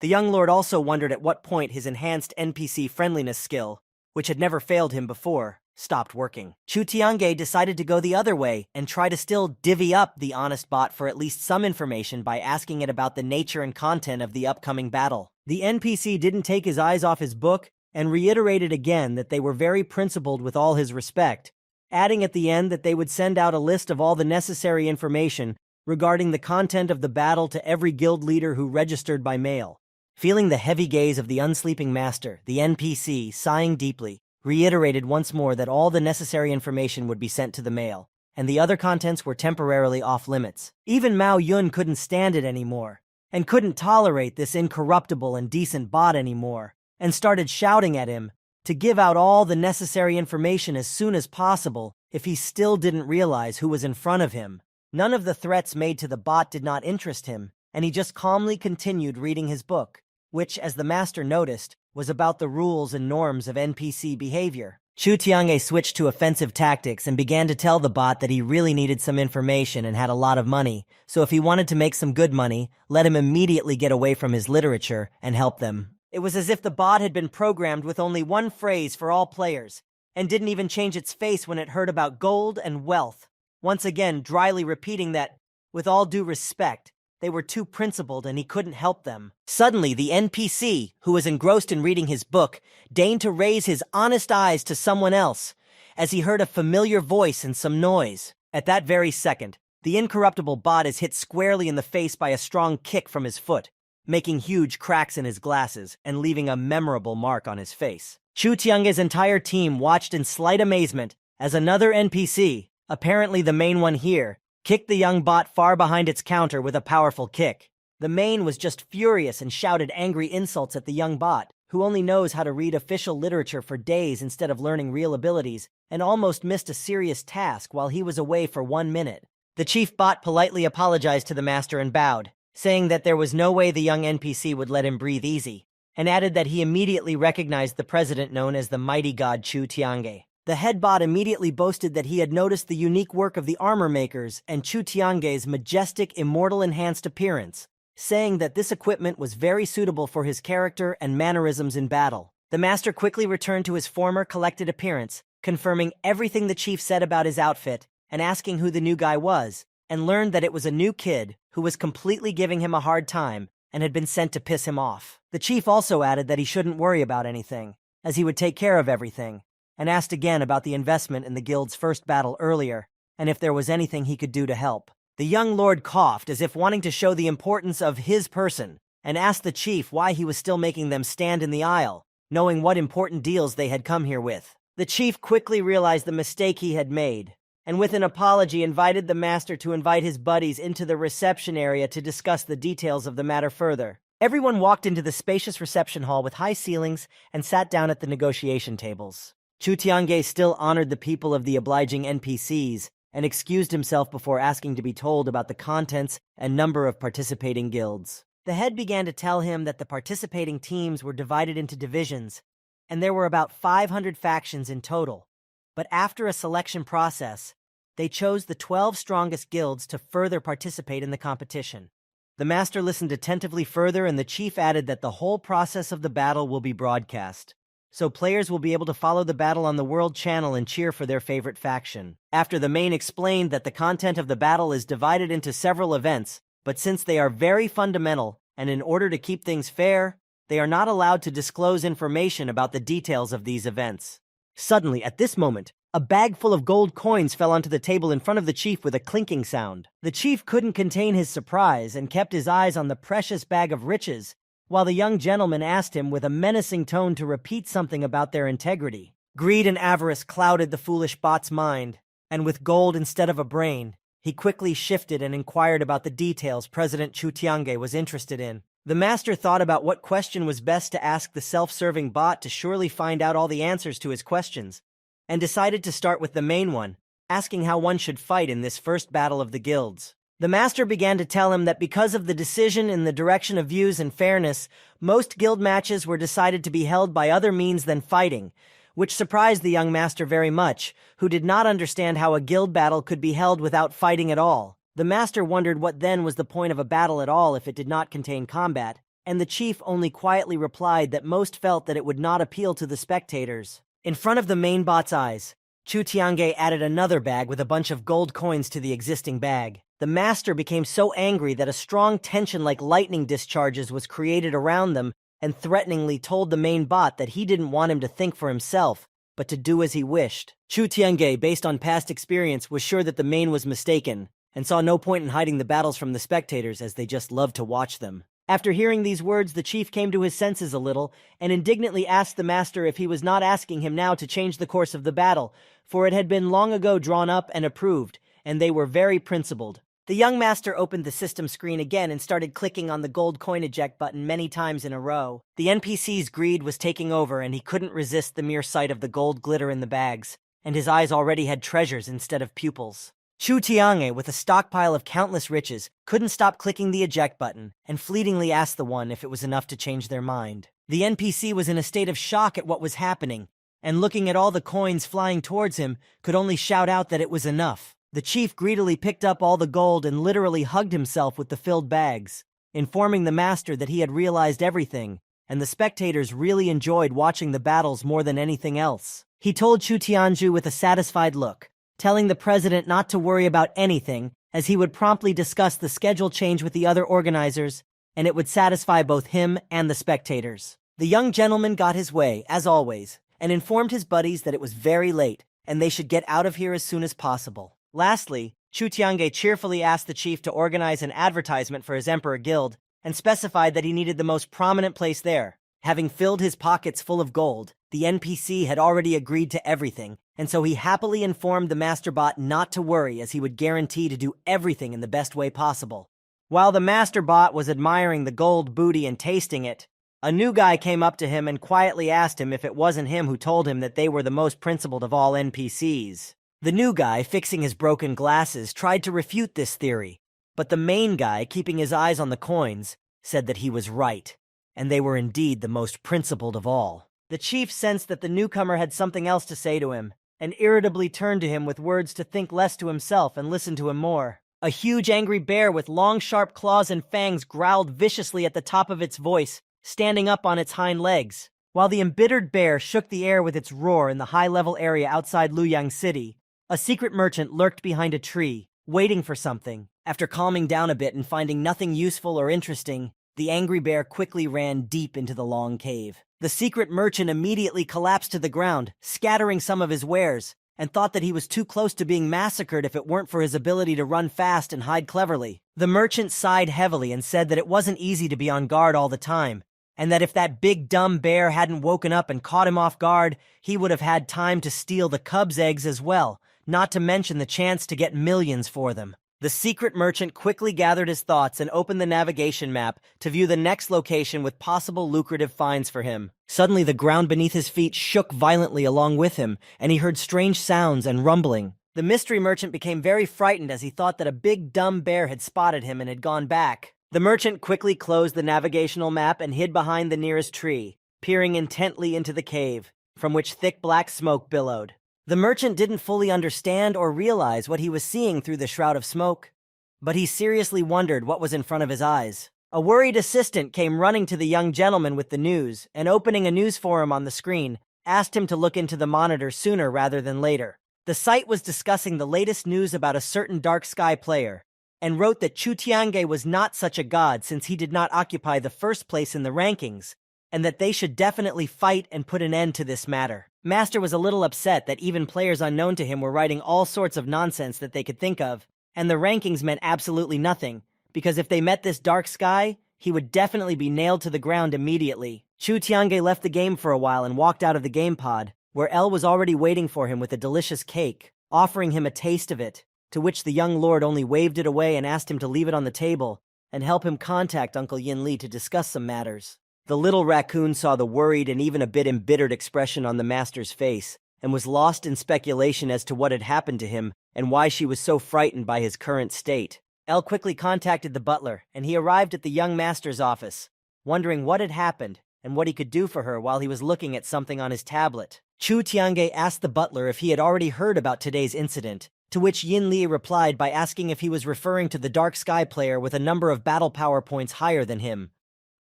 The young lord also wondered at what point his enhanced NPC friendliness skill, which had never failed him before, stopped working. Chu Tiange decided to go the other way and try to still divvy up the honest bot for at least some information by asking it about the nature and content of the upcoming battle. The NPC didn't take his eyes off his book and reiterated again that they were very principled with all his respect, adding at the end that they would send out a list of all the necessary information regarding the content of the battle to every guild leader who registered by mail. Feeling the heavy gaze of the unsleeping master, the NPC, sighing deeply, reiterated once more that all the necessary information would be sent to the mail, and the other contents were temporarily off limits. Even Mao Yun couldn't stand it anymore, and couldn't tolerate this incorruptible and decent bot anymore, and started shouting at him to give out all the necessary information as soon as possible if he still didn't realize who was in front of him. None of the threats made to the bot did not interest him, and he just calmly continued reading his book, which, as the master noticed, was about the rules and norms of NPC behavior. Chu Tiange switched to offensive tactics and began to tell the bot that he really needed some information and had a lot of money, so if he wanted to make some good money, let him immediately get away from his literature and help them. It was as if the bot had been programmed with only one phrase for all players, and didn't even change its face when it heard about gold and wealth, once again dryly repeating that, with all due respect, they were too principled and he couldn't help them. Suddenly, the NPC, who was engrossed in reading his book, deigned to raise his honest eyes to someone else, as he heard a familiar voice and some noise. At that very second, the incorruptible bot is hit squarely in the face by a strong kick from his foot, making huge cracks in his glasses and leaving a memorable mark on his face. Chu Tiange's entire team watched in slight amazement as another NPC, apparently the main one here, kicked the young bot far behind its counter with a powerful kick. The main was just furious and shouted angry insults at the young bot, who only knows how to read official literature for days instead of learning real abilities, and almost missed a serious task while he was away for 1 minute. The chief bot politely apologized to the master and bowed, saying that there was no way the young NPC would let him breathe easy, and added that he immediately recognized the president known as the mighty god Chu Tiange. The head bot immediately boasted that he had noticed the unique work of the armor makers and Chu Tiange's majestic, immortal-enhanced appearance, saying that this equipment was very suitable for his character and mannerisms in battle. The master quickly returned to his former collected appearance, confirming everything the chief said about his outfit and asking who the new guy was, and learned that it was a new kid who was completely giving him a hard time and had been sent to piss him off. The chief also added that he shouldn't worry about anything, as he would take care of everything, and asked again about the investment in the guild's first battle earlier, and if there was anything he could do to help. The young lord coughed as if wanting to show the importance of his person, and asked the chief why he was still making them stand in the aisle, knowing what important deals they had come here with. The chief quickly realized the mistake he had made, and with an apology invited the master to invite his buddies into the reception area to discuss the details of the matter further. Everyone walked into the spacious reception hall with high ceilings and sat down at the negotiation tables. Chu Tiange still honored the people of the obliging NPCs and excused himself before asking to be told about the contents and number of participating guilds. The head began to tell him that the participating teams were divided into divisions, and there were about 500 factions in total. But after a selection process, they chose the 12 strongest guilds to further participate in the competition. The master listened attentively further, and the chief added that the whole process of the battle will be broadcast, so players will be able to follow the battle on the World Channel and cheer for their favorite faction. After the main explained that the content of the battle is divided into several events, but since they are very fundamental, and in order to keep things fair, they are not allowed to disclose information about the details of these events. Suddenly, at this moment, a bag full of gold coins fell onto the table in front of the chief with a clinking sound. The chief couldn't contain his surprise and kept his eyes on the precious bag of riches, while the young gentleman asked him with a menacing tone to repeat something about their integrity. Greed and avarice clouded the foolish bot's mind, and with gold instead of a brain, he quickly shifted and inquired about the details President Chu Tiange was interested in. The master thought about what question was best to ask the self-serving bot to surely find out all the answers to his questions, and decided to start with the main one, asking how one should fight in this first battle of the guilds. The master began to tell him that because of the decision in the direction of views and fairness, most guild matches were decided to be held by other means than fighting, which surprised the young master very much, who did not understand how a guild battle could be held without fighting at all. The master wondered what then was the point of a battle at all if it did not contain combat, and the chief only quietly replied that most felt that it would not appeal to the spectators. In front of the main bot's eyes, Chu Tiange added another bag with a bunch of gold coins to the existing bag. The master became so angry that a strong tension like lightning discharges was created around them, and threateningly told the main bot that he didn't want him to think for himself, but to do as he wished. Chu Tiange, based on past experience, was sure that the main was mistaken, and saw no point in hiding the battles from the spectators as they just loved to watch them. After hearing these words, the chief came to his senses a little, and indignantly asked the master if he was not asking him now to change the course of the battle, for it had been long ago drawn up and approved, and they were very principled. The young master opened the system screen again and started clicking on the gold coin eject button many times in a row. The NPC's greed was taking over, and he couldn't resist the mere sight of the gold glitter in the bags, and his eyes already had treasures instead of pupils. Chu Tiange, with a stockpile of countless riches, couldn't stop clicking the eject button, and fleetingly asked the one if it was enough to change their mind. The NPC was in a state of shock at what was happening, and looking at all the coins flying towards him, could only shout out that it was enough. The chief greedily picked up all the gold and literally hugged himself with the filled bags, informing the master that he had realized everything, and the spectators really enjoyed watching the battles more than anything else. He told Chu Tianju with a satisfied look, telling the president not to worry about anything, as he would promptly discuss the schedule change with the other organizers, and it would satisfy both him and the spectators. The young gentleman got his way, as always, and informed his buddies that it was very late, and they should get out of here as soon as possible. Lastly, Chu Tiange cheerfully asked the chief to organize an advertisement for his Emperor Guild, and specified that he needed the most prominent place there. Having filled his pockets full of gold, the NPC had already agreed to everything, and so he happily informed the masterbot not to worry, as he would guarantee to do everything in the best way possible. While the masterbot was admiring the gold booty and tasting it, a new guy came up to him and quietly asked him if it wasn't him who told him that they were the most principled of all NPCs. The new guy, fixing his broken glasses, tried to refute this theory, but the main guy, keeping his eyes on the coins, said that he was right, and they were indeed the most principled of all. The chief sensed that the newcomer had something else to say to him, and irritably turned to him with words to think less to himself and listen to him more. A huge angry bear with long sharp claws and fangs growled viciously at the top of its voice, standing up on its hind legs. While the embittered bear shook the air with its roar in the high-level area outside Luoyang City, a secret merchant lurked behind a tree, waiting for something. After calming down a bit and finding nothing useful or interesting, the angry bear quickly ran deep into the long cave. The secret merchant immediately collapsed to the ground, scattering some of his wares, and thought that he was too close to being massacred if it weren't for his ability to run fast and hide cleverly. The merchant sighed heavily and said that it wasn't easy to be on guard all the time, and that if that big dumb bear hadn't woken up and caught him off guard, he would have had time to steal the cub's eggs as well, not to mention the chance to get millions for them. The secret merchant quickly gathered his thoughts and opened the navigation map to view the next location with possible lucrative finds for him. Suddenly, the ground beneath his feet shook violently along with him, and he heard strange sounds and rumbling. The mystery merchant became very frightened as he thought that a big dumb bear had spotted him and had gone back. The merchant quickly closed the navigational map and hid behind the nearest tree, peering intently into the cave, from which thick black smoke billowed. The merchant didn't fully understand or realize what he was seeing through the shroud of smoke, but he seriously wondered what was in front of his eyes. A worried assistant came running to the young gentleman with the news, and opening a news forum on the screen, asked him to look into the monitor sooner rather than later. The site was discussing the latest news about a certain Dark Sky player, and wrote that Chu Tiange was not such a god since he did not occupy the first place in the rankings, and that they should definitely fight and put an end to this matter. Master was a little upset that even players unknown to him were writing all sorts of nonsense that they could think of, and the rankings meant absolutely nothing, because if they met this Dark Sky, he would definitely be nailed to the ground immediately. Chu Tiange left the game for a while and walked out of the game pod, where Elle was already waiting for him with a delicious cake, offering him a taste of it, to which the young lord only waved it away and asked him to leave it on the table and help him contact Uncle Yin Li to discuss some matters. The little raccoon saw the worried and even a bit embittered expression on the master's face, and was lost in speculation as to what had happened to him and why she was so frightened by his current state. Elle quickly contacted the butler, and he arrived at the young master's office, wondering what had happened and what he could do for her while he was looking at something on his tablet. Chu Tiange asked the butler if he had already heard about today's incident, to which Yin Li replied by asking if he was referring to the Dark Sky player with a number of battle power points higher than him.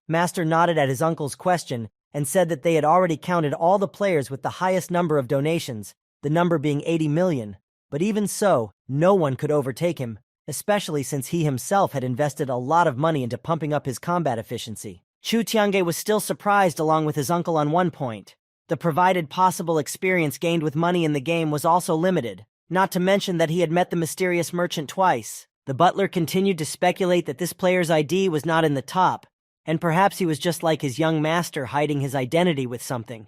Master nodded at his uncle's question and said that they had already counted all the players with the highest number of donations, the number being 80 million, but even so, no one could overtake him, especially since he himself had invested a lot of money into pumping up his combat efficiency. Chu Tiange was still surprised along with his uncle on one point. The provided possible experience gained with money in the game was also limited, not to mention that he had met the mysterious merchant twice. The butler continued to speculate that this player's ID was not in the top, and perhaps he was just like his young master hiding his identity with something.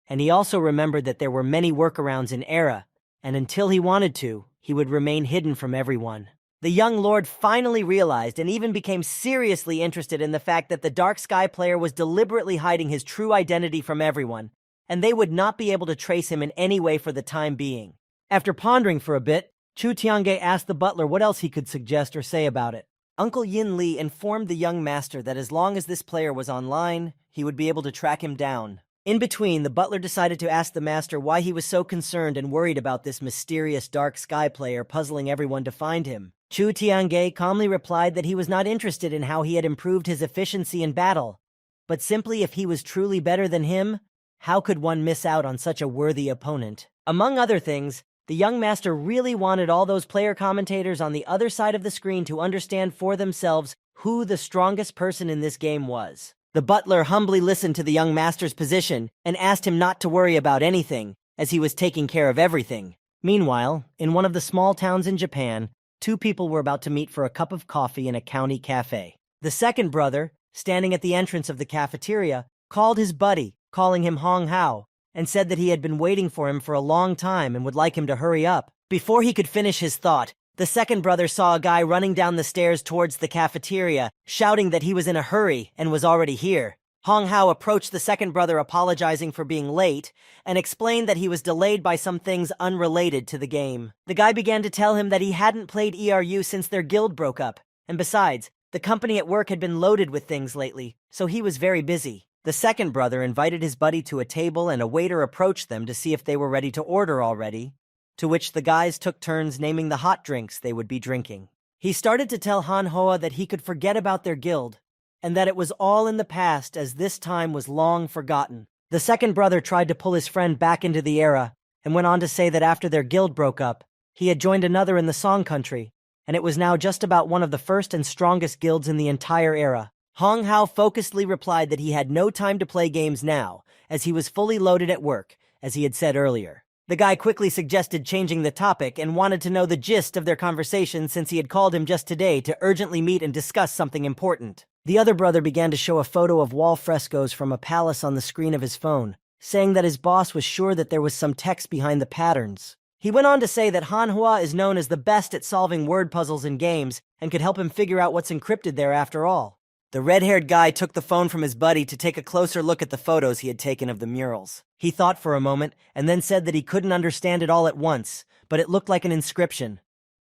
And he also remembered that there were many workarounds in Era, and until he wanted to, he would remain hidden from everyone. The young lord finally realized and even became seriously interested in the fact that the Dark Sky player was deliberately hiding his true identity from everyone, and they would not be able to trace him in any way for the time being. After pondering for a bit, Chu Tiange asked the butler what else he could suggest or say about it. Uncle Yin Li informed the young master that as long as this player was online, he would be able to track him down. In between, the butler decided to ask the master why he was so concerned and worried about this mysterious Dark Sky player puzzling everyone to find him. Chu Tiange calmly replied that he was not interested in how he had improved his efficiency in battle, but simply if he was truly better than him, how could one miss out on such a worthy opponent? Among other things, the young master really wanted all those player commentators on the other side of the screen to understand for themselves who the strongest person in this game was. The butler humbly listened to the young master's position and asked him not to worry about anything, as he was taking care of everything. Meanwhile, in one of the small towns in Japan, two people were about to meet for a cup of coffee in a county cafe. The second brother, standing at the entrance of the cafeteria, called his buddy, calling him Hong Hao, and said that he had been waiting for him for a long time and would like him to hurry up. Before he could finish his thought, the second brother saw a guy running down the stairs towards the cafeteria, shouting that he was in a hurry and was already here. Hong Hao approached the second brother apologizing for being late, and explained that he was delayed by some things unrelated to the game. The guy began to tell him that he hadn't played ERU since their guild broke up, and besides, the company at work had been loaded with things lately, so he was very busy. The second brother invited his buddy to a table and a waiter approached them to see if they were ready to order already, to which the guys took turns naming the hot drinks they would be drinking. He started to tell Han Hoa that he could forget about their guild, and that it was all in the past as this time was long forgotten. The second brother tried to pull his friend back into the era, and went on to say that after their guild broke up, he had joined another in the Song country, and it was now just about one of the first and strongest guilds in the entire era. Hong Hao focusedly replied that he had no time to play games now, as he was fully loaded at work, as he had said earlier. The guy quickly suggested changing the topic and wanted to know the gist of their conversation since he had called him just today to urgently meet and discuss something important. The other brother began to show a photo of wall frescoes from a palace on the screen of his phone, saying that his boss was sure that there was some text behind the patterns. He went on to say that Manhwa is known as the best at solving word puzzles in games and could help him figure out what's encrypted there after all. The red-haired guy took the phone from his buddy to take a closer look at the photos he had taken of the murals. He thought for a moment and then said that he couldn't understand it all at once, but it looked like an inscription.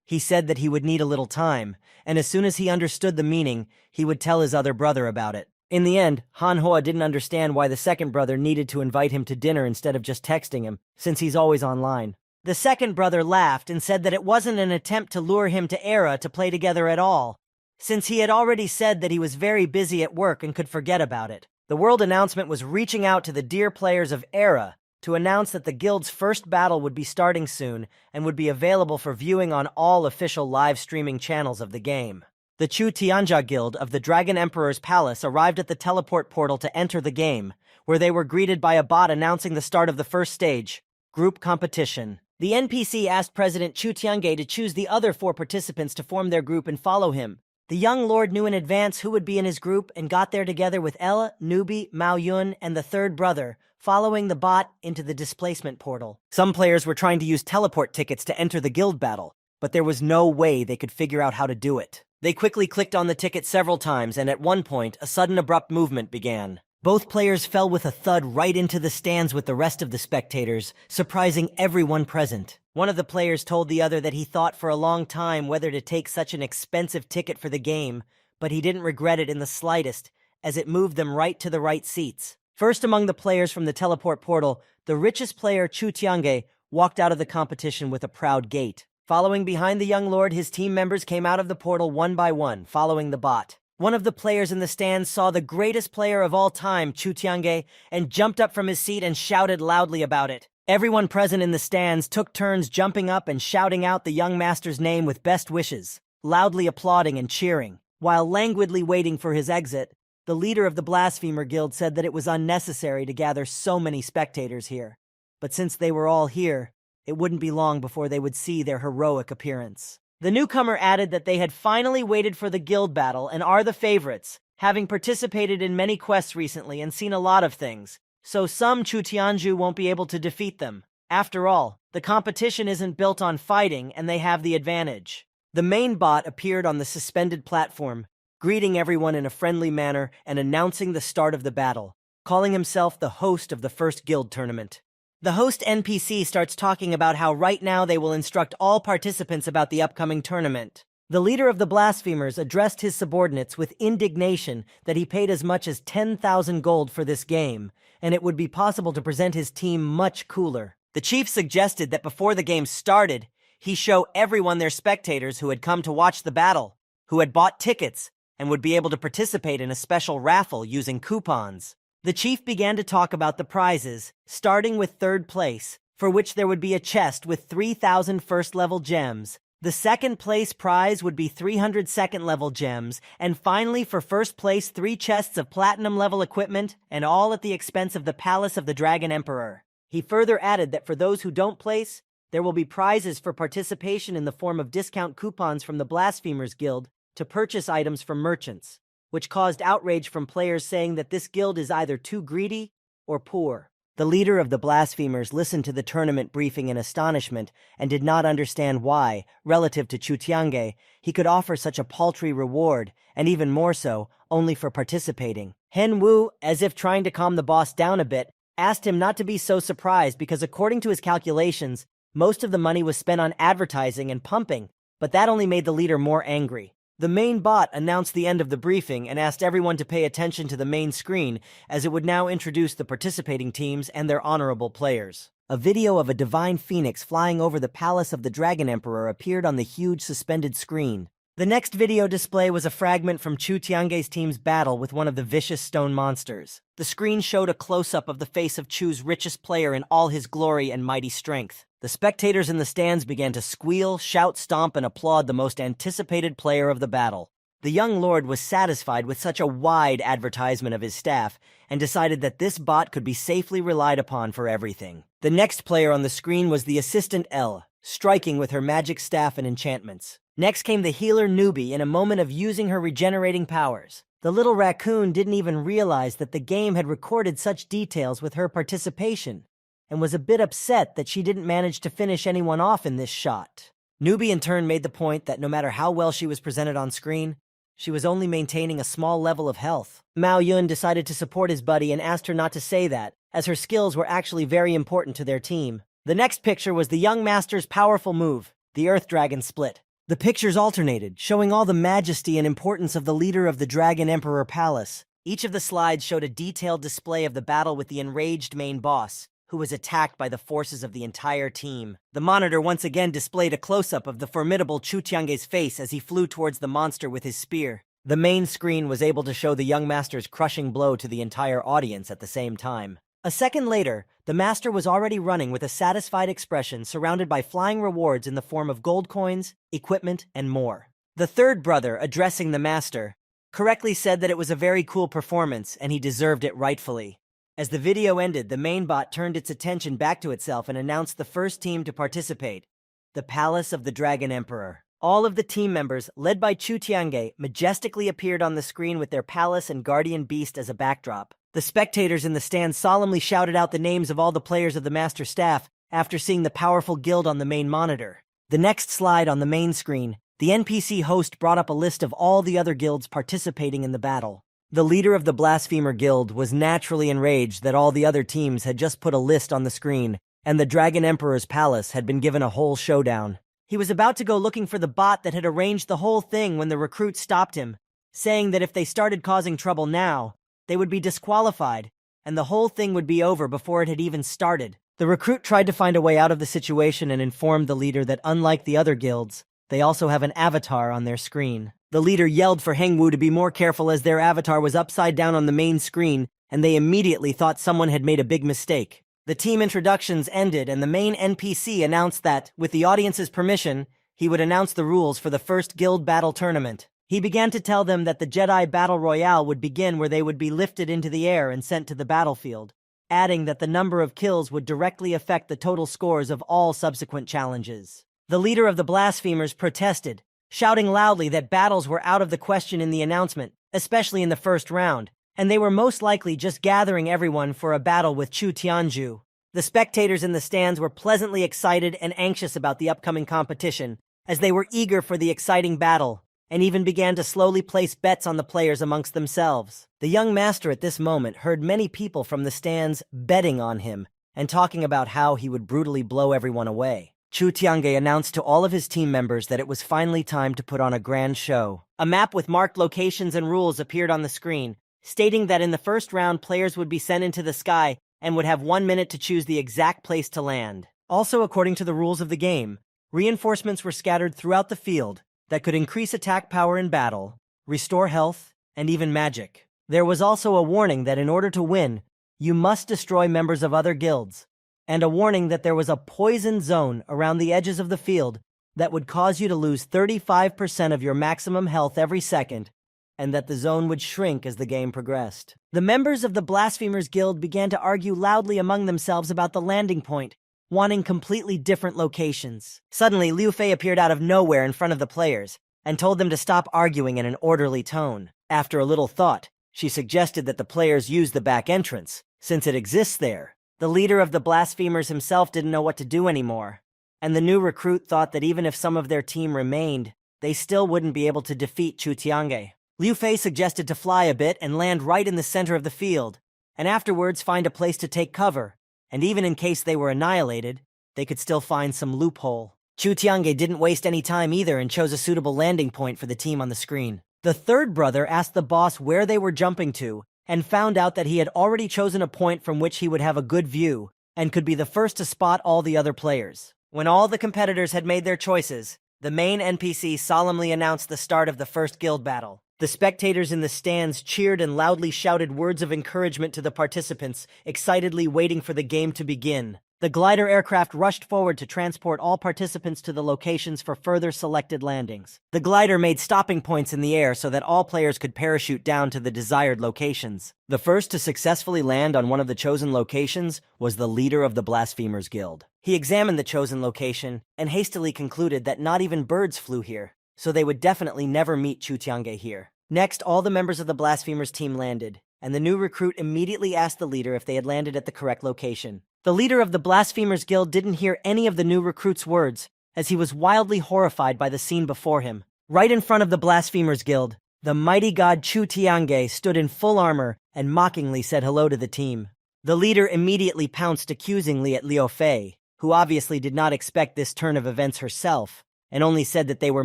He said that he would need a little time, and as soon as he understood the meaning, he would tell his other brother about it. In the end, Manhwa didn't understand why the second brother needed to invite him to dinner instead of just texting him, since he's always online. The second brother laughed and said that it wasn't an attempt to lure him to Era to play together at all, since he had already said that he was very busy at work and could forget about it. The world announcement was reaching out to the dear players of Era to announce that the guild's first battle would be starting soon and would be available for viewing on all official live streaming channels of the game. The Chu Tianja Guild of the Dragon Emperor's Palace arrived at the teleport portal to enter the game, where they were greeted by a bot announcing the start of the first stage, group competition. The NPC asked President Chu Tiange to choose the other 4 participants to form their group and follow him. The young lord knew in advance who would be in his group and got there together with Ella, Nubi, Mao Yun, and the third brother, following the bot into the displacement portal. Some players were trying to use teleport tickets to enter the guild battle, but there was no way they could figure out how to do it. They quickly clicked on the ticket several times, and at one point, a sudden abrupt movement began. Both players fell with a thud right into the stands with the rest of the spectators, surprising everyone present. One of the players told the other that he thought for a long time whether to take such an expensive ticket for the game, but he didn't regret it in the slightest, as it moved them right to the right seats. First among the players from the teleport portal, the richest player Chu Tiange walked out of the competition with a proud gait. Following behind the young lord, his team members came out of the portal one by one, following the bot. One of the players in the stands saw the greatest player of all time, Chu Tiange, and jumped up from his seat and shouted loudly about it. Everyone present in the stands took turns jumping up and shouting out the young master's name with best wishes, loudly applauding and cheering. While languidly waiting for his exit, the leader of the Blasphemer Guild said that it was unnecessary to gather so many spectators here. But since they were all here, it wouldn't be long before they would see their heroic appearance. The newcomer added that they had finally waited for the guild battle and are the favorites, having participated in many quests recently and seen a lot of things, so some Chu Tianju won't be able to defeat them. After all, the competition isn't built on fighting and they have the advantage. The main bot appeared on the suspended platform, greeting everyone in a friendly manner and announcing the start of the battle, calling himself the host of the first guild tournament. The host NPC starts talking about how right now they will instruct all participants about the upcoming tournament. The leader of the Blasphemers addressed his subordinates with indignation that he paid as much as 10,000 gold for this game, and it would be possible to present his team much cooler. The chief suggested that before the game started, he show everyone their spectators who had come to watch the battle, who had bought tickets, and would be able to participate in a special raffle using coupons. The chief began to talk about the prizes, starting with third place, for which there would be a chest with 3,000 first-level gems. The second place prize would be 300 second-level gems, and finally for first place 3 chests of platinum-level equipment, and all at the expense of the Palace of the Dragon Emperor. He further added that for those who don't place, there will be prizes for participation in the form of discount coupons from the Blasphemers Guild to purchase items from merchants, which caused outrage from players saying that this guild is either too greedy or poor. The leader of the Blasphemers listened to the tournament briefing in astonishment and did not understand why, relative to Chu Tiange, he could offer such a paltry reward, and even more so, only for participating. Hen Wu, as if trying to calm the boss down a bit, asked him not to be so surprised because according to his calculations, most of the money was spent on advertising and pumping, but that only made the leader more angry. The main bot announced the end of the briefing and asked everyone to pay attention to the main screen as it would now introduce the participating teams and their honorable players. A video of a divine phoenix flying over the palace of the Dragon Emperor appeared on the huge suspended screen. The next video display was a fragment from Chu Tiange's team's battle with one of the vicious stone monsters. The screen showed a close-up of the face of Chu's richest player in all his glory and mighty strength. The spectators in the stands began to squeal, shout, stomp, and applaud the most anticipated player of the battle. The young lord was satisfied with such a wide advertisement of his staff and decided that this bot could be safely relied upon for everything. The next player on the screen was the assistant L, striking with her magic staff and enchantments. Next came the healer Newbie in a moment of using her regenerating powers. The little raccoon didn't even realize that the game had recorded such details with her participation, and was a bit upset that she didn't manage to finish anyone off in this shot. Newbie in turn made the point that no matter how well she was presented on screen, she was only maintaining a small level of health. Mao Yun decided to support his buddy and asked her not to say that, as her skills were actually very important to their team. The next picture was the young master's powerful move, the Earth Dragon Split. The pictures alternated, showing all the majesty and importance of the leader of the Dragon Emperor Palace. Each of the slides showed a detailed display of the battle with the enraged main boss, who was attacked by the forces of the entire team. The monitor once again displayed a close-up of the formidable Chu Tiange's face as he flew towards the monster with his spear. The main screen was able to show the young master's crushing blow to the entire audience at the same time. A second later, the master was already running with a satisfied expression surrounded by flying rewards in the form of gold coins, equipment, and more. The third brother, addressing the master, correctly said that it was a very cool performance and he deserved it rightfully. As the video ended, the main bot turned its attention back to itself and announced the first team to participate, the Palace of the Dragon Emperor. All of the team members, led by Chu Tiange, majestically appeared on the screen with their palace and guardian beast as a backdrop. The spectators in the stands solemnly shouted out the names of all the players of the master staff after seeing the powerful guild on the main monitor. The next slide on the main screen, the NPC host brought up a list of all the other guilds participating in the battle. The leader of the Blasphemer Guild was naturally enraged that all the other teams had just put a list on the screen, and the Dragon Emperor's palace had been given a whole showdown. He was about to go looking for the bot that had arranged the whole thing when the recruit stopped him, saying that if they started causing trouble now, they would be disqualified, and the whole thing would be over before it had even started. The recruit tried to find a way out of the situation and informed the leader that unlike the other guilds, they also have an avatar on their screen. The leader yelled for Hengwu to be more careful as their avatar was upside down on the main screen, and they immediately thought someone had made a big mistake. The team introductions ended, and the main NPC announced that, with the audience's permission, he would announce the rules for the first guild battle tournament. He began to tell them that the Jedi Battle Royale would begin where they would be lifted into the air and sent to the battlefield, adding that the number of kills would directly affect the total scores of all subsequent challenges. The leader of the Blasphemers protested, shouting loudly that battles were out of the question in the announcement, especially in the first round, and they were most likely just gathering everyone for a battle with Chu Tianju. The spectators in the stands were pleasantly excited and anxious about the upcoming competition, as they were eager for the exciting battle, and even began to slowly place bets on the players amongst themselves. The young master at this moment heard many people from the stands betting on him and talking about how he would brutally blow everyone away. Chu Tiange announced to all of his team members that it was finally time to put on a grand show. A map with marked locations and rules appeared on the screen, stating that in the first round players would be sent into the sky and would have 1 minute to choose the exact place to land. Also, according to the rules of the game, reinforcements were scattered throughout the field that could increase attack power in battle, restore health, and even magic. There was also a warning that in order to win, you must destroy members of other guilds, and a warning that there was a poison zone around the edges of the field that would cause you to lose 35% of your maximum health every second, and that the zone would shrink as the game progressed. The members of the Blasphemers Guild began to argue loudly among themselves about the landing point, wanting completely different locations. Suddenly, Liu Fei appeared out of nowhere in front of the players and told them to stop arguing in an orderly tone. After a little thought, she suggested that the players use the back entrance, since it exists there. The leader of the Blasphemers himself didn't know what to do anymore, and the new recruit thought that even if some of their team remained, they still wouldn't be able to defeat Chu Tiange. Liu Fei suggested to fly a bit and land right in the center of the field, and afterwards find a place to take cover, and even in case they were annihilated, they could still find some loophole. Chu Tiange didn't waste any time either and chose a suitable landing point for the team on the screen. The third brother asked the boss where they were jumping to, and found out that he had already chosen a point from which he would have a good view, and could be the first to spot all the other players. When all the competitors had made their choices, the main NPC solemnly announced the start of the first guild battle. The spectators in the stands cheered and loudly shouted words of encouragement to the participants, excitedly waiting for the game to begin. The glider aircraft rushed forward to transport all participants to the locations for further selected landings. The glider made stopping points in the air so that all players could parachute down to the desired locations. The first to successfully land on one of the chosen locations was the leader of the Blasphemers Guild. He examined the chosen location and hastily concluded that not even birds flew here, so they would definitely never meet Chu Tiange here. Next, all the members of the Blasphemers team landed, and the new recruit immediately asked the leader if they had landed at the correct location. The leader of the Blasphemers Guild didn't hear any of the new recruit's words, as he was wildly horrified by the scene before him. Right in front of the Blasphemers Guild, the mighty god Chu Tiange stood in full armor and mockingly said hello to the team. The leader immediately pounced accusingly at Liu Fei, who obviously did not expect this turn of events herself, and only said that they were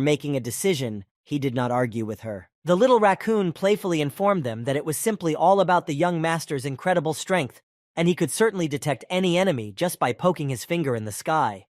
making a decision. He did not argue with her. The little raccoon playfully informed them that it was simply all about the young master's incredible strength, and he could certainly detect any enemy just by poking his finger in the sky.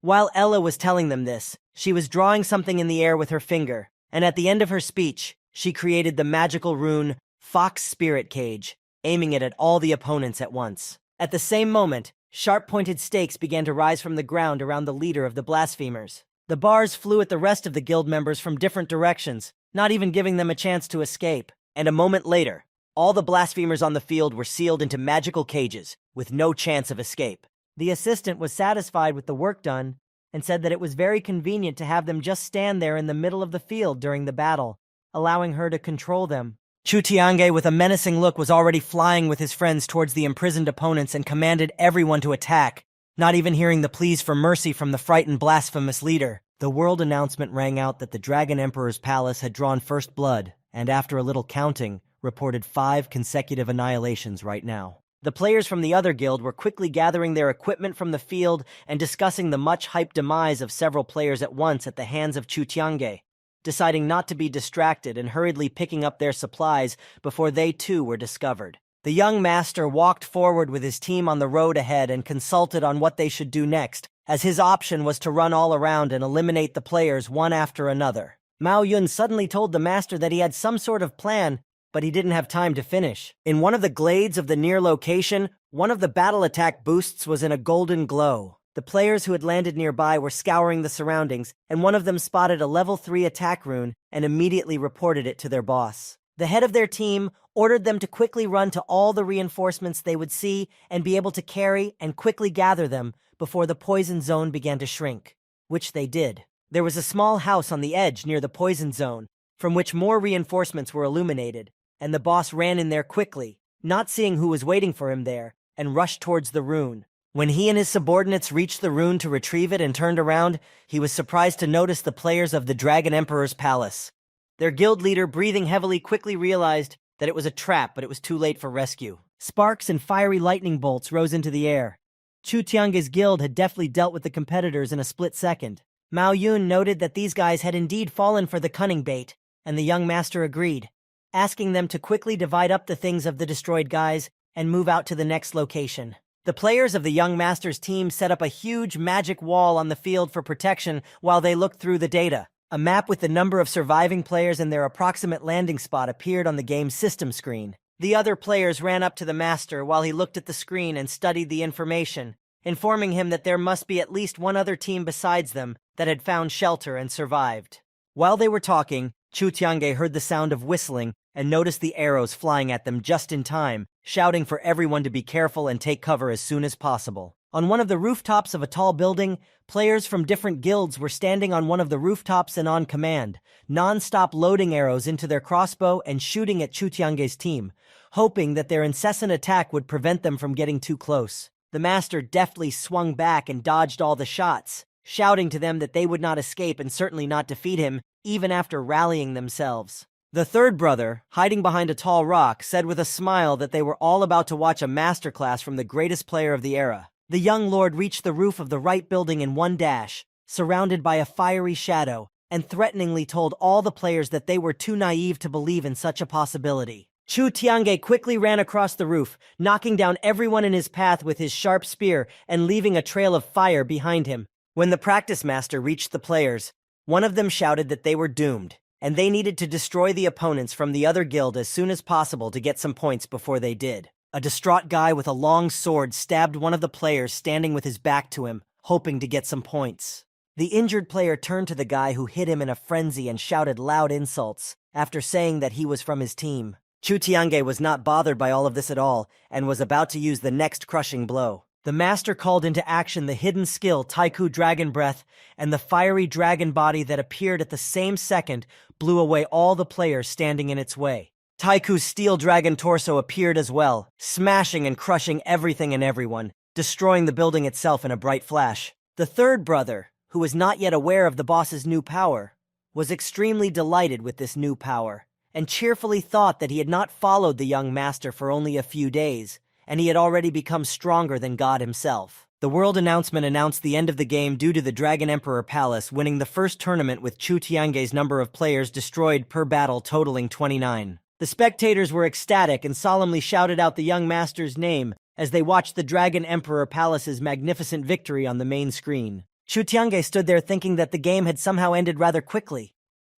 While Ella was telling them this, she was drawing something in the air with her finger, and at the end of her speech, she created the magical rune Fox Spirit Cage, aiming it at all the opponents at once. At the same moment, sharp-pointed stakes began to rise from the ground around the leader of the blasphemers. The bars flew at the rest of the guild members from different directions, not even giving them a chance to escape. And a moment later, all the blasphemers on the field were sealed into magical cages, with no chance of escape. The assistant was satisfied with the work done, and said that it was very convenient to have them just stand there in the middle of the field during the battle, allowing her to control them. Chu Tiange, with a menacing look, was already flying with his friends towards the imprisoned opponents and commanded everyone to attack, not even hearing the pleas for mercy from the frightened blasphemous leader. The world announcement rang out that the Dragon Emperor's palace had drawn first blood, and after a little counting, reported 5 consecutive annihilations right now. The players from the other guild were quickly gathering their equipment from the field and discussing the much-hyped demise of several players at once at the hands of Chu Tiange, deciding not to be distracted and hurriedly picking up their supplies before they too were discovered. The young master walked forward with his team on the road ahead and consulted on what they should do next, as his option was to run all around and eliminate the players one after another. Mao Yun suddenly told the master that he had some sort of plan, but he didn't have time to finish. In one of the glades of the near location, one of the battle attack boosts was in a golden glow. The players who had landed nearby were scouring the surroundings, and one of them spotted a level 3 attack rune and immediately reported it to their boss. The head of their team ordered them to quickly run to all the reinforcements they would see and be able to carry and quickly gather them before the poison zone began to shrink, which they did. There was a small house on the edge near the poison zone, from which more reinforcements were illuminated, and the boss ran in there quickly, not seeing who was waiting for him there, and rushed towards the rune. When he and his subordinates reached the rune to retrieve it and turned around, he was surprised to notice the players of the Dragon Emperor's palace. Their guild leader, breathing heavily, quickly realized that it was a trap, but it was too late for rescue. Sparks and fiery lightning bolts rose into the air. Chu Tiange's guild had deftly dealt with the competitors in a split second. Mao Yun noted that these guys had indeed fallen for the cunning bait, and the young master agreed, asking them to quickly divide up the things of the destroyed guys and move out to the next location. The players of the young master's team set up a huge magic wall on the field for protection while they looked through the data. A map with the number of surviving players and their approximate landing spot appeared on the game's system screen. The other players ran up to the master while he looked at the screen and studied the information, informing him that there must be at least one other team besides them that had found shelter and survived. While they were talking, Chu Tiange heard the sound of whistling and noticed the arrows flying at them just in time, shouting for everyone to be careful and take cover as soon as possible. On one of the rooftops of a tall building, players from different guilds were standing on one of the rooftops and on command, non-stop loading arrows into their crossbow and shooting at Chu Tiange's team, hoping that their incessant attack would prevent them from getting too close. The master deftly swung back and dodged all the shots, shouting to them that they would not escape and certainly not defeat him, even after rallying themselves. The third brother, hiding behind a tall rock, said with a smile that they were all about to watch a masterclass from the greatest player of the era. The young lord reached the roof of the right building in one dash, surrounded by a fiery shadow, and threateningly told all the players that they were too naive to believe in such a possibility. Chu Tiange quickly ran across the roof, knocking down everyone in his path with his sharp spear and leaving a trail of fire behind him. When the practice master reached the players, one of them shouted that they were doomed, and they needed to destroy the opponents from the other guild as soon as possible to get some points before they did. A distraught guy with a long sword stabbed one of the players standing with his back to him, hoping to get some points. The injured player turned to the guy who hit him in a frenzy and shouted loud insults after saying that he was from his team. Chu Tiange was not bothered by all of this at all and was about to use the next crushing blow. The master called into action the hidden skill Taiku Dragon Breath, and the fiery dragon body that appeared at the same second blew away all the players standing in its way. Taiku's steel dragon torso appeared as well, smashing and crushing everything and everyone, destroying the building itself in a bright flash. The third brother, who was not yet aware of the boss's new power, was extremely delighted with this new power, and cheerfully thought that he had not followed the young master for only a few days, and he had already become stronger than God himself. The world announcement announced the end of the game due to the Dragon Emperor Palace winning the first tournament with Chu Tiange's number of players destroyed per battle totaling 29. The spectators were ecstatic and solemnly shouted out the young master's name as they watched the Dragon Emperor Palace's magnificent victory on the main screen. Chu Tiange stood there thinking that the game had somehow ended rather quickly,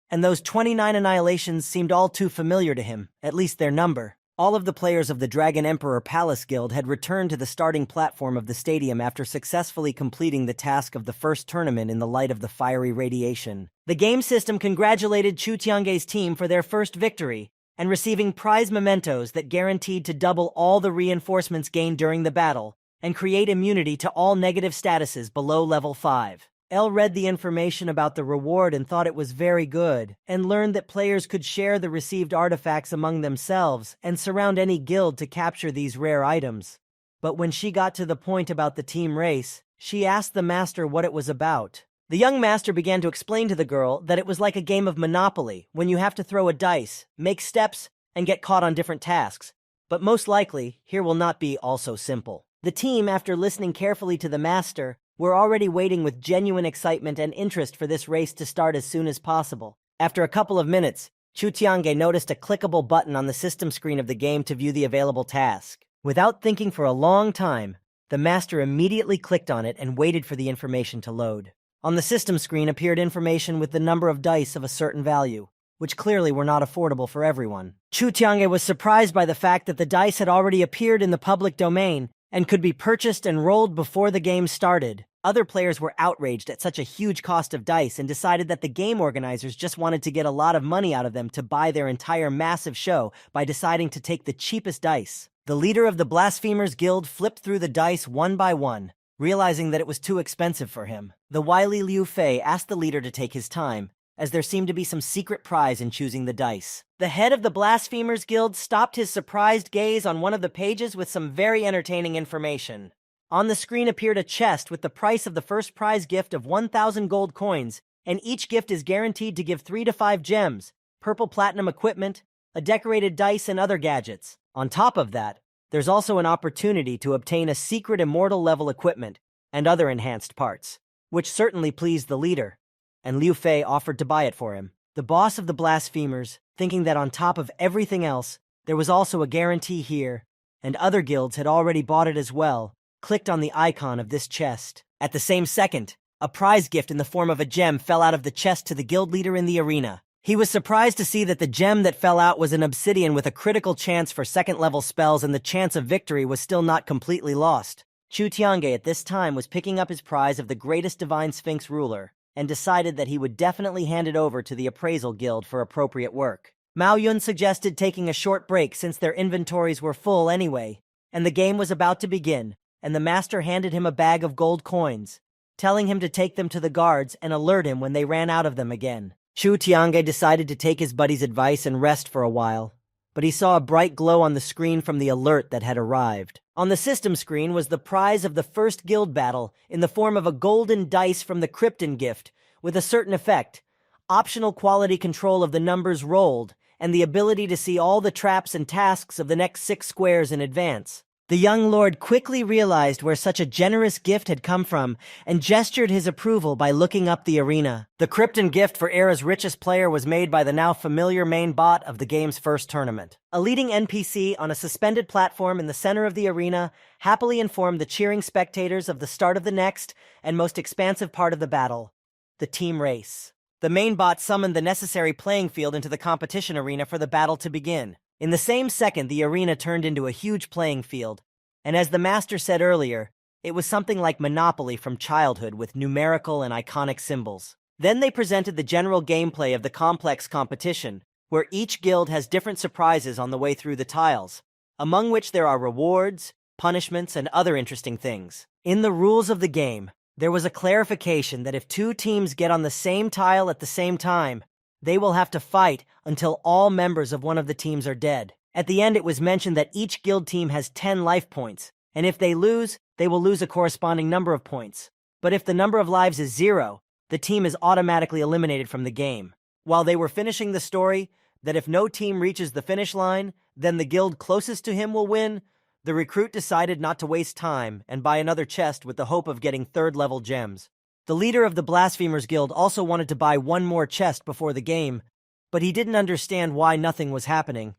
and those 29 annihilations seemed all too familiar to him, at least their number. All of the players of the Dragon Emperor Palace Guild had returned to the starting platform of the stadium after successfully completing the task of the first tournament in the light of the fiery radiation. The game system congratulated Chu Tiange's team for their first victory, and receiving prize mementos that guaranteed to double all the reinforcements gained during the battle, and create immunity to all negative statuses below level 5. Elle read the information about the reward and thought it was very good, and learned that players could share the received artifacts among themselves and surround any guild to capture these rare items. But when she got to the point about the team race, she asked the master what it was about. The young master began to explain to the girl that it was like a game of Monopoly, when you have to throw a dice, make steps, and get caught on different tasks. But most likely, here will not be all so simple. The team, after listening carefully to the master, were already waiting with genuine excitement and interest for this race to start as soon as possible. After a couple of minutes, Chu Tiange noticed a clickable button on the system screen of the game to view the available task. Without thinking for a long time, the master immediately clicked on it and waited for the information to load. On the system screen appeared information with the number of dice of a certain value, which clearly were not affordable for everyone. Chu Tiange was surprised by the fact that the dice had already appeared in the public domain and could be purchased and rolled before the game started. Other players were outraged at such a huge cost of dice and decided that the game organizers just wanted to get a lot of money out of them to buy their entire massive show by deciding to take the cheapest dice. The leader of the Blasphemers Guild flipped through the dice one by one, realizing that it was too expensive for him. The wily Liu Fei asked the leader to take his time, as there seemed to be some secret prize in choosing the dice. The head of the Blasphemers Guild stopped his surprised gaze on one of the pages with some very entertaining information. On the screen appeared a chest with the price of the first prize gift of 1,000 gold coins, and each gift is guaranteed to give 3 to 5 gems, purple platinum equipment, a decorated dice, and other gadgets. On top of that, there's also an opportunity to obtain a secret immortal level equipment and other enhanced parts, which certainly pleased the leader, and Liu Fei offered to buy it for him. The boss of the Blasphemers, thinking that on top of everything else, there was also a guarantee here, and other guilds had already bought it as well, clicked on the icon of this chest. At the same second, a prize gift in the form of a gem fell out of the chest to the guild leader in the arena. He was surprised to see that the gem that fell out was an obsidian with a critical chance for second-level spells, and the chance of victory was still not completely lost. Chu Tiange at this time was picking up his prize of the greatest divine sphinx ruler, and decided that he would definitely hand it over to the appraisal guild for appropriate work. Mao Yun suggested taking a short break since their inventories were full anyway, and the game was about to begin, and the master handed him a bag of gold coins, telling him to take them to the guards and alert him when they ran out of them again. Chu Tiange decided to take his buddy's advice and rest for a while, but he saw a bright glow on the screen from the alert that had arrived. On the system screen was the prize of the first guild battle in the form of a golden dice from the Krypton gift, with a certain effect, optional quality control of the numbers rolled, and the ability to see all the traps and tasks of the next 6 squares in advance. The young lord quickly realized where such a generous gift had come from and gestured his approval by looking up the arena. The Krypton gift for Era's richest player was made by the now familiar main bot of the game's first tournament. A leading NPC on a suspended platform in the center of the arena happily informed the cheering spectators of the start of the next and most expansive part of the battle, the team race. The main bot summoned the necessary playing field into the competition arena for the battle to begin. In the same second, the arena turned into a huge playing field, and as the master said earlier, it was something like Monopoly from childhood with numerical and iconic symbols. Then they presented the general gameplay of the complex competition, where each guild has different surprises on the way through the tiles, among which there are rewards, punishments, and other interesting things. In the rules of the game, there was a clarification that if two teams get on the same tile at the same time, they will have to fight until all members of one of the teams are dead. At the end, it was mentioned that each guild team has 10 life points, and if they lose, they will lose a corresponding number of points. But if the number of lives is 0, the team is automatically eliminated from the game. While they were finishing the story, that if no team reaches the finish line, then the guild closest to him will win, the recruit decided not to waste time and buy another chest with the hope of getting 3rd-level gems. The leader of the Blasphemers Guild also wanted to buy one more chest before the game, but he didn't understand why nothing was happening.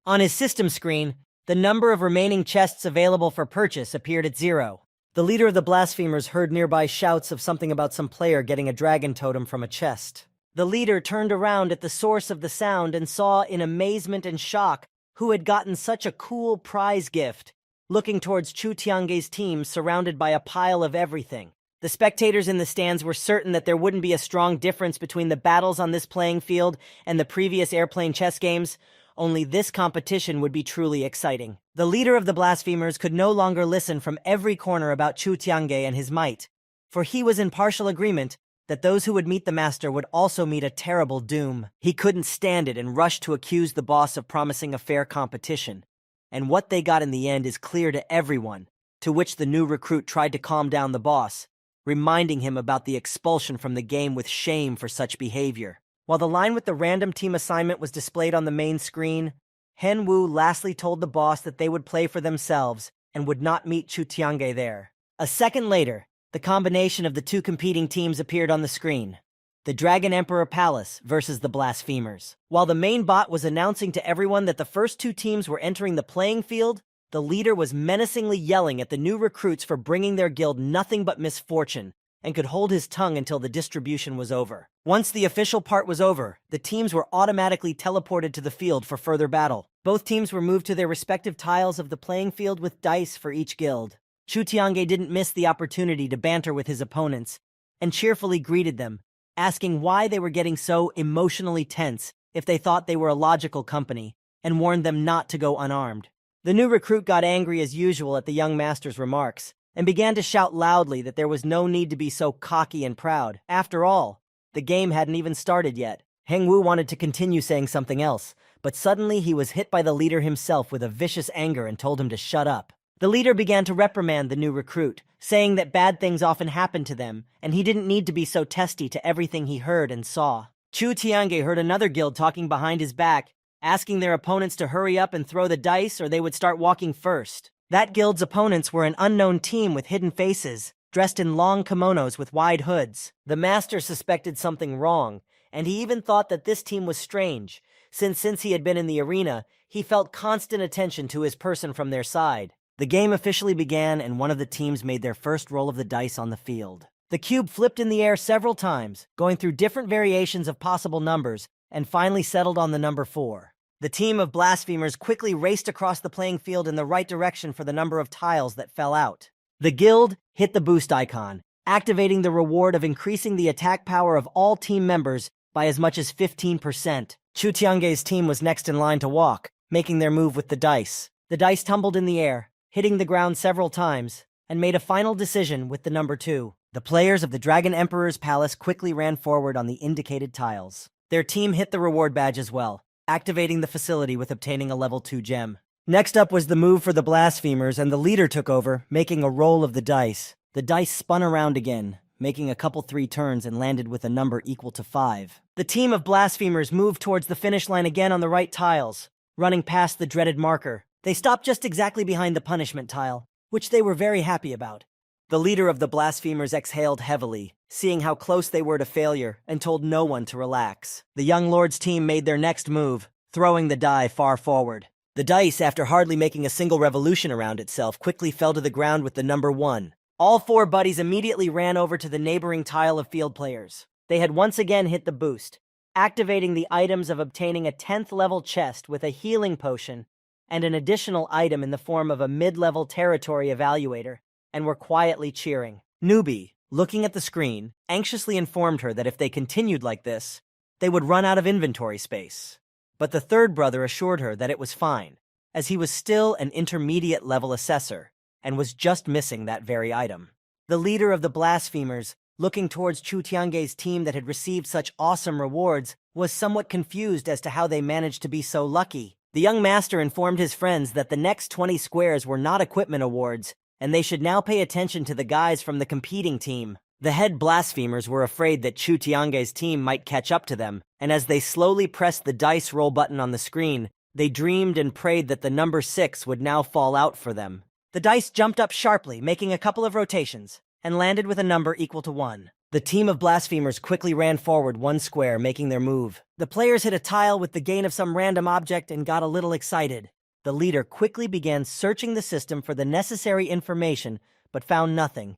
On his system screen, the number of remaining chests available for purchase appeared at 0. The leader of the Blasphemers heard nearby shouts of something about some player getting a dragon totem from a chest. The leader turned around at the source of the sound and saw in amazement and shock who had gotten such a cool prize gift, looking towards Chu Tiange's team surrounded by a pile of everything. The spectators in the stands were certain that there wouldn't be a strong difference between the battles on this playing field and the previous airplane chess games, only this competition would be truly exciting. The leader of the Blasphemers could no longer listen from every corner about Chu Tiange and his might, for he was in partial agreement that those who would meet the master would also meet a terrible doom. He couldn't stand it and rushed to accuse the boss of promising a fair competition. And what they got in the end is clear to everyone, to which the new recruit tried to calm down the boss, reminding him about the expulsion from the game with shame for such behavior. While the line with the random team assignment was displayed on the main screen, Hen Wu lastly told the boss that they would play for themselves and would not meet Chu Tiange there. A second later, the combination of the two competing teams appeared on the screen. The Dragon Emperor Palace versus the Blasphemers. While the main bot was announcing to everyone that the first two teams were entering the playing field, the leader was menacingly yelling at the new recruits for bringing their guild nothing but misfortune, and could hold his tongue until the distribution was over. Once the official part was over, the teams were automatically teleported to the field for further battle. Both teams were moved to their respective tiles of the playing field with dice for each guild. Chu Tiange didn't miss the opportunity to banter with his opponents, and cheerfully greeted them, asking why they were getting so emotionally tense if they thought they were a logical company, and warned them not to go unarmed. The new recruit got angry as usual at the young master's remarks, and began to shout loudly that there was no need to be so cocky and proud. After all, the game hadn't even started yet. Heng Wu wanted to continue saying something else, but suddenly he was hit by the leader himself with a vicious anger and told him to shut up. The leader began to reprimand the new recruit, saying that bad things often happened to them, and he didn't need to be so testy to everything he heard and saw. Chu Tiange heard another guild talking behind his back, asking their opponents to hurry up and throw the dice or they would start walking first. That guild's opponents were an unknown team with hidden faces, dressed in long kimonos with wide hoods. The master suspected something wrong, and he even thought that this team was strange, since he had been in the arena, he felt constant attention to his person from their side. The game officially began, and one of the teams made their first roll of the dice on the field. The cube flipped in the air several times, going through different variations of possible numbers, and finally settled on the number 4. The team of blasphemers quickly raced across the playing field in the right direction for the number of tiles that fell out. The guild hit the boost icon, activating the reward of increasing the attack power of all team members by as much as 15%. Chu Tiange's team was next in line to walk, making their move with the dice. The dice tumbled in the air, hitting the ground several times, and made a final decision with the number 2. The players of the Dragon Emperor's Palace quickly ran forward on the indicated tiles. Their team hit the reward badge as well, activating the facility with obtaining a level 2 gem. Next up was the move for the Blasphemers, and the leader took over, making a roll of the dice. The dice spun around again, making a couple 3 turns and landed with a number equal to 5. The team of Blasphemers moved towards the finish line again on the right tiles, running past the dreaded marker. They stopped just exactly behind the punishment tile, which they were very happy about. The leader of the Blasphemers exhaled heavily, seeing how close they were to failure, and told no one to relax. The young lord's team made their next move, throwing the die far forward. The dice, after hardly making a single revolution around itself, quickly fell to the ground with the number 1. All 4 buddies immediately ran over to the neighboring tile of field players. They had once again hit the boost, activating the items of obtaining a 10th level chest with a healing potion and an additional item in the form of a mid-level territory evaluator, and were quietly cheering. Newbie, looking at the screen, anxiously informed her that if they continued like this, they would run out of inventory space. But the third brother assured her that it was fine, as he was still an intermediate level assessor and was just missing that very item. The leader of the blasphemers, looking towards Chu Tiange's team that had received such awesome rewards, was somewhat confused as to how they managed to be so lucky. The young master informed his friends that the next 20 squares were not equipment awards, and they should now pay attention to the guys from the competing team. The head blasphemers were afraid that Chu Tiange's team might catch up to them, and as they slowly pressed the dice roll button on the screen, they dreamed and prayed that the number 6 would now fall out for them. The dice jumped up sharply, making a couple of rotations, and landed with a number equal to 1. The team of blasphemers quickly ran forward 1 square, making their move. The players hit a tile with the gain of some random object and got a little excited. The leader quickly began searching the system for the necessary information, but found nothing,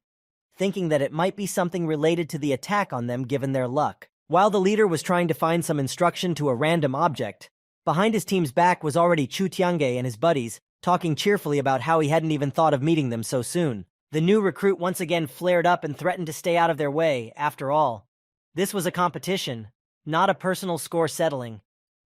thinking that it might be something related to the attack on them given their luck. While the leader was trying to find some instruction to a random object, behind his team's back was already Chu Tiange and his buddies, talking cheerfully about how he hadn't even thought of meeting them so soon. The new recruit once again flared up and threatened to stay out of their way, after all. This was a competition, not a personal score settling,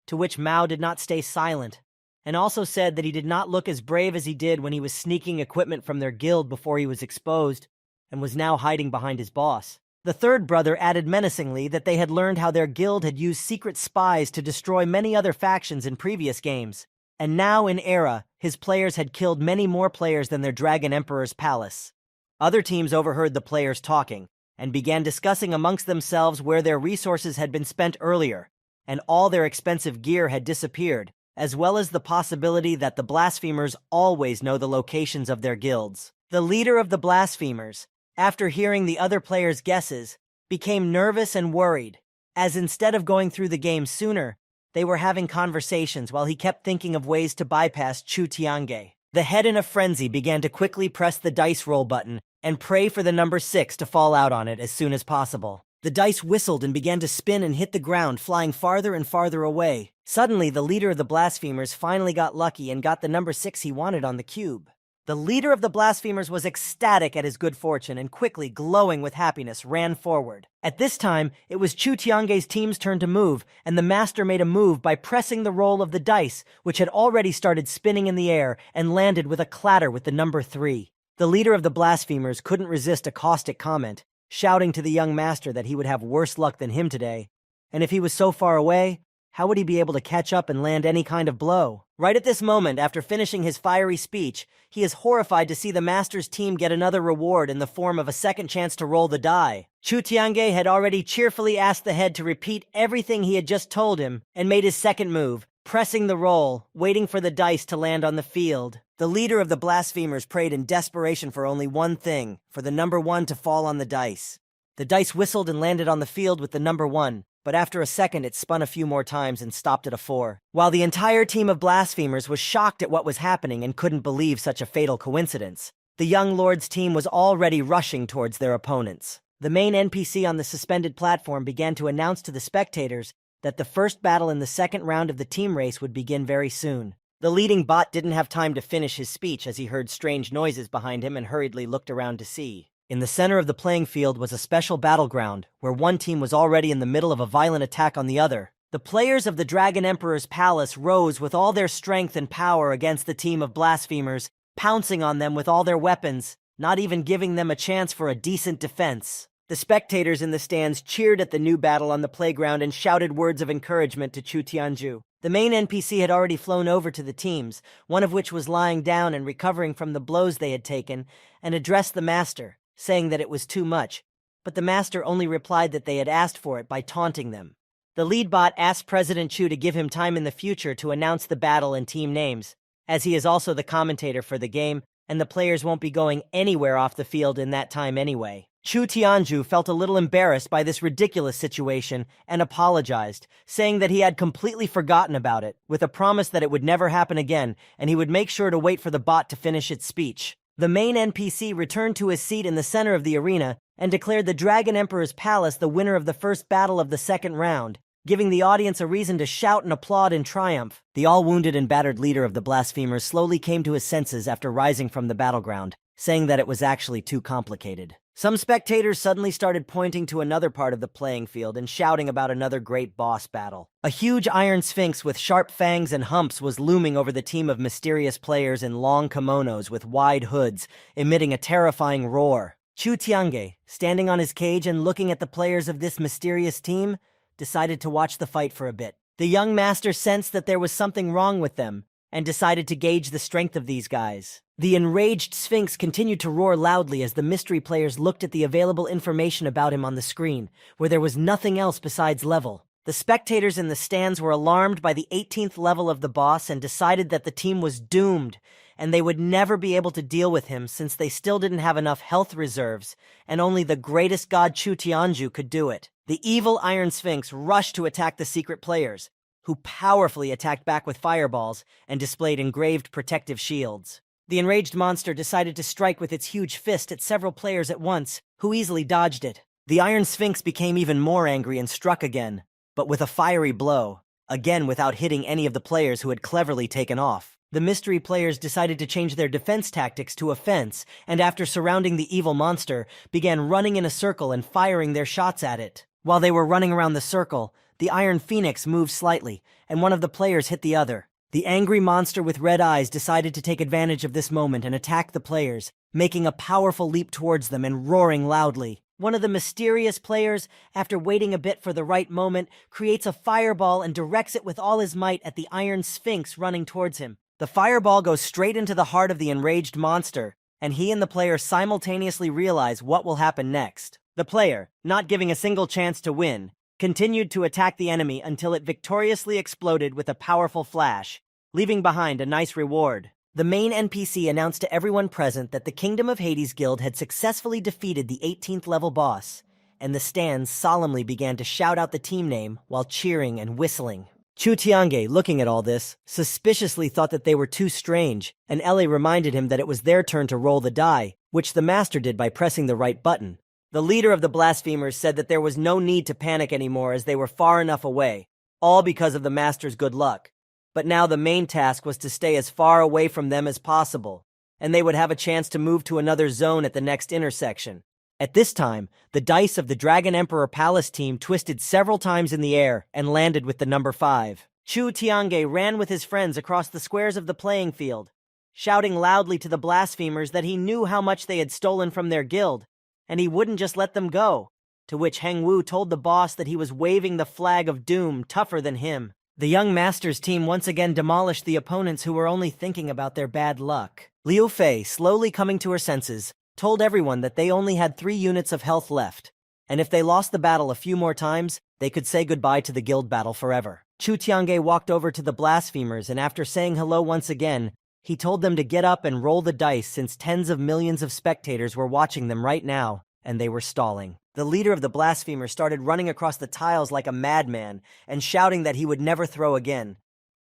to which Mao did not stay silent, and also said that he did not look as brave as he did when he was sneaking equipment from their guild before he was exposed, and was now hiding behind his boss. The third brother added menacingly that they had learned how their guild had used secret spies to destroy many other factions in previous games, and now in Era, his players had killed many more players than their Dragon Emperor's palace. Other teams overheard the players talking, and began discussing amongst themselves where their resources had been spent earlier, and all their expensive gear had disappeared, as well as the possibility that the blasphemers always know the locations of their guilds. The leader of the blasphemers, after hearing the other players' guesses, became nervous and worried, as instead of going through the game sooner, they were having conversations while he kept thinking of ways to bypass Chu Tiange. The head in a frenzy began to quickly press the dice roll button and pray for the number 6 to fall out on it as soon as possible. The dice whistled and began to spin and hit the ground, flying farther and farther away. Suddenly, the leader of the blasphemers finally got lucky and got the number 6 he wanted on the cube. The leader of the blasphemers was ecstatic at his good fortune and quickly, glowing with happiness, ran forward. At this time, it was Chu Tiange's team's turn to move, and the master made a move by pressing the roll of the dice, which had already started spinning in the air and landed with a clatter with the number 3. The leader of the blasphemers couldn't resist a caustic comment, shouting to the young master that he would have worse luck than him today, and if he was so far away, how would he be able to catch up and land any kind of blow? Right at this moment, after finishing his fiery speech, he is horrified to see the master's team get another reward in the form of a second chance to roll the die. Chu Tiange had already cheerfully asked the head to repeat everything he had just told him and made his second move, pressing the roll, waiting for the dice to land on the field. The leader of the blasphemers prayed in desperation for only one thing, for the number 1 to fall on the dice. The dice whistled and landed on the field with the number 1, but after a second it spun a few more times and stopped at a 4. While the entire team of blasphemers was shocked at what was happening and couldn't believe such a fatal coincidence, the young lord's team was already rushing towards their opponents. The main NPC on the suspended platform began to announce to the spectators that the first battle in the second round of the team race would begin very soon. The leading bot didn't have time to finish his speech as he heard strange noises behind him and hurriedly looked around to see. In the center of the playing field was a special battleground, where one team was already in the middle of a violent attack on the other. The players of the Dragon Emperor's palace rose with all their strength and power against the team of blasphemers, pouncing on them with all their weapons, not even giving them a chance for a decent defense. The spectators in the stands cheered at the new battle on the playground and shouted words of encouragement to Chu Tianju. The main NPC had already flown over to the teams, one of which was lying down and recovering from the blows they had taken, and addressed the master, saying that it was too much, but the master only replied that they had asked for it by taunting them. The lead bot asked President Chu to give him time in the future to announce the battle and team names, as he is also the commentator for the game, and the players won't be going anywhere off the field in that time anyway. Chu Tianju felt a little embarrassed by this ridiculous situation and apologized, saying that he had completely forgotten about it, with a promise that it would never happen again, and he would make sure to wait for the bot to finish its speech. The main NPC returned to his seat in the center of the arena and declared the Dragon Emperor's palace the winner of the first battle of the second round. giving the audience a reason to shout and applaud in triumph. The all-wounded and battered leader of the blasphemers slowly came to his senses after rising from the battleground, saying that it was actually too complicated. Some spectators suddenly started pointing to another part of the playing field and shouting about another great boss battle. A huge iron sphinx with sharp fangs and humps was looming over the team of mysterious players in long kimonos with wide hoods, emitting a terrifying roar. Chu Tiange, standing on his cage and looking at the players of this mysterious team, decided to watch the fight for a bit. The young master sensed that there was something wrong with them and decided to gauge the strength of these guys. The enraged Sphinx continued to roar loudly as the mystery players looked at the available information about him on the screen, where there was nothing else besides level. The spectators in the stands were alarmed by the 18th level of the boss and decided that the team was doomed, and they would never be able to deal with him since they still didn't have enough health reserves, and only the greatest god Chu Tianju could do it. The evil Iron Sphinx rushed to attack the secret players, who powerfully attacked back with fireballs and displayed engraved protective shields. The enraged monster decided to strike with its huge fist at several players at once, who easily dodged it. The Iron Sphinx became even more angry and struck again, but with a fiery blow, again without hitting any of the players who had cleverly taken off. The mystery players decided to change their defense tactics to offense, and after surrounding the evil monster, began running in a circle and firing their shots at it. While they were running around the circle, the Iron Phoenix moved slightly, and one of the players hit the other. The angry monster with red eyes decided to take advantage of this moment and attack the players, making a powerful leap towards them and roaring loudly. One of the mysterious players, after waiting a bit for the right moment, creates a fireball and directs it with all his might at the Iron Sphinx running towards him. The fireball goes straight into the heart of the enraged monster, and he and the player simultaneously realize what will happen next. The player, not giving a single chance to win, continued to attack the enemy until it victoriously exploded with a powerful flash, leaving behind a nice reward. The main NPC announced to everyone present that the Kingdom of Hades Guild had successfully defeated the 18th level boss, and the stands solemnly began to shout out the team name while cheering and whistling. Chu Tiange, looking at all this, suspiciously thought that they were too strange, and Ellie reminded him that it was their turn to roll the die, which the master did by pressing the right button. The leader of the blasphemers said that there was no need to panic anymore as they were far enough away, all because of the master's good luck. But now the main task was to stay as far away from them as possible, and they would have a chance to move to another zone at the next intersection. At this time, the dice of the Dragon Emperor Palace team twisted several times in the air and landed with the number 5. Chu Tiange ran with his friends across the squares of the playing field, shouting loudly to the blasphemers that he knew how much they had stolen from their guild, and he wouldn't just let them go, to which Heng Wu told the boss that he was waving the flag of doom tougher than him. The young master's team once again demolished the opponents who were only thinking about their bad luck. Liu Fei, slowly coming to her senses, told everyone that they only had 3 units of health left, and if they lost the battle a few more times, they could say goodbye to the guild battle forever. Chu Tiange walked over to the blasphemers, and after saying hello once again, he told them to get up and roll the dice since tens of millions of spectators were watching them right now, and they were stalling. The leader of the blasphemers started running across the tiles like a madman and shouting that he would never throw again.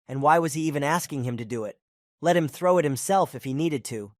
And why was he even asking him to do it? Let him throw it himself if he needed to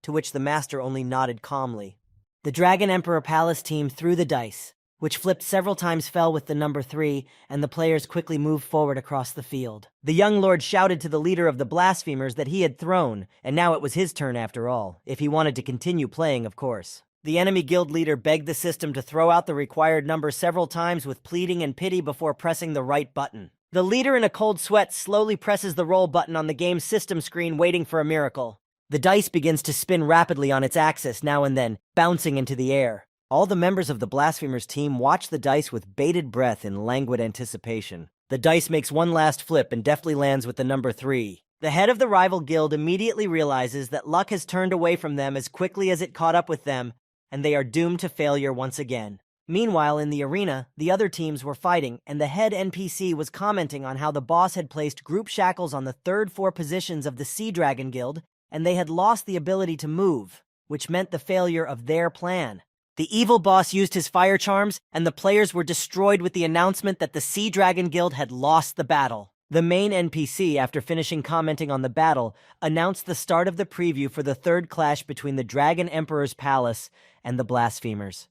which the master only nodded calmly. The Dragon Emperor Palace team threw the dice, which flipped several times, fell with the number 3, and the players quickly moved forward across the field. The young lord shouted to the leader of the blasphemers that he had thrown, and now it was his turn after all, if he wanted to continue playing, of course. The enemy guild leader begged the system to throw out the required number several times with pleading and pity before pressing the right button. The leader in a cold sweat slowly presses the roll button on the game's system screen, waiting for a miracle. The dice begins to spin rapidly on its axis now and then, bouncing into the air. All the members of the blasphemers team watch the dice with bated breath in languid anticipation. The dice makes one last flip and deftly lands with the number 3. The head of the rival guild immediately realizes that luck has turned away from them as quickly as it caught up with them, and they are doomed to failure once again. Meanwhile, in the arena, the other teams were fighting, and the head NPC was commenting on how the boss had placed group shackles on the third 4 positions of the Sea Dragon Guild, and they had lost the ability to move, which meant the failure of their plan. The evil boss used his fire charms, and the players were destroyed with the announcement that the Sea Dragon Guild had lost the battle. The main NPC, after finishing commenting on the battle, announced the start of the preview for the third clash between the Dragon Emperor's Palace and the Blasphemers.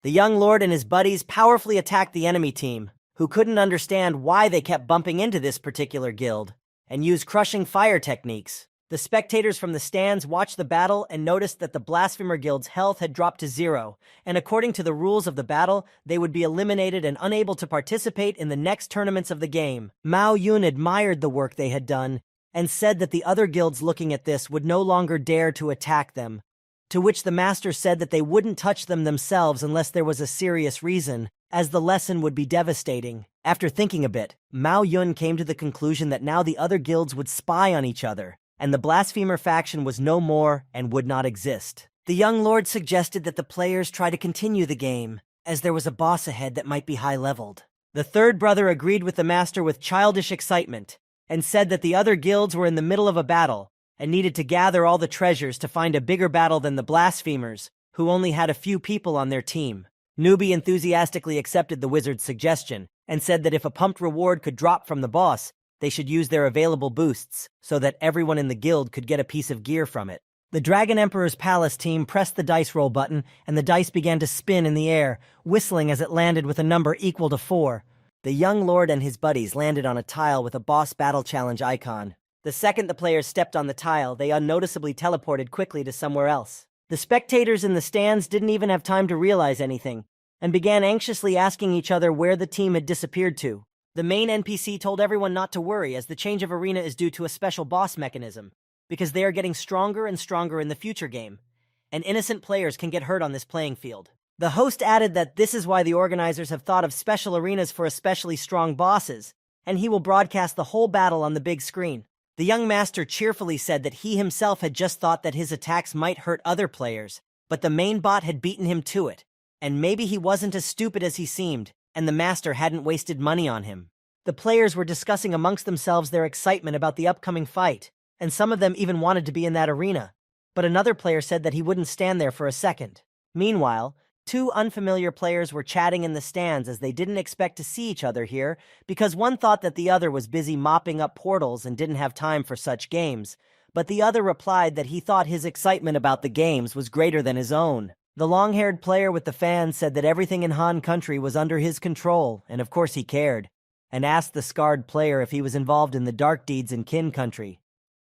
The young lord and his buddies powerfully attacked the enemy team, who couldn't understand why they kept bumping into this particular guild, and used crushing fire techniques. The spectators from the stands watched the battle and noticed that the Blasphemer Guild's health had dropped to 0, and according to the rules of the battle, they would be eliminated and unable to participate in the next tournaments of the game. Mao Yun admired the work they had done, and said that the other guilds looking at this would no longer dare to attack them, to which the master said that they wouldn't touch them themselves unless there was a serious reason, as the lesson would be devastating. After thinking a bit, Mao Yun came to the conclusion that now the other guilds would spy on each other, and the Blasphemer faction was no more and would not exist. The young lord suggested that the players try to continue the game, as there was a boss ahead that might be high-leveled. The third brother agreed with the master with childish excitement, and said that the other guilds were in the middle of a battle, and needed to gather all the treasures to find a bigger battle than the Blasphemers, who only had a few people on their team. Newbie enthusiastically accepted the wizard's suggestion, and said that if a pumped reward could drop from the boss, they should use their available boosts, so that everyone in the guild could get a piece of gear from it. The Dragon Emperor's Palace team pressed the dice roll button, and the dice began to spin in the air, whistling as it landed with a number equal to 4. The young lord and his buddies landed on a tile with a boss battle challenge icon. The second the players stepped on the tile, they unnoticeably teleported quickly to somewhere else. The spectators in the stands didn't even have time to realize anything, and began anxiously asking each other where the team had disappeared to. The main NPC told everyone not to worry, as the change of arena is due to a special boss mechanism, because they are getting stronger and stronger in the future game, and innocent players can get hurt on this playing field. The host added that this is why the organizers have thought of special arenas for especially strong bosses, and he will broadcast the whole battle on the big screen. The young master cheerfully said that he himself had just thought that his attacks might hurt other players, but the main bot had beaten him to it, and maybe he wasn't as stupid as he seemed, and the master hadn't wasted money on him. The players were discussing amongst themselves their excitement about the upcoming fight, and some of them even wanted to be in that arena, but another player said that he wouldn't stand there for a second. Meanwhile, 2 unfamiliar players were chatting in the stands as they didn't expect to see each other here, because one thought that the other was busy mopping up portals and didn't have time for such games, but the other replied that he thought his excitement about the games was greater than his own. The long-haired player with the fan said that everything in Han Country was under his control, and of course he cared, and asked the scarred player if he was involved in the dark deeds in Qin Country.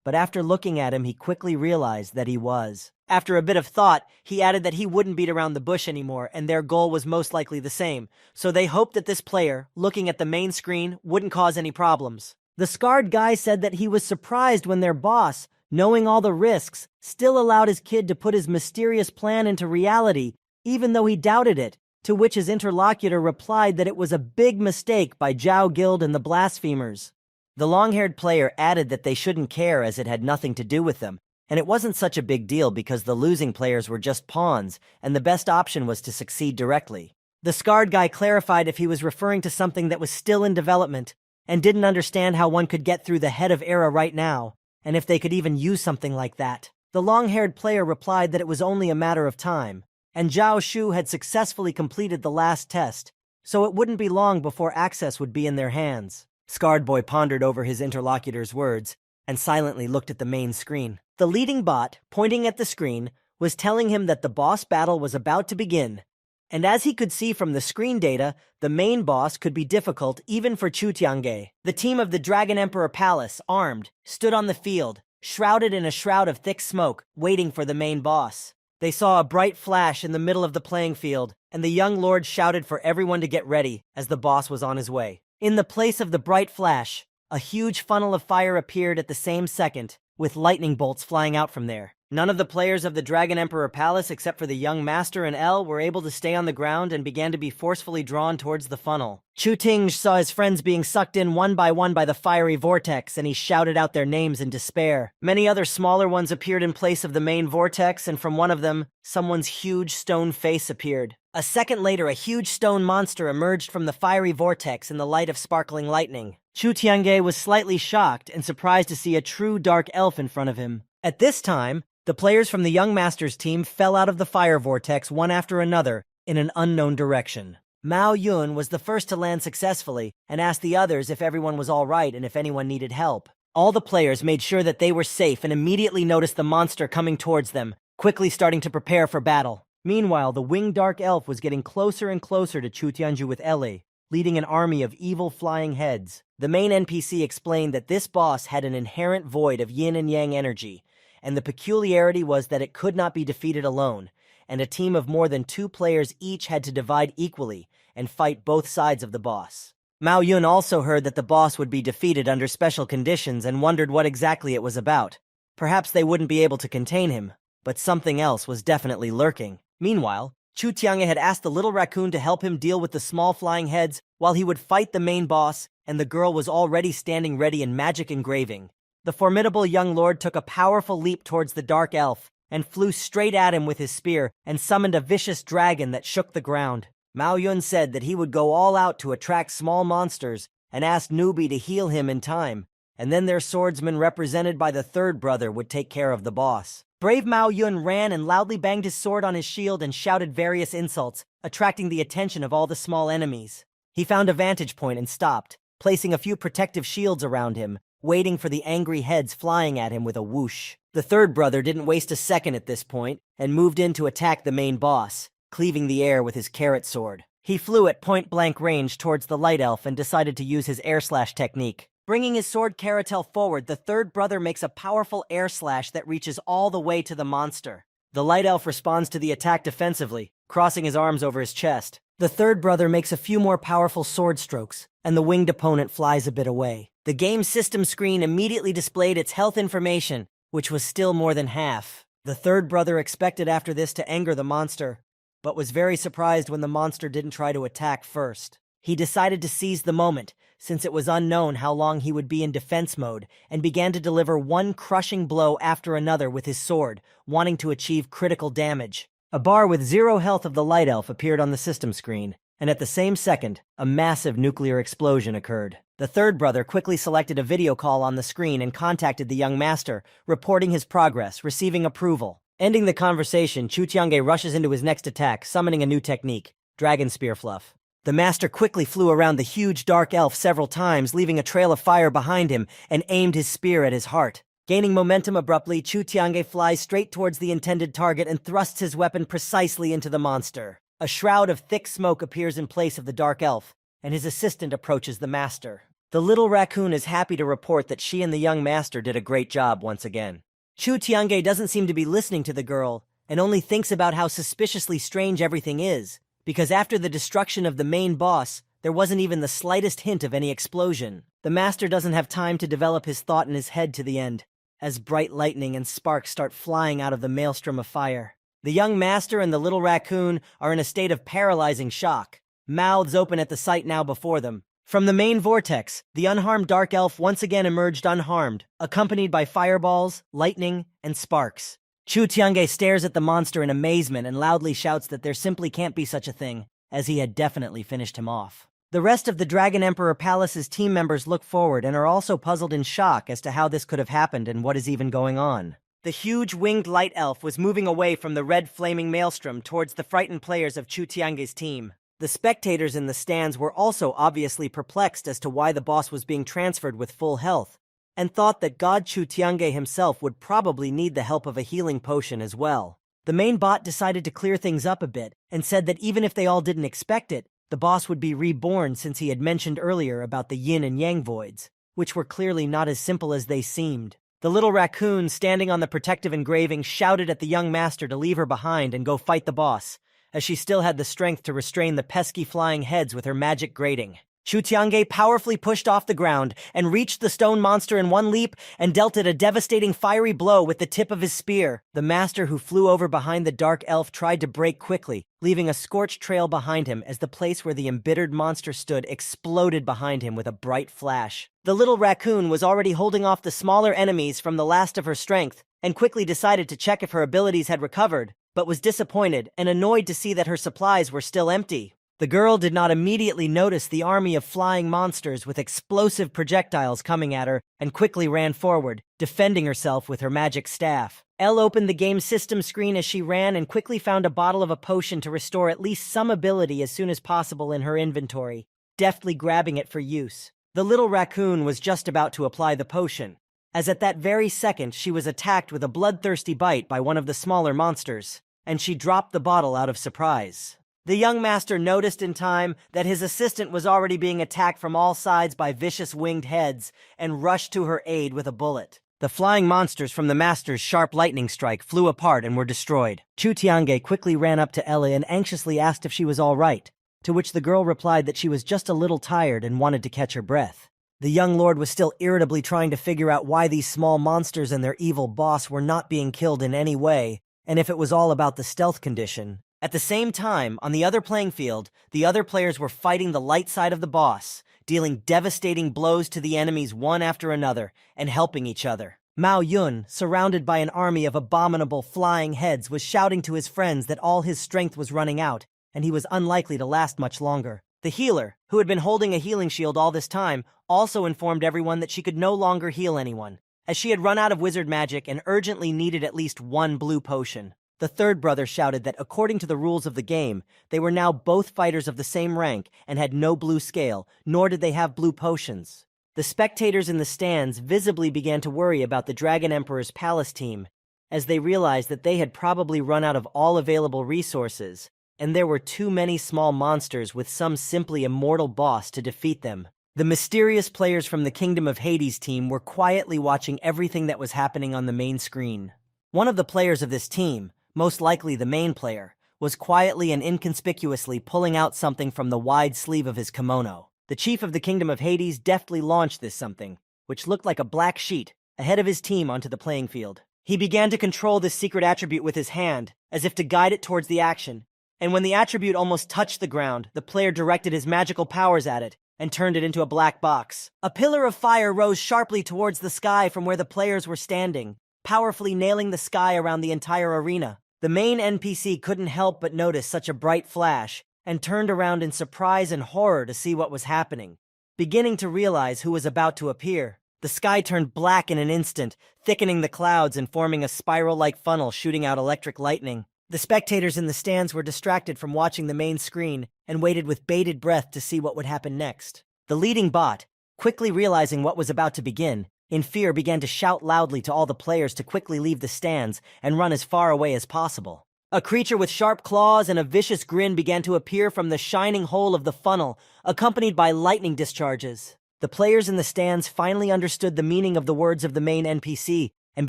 But after looking at him, he quickly realized that he was. After a bit of thought, he added that he wouldn't beat around the bush anymore, and their goal was most likely the same, so they hoped that this player, looking at the main screen, wouldn't cause any problems. The scarred guy said that he was surprised when their boss, knowing all the risks, still allowed his kid to put his mysterious plan into reality, even though he doubted it, to which his interlocutor replied that it was a big mistake by Zhao Guild and the Blasphemers. The long-haired player added that they shouldn't care as it had nothing to do with them, and it wasn't such a big deal because the losing players were just pawns, and the best option was to succeed directly. The scarred guy clarified if he was referring to something that was still in development, and didn't understand how one could get through the head of era right now, and if they could even use something like that. The long-haired player replied that it was only a matter of time, and Zhao Shu had successfully completed the last test, so it wouldn't be long before access would be in their hands. Scarred Boy pondered over his interlocutor's words, and silently looked at the main screen. The leading bot, pointing at the screen, was telling him that the boss battle was about to begin, and as he could see from the screen data, the main boss could be difficult even for Chu Tiange. The team of the Dragon Emperor Palace, armed, stood on the field, shrouded in a shroud of thick smoke, waiting for the main boss. They saw a bright flash in the middle of the playing field, and the young lord shouted for everyone to get ready, as the boss was on his way. In the place of the bright flash, a huge funnel of fire appeared at the same second, with lightning bolts flying out from there. None of the players of the Dragon Emperor Palace, except for the young master and Elle, were able to stay on the ground and began to be forcefully drawn towards the funnel. Chu Ting saw his friends being sucked in one by the fiery vortex, and he shouted out their names in despair. Many other smaller ones appeared in place of the main vortex, and from one of them, someone's huge stone face appeared. A second later, a huge stone monster emerged from the fiery vortex in the light of sparkling lightning. Chu Tiange was slightly shocked and surprised to see a true dark elf in front of him. At this time, the players from the young master's team fell out of the fire vortex one after another in an unknown direction. Mao Yun was the first to land successfully and asked the others if everyone was all right and if anyone needed help. All the players made sure that they were safe and immediately noticed the monster coming towards them, quickly starting to prepare for battle. Meanwhile, the winged dark elf was getting closer and closer to Chu Tianju with Ellie, leading an army of evil flying heads. The main NPC explained that this boss had an inherent void of yin and yang energy, and the peculiarity was that it could not be defeated alone, and a team of more than 2 players each had to divide equally and fight both sides of the boss. Mao Yun also heard that the boss would be defeated under special conditions and wondered what exactly it was about. Perhaps they wouldn't be able to contain him, but something else was definitely lurking. Meanwhile, Chu Tiange had asked the little raccoon to help him deal with the small flying heads while he would fight the main boss, and the girl was already standing ready in magic engraving. The formidable young lord took a powerful leap towards the dark elf and flew straight at him with his spear and summoned a vicious dragon that shook the ground. Mao Yun said that he would go all out to attract small monsters and asked Newbie to heal him in time, and then their swordsman represented by the third brother would take care of the boss. Brave Mao Yun ran and loudly banged his sword on his shield and shouted various insults, attracting the attention of all the small enemies. He found a vantage point and stopped, placing a few protective shields around him, waiting for the angry heads flying at him with a whoosh. The third brother didn't waste a second at this point and moved in to attack the main boss, cleaving the air with his carrot sword. He flew at point-blank range towards the light elf and decided to use his air slash technique. Bringing his sword Caratel forward, the third brother makes a powerful air slash that reaches all the way to the monster. The light elf responds to the attack defensively, crossing his arms over his chest. The third brother makes a few more powerful sword strokes, and the winged opponent flies a bit away. The game system screen immediately displayed its health information, which was still more than half. The third brother expected after this to anger the monster, but was very surprised when the monster didn't try to attack first. He decided to seize the moment, since it was unknown how long he would be in defense mode, and began to deliver one crushing blow after another with his sword, wanting to achieve critical damage. A bar with 0 health of the light elf appeared on the system screen, and at the same second, a massive nuclear explosion occurred. The third brother quickly selected a video call on the screen and contacted the young master, reporting his progress, receiving approval. Ending the conversation, Chu Tiange rushes into his next attack, summoning a new technique, Dragon Spear Fluff. The master quickly flew around the huge dark elf several times, leaving a trail of fire behind him, and aimed his spear at his heart. Gaining momentum abruptly, Chu Tiange flies straight towards the intended target and thrusts his weapon precisely into the monster. A shroud of thick smoke appears in place of the dark elf, and his assistant approaches the master. The little raccoon is happy to report that she and the young master did a great job once again. Chu Tiange doesn't seem to be listening to the girl, and only thinks about how suspiciously strange everything is, because after the destruction of the main boss, there wasn't even the slightest hint of any explosion. The master doesn't have time to develop his thought in his head to the end, as bright lightning and sparks start flying out of the maelstrom of fire. The young master and the little raccoon are in a state of paralyzing shock, mouths open at the sight now before them. From the main vortex, the unharmed dark elf once again emerged unharmed, accompanied by fireballs, lightning, and sparks. Chu Tiange stares at the monster in amazement and loudly shouts that there simply can't be such a thing, as he had definitely finished him off. The rest of the Dragon Emperor Palace's team members look forward and are also puzzled in shock as to how this could have happened and what is even going on. The huge winged light elf was moving away from the red flaming maelstrom towards the frightened players of Chu Tiange's team. The spectators in the stands were also obviously perplexed as to why the boss was being transferred with full health, and thought that God Chu Tiange himself would probably need the help of a healing potion as well. The main bot decided to clear things up a bit, and said that even if they all didn't expect it, the boss would be reborn since he had mentioned earlier about the yin and yang voids, which were clearly not as simple as they seemed. The little raccoon, standing on the protective engraving, shouted at the young master to leave her behind and go fight the boss, as she still had the strength to restrain the pesky flying heads with her magic grating. Chu Tiange powerfully pushed off the ground and reached the stone monster in one leap and dealt it a devastating fiery blow with the tip of his spear. The master who flew over behind the dark elf tried to break quickly, leaving a scorched trail behind him as the place where the embittered monster stood exploded behind him with a bright flash. The little raccoon was already holding off the smaller enemies from the last of her strength and quickly decided to check if her abilities had recovered, but was disappointed and annoyed to see that her supplies were still empty. The girl did not immediately notice the army of flying monsters with explosive projectiles coming at her and quickly ran forward, defending herself with her magic staff. Elle opened the game system screen as she ran and quickly found a bottle of a potion to restore at least some ability as soon as possible in her inventory, deftly grabbing it for use. The little raccoon was just about to apply the potion, as at that very second she was attacked with a bloodthirsty bite by one of the smaller monsters, and she dropped the bottle out of surprise. The young master noticed in time that his assistant was already being attacked from all sides by vicious winged heads and rushed to her aid with a bullet. The flying monsters from the master's sharp lightning strike flew apart and were destroyed. Chu Tiange quickly ran up to Ellie and anxiously asked if she was all right, to which the girl replied that she was just a little tired and wanted to catch her breath. The young lord was still irritably trying to figure out why these small monsters and their evil boss were not being killed in any way, and if it was all about the stealth condition. At the same time, on the other playing field, the other players were fighting the light side of the boss, dealing devastating blows to the enemies one after another, and helping each other. Mao Yun, surrounded by an army of abominable flying heads, was shouting to his friends that all his strength was running out, and he was unlikely to last much longer. The healer, who had been holding a healing shield all this time, also informed everyone that she could no longer heal anyone, as she had run out of wizard magic and urgently needed at least one blue potion. The third brother shouted that according to the rules of the game, they were now both fighters of the same rank and had no blue scale, nor did they have blue potions. The spectators in the stands visibly began to worry about the Dragon Emperor's palace team, as they realized that they had probably run out of all available resources, and there were too many small monsters with some simply immortal boss to defeat them. The mysterious players from the Kingdom of Hades team were quietly watching everything that was happening on the main screen. One of the players of this team, most likely the main player, was quietly and inconspicuously pulling out something from the wide sleeve of his kimono. The chief of the Kingdom of Hades deftly launched this something, which looked like a black sheet, ahead of his team onto the playing field. He began to control this secret attribute with his hand, as if to guide it towards the action, and when the attribute almost touched the ground, the player directed his magical powers at it and turned it into a black box. A pillar of fire rose sharply towards the sky from where the players were standing, powerfully nailing the sky around the entire arena. The main NPC couldn't help but notice such a bright flash, and turned around in surprise and horror to see what was happening. Beginning to realize who was about to appear, the sky turned black in an instant, thickening the clouds and forming a spiral-like funnel shooting out electric lightning. The spectators in the stands were distracted from watching the main screen and waited with bated breath to see what would happen next. The leading bot, quickly realizing what was about to begin, in fear began to shout loudly to all the players to quickly leave the stands and run as far away as possible. A creature with sharp claws and a vicious grin began to appear from the shining hole of the funnel, accompanied by lightning discharges. The players in the stands finally understood the meaning of the words of the main NPC and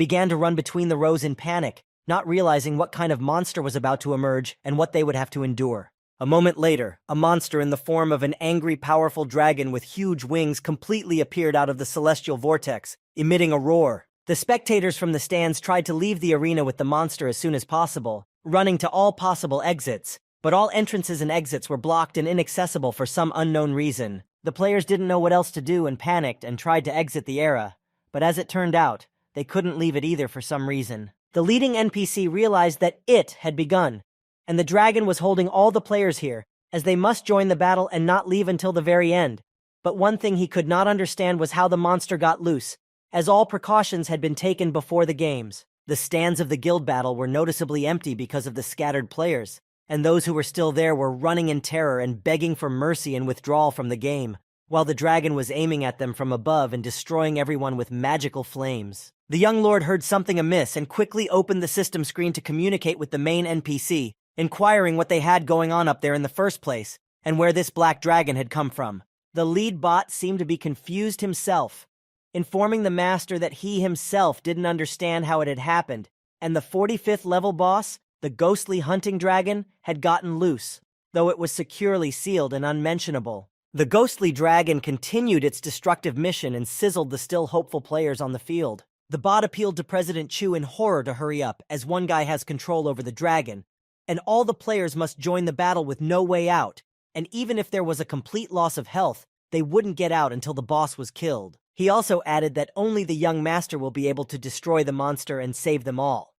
began to run between the rows in panic, not realizing what kind of monster was about to emerge and what they would have to endure. A moment later, a monster in the form of an angry, powerful dragon with huge wings completely appeared out of the celestial vortex, emitting a roar. The spectators from the stands tried to leave the arena with the monster as soon as possible, running to all possible exits, but all entrances and exits were blocked and inaccessible for some unknown reason. The players didn't know what else to do and panicked and tried to exit the area, but as it turned out, they couldn't leave it either for some reason. The leading NPC realized that it had begun, and the dragon was holding all the players here, as they must join the battle and not leave until the very end. But one thing he could not understand was how the monster got loose, as all precautions had been taken before the games. The stands of the guild battle were noticeably empty because of the scattered players, and those who were still there were running in terror and begging for mercy and withdrawal from the game, while the dragon was aiming at them from above and destroying everyone with magical flames. The young lord heard something amiss and quickly opened the system screen to communicate with the main NPC, inquiring what they had going on up there in the first place, and where this black dragon had come from. The lead bot seemed to be confused himself, informing the master that he himself didn't understand how it had happened, and the 45th level boss, the ghostly hunting dragon, had gotten loose, though it was securely sealed and unmentionable. The ghostly dragon continued its destructive mission and sizzled the still hopeful players on the field. The bot appealed to President Chu in horror to hurry up, as one guy has control over the dragon, and all the players must join the battle with no way out, and even if there was a complete loss of health, they wouldn't get out until the boss was killed. He also added that only the young master will be able to destroy the monster and save them all.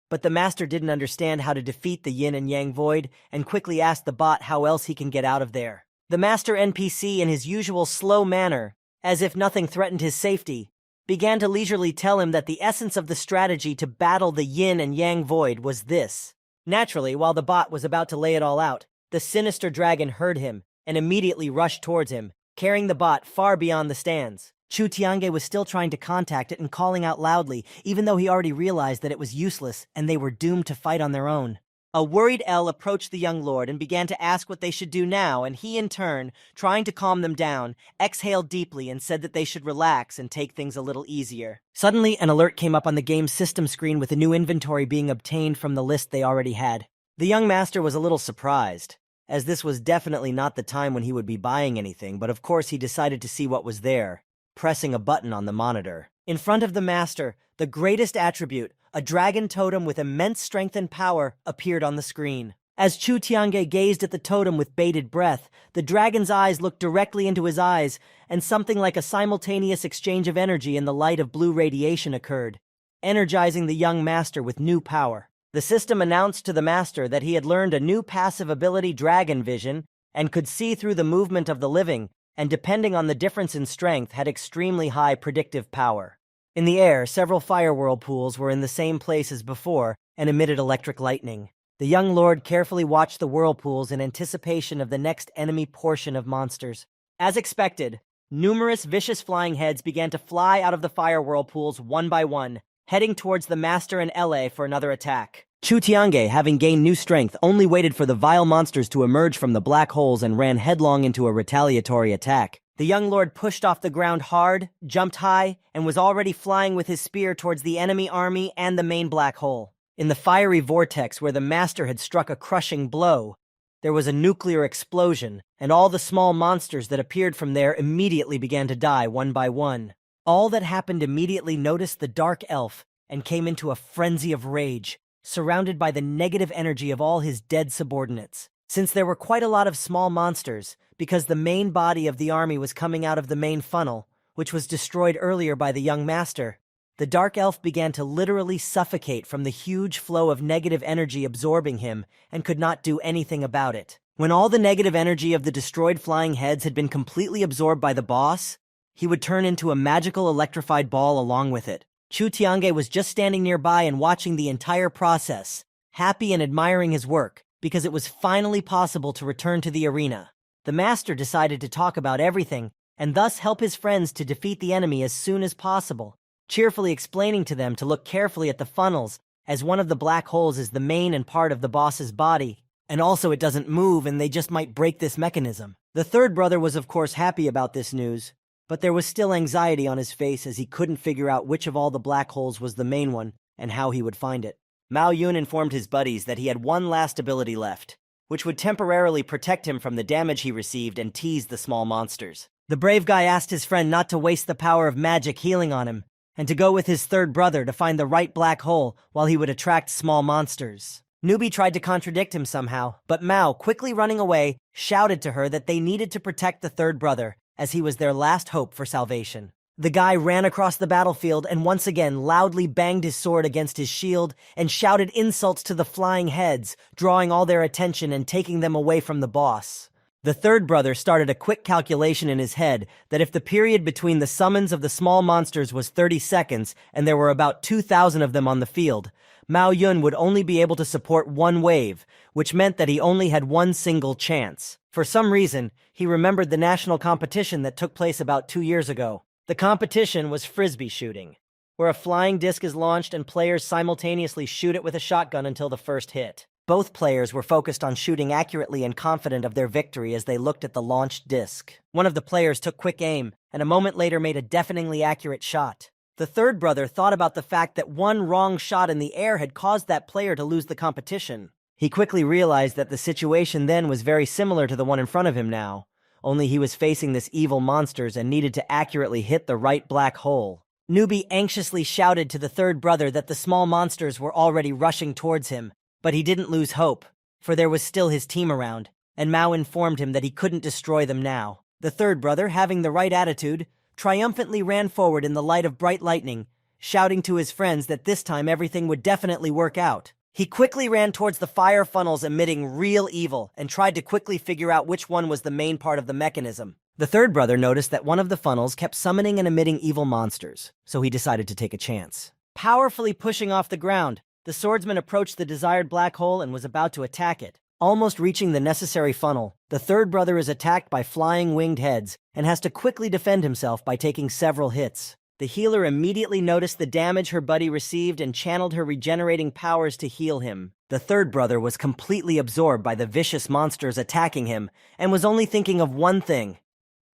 But the master didn't understand how to defeat the yin and yang void, and quickly asked the bot how else he can get out of there. The master NPC, in his usual slow manner, as if nothing threatened his safety, began to leisurely tell him that the essence of the strategy to battle the yin and yang void was this. Naturally, while the bot was about to lay it all out, the sinister dragon heard him and immediately rushed towards him, carrying the bot far beyond the stands. Chu Tiange was still trying to contact it and calling out loudly, even though he already realized that it was useless and they were doomed to fight on their own. A worried L approached the young lord and began to ask what they should do now, and he in turn, trying to calm them down, exhaled deeply and said that they should relax and take things a little easier. Suddenly, an alert came up on the game's system screen with a new inventory being obtained from the list they already had. The young master was a little surprised, as this was definitely not the time when he would be buying anything, but of course he decided to see what was there, pressing a button on the monitor. In front of the master, the greatest attribute, a dragon totem with immense strength and power, appeared on the screen. As Chu Tiange gazed at the totem with bated breath, the dragon's eyes looked directly into his eyes, and something like a simultaneous exchange of energy in the light of blue radiation occurred, energizing the young master with new power. The system announced to the master that he had learned a new passive ability, Dragon Vision, and could see through the movement of the living, and depending on the difference in strength, had extremely high predictive power. In the air, several fire whirlpools were in the same place as before and emitted electric lightning. The young lord carefully watched the whirlpools in anticipation of the next enemy portion of monsters. As expected, numerous vicious flying heads began to fly out of the fire whirlpools one by one, heading towards the master and LA for another attack. Chu Tiange, having gained new strength, only waited for the vile monsters to emerge from the black holes and ran headlong into a retaliatory attack. The young lord pushed off the ground hard, jumped high, and was already flying with his spear towards the enemy army and the main black hole. In the fiery vortex where the master had struck a crushing blow, there was a nuclear explosion, and all the small monsters that appeared from there immediately began to die one by one. All that happened immediately noticed the dark elf and came into a frenzy of rage, surrounded by the negative energy of all his dead subordinates. Since there were quite a lot of small monsters, because the main body of the army was coming out of the main funnel, which was destroyed earlier by the young master, the dark elf began to literally suffocate from the huge flow of negative energy absorbing him and could not do anything about it. When all the negative energy of the destroyed flying heads had been completely absorbed by the boss, he would turn into a magical electrified ball along with it. Chu Tiange was just standing nearby and watching the entire process, happy and admiring his work, because it was finally possible to return to the arena. The master decided to talk about everything, and thus help his friends to defeat the enemy as soon as possible, cheerfully explaining to them to look carefully at the funnels, as one of the black holes is the main and part of the boss's body, and also it doesn't move and they just might break this mechanism. The third brother was of course happy about this news, but there was still anxiety on his face as he couldn't figure out which of all the black holes was the main one and how he would find it. Mao Yun informed his buddies that he had one last ability left, which would temporarily protect him from the damage he received and tease the small monsters. The brave guy asked his friend not to waste the power of magic healing on him, and to go with his third brother to find the right black hole while he would attract small monsters. Newbie tried to contradict him somehow, but Mao, quickly running away, shouted to her that they needed to protect the third brother, as he was their last hope for salvation. The guy ran across the battlefield and once again loudly banged his sword against his shield and shouted insults to the flying heads, drawing all their attention and taking them away from the boss. The third brother started a quick calculation in his head that if the period between the summons of the small monsters was 30 seconds and there were about 2,000 of them on the field, Mao Yun would only be able to support one wave, which meant that he only had one single chance. For some reason, he remembered the national competition that took place about 2 years ago. The competition was frisbee shooting, where a flying disc is launched and players simultaneously shoot it with a shotgun until the first hit. Both players were focused on shooting accurately and confident of their victory as they looked at the launched disc. One of the players took quick aim, and a moment later made a deafeningly accurate shot. The third brother thought about the fact that one wrong shot in the air had caused that player to lose the competition. He quickly realized that the situation then was very similar to the one in front of him now, only he was facing this evil monsters and needed to accurately hit the right black hole. Newbie anxiously shouted to the third brother that the small monsters were already rushing towards him, but he didn't lose hope, for there was still his team around, and Mao informed him that he couldn't destroy them now. The third brother, having the right attitude, triumphantly ran forward in the light of bright lightning, shouting to his friends that this time everything would definitely work out. He quickly ran towards the fire funnels emitting real evil and tried to quickly figure out which one was the main part of the mechanism. The third brother noticed that one of the funnels kept summoning and emitting evil monsters, so he decided to take a chance. Powerfully pushing off the ground, the swordsman approached the desired black hole and was about to attack it. Almost reaching the necessary funnel, the third brother is attacked by flying winged heads and has to quickly defend himself by taking several hits. The healer immediately noticed the damage her buddy received and channeled her regenerating powers to heal him. The third brother was completely absorbed by the vicious monsters attacking him and was only thinking of one thing.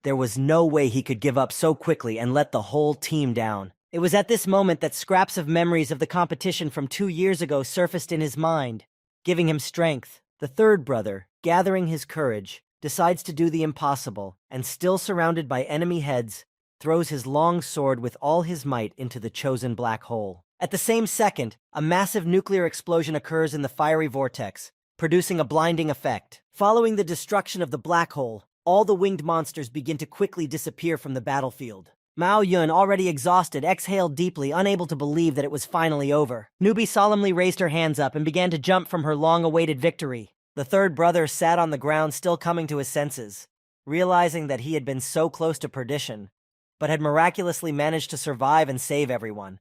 There was no way he could give up so quickly and let the whole team down. It was at this moment that scraps of memories of the competition from 2 years ago surfaced in his mind, giving him strength. The third brother, gathering his courage, decides to do the impossible, and still surrounded by enemy heads, throws his long sword with all his might into the chosen black hole. At the same second, a massive nuclear explosion occurs in the fiery vortex, producing a blinding effect. Following the destruction of the black hole, all the winged monsters begin to quickly disappear from the battlefield. Mao Yun, already exhausted, exhaled deeply, unable to believe that it was finally over. Newbie solemnly raised her hands up and began to jump from her long-awaited victory. The third brother sat on the ground, still coming to his senses, realizing that he had been so close to perdition, but had miraculously managed to survive and save everyone.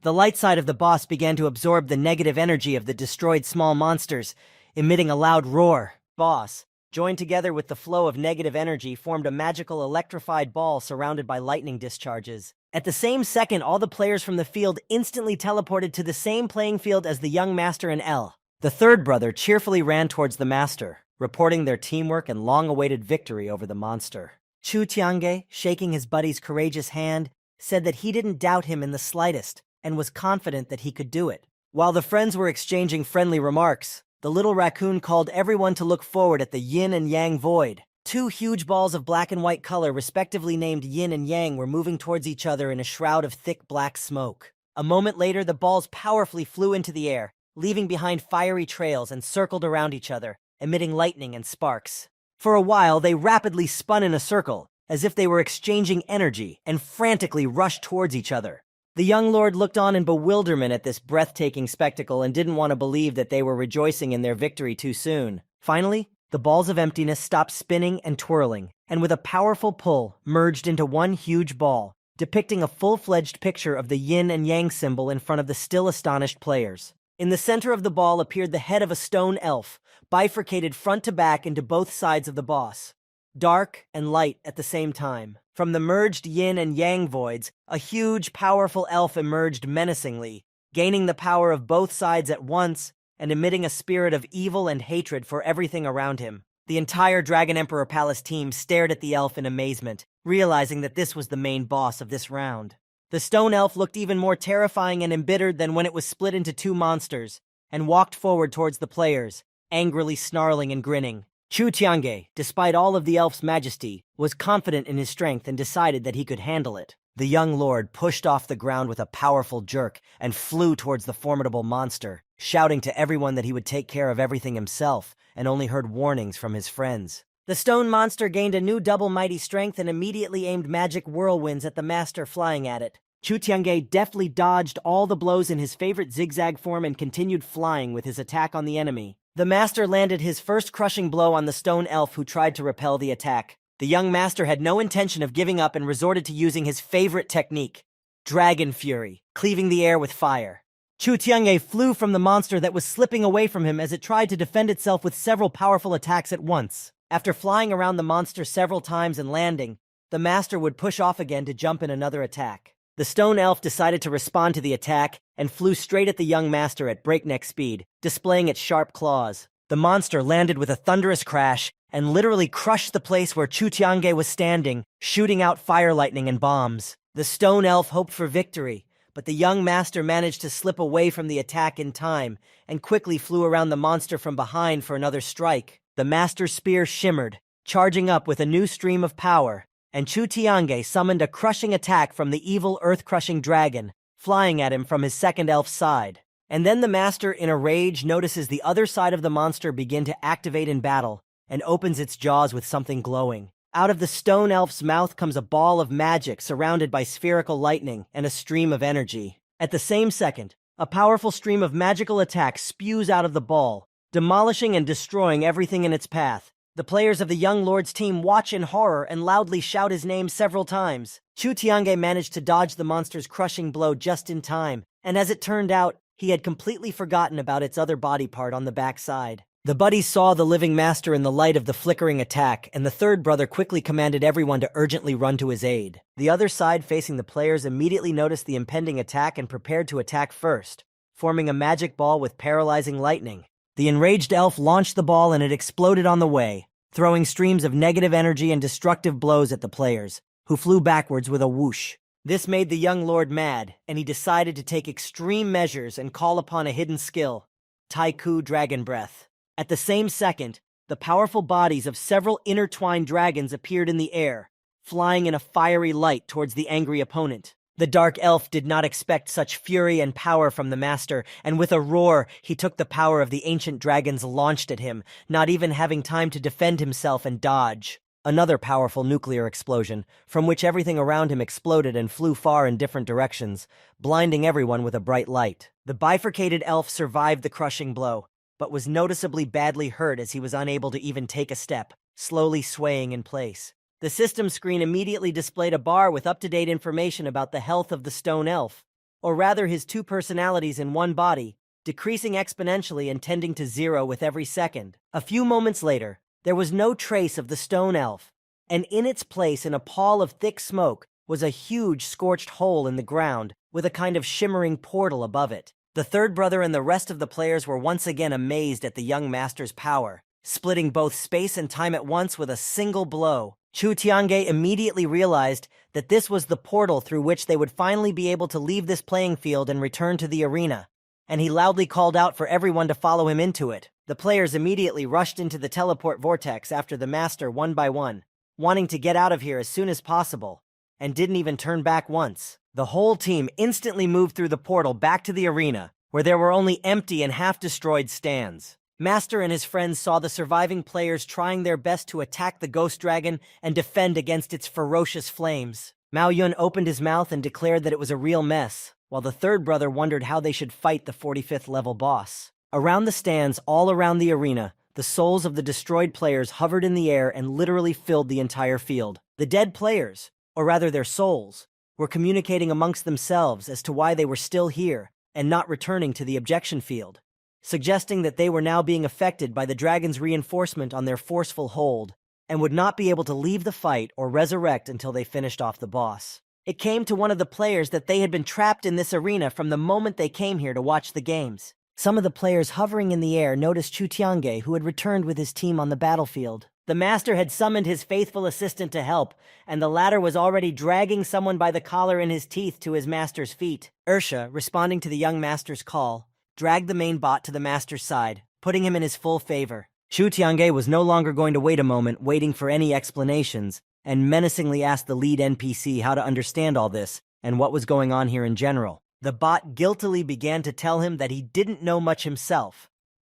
The light side of the boss began to absorb the negative energy of the destroyed small monsters, emitting a loud roar. Boss, joined together with the flow of negative energy, formed a magical electrified ball surrounded by lightning discharges. At the same second, all the players from the field instantly teleported to the same playing field as the young master and L. The third brother cheerfully ran towards the master, reporting their teamwork and long-awaited victory over the monster. Chu Tiange, shaking his buddy's courageous hand, said that he didn't doubt him in the slightest and was confident that he could do it. While the friends were exchanging friendly remarks, the little raccoon called everyone to look forward at the yin and yang void. 2 huge balls of black and white color, respectively named yin and yang, were moving towards each other in a shroud of thick black smoke. A moment later, the balls powerfully flew into the air, leaving behind fiery trails and circled around each other, emitting lightning and sparks. For a while, they rapidly spun in a circle, as if they were exchanging energy, and frantically rushed towards each other. The young lord looked on in bewilderment at this breathtaking spectacle and didn't want to believe that they were rejoicing in their victory too soon. Finally, the balls of emptiness stopped spinning and twirling, and with a powerful pull, merged into one huge ball, depicting a full-fledged picture of the yin and yang symbol in front of the still astonished players. In the center of the ball appeared the head of a stone elf, bifurcated front to back into both sides of the boss, dark and light at the same time. From the merged yin and yang voids, a huge, powerful elf emerged menacingly, gaining the power of both sides at once and emitting a spirit of evil and hatred for everything around him. The entire Dragon Emperor Palace team stared at the elf in amazement, realizing that this was the main boss of this round. The stone elf looked even more terrifying and embittered than when it was split into 2 monsters, and walked forward towards the players, angrily snarling and grinning. Chu Tiange, despite all of the elf's majesty, was confident in his strength and decided that he could handle it. The young lord pushed off the ground with a powerful jerk and flew towards the formidable monster, shouting to everyone that he would take care of everything himself and only heard warnings from his friends. The stone monster gained a new double mighty strength and immediately aimed magic whirlwinds at the master flying at it. Chu Tiange deftly dodged all the blows in his favorite zigzag form and continued flying with his attack on the enemy. The master landed his first crushing blow on the stone elf who tried to repel the attack. The young master had no intention of giving up and resorted to using his favorite technique, Dragon Fury, cleaving the air with fire. Chu Tiange flew from the monster that was slipping away from him as it tried to defend itself with several powerful attacks at once. After flying around the monster several times and landing, the master would push off again to jump in another attack. The stone elf decided to respond to the attack and flew straight at the young master at breakneck speed, displaying its sharp claws. The monster landed with a thunderous crash and literally crushed the place where Chu Tiange was standing, shooting out fire lightning and bombs. The stone elf hoped for victory, but the young master managed to slip away from the attack in time and quickly flew around the monster from behind for another strike. The master's spear shimmered, charging up with a new stream of power, and Chu Tiange summoned a crushing attack from the evil earth-crushing dragon, flying at him from his second elf's side. And then the master, in a rage, notices the other side of the monster begin to activate in battle, and opens its jaws with something glowing. Out of the stone elf's mouth comes a ball of magic surrounded by spherical lightning and a stream of energy. At the same second, a powerful stream of magical attack spews out of the ball, demolishing and destroying everything in its path. The players of the young lord's team watch in horror and loudly shout his name several times. Chu Tiange managed to dodge the monster's crushing blow just in time, and as it turned out, he had completely forgotten about its other body part on the backside. The buddies saw the living master in the light of the flickering attack, and the third brother quickly commanded everyone to urgently run to his aid. The other side facing the players immediately noticed the impending attack and prepared to attack first, forming a magic ball with paralyzing lightning. The enraged elf launched the ball and it exploded on the way, throwing streams of negative energy and destructive blows at the players, who flew backwards with a whoosh. This made the young lord mad, and he decided to take extreme measures and call upon a hidden skill, Taiku Dragon Breath. At the same second, the powerful bodies of several intertwined dragons appeared in the air, flying in a fiery light towards the angry opponent. The dark elf did not expect such fury and power from the master, and with a roar, he took the power of the ancient dragons launched at him, not even having time to defend himself and dodge. Another powerful nuclear explosion, from which everything around him exploded and flew far in different directions, blinding everyone with a bright light. The bifurcated elf survived the crushing blow, but was noticeably badly hurt as he was unable to even take a step, slowly swaying in place. The system screen immediately displayed a bar with up-to-date information about the health of the stone elf, or rather his two personalities in one body, decreasing exponentially and tending to zero with every second. A few moments later, there was no trace of the stone elf, and in its place in a pall of thick smoke was a huge scorched hole in the ground with a kind of shimmering portal above it. The third brother and the rest of the players were once again amazed at the young master's power, splitting both space and time at once with a single blow. Chu Tiange immediately realized that this was the portal through which they would finally be able to leave this playing field and return to the arena, and he loudly called out for everyone to follow him into it. The players immediately rushed into the teleport vortex after the master one by one, wanting to get out of here as soon as possible, and didn't even turn back once. The whole team instantly moved through the portal back to the arena, where there were only empty and half-destroyed stands. Master and his friends saw the surviving players trying their best to attack the ghost dragon and defend against its ferocious flames. Mao Yun opened his mouth and declared that it was a real mess, while the third brother wondered how they should fight the 45th level boss. Around the stands, all around the arena, the souls of the destroyed players hovered in the air and literally filled the entire field. The dead players, or rather their souls, were communicating amongst themselves as to why they were still here and not returning to the objection field, suggesting that they were now being affected by the dragon's reinforcement on their forceful hold and would not be able to leave the fight or resurrect until they finished off the boss. It came to one of the players that they had been trapped in this arena from the moment they came here to watch the games. Some of the players hovering in the air noticed Chu Tiange, who had returned with his team on the battlefield. The master had summoned his faithful assistant to help, and the latter was already dragging someone by the collar in his teeth to his master's feet. Ursha, responding to the young master's call, dragged the main bot to the master's side, putting him in his full favor. Chu Tiange was no longer going to wait a moment, waiting for any explanations, and menacingly asked the lead NPC how to understand all this and what was going on here in general. The bot guiltily began to tell him that he didn't know much himself,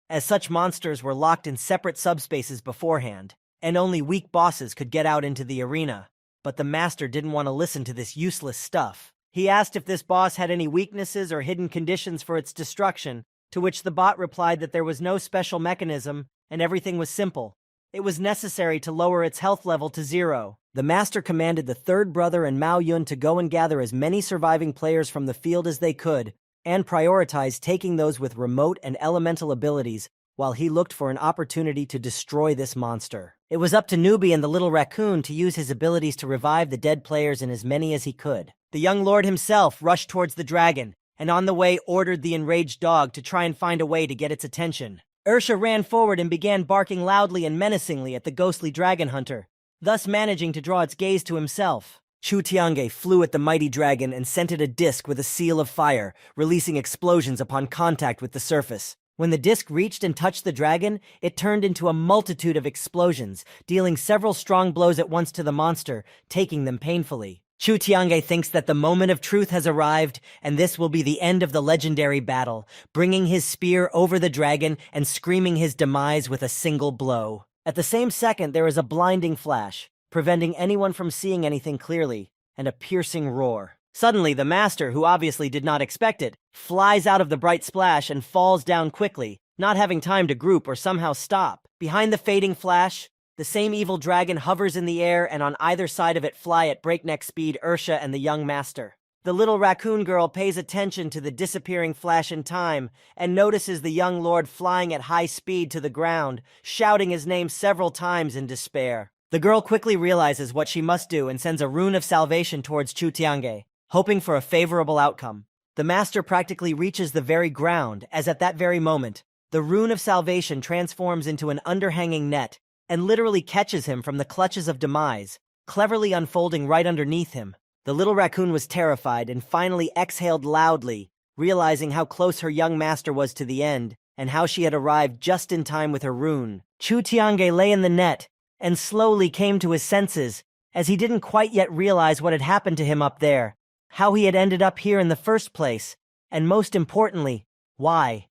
as such monsters were locked in separate subspaces beforehand, and only weak bosses could get out into the arena. But the master didn't want to listen to this useless stuff. He asked if this boss had any weaknesses or hidden conditions for its destruction, to which the bot replied that there was no special mechanism and everything was simple. It was necessary to lower its health level to 0. The master commanded the third brother and Mao Yun to go and gather as many surviving players from the field as they could, and prioritize taking those with remote and elemental abilities while he looked for an opportunity to destroy this monster. It was up to Newbie and the little raccoon to use his abilities to revive the dead players in as many as he could. The young lord himself rushed towards the dragon, and on the way ordered the enraged dog to try and find a way to get its attention. Ursha ran forward and began barking loudly and menacingly at the ghostly dragon hunter, thus managing to draw its gaze to himself. Chu Tiange flew at the mighty dragon and sent it a disc with a seal of fire, releasing explosions upon contact with the surface. When the disc reached and touched the dragon, it turned into a multitude of explosions, dealing several strong blows at once to the monster, taking them painfully. Chu Tiange thinks that the moment of truth has arrived, and this will be the end of the legendary battle, bringing his spear over the dragon and screaming his demise with a single blow. At the same second, there is a blinding flash, preventing anyone from seeing anything clearly, and a piercing roar. Suddenly, the master, who obviously did not expect it, flies out of the bright splash and falls down quickly, not having time to group or somehow stop. Behind the fading flash, the same evil dragon hovers in the air, and on either side of it fly at breakneck speed Ursha and the young master. The little raccoon girl pays attention to the disappearing flash in time and notices the young lord flying at high speed to the ground, shouting his name several times in despair. The girl quickly realizes what she must do and sends a rune of salvation towards Chu Tiange, hoping for a favorable outcome. The master practically reaches the very ground, as at that very moment, the rune of salvation transforms into an underhanging net and literally catches him from the clutches of demise, cleverly unfolding right underneath him. The little raccoon was terrified and finally exhaled loudly, realizing how close her young master was to the end and how she had arrived just in time with her rune. Chu Tiange lay in the net and slowly came to his senses, as he didn't quite yet realize what had happened to him up there, how he had ended up here in the first place, and most importantly, why.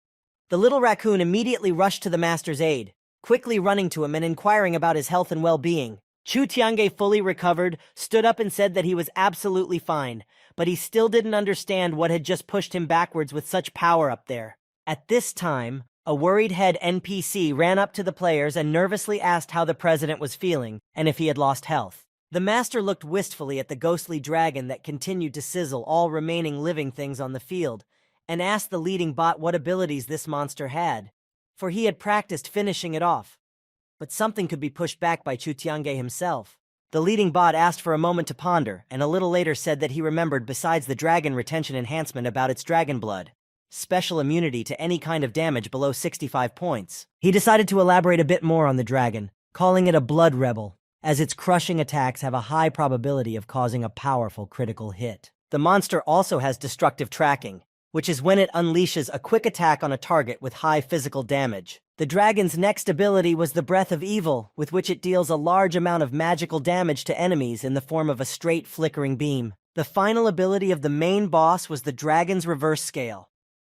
The little raccoon immediately rushed to the master's aid, quickly running to him and inquiring about his health and well-being. Chu Tiange fully recovered, stood up and said that he was absolutely fine, but he still didn't understand what had just pushed him backwards with such power up there. At this time, a worried head NPC ran up to the players and nervously asked how the president was feeling and if he had lost health. The master looked wistfully at the ghostly dragon that continued to sizzle all remaining living things on the field, and asked the leading bot what abilities this monster had, for he had practiced finishing it off. But something could be pushed back by Chu Tiange himself. The leading bot asked for a moment to ponder, and a little later said that he remembered besides the dragon retention enhancement about its dragon blood, special immunity to any kind of damage below 65 points. He decided to elaborate a bit more on the dragon, calling it a blood rebel, as its crushing attacks have a high probability of causing a powerful critical hit. The monster also has destructive tracking, which is when it unleashes a quick attack on a target with high physical damage. The dragon's next ability was the Breath of Evil, with which it deals a large amount of magical damage to enemies in the form of a straight flickering beam. The final ability of the main boss was the dragon's reverse scale.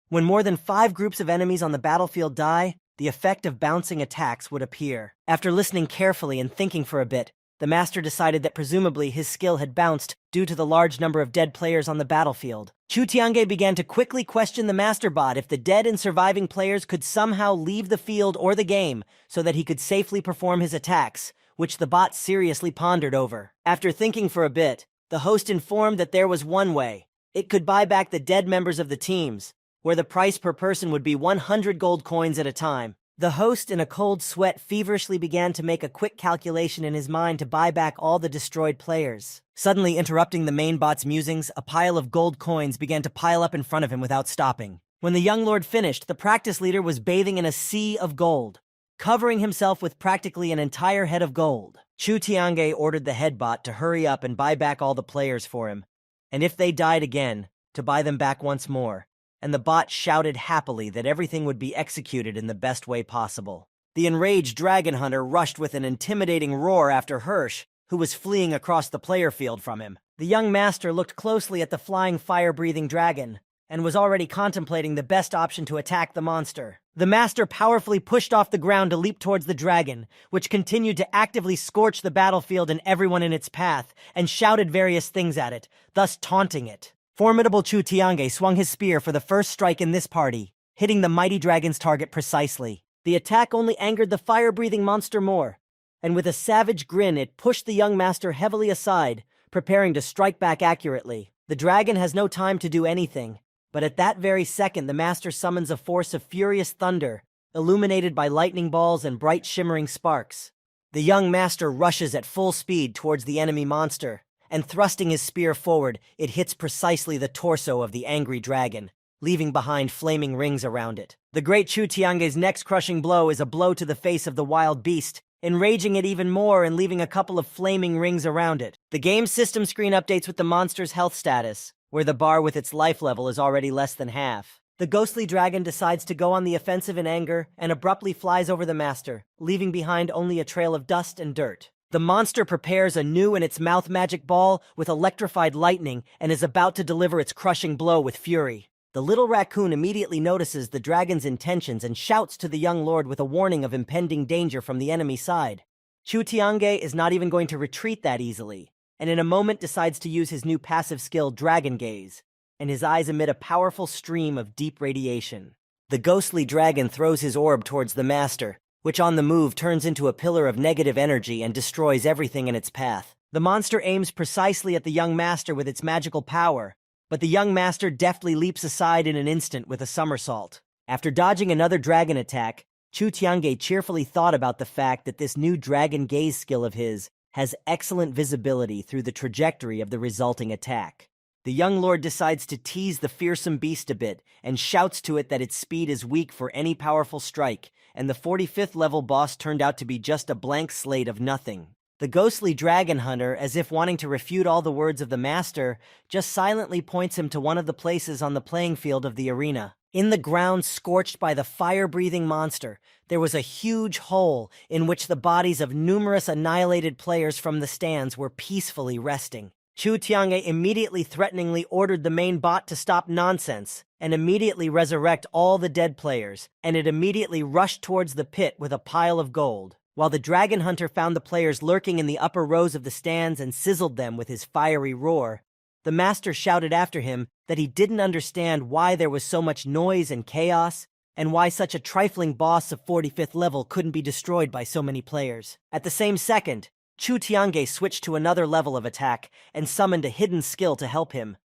When more than 5 groups of enemies on the battlefield die, the effect of bouncing attacks would appear. After listening carefully and thinking for a bit, the master decided that presumably his skill had bounced due to the large number of dead players on the battlefield. Chu Tiange began to quickly question the master bot if the dead and surviving players could somehow leave the field or the game so that he could safely perform his attacks, which the bot seriously pondered over. After thinking for a bit, the host informed that there was one way. It could buy back the dead members of the teams, where the price per person would be 100 gold coins at a time. The host, in a cold sweat, feverishly began to make a quick calculation in his mind to buy back all the destroyed players. Suddenly interrupting the main bot's musings, a pile of gold coins began to pile up in front of him without stopping. When the young lord finished, the practice leader was bathing in a sea of gold, covering himself with practically an entire head of gold. Chu Tiange ordered the head bot to hurry up and buy back all the players for him, and if they died again, to buy them back once more. And the bot shouted happily that everything would be executed in the best way possible. The enraged dragon hunter rushed with an intimidating roar after Hirsch, who was fleeing across the player field from him. The young master looked closely at the flying fire-breathing dragon and was already contemplating the best option to attack the monster. The master powerfully pushed off the ground to leap towards the dragon, which continued to actively scorch the battlefield and everyone in its path, and shouted various things at it, thus taunting it. Formidable Chu Tiange swung his spear for the first strike in this party, hitting the mighty dragon's target precisely. The attack only angered the fire-breathing monster more, and with a savage grin it pushed the young master heavily aside, preparing to strike back accurately. The dragon has no time to do anything, but at that very second the master summons a force of furious thunder, illuminated by lightning balls and bright shimmering sparks. The young master rushes at full speed towards the enemy monster, and thrusting his spear forward, it hits precisely the torso of the angry dragon, leaving behind flaming rings around it. The great Chu Tiange's next crushing blow is a blow to the face of the wild beast, enraging it even more and leaving a couple of flaming rings around it. The game system screen updates with the monster's health status, where the bar with its life level is already less than half. The ghostly dragon decides to go on the offensive in anger and abruptly flies over the master, leaving behind only a trail of dust and dirt. The monster prepares anew in its mouth magic ball with electrified lightning and is about to deliver its crushing blow with fury. The little raccoon immediately notices the dragon's intentions and shouts to the young lord with a warning of impending danger from the enemy side. Chu Tiange is not even going to retreat that easily, and in a moment decides to use his new passive skill Dragon Gaze, and his eyes emit a powerful stream of deep radiation. The ghostly dragon throws his orb towards the master, which on the move turns into a pillar of negative energy and destroys everything in its path. The monster aims precisely at the young master with its magical power, but the young master deftly leaps aside in an instant with a somersault. After dodging another dragon attack, Chu Tiange cheerfully thought about the fact that this new dragon gaze skill of his has excellent visibility through the trajectory of the resulting attack. The young lord decides to tease the fearsome beast a bit and shouts to it that its speed is weak for any powerful strike, and the 45th level boss turned out to be just a blank slate of nothing. The ghostly dragon hunter, as if wanting to refute all the words of the master, just silently points him to one of the places on the playing field of the arena. In the ground scorched by the fire-breathing monster, there was a huge hole in which the bodies of numerous annihilated players from the stands were peacefully resting. Chu Tiange immediately threateningly ordered the main bot to stop nonsense and immediately resurrect all the dead players, and it immediately rushed towards the pit with a pile of gold. While the dragon hunter found the players lurking in the upper rows of the stands and sizzled them with his fiery roar, the master shouted after him that he didn't understand why there was so much noise and chaos, and why such a trifling boss of 45th level couldn't be destroyed by so many players. At the same second, Chu Tiange switched to another level of attack and summoned a hidden skill to help him,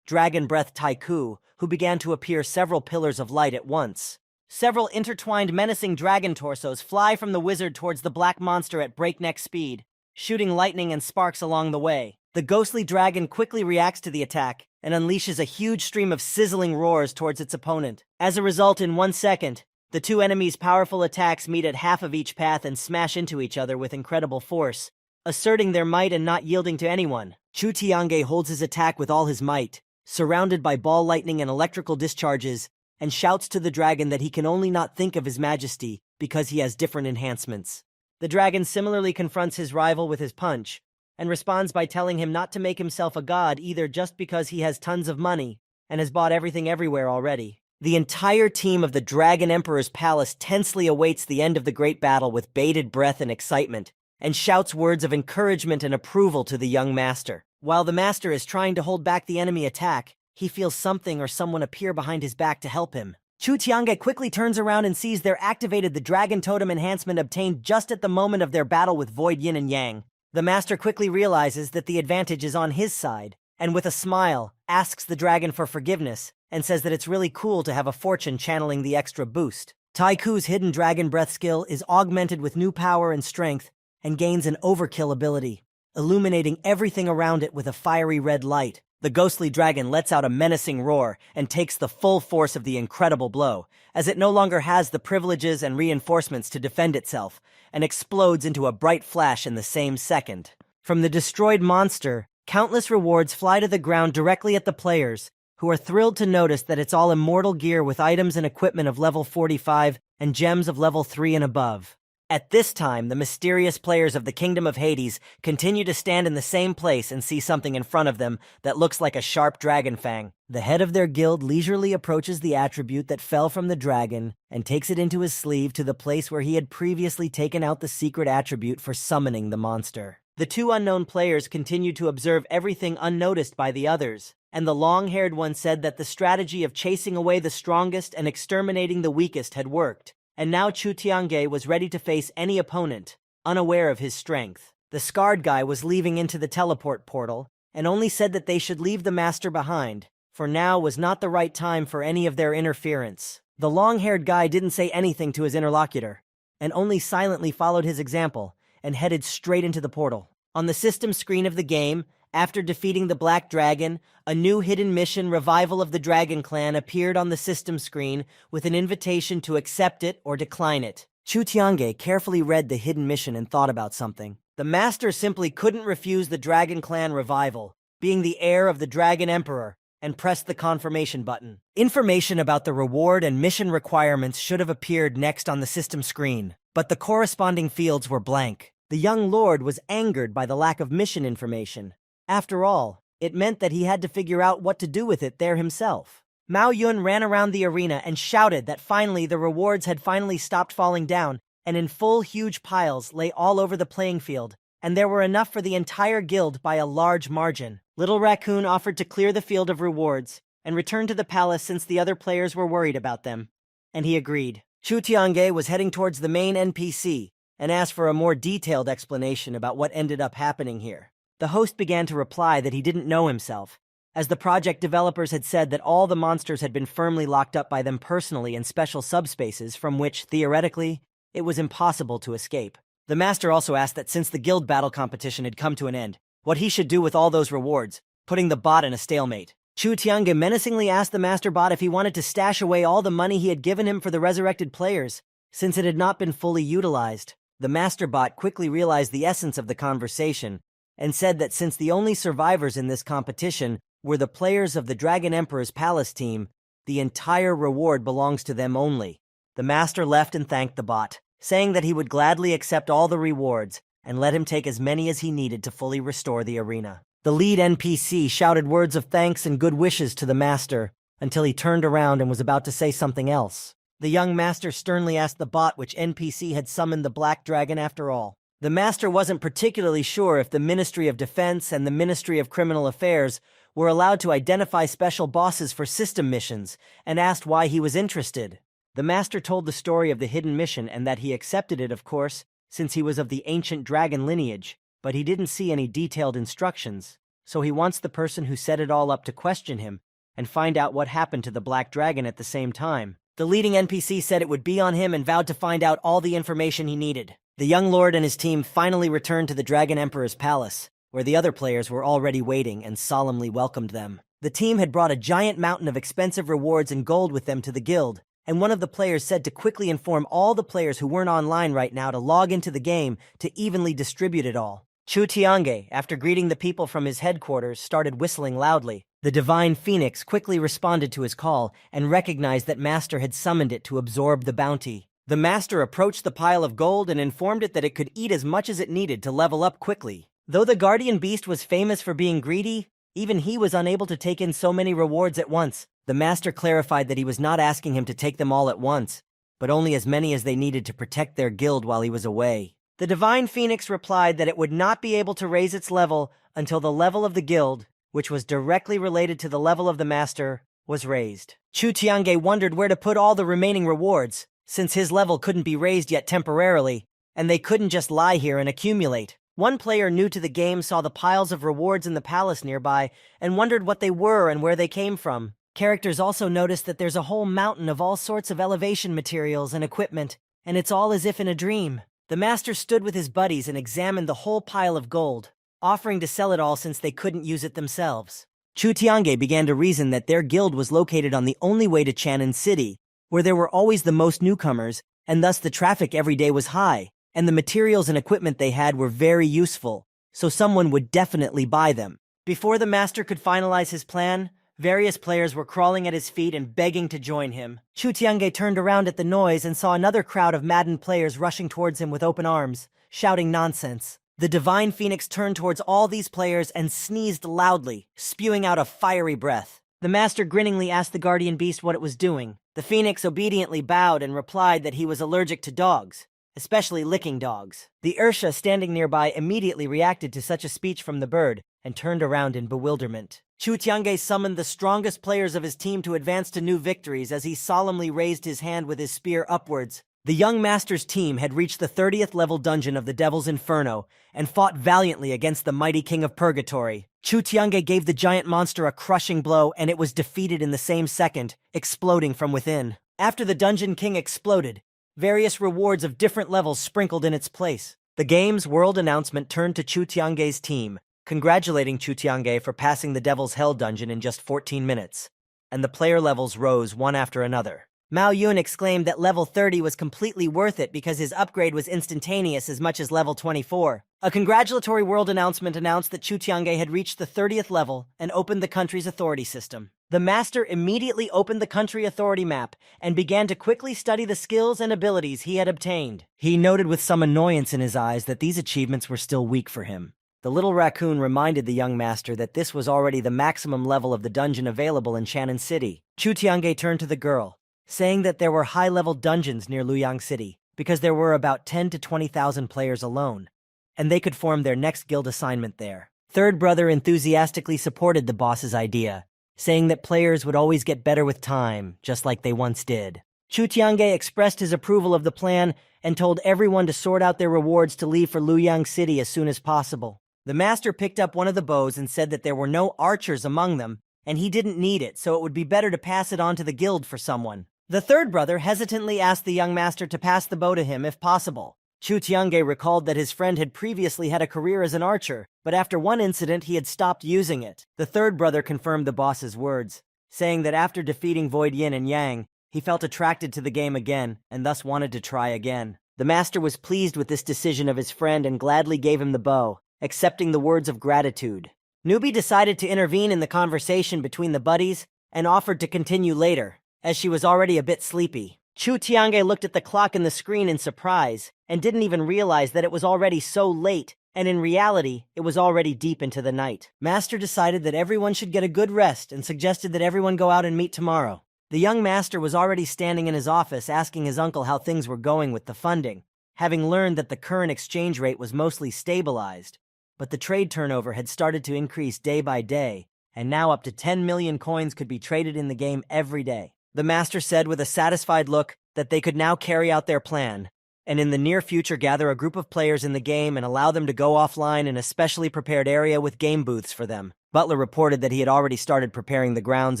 Dragon Breath Taiku, who began to appear several pillars of light at once. Several intertwined menacing dragon torsos fly from the wizard towards the black monster at breakneck speed, shooting lightning and sparks along the way. The ghostly dragon quickly reacts to the attack and unleashes a huge stream of sizzling roars towards its opponent. As a result, in 1 second, the two enemies' powerful attacks meet at half of each path and smash into each other with incredible force, asserting their might and not yielding to anyone. Chu Tiange holds his attack with all his might, surrounded by ball lightning and electrical discharges, and shouts to the dragon that he can only not think of his majesty because he has different enhancements. The dragon similarly confronts his rival with his punch, and responds by telling him not to make himself a god either just because he has tons of money and has bought everything everywhere already. The entire team of the Dragon Emperor's palace tensely awaits the end of the great battle with bated breath and excitement, and shouts words of encouragement and approval to the young master. While the master is trying to hold back the enemy attack, he feels something or someone appear behind his back to help him. Chu Tiange quickly turns around and sees they're activated the Dragon Totem enhancement obtained just at the moment of their battle with Void Yin and Yang. The master quickly realizes that the advantage is on his side, and with a smile, asks the dragon for forgiveness, and says that it's really cool to have a fortune channeling the extra boost. Taiku's hidden dragon breath skill is augmented with new power and strength, and gains an overkill ability, illuminating everything around it with a fiery red light. The ghostly dragon lets out a menacing roar and takes the full force of the incredible blow, as it no longer has the privileges and reinforcements to defend itself, and explodes into a bright flash in the same second. From the destroyed monster, countless rewards fly to the ground directly at the players, who are thrilled to notice that it's all immortal gear with items and equipment of level 45 and gems of level 3 and above. At this time, the mysterious players of the Kingdom of Hades continue to stand in the same place and see something in front of them that looks like a sharp dragon fang. The head of their guild leisurely approaches the attribute that fell from the dragon and takes it into his sleeve to the place where he had previously taken out the secret attribute for summoning the monster. The two unknown players continue to observe everything unnoticed by the others, and the long-haired one said that the strategy of chasing away the strongest and exterminating the weakest had worked. And now Chu Tiange was ready to face any opponent, unaware of his strength. The scarred guy was leaving into the teleport portal, and only said that they should leave the master behind, for now was not the right time for any of their interference. The long-haired guy didn't say anything to his interlocutor, and only silently followed his example, and headed straight into the portal. On the system screen of the game, after defeating the Black Dragon, a new hidden mission, Revival of the Dragon Clan, appeared on the system screen with an invitation to accept it or decline it. Chu Tiange carefully read the hidden mission and thought about something. The master simply couldn't refuse the Dragon Clan Revival, being the heir of the Dragon Emperor, and pressed the confirmation button. Information about the reward and mission requirements should have appeared next on the system screen, but the corresponding fields were blank. The young lord was angered by the lack of mission information. After all, it meant that he had to figure out what to do with it there himself. Mao Yun ran around the arena and shouted that finally the rewards had finally stopped falling down, and in full huge piles lay all over the playing field, and there were enough for the entire guild by a large margin. Little Raccoon offered to clear the field of rewards and return to the palace since the other players were worried about them, and he agreed. Chu Tiange was heading towards the main NPC and asked for a more detailed explanation about what ended up happening here. The host began to reply that he didn't know himself, as the project developers had said that all the monsters had been firmly locked up by them personally in special subspaces from which, theoretically, it was impossible to escape. The master also asked that since the guild battle competition had come to an end, what he should do with all those rewards, putting the bot in a stalemate. Chu Tiange menacingly asked the master bot if he wanted to stash away all the money he had given him for the resurrected players, since it had not been fully utilized. The master bot quickly realized the essence of the conversation and said that since the only survivors in this competition were the players of the Dragon Emperor's Palace team, the entire reward belongs to them only. The master left and thanked the bot, saying that he would gladly accept all the rewards and let him take as many as he needed to fully restore the arena. The lead NPC shouted words of thanks and good wishes to the master until he turned around and was about to say something else. The young master sternly asked the bot which NPC had summoned the Black Dragon after all. The master wasn't particularly sure if the Ministry of Defense and the Ministry of Criminal Affairs were allowed to identify special bosses for system missions and asked why he was interested. The master told the story of the hidden mission and that he accepted it, of course, since he was of the ancient dragon lineage, but he didn't see any detailed instructions, so he wants the person who set it all up to question him and find out what happened to the Black Dragon at the same time. The leading NPC said it would be on him and vowed to find out all the information he needed. The young lord and his team finally returned to the Dragon Emperor's palace, where the other players were already waiting and solemnly welcomed them. The team had brought a giant mountain of expensive rewards and gold with them to the guild, and one of the players said to quickly inform all the players who weren't online right now to log into the game to evenly distribute it all. Chu Tiange, after greeting the people from his headquarters, started whistling loudly. The Divine Phoenix quickly responded to his call and recognized that Master had summoned it to absorb the bounty. The Master approached the pile of gold and informed it that it could eat as much as it needed to level up quickly. Though the Guardian Beast was famous for being greedy, even he was unable to take in so many rewards at once. The Master clarified that he was not asking him to take them all at once, but only as many as they needed to protect their guild while he was away. The Divine Phoenix replied that it would not be able to raise its level until the level of the guild, which was directly related to the level of the Master, was raised. Chu Tiange wondered where to put all the remaining rewards, since his level couldn't be raised yet temporarily, and they couldn't just lie here and accumulate. One player new to the game saw the piles of rewards in the palace nearby and wondered what they were and where they came from. Characters also noticed that there's a whole mountain of all sorts of elevation materials and equipment, and it's all as if in a dream. The Master stood with his buddies and examined the whole pile of gold, offering to sell it all since they couldn't use it themselves. Chu Tiange began to reason that their guild was located on the only way to Chan'an City, where there were always the most newcomers, and thus the traffic every day was high, and the materials and equipment they had were very useful, so someone would definitely buy them. Before the Master could finalize his plan, various players were crawling at his feet and begging to join him. Chu Tiange turned around at the noise and saw another crowd of maddened players rushing towards him with open arms, shouting nonsense. The Divine Phoenix turned towards all these players and sneezed loudly, spewing out a fiery breath. The Master grinningly asked the Guardian Beast what it was doing. The Phoenix obediently bowed and replied that he was allergic to dogs, especially licking dogs. The Ursha standing nearby immediately reacted to such a speech from the bird and turned around in bewilderment. Chu Tiange summoned the strongest players of his team to advance to new victories as he solemnly raised his hand with his spear upwards. The young Master's team had reached the 30th level dungeon of the Devil's Inferno and fought valiantly against the mighty King of Purgatory. Chu Tiange gave the giant monster a crushing blow and it was defeated in the same second, exploding from within. After the Dungeon King exploded, various rewards of different levels sprinkled in its place. The game's world announcement turned to Chu Tiange's team, congratulating Chu Tiange for passing the Devil's Hell dungeon in just 14 minutes, and the player levels rose one after another. Mao Yun exclaimed that level 30 was completely worth it because his upgrade was instantaneous as much as level 24. A congratulatory world announcement announced that Chu Tiange had reached the 30th level and opened the country's authority system. The Master immediately opened the country authority map and began to quickly study the skills and abilities he had obtained. He noted with some annoyance in his eyes that these achievements were still weak for him. The little raccoon reminded the young Master that this was already the maximum level of the dungeon available in Chan'an City. Chu Tiange turned to the girl, saying that there were high-level dungeons near Luoyang City because there were about 10 to 20,000 players alone, and they could form their next guild assignment there. Third brother enthusiastically supported the boss's idea, saying that players would always get better with time, just like they once did. Chu Tiange expressed his approval of the plan and told everyone to sort out their rewards to leave for Luoyang City as soon as possible. The Master picked up one of the bows and said that there were no archers among them, and he didn't need it, so it would be better to pass it on to the guild for someone. The third brother hesitantly asked the young master to pass the bow to him if possible. Chu Tiange recalled that his friend had previously had a career as an archer, but after one incident he had stopped using it. The third brother confirmed the boss's words, saying that after defeating Void Yin and Yang, he felt attracted to the game again, and thus wanted to try again. The master was pleased with this decision of his friend and gladly gave him the bow, accepting the words of gratitude. Newbie decided to intervene in the conversation between the buddies and offered to continue later, as she was already a bit sleepy. Chu Tiange looked at the clock in the screen in surprise and didn't even realize that it was already so late, and in reality, it was already deep into the night. Master decided that everyone should get a good rest and suggested that everyone go out and meet tomorrow. The young master was already standing in his office asking his uncle how things were going with the funding, having learned that the current exchange rate was mostly stabilized, but the trade turnover had started to increase day by day, and now up to 10 million coins could be traded in the game every day. The master said with a satisfied look that they could now carry out their plan, and in the near future gather a group of players in the game and allow them to go offline in a specially prepared area with game booths for them. Butler reported that he had already started preparing the grounds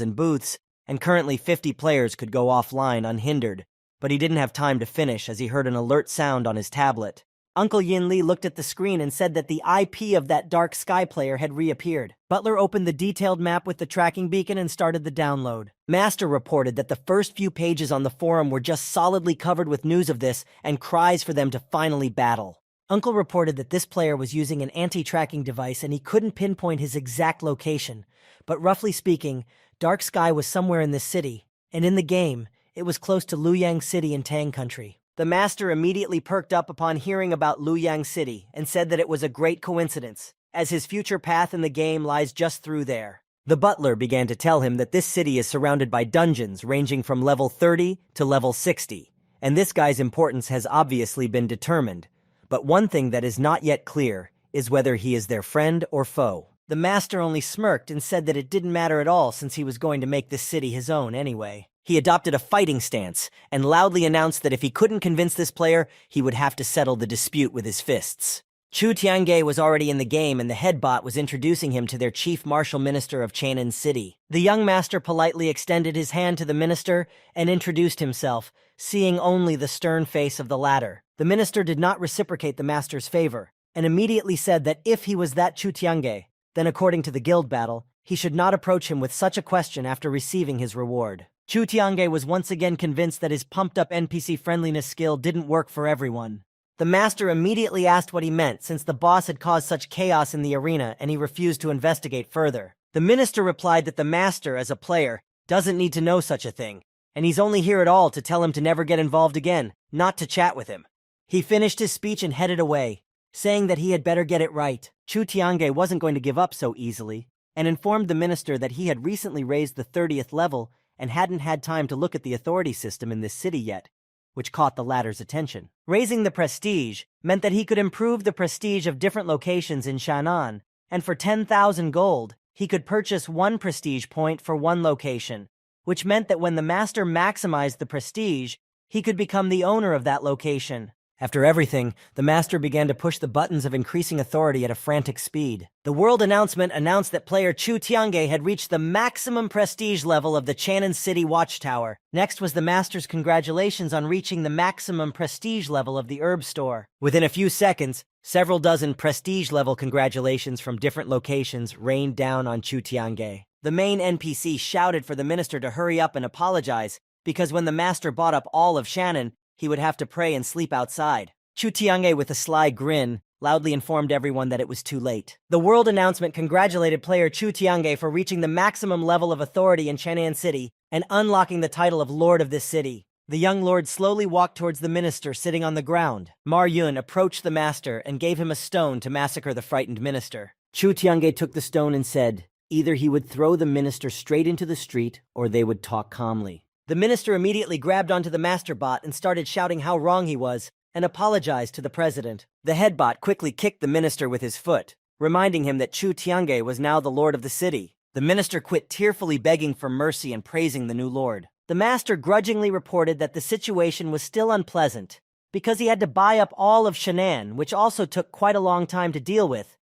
and booths, and currently 50 players could go offline unhindered, but he didn't have time to finish as he heard an alert sound on his tablet. Uncle Yin Li looked at the screen and said that the IP of that Dark Sky player had reappeared. Butler opened the detailed map with the tracking beacon and started the download. Master reported that the first few pages on the forum were just solidly covered with news of this and cries for them to finally battle. Uncle reported that this player was using an anti-tracking device and he couldn't pinpoint his exact location, but roughly speaking, Dark Sky was somewhere in this city, and in the game, it was close to Luoyang City in Tang Country. The master immediately perked up upon hearing about Luoyang City and said that it was a great coincidence, as his future path in the game lies just through there. The butler began to tell him that this city is surrounded by dungeons ranging from level 30 to level 60, and this guy's importance has obviously been determined, but one thing that is not yet clear is whether he is their friend or foe. The master only smirked and said that it didn't matter at all since he was going to make this city his own anyway. He adopted a fighting stance and loudly announced that if he couldn't convince this player, he would have to settle the dispute with his fists. Chu Tiange was already in the game and the head bot was introducing him to their chief martial minister of Chang'an City. The young master politely extended his hand to the minister and introduced himself, seeing only the stern face of the latter. The minister did not reciprocate the master's favor and immediately said that if he was that Chu Tiange, then according to the guild battle, he should not approach him with such a question after receiving his reward. Chu Tiange was once again convinced that his pumped-up NPC friendliness skill didn't work for everyone. The master immediately asked what he meant since the boss had caused such chaos in the arena and he refused to investigate further. The minister replied that the master, as a player, doesn't need to know such a thing, and he's only here at all to tell him to never get involved again, not to chat with him. He finished his speech and headed away, saying that he had better get it right. Chu Tiange wasn't going to give up so easily, and informed the minister that he had recently raised the 30th level and hadn't had time to look at the authority system in this city yet, which caught the latter's attention. Raising the prestige meant that he could improve the prestige of different locations in Shan'an, and for 10,000 gold, he could purchase 1 prestige point for 1 location, which meant that when the master maximized the prestige, he could become the owner of that location. After everything, the master began to push the buttons of increasing authority at a frantic speed. The world announcement announced that player Chu Tiange had reached the maximum prestige level of the Chang'an City Watchtower. Next was the master's congratulations on reaching the maximum prestige level of the herb store. Within a few seconds, several dozen prestige level congratulations from different locations rained down on Chu Tiange. The main NPC shouted for the minister to hurry up and apologize, because when the master bought up all of Shannon, he would have to pray and sleep outside. Chu Tiange, with a sly grin, loudly informed everyone that it was too late. The world announcement congratulated player Chu Tiange for reaching the maximum level of authority in Chang'an City and unlocking the title of Lord of this city. The young lord slowly walked towards the minister sitting on the ground. Mar Yun approached the master and gave him a stone to massacre the frightened minister. Chu Tiange took the stone and said, either he would throw the minister straight into the street or they would talk calmly. The minister immediately grabbed onto the master bot and started shouting how wrong he was and apologized to the president. The head bot quickly kicked the minister with his foot, reminding him that Chu Tiange was now the lord of the city. The minister quit tearfully begging for mercy and praising the new lord. The master grudgingly reported that the situation was still unpleasant because he had to buy up all of Shan'an, which also took quite a long time to deal with,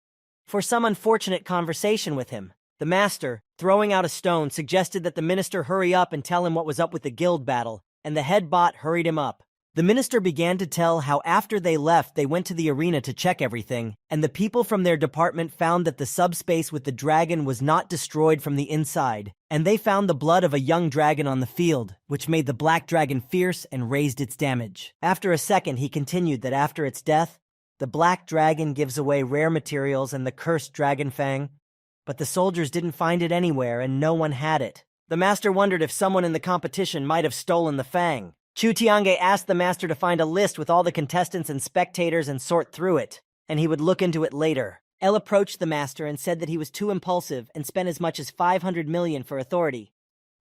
for some unfortunate conversation with him. The master, throwing out a stone, suggested that the minister hurry up and tell him what was up with the guild battle, and the head bot hurried him up. The minister began to tell how after they left they went to the arena to check everything, and the people from their department found that the subspace with the dragon was not destroyed from the inside, and they found the blood of a young dragon on the field, which made the black dragon fierce and raised its damage. After a second, he continued that after its death, the black dragon gives away rare materials and the cursed dragon fang, but the soldiers didn't find it anywhere and no one had it. The master wondered if someone in the competition might have stolen the fang. Chu Tiange asked the master to find a list with all the contestants and spectators and sort through it, and he would look into it later. El approached the master and said that he was too impulsive and spent as much as 500 million for authority.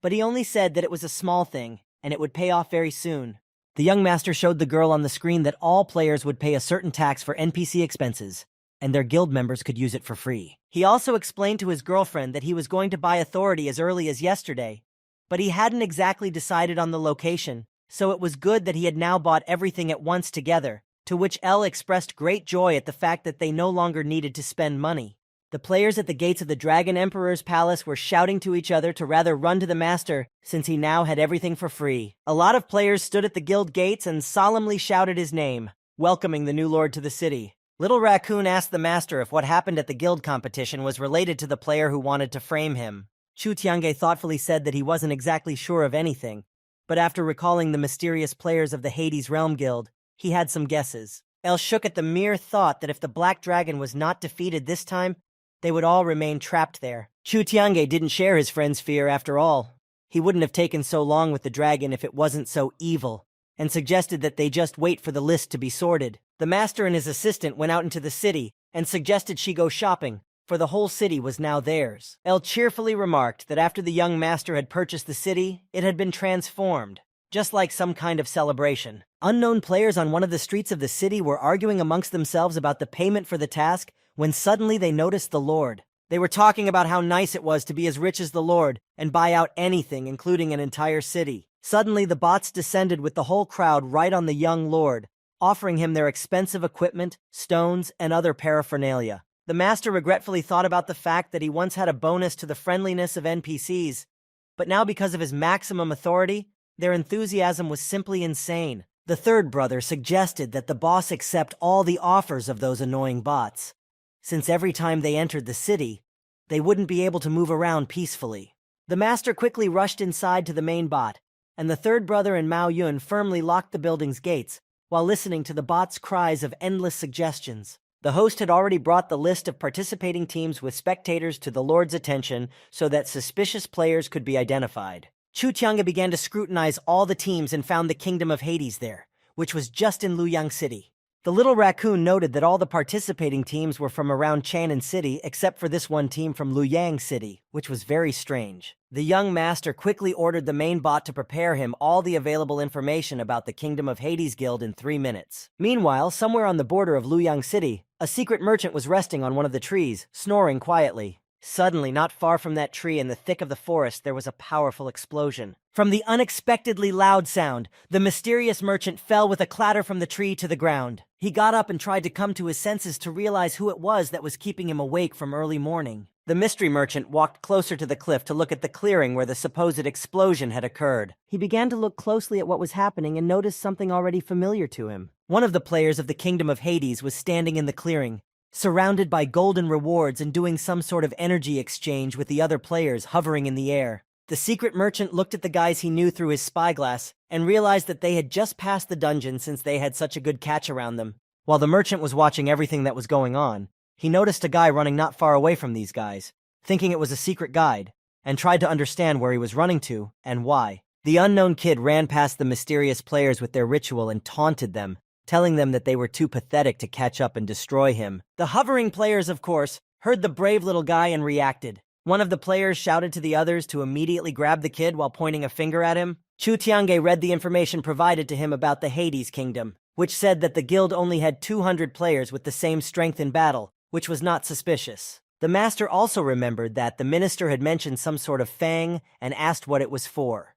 But he only said that it was a small thing, and it would pay off very soon. The young master showed the girl on the screen that all players would pay a certain tax for NPC expenses, and their guild members could use it for free. He also explained to his girlfriend that he was going to buy authority as early as yesterday, but he hadn't exactly decided on the location, so it was good that he had now bought everything at once together, to which Elle expressed great joy at the fact that they no longer needed to spend money. The players at the gates of the Dragon Emperor's palace were shouting to each other to rather run to the master, since he now had everything for free. A lot of players stood at the guild gates and solemnly shouted his name, welcoming the new lord to the city. Little Raccoon asked the master if what happened at the guild competition was related to the player who wanted to frame him. Chu Tiange thoughtfully said that he wasn't exactly sure of anything, but after recalling the mysterious players of the Hades Realm Guild, he had some guesses. Elle shook at the mere thought that if the Black Dragon was not defeated this time, they would all remain trapped there. Chu Tiange didn't share his friend's fear after all. He wouldn't have taken so long with the dragon if it wasn't so evil, and suggested that they just wait for the list to be sorted. The master and his assistant went out into the city and suggested she go shopping, for the whole city was now theirs. Elle cheerfully remarked that after the young master had purchased the city, it had been transformed, just like some kind of celebration. Unknown players on one of the streets of the city were arguing amongst themselves about the payment for the task when suddenly they noticed the Lord. They were talking about how nice it was to be as rich as the Lord and buy out anything, including an entire city. Suddenly, the bots descended with the whole crowd right on the young Lord, offering him their expensive equipment, stones, and other paraphernalia. The master regretfully thought about the fact that he once had a bonus to the friendliness of NPCs, but now because of his maximum authority, their enthusiasm was simply insane. The third brother suggested that the boss accept all the offers of those annoying bots, since every time they entered the city, they wouldn't be able to move around peacefully. The master quickly rushed inside to the main bot, and the third brother and Mao Yun firmly locked the building's gates, while listening to the bot's cries of endless suggestions. The host had already brought the list of participating teams with spectators to the Lord's attention so that suspicious players could be identified. Chu Tiange began to scrutinize all the teams and found the Kingdom of Hades there, which was just in Luoyang City. The little raccoon noted that all the participating teams were from around Chanan City except for this one team from Luoyang City, which was very strange. The young master quickly ordered the main bot to prepare him all the available information about the Kingdom of Hades Guild in 3 minutes. Meanwhile, somewhere on the border of Luoyang City, a secret merchant was resting on one of the trees, snoring quietly. Suddenly, not far from that tree in the thick of the forest, there was a powerful explosion. From the unexpectedly loud sound, the mysterious merchant fell with a clatter from the tree to the ground. He got up and tried to come to his senses to realize who it was that was keeping him awake from early morning. The mystery merchant walked closer to the cliff to look at the clearing where the supposed explosion had occurred. He began to look closely at what was happening and noticed something already familiar to him. One of the players of the Kingdom of Hades was standing in the clearing, surrounded by golden rewards and doing some sort of energy exchange with the other players hovering in the air. The secret merchant looked at the guys he knew through his spyglass and realized that they had just passed the dungeon since they had such a good catch around them. While the merchant was watching everything that was going on, he noticed a guy running not far away from these guys, thinking it was a secret guide, and tried to understand where he was running to and why. The unknown kid ran past the mysterious players with their ritual and taunted them, telling them that they were too pathetic to catch up and destroy him. The hovering players, of course, heard the brave little guy and reacted. One of the players shouted to the others to immediately grab the kid while pointing a finger at him. Chu Tiange read the information provided to him about the Hades Kingdom, which said that the guild only had 200 players with the same strength in battle, which was not suspicious. The master also remembered that the minister had mentioned some sort of fang and asked what it was for.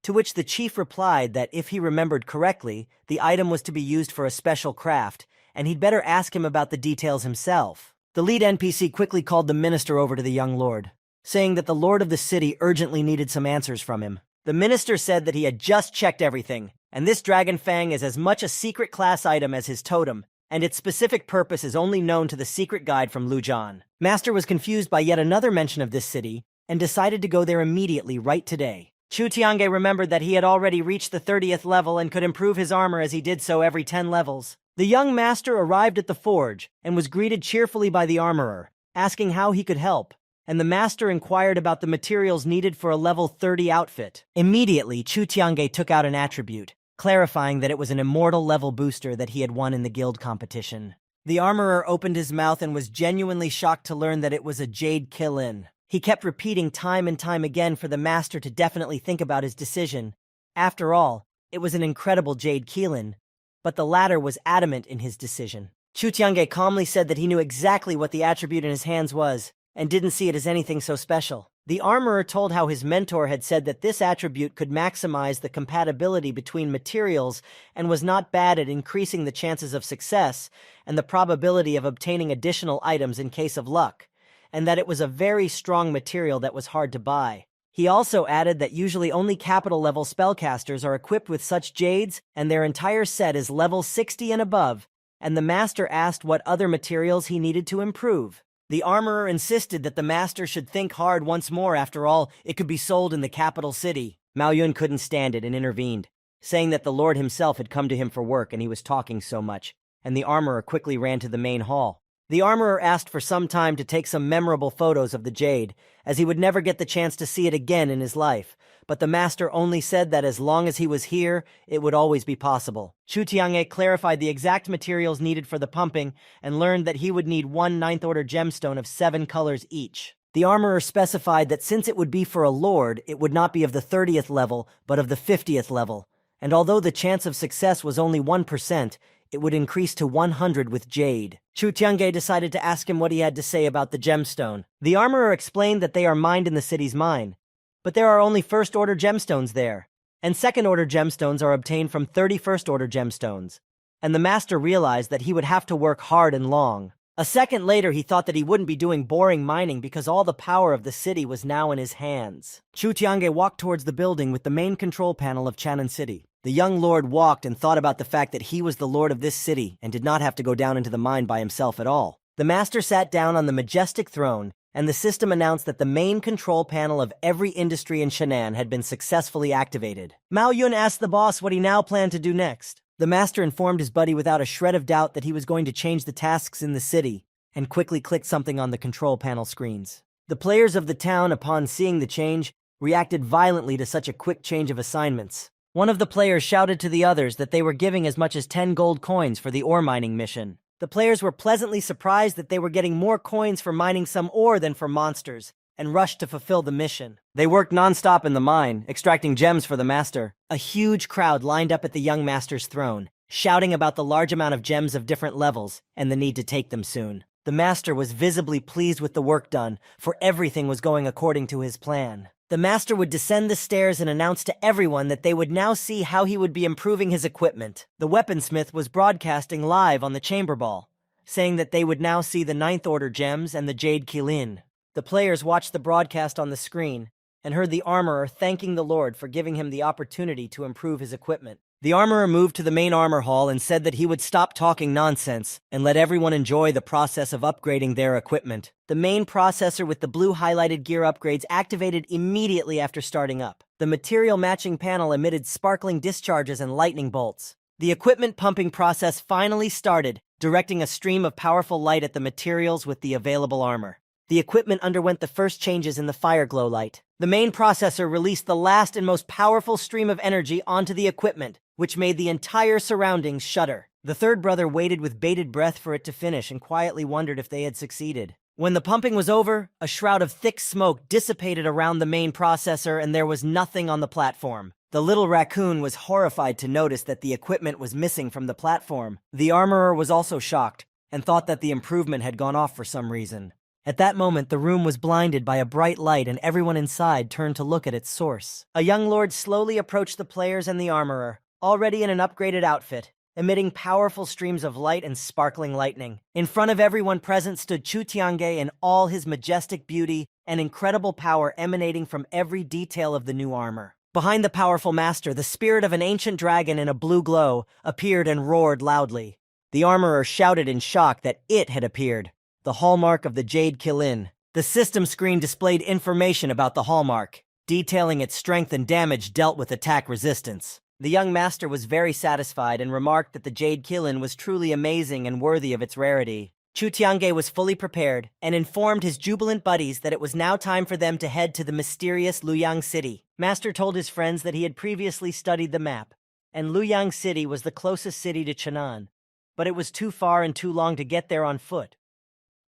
To which the chief replied that if he remembered correctly, the item was to be used for a special craft, and he'd better ask him about the details himself. The lead NPC quickly called the minister over to the young lord. saying that the lord of the city urgently needed some answers from him. The minister said that he had just checked everything, and this dragon fang is as much a secret class item as his totem, and its specific purpose is only known to the secret guide from Lujan. Master was confused by yet another mention of this city, and decided to go there immediately right today. Chu Tiange remembered that he had already reached the 30th level and could improve his armor as he did so every 10 levels. The young master arrived at the forge and was greeted cheerfully by the armorer, asking how he could help, and the master inquired about the materials needed for a level 30 outfit. Immediately, Chu Tiange took out an attribute, clarifying that it was an immortal level booster that he had won in the guild competition. The armorer opened his mouth and was genuinely shocked to learn that it was a Jade Kill-In. He kept repeating time and time again for the master to definitely think about his decision. After all, it was an incredible Jade Kill-In, but the latter was adamant in his decision. Chu Tiange calmly said that he knew exactly what the attribute in his hands was, and didn't see it as anything so special. The armorer told how his mentor had said that this attribute could maximize the compatibility between materials and was not bad at increasing the chances of success and the probability of obtaining additional items in case of luck, and that it was a very strong material that was hard to buy. He also added that usually only capital-level spellcasters are equipped with such jades, and their entire set is level 60 and above, and the master asked what other materials he needed to improve. The armorer insisted that the master should think hard once more. After all, it could be sold in the capital city. Mao Yun couldn't stand it and intervened, saying that the lord himself had come to him for work and he was talking so much, and the armorer quickly ran to the main hall. The armorer asked for some time to take some memorable photos of the jade, as he would never get the chance to see it again in his life, but the master only said that as long as he was here, it would always be possible. Chu Tiange clarified the exact materials needed for the pumping and learned that he would need one 9th order gemstone of 7 colors each. The armorer specified that since it would be for a lord, it would not be of the 30th level, but of the 50th level, and although the chance of success was only 1%, it would increase to 100 with jade. Chu Tiange decided to ask him what he had to say about the gemstone. The armorer explained that they are mined in the city's mine, but there are only 1st order gemstones there, and 2nd order gemstones are obtained from 31st order gemstones, and the master realized that he would have to work hard and long. A second later, he thought that he wouldn't be doing boring mining because all the power of the city was now in his hands. Chu Tiange walked towards the building with the main control panel of Chan'an City. The young lord walked and thought about the fact that he was the lord of this city and did not have to go down into the mine by himself at all. The master sat down on the majestic throne, and the system announced that the main control panel of every industry in Shan'an had been successfully activated. Mao Yun asked the boss what he now planned to do next. The master informed his buddy without a shred of doubt that he was going to change the tasks in the city, and quickly clicked something on the control panel screens. The players of the town, upon seeing the change, reacted violently to such a quick change of assignments. One of the players shouted to the others that they were giving as much as 10 gold coins for the ore mining mission. The players were pleasantly surprised that they were getting more coins for mining some ore than for monsters, and rushed to fulfill the mission. They worked non-stop in the mine, extracting gems for the master. A huge crowd lined up at the young master's throne, shouting about the large amount of gems of different levels and the need to take them soon. The master was visibly pleased with the work done, for everything was going according to his plan. The master would descend the stairs and announce to everyone that they would now see how he would be improving his equipment. The weaponsmith was broadcasting live on the chamber ball, saying that they would now see the 9th order gems and the Jade Kill-In. The players watched the broadcast on the screen and heard the armorer thanking the lord for giving him the opportunity to improve his equipment. The armorer moved to the main armor hall and said that he would stop talking nonsense and let everyone enjoy the process of upgrading their equipment. The main processor with the blue highlighted gear upgrades activated immediately after starting up. The material matching panel emitted sparkling discharges and lightning bolts. The equipment pumping process finally started, directing a stream of powerful light at the materials with the available armor. The equipment underwent the first changes in the fire glow light. The main processor released the last and most powerful stream of energy onto the equipment, which made the entire surroundings shudder. The third brother waited with bated breath for it to finish and quietly wondered if they had succeeded. When the pumping was over, a shroud of thick smoke dissipated around the main processor and there was nothing on the platform. The little raccoon was horrified to notice that the equipment was missing from the platform. The armorer was also shocked and thought that the improvement had gone off for some reason. At that moment, the room was blinded by a bright light and everyone inside turned to look at its source. A young lord slowly approached the players and the armorer, already in an upgraded outfit, emitting powerful streams of light and sparkling lightning. In front of everyone present stood Chu Tiange in all his majestic beauty, an incredible power emanating from every detail of the new armor. Behind the powerful master, the spirit of an ancient dragon in a blue glow appeared and roared loudly. The armorer shouted in shock that it had appeared, the hallmark of the Jade Killin. The system screen displayed information about the hallmark, detailing its strength and damage dealt with attack resistance. The young master was very satisfied and remarked that the Jade Killin was truly amazing and worthy of its rarity. Chu Tiange was fully prepared and informed his jubilant buddies that it was now time for them to head to the mysterious Luoyang City. Master told his friends that he had previously studied the map, and Luoyang City was the closest city to Chenan, but it was too far and too long to get there on foot.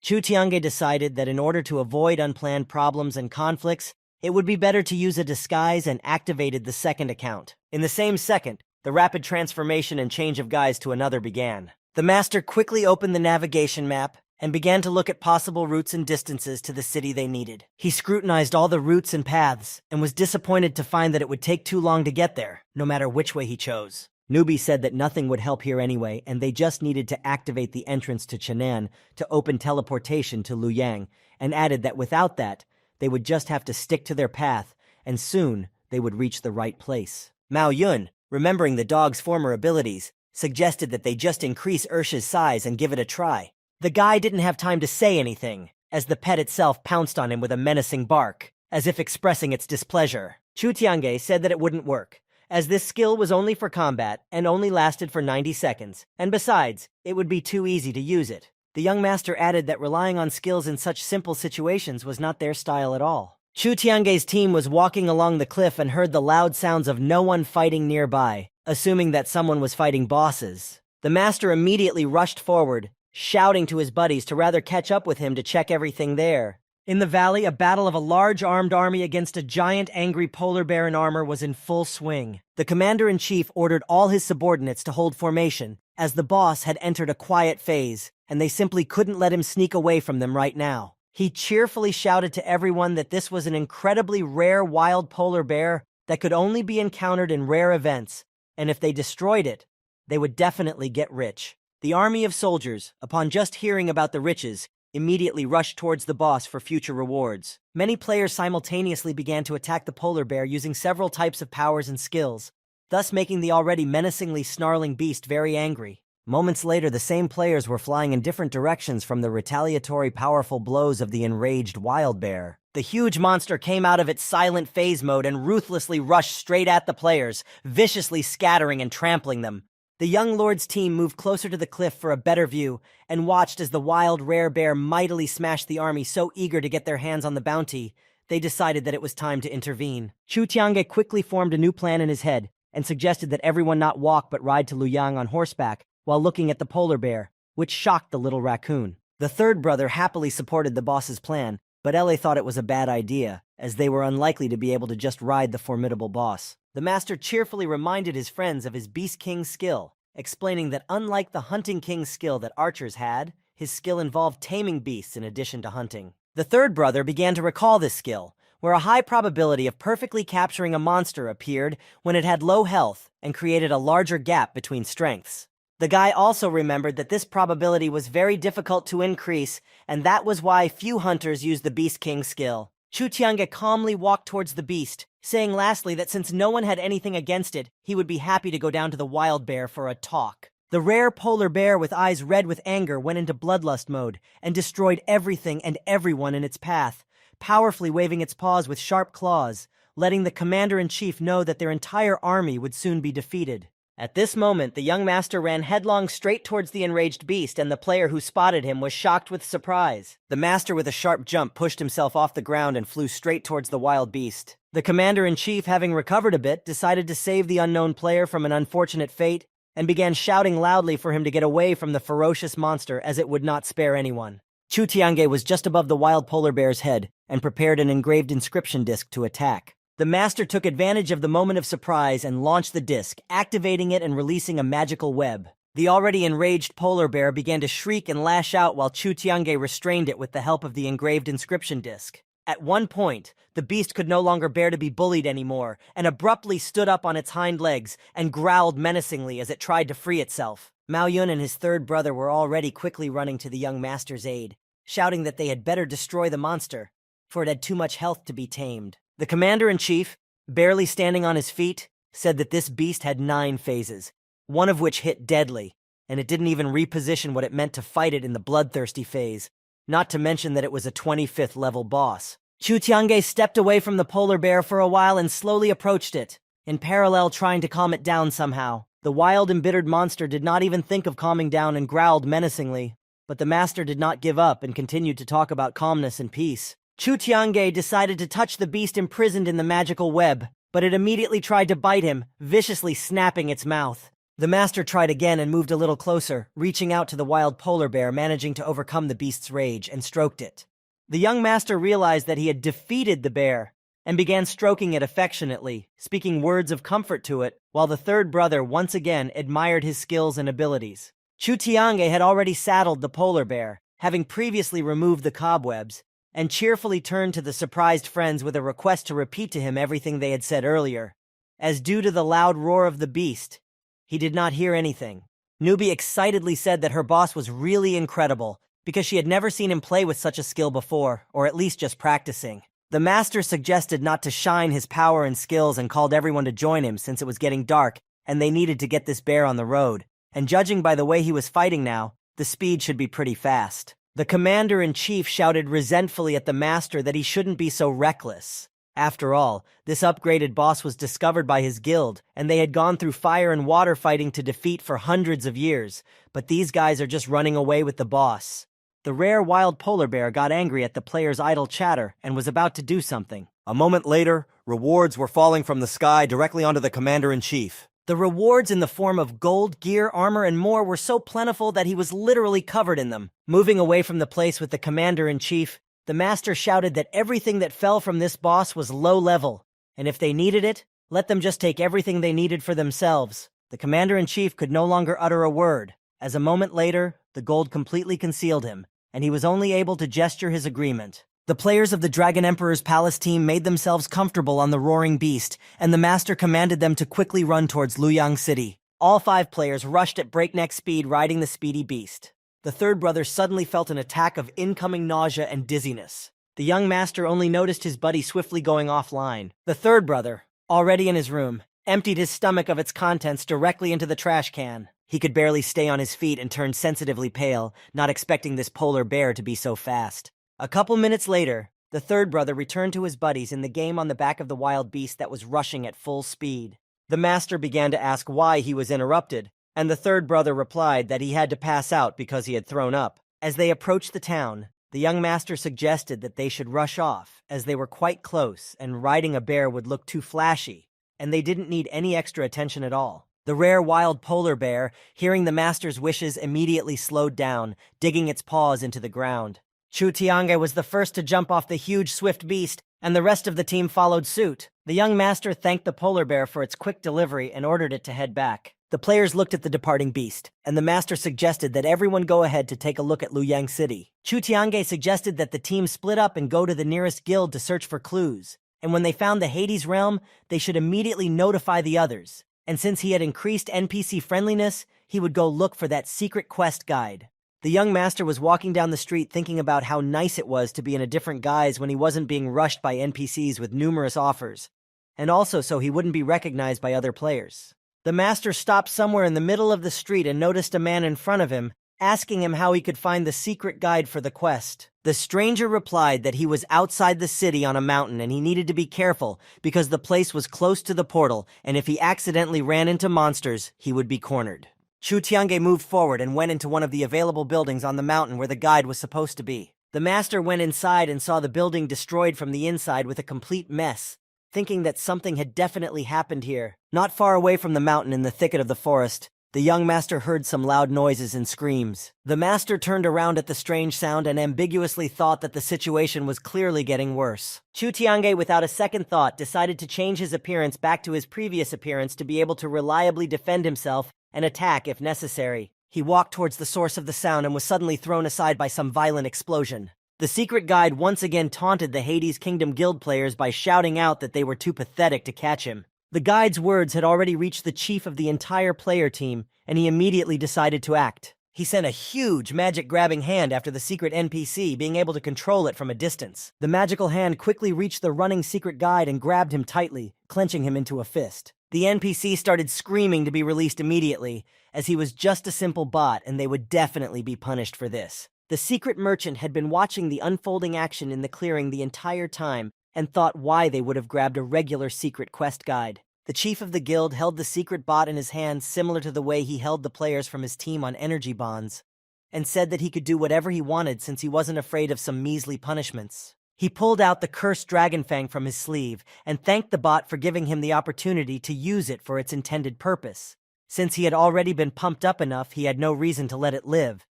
Chu Tiange decided that in order to avoid unplanned problems and conflicts, it would be better to use a disguise and activated the second account. In the same second, the rapid transformation and change of guise to another began. The master quickly opened the navigation map and began to look at possible routes and distances to the city they needed. He scrutinized all the routes and paths and was disappointed to find that it would take too long to get there, no matter which way he chose. Newbie said that nothing would help here anyway, and they just needed to activate the entrance to Chenan to open teleportation to Luoyang, and added that without that, they would just have to stick to their path, and soon they would reach the right place. Mao Yun, remembering the dog's former abilities, suggested that they just increase Ursha's size and give it a try. The guy didn't have time to say anything, as the pet itself pounced on him with a menacing bark, as if expressing its displeasure. Chu Tiange said that it wouldn't work, as this skill was only for combat and only lasted for 90 seconds, and besides, it would be too easy to use it. The young master added that relying on skills in such simple situations was not their style at all. Chu Tiange's team was walking along the cliff and heard the loud sounds of no one fighting nearby, assuming that someone was fighting bosses. The master immediately rushed forward, shouting to his buddies to rather catch up with him to check everything there. In the valley, a battle of a large armed army against a giant angry polar bear in armor was in full swing. The commander-in-chief ordered all his subordinates to hold formation, as the boss had entered a quiet phase, and they simply couldn't let him sneak away from them right now. He cheerfully shouted to everyone that this was an incredibly rare wild polar bear that could only be encountered in rare events, and if they destroyed it, they would definitely get rich. The army of soldiers, upon just hearing about the riches, immediately rushed towards the boss for future rewards. Many players simultaneously began to attack the polar bear using several types of powers and skills, thus making the already menacingly snarling beast very angry. Moments later, the same players were flying in different directions from the retaliatory powerful blows of the enraged wild bear. The huge monster came out of its silent phase mode and ruthlessly rushed straight at the players, viciously scattering and trampling them. The young lord's team moved closer to the cliff for a better view and watched as the wild rare bear mightily smashed the army so eager to get their hands on the bounty, they decided that it was time to intervene. Chu Tiange quickly formed a new plan in his head and suggested that everyone not walk but ride to Luoyang on horseback while looking at the polar bear, which shocked the little raccoon. The third brother happily supported the boss's plan, but Ele thought it was a bad idea, as they were unlikely to be able to just ride the formidable boss. The master cheerfully reminded his friends of his Beast King's skill, explaining that unlike the Hunting King's skill that archers had, his skill involved taming beasts in addition to hunting. The third brother began to recall this skill, where a high probability of perfectly capturing a monster appeared when it had low health and created a larger gap between strengths. The guy also remembered that this probability was very difficult to increase, and that was why few hunters used the Beast King skill. Chu Tiange calmly walked towards the beast, saying lastly that since no one had anything against it, he would be happy to go down to the wild bear for a talk. The rare polar bear with eyes red with anger went into bloodlust mode and destroyed everything and everyone in its path, powerfully waving its paws with sharp claws, letting the commander-in-chief know that their entire army would soon be defeated. At this moment, the young master ran headlong straight towards the enraged beast, and the player who spotted him was shocked with surprise. The master with a sharp jump pushed himself off the ground and flew straight towards the wild beast. The commander-in-chief, having recovered a bit, decided to save the unknown player from an unfortunate fate, and began shouting loudly for him to get away from the ferocious monster as it would not spare anyone. Chu Tiange was just above the wild polar bear's head, and prepared an engraved inscription disc to attack. The master took advantage of the moment of surprise and launched the disc, activating it and releasing a magical web. The already enraged polar bear began to shriek and lash out while Chu Tiange restrained it with the help of the engraved inscription disc. At one point, the beast could no longer bear to be bullied anymore, and abruptly stood up on its hind legs and growled menacingly as it tried to free itself. Mao Yun and his third brother were already quickly running to the young master's aid, shouting that they had better destroy the monster, for it had too much health to be tamed. The commander-in-chief, barely standing on his feet, said that this beast had 9 phases, one of which hit deadly, and it didn't even reposition what it meant to fight it in the bloodthirsty phase, not to mention that it was a 25th level boss. Chu Tiange stepped away from the polar bear for a while and slowly approached it, in parallel trying to calm it down somehow. The wild, embittered monster did not even think of calming down and growled menacingly, but the master did not give up and continued to talk about calmness and peace. Chu Tiange decided to touch the beast imprisoned in the magical web, but it immediately tried to bite him, viciously snapping its mouth. The master tried again and moved a little closer, reaching out to the wild polar bear, managing to overcome the beast's rage, and stroked it. The young master realized that he had defeated the bear, and began stroking it affectionately, speaking words of comfort to it, while the third brother once again admired his skills and abilities. Chu Tiange had already saddled the polar bear, having previously removed the cobwebs, and cheerfully turned to the surprised friends with a request to repeat to him everything they had said earlier. As due to the loud roar of the beast, he did not hear anything. Newbie excitedly said that her boss was really incredible, because she had never seen him play with such a skill before, or at least just practicing. The master suggested not to shine his power and skills and called everyone to join him since it was getting dark and they needed to get this bear on the road. And judging by the way he was fighting now, the speed should be pretty fast. The commander-in-chief shouted resentfully at the master that he shouldn't be so reckless. After all, this upgraded boss was discovered by his guild, and they had gone through fire and water fighting to defeat for hundreds of years, but these guys are just running away with the boss. The rare wild polar bear got angry at the player's idle chatter and was about to do something. A moment later, rewards were falling from the sky directly onto the commander-in-chief. The rewards in the form of gold, gear, armor, and more were so plentiful that he was literally covered in them. Moving away from the place with the commander-in-chief, the master shouted that everything that fell from this boss was low level, and if they needed it, let them just take everything they needed for themselves. The commander-in-chief could no longer utter a word, as a moment later, the gold completely concealed him, and he was only able to gesture his agreement. The players of the Dragon Emperor's Palace team made themselves comfortable on the roaring beast, and the master commanded them to quickly run towards Luoyang City. All 5 players rushed at breakneck speed riding the speedy beast. The third brother suddenly felt an attack of incoming nausea and dizziness. The young master only noticed his buddy swiftly going offline. The third brother, already in his room, emptied his stomach of its contents directly into the trash can. He could barely stay on his feet and turned sensitively pale, not expecting this polar bear to be so fast. A couple minutes later, the third brother returned to his buddies in the game on the back of the wild beast that was rushing at full speed. The master began to ask why he was interrupted, and the third brother replied that he had to pass out because he had thrown up. As they approached the town, the young master suggested that they should rush off, as they were quite close and riding a bear would look too flashy, and they didn't need any extra attention at all. The rare wild polar bear, hearing the master's wishes, immediately slowed down, digging its paws into the ground. Chu Tiange was the first to jump off the huge, swift beast, and the rest of the team followed suit. The young master thanked the polar bear for its quick delivery and ordered it to head back. The players looked at the departing beast, and the master suggested that everyone go ahead to take a look at Luoyang City. Chu Tiange suggested that the team split up and go to the nearest guild to search for clues, and when they found the Hades realm, they should immediately notify the others. And since he had increased NPC friendliness, he would go look for that secret quest guide. The young master was walking down the street thinking about how nice it was to be in a different guise when he wasn't being rushed by NPCs with numerous offers, and also so he wouldn't be recognized by other players. The master stopped somewhere in the middle of the street and noticed a man in front of him, asking him how he could find the secret guide for the quest. The stranger replied that he was outside the city on a mountain and he needed to be careful because the place was close to the portal, and if he accidentally ran into monsters, he would be cornered. Chu Tiange moved forward and went into one of the available buildings on the mountain where the guide was supposed to be. The master went inside and saw the building destroyed from the inside with a complete mess, thinking that something had definitely happened here. Not far away from the mountain in the thicket of the forest, the young master heard some loud noises and screams. The master turned around at the strange sound and ambiguously thought that the situation was clearly getting worse. Chu Tiange, without a second thought, decided to change his appearance back to his previous appearance to be able to reliably defend himself and attack if necessary. He walked towards the source of the sound and was suddenly thrown aside by some violent explosion. The secret guide once again taunted the Hades Kingdom Guild players by shouting out that they were too pathetic to catch him. The guide's words had already reached the chief of the entire player team, and he immediately decided to act. He sent a huge magic-grabbing hand after the secret NPC, being able to control it from a distance. The magical hand quickly reached the running secret guide and grabbed him tightly, clenching him into a fist. The NPC started screaming to be released immediately, as he was just a simple bot and they would definitely be punished for this. The secret merchant had been watching the unfolding action in the clearing the entire time and thought why they would have grabbed a regular secret quest guide. The chief of the guild held the secret bot in his hands similar to the way he held the players from his team on energy bonds, and said that he could do whatever he wanted since he wasn't afraid of some measly punishments. He pulled out the cursed dragon fang from his sleeve and thanked the bot for giving him the opportunity to use it for its intended purpose. Since he had already been pumped up enough, he had no reason to let it live,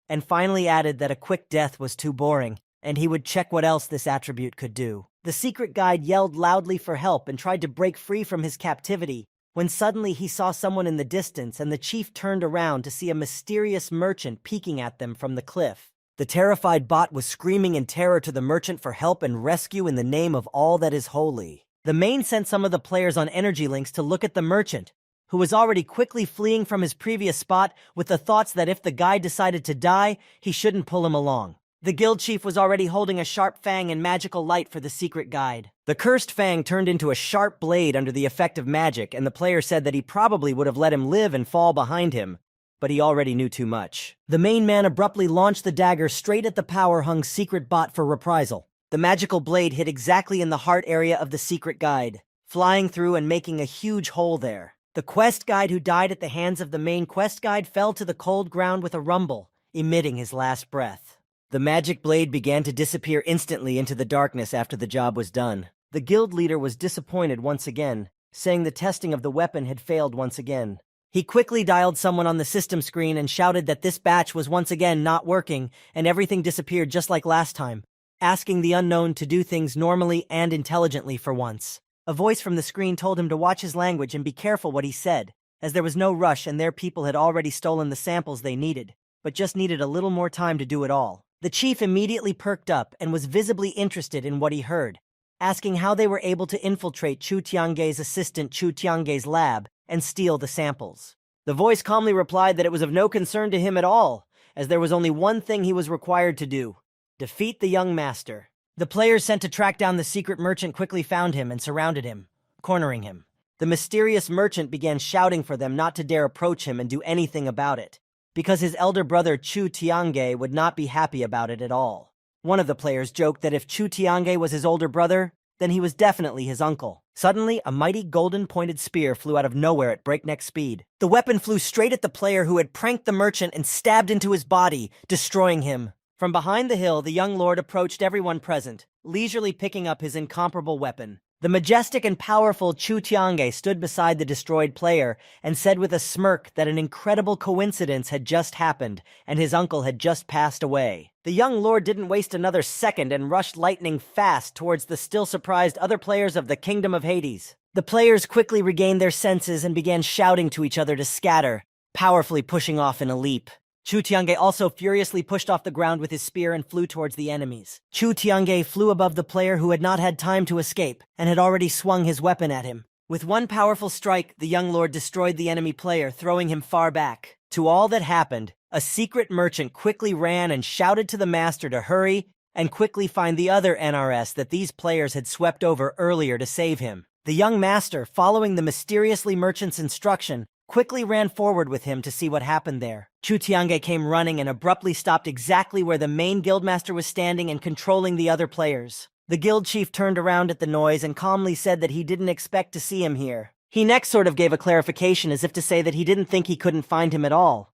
and finally added that a quick death was too boring, and he would check what else this attribute could do. The secret guide yelled loudly for help and tried to break free from his captivity, when suddenly he saw someone in the distance and the chief turned around to see a mysterious merchant peeking at them from the cliff. The terrified bot was screaming in terror to the merchant for help and rescue in the name of all that is holy. The main sent some of the players on energy links to look at the merchant, who was already quickly fleeing from his previous spot with the thoughts that if the guy decided to die, he shouldn't pull him along. The guild chief was already holding a sharp fang and magical light for the secret guide. The cursed fang turned into a sharp blade under the effect of magic, and the player said that he probably would have let him live and fall behind him, but he already knew too much. The main man abruptly launched the dagger straight at the power-hung secret bot for reprisal. The magical blade hit exactly in the heart area of the secret guide, flying through and making a huge hole there. The quest guide who died at the hands of the main quest guide fell to the cold ground with a rumble, emitting his last breath. The magic blade began to disappear instantly into the darkness after the job was done. The guild leader was disappointed once again, saying the testing of the weapon had failed once again. He quickly dialed someone on the system screen and shouted that this batch was once again not working and everything disappeared just like last time, asking the unknown to do things normally and intelligently for once. A voice from the screen told him to watch his language and be careful what he said, as there was no rush and their people had already stolen the samples they needed, but just needed a little more time to do it all. The chief immediately perked up and was visibly interested in what he heard, asking how they were able to infiltrate Chu Tiange's assistant Chu Tiange's lab and steal the samples. The voice calmly replied that it was of no concern to him at all, as there was only one thing he was required to do: defeat the young master. The players sent to track down the secret merchant quickly found him and surrounded him, cornering him. The mysterious merchant began shouting for them not to dare approach him and do anything about it, because his elder brother Chu Tiange would not be happy about it at all. One of the players joked that if Chu Tiange was his older brother, then he was definitely his uncle. Suddenly, a mighty golden-pointed spear flew out of nowhere at breakneck speed. The weapon flew straight at the player who had pranked the merchant and stabbed into his body, destroying him. From behind the hill, the young lord approached everyone present, leisurely picking up his incomparable weapon. The majestic and powerful Chu Tiange stood beside the destroyed player and said with a smirk that an incredible coincidence had just happened and his uncle had just passed away. The young lord didn't waste another second and rushed lightning fast towards the still surprised other players of the Kingdom of Hades. The players quickly regained their senses and began shouting to each other to scatter, powerfully pushing off in a leap. Chu Tiange also furiously pushed off the ground with his spear and flew towards the enemies. Chu Tiange flew above the player who had not had time to escape and had already swung his weapon at him. With one powerful strike, the young lord destroyed the enemy player, throwing him far back. To all that happened, a secret merchant quickly ran and shouted to the master to hurry and quickly find the other NRS that these players had swept over earlier to save him. The young master, following the mysteriously merchant's instruction, quickly ran forward with him to see what happened there. Chu Tiange came running and abruptly stopped exactly where the main guildmaster was standing and controlling the other players. The guild chief turned around at the noise and calmly said that he didn't expect to see him here. He next sort of gave a clarification as if to say that he didn't think he couldn't find him at all.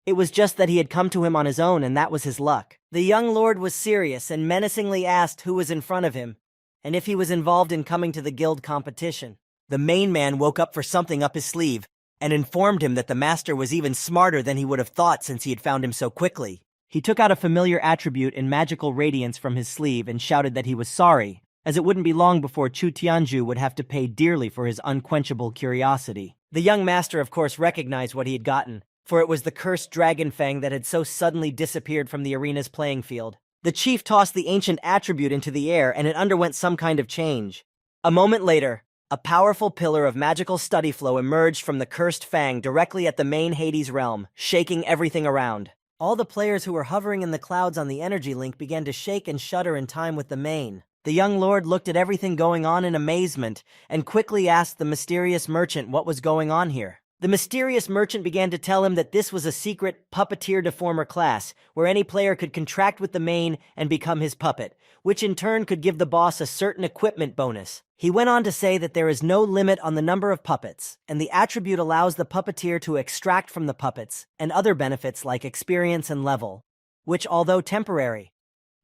It was just that he had come to him on his own and that was his luck. The young lord was serious and menacingly asked who was in front of him and if he was involved in coming to the guild competition. The main man woke up for something up his sleeve and informed him that the master was even smarter than he would have thought since he had found him so quickly. He took out a familiar attribute in magical radiance from his sleeve and shouted that he was sorry, as it wouldn't be long before Chu Tianju would have to pay dearly for his unquenchable curiosity. The young master, of course, recognized what he had gotten, for it was the cursed dragon fang that had so suddenly disappeared from the arena's playing field. The chief tossed the ancient attribute into the air and it underwent some kind of change. A moment later, a powerful pillar of magical study flow emerged from the cursed fang directly at the main Hades realm, shaking everything around. All the players who were hovering in the clouds on the energy link began to shake and shudder in time with the main. The young lord looked at everything going on in amazement and quickly asked the mysterious merchant what was going on here. The mysterious merchant began to tell him that this was a secret puppeteer deformer class, where any player could contract with the main and become his puppet, which in turn could give the boss a certain equipment bonus. He went on to say that there is no limit on the number of puppets, and the attribute allows the puppeteer to extract from the puppets and other benefits like experience and level, which, although temporary,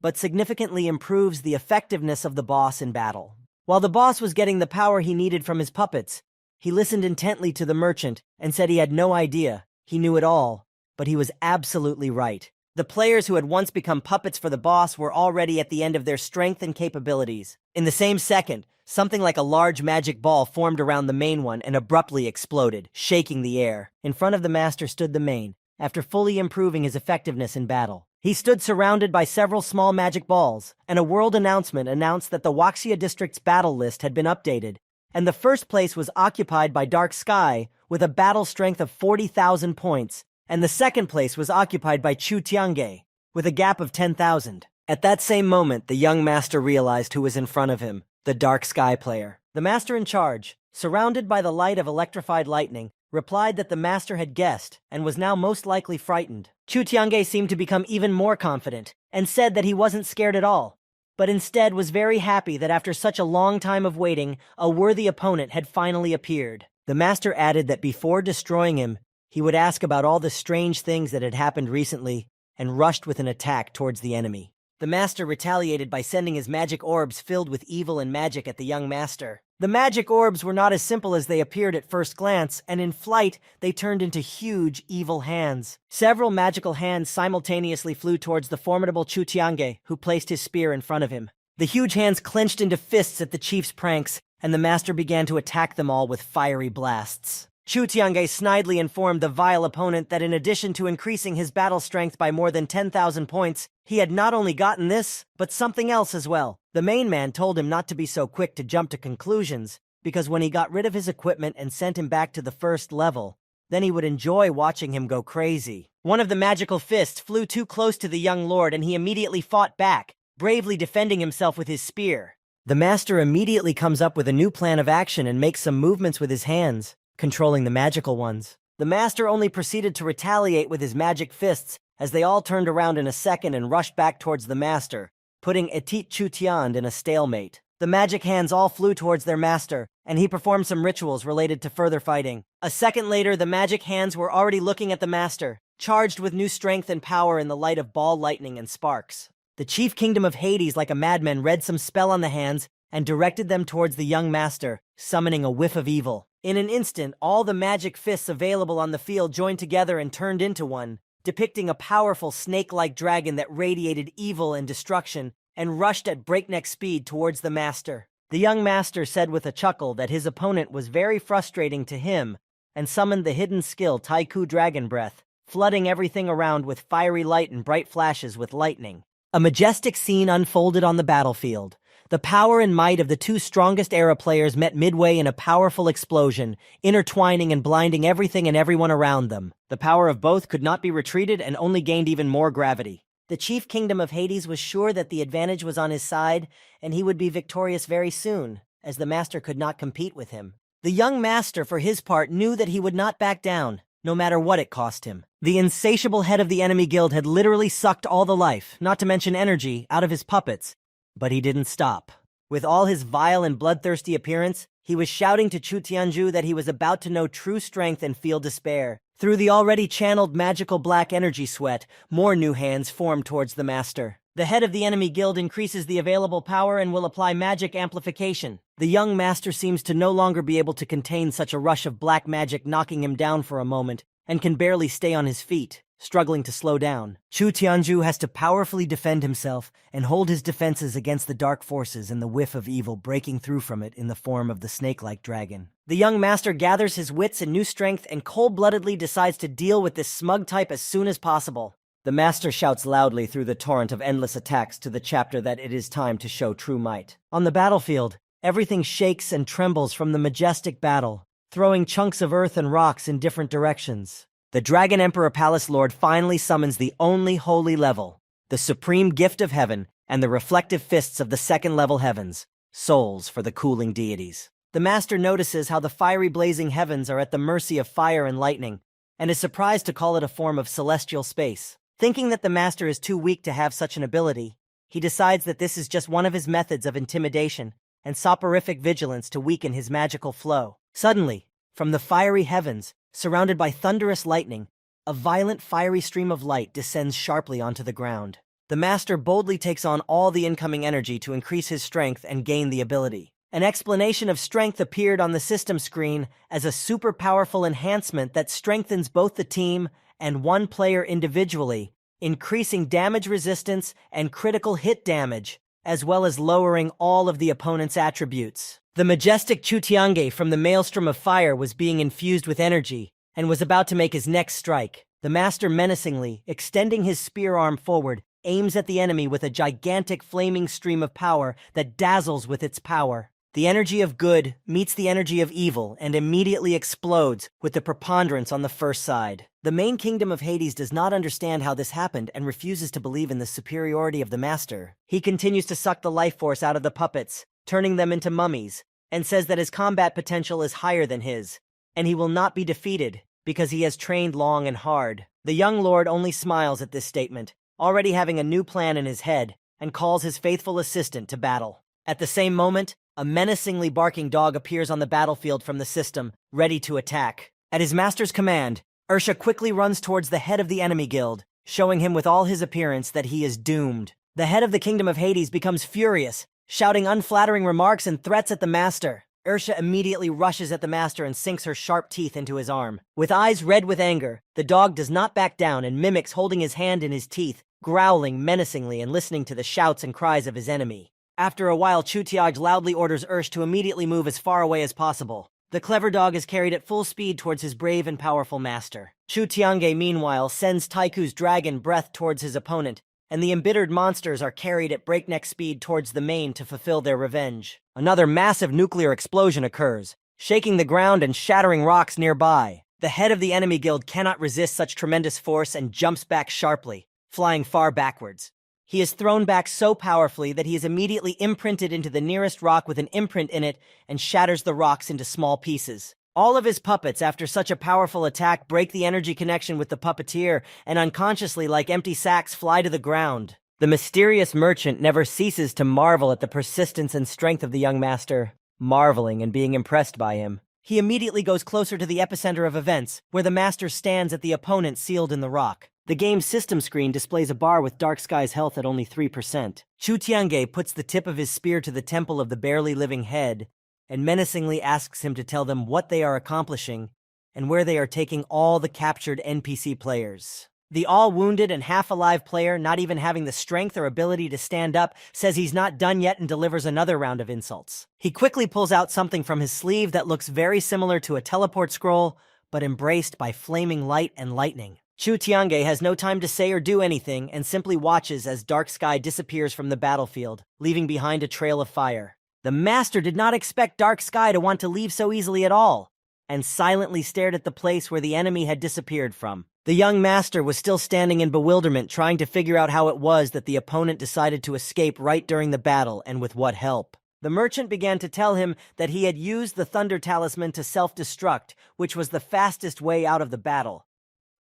but significantly improves the effectiveness of the boss in battle. While the boss was getting the power he needed from his puppets, he listened intently to the merchant and said he had no idea. He knew it all, but he was absolutely right. The players who had once become puppets for the boss were already at the end of their strength and capabilities. In the same second, something like a large magic ball formed around the main one and abruptly exploded, shaking the air. In front of the master stood the main, after fully improving his effectiveness in battle. He stood surrounded by several small magic balls, and a world announcement announced that the Waxia district's battle list had been updated, and the first place was occupied by Dark Sky with a battle strength of 40,000 points, and the second place was occupied by Chu Tiange with a gap of 10,000. At that same moment, the young master realized who was in front of him, the Dark Sky player. The master in charge, surrounded by the light of electrified lightning, replied that the master had guessed and was now most likely frightened. Chu Tiange seemed to become even more confident and said that he wasn't scared at all, but instead was very happy that after such a long time of waiting, a worthy opponent had finally appeared. The master added that before destroying him, he would ask about all the strange things that had happened recently and rushed with an attack towards the enemy. The master retaliated by sending his magic orbs filled with evil and magic at the young master. The magic orbs were not as simple as they appeared at first glance, and in flight, they turned into huge, evil hands. Several magical hands simultaneously flew towards the formidable Chu Tiange, who placed his spear in front of him. The huge hands clenched into fists at the chief's pranks, and the master began to attack them all with fiery blasts. Chu Tiange snidely informed the vile opponent that in addition to increasing his battle strength by more than 10,000 points, he had not only gotten this, but something else as well. The main man told him not to be so quick to jump to conclusions, because when he got rid of his equipment and sent him back to the first level, then he would enjoy watching him go crazy. One of the magical fists flew too close to the young lord, and he immediately fought back, bravely defending himself with his spear. The master immediately comes up with a new plan of action and makes some movements with his hands, controlling the magical ones. The master only proceeded to retaliate with his magic fists as they all turned around in a second and rushed back towards the master, putting Etit Chu Tian in a stalemate. The magic hands all flew towards their master, and he performed some rituals related to further fighting. A second later, the magic hands were already looking at the master, charged with new strength and power in the light of ball lightning and sparks. The chief kingdom of Hades, like a madman, read some spell on the hands and directed them towards the young master, summoning a whiff of evil. In an instant, all the magic fists available on the field joined together and turned into one, depicting a powerful snake-like dragon that radiated evil and destruction and rushed at breakneck speed towards the master. The young master said with a chuckle that his opponent was very frustrating to him and summoned the hidden skill Taiku Dragon Breath, flooding everything around with fiery light and bright flashes with lightning. A majestic scene unfolded on the battlefield. The power and might of the two strongest era players met midway in a powerful explosion, intertwining and blinding everything and everyone around them. The power of both could not be retreated and only gained even more gravity. The chief kingdom of Hades was sure that the advantage was on his side, and he would be victorious very soon, as the master could not compete with him. The young master, for his part, knew that he would not back down, no matter what it cost him. The insatiable head of the enemy guild had literally sucked all the life, not to mention energy, out of his puppets. But he didn't stop. With all his vile and bloodthirsty appearance, he was shouting to Chu Tianju that he was about to know true strength and feel despair. Through the already channeled magical black energy sweat, more new hands formed towards the master. The head of the enemy guild increases the available power and will apply magic amplification. The young master seems to no longer be able to contain such a rush of black magic, knocking him down for a moment, and can barely stay on his feet, struggling to slow down. Chu Tianju has to powerfully defend himself and hold his defenses against the dark forces and the whiff of evil breaking through from it in the form of the snake-like dragon. The young master gathers his wits and new strength and cold-bloodedly decides to deal with this smug type as soon as possible. The master shouts loudly through the torrent of endless attacks to the chapter that it is time to show true might. On the battlefield, everything shakes and trembles from the majestic battle, throwing chunks of earth and rocks in different directions. The Dragon Emperor Palace Lord finally summons the only holy level, the supreme gift of heaven, and the reflective fists of the second-level heavens, souls for the cooling deities. The master notices how the fiery blazing heavens are at the mercy of fire and lightning, and is surprised to call it a form of celestial space. Thinking that the master is too weak to have such an ability, he decides that this is just one of his methods of intimidation and soporific vigilance to weaken his magical flow. Suddenly, from the fiery heavens, surrounded by thunderous lightning, a violent fiery stream of light descends sharply onto the ground. The master boldly takes on all the incoming energy to increase his strength and gain the ability. An explanation of strength appeared on the system screen as a super powerful enhancement that strengthens both the team and one player individually, increasing damage resistance and critical hit damage, as well as lowering all of the opponent's attributes. The majestic Chutiange from the Maelstrom of Fire was being infused with energy and was about to make his next strike. The master menacingly, extending his spear arm forward, aims at the enemy with a gigantic flaming stream of power that dazzles with its power. The energy of good meets the energy of evil and immediately explodes with the preponderance on the first side. The main kingdom of Hades does not understand how this happened and refuses to believe in the superiority of the master. He continues to suck the life force out of the puppets, turning them into mummies, and says that his combat potential is higher than his, and he will not be defeated because he has trained long and hard. The young lord only smiles at this statement, already having a new plan in his head, and calls his faithful assistant to battle. At the same moment, a menacingly barking dog appears on the battlefield from the system, ready to attack. At his master's command, Ursha quickly runs towards the head of the enemy guild, showing him with all his appearance that he is doomed. The head of the kingdom of Hades becomes furious, shouting unflattering remarks and threats at the master. Ursha immediately rushes at the master and sinks her sharp teeth into his arm. With eyes red with anger, the dog does not back down and mimics holding his hand in his teeth, growling menacingly and listening to the shouts and cries of his enemy. After a while, Chutiage loudly orders Ursh to immediately move as far away as possible. The clever dog is carried at full speed towards his brave and powerful master. Chutiange, meanwhile, sends Taiku's dragon breath towards his opponent, and the embittered monsters are carried at breakneck speed towards the main to fulfill their revenge. Another massive nuclear explosion occurs, shaking the ground and shattering rocks nearby. The head of the enemy guild cannot resist such tremendous force and jumps back sharply, flying far backwards. He is thrown back so powerfully that he is immediately imprinted into the nearest rock with an imprint in it and shatters the rocks into small pieces. All of his puppets, after such a powerful attack, break the energy connection with the puppeteer and unconsciously, like empty sacks, fly to the ground. The mysterious merchant never ceases to marvel at the persistence and strength of the young master, marveling and being impressed by him. He immediately goes closer to the epicenter of events, where the master stands at the opponent sealed in the rock. The game's system screen displays a bar with Dark Sky's health at only 3%. Chutiange puts the tip of his spear to the temple of the barely living head and menacingly asks him to tell them what they are accomplishing and where they are taking all the captured NPC players. The all-wounded and half-alive player, not even having the strength or ability to stand up, says he's not done yet and delivers another round of insults. He quickly pulls out something from his sleeve that looks very similar to a teleport scroll, but embraced by flaming light and lightning. Chutiange has no time to say or do anything and simply watches as Dark Sky disappears from the battlefield, leaving behind a trail of fire. The master did not expect Dark Sky to want to leave so easily at all, and silently stared at the place where the enemy had disappeared from. The young master was still standing in bewilderment, trying to figure out how it was that the opponent decided to escape right during the battle and with what help. The merchant began to tell him that he had used the Thunder Talisman to self-destruct, which was the fastest way out of the battle.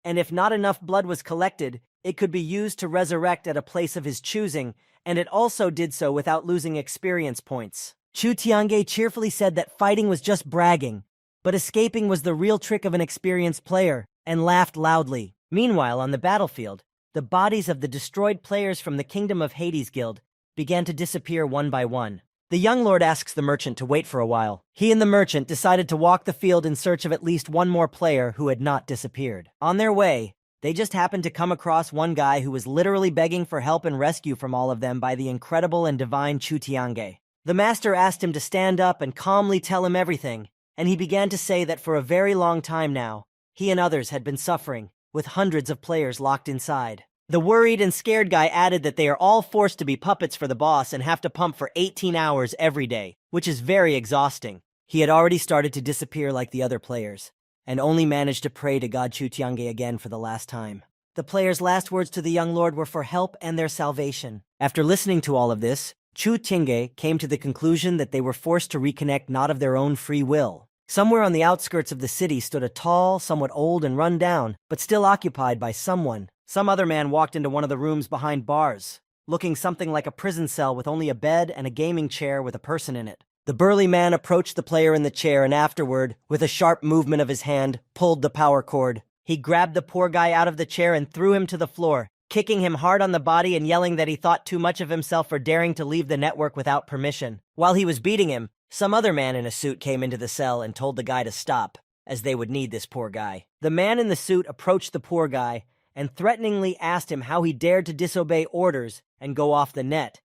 And if not enough blood was collected, it could be used to resurrect at a place of his choosing, and it also did so without losing experience points. Chutiange cheerfully said that fighting was just bragging, but escaping was the real trick of an experienced player, and laughed loudly. Meanwhile, on the battlefield, the bodies of the destroyed players from the Kingdom of Hades Guild began to disappear one by one. The young lord asks the merchant to wait for a while. He and the merchant decided to walk the field in search of at least one more player who had not disappeared. On their way, they just happened to come across one guy who was literally begging for help and rescue from all of them by the incredible and divine Chutiange. The master asked him to stand up and calmly tell him everything, and he began to say that for a very long time now, he and others had been suffering, with hundreds of players locked inside. The worried and scared guy added that they are all forced to be puppets for the boss and have to pump for 18 hours every day, which is very exhausting. He had already started to disappear like the other players, and only managed to pray to God Chu Tiange again for the last time. The player's last words to the young lord were for help and their salvation. After listening to all of this, Chu Tiange came to the conclusion that they were forced to reconnect not of their own free will. Somewhere on the outskirts of the city stood a tall, somewhat old and run down, but still occupied by someone. Some other man walked into one of the rooms behind bars, looking something like a prison cell with only a bed and a gaming chair with a person in it. The burly man approached the player in the chair and afterward, with a sharp movement of his hand, pulled the power cord. He grabbed the poor guy out of the chair and threw him to the floor, kicking him hard on the body and yelling that he thought too much of himself for daring to leave the network without permission. While he was beating him, some other man in a suit came into the cell and told the guy to stop, as they would need this poor guy. The man in the suit approached the poor guy and threateningly asked him how he dared to disobey orders and go off the net.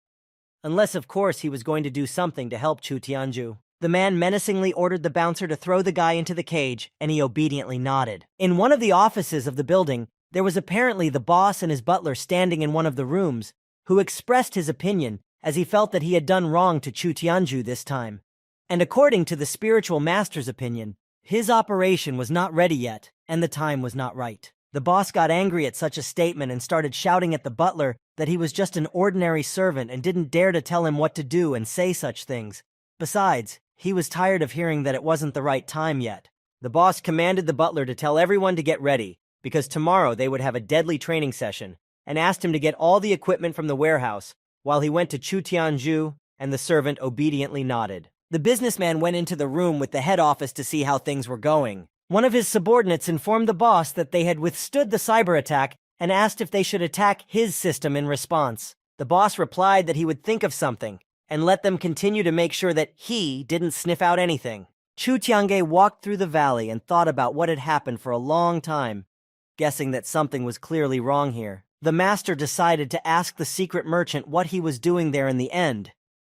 Unless, of course, he was going to do something to help Chu Tianju. The man menacingly ordered the bouncer to throw the guy into the cage, and he obediently nodded. In one of the offices of the building, there was apparently the boss and his butler standing in one of the rooms, who expressed his opinion as he felt that he had done wrong to Chu Tianju this time. And according to the spiritual master's opinion, his operation was not ready yet, and the time was not right. The boss got angry at such a statement and started shouting at the butler that he was just an ordinary servant and didn't dare to tell him what to do and say such things. Besides, he was tired of hearing that it wasn't the right time yet. The boss commanded the butler to tell everyone to get ready, because tomorrow they would have a deadly training session, and asked him to get all the equipment from the warehouse, while he went to Chu Tianju, and the servant obediently nodded. The businessman went into the room with the head office to see how things were going. One of his subordinates informed the boss that they had withstood the cyber attack and asked if they should attack his system in response. The boss replied that he would think of something and let them continue to make sure that he didn't sniff out anything. Chu Tiange walked through the valley and thought about what had happened for a long time, guessing that something was clearly wrong here. The master decided to ask the secret merchant what he was doing there in the end,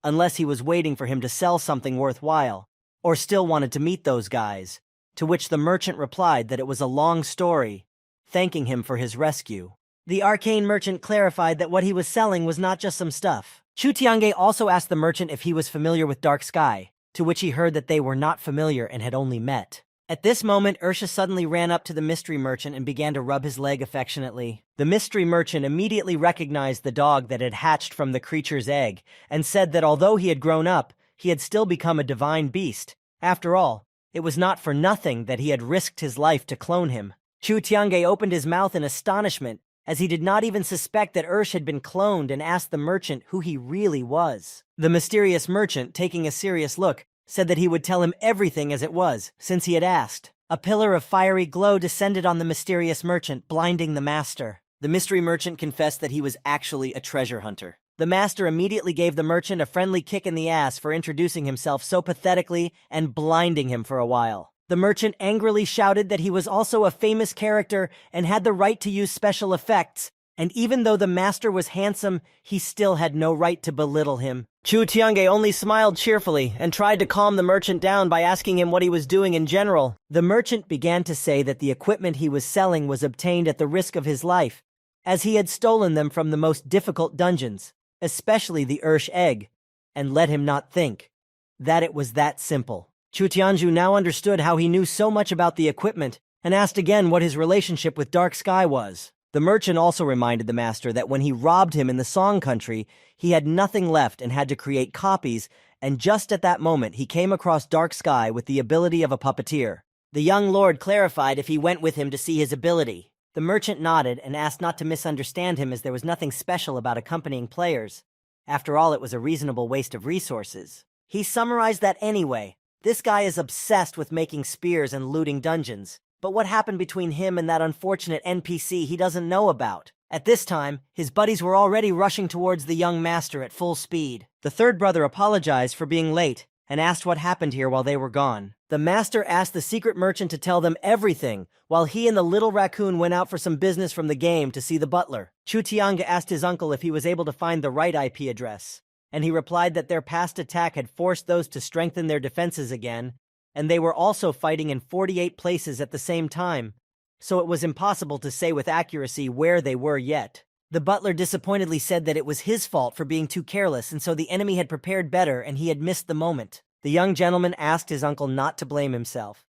unless he was waiting for him to sell something worthwhile, or still wanted to meet those guys, to which the merchant replied that it was a long story, thanking him for his rescue. The arcane merchant clarified that what he was selling was not just some stuff. Chu Tiange also asked the merchant if he was familiar with Dark Sky, to which he heard that they were not familiar and had only met. At this moment, Ursha suddenly ran up to the mystery merchant and began to rub his leg affectionately. The mystery merchant immediately recognized the dog that had hatched from the creature's egg, and said that although he had grown up, he had still become a divine beast. After all, it was not for nothing that he had risked his life to clone him. Chu Tiange opened his mouth in astonishment, as he did not even suspect that Ursh had been cloned, and asked the merchant who he really was. The mysterious merchant, taking a serious look, said that he would tell him everything as it was, since he had asked. A pillar of fiery glow descended on the mysterious merchant, blinding the master. The mystery merchant confessed that he was actually a treasure hunter. The master immediately gave the merchant a friendly kick in the ass for introducing himself so pathetically and blinding him for a while. The merchant angrily shouted that he was also a famous character and had the right to use special effects, and even though the master was handsome, he still had no right to belittle him. Chu Tiange only smiled cheerfully and tried to calm the merchant down by asking him what he was doing in general. The merchant began to say that the equipment he was selling was obtained at the risk of his life, as he had stolen them from the most difficult dungeons, especially the Ursh egg, and let him not think that it was that simple. Chu Tianju now understood how he knew so much about the equipment and asked again what his relationship with Dark Sky was. The merchant also reminded the master that when he robbed him in the Song country, he had nothing left and had to create copies, and just at that moment he came across Dark Sky with the ability of a puppeteer. The young lord clarified if he went with him to see his ability. The merchant nodded and asked not to misunderstand him, as there was nothing special about accompanying players. After all, it was a reasonable waste of resources. He summarized that anyway. This guy is obsessed with making spears and looting dungeons. But what happened between him and that unfortunate NPC he doesn't know about? At this time, his buddies were already rushing towards the young master at full speed. The third brother apologized for being late and asked what happened here while they were gone. The master asked the secret merchant to tell them everything, while he and the little raccoon went out for some business from the game to see the butler. Chu Tiange asked his uncle if he was able to find the right IP address, and he replied that their past attack had forced those to strengthen their defenses again, and they were also fighting in 48 places at the same time, so it was impossible to say with accuracy where they were yet. The butler disappointedly said that it was his fault for being too careless, and so the enemy had prepared better and he had missed the moment. The young gentleman asked his uncle not to blame himself,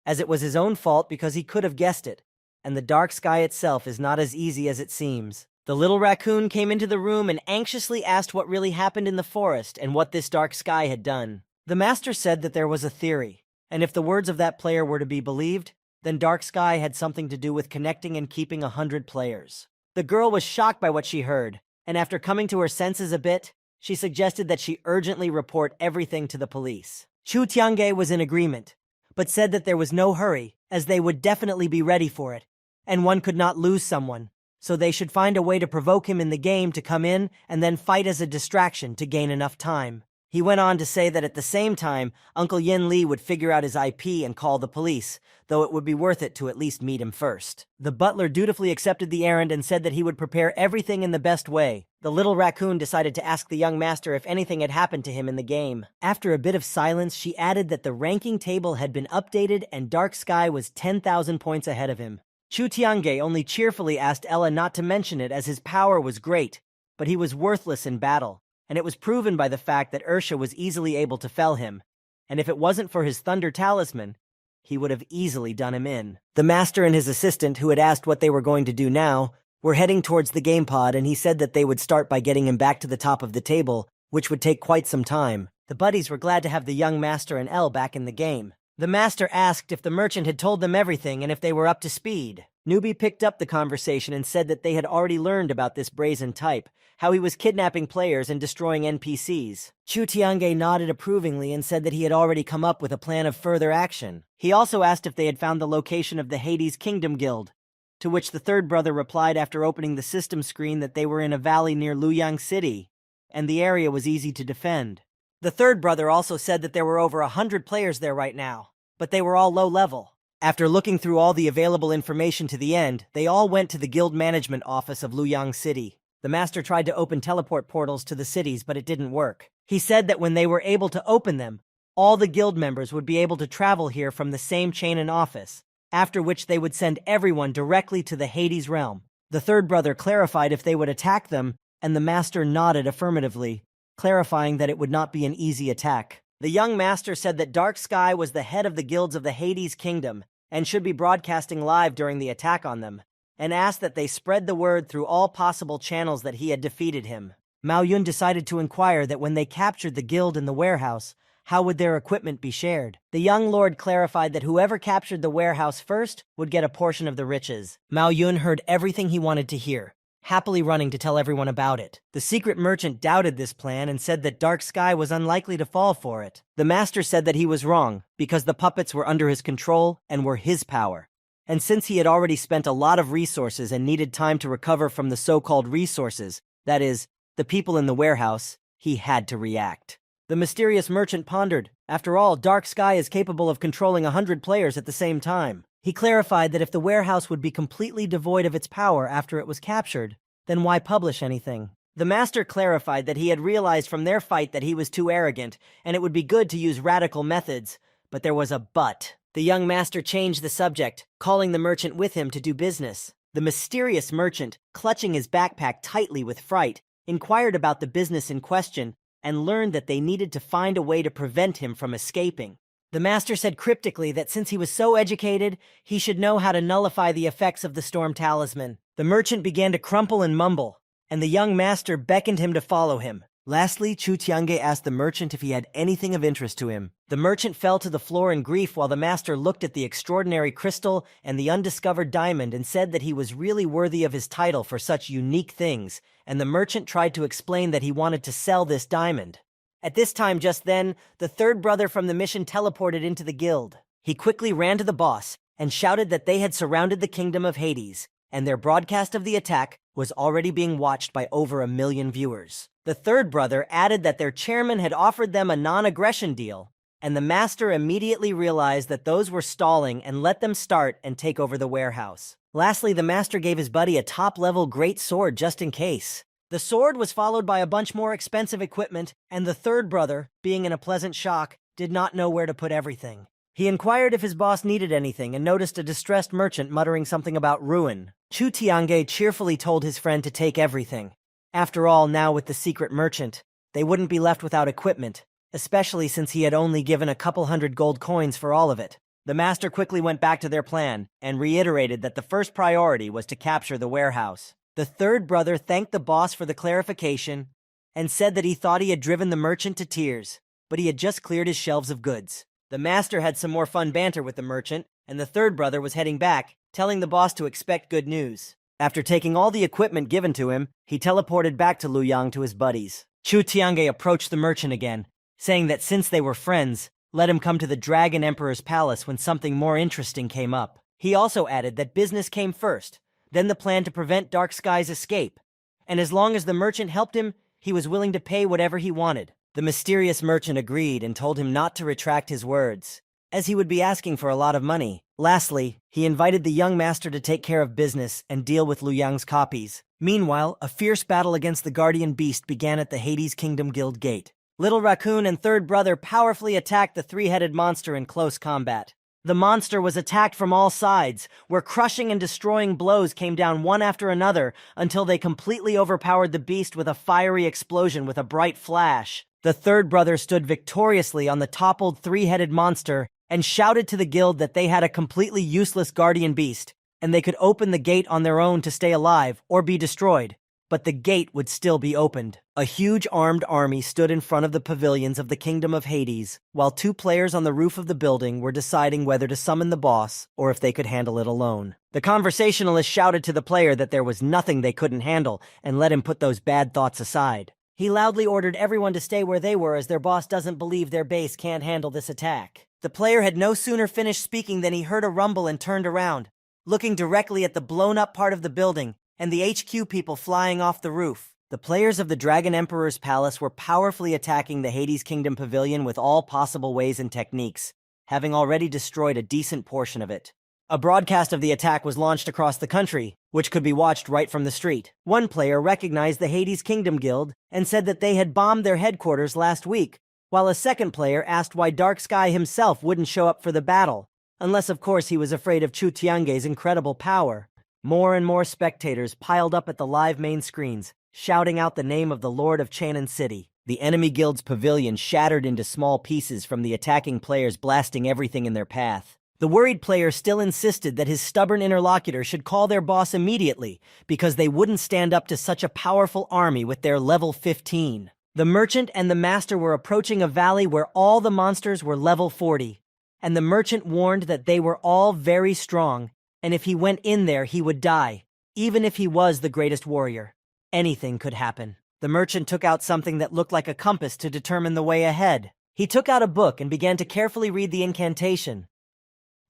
as it was his own fault because he could have guessed it, and the dark sky itself is not as easy as it seems. The little raccoon came into the room and anxiously asked what really happened in the forest and what this dark sky had done. The master said that there was a theory, and if the words of that player were to be believed, then dark sky had something to do with connecting and keeping 100 players. The girl was shocked by what she heard, and after coming to her senses a bit, she suggested that she urgently report everything to the police. Chu Tiange was in agreement, but said that there was no hurry, as they would definitely be ready for it, and one could not lose someone, so they should find a way to provoke him in the game to come in and then fight as a distraction to gain enough time. He went on to say that at the same time, Uncle Yin Li would figure out his IP and call the police, though it would be worth it to at least meet him first. The butler dutifully accepted the errand and said that he would prepare everything in the best way. The little raccoon decided to ask the young master if anything had happened to him in the game. After a bit of silence, she added that the ranking table had been updated and Dark Sky was 10,000 points ahead of him. Chu Tiange only cheerfully asked Ella not to mention it as his power was great, but he was worthless in battle, and it was proven by the fact that Ursha was easily able to fell him, and if it wasn't for his Thunder Talisman, he would have easily done him in. The master and his assistant, who had asked what they were going to do now, were heading towards the game pod, and he said that they would start by getting him back to the top of the table, which would take quite some time. The buddies were glad to have the young master and Elle back in the game. The master asked if the merchant had told them everything and if they were up to speed. Newbie picked up the conversation and said that they had already learned about this brazen type, how he was kidnapping players and destroying NPCs. Chu Tiange nodded approvingly and said that he had already come up with a plan of further action. He also asked if they had found the location of the Hades Kingdom Guild, to which the third brother replied after opening the system screen that they were in a valley near Luoyang City, and the area was easy to defend. The third brother also said that there were over 100 players there right now, but they were all low level. After looking through all the available information to the end, they all went to the guild management office of Luoyang City. The master tried to open teleport portals to the cities, but it didn't work. He said that when they were able to open them, all the guild members would be able to travel here from the same chain and office, after which they would send everyone directly to the Hades realm. The third brother clarified if they would attack them, and the master nodded affirmatively, clarifying that it would not be an easy attack. The young master said that Dark Sky was the head of the guilds of the Hades Kingdom and should be broadcasting live during the attack on them, and asked that they spread the word through all possible channels that he had defeated him. Mao Yun decided to inquire that when they captured the guild in the warehouse, how would their equipment be shared? The young lord clarified that whoever captured the warehouse first would get a portion of the riches. Mao Yun heard everything he wanted to hear, happily running to tell everyone about it. The secret merchant doubted this plan and said that Dark Sky was unlikely to fall for it. The master said that he was wrong, because the puppets were under his control and were his power. And since he had already spent a lot of resources and needed time to recover from the so-called resources, that is, the people in the warehouse, he had to react. The mysterious merchant pondered. After all, Dark Sky is capable of controlling 100 players at the same time. He clarified that if the warehouse would be completely devoid of its power after it was captured, then why publish anything? The master clarified that he had realized from their fight that he was too arrogant, and it would be good to use radical methods, but there was a but. The young master changed the subject, calling the merchant with him to do business. The mysterious merchant, clutching his backpack tightly with fright, inquired about the business in question and learned that they needed to find a way to prevent him from escaping. The master said cryptically that since he was so educated, he should know how to nullify the effects of the storm talisman. The merchant began to crumple and mumble, and the young master beckoned him to follow him. Lastly, Chu Tiange asked the merchant if he had anything of interest to him. The merchant fell to the floor in grief while the master looked at the extraordinary crystal and the undiscovered diamond and said that he was really worthy of his title for such unique things, and the merchant tried to explain that he wanted to sell this diamond. At this time just then, the third brother from the mission teleported into the guild. He quickly ran to the boss and shouted that they had surrounded the kingdom of Hades, and their broadcast of the attack was already being watched by over 1 million viewers. The third brother added that their chairman had offered them a non-aggression deal, and the master immediately realized that those were stalling and let them start and take over the warehouse. Lastly, the master gave his buddy a top-level great sword just in case. The sword was followed by a bunch more expensive equipment, and the third brother, being in a pleasant shock, did not know where to put everything. He inquired if his boss needed anything and noticed a distressed merchant muttering something about ruin. Chu Tiange cheerfully told his friend to take everything. After all, now with the secret merchant, they wouldn't be left without equipment, especially since he had only given a couple hundred gold coins for all of it. The master quickly went back to their plan and reiterated that the first priority was to capture the warehouse. The third brother thanked the boss for the clarification and said that he thought he had driven the merchant to tears, but he had just cleared his shelves of goods. The master had some more fun banter with the merchant, and the third brother was heading back, telling the boss to expect good news. After taking all the equipment given to him, he teleported back to Luyang to his buddies. Chu Tiange approached the merchant again, saying that since they were friends, let him come to the Dragon Emperor's palace when something more interesting came up. He also added that business came first, then the plan to prevent Dark Sky's escape, and as long as the merchant helped him, he was willing to pay whatever he wanted. The mysterious merchant agreed and told him not to retract his words, as he would be asking for a lot of money. Lastly, he invited the young master to take care of business and deal with Luyang's copies. Meanwhile, a fierce battle against the guardian beast began at the Hades Kingdom Guild gate. Little Raccoon and third brother powerfully attacked the three-headed monster in close combat. The monster was attacked from all sides, where crushing and destroying blows came down one after another until they completely overpowered the beast with a fiery explosion with a bright flash. The third brother stood victoriously on the toppled three-headed monster and shouted to the guild that they had a completely useless guardian beast, and they could open the gate on their own to stay alive or be destroyed. But the gate would still be opened. A huge armed army stood in front of the pavilions of the Kingdom of Hades, while two players on the roof of the building were deciding whether to summon the boss or if they could handle it alone. The conversationalist shouted to the player that there was nothing they couldn't handle and let him put those bad thoughts aside. He loudly ordered everyone to stay where they were as their boss doesn't believe their base can't handle this attack. The player had no sooner finished speaking than he heard a rumble and turned around, looking directly at the blown-up part of the building and the HQ people flying off the roof. The players of the Dragon Emperor's palace were powerfully attacking the Hades Kingdom Pavilion with all possible ways and techniques, having already destroyed a decent portion of it. A broadcast of the attack was launched across the country, which could be watched right from the street. One player recognized the Hades Kingdom Guild and said that they had bombed their headquarters last week, while a second player asked why Dark Sky himself wouldn't show up for the battle, unless of course he was afraid of Chu Tiange's incredible power. More and more spectators piled up at the live main screens, shouting out the name of the Lord of Chanan City. The enemy guild's pavilion shattered into small pieces from the attacking players blasting everything in their path. The worried player still insisted that his stubborn interlocutor should call their boss immediately, because they wouldn't stand up to such a powerful army with their level 15. The merchant and the master were approaching a valley where all the monsters were level 40, and the merchant warned that they were all very strong, and if he went in there, he would die, even if he was the greatest warrior. Anything could happen. The merchant took out something that looked like a compass to determine the way ahead. He took out a book and began to carefully read the incantation.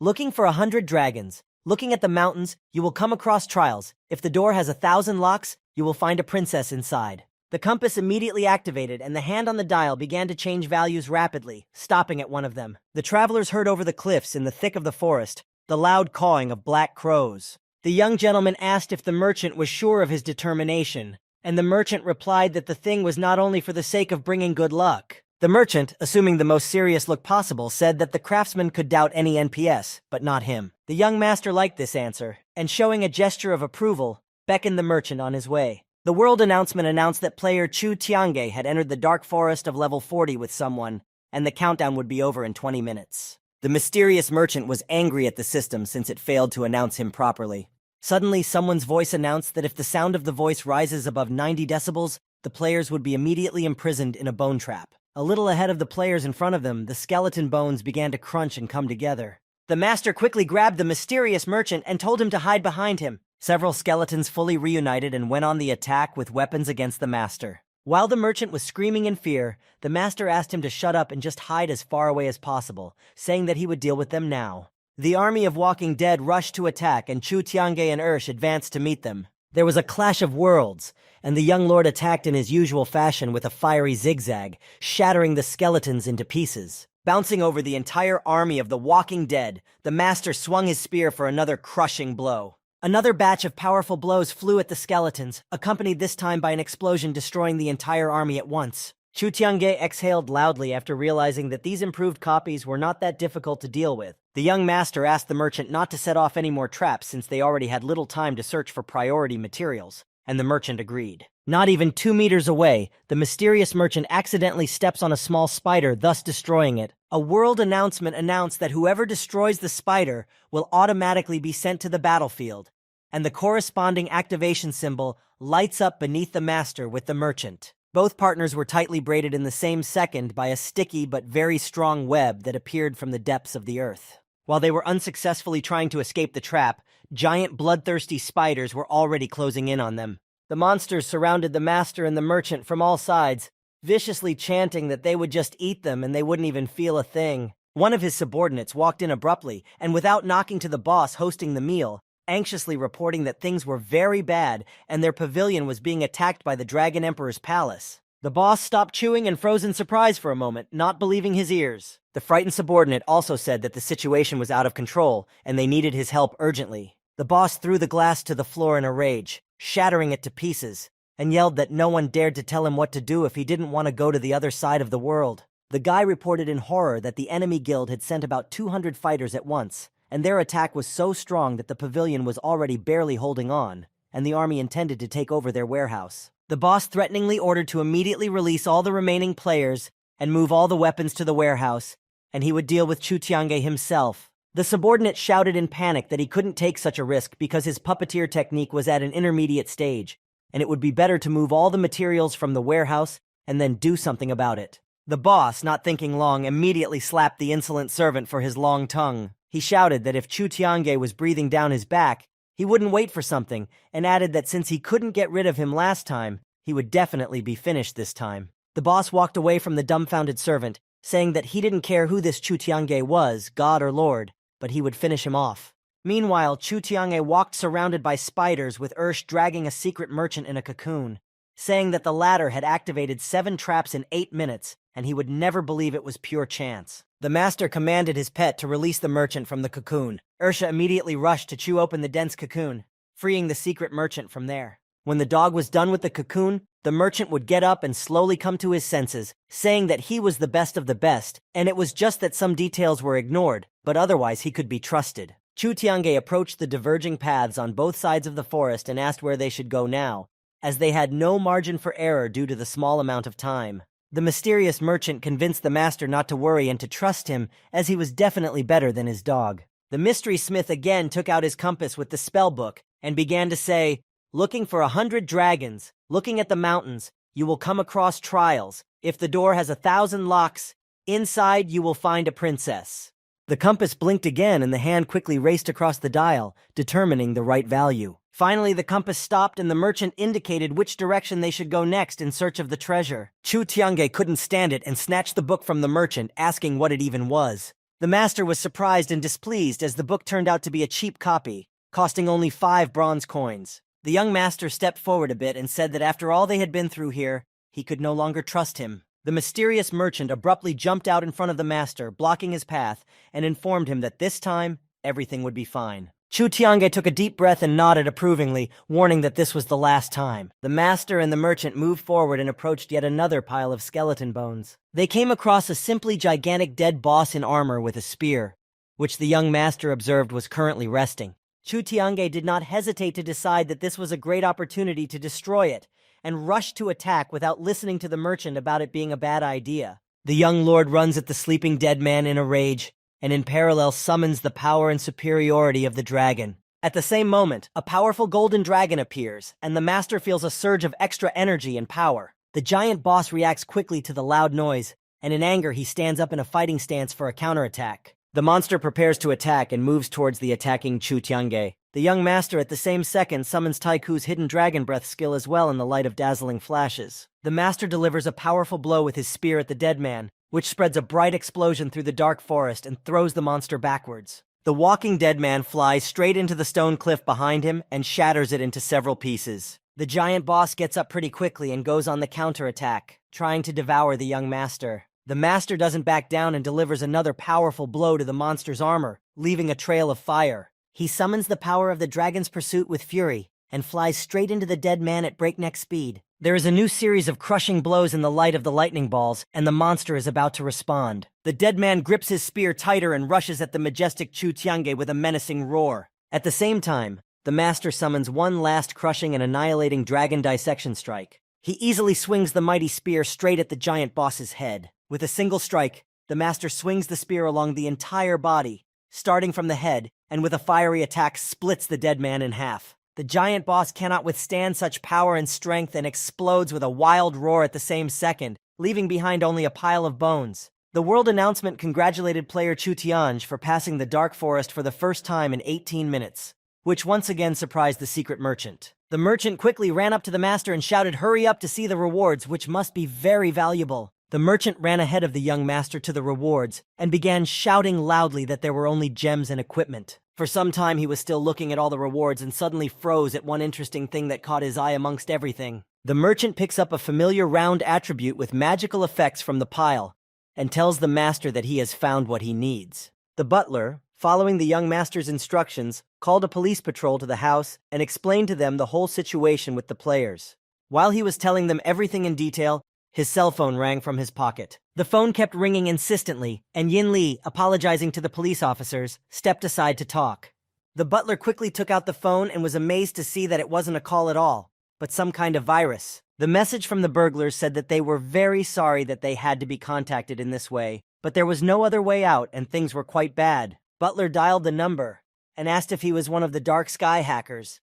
Looking for 100 dragons. Looking at the mountains, you will come across trials. If the door has 1,000 locks, you will find a princess inside. The compass immediately activated, and the hand on the dial began to change values rapidly, stopping at one of them. The travelers heard over the cliffs in the thick of the forest the loud cawing of black crows. The young gentleman asked if the merchant was sure of his determination, and the merchant replied that the thing was not only for the sake of bringing good luck. The merchant, assuming the most serious look possible, said that the craftsman could doubt any NPS, but not him. The young master liked this answer, and showing a gesture of approval, beckoned the merchant on his way. The world announcement announced that player Chu Tiange had entered the dark forest of level 40 with someone, and the countdown would be over in 20 minutes. The mysterious merchant was angry at the system since it failed to announce him properly. Suddenly, someone's voice announced that if the sound of the voice rises above 90 decibels, the players would be immediately imprisoned in a bone trap. A little ahead of the players in front of them, the skeleton bones began to crunch and come together. The master quickly grabbed the mysterious merchant and told him to hide behind him. Several skeletons fully reunited and went on the attack with weapons against the master. While the merchant was screaming in fear, the master asked him to shut up and just hide as far away as possible, saying that he would deal with them now. The army of Walking Dead rushed to attack, and Chu Tiange and Ursh advanced to meet them. There was a clash of worlds, and the young lord attacked in his usual fashion with a fiery zigzag, shattering the skeletons into pieces. Bouncing over the entire army of the Walking Dead, the master swung his spear for another crushing blow. Another batch of powerful blows flew at the skeletons, accompanied this time by an explosion destroying the entire army at once. Chu Tiange exhaled loudly after realizing that these improved copies were not that difficult to deal with. The young master asked the merchant not to set off any more traps since they already had little time to search for priority materials, and the merchant agreed. Not even 2 meters away, the mysterious merchant accidentally steps on a small spider, thus destroying it. A world announcement announced that whoever destroys the spider will automatically be sent to the battlefield, and the corresponding activation symbol lights up beneath the master with the merchant. Both partners were tightly braided in the same second by a sticky but very strong web that appeared from the depths of the earth. While they were unsuccessfully trying to escape the trap, giant bloodthirsty spiders were already closing in on them. The monsters surrounded the master and the merchant from all sides, viciously chanting that they would just eat them and they wouldn't even feel a thing. One of his subordinates walked in abruptly and without knocking to the boss hosting the meal, anxiously reporting that things were very bad and their pavilion was being attacked by the Dragon Emperor's palace. The boss stopped chewing and froze in surprise for a moment, not believing his ears. The frightened subordinate also said that the situation was out of control and they needed his help urgently. The boss threw the glass to the floor in a rage, shattering it to pieces, and yelled that no one dared to tell him what to do if he didn't want to go to the other side of the world. The guy reported in horror that the enemy guild had sent about 200 fighters at once, and their attack was so strong that the pavilion was already barely holding on, and the army intended to take over their warehouse. The boss threateningly ordered to immediately release all the remaining players and move all the weapons to the warehouse, and he would deal with Chu Tiange himself. The subordinate shouted in panic that he couldn't take such a risk because his puppeteer technique was at an intermediate stage, and it would be better to move all the materials from the warehouse and then do something about it. The boss, not thinking long, immediately slapped the insolent servant for his long tongue. He shouted that if Chu Tiange was breathing down his back, he wouldn't wait for something, and added that since he couldn't get rid of him last time, he would definitely be finished this time. The boss walked away from the dumbfounded servant, saying that he didn't care who this Chu Tiange was, god or lord, but he would finish him off. Meanwhile, Chu Tiange walked surrounded by spiders with Ursh dragging a secret merchant in a cocoon, saying that the latter had activated 7 traps in 8 minutes, and he would never believe it was pure chance. The master commanded his pet to release the merchant from the cocoon. Ursha immediately rushed to chew open the dense cocoon, freeing the secret merchant from there. When the dog was done with the cocoon, the merchant would get up and slowly come to his senses, saying that he was the best of the best, and it was just that some details were ignored, but otherwise he could be trusted. Chu Tiange approached the diverging paths on both sides of the forest and asked where they should go now, as they had no margin for error due to the small amount of time. The mysterious merchant convinced the master not to worry and to trust him, as he was definitely better than his dog. The mystery smith again took out his compass with the spell book and began to say, "Looking for 100 dragons, looking at the mountains, you will come across trials. If the door has 1,000 locks, inside you will find a princess." The compass blinked again and the hand quickly raced across the dial, determining the right value. Finally, the compass stopped and the merchant indicated which direction they should go next in search of the treasure. Chu Tiange couldn't stand it and snatched the book from the merchant, asking what it even was. The master was surprised and displeased as the book turned out to be a cheap copy, costing only 5 bronze coins. The young master stepped forward a bit and said that after all they had been through here, he could no longer trust him. The mysterious merchant abruptly jumped out in front of the master, blocking his path, and informed him that this time, everything would be fine. Chu Tiange took a deep breath and nodded approvingly, warning that this was the last time. The master and the merchant moved forward and approached yet another pile of skeleton bones. They came across a simply gigantic dead boss in armor with a spear, which the young master observed was currently resting. Chu Tiange did not hesitate to decide that this was a great opportunity to destroy it, and rushed to attack without listening to the merchant about it being a bad idea. The young lord runs at the sleeping dead man in a rage, and in parallel summons the power and superiority of the dragon. At the same moment, a powerful golden dragon appears, and the master feels a surge of extra energy and power. The giant boss reacts quickly to the loud noise, and in anger he stands up in a fighting stance for a counterattack. The monster prepares to attack and moves towards the attacking Chu Tiange. The young master at the same second summons Taiku's hidden dragon breath skill as well in the light of dazzling flashes. The master delivers a powerful blow with his spear at the dead man, which spreads a bright explosion through the dark forest and throws the monster backwards. The walking dead man flies straight into the stone cliff behind him and shatters it into several pieces. The giant boss gets up pretty quickly and goes on the counterattack, trying to devour the young master. The master doesn't back down and delivers another powerful blow to the monster's armor, leaving a trail of fire. He summons the power of the dragon's pursuit with fury and flies straight into the dead man at breakneck speed. There is a new series of crushing blows in the light of the lightning balls, and the monster is about to respond. The dead man grips his spear tighter and rushes at the majestic Chu Tiange with a menacing roar. At the same time, the master summons one last crushing and annihilating dragon dissection strike. He easily swings the mighty spear straight at the giant boss's head. With a single strike, the master swings the spear along the entire body, starting from the head, and with a fiery attack splits the dead man in half. The giant boss cannot withstand such power and strength and explodes with a wild roar at the same second, leaving behind only a pile of bones. The world announcement congratulated player Chu Tianj for passing the Dark Forest for the first time in 18 minutes, which once again surprised the secret merchant. The merchant quickly ran up to the master and shouted, "Hurry up to see the rewards, which must be very valuable." The merchant ran ahead of the young master to the rewards and began shouting loudly that there were only gems and equipment. For some time he was still looking at all the rewards and suddenly froze at one interesting thing that caught his eye amongst everything. The merchant picks up a familiar round attribute with magical effects from the pile and tells the master that he has found what he needs. The butler, following the young master's instructions, called a police patrol to the house and explained to them the whole situation with the players. While he was telling them everything in detail, his cell phone rang from his pocket. The phone kept ringing insistently, and Yin Li, apologizing to the police officers, stepped aside to talk. The butler quickly took out the phone and was amazed to see that it wasn't a call at all, but some kind of virus. The message from the burglars said that they were very sorry that they had to be contacted in this way, but there was no other way out and things were quite bad. Butler dialed the number and asked if he was one of the Dark Sky hackers,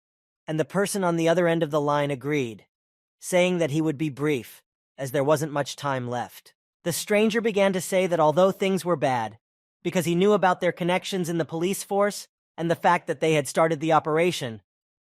and the person on the other end of the line agreed, saying that he would be brief, as there wasn't much time left. The stranger began to say that although things were bad, because he knew about their connections in the police force and the fact that they had started the operation,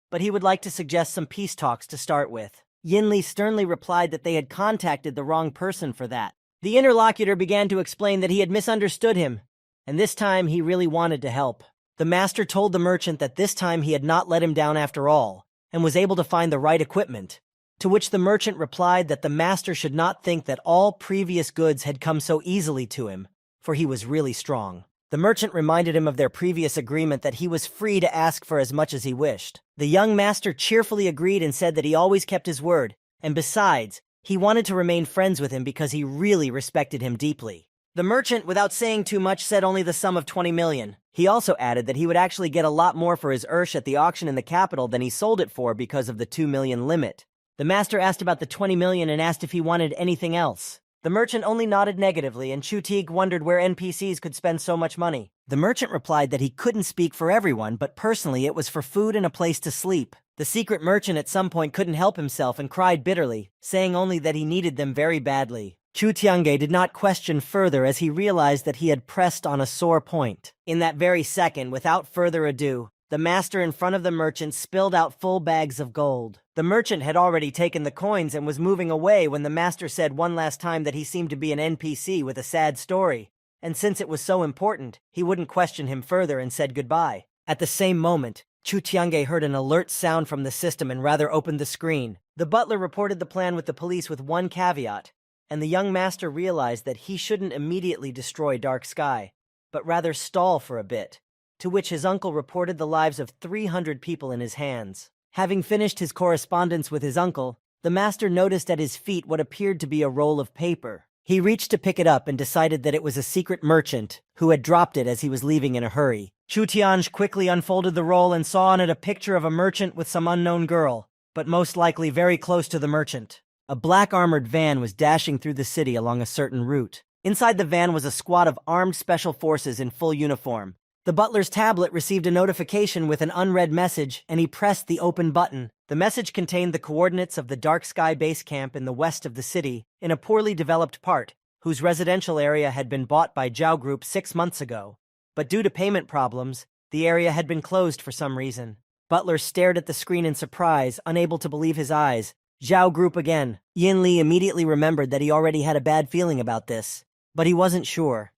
but he would like to suggest some peace talks to start with. Yin Li sternly replied that they had contacted the wrong person for that. The interlocutor began to explain that he had misunderstood him, and this time he really wanted to help. The master told the merchant that this time he had not let him down after all, and was able to find the right equipment, to which the merchant replied that the master should not think that all previous goods had come so easily to him, for he was really strong. The merchant reminded him of their previous agreement that he was free to ask for as much as he wished. The young master cheerfully agreed and said that he always kept his word, and besides, he wanted to remain friends with him because he really respected him deeply. The merchant, without saying too much, said only the sum of 20 million. He also added that he would actually get a lot more for his Ursh at the auction in the capital than he sold it for because of the 2 million limit. The master asked about the 20 million and asked if he wanted anything else. The merchant only nodded negatively, and Chu Tig wondered where NPCs could spend so much money. The merchant replied that he couldn't speak for everyone, but personally it was for food and a place to sleep. The secret merchant at some point couldn't help himself and cried bitterly, saying only that he needed them very badly. Chu Tiange did not question further as he realized that he had pressed on a sore point. In that very second, without further ado, the master in front of the merchant spilled out full bags of gold. The merchant had already taken the coins and was moving away when the master said one last time that he seemed to be an NPC with a sad story, and since it was so important, he wouldn't question him further and said goodbye. At the same moment, Chu Tiange heard an alert sound from the system and rather opened the screen. The butler reported the plan with the police with one caveat, and the young master realized that he shouldn't immediately destroy Dark Sky, but rather stall for a bit, to which his uncle reported the lives of 300 people in his hands. Having finished his correspondence with his uncle, the master noticed at his feet what appeared to be a roll of paper. He reached to pick it up and decided that it was a secret merchant who had dropped it as he was leaving in a hurry. Chu Tianj quickly unfolded the roll and saw on it a picture of a merchant with some unknown girl, but most likely very close to the merchant. A black armored van was dashing through the city along a certain route. Inside the van was a squad of armed special forces in full uniform. The butler's tablet received a notification with an unread message, and he pressed the open button. The message contained the coordinates of the Dark Sky base camp in the west of the city, in a poorly developed part, whose residential area had been bought by Zhao Group 6 months ago. But due to payment problems, the area had been closed for some reason. Butler stared at the screen in surprise, unable to believe his eyes. Zhao Group again. Yin Li immediately remembered that he already had a bad feeling about this, but he wasn't sure.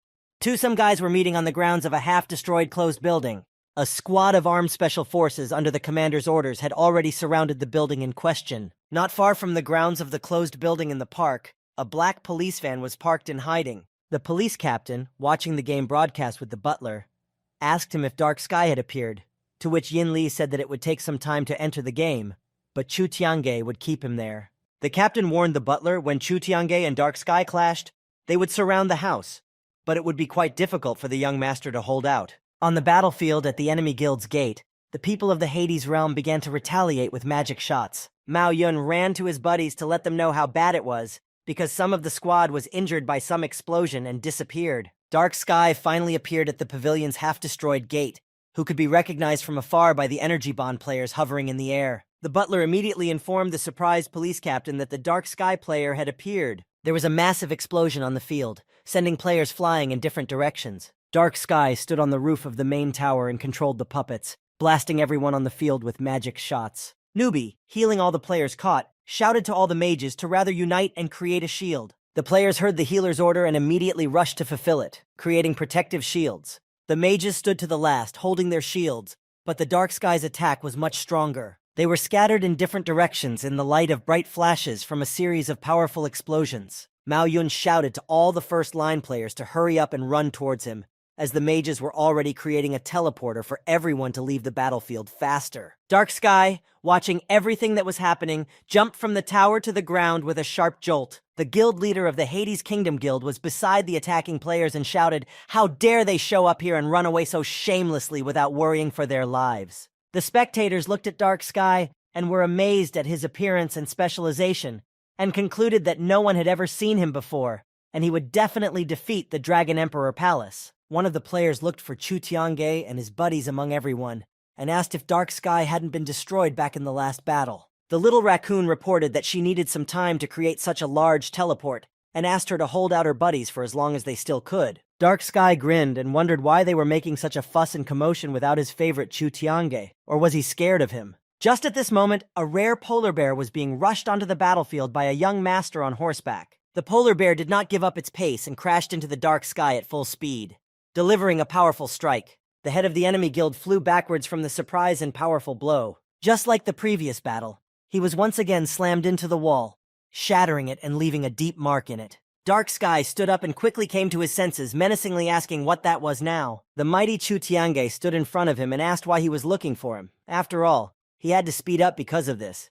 Some guys were meeting on the grounds of a half-destroyed closed building. A squad of armed special forces under the commander's orders had already surrounded the building in question. Not far from the grounds of the closed building in the park, a black police van was parked in hiding. The police captain, watching the game broadcast with the butler, asked him if Dark Sky had appeared, to which Yin Li said that it would take some time to enter the game, but Chu Tiange would keep him there. The captain warned the butler when Chu Tiange and Dark Sky clashed, they would surround the house, but it would be quite difficult for the young master to hold out. On the battlefield at the enemy guild's gate, the people of the Hades realm began to retaliate with magic shots. Mao Yun ran to his buddies to let them know how bad it was, because some of the squad was injured by some explosion and disappeared. Dark Sky finally appeared at the pavilion's half-destroyed gate, who could be recognized from afar by the energy bond players hovering in the air. The butler immediately informed the surprised police captain that the Dark Sky player had appeared. There was a massive explosion on the field, sending players flying in different directions. Dark Sky stood on the roof of the main tower and controlled the puppets, blasting everyone on the field with magic shots. Newbie, healing all the players caught, shouted to all the mages to rather unite and create a shield. The players heard the healer's order and immediately rushed to fulfill it, creating protective shields. The mages stood to the last, holding their shields, but the Dark Sky's attack was much stronger. They were scattered in different directions in the light of bright flashes from a series of powerful explosions. Mao Yun shouted to all the first-line players to hurry up and run towards him, as the mages were already creating a teleporter for everyone to leave the battlefield faster. Dark Sky, watching everything that was happening, jumped from the tower to the ground with a sharp jolt. The guild leader of the Hades Kingdom Guild was beside the attacking players and shouted, "How dare they show up here and run away so shamelessly without worrying for their lives?" The spectators looked at Dark Sky and were amazed at his appearance and specialization, and concluded that no one had ever seen him before, and he would definitely defeat the Dragon Emperor Palace. One of the players looked for Chu Tiange and his buddies among everyone, and asked if Dark Sky hadn't been destroyed back in the last battle. The little raccoon reported that she needed some time to create such a large teleport, and asked her to hold out her buddies for as long as they still could. Dark Sky grinned and wondered why they were making such a fuss and commotion without his favorite Chu Tiange, or was he scared of him? Just at this moment, a rare polar bear was being rushed onto the battlefield by a young master on horseback. The polar bear did not give up its pace and crashed into the Dark Sky at full speed, delivering a powerful strike. The head of the enemy guild flew backwards from the surprise and powerful blow. Just like the previous battle, he was once again slammed into the wall, shattering it and leaving a deep mark in it. Dark Sky stood up and quickly came to his senses, menacingly asking what that was now. The mighty Chu Tiange stood in front of him and asked why he was looking for him. After all, he had to speed up because of this,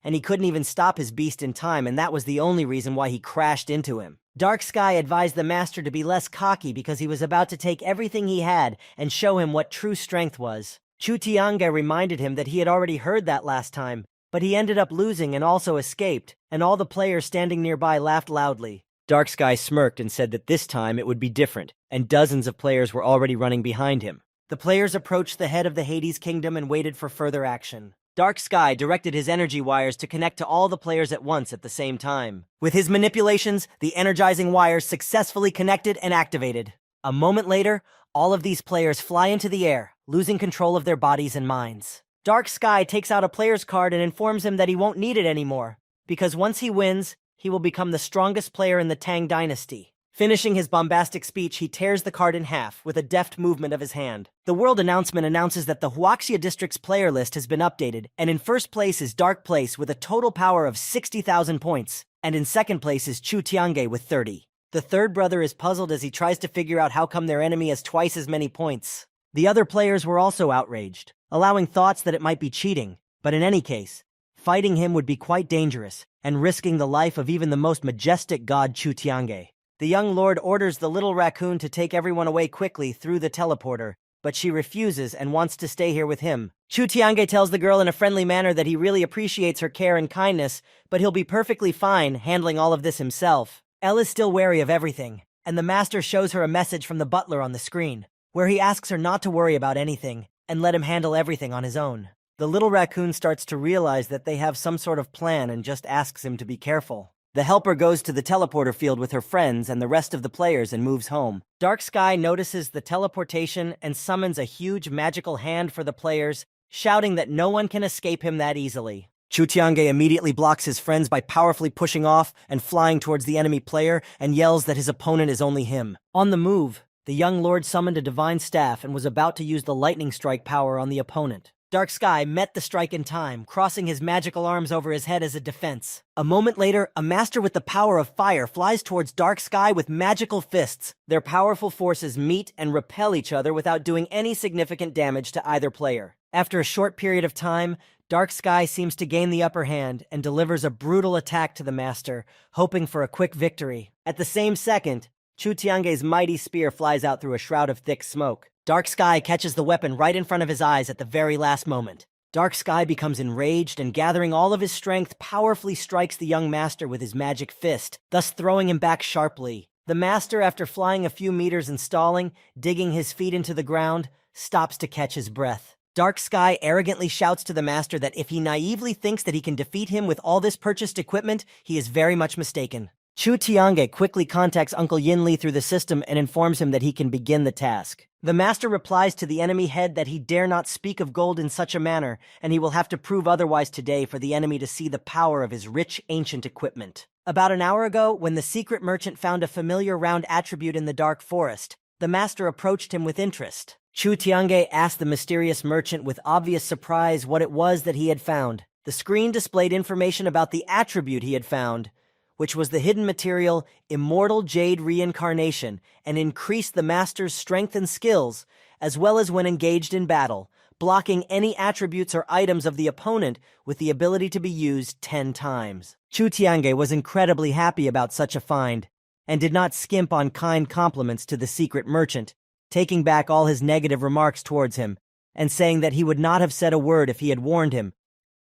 and he couldn't even stop his beast in time, and that was the only reason why he crashed into him. Dark Sky advised the master to be less cocky because he was about to take everything he had and show him what true strength was. Chu Tiange reminded him that he had already heard that last time, but he ended up losing and also escaped, and all the players standing nearby laughed loudly. Dark Sky smirked and said that this time it would be different, and dozens of players were already running behind him. The players approached the head of the Hades Kingdom and waited for further action. Dark Sky directed his energy wires to connect to all the players at once at the same time. With his manipulations, the energizing wires successfully connected and activated. A moment later, all of these players fly into the air, losing control of their bodies and minds. Dark Sky takes out a player's card and informs him that he won't need it anymore, because once he wins, he will become the strongest player in the Tang Dynasty. Finishing his bombastic speech, he tears the card in half with a deft movement of his hand. The world announcement announces that the Huaxia District's player list has been updated, and in first place is Dark Place with a total power of 60,000 points, and in second place is Chu Tiange with 30. The third brother is puzzled as he tries to figure out how come their enemy has twice as many points. The other players were also outraged, allowing thoughts that it might be cheating, but in any case, fighting him would be quite dangerous, and risking the life of even the most majestic god Chu Tiange. The young lord orders the little raccoon to take everyone away quickly through the teleporter, but she refuses and wants to stay here with him. Chu Tiange tells the girl in a friendly manner that he really appreciates her care and kindness, but he'll be perfectly fine handling all of this himself. Elle is still wary of everything, and the master shows her a message from the butler on the screen, where he asks her not to worry about anything and let him handle everything on his own. The little raccoon starts to realize that they have some sort of plan and just asks him to be careful. The helper goes to the teleporter field with her friends and the rest of the players and moves home. Dark Sky notices the teleportation and summons a huge magical hand for the players, shouting that no one can escape him that easily. Chu Tiange immediately blocks his friends by powerfully pushing off and flying towards the enemy player and yells that his opponent is only him. On the move, the young lord summoned a divine staff and was about to use the lightning strike power on the opponent. Dark Sky met the strike in time, crossing his magical arms over his head as a defense. A moment later, a master with the power of fire flies towards Dark Sky with magical fists. Their powerful forces meet and repel each other without doing any significant damage to either player. After a short period of time, Dark Sky seems to gain the upper hand and delivers a brutal attack to the master, hoping for a quick victory. At the same second, Chu Tiange's mighty spear flies out through a shroud of thick smoke. Dark Sky catches the weapon right in front of his eyes at the very last moment. Dark Sky becomes enraged and, gathering all of his strength, powerfully strikes the young master with his magic fist, thus throwing him back sharply. The master, after flying a few meters and stalling, digging his feet into the ground, stops to catch his breath. Dark Sky arrogantly shouts to the master that if he naively thinks that he can defeat him with all this purchased equipment, he is very much mistaken. Chu Tiange quickly contacts Uncle Yin Li through the system and informs him that he can begin the task. The master replies to the enemy head that he dare not speak of gold in such a manner, and he will have to prove otherwise today for the enemy to see the power of his rich, ancient equipment. About an hour ago, when the secret merchant found a familiar round attribute in the dark forest, the master approached him with interest. Chu Tiange asked the mysterious merchant with obvious surprise what it was that he had found. The screen displayed information about the attribute he had found, which was the hidden material Immortal Jade Reincarnation, and increased the master's strength and skills, as well as when engaged in battle, blocking any attributes or items of the opponent with the ability to be used 10 times. Chu Tiange was incredibly happy about such a find, and did not skimp on kind compliments to the secret merchant, taking back all his negative remarks towards him, and saying that he would not have said a word if he had warned him,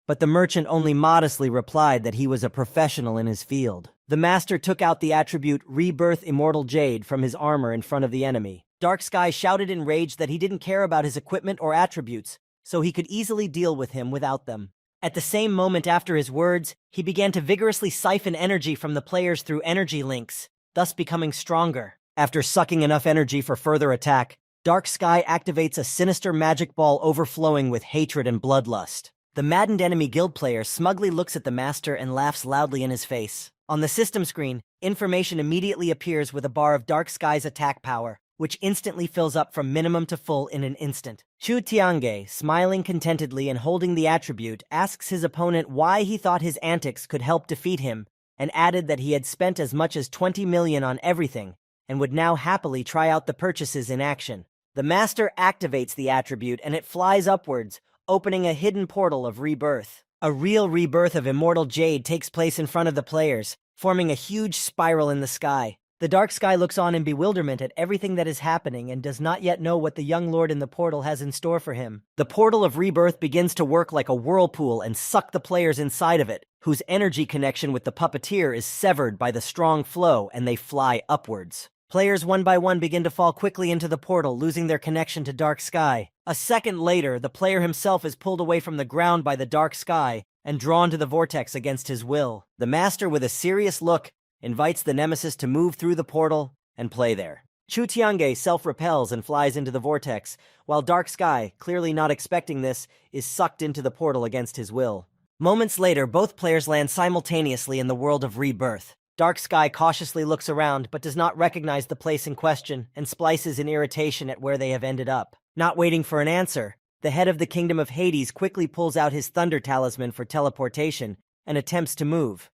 but the merchant only modestly replied that he was a professional in his field. The master took out the attribute Rebirth Immortal Jade from his armor in front of the enemy. Dark Sky shouted in rage that he didn't care about his equipment or attributes, so he could easily deal with him without them. At the same moment after his words, he began to vigorously siphon energy from the players through energy links, thus becoming stronger. After sucking enough energy for further attack, Dark Sky activates a sinister magic ball overflowing with hatred and bloodlust. The maddened enemy guild player smugly looks at the master and laughs loudly in his face. On the system screen, information immediately appears with a bar of Dark Sky's attack power, which instantly fills up from minimum to full in an instant. Chu Tiange, smiling contentedly and holding the attribute, asks his opponent why he thought his antics could help defeat him, and added that he had spent as much as 20 million on everything, and would now happily try out the purchases in action. The master activates the attribute and it flies upwards, opening a hidden portal of rebirth. A real rebirth of Immortal Jade takes place in front of the players, forming a huge spiral in the sky. The Dark Sky looks on in bewilderment at everything that is happening and does not yet know what the young lord in the portal has in store for him. The portal of rebirth begins to work like a whirlpool and suck the players inside of it, whose energy connection with the puppeteer is severed by the strong flow, and they fly upwards. Players one by one begin to fall quickly into the portal, losing their connection to Dark Sky. A second later, the player himself is pulled away from the ground by the Dark Sky and drawn to the vortex against his will. The master, with a serious look, invites the nemesis to move through the portal and play there. Chu Tiange self-repels and flies into the vortex, while Dark Sky, clearly not expecting this, is sucked into the portal against his will. Moments later, both players land simultaneously in the world of rebirth. Dark Sky cautiously looks around, but does not recognize the place in question, and splices in irritation at where they have ended up. Not waiting for an answer, the head of the Kingdom of Hades quickly pulls out his Thunder Talisman for teleportation and attempts to move,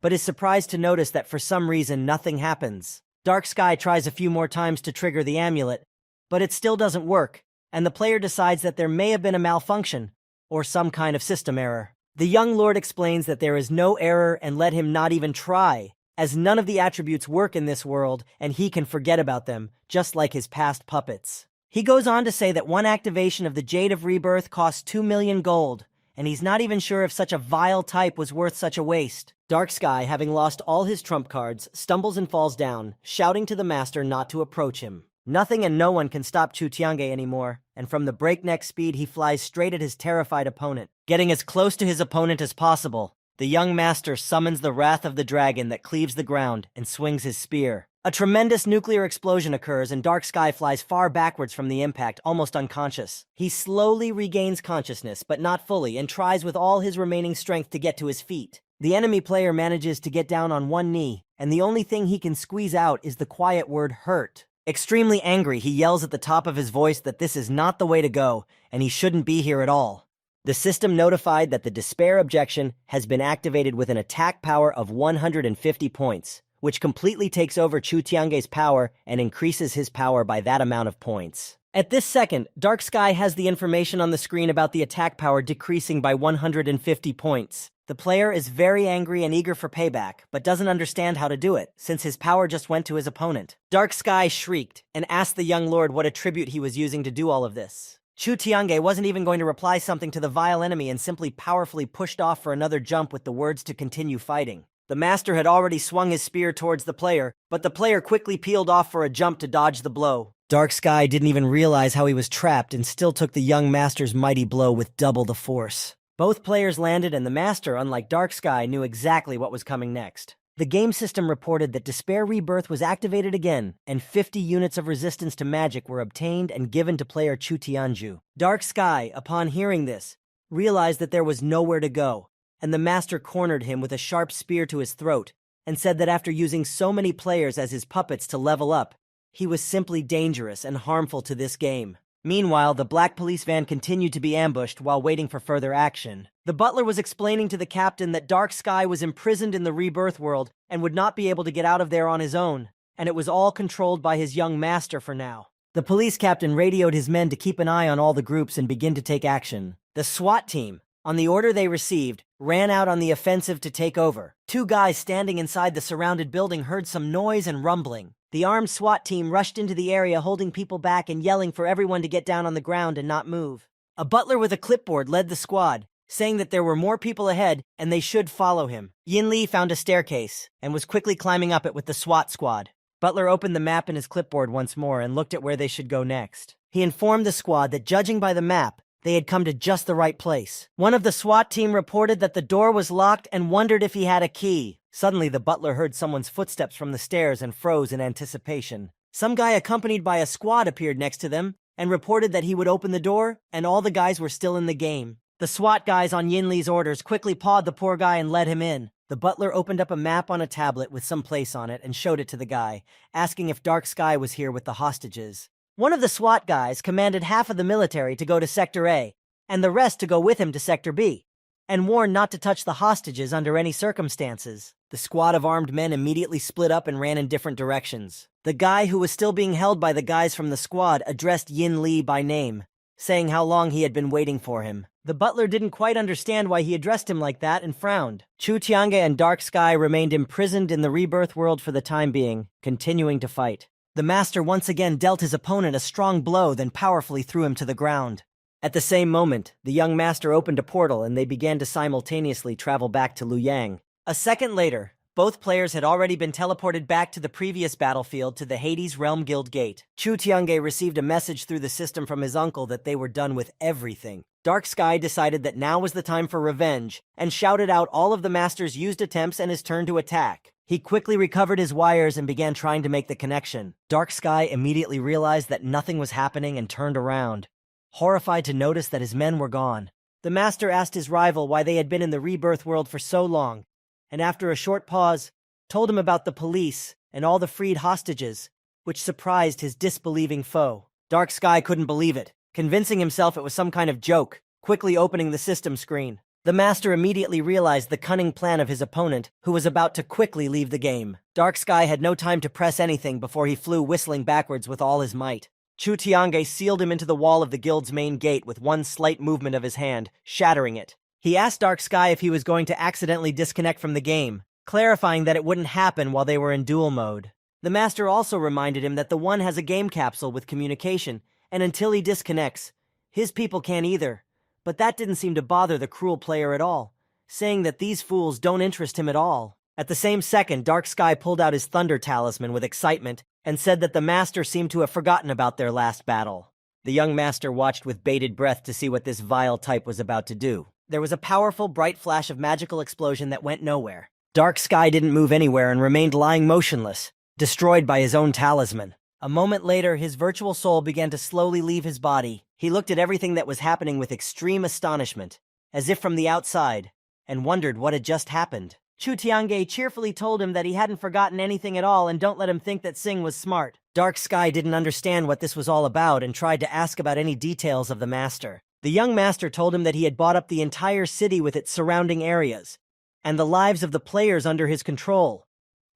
but is surprised to notice that for some reason nothing happens. Dark Sky tries a few more times to trigger the amulet, but it still doesn't work, and the player decides that there may have been a malfunction, or some kind of system error. The young lord explains that there is no error and let him not even try, as none of the attributes work in this world and he can forget about them, just like his past puppets. He goes on to say that one activation of the Jade of Rebirth costs 2 million gold, and he's not even sure if such a vile type was worth such a waste. Dark Sky, having lost all his trump cards, stumbles and falls down, shouting to the master not to approach him. Nothing and no one can stop Chu Tiange anymore, and from the breakneck speed he flies straight at his terrified opponent. Getting as close to his opponent as possible, the young master summons the wrath of the dragon that cleaves the ground and swings his spear. A tremendous nuclear explosion occurs and Dark Sky flies far backwards from the impact, almost unconscious. He slowly regains consciousness, but not fully, and tries with all his remaining strength to get to his feet. The enemy player manages to get down on one knee, and the only thing he can squeeze out is the quiet word hurt. Extremely angry, he yells at the top of his voice that this is not the way to go, and he shouldn't be here at all. The system notified that the despair objection has been activated with an attack power of 150 points, which completely takes over Chu Tiange's power and increases his power by that amount of points. At this second, Dark Sky has the information on the screen about the attack power decreasing by 150 points. The player is very angry and eager for payback, but doesn't understand how to do it, since his power just went to his opponent. Dark Sky shrieked and asked the young lord what attribute he was using to do all of this. Chu Tiange wasn't even going to reply something to the vile enemy and simply powerfully pushed off for another jump with the words to continue fighting. The master had already swung his spear towards the player, but the player quickly peeled off for a jump to dodge the blow. Dark Sky didn't even realize how he was trapped and still took the young master's mighty blow with double the force. Both players landed, and the master, unlike Dark Sky, knew exactly what was coming next. The game system reported that Despair Rebirth was activated again, and 50 units of resistance to magic were obtained and given to player Chu Tianju. Dark Sky, upon hearing this, realized that there was nowhere to go, and the master cornered him with a sharp spear to his throat, and said that after using so many players as his puppets to level up, he was simply dangerous and harmful to this game. Meanwhile, the black police van continued to be ambushed while waiting for further action. The butler was explaining to the captain that Dark Sky was imprisoned in the rebirth world and would not be able to get out of there on his own, and it was all controlled by his young master for now. The police captain radioed his men to keep an eye on all the groups and begin to take action. The SWAT team, on the order they received, ran out on the offensive to take over. Two guys standing inside the surrounded building heard some noise and rumbling. The armed SWAT team rushed into the area, holding people back and yelling for everyone to get down on the ground and not move. A butler with a clipboard led the squad, saying that there were more people ahead and they should follow him. Yin Li found a staircase and was quickly climbing up it with the SWAT squad. Butler opened the map in his clipboard once more and looked at where they should go next. He informed the squad that, judging by the map, they had come to just the right place. One of the SWAT team reported that the door was locked and wondered if he had a key. Suddenly, the butler heard someone's footsteps from the stairs and froze in anticipation. Some guy accompanied by a squad appeared next to them and reported that he would open the door, and all the guys were still in the game. The SWAT guys on Yin Li's orders quickly pawed the poor guy and let him in. The butler opened up a map on a tablet with some place on it and showed it to the guy, asking if Dark Sky was here with the hostages. One of the SWAT guys commanded half of the military to go to Sector A, and the rest to go with him to Sector B, and warned not to touch the hostages under any circumstances. The squad of armed men immediately split up and ran in different directions. The guy who was still being held by the guys from the squad addressed Yin Li by name, saying how long he had been waiting for him. The butler didn't quite understand why he addressed him like that and frowned. Chu Tiange and Dark Sky remained imprisoned in the rebirth world for the time being, continuing to fight. The master once again dealt his opponent a strong blow, then powerfully threw him to the ground. At the same moment, the young master opened a portal and they began to simultaneously travel back to Luoyang. A second later, both players had already been teleported back to the previous battlefield to the Hades Realm Guild Gate. Chu Tiange received a message through the system from his uncle that they were done with everything. Dark Sky decided that now was the time for revenge and shouted out all of the master's used attempts and his turn to attack. He quickly recovered his wires and began trying to make the connection. Dark Sky immediately realized that nothing was happening and turned around, horrified to notice that his men were gone. The master asked his rival why they had been in the rebirth world for so long, and after a short pause, told him about the police and all the freed hostages, which surprised his disbelieving foe. Dark Sky couldn't believe it, convincing himself it was some kind of joke, quickly opening the system screen. The master immediately realized the cunning plan of his opponent, who was about to quickly leave the game. Dark Sky had no time to press anything before he flew whistling backwards with all his might. Chu Tiange sealed him into the wall of the guild's main gate with one slight movement of his hand, shattering it. He asked Dark Sky if he was going to accidentally disconnect from the game, clarifying that it wouldn't happen while they were in duel mode. The master also reminded him that the one has a game capsule with communication, and until he disconnects, his people can't either. But that didn't seem to bother the cruel player at all, saying that these fools don't interest him at all. At the same second, Dark Sky pulled out his Thunder Talisman with excitement and said that the master seemed to have forgotten about their last battle. The young master watched with bated breath to see what this vile type was about to do. There was a powerful, bright flash of magical explosion that went nowhere. Dark Sky didn't move anywhere and remained lying motionless, destroyed by his own talisman. A moment later, his virtual soul began to slowly leave his body. He looked at everything that was happening with extreme astonishment, as if from the outside, and wondered what had just happened. Chu Tiange cheerfully told him that he hadn't forgotten anything at all and don't let him think that Sing was smart. Dark Sky didn't understand what this was all about and tried to ask about any details of the master. The young master told him that he had bought up the entire city with its surrounding areas, and the lives of the players under his control,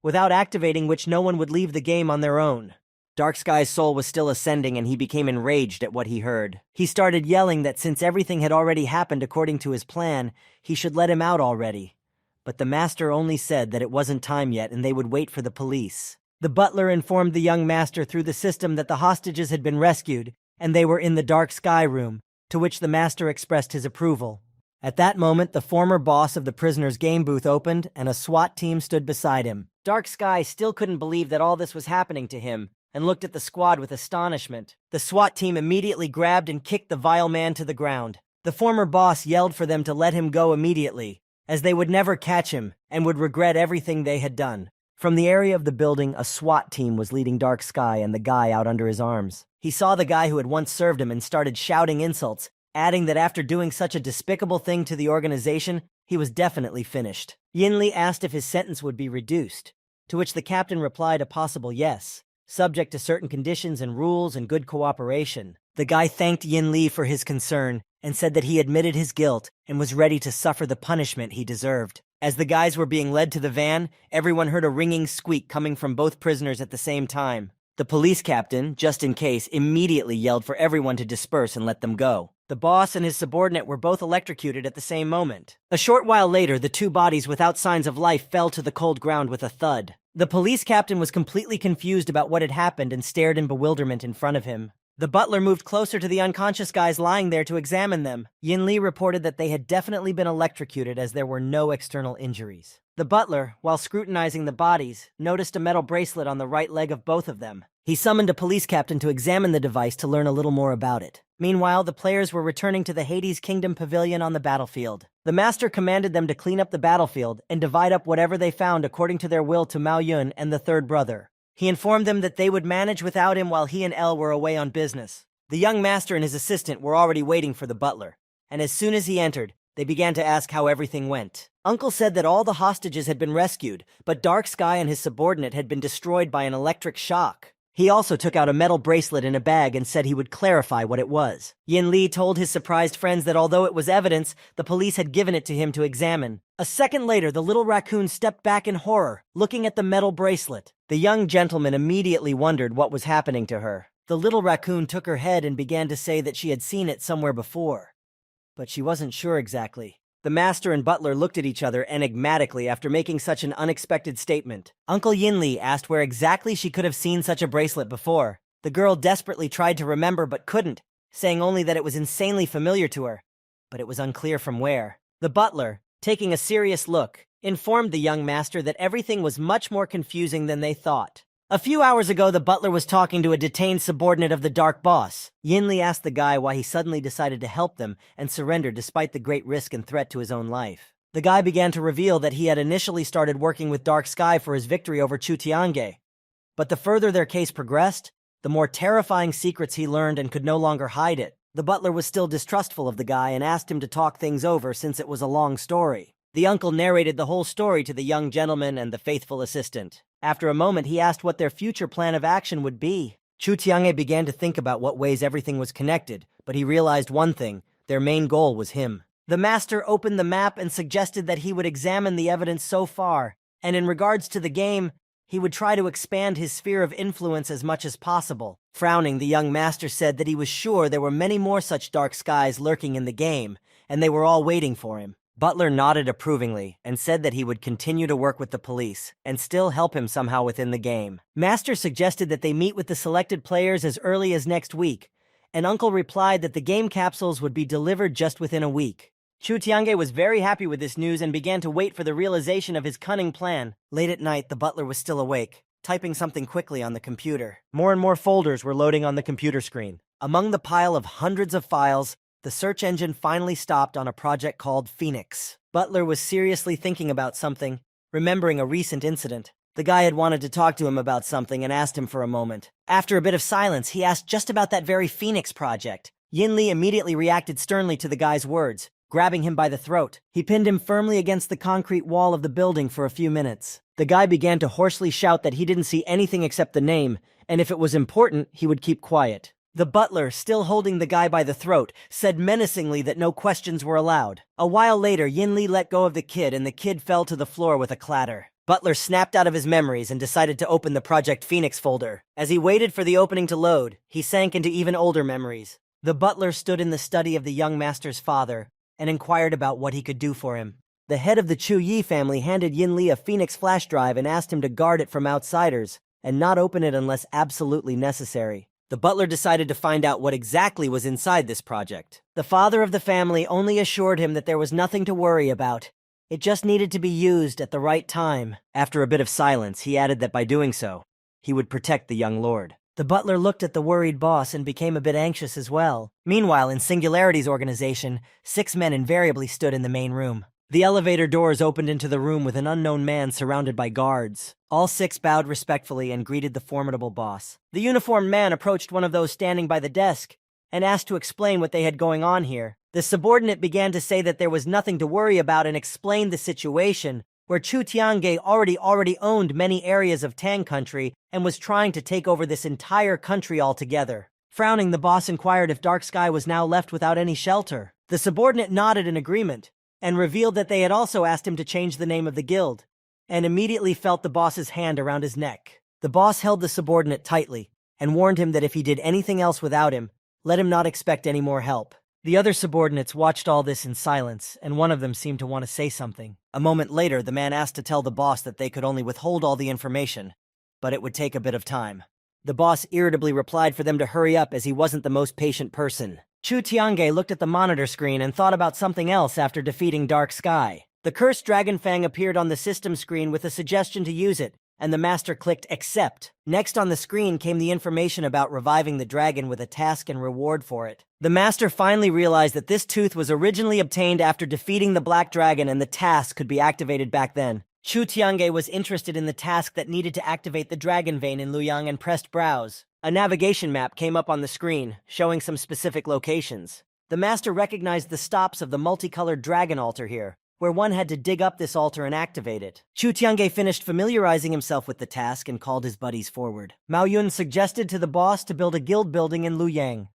without activating which no one would leave the game on their own. Darksky's soul was still ascending and he became enraged at what he heard. He started yelling that since everything had already happened according to his plan, he should let him out already. But the master only said that it wasn't time yet and they would wait for the police. The butler informed the young master through the system that the hostages had been rescued and they were in the dark sky room, to which the master expressed his approval. At that moment, the former boss of the prisoner's game booth opened and a SWAT team stood beside him. Dark Sky still couldn't believe that all this was happening to him and looked at the squad with astonishment. The SWAT team immediately grabbed and kicked the vile man to the ground. The former boss yelled for them to let him go immediately, as they would never catch him and would regret everything they had done. From the area of the building, a SWAT team was leading Dark Sky and the guy out under his arms. He saw the guy who had once served him and started shouting insults, adding that after doing such a despicable thing to the organization, he was definitely finished. Yin Li asked if his sentence would be reduced, to which the captain replied a possible yes, subject to certain conditions and rules and good cooperation. The guy thanked Yin Li for his concern and said that he admitted his guilt and was ready to suffer the punishment he deserved. As the guys were being led to the van, everyone heard a ringing squeak coming from both prisoners at the same time. The police captain, just in case, immediately yelled for everyone to disperse and let them go. The boss and his subordinate were both electrocuted at the same moment. A short while later, the two bodies without signs of life fell to the cold ground with a thud. The police captain was completely confused about what had happened and stared in bewilderment in front of him. The butler moved closer to the unconscious guys lying there to examine them. Yin Li reported that they had definitely been electrocuted as there were no external injuries. The butler, while scrutinizing the bodies, noticed a metal bracelet on the right leg of both of them. He summoned a police captain to examine the device to learn a little more about it. Meanwhile, the players were returning to the Hades Kingdom Pavilion on the battlefield. The master commanded them to clean up the battlefield and divide up whatever they found according to their will to Mao Yun and the third brother. He informed them that they would manage without him while he and El were away on business. The young master and his assistant were already waiting for the butler, and as soon as he entered, they began to ask how everything went. Uncle said that all the hostages had been rescued, but Dark Sky and his subordinate had been destroyed by an electric shock. He also took out a metal bracelet in a bag and said he would clarify what it was. Yin Li told his surprised friends that although it was evidence, the police had given it to him to examine. A second later, the little raccoon stepped back in horror, looking at the metal bracelet. The young gentleman immediately wondered what was happening to her. The little raccoon took her head and began to say that she had seen it somewhere before, but she wasn't sure exactly. The master and butler looked at each other enigmatically after making such an unexpected statement. Uncle Yin Li asked where exactly she could have seen such a bracelet before. The girl desperately tried to remember but couldn't, saying only that it was insanely familiar to her, but it was unclear from where. The butler, taking a serious look, informed the young master that everything was much more confusing than they thought. A few hours ago, the butler was talking to a detained subordinate of the Dark Boss. Yin Li asked the guy why he suddenly decided to help them and surrender despite the great risk and threat to his own life. The guy began to reveal that he had initially started working with Dark Sky for his victory over Chu Tiange. But the further their case progressed, the more terrifying secrets he learned and could no longer hide it. The butler was still distrustful of the guy and asked him to talk things over since it was a long story. The uncle narrated the whole story to the young gentleman and the faithful assistant. After a moment, he asked what their future plan of action would be. Chu Tiange began to think about what ways everything was connected, but he realized one thing: their main goal was him. The master opened the map and suggested that he would examine the evidence so far, and in regards to the game, he would try to expand his sphere of influence as much as possible. Frowning, the young master said that he was sure there were many more such dark skies lurking in the game, and they were all waiting for him. Butler nodded approvingly and said that he would continue to work with the police and still help him somehow within the game. Master suggested that they meet with the selected players as early as next week, and Uncle replied that the game capsules would be delivered just within a week. Chu Tiange was very happy with this news and began to wait for the realization of his cunning plan. Late at night, the butler was still awake, typing something quickly on the computer. More and more folders were loading on the computer screen. Among the pile of hundreds of files, the search engine finally stopped on a project called Phoenix. Butler was seriously thinking about something, remembering a recent incident. The guy had wanted to talk to him about something and asked him for a moment. After a bit of silence, he asked just about that very Phoenix project. Yin Li immediately reacted sternly to the guy's words, grabbing him by the throat. He pinned him firmly against the concrete wall of the building for a few minutes. The guy began to hoarsely shout that he didn't see anything except the name, and if it was important, he would keep quiet. The butler, still holding the guy by the throat, said menacingly that no questions were allowed. A while later, Yin Li let go of the kid and the kid fell to the floor with a clatter. Butler snapped out of his memories and decided to open the Project Phoenix folder. As he waited for the opening to load, he sank into even older memories. The butler stood in the study of the young master's father and inquired about what he could do for him. The head of the Chu Yi family handed Yin Li a Phoenix flash drive and asked him to guard it from outsiders and not open it unless absolutely necessary. The butler decided to find out what exactly was inside this project. The father of the family only assured him that there was nothing to worry about. It just needed to be used at the right time. After a bit of silence, he added that by doing so, he would protect the young lord. The butler looked at the worried boss and became a bit anxious as well. Meanwhile, in Singularity's organization, 6 men invariably stood in the main room. The elevator doors opened into the room with an unknown man surrounded by guards. All 6 bowed respectfully and greeted the formidable boss. The uniformed man approached one of those standing by the desk and asked to explain what they had going on here. The subordinate began to say that there was nothing to worry about and explained the situation, where Chu Tiange already owned many areas of Tang country and was trying to take over this entire country altogether. Frowning, the boss inquired if Dark Sky was now left without any shelter. The subordinate nodded in agreement and revealed that they had also asked him to change the name of the guild, and immediately felt the boss's hand around his neck. The boss held the subordinate tightly and warned him that if he did anything else without him, let him not expect any more help. The other subordinates watched all this in silence, and one of them seemed to want to say something. A moment later, the man asked to tell the boss that they could only withhold all the information, but it would take a bit of time. The boss irritably replied for them to hurry up as he wasn't the most patient person. Chu Tiange looked at the monitor screen and thought about something else after defeating Dark Sky. The cursed Dragon Fang appeared on the system screen with a suggestion to use it, and the master clicked accept. Next on the screen came the information about reviving the dragon with a task and reward for it. The master finally realized that this tooth was originally obtained after defeating the Black Dragon and the task could be activated back then. Chu Tiange was interested in the task that needed to activate the dragon vein in Luoyang and pressed browse. A navigation map came up on the screen, showing some specific locations. The master recognized the stops of the multicolored dragon altar here, where one had to dig up this altar and activate it. Chu Tiange finished familiarizing himself with the task and called his buddies forward. Mao Yun suggested to the boss to build a guild building in Luoyang,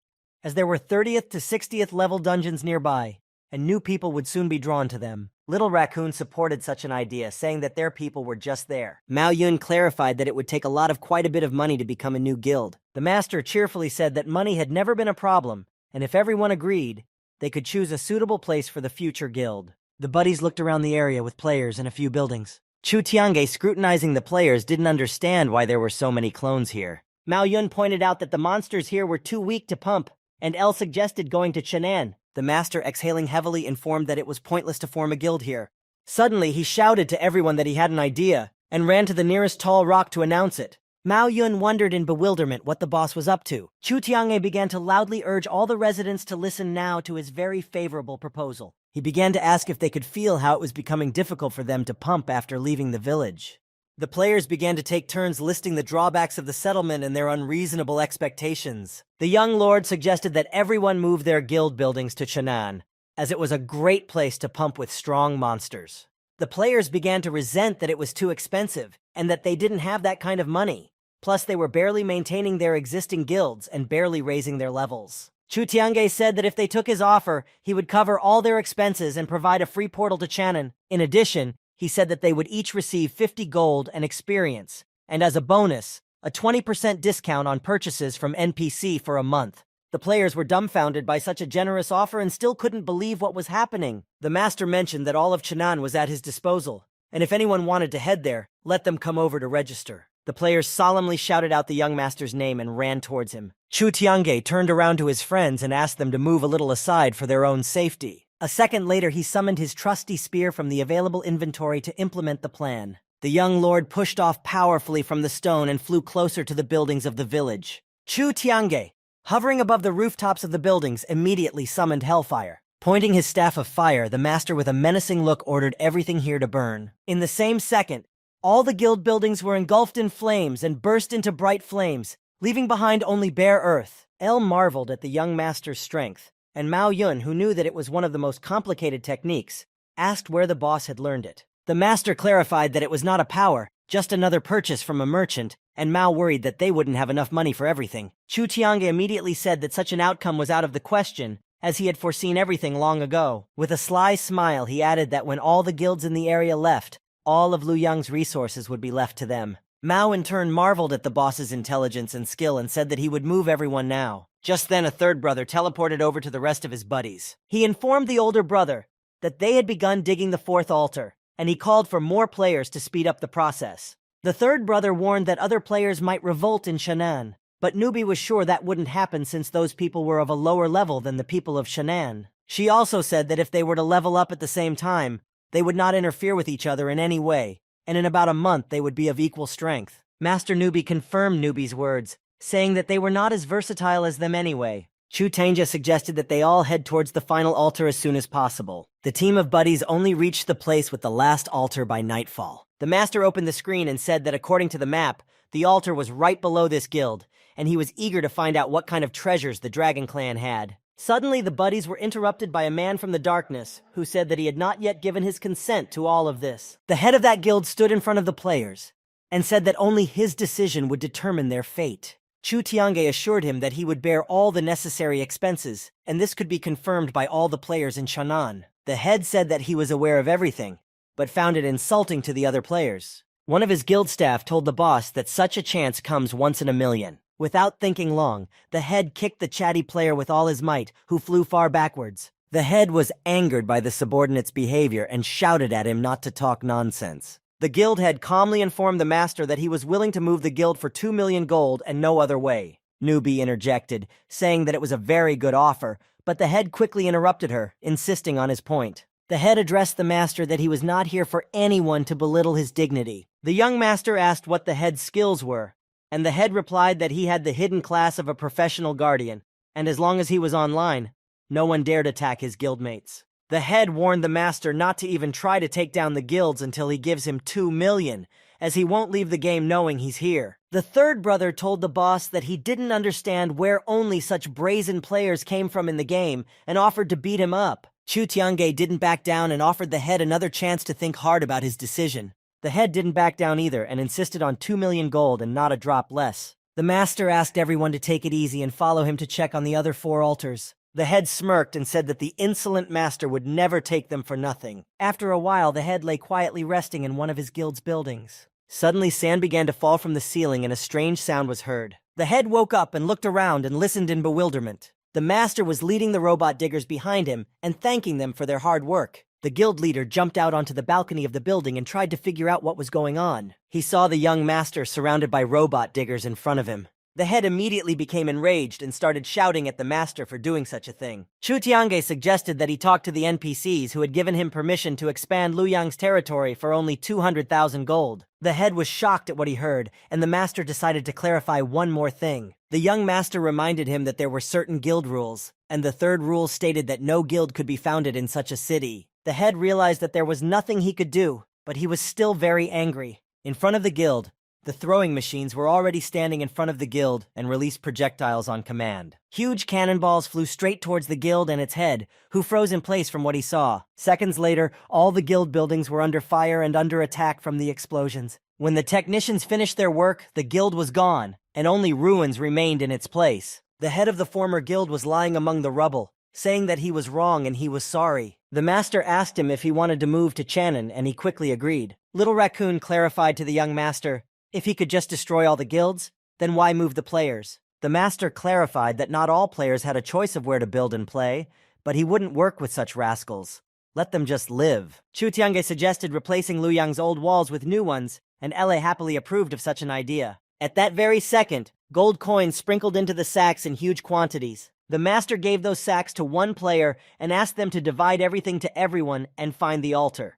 as there were 30th to 60th level dungeons nearby, and new people would soon be drawn to them. Little Raccoon supported such an idea, saying that their people were just there. Mao Yun clarified that it would take quite a bit of money to become a new guild. The master cheerfully said that money had never been a problem, and if everyone agreed, they could choose a suitable place for the future guild. The buddies looked around the area with players and a few buildings. Chu Tiange, scrutinizing the players, didn't understand why there were so many clones here. Mao Yun pointed out that the monsters here were too weak to pump, and El suggested going to Chenan. The master, exhaling heavily, informed that it was pointless to form a guild here. Suddenly, he shouted to everyone that he had an idea, and ran to the nearest tall rock to announce it. Mao Yun wondered in bewilderment what the boss was up to. Chu Tiange began to loudly urge all the residents to listen now to his very favorable proposal. He began to ask if they could feel how it was becoming difficult for them to pump after leaving the village. The players began to take turns listing the drawbacks of the settlement and their unreasonable expectations. The young lord suggested that everyone move their guild buildings to Chenan, as it was a great place to pump with strong monsters. The players began to resent that it was too expensive, and that they didn't have that kind of money. Plus, they were barely maintaining their existing guilds and barely raising their levels. Chu Tiange said that if they took his offer, he would cover all their expenses and provide a free portal to Chenan. In addition, he said that they would each receive 50 gold and experience, and as a bonus, a 20% discount on purchases from NPC for a month. The players were dumbfounded by such a generous offer and still couldn't believe what was happening. The master mentioned that all of Chenan was at his disposal, and if anyone wanted to head there, let them come over to register. The players solemnly shouted out the young master's name and ran towards him. Chu Tiange turned around to his friends and asked them to move a little aside for their own safety. A second later, he summoned his trusty spear from the available inventory to implement the plan. The young lord pushed off powerfully from the stone and flew closer to the buildings of the village. Chu Tiange, hovering above the rooftops of the buildings, immediately summoned hellfire. Pointing his staff of fire, the master with a menacing look ordered everything here to burn. In the same second, all the guild buildings were engulfed in flames and burst into bright flames, leaving behind only bare earth. El marveled at the young master's strength, and Mao Yun, who knew that it was one of the most complicated techniques, asked where the boss had learned it. The master clarified that it was not a power, just another purchase from a merchant, and Mao worried that they wouldn't have enough money for everything. Chu Tiange immediately said that such an outcome was out of the question, as he had foreseen everything long ago. With a sly smile, he added that when all the guilds in the area left, all of Lu Yang's resources would be left to them. Mao in turn marveled at the boss's intelligence and skill and said that he would move everyone now. Just then a third brother teleported over to the rest of his buddies. He informed the older brother that they had begun digging the fourth altar, and he called for more players to speed up the process. The third brother warned that other players might revolt in Shan'an, but Newbie was sure that wouldn't happen since those people were of a lower level than the people of Shan'an. She also said that if they were to level up at the same time, they would not interfere with each other in any way, and in about a month they would be of equal strength. Master Newbie confirmed Newbie's words, saying that they were not as versatile as them anyway. Chu Tangja suggested that they all head towards the final altar as soon as possible. The team of buddies only reached the place with the last altar by nightfall. The master opened the screen and said that according to the map, the altar was right below this guild, and he was eager to find out what kind of treasures the Dragon Clan had. Suddenly, the buddies were interrupted by a man from the darkness, who said that he had not yet given his consent to all of this. The head of that guild stood in front of the players, and said that only his decision would determine their fate. Chu Tiange assured him that he would bear all the necessary expenses, and this could be confirmed by all the players in Shan'an. The head said that he was aware of everything, but found it insulting to the other players. One of his guild staff told the boss that such a chance comes once in a million. Without thinking long, the head kicked the chatty player with all his might, who flew far backwards. The head was angered by the subordinate's behavior and shouted at him not to talk nonsense. The guild head calmly informed the master that he was willing to move the guild for 2 million gold and no other way. Newbie interjected, saying that it was a very good offer, but the head quickly interrupted her, insisting on his point. The head addressed the master that he was not here for anyone to belittle his dignity. The young master asked what the head's skills were, and the head replied that he had the hidden class of a professional guardian, and as long as he was online, no one dared attack his guildmates. The head warned the master not to even try to take down the guilds until he gives him 2 million, as he won't leave the game knowing he's here. The third brother told the boss that he didn't understand where only such brazen players came from in the game and offered to beat him up. Chu Tiange didn't back down and offered the head another chance to think hard about his decision. The head didn't back down either and insisted on 2 million gold and not a drop less. The master asked everyone to take it easy and follow him to check on the other 4 altars. The head smirked and said that the insolent master would never take them for nothing. After a while, the head lay quietly resting in one of his guild's buildings. Suddenly, sand began to fall from the ceiling and a strange sound was heard. The head woke up and looked around and listened in bewilderment. The master was leading the robot diggers behind him and thanking them for their hard work. The guild leader jumped out onto the balcony of the building and tried to figure out what was going on. He saw the young master surrounded by robot diggers in front of him. The head immediately became enraged and started shouting at the master for doing such a thing. Chu Tiange suggested that he talk to the NPCs who had given him permission to expand Luyang's territory for only 200,000 gold. The head was shocked at what he heard, and the master decided to clarify one more thing. The young master reminded him that there were certain guild rules, and the third rule stated that no guild could be founded in such a city. The head realized that there was nothing he could do, but he was still very angry. In front of the guild, the throwing machines were already standing in front of the guild and released projectiles on command. Huge cannonballs flew straight towards the guild and its head, who froze in place from what he saw. Seconds later, all the guild buildings were under fire and under attack from the explosions. When the technicians finished their work, the guild was gone, and only ruins remained in its place. The head of the former guild was lying among the rubble, saying that he was wrong and he was sorry. The master asked him if he wanted to move to Channon, and he quickly agreed. Little Raccoon clarified to the young master, if he could just destroy all the guilds, then why move the players? The master clarified that not all players had a choice of where to build and play, but he wouldn't work with such rascals. Let them just live. Chu Tiange suggested replacing Luyang's old walls with new ones, and Ele happily approved of such an idea. At that very second, gold coins sprinkled into the sacks in huge quantities. The master gave those sacks to one player and asked them to divide everything to everyone and find the altar,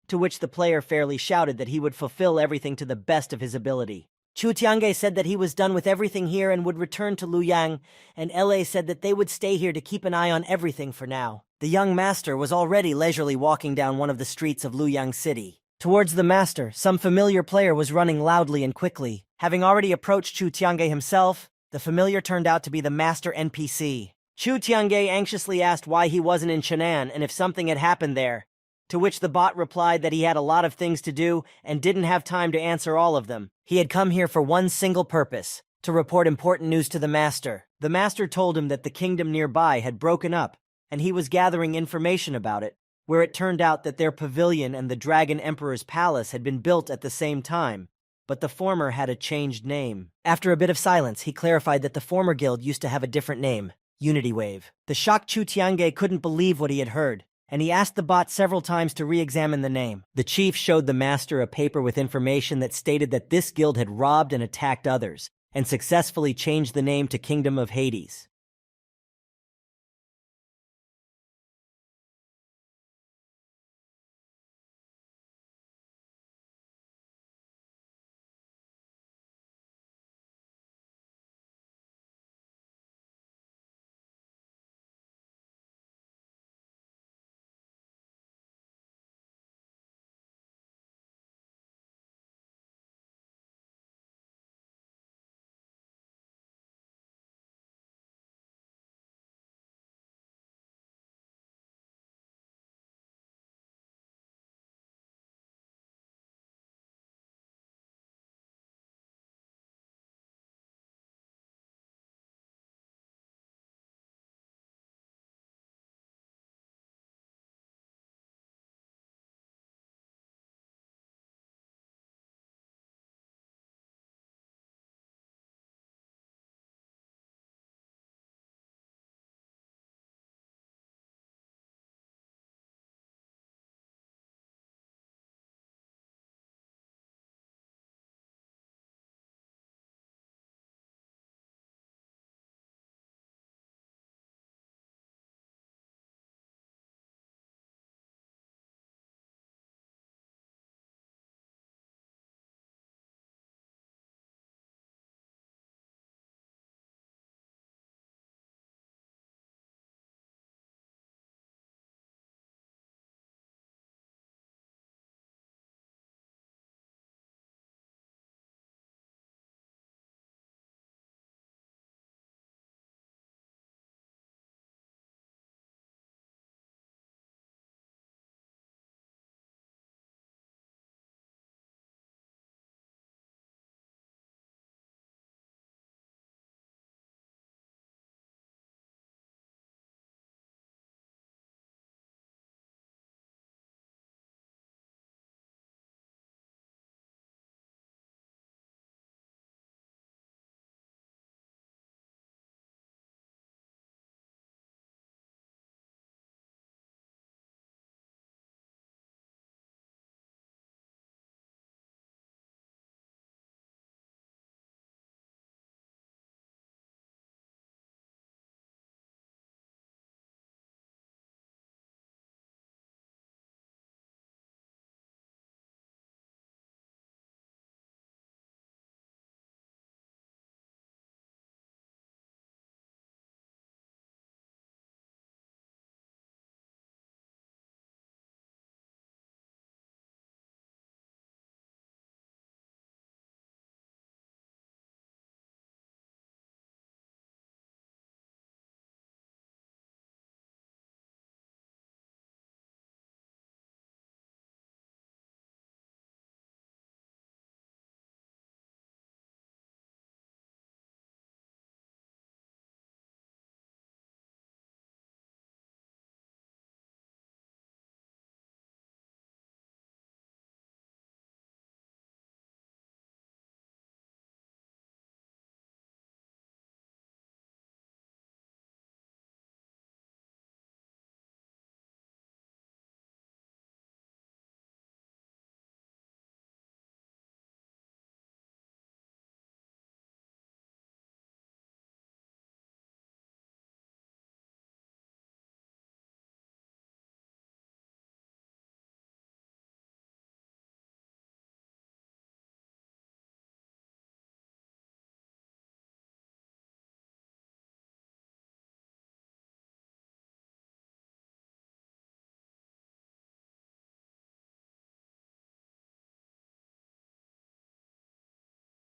to which the player fairly shouted that he would fulfill everything to the best of his ability. Chu Tiange said that he was done with everything here and would return to Luyang, and Ele said that they would stay here to keep an eye on everything for now. The young master was already leisurely walking down one of the streets of Luyang City. Towards the master, some familiar player was running loudly and quickly. Having already approached Chu Tiange himself, the familiar turned out to be the master NPC. Chu Tiange anxiously asked why he wasn't in Chan'an and if something had happened there, to which the bot replied that he had a lot of things to do and didn't have time to answer all of them. He had come here for one single purpose, to report important news to the master. The master told him that the kingdom nearby had broken up, and he was gathering information about it. where it turned out that their pavilion and the Dragon Emperor's palace had been built at the same time, but the former had a changed name. After a bit of silence, he clarified that the former guild used to have a different name, Unity Wave. The shocked Chu Tiange couldn't believe what he had heard, and he asked the bot several times to re-examine the name. The chief showed the master a paper with information that stated that this guild had robbed and attacked others, and successfully changed the name to Kingdom of Hades.